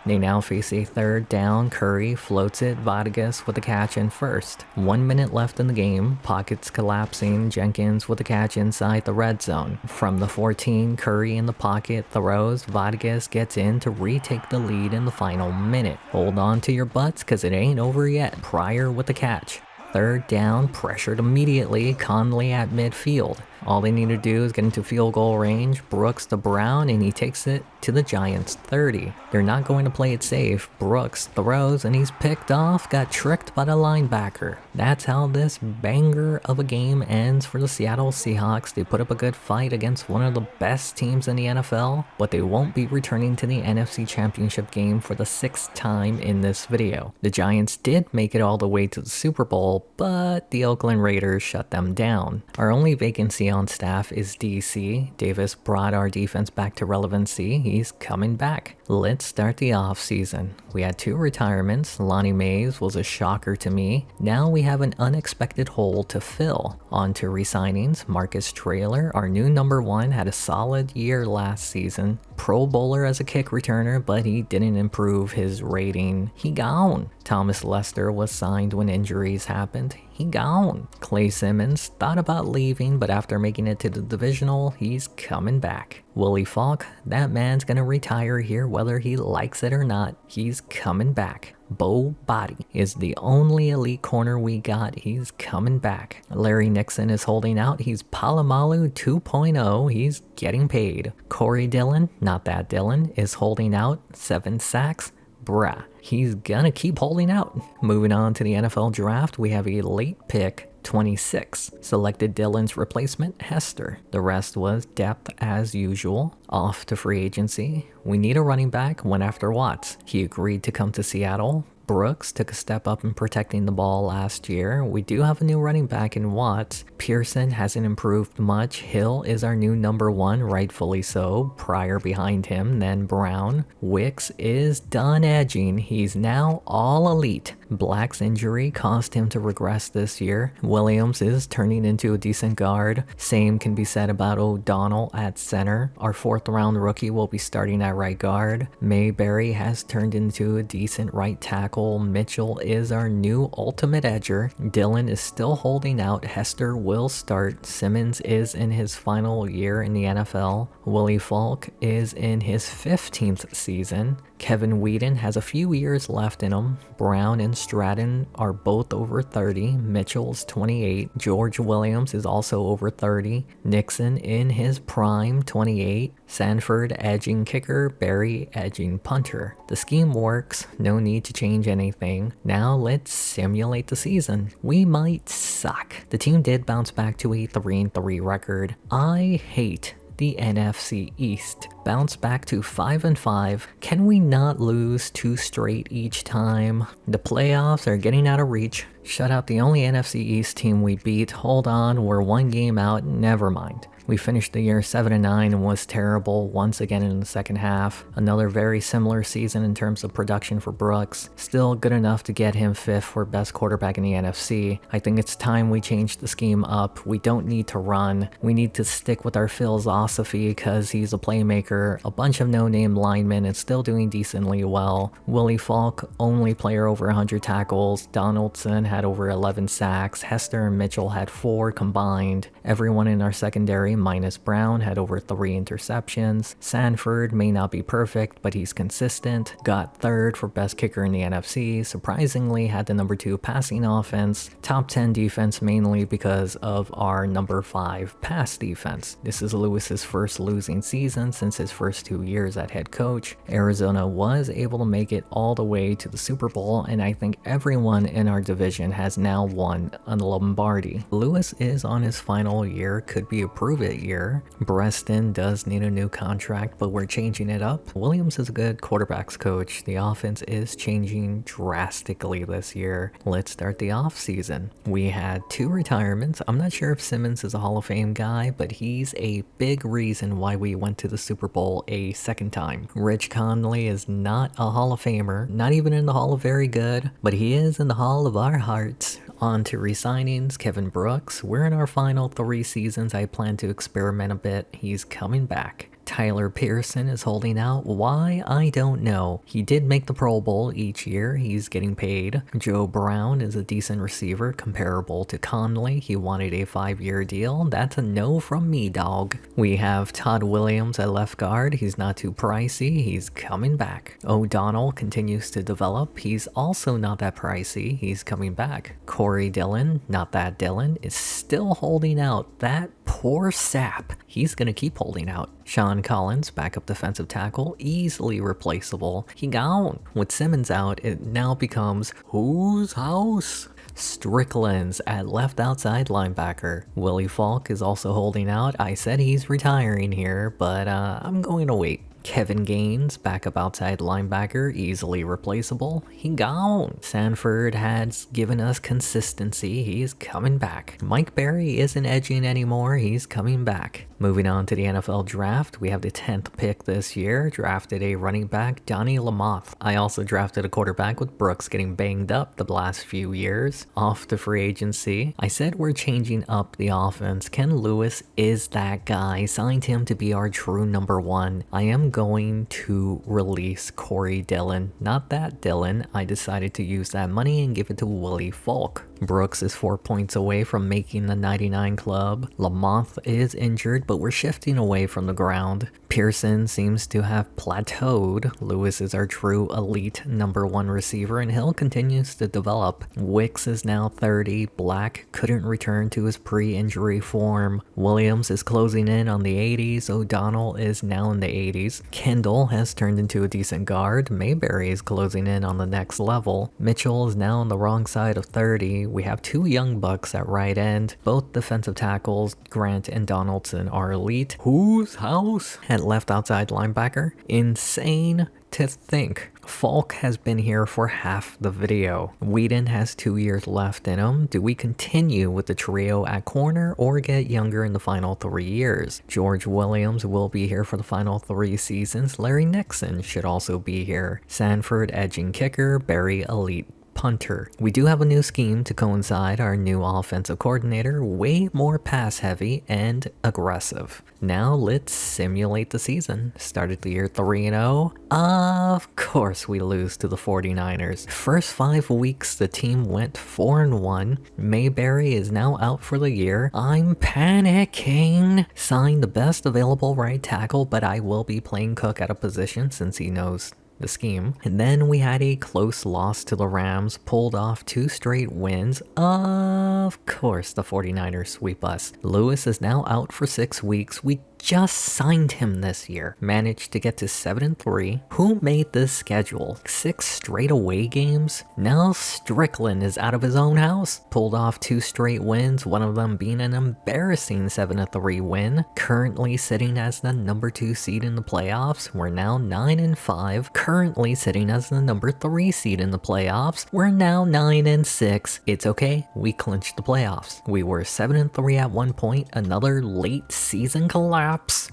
They now face a third down. Curry floats it, Vargas with the catch in first. 1 minute left in the game, pockets collapsing, Jenkins with the catch inside the red zone. From the 14, Curry in the pocket throws, Vargas gets in to retake the lead in the final minute. Hold on to your butts cause it ain't over yet. Pryor with the catch. Third down, pressured immediately, Conley at midfield. All they need to do is get into field goal range, Brooks to Brown, and he takes it to the Giants' 30. They're not going to play it safe. Brooks throws and he's picked off, got tricked by the linebacker. That's how this banger of a game ends for the Seattle Seahawks. They put up a good fight against one of the best teams in the NFL, but they won't be returning to the NFC Championship game for the 6th time in this video. The Giants did make it all the way to the Super Bowl, but the Oakland Raiders shut them down. Our only vacancy on staff is DC. Davis brought our defense back to relevancy. He's coming back. Let's start the off season. We had 2 retirements. Lonnie Mays was a shocker to me. Now we have an unexpected hole to fill. On to re-signings. Marcus Traylor, our new number 1, had a solid year last season. Pro Bowler as a kick returner, but he didn't improve his rating. He gone. Thomas Lester was signed when injuries happened. He gone. Clay Simmons thought about leaving, but after making it to the divisional, he's coming back. Willie Falk, that man's gonna retire here whether he likes it or not. He's coming back. Bo Body is the only elite corner we got. He's coming back. Larry Nixon is holding out. He's Palomalu 2.0. He's getting paid. Corey Dillon, not that Dillon, is holding out. 7 sacks. Bruh, he's gonna keep holding out. Moving on to the NFL draft, we have a late pick, 26. Selected Dillon's replacement, Hester. The rest was depth as usual. Off to free agency. We need a running back, went after Watts. He agreed to come to Seattle. Brooks took a step up in protecting the ball last year. We do have a new running back in Watts. Pearson hasn't improved much. Hill is our new number 1, rightfully so. Pryor behind him, then Brown. Wicks is done edging. He's now all elite. Black's injury caused him to regress this year. Williams is turning into a decent guard. Same can be said about O'Donnell at center. Our 4th round rookie will be starting at right guard. Mayberry has turned into a decent right tackle. Mitchell is our new ultimate edger. Dillon is still holding out. Hester will start. Simmons is in his final year in the NFL. Willie Falk is in his 15th season. Kevin Whedon has a few years left in him. Brown and Stratton are both over 30. Mitchell's 28. George Williams is also over 30. Nixon in his prime, 28. Sanford edging kicker, Barry edging punter. The scheme works, no need to change anything. Now let's simulate the season. We might suck. The team did bounce back to a 3-3 record. I hate the NFC East. Bounce back to 5-5. Can we not lose 2 straight each time? The playoffs are getting out of reach. Shut out the only NFC East team we beat. Hold on, we're 1 game out. Never mind. We finished the year 7-9 and was terrible once again in the second half. Another very similar season in terms of production for Brooks. Still good enough to get him 5th for best quarterback in the NFC. I think it's time we change the scheme up. We don't need to run. We need to stick with our philosophy because he's a playmaker. A bunch of no-name linemen and still doing decently well. Willie Falk, only player over 100 tackles. Donaldson had over 11 sacks. Hester and Mitchell had 4 combined. Everyone in our secondary minus Brown had over 3 interceptions. Sanford may not be perfect, but he's consistent. Got 3rd for best kicker in the NFC. Surprisingly had the number 2 passing offense. Top 10 defense mainly because of our number 5 pass defense. This is Lewis's first losing season since his first 2 years at head coach. Arizona was able to make it all the way to the Super Bowl, and I think everyone in our division has now won a Lombardi. Lewis is on his final year, could be a prove it year. Breston does need a new contract, but we're changing it up. Williams is a good quarterbacks coach. The offense is changing drastically this year. Let's start the offseason. We had 2 retirements. I'm not sure if Simmons is a Hall of Fame guy, but he's a big reason why we went to the Super Bowl a second time. Rich Conley is not a Hall of Famer, not even in the Hall of Very Good, but he is in the Hall of Our Hearts. On to re-signings. Kevin Brooks. We're in our final 3 seasons. I plan to experiment a bit. He's coming back. Tyler Pearson is holding out. Why? I don't know. He did make the Pro Bowl each year. He's getting paid. Joe Brown is a decent receiver comparable to Conley. He wanted a 5-year deal. That's a no from me, dog. We have Todd Williams at left guard. He's not too pricey. He's coming back. O'Donnell continues to develop. He's also not that pricey. He's coming back. Corey Dillon, not that Dillon, is still holding out. That poor sap. He's gonna keep holding out. Sean Collins, backup defensive tackle, easily replaceable. He gone. With Simmons out, it now becomes whose house? Strickland's at left outside linebacker. Willie Falk is also holding out. I said he's retiring here, but I'm going to wait. Kevin Gaines, backup outside linebacker, easily replaceable. He gone. Sanford has given us consistency. He's coming back. Mike Berry isn't edging anymore. He's coming back. Moving on to the NFL draft, we have the 10th pick this year. Drafted a running back, Donnie Lamoth. I also drafted a quarterback with Brooks getting banged up the last few years. Off to free agency. I said we're changing up the offense. Ken Lewis is that guy. Signed him to be our true number 1. I am going to release Corey Dillon. Not that Dillon. I decided to use that money and give it to Willie Falk. Brooks is 4 points away from making the 99 club. Lamoth is injured, but we're shifting away from the ground. Pearson seems to have plateaued. Lewis is our true elite number 1 receiver, and Hill continues to develop. Wicks is now 30. Black couldn't return to his pre-injury form. Williams is closing in on the 80s. O'Donnell is now in the 80s. Kendall has turned into a decent guard. Mayberry is closing in on the next level. Mitchell is now on the wrong side of 30. We have 2 young bucks at right end. Both defensive tackles, Grant and Donaldson, are elite. Whose house? At left outside linebacker. Insane to think. Falk has been here for half the video. Whedon has 2 years left in him. Do we continue with the trio at corner or get younger in the final 3 years? George Williams will be here for the final 3 seasons. Larry Nixon should also be here. Sanford edging kicker, Barry elite punter. We do have a new scheme to coincide our new offensive coordinator, way more pass heavy and aggressive. Now let's simulate the season. Started the year 3-0. Of course we lose to the 49ers. First 5 weeks the team went 4-1. Mayberry is now out for the year. I'm panicking. Signed the best available right tackle, but I will be playing Cook at a position since he knows the scheme. And then we had a close loss to the Rams, pulled off 2 straight wins. Of course the 49ers sweep us. Lewis is now out for 6 weeks. We just signed him this year. Managed to get to 7-3. Who made this schedule? 6 straight away games? Now Strickland is out of his own house. Pulled off 2 straight wins, one of them being an embarrassing 7-3 win. Currently sitting as the number 2 seed in the playoffs. We're now 9-5. Currently sitting as the number 3 seed in the playoffs. We're now 9-6. It's okay. We clinched the playoffs. We were 7-3 at one point. Another late season collapse.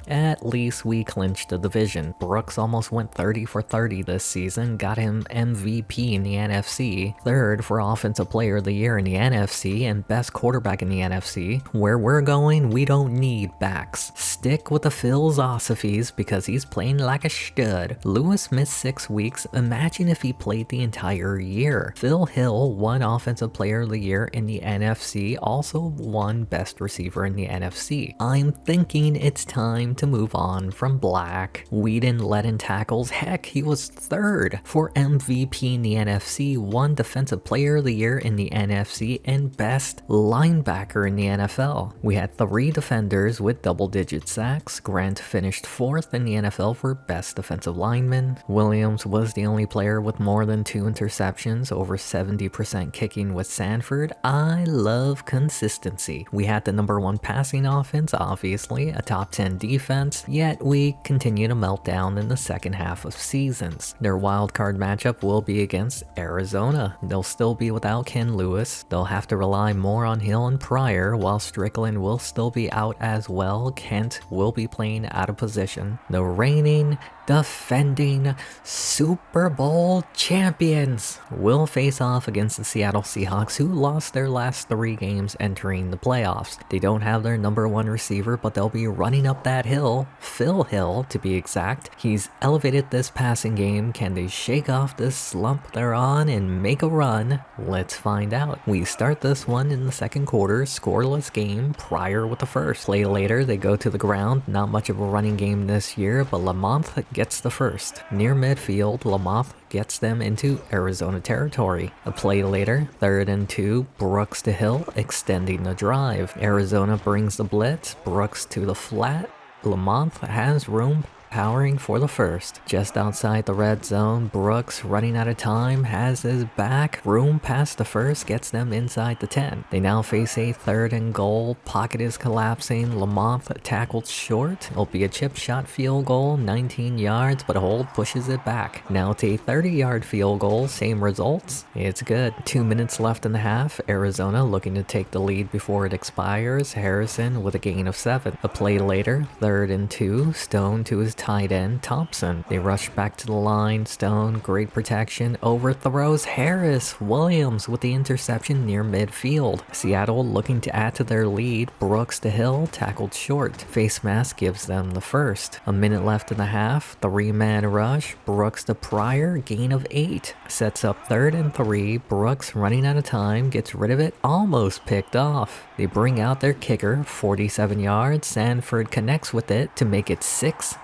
At least we clinched the division. Brooks almost went 30 for 30 this season, got him MVP in the NFC, 3rd for Offensive Player of the Year in the NFC, and best quarterback in the NFC. Where we're going, we don't need backs. Stick with the philosophies because he's playing like a stud. Lewis missed 6 weeks. Imagine if he played the entire year. Phil Hill won Offensive Player of the Year in the NFC, also won Best Receiver in the NFC. I'm thinking it's it's time to move on from Black. Whedon led in tackles, heck, he was 3rd for MVP in the NFC, won Defensive Player of the Year in the NFC, and Best Linebacker in the NFL. We had 3 defenders with double-digit sacks. Grant finished 4th in the NFL for Best Defensive Lineman. Williams was the only player with more than 2 interceptions, over 70% kicking with Sanford. I love consistency. We had the #1 passing offense, obviously, a top 10 defense, yet we continue to melt down in the second half of seasons. Their wildcard matchup will be against Arizona. They'll still be without Ken Lewis. They'll have to rely more on Hill and Pryor, while Strickland will still be out as well. Kent will be playing out of position. The reigning, defending Super Bowl champions will face off against the Seattle Seahawks, who lost their last 3 games entering the playoffs. They don't have their #1 receiver, but they'll be running up that hill, Phil Hill to be exact. He's elevated this passing game. Can they shake off this slump they're on and make a run? Let's find out. We start this one in the second quarter, scoreless game, Pryor with the first. Play later, they go to the ground. Not much of a running game this year, but Lamont gets the first. Near midfield, Lamont gets them into Arizona territory. A play later, 3rd and 2, Brooks to Hill, extending the drive. Arizona brings the blitz, Brooks to the flat. Lamont has room, powering for the first. Just outside the red zone, Brooks, running out of time, has his back. Room past the first gets them inside the 10. They now face a 3rd and goal. Pocket is collapsing. Lamont tackled short. It'll be a chip shot field goal, 19 yards, but a hold pushes it back. Now it's a 30-yard field goal, same results. It's good. 2 minutes left in the half. Arizona looking to take the lead before it expires. Harrison with a gain of 7. A play later, 3rd and 2, Stone to his tight end Thompson. They rush back to the line. Stone, great protection, overthrows Harris. Williams with the interception near midfield. Seattle looking to add to their lead. Brooks to Hill, tackled short. Face mask gives them the first. A minute left in the half. 3-man rush. Brooks to Pryor, gain of 8. Sets up 3rd and 3. Brooks running out of time, gets rid of it, almost picked off. They bring out their kicker, 47 yards. Sanford connects with it to make it 6-0.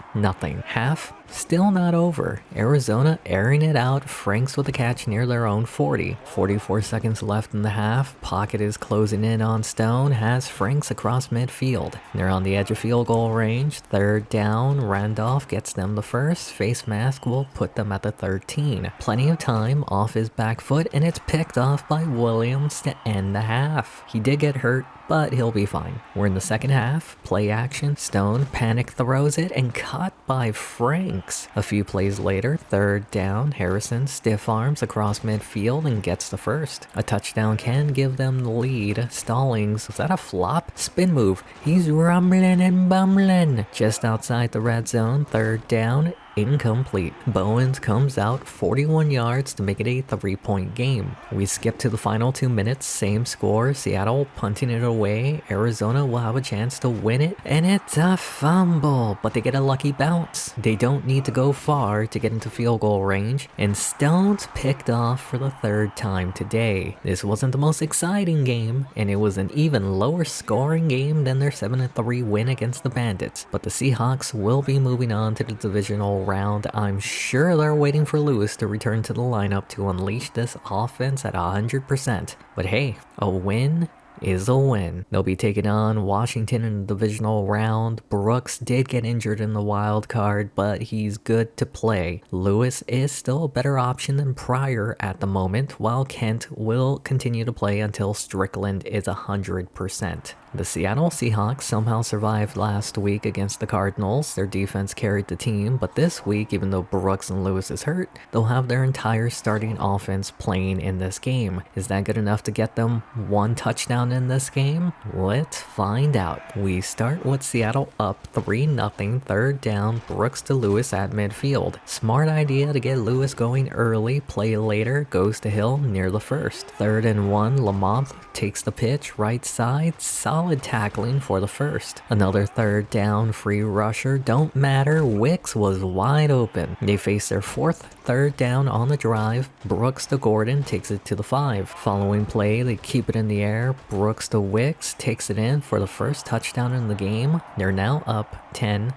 Half still not over. Arizona airing it out. Franks with a catch near their own 40. 44 seconds left in the half. Pocket is closing in on Stone. Has Franks across midfield. They're on the edge of field goal range. 3rd down. Randolph gets them the first. Face mask will put them at the 13. Plenty of time off his back foot, and it's picked off by Williams to end the half. He did get hurt, but he'll be fine. We're in the second half. Play action. Stone panic throws it and caught by Franks. A few plays later, 3rd down. Harrison stiff arms across midfield and gets the first. A touchdown can give them the lead. Stallings, was that a flop? Spin move. He's rumbling and bumbling. Just outside the red zone, 3rd down. Incomplete. Bowens comes out 41 yards to make it a 3-point game. We skip to the final 2 minutes, same score, Seattle punting it away. Arizona will have a chance to win it, and it's a fumble, but they get a lucky bounce. They don't need to go far to get into field goal range, and Stone's picked off for the 3rd time today. This wasn't the most exciting game, and it was an even lower scoring game than their 7-3 win against the Bandits, but the Seahawks will be moving on to the divisional round. I'm sure they're waiting for Lewis to return to the lineup to unleash this offense at 100%. But hey, a win is a win. They'll be taking on Washington in the divisional round. Brooks did get injured in the wild card, but he's good to play. Lewis is still a better option than Pryor at the moment, while Kent will continue to play until Strickland is 100%. The Seattle Seahawks somehow survived last week against the Cardinals. Their defense carried the team, but this week, even though Brooks and Lewis is hurt, they'll have their entire starting offense playing in this game. Is that good enough to get them 1 touchdown in this game? Let's find out. We start with Seattle up 3-0, 3rd down, Brooks to Lewis at midfield. Smart idea to get Lewis going early. Play later, goes to Hill near the first. 3rd and 1, Lamont takes the pitch, right side, solid solid tackling for the first. Another third down free rusher, don't matter, Wicks was wide open. They face their fourth third down on the drive. Brooks to Gordon takes it to the 5. Following play, they keep it in the air. Brooks to Wicks takes it in for the first touchdown in the game. They're now up 10-0.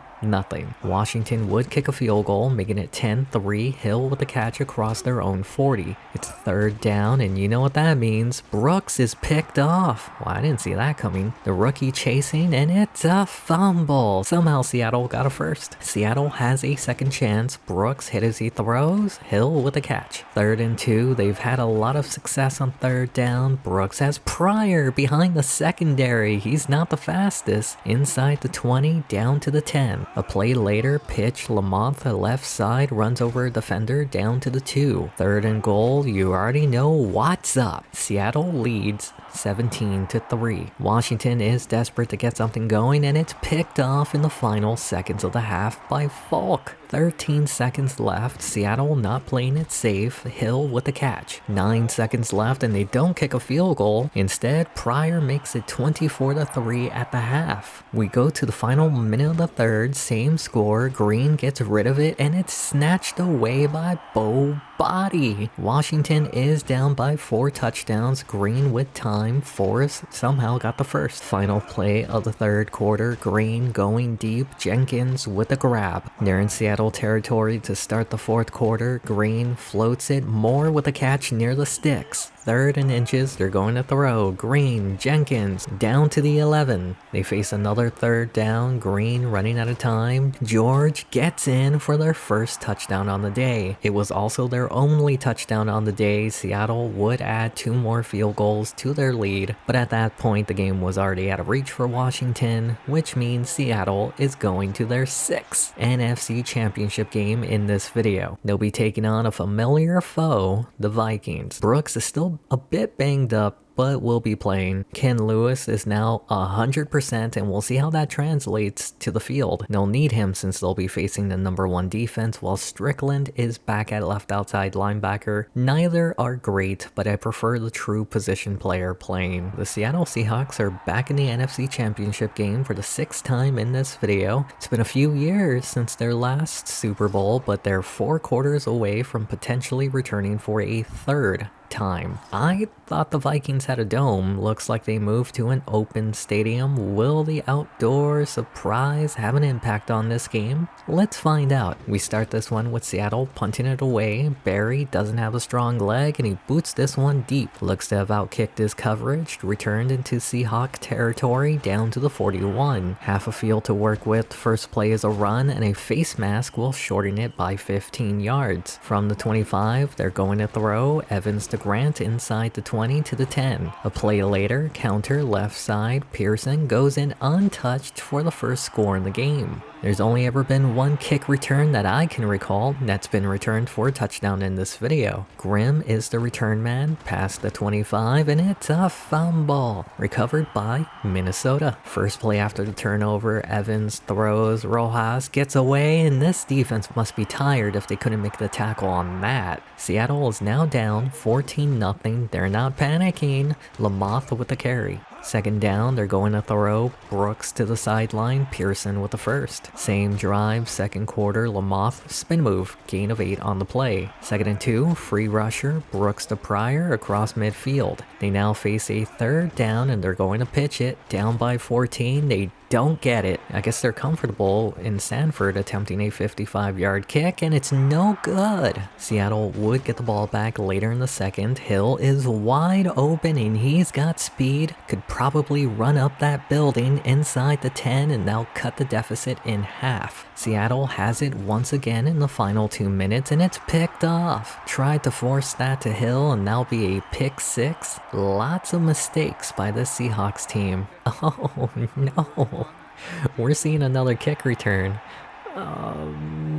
Washington would kick a field goal, making it 10-3. Hill with the catch across their own 40. It's third down, and you know what that means. Brooks is picked off. Well, I didn't see that coming. The rookie chasing, and it's a fumble. Somehow Seattle got a first. Seattle has a second chance. Brooks hit as he throws. Hill with the catch. 3rd and 2. They've had a lot of success on third down. Brooks has Pryor behind the secondary. He's not the fastest. Inside the 20, down to the 10. A play later, pitch, Lamont left side runs over a defender down to the 2. 3rd and goal, you already know what's up. Seattle leads 17-3. Washington is desperate to get something going, and it's picked off in the final seconds of the half by Falk. 13 seconds left, Seattle not playing it safe, Hill with the catch. 9 seconds left and they don't kick a field goal. Instead, Pryor makes it 24-3 at the half. We go to the final minute of the third, same score, Green gets rid of it and it's snatched away by Bo Body. Washington is down by 4 touchdowns, Green with time, Forrest somehow got the first. Final play of the third quarter, Green going deep, Jenkins with a grab. They're in Seattle territory to start the fourth quarter. Green floats it, Moore with a catch near the sticks. 3rd and inches, they're going to throw. Green, Jenkins, down to the 11. They face another third down. Green running out of time. George gets in for their first touchdown on the day. It was also their only touchdown on the day. Seattle would add 2 more field goals to their lead, but at that point the game was already out of reach for Washington, which means Seattle is going to their 6th NFC Championship game in this video. They'll be taking on a familiar foe, the Vikings. Brooks is still a bit banged up, but will be playing. Ken Lewis is now 100%, and we'll see how that translates to the field. They'll need him since they'll be facing the number 1 defense, while Strickland is back at left outside linebacker. Neither are great, but I prefer the true position player playing. The Seattle Seahawks are back in the NFC Championship game for the 6th time in this video. It's been a few years since their last Super Bowl, but they're 4 quarters away from potentially returning for a 3rd time. I thought the Vikings had a dome. Looks like they moved to an open stadium. Will the outdoor surprise have an impact on this game? Let's find out. We start this one with Seattle punting it away. Barry doesn't have a strong leg and he boots this one deep. Looks to have outkicked his coverage. Returned into Seahawk territory down to the 41. Half a field to work with. First play is a run and a face mask will shorten it by 15 yards. From the 25, they're going to throw. Evans to Grant inside the 20 to the 10. A play later, counter left side, Pearson goes in untouched for the first score in the game. There's only ever been 1 kick return that I can recall that's been returned for a touchdown in this video. Grimm is the return man, past the 25, and it's a fumble. Recovered by Minnesota. First play after the turnover, Evans throws, Rojas gets away, and this defense must be tired if they couldn't make the tackle on that. Seattle is now down 14-0. They're not panicking. Lamoth with the carry. Second down, they're going to throw. Brooks to the sideline, Pearson with the first. Same drive, second quarter, Lamoth spin move, gain of 8 on the play. 2nd and 2, free rusher, Brooks to Pryor across midfield. They now face a third down and they're going to pitch it. Down by 14, they don't get it. I guess they're comfortable in Sanford attempting a 55-yard kick, and it's no good. Seattle would get the ball back later in the second. Hill is wide open and he's got speed. Could probably run up that building inside the 10 and they'll cut the deficit in half. Seattle has it once again in the final 2 minutes and it's picked off. Tried to force that to Hill and that'll be a pick 6. Lots of mistakes by the Seahawks team. Oh no. We're seeing another kick return.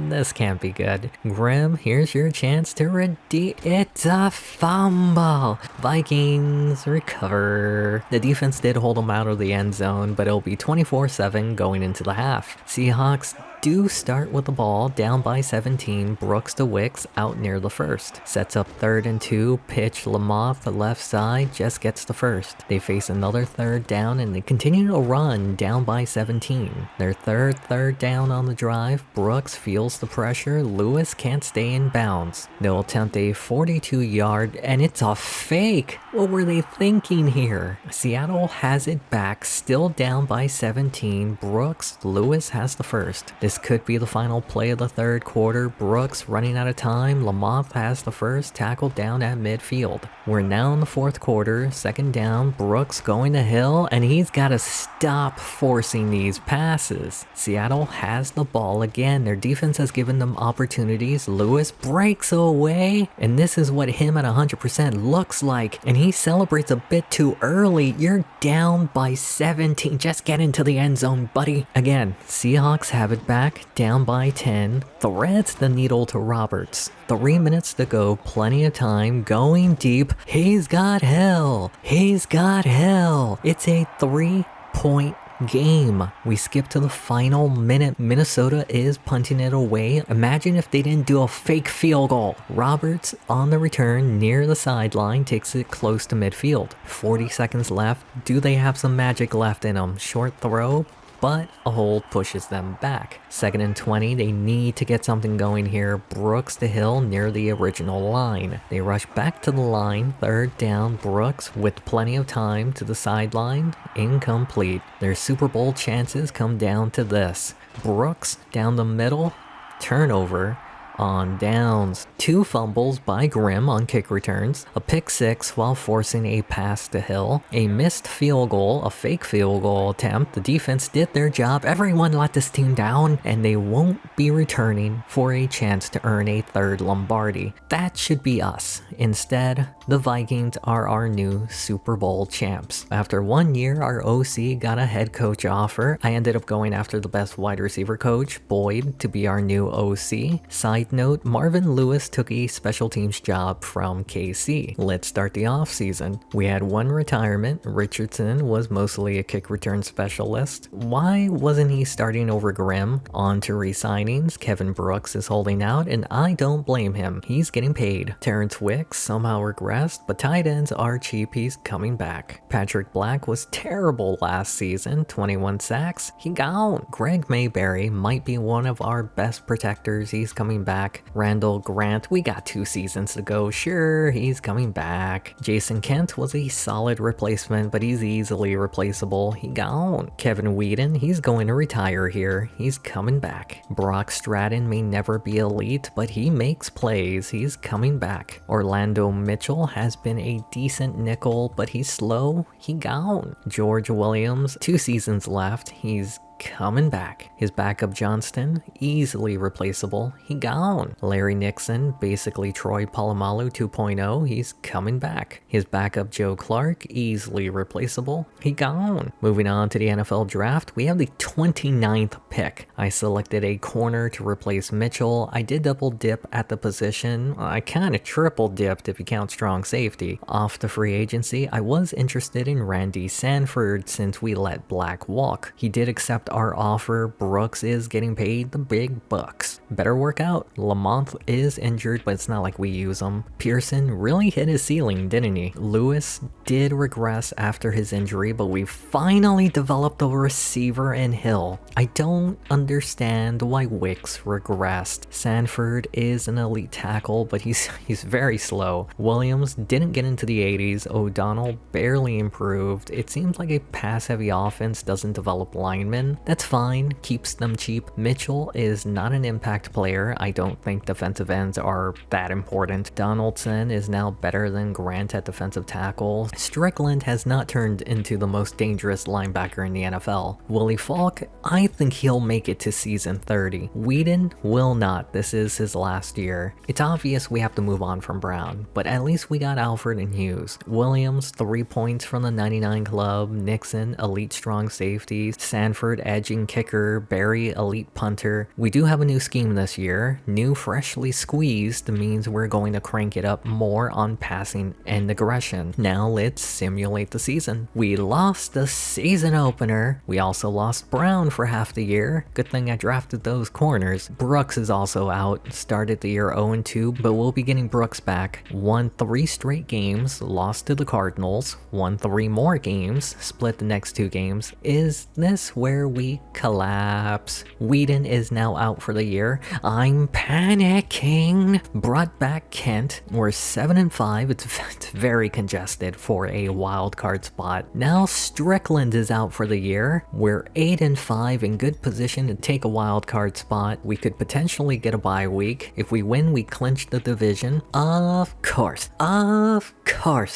This can't be good. Grimm, here's your chance to redeem. It's a fumble. Vikings recover. The defense did hold them out of the end zone, but it'll be 24-7 going into the half. Seahawks do start with the ball, down by 17, Brooks to Wicks out near the first. Sets up 3rd and 2, pitch Lamothe the left side, just gets the first. They face another 3rd down and they continue to run down by 17. Their third down on the drive, Brooks feels the pressure, Lewis can't stay in bounds. They'll attempt a 42-yard and it's a fake. What were they thinking here? Seattle has it back, still down by 17. Brooks, Lewis has the first. This could be the final play of the 3rd quarter. Brooks running out of time. Lamothe has the first, tackled down at midfield. We're now in the 4th quarter, 2nd down. Brooks going to Hill, and he's got to stop forcing these passes. Seattle has the ball again. Their defense has given them opportunities. Lewis breaks away, and this is what him at 100% looks like. And he celebrates a bit too early. You're down by 17. Just get into the end zone, buddy. Again, Seahawks have it back, down by 10. Threads the needle to Roberts. 3 minutes to go, plenty of time, going deep. He's got hell. He's got hell. It's a 3-point game. We skip to the final minute. Minnesota is punting it away. Imagine if they didn't do a fake field goal. Roberts on the return near the sideline takes it close to midfield. 40 seconds left. Do they have some magic left in them? Short throw, but a hold pushes them back. 2nd and 20, they need to get something going here. Brooks to Hill near the original line. They rush back to the line, 3rd down. Brooks with plenty of time to the sideline, incomplete. Their Super Bowl chances come down to this. Brooks down the middle, turnover. On downs, 2 fumbles by Grimm on kick returns, a pick 6 while forcing a pass to Hill, a missed field goal, a fake field goal attempt. The defense did their job, everyone let this team down, and they won't be returning for a chance to earn a 3rd Lombardi. That should be us. Instead, the Vikings are our new Super Bowl champs. After 1 year, our OC got a head coach offer. I ended up going after the best wide receiver coach, Boyd, to be our new OC. Side note, Marvin Lewis took a special teams job from KC. Let's start the offseason. We had 1 retirement. Richardson was mostly a kick return specialist. Why wasn't he starting over Grimm? On to re-signings. Kevin Brooks is holding out, and I don't blame him. He's getting paid. Terrence Wicks somehow regressed, but tight ends are cheap. He's coming back. Patrick Black was terrible last season. 21 sacks. He gone. Greg Mayberry might be one of our best protectors. He's coming back. Randall Grant, we got 2 seasons to go. Sure, he's coming back. Jason Kent was a solid replacement, but he's easily replaceable. He gone. Kevin Whedon, he's going to retire here. He's coming back. Brock Stratton may never be elite, but he makes plays. He's coming back. Orlando Mitchell has been a decent nickel, but he's slow. He gone. George Williams, 2 seasons left. He's coming back. His backup Johnston, easily replaceable. He gone. Larry Nixon, basically Troy Polamalu 2.0. He's coming back. His backup Joe Clark, easily replaceable. He gone. Moving on to the NFL draft, we have the 29th pick. I selected a corner to replace Mitchell. I did double dip at the position. I kind of triple dipped if you count strong safety. Off the free agency, I was interested in Randy Sanford since we let Black walk. He did accept our offer. Brooks is getting paid the big bucks. Better work out. Lamothe is injured, but it's not like we use him. Pearson really hit his ceiling, didn't he? Lewis did regress after his injury, but we finally developed a receiver in Hill. I don't understand why Wicks regressed. Sanford is an elite tackle, but he's very slow. Williams didn't get into the 80s. O'Donnell barely improved. It seems like a pass-heavy offense doesn't develop linemen. That's fine, keeps them cheap. Mitchell is not an impact player. I don't think defensive ends are that important. Donaldson is now better than Grant at defensive tackle. Strickland has not turned into the most dangerous linebacker in the NFL. Willie Falk, I think he'll make it to season 30. Whedon will not. This is his last year. It's obvious we have to move on from Brown, but at least we got Alfred and Hughes. Williams, 3 points from the 99 club. Nixon, elite strong safety. Sanford, edging kicker, Barry elite punter. We do have a new scheme this year. New freshly squeezed means we're going to crank it up more on passing and aggression. Now let's simulate the season. We lost the season opener. We also lost Brown for half the year. Good thing I drafted those corners. Brooks is also out. Started the year 0-2, but we'll be getting Brooks back. Won 3 straight games, lost to the Cardinals. Won 3 more games, split the next 2 games. Is this where we collapse? Whedon is now out for the year. I'm panicking. Brought back Kent. We're 7-5. It's very congested for a wild card spot. Now Strickland is out for the year. We're 8-5, in good position to take a wild card spot. We could potentially get a bye week. If we win, we clinch the division. Of course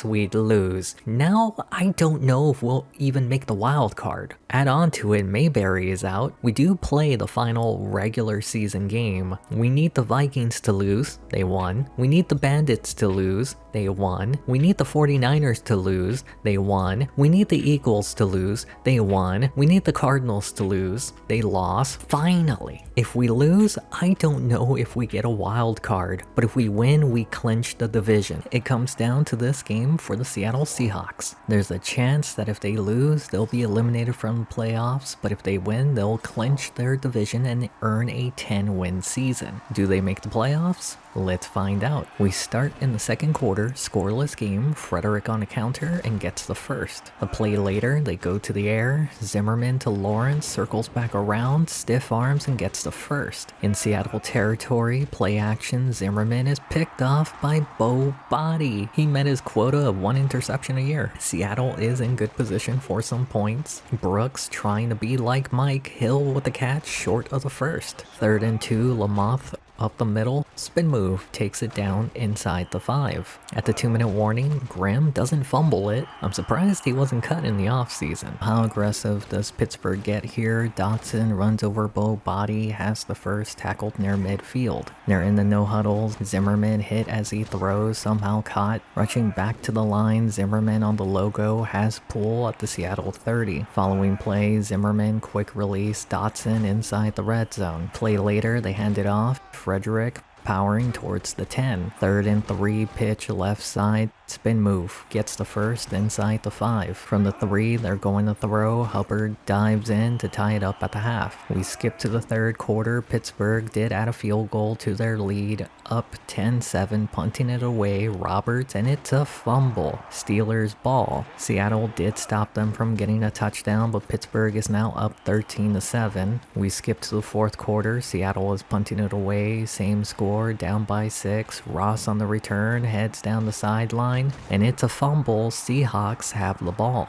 we'd lose. Now I don't know if we'll even make the wild card. Add on to it, Mayberry is out. We do play the final regular season game. We need the Vikings to lose. They won. We need the Bandits to lose. They won. We need the 49ers to lose. They won. We need the Eagles to lose. They won. We need the Cardinals to lose. They lost. Finally. If we lose, I don't know if we get a wild card, but if we win, we clinch the division. It comes down to this game for the Seattle Seahawks. There's a chance that if they lose, they'll be eliminated from the playoffs, but if they win, they'll clinch their division and earn a 10-win season. Do they make the playoffs? Let's find out. We start in the second quarter, scoreless game, Frederick on a counter and gets the first. A play later, they go to the air, Zimmerman to Lawrence, circles back around, stiff arms and gets the first. In Seattle territory, play action, Zimmerman is picked off by Bo Body. He met his quota of 1 interception a year. Seattle is in good position for some points. Brooks trying to be like Mike, Hill with the catch short of the first. 3rd and 2, Lamoth up the middle, spin move, takes it down inside the 5. At the 2-minute warning, Graham doesn't fumble it. I'm surprised he wasn't cut in the offseason. How aggressive does Pittsburgh get here? Dotson runs over Bo Body, has the first, tackled near midfield. They're in the no huddles, Zimmerman hit as he throws, somehow caught. Rushing back to the line, Zimmerman on the logo, has pull at the Seattle 30. Following play, Zimmerman quick release, Dotson inside the red zone. Play later, they hand it off. Frederick powering towards the 10. 3rd and 3, pitch left side, spin move, gets the first inside the 5. From the 3, they're going to throw. Hubbard dives in to tie it up at the half. We skip to the 3rd quarter. Pittsburgh did add a field goal to their lead, up 10-7, punting it away, Roberts, and it's a fumble. Steelers ball. Seattle did stop them from getting a touchdown, but Pittsburgh is now up 13-7. We skip to the 4th quarter. Seattle is punting it away, same score, down by 6. Ross on the return, heads down the sideline, and it's a fumble. Seahawks have the ball.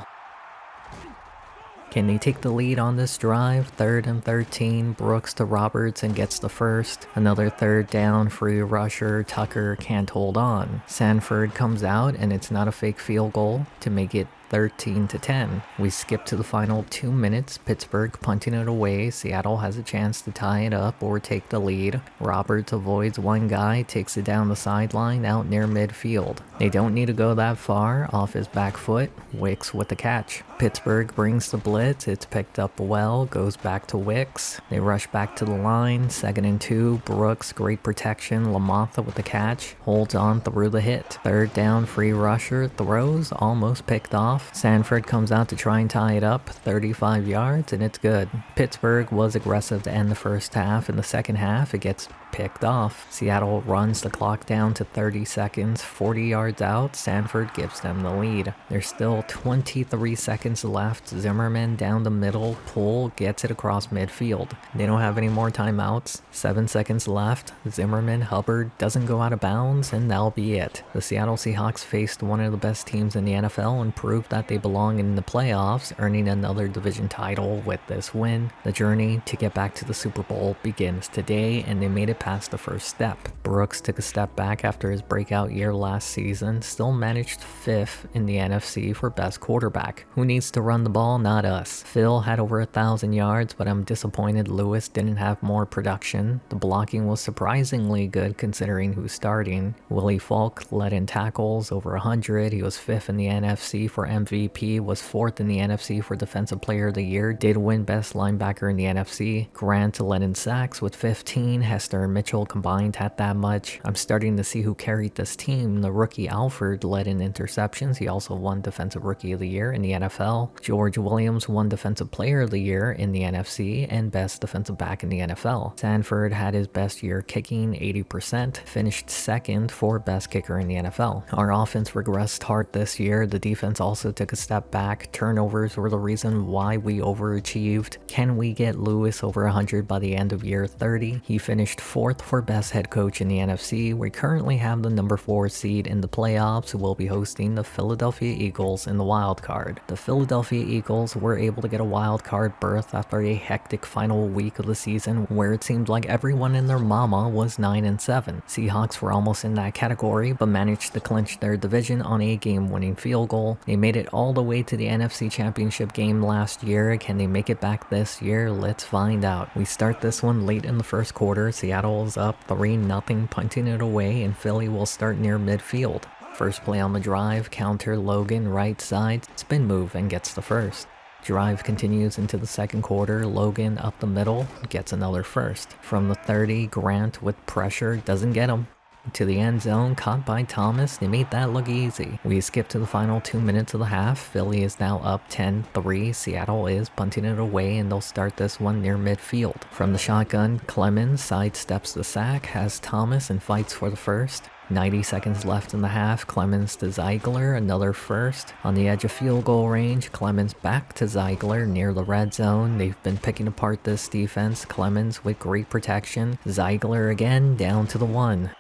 Can they take the lead on this drive? 3rd and 13, Brooks to Roberts and gets the first. Another 3rd down, free rusher, Tucker can't hold on. Sanford comes out and it's not a fake field goal to make it 13-10. We skip to the final 2 minutes. Pittsburgh punting it away. Seattle has a chance to tie it up or take the lead. Roberts avoids one guy, takes it down the sideline out near midfield. They don't need to go that far. Off his back foot, Wicks with the catch. Pittsburgh brings the blitz. It's picked up well, goes back to Wicks. They rush back to the line. 2nd and 2, Brooks, great protection. Lamontha with the catch, holds on through the hit. 3rd down, free rusher, throws, almost picked off. Sanford comes out to try and tie it up, 35 yards, and it's good. Pittsburgh was aggressive to end the first half. In the second half, it gets picked off. Seattle runs the clock down to 30 seconds, 40 yards out. Sanford gives them the lead. There's still 23 seconds left. Zimmerman down the middle, pull, gets it across midfield. They don't have any more timeouts. 7 seconds left. Zimmerman, Hubbard doesn't go out of bounds, and that'll be it. The Seattle Seahawks faced one of the best teams in the NFL and proved that they belong in the playoffs, earning another division title with this win. The journey to get back to the Super Bowl begins today, and they made it past the first step. Brooks took a step back after his breakout year last season, still managed 5th in the NFC for best quarterback. Who needs to run the ball? Not us. Phil had over 1,000 yards, but I'm disappointed Lewis didn't have more production. The blocking was surprisingly good considering who's starting. Willie Falk led in tackles, over 100. He was 5th in the NFC for MVP, was 4th in the NFC for Defensive Player of the Year, did win Best Linebacker in the NFC. Grant led in sacks with 15, Hester and Mitchell combined had that much. I'm starting to see who carried this team. The rookie Alford led in interceptions, he also won Defensive Rookie of the Year in the NFL. George Williams won Defensive Player of the Year in the NFC and Best Defensive Back in the NFL. Sanford had his best year kicking, 80%, finished 2nd for Best Kicker in the NFL. Our offense regressed hard this year. The defense also took a step back. Turnovers were the reason why we overachieved. Can we get Lewis over 100 by the end of year 30? He finished 4th for Best Head Coach in the NFC. We currently have the number 4 seed in the playoffs. We'll be hosting the Philadelphia Eagles in the wild card. The Philadelphia Eagles were able to get a wild card berth after a hectic final week of the season where it seemed like everyone and their mama was 9-7. Seahawks were almost in that category but managed to clinch their division on a game-winning field goal. They made it all the way to the NFC Championship game last year. Can they make it back this year? Let's find out. We start this one late in the first quarter. Seattle is up 3-0, punting it away, and Philly will start near midfield. First play on the drive, counter Logan right side, spin move and gets the first. Drive continues into the second quarter. Logan up the middle, gets another first. From the 30, Grant with pressure, doesn't get him. To the end zone, caught by Thomas. They made that look easy. We skip to the final 2 minutes of the half. Philly is now up 10-3. Seattle is punting it away and they'll start this one near midfield. From the shotgun, Clemens sidesteps the sack, has Thomas and fights for the first. 90 seconds left in the half. Clemens to Ziegler, another first. On the edge of field goal range, Clemens back to Ziegler near the red zone. They've been picking apart this defense. Clemens with great protection. Ziegler again, down to the 1.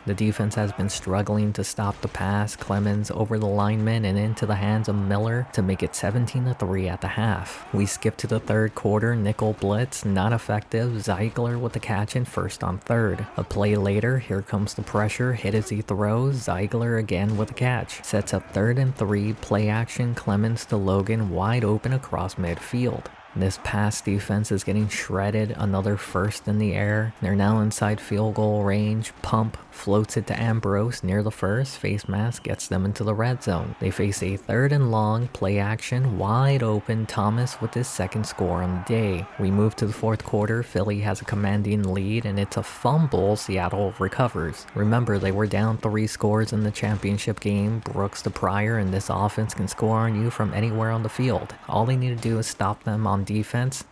The defense has been struggling to stop the pass. Clemens over the lineman and into the hands of Miller to make it 17-3 at the half. We skip to the third quarter. Nickel blitz, not effective. Ziegler with the catch and first on third. A play later, here comes the pressure. Hit as he throws. Ziegler again with a catch. Sets up 3rd and 3. Play action. Clemens to Logan wide open across midfield. This pass defense is getting shredded. Another first in the air. They're now inside field goal range. Pump floats it to Ambrose near the first. Face mask gets them into the red zone. They face a 3rd and long. Play action wide open. Thomas with his 2nd score on the day. We move to the 4th quarter. Philly has a commanding lead and it's a fumble. Seattle recovers. Remember, they were down 3 scores in the championship game. Brooks to Pryor, and this offense can score on you from anywhere on the field. All they need to do is stop them on defense.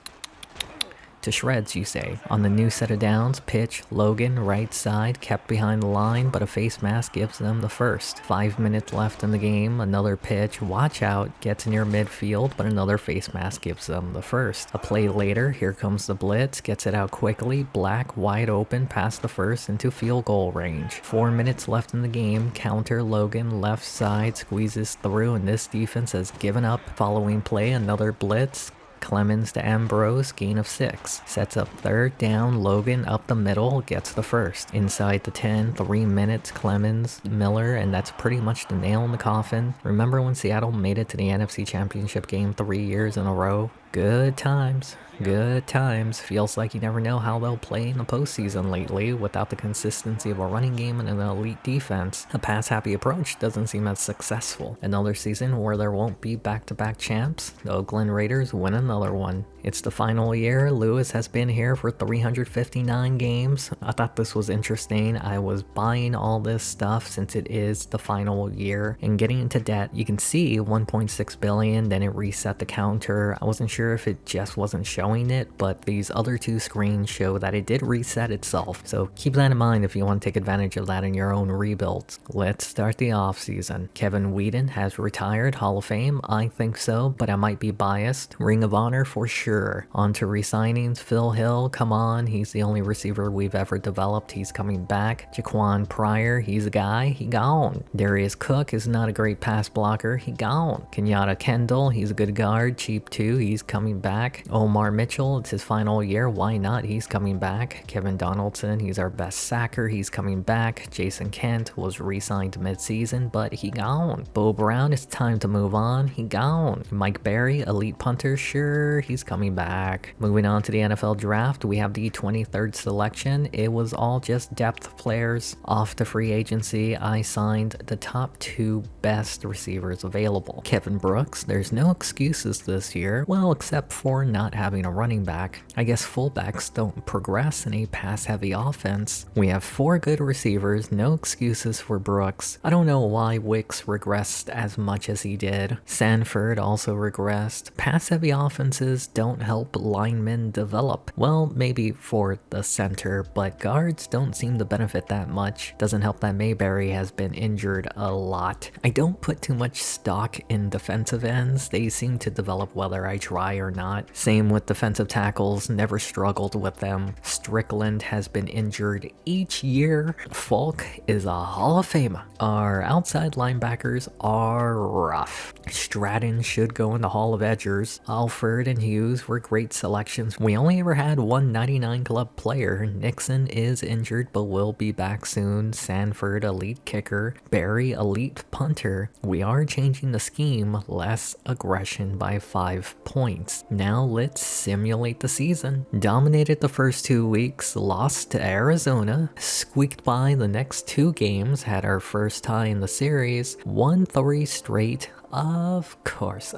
To shreds, you say. On the new set of downs, pitch, Logan, right side, kept behind the line, but a face mask gives them the first. 5 minutes left in the game, another pitch, watch out, gets near midfield, but another face mask gives them the first. A play later, here comes the blitz, gets it out quickly, Black wide open, past the first into field goal range. 4 minutes left in the game, counter Logan, left side, squeezes through, and this defense has given up. Following play, another blitz. Clemens to Ambrose, gain of 6. Sets up 3rd down, Logan up the middle, gets the first. Inside the 10, 3 minutes, Clemens, Miller, and that's pretty much the nail in the coffin. Remember when Seattle made it to the NFC Championship game 3 years in a row? Good times. Good times. Feels like you never know how they'll play in the postseason lately without the consistency of a running game and an elite defense. A pass-happy approach doesn't seem as successful. Another season where there won't be back-to-back champs. The Oakland Raiders win another one. It's the final year. Lewis has been here for 359 games. I thought this was interesting. I was buying all this stuff since it is the final year and getting into debt. You can see 1.6 billion, then it reset the counter. I wasn't sure if it just wasn't showing it, but these other 2 screens show that it did reset itself. So keep that in mind if you want to take advantage of that in your own rebuilds. Let's start the offseason. Kevin Wheaton has retired. Hall of Fame? I think so, but I might be biased. Ring of Honor for sure. On to re-signings. Phil Hill, come on, he's the only receiver we've ever developed. He's coming back. Jaquan Pryor, he's a guy. He gone. Darius Cook is not a great pass blocker. He gone. Kenyatta Kendall, he's a good guard. Cheap too. He's coming back. Omar Mitchell, it's his final year. Why not? He's coming back. Kevin Donaldson, he's our best sacker. He's coming back. Jason Kent was re-signed mid-season, but he gone. Bo Brown, it's time to move on. He gone. Mike Berry, elite punter, sure. sure he's coming back. Moving on to the NFL draft, we have the 23rd selection. It was all just depth players. Off the free agency, I signed the top 2 best receivers available. Kevin Brooks, there's no excuses this year, well, except for not having a running back. I guess fullbacks don't progress in a pass-heavy offense. We have 4 good receivers, no excuses for Brooks. I don't know why Wicks regressed as much as he did. Sanford also regressed. Pass-heavy offenses don't help linemen develop. Well, maybe for the center, but guards don't seem to benefit that much. Doesn't help that Mayberry has been injured a lot. I don't put too much stock in defensive ends. They seem to develop whether I try or not. Same with defensive tackles, never struggled with them. Strickland has been injured each year. Falk is a Hall of Famer. Our outside linebackers are rough. Stratton should go in the Hall of Edgers. Alford and Hughes were great selections. We only ever had one 99 club player. Nixon is injured but will be back soon. Sanford, elite kicker. Barry, elite punter. We are changing the scheme, less aggression by 5 points. Now let's simulate the season. Dominated the first 2 weeks, lost to Arizona, squeaked by the next 2 games, had our first tie in the series, won 3 straight. Of course,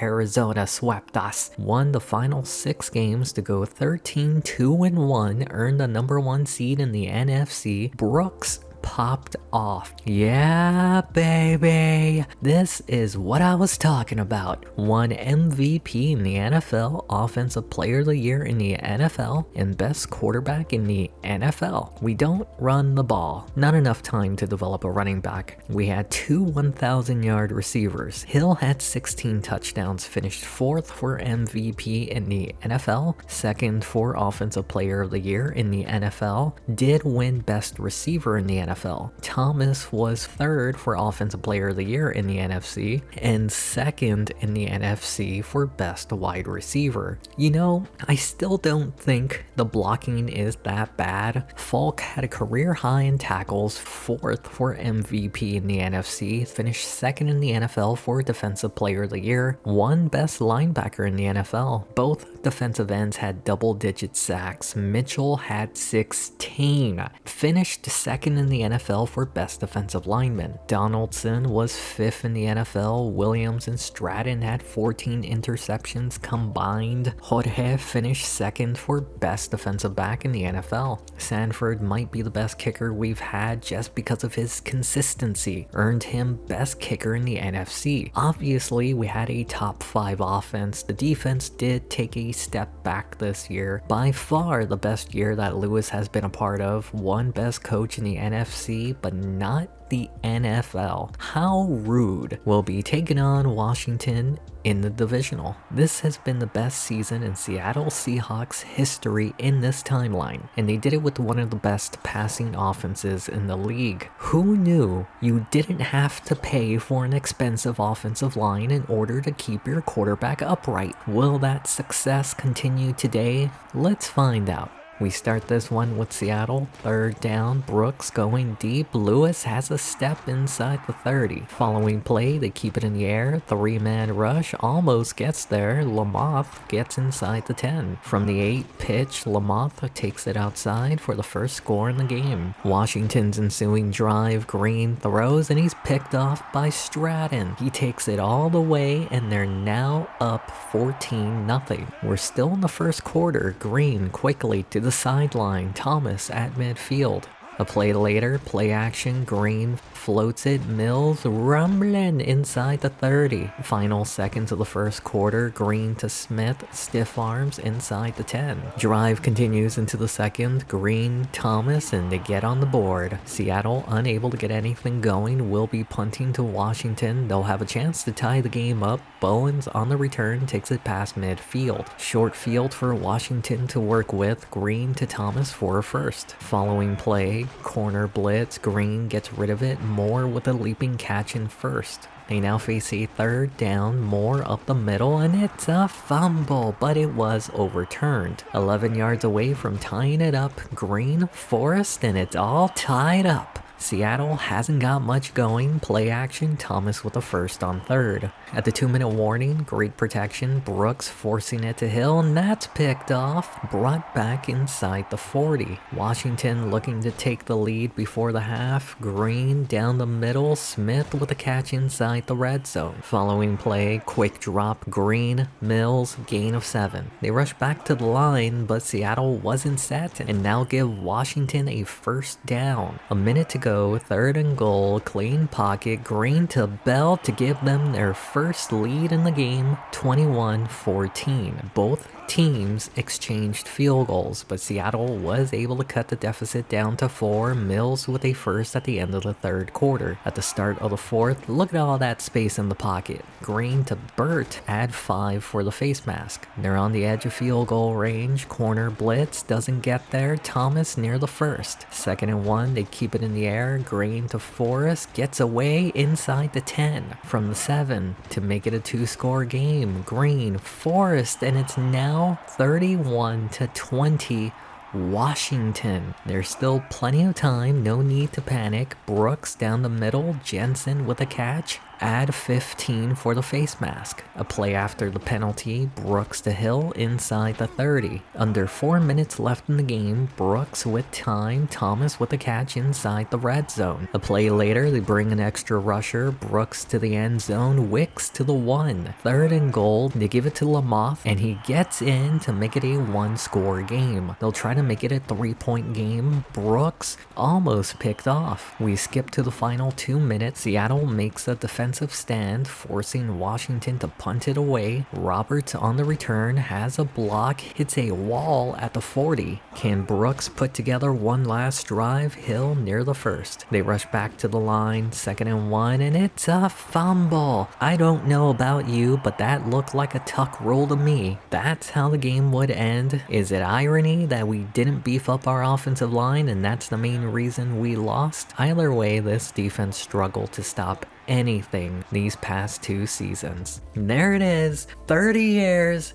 Arizona swept us. Won the final 6 games to go 13-2-1, earned the number 1 seed in the NFC. Brooks popped off. Yeah, baby. This is what I was talking about. Won MVP in the NFL, Offensive Player of the Year in the NFL, and Best Quarterback in the NFL. We don't run the ball. Not enough time to develop a running back. We had 2 1,000-yard receivers. Hill had 16 touchdowns, finished 4th for MVP in the NFL, 2nd for Offensive Player of the Year in the NFL, did win Best Receiver in the NFL. Thomas was 3rd for Offensive Player of the Year in the NFC and 2nd in the NFC for Best Wide Receiver. You know, I still don't think the blocking is that bad. Falk had a career high in tackles, 4th for MVP in the NFC, finished 2nd in the NFL for Defensive Player of the Year, won Best Linebacker in the NFL. Both defensive ends had double-digit sacks. Mitchell had 16, finished 2nd in the NFL for Best Defensive Lineman. Donaldson was 5th in the NFL. Williams and Stratton had 14 interceptions combined. Jorge finished 2nd for Best Defensive Back in the NFL. Sanford might be the best kicker we've had just because of his consistency. Earned him Best Kicker in the NFC. Obviously, we had a top 5 offense. The defense did take a step back this year. By far the best year that Lewis has been a part of. One best coach in the NFC, but not the NFL. How rude. Will be taking on Washington in the divisional. This has been the best season in Seattle Seahawks history in this timeline, and they did it with one of the best passing offenses in the league. Who knew you didn't have to pay for an expensive offensive line in order to keep your quarterback upright? Will that success continue today? Let's find out. We start this one with Seattle, 3rd down, Brooks going deep, Lewis has a step inside the 30. Following play, they keep it in the air, 3-man rush, almost gets there, Lamoth gets inside the 10. From the 8 pitch, Lamoth takes it outside for the first score in the game. Washington's ensuing drive, Green throws and he's picked off by Stratton. He takes it all the way and they're now up 14-0. We're still in the first quarter, Green quickly to the sideline, Thomas at midfield. A play later, play action, Green floats it, Mills rumbling inside the 30. Final seconds of the first quarter, Green to Smith, stiff arms inside the 10. Drive continues into the second, Green, Thomas, and they get on the board. Seattle, unable to get anything going, will be punting to Washington. They'll have a chance to tie the game up. Bowens on the return takes it past midfield. Short field for Washington to work with, Green to Thomas for a first. Following play, corner blitz, Green gets rid of it, Moore with a leaping catch in first. They now face a 3rd down, Moore up the middle, and it's a fumble, but it was overturned. 11 yards away from tying it up, Green, Forrest, and it's all tied up. Seattle hasn't got much going. Play action, Thomas with the first on third. At the 2-minute warning, great protection, Brooks forcing it to Hill, and that's picked off, brought back inside the 40. Washington looking to take the lead before the half. Green down the middle, Smith with a catch inside the red zone. Following play, quick drop, Green, Mills, gain of 7. They rush back to the line, but Seattle wasn't set, and now give Washington a first down. A minute to go, 3rd and goal, clean pocket, Green to Bell to give them their first lead in the game, 21-14. Both teams exchanged field goals, but Seattle was able to cut the deficit down to 4, Mills with a first at the end of the 3rd quarter. At the start of the 4th, look at all that space in the pocket. Green to Burt, add 5 for the face mask. They're on the edge of field goal range, corner blitz, doesn't get there, Thomas near the 1st. 2nd and 1, they keep it in the air, Green to Forrest, gets away inside the 10. From the 7 to make it a 2-score game, Green, Forrest, and it's now 31-20 Washington. There's still plenty of time, no need to panic. Brooks down the middle, Jensen with a catch. Add 15 for the face mask. A play after the penalty, Brooks to Hill inside the 30. Under 4 minutes left in the game, Brooks with time, Thomas with a catch inside the red zone. A play later, they bring an extra rusher, Brooks to the end zone, Wicks to the 1. 3rd and goal, they give it to Lamoth, and he gets in to make it a 1-score game. They'll try to make it a 3-point game. Brooks almost picked off. We skip to the final 2 minutes. Seattle makes a defensive stand, forcing Washington to punt it away. Roberts on the return has a block, hits a wall at the 40. Can Brooks put together one last drive? Hill near the 1st. They rush back to the line, 2nd and 1, and it's a fumble. I don't know about you, but that looked like a tuck roll to me. That's how the game would end. Is it irony that we didn't beef up our offensive line and that's the main reason we lost? Either way, this defense struggled to stop anything these past 2 seasons. There it is, 30 years.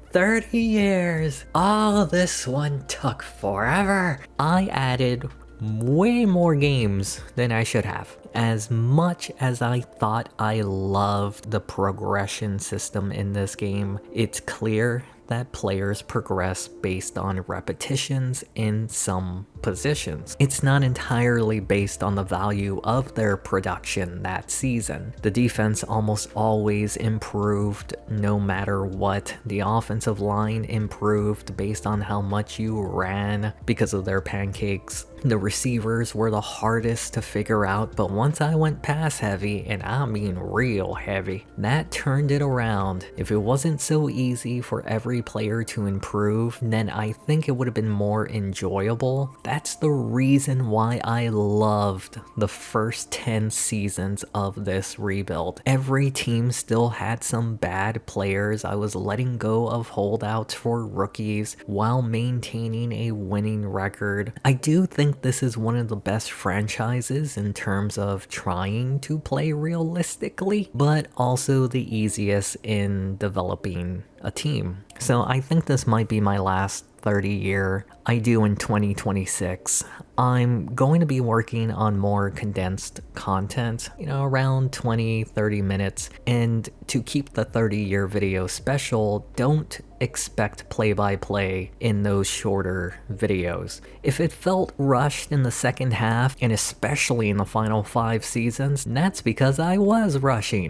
Oh, this one took forever. I added way more games than I should have. As much as I thought I loved the progression system in this game, it's clear that players progress based on repetitions in some positions. It's not entirely based on the value of their production that season. The defense almost always improved no matter what. The offensive line improved based on how much you ran because of their pancakes. The receivers were the hardest to figure out, but once I went pass heavy, and I mean real heavy, that turned it around. If it wasn't so easy for every player to improve, then I think it would have been more enjoyable. That's the reason why I loved the first 10 seasons of this rebuild. Every team still had some bad players. I was letting go of holdouts for rookies while maintaining a winning record. I do think this is one of the best franchises in terms of trying to play realistically, but also the easiest in developing a team. So I think this might be my last 30-year. I do in 2026. I'm going to be working on more condensed content, around 20-30 minutes. And to keep the 30-year video special, don't expect play-by-play in those shorter videos. If it felt rushed in the second half, and especially in the final 5 seasons, that's because I was rushing.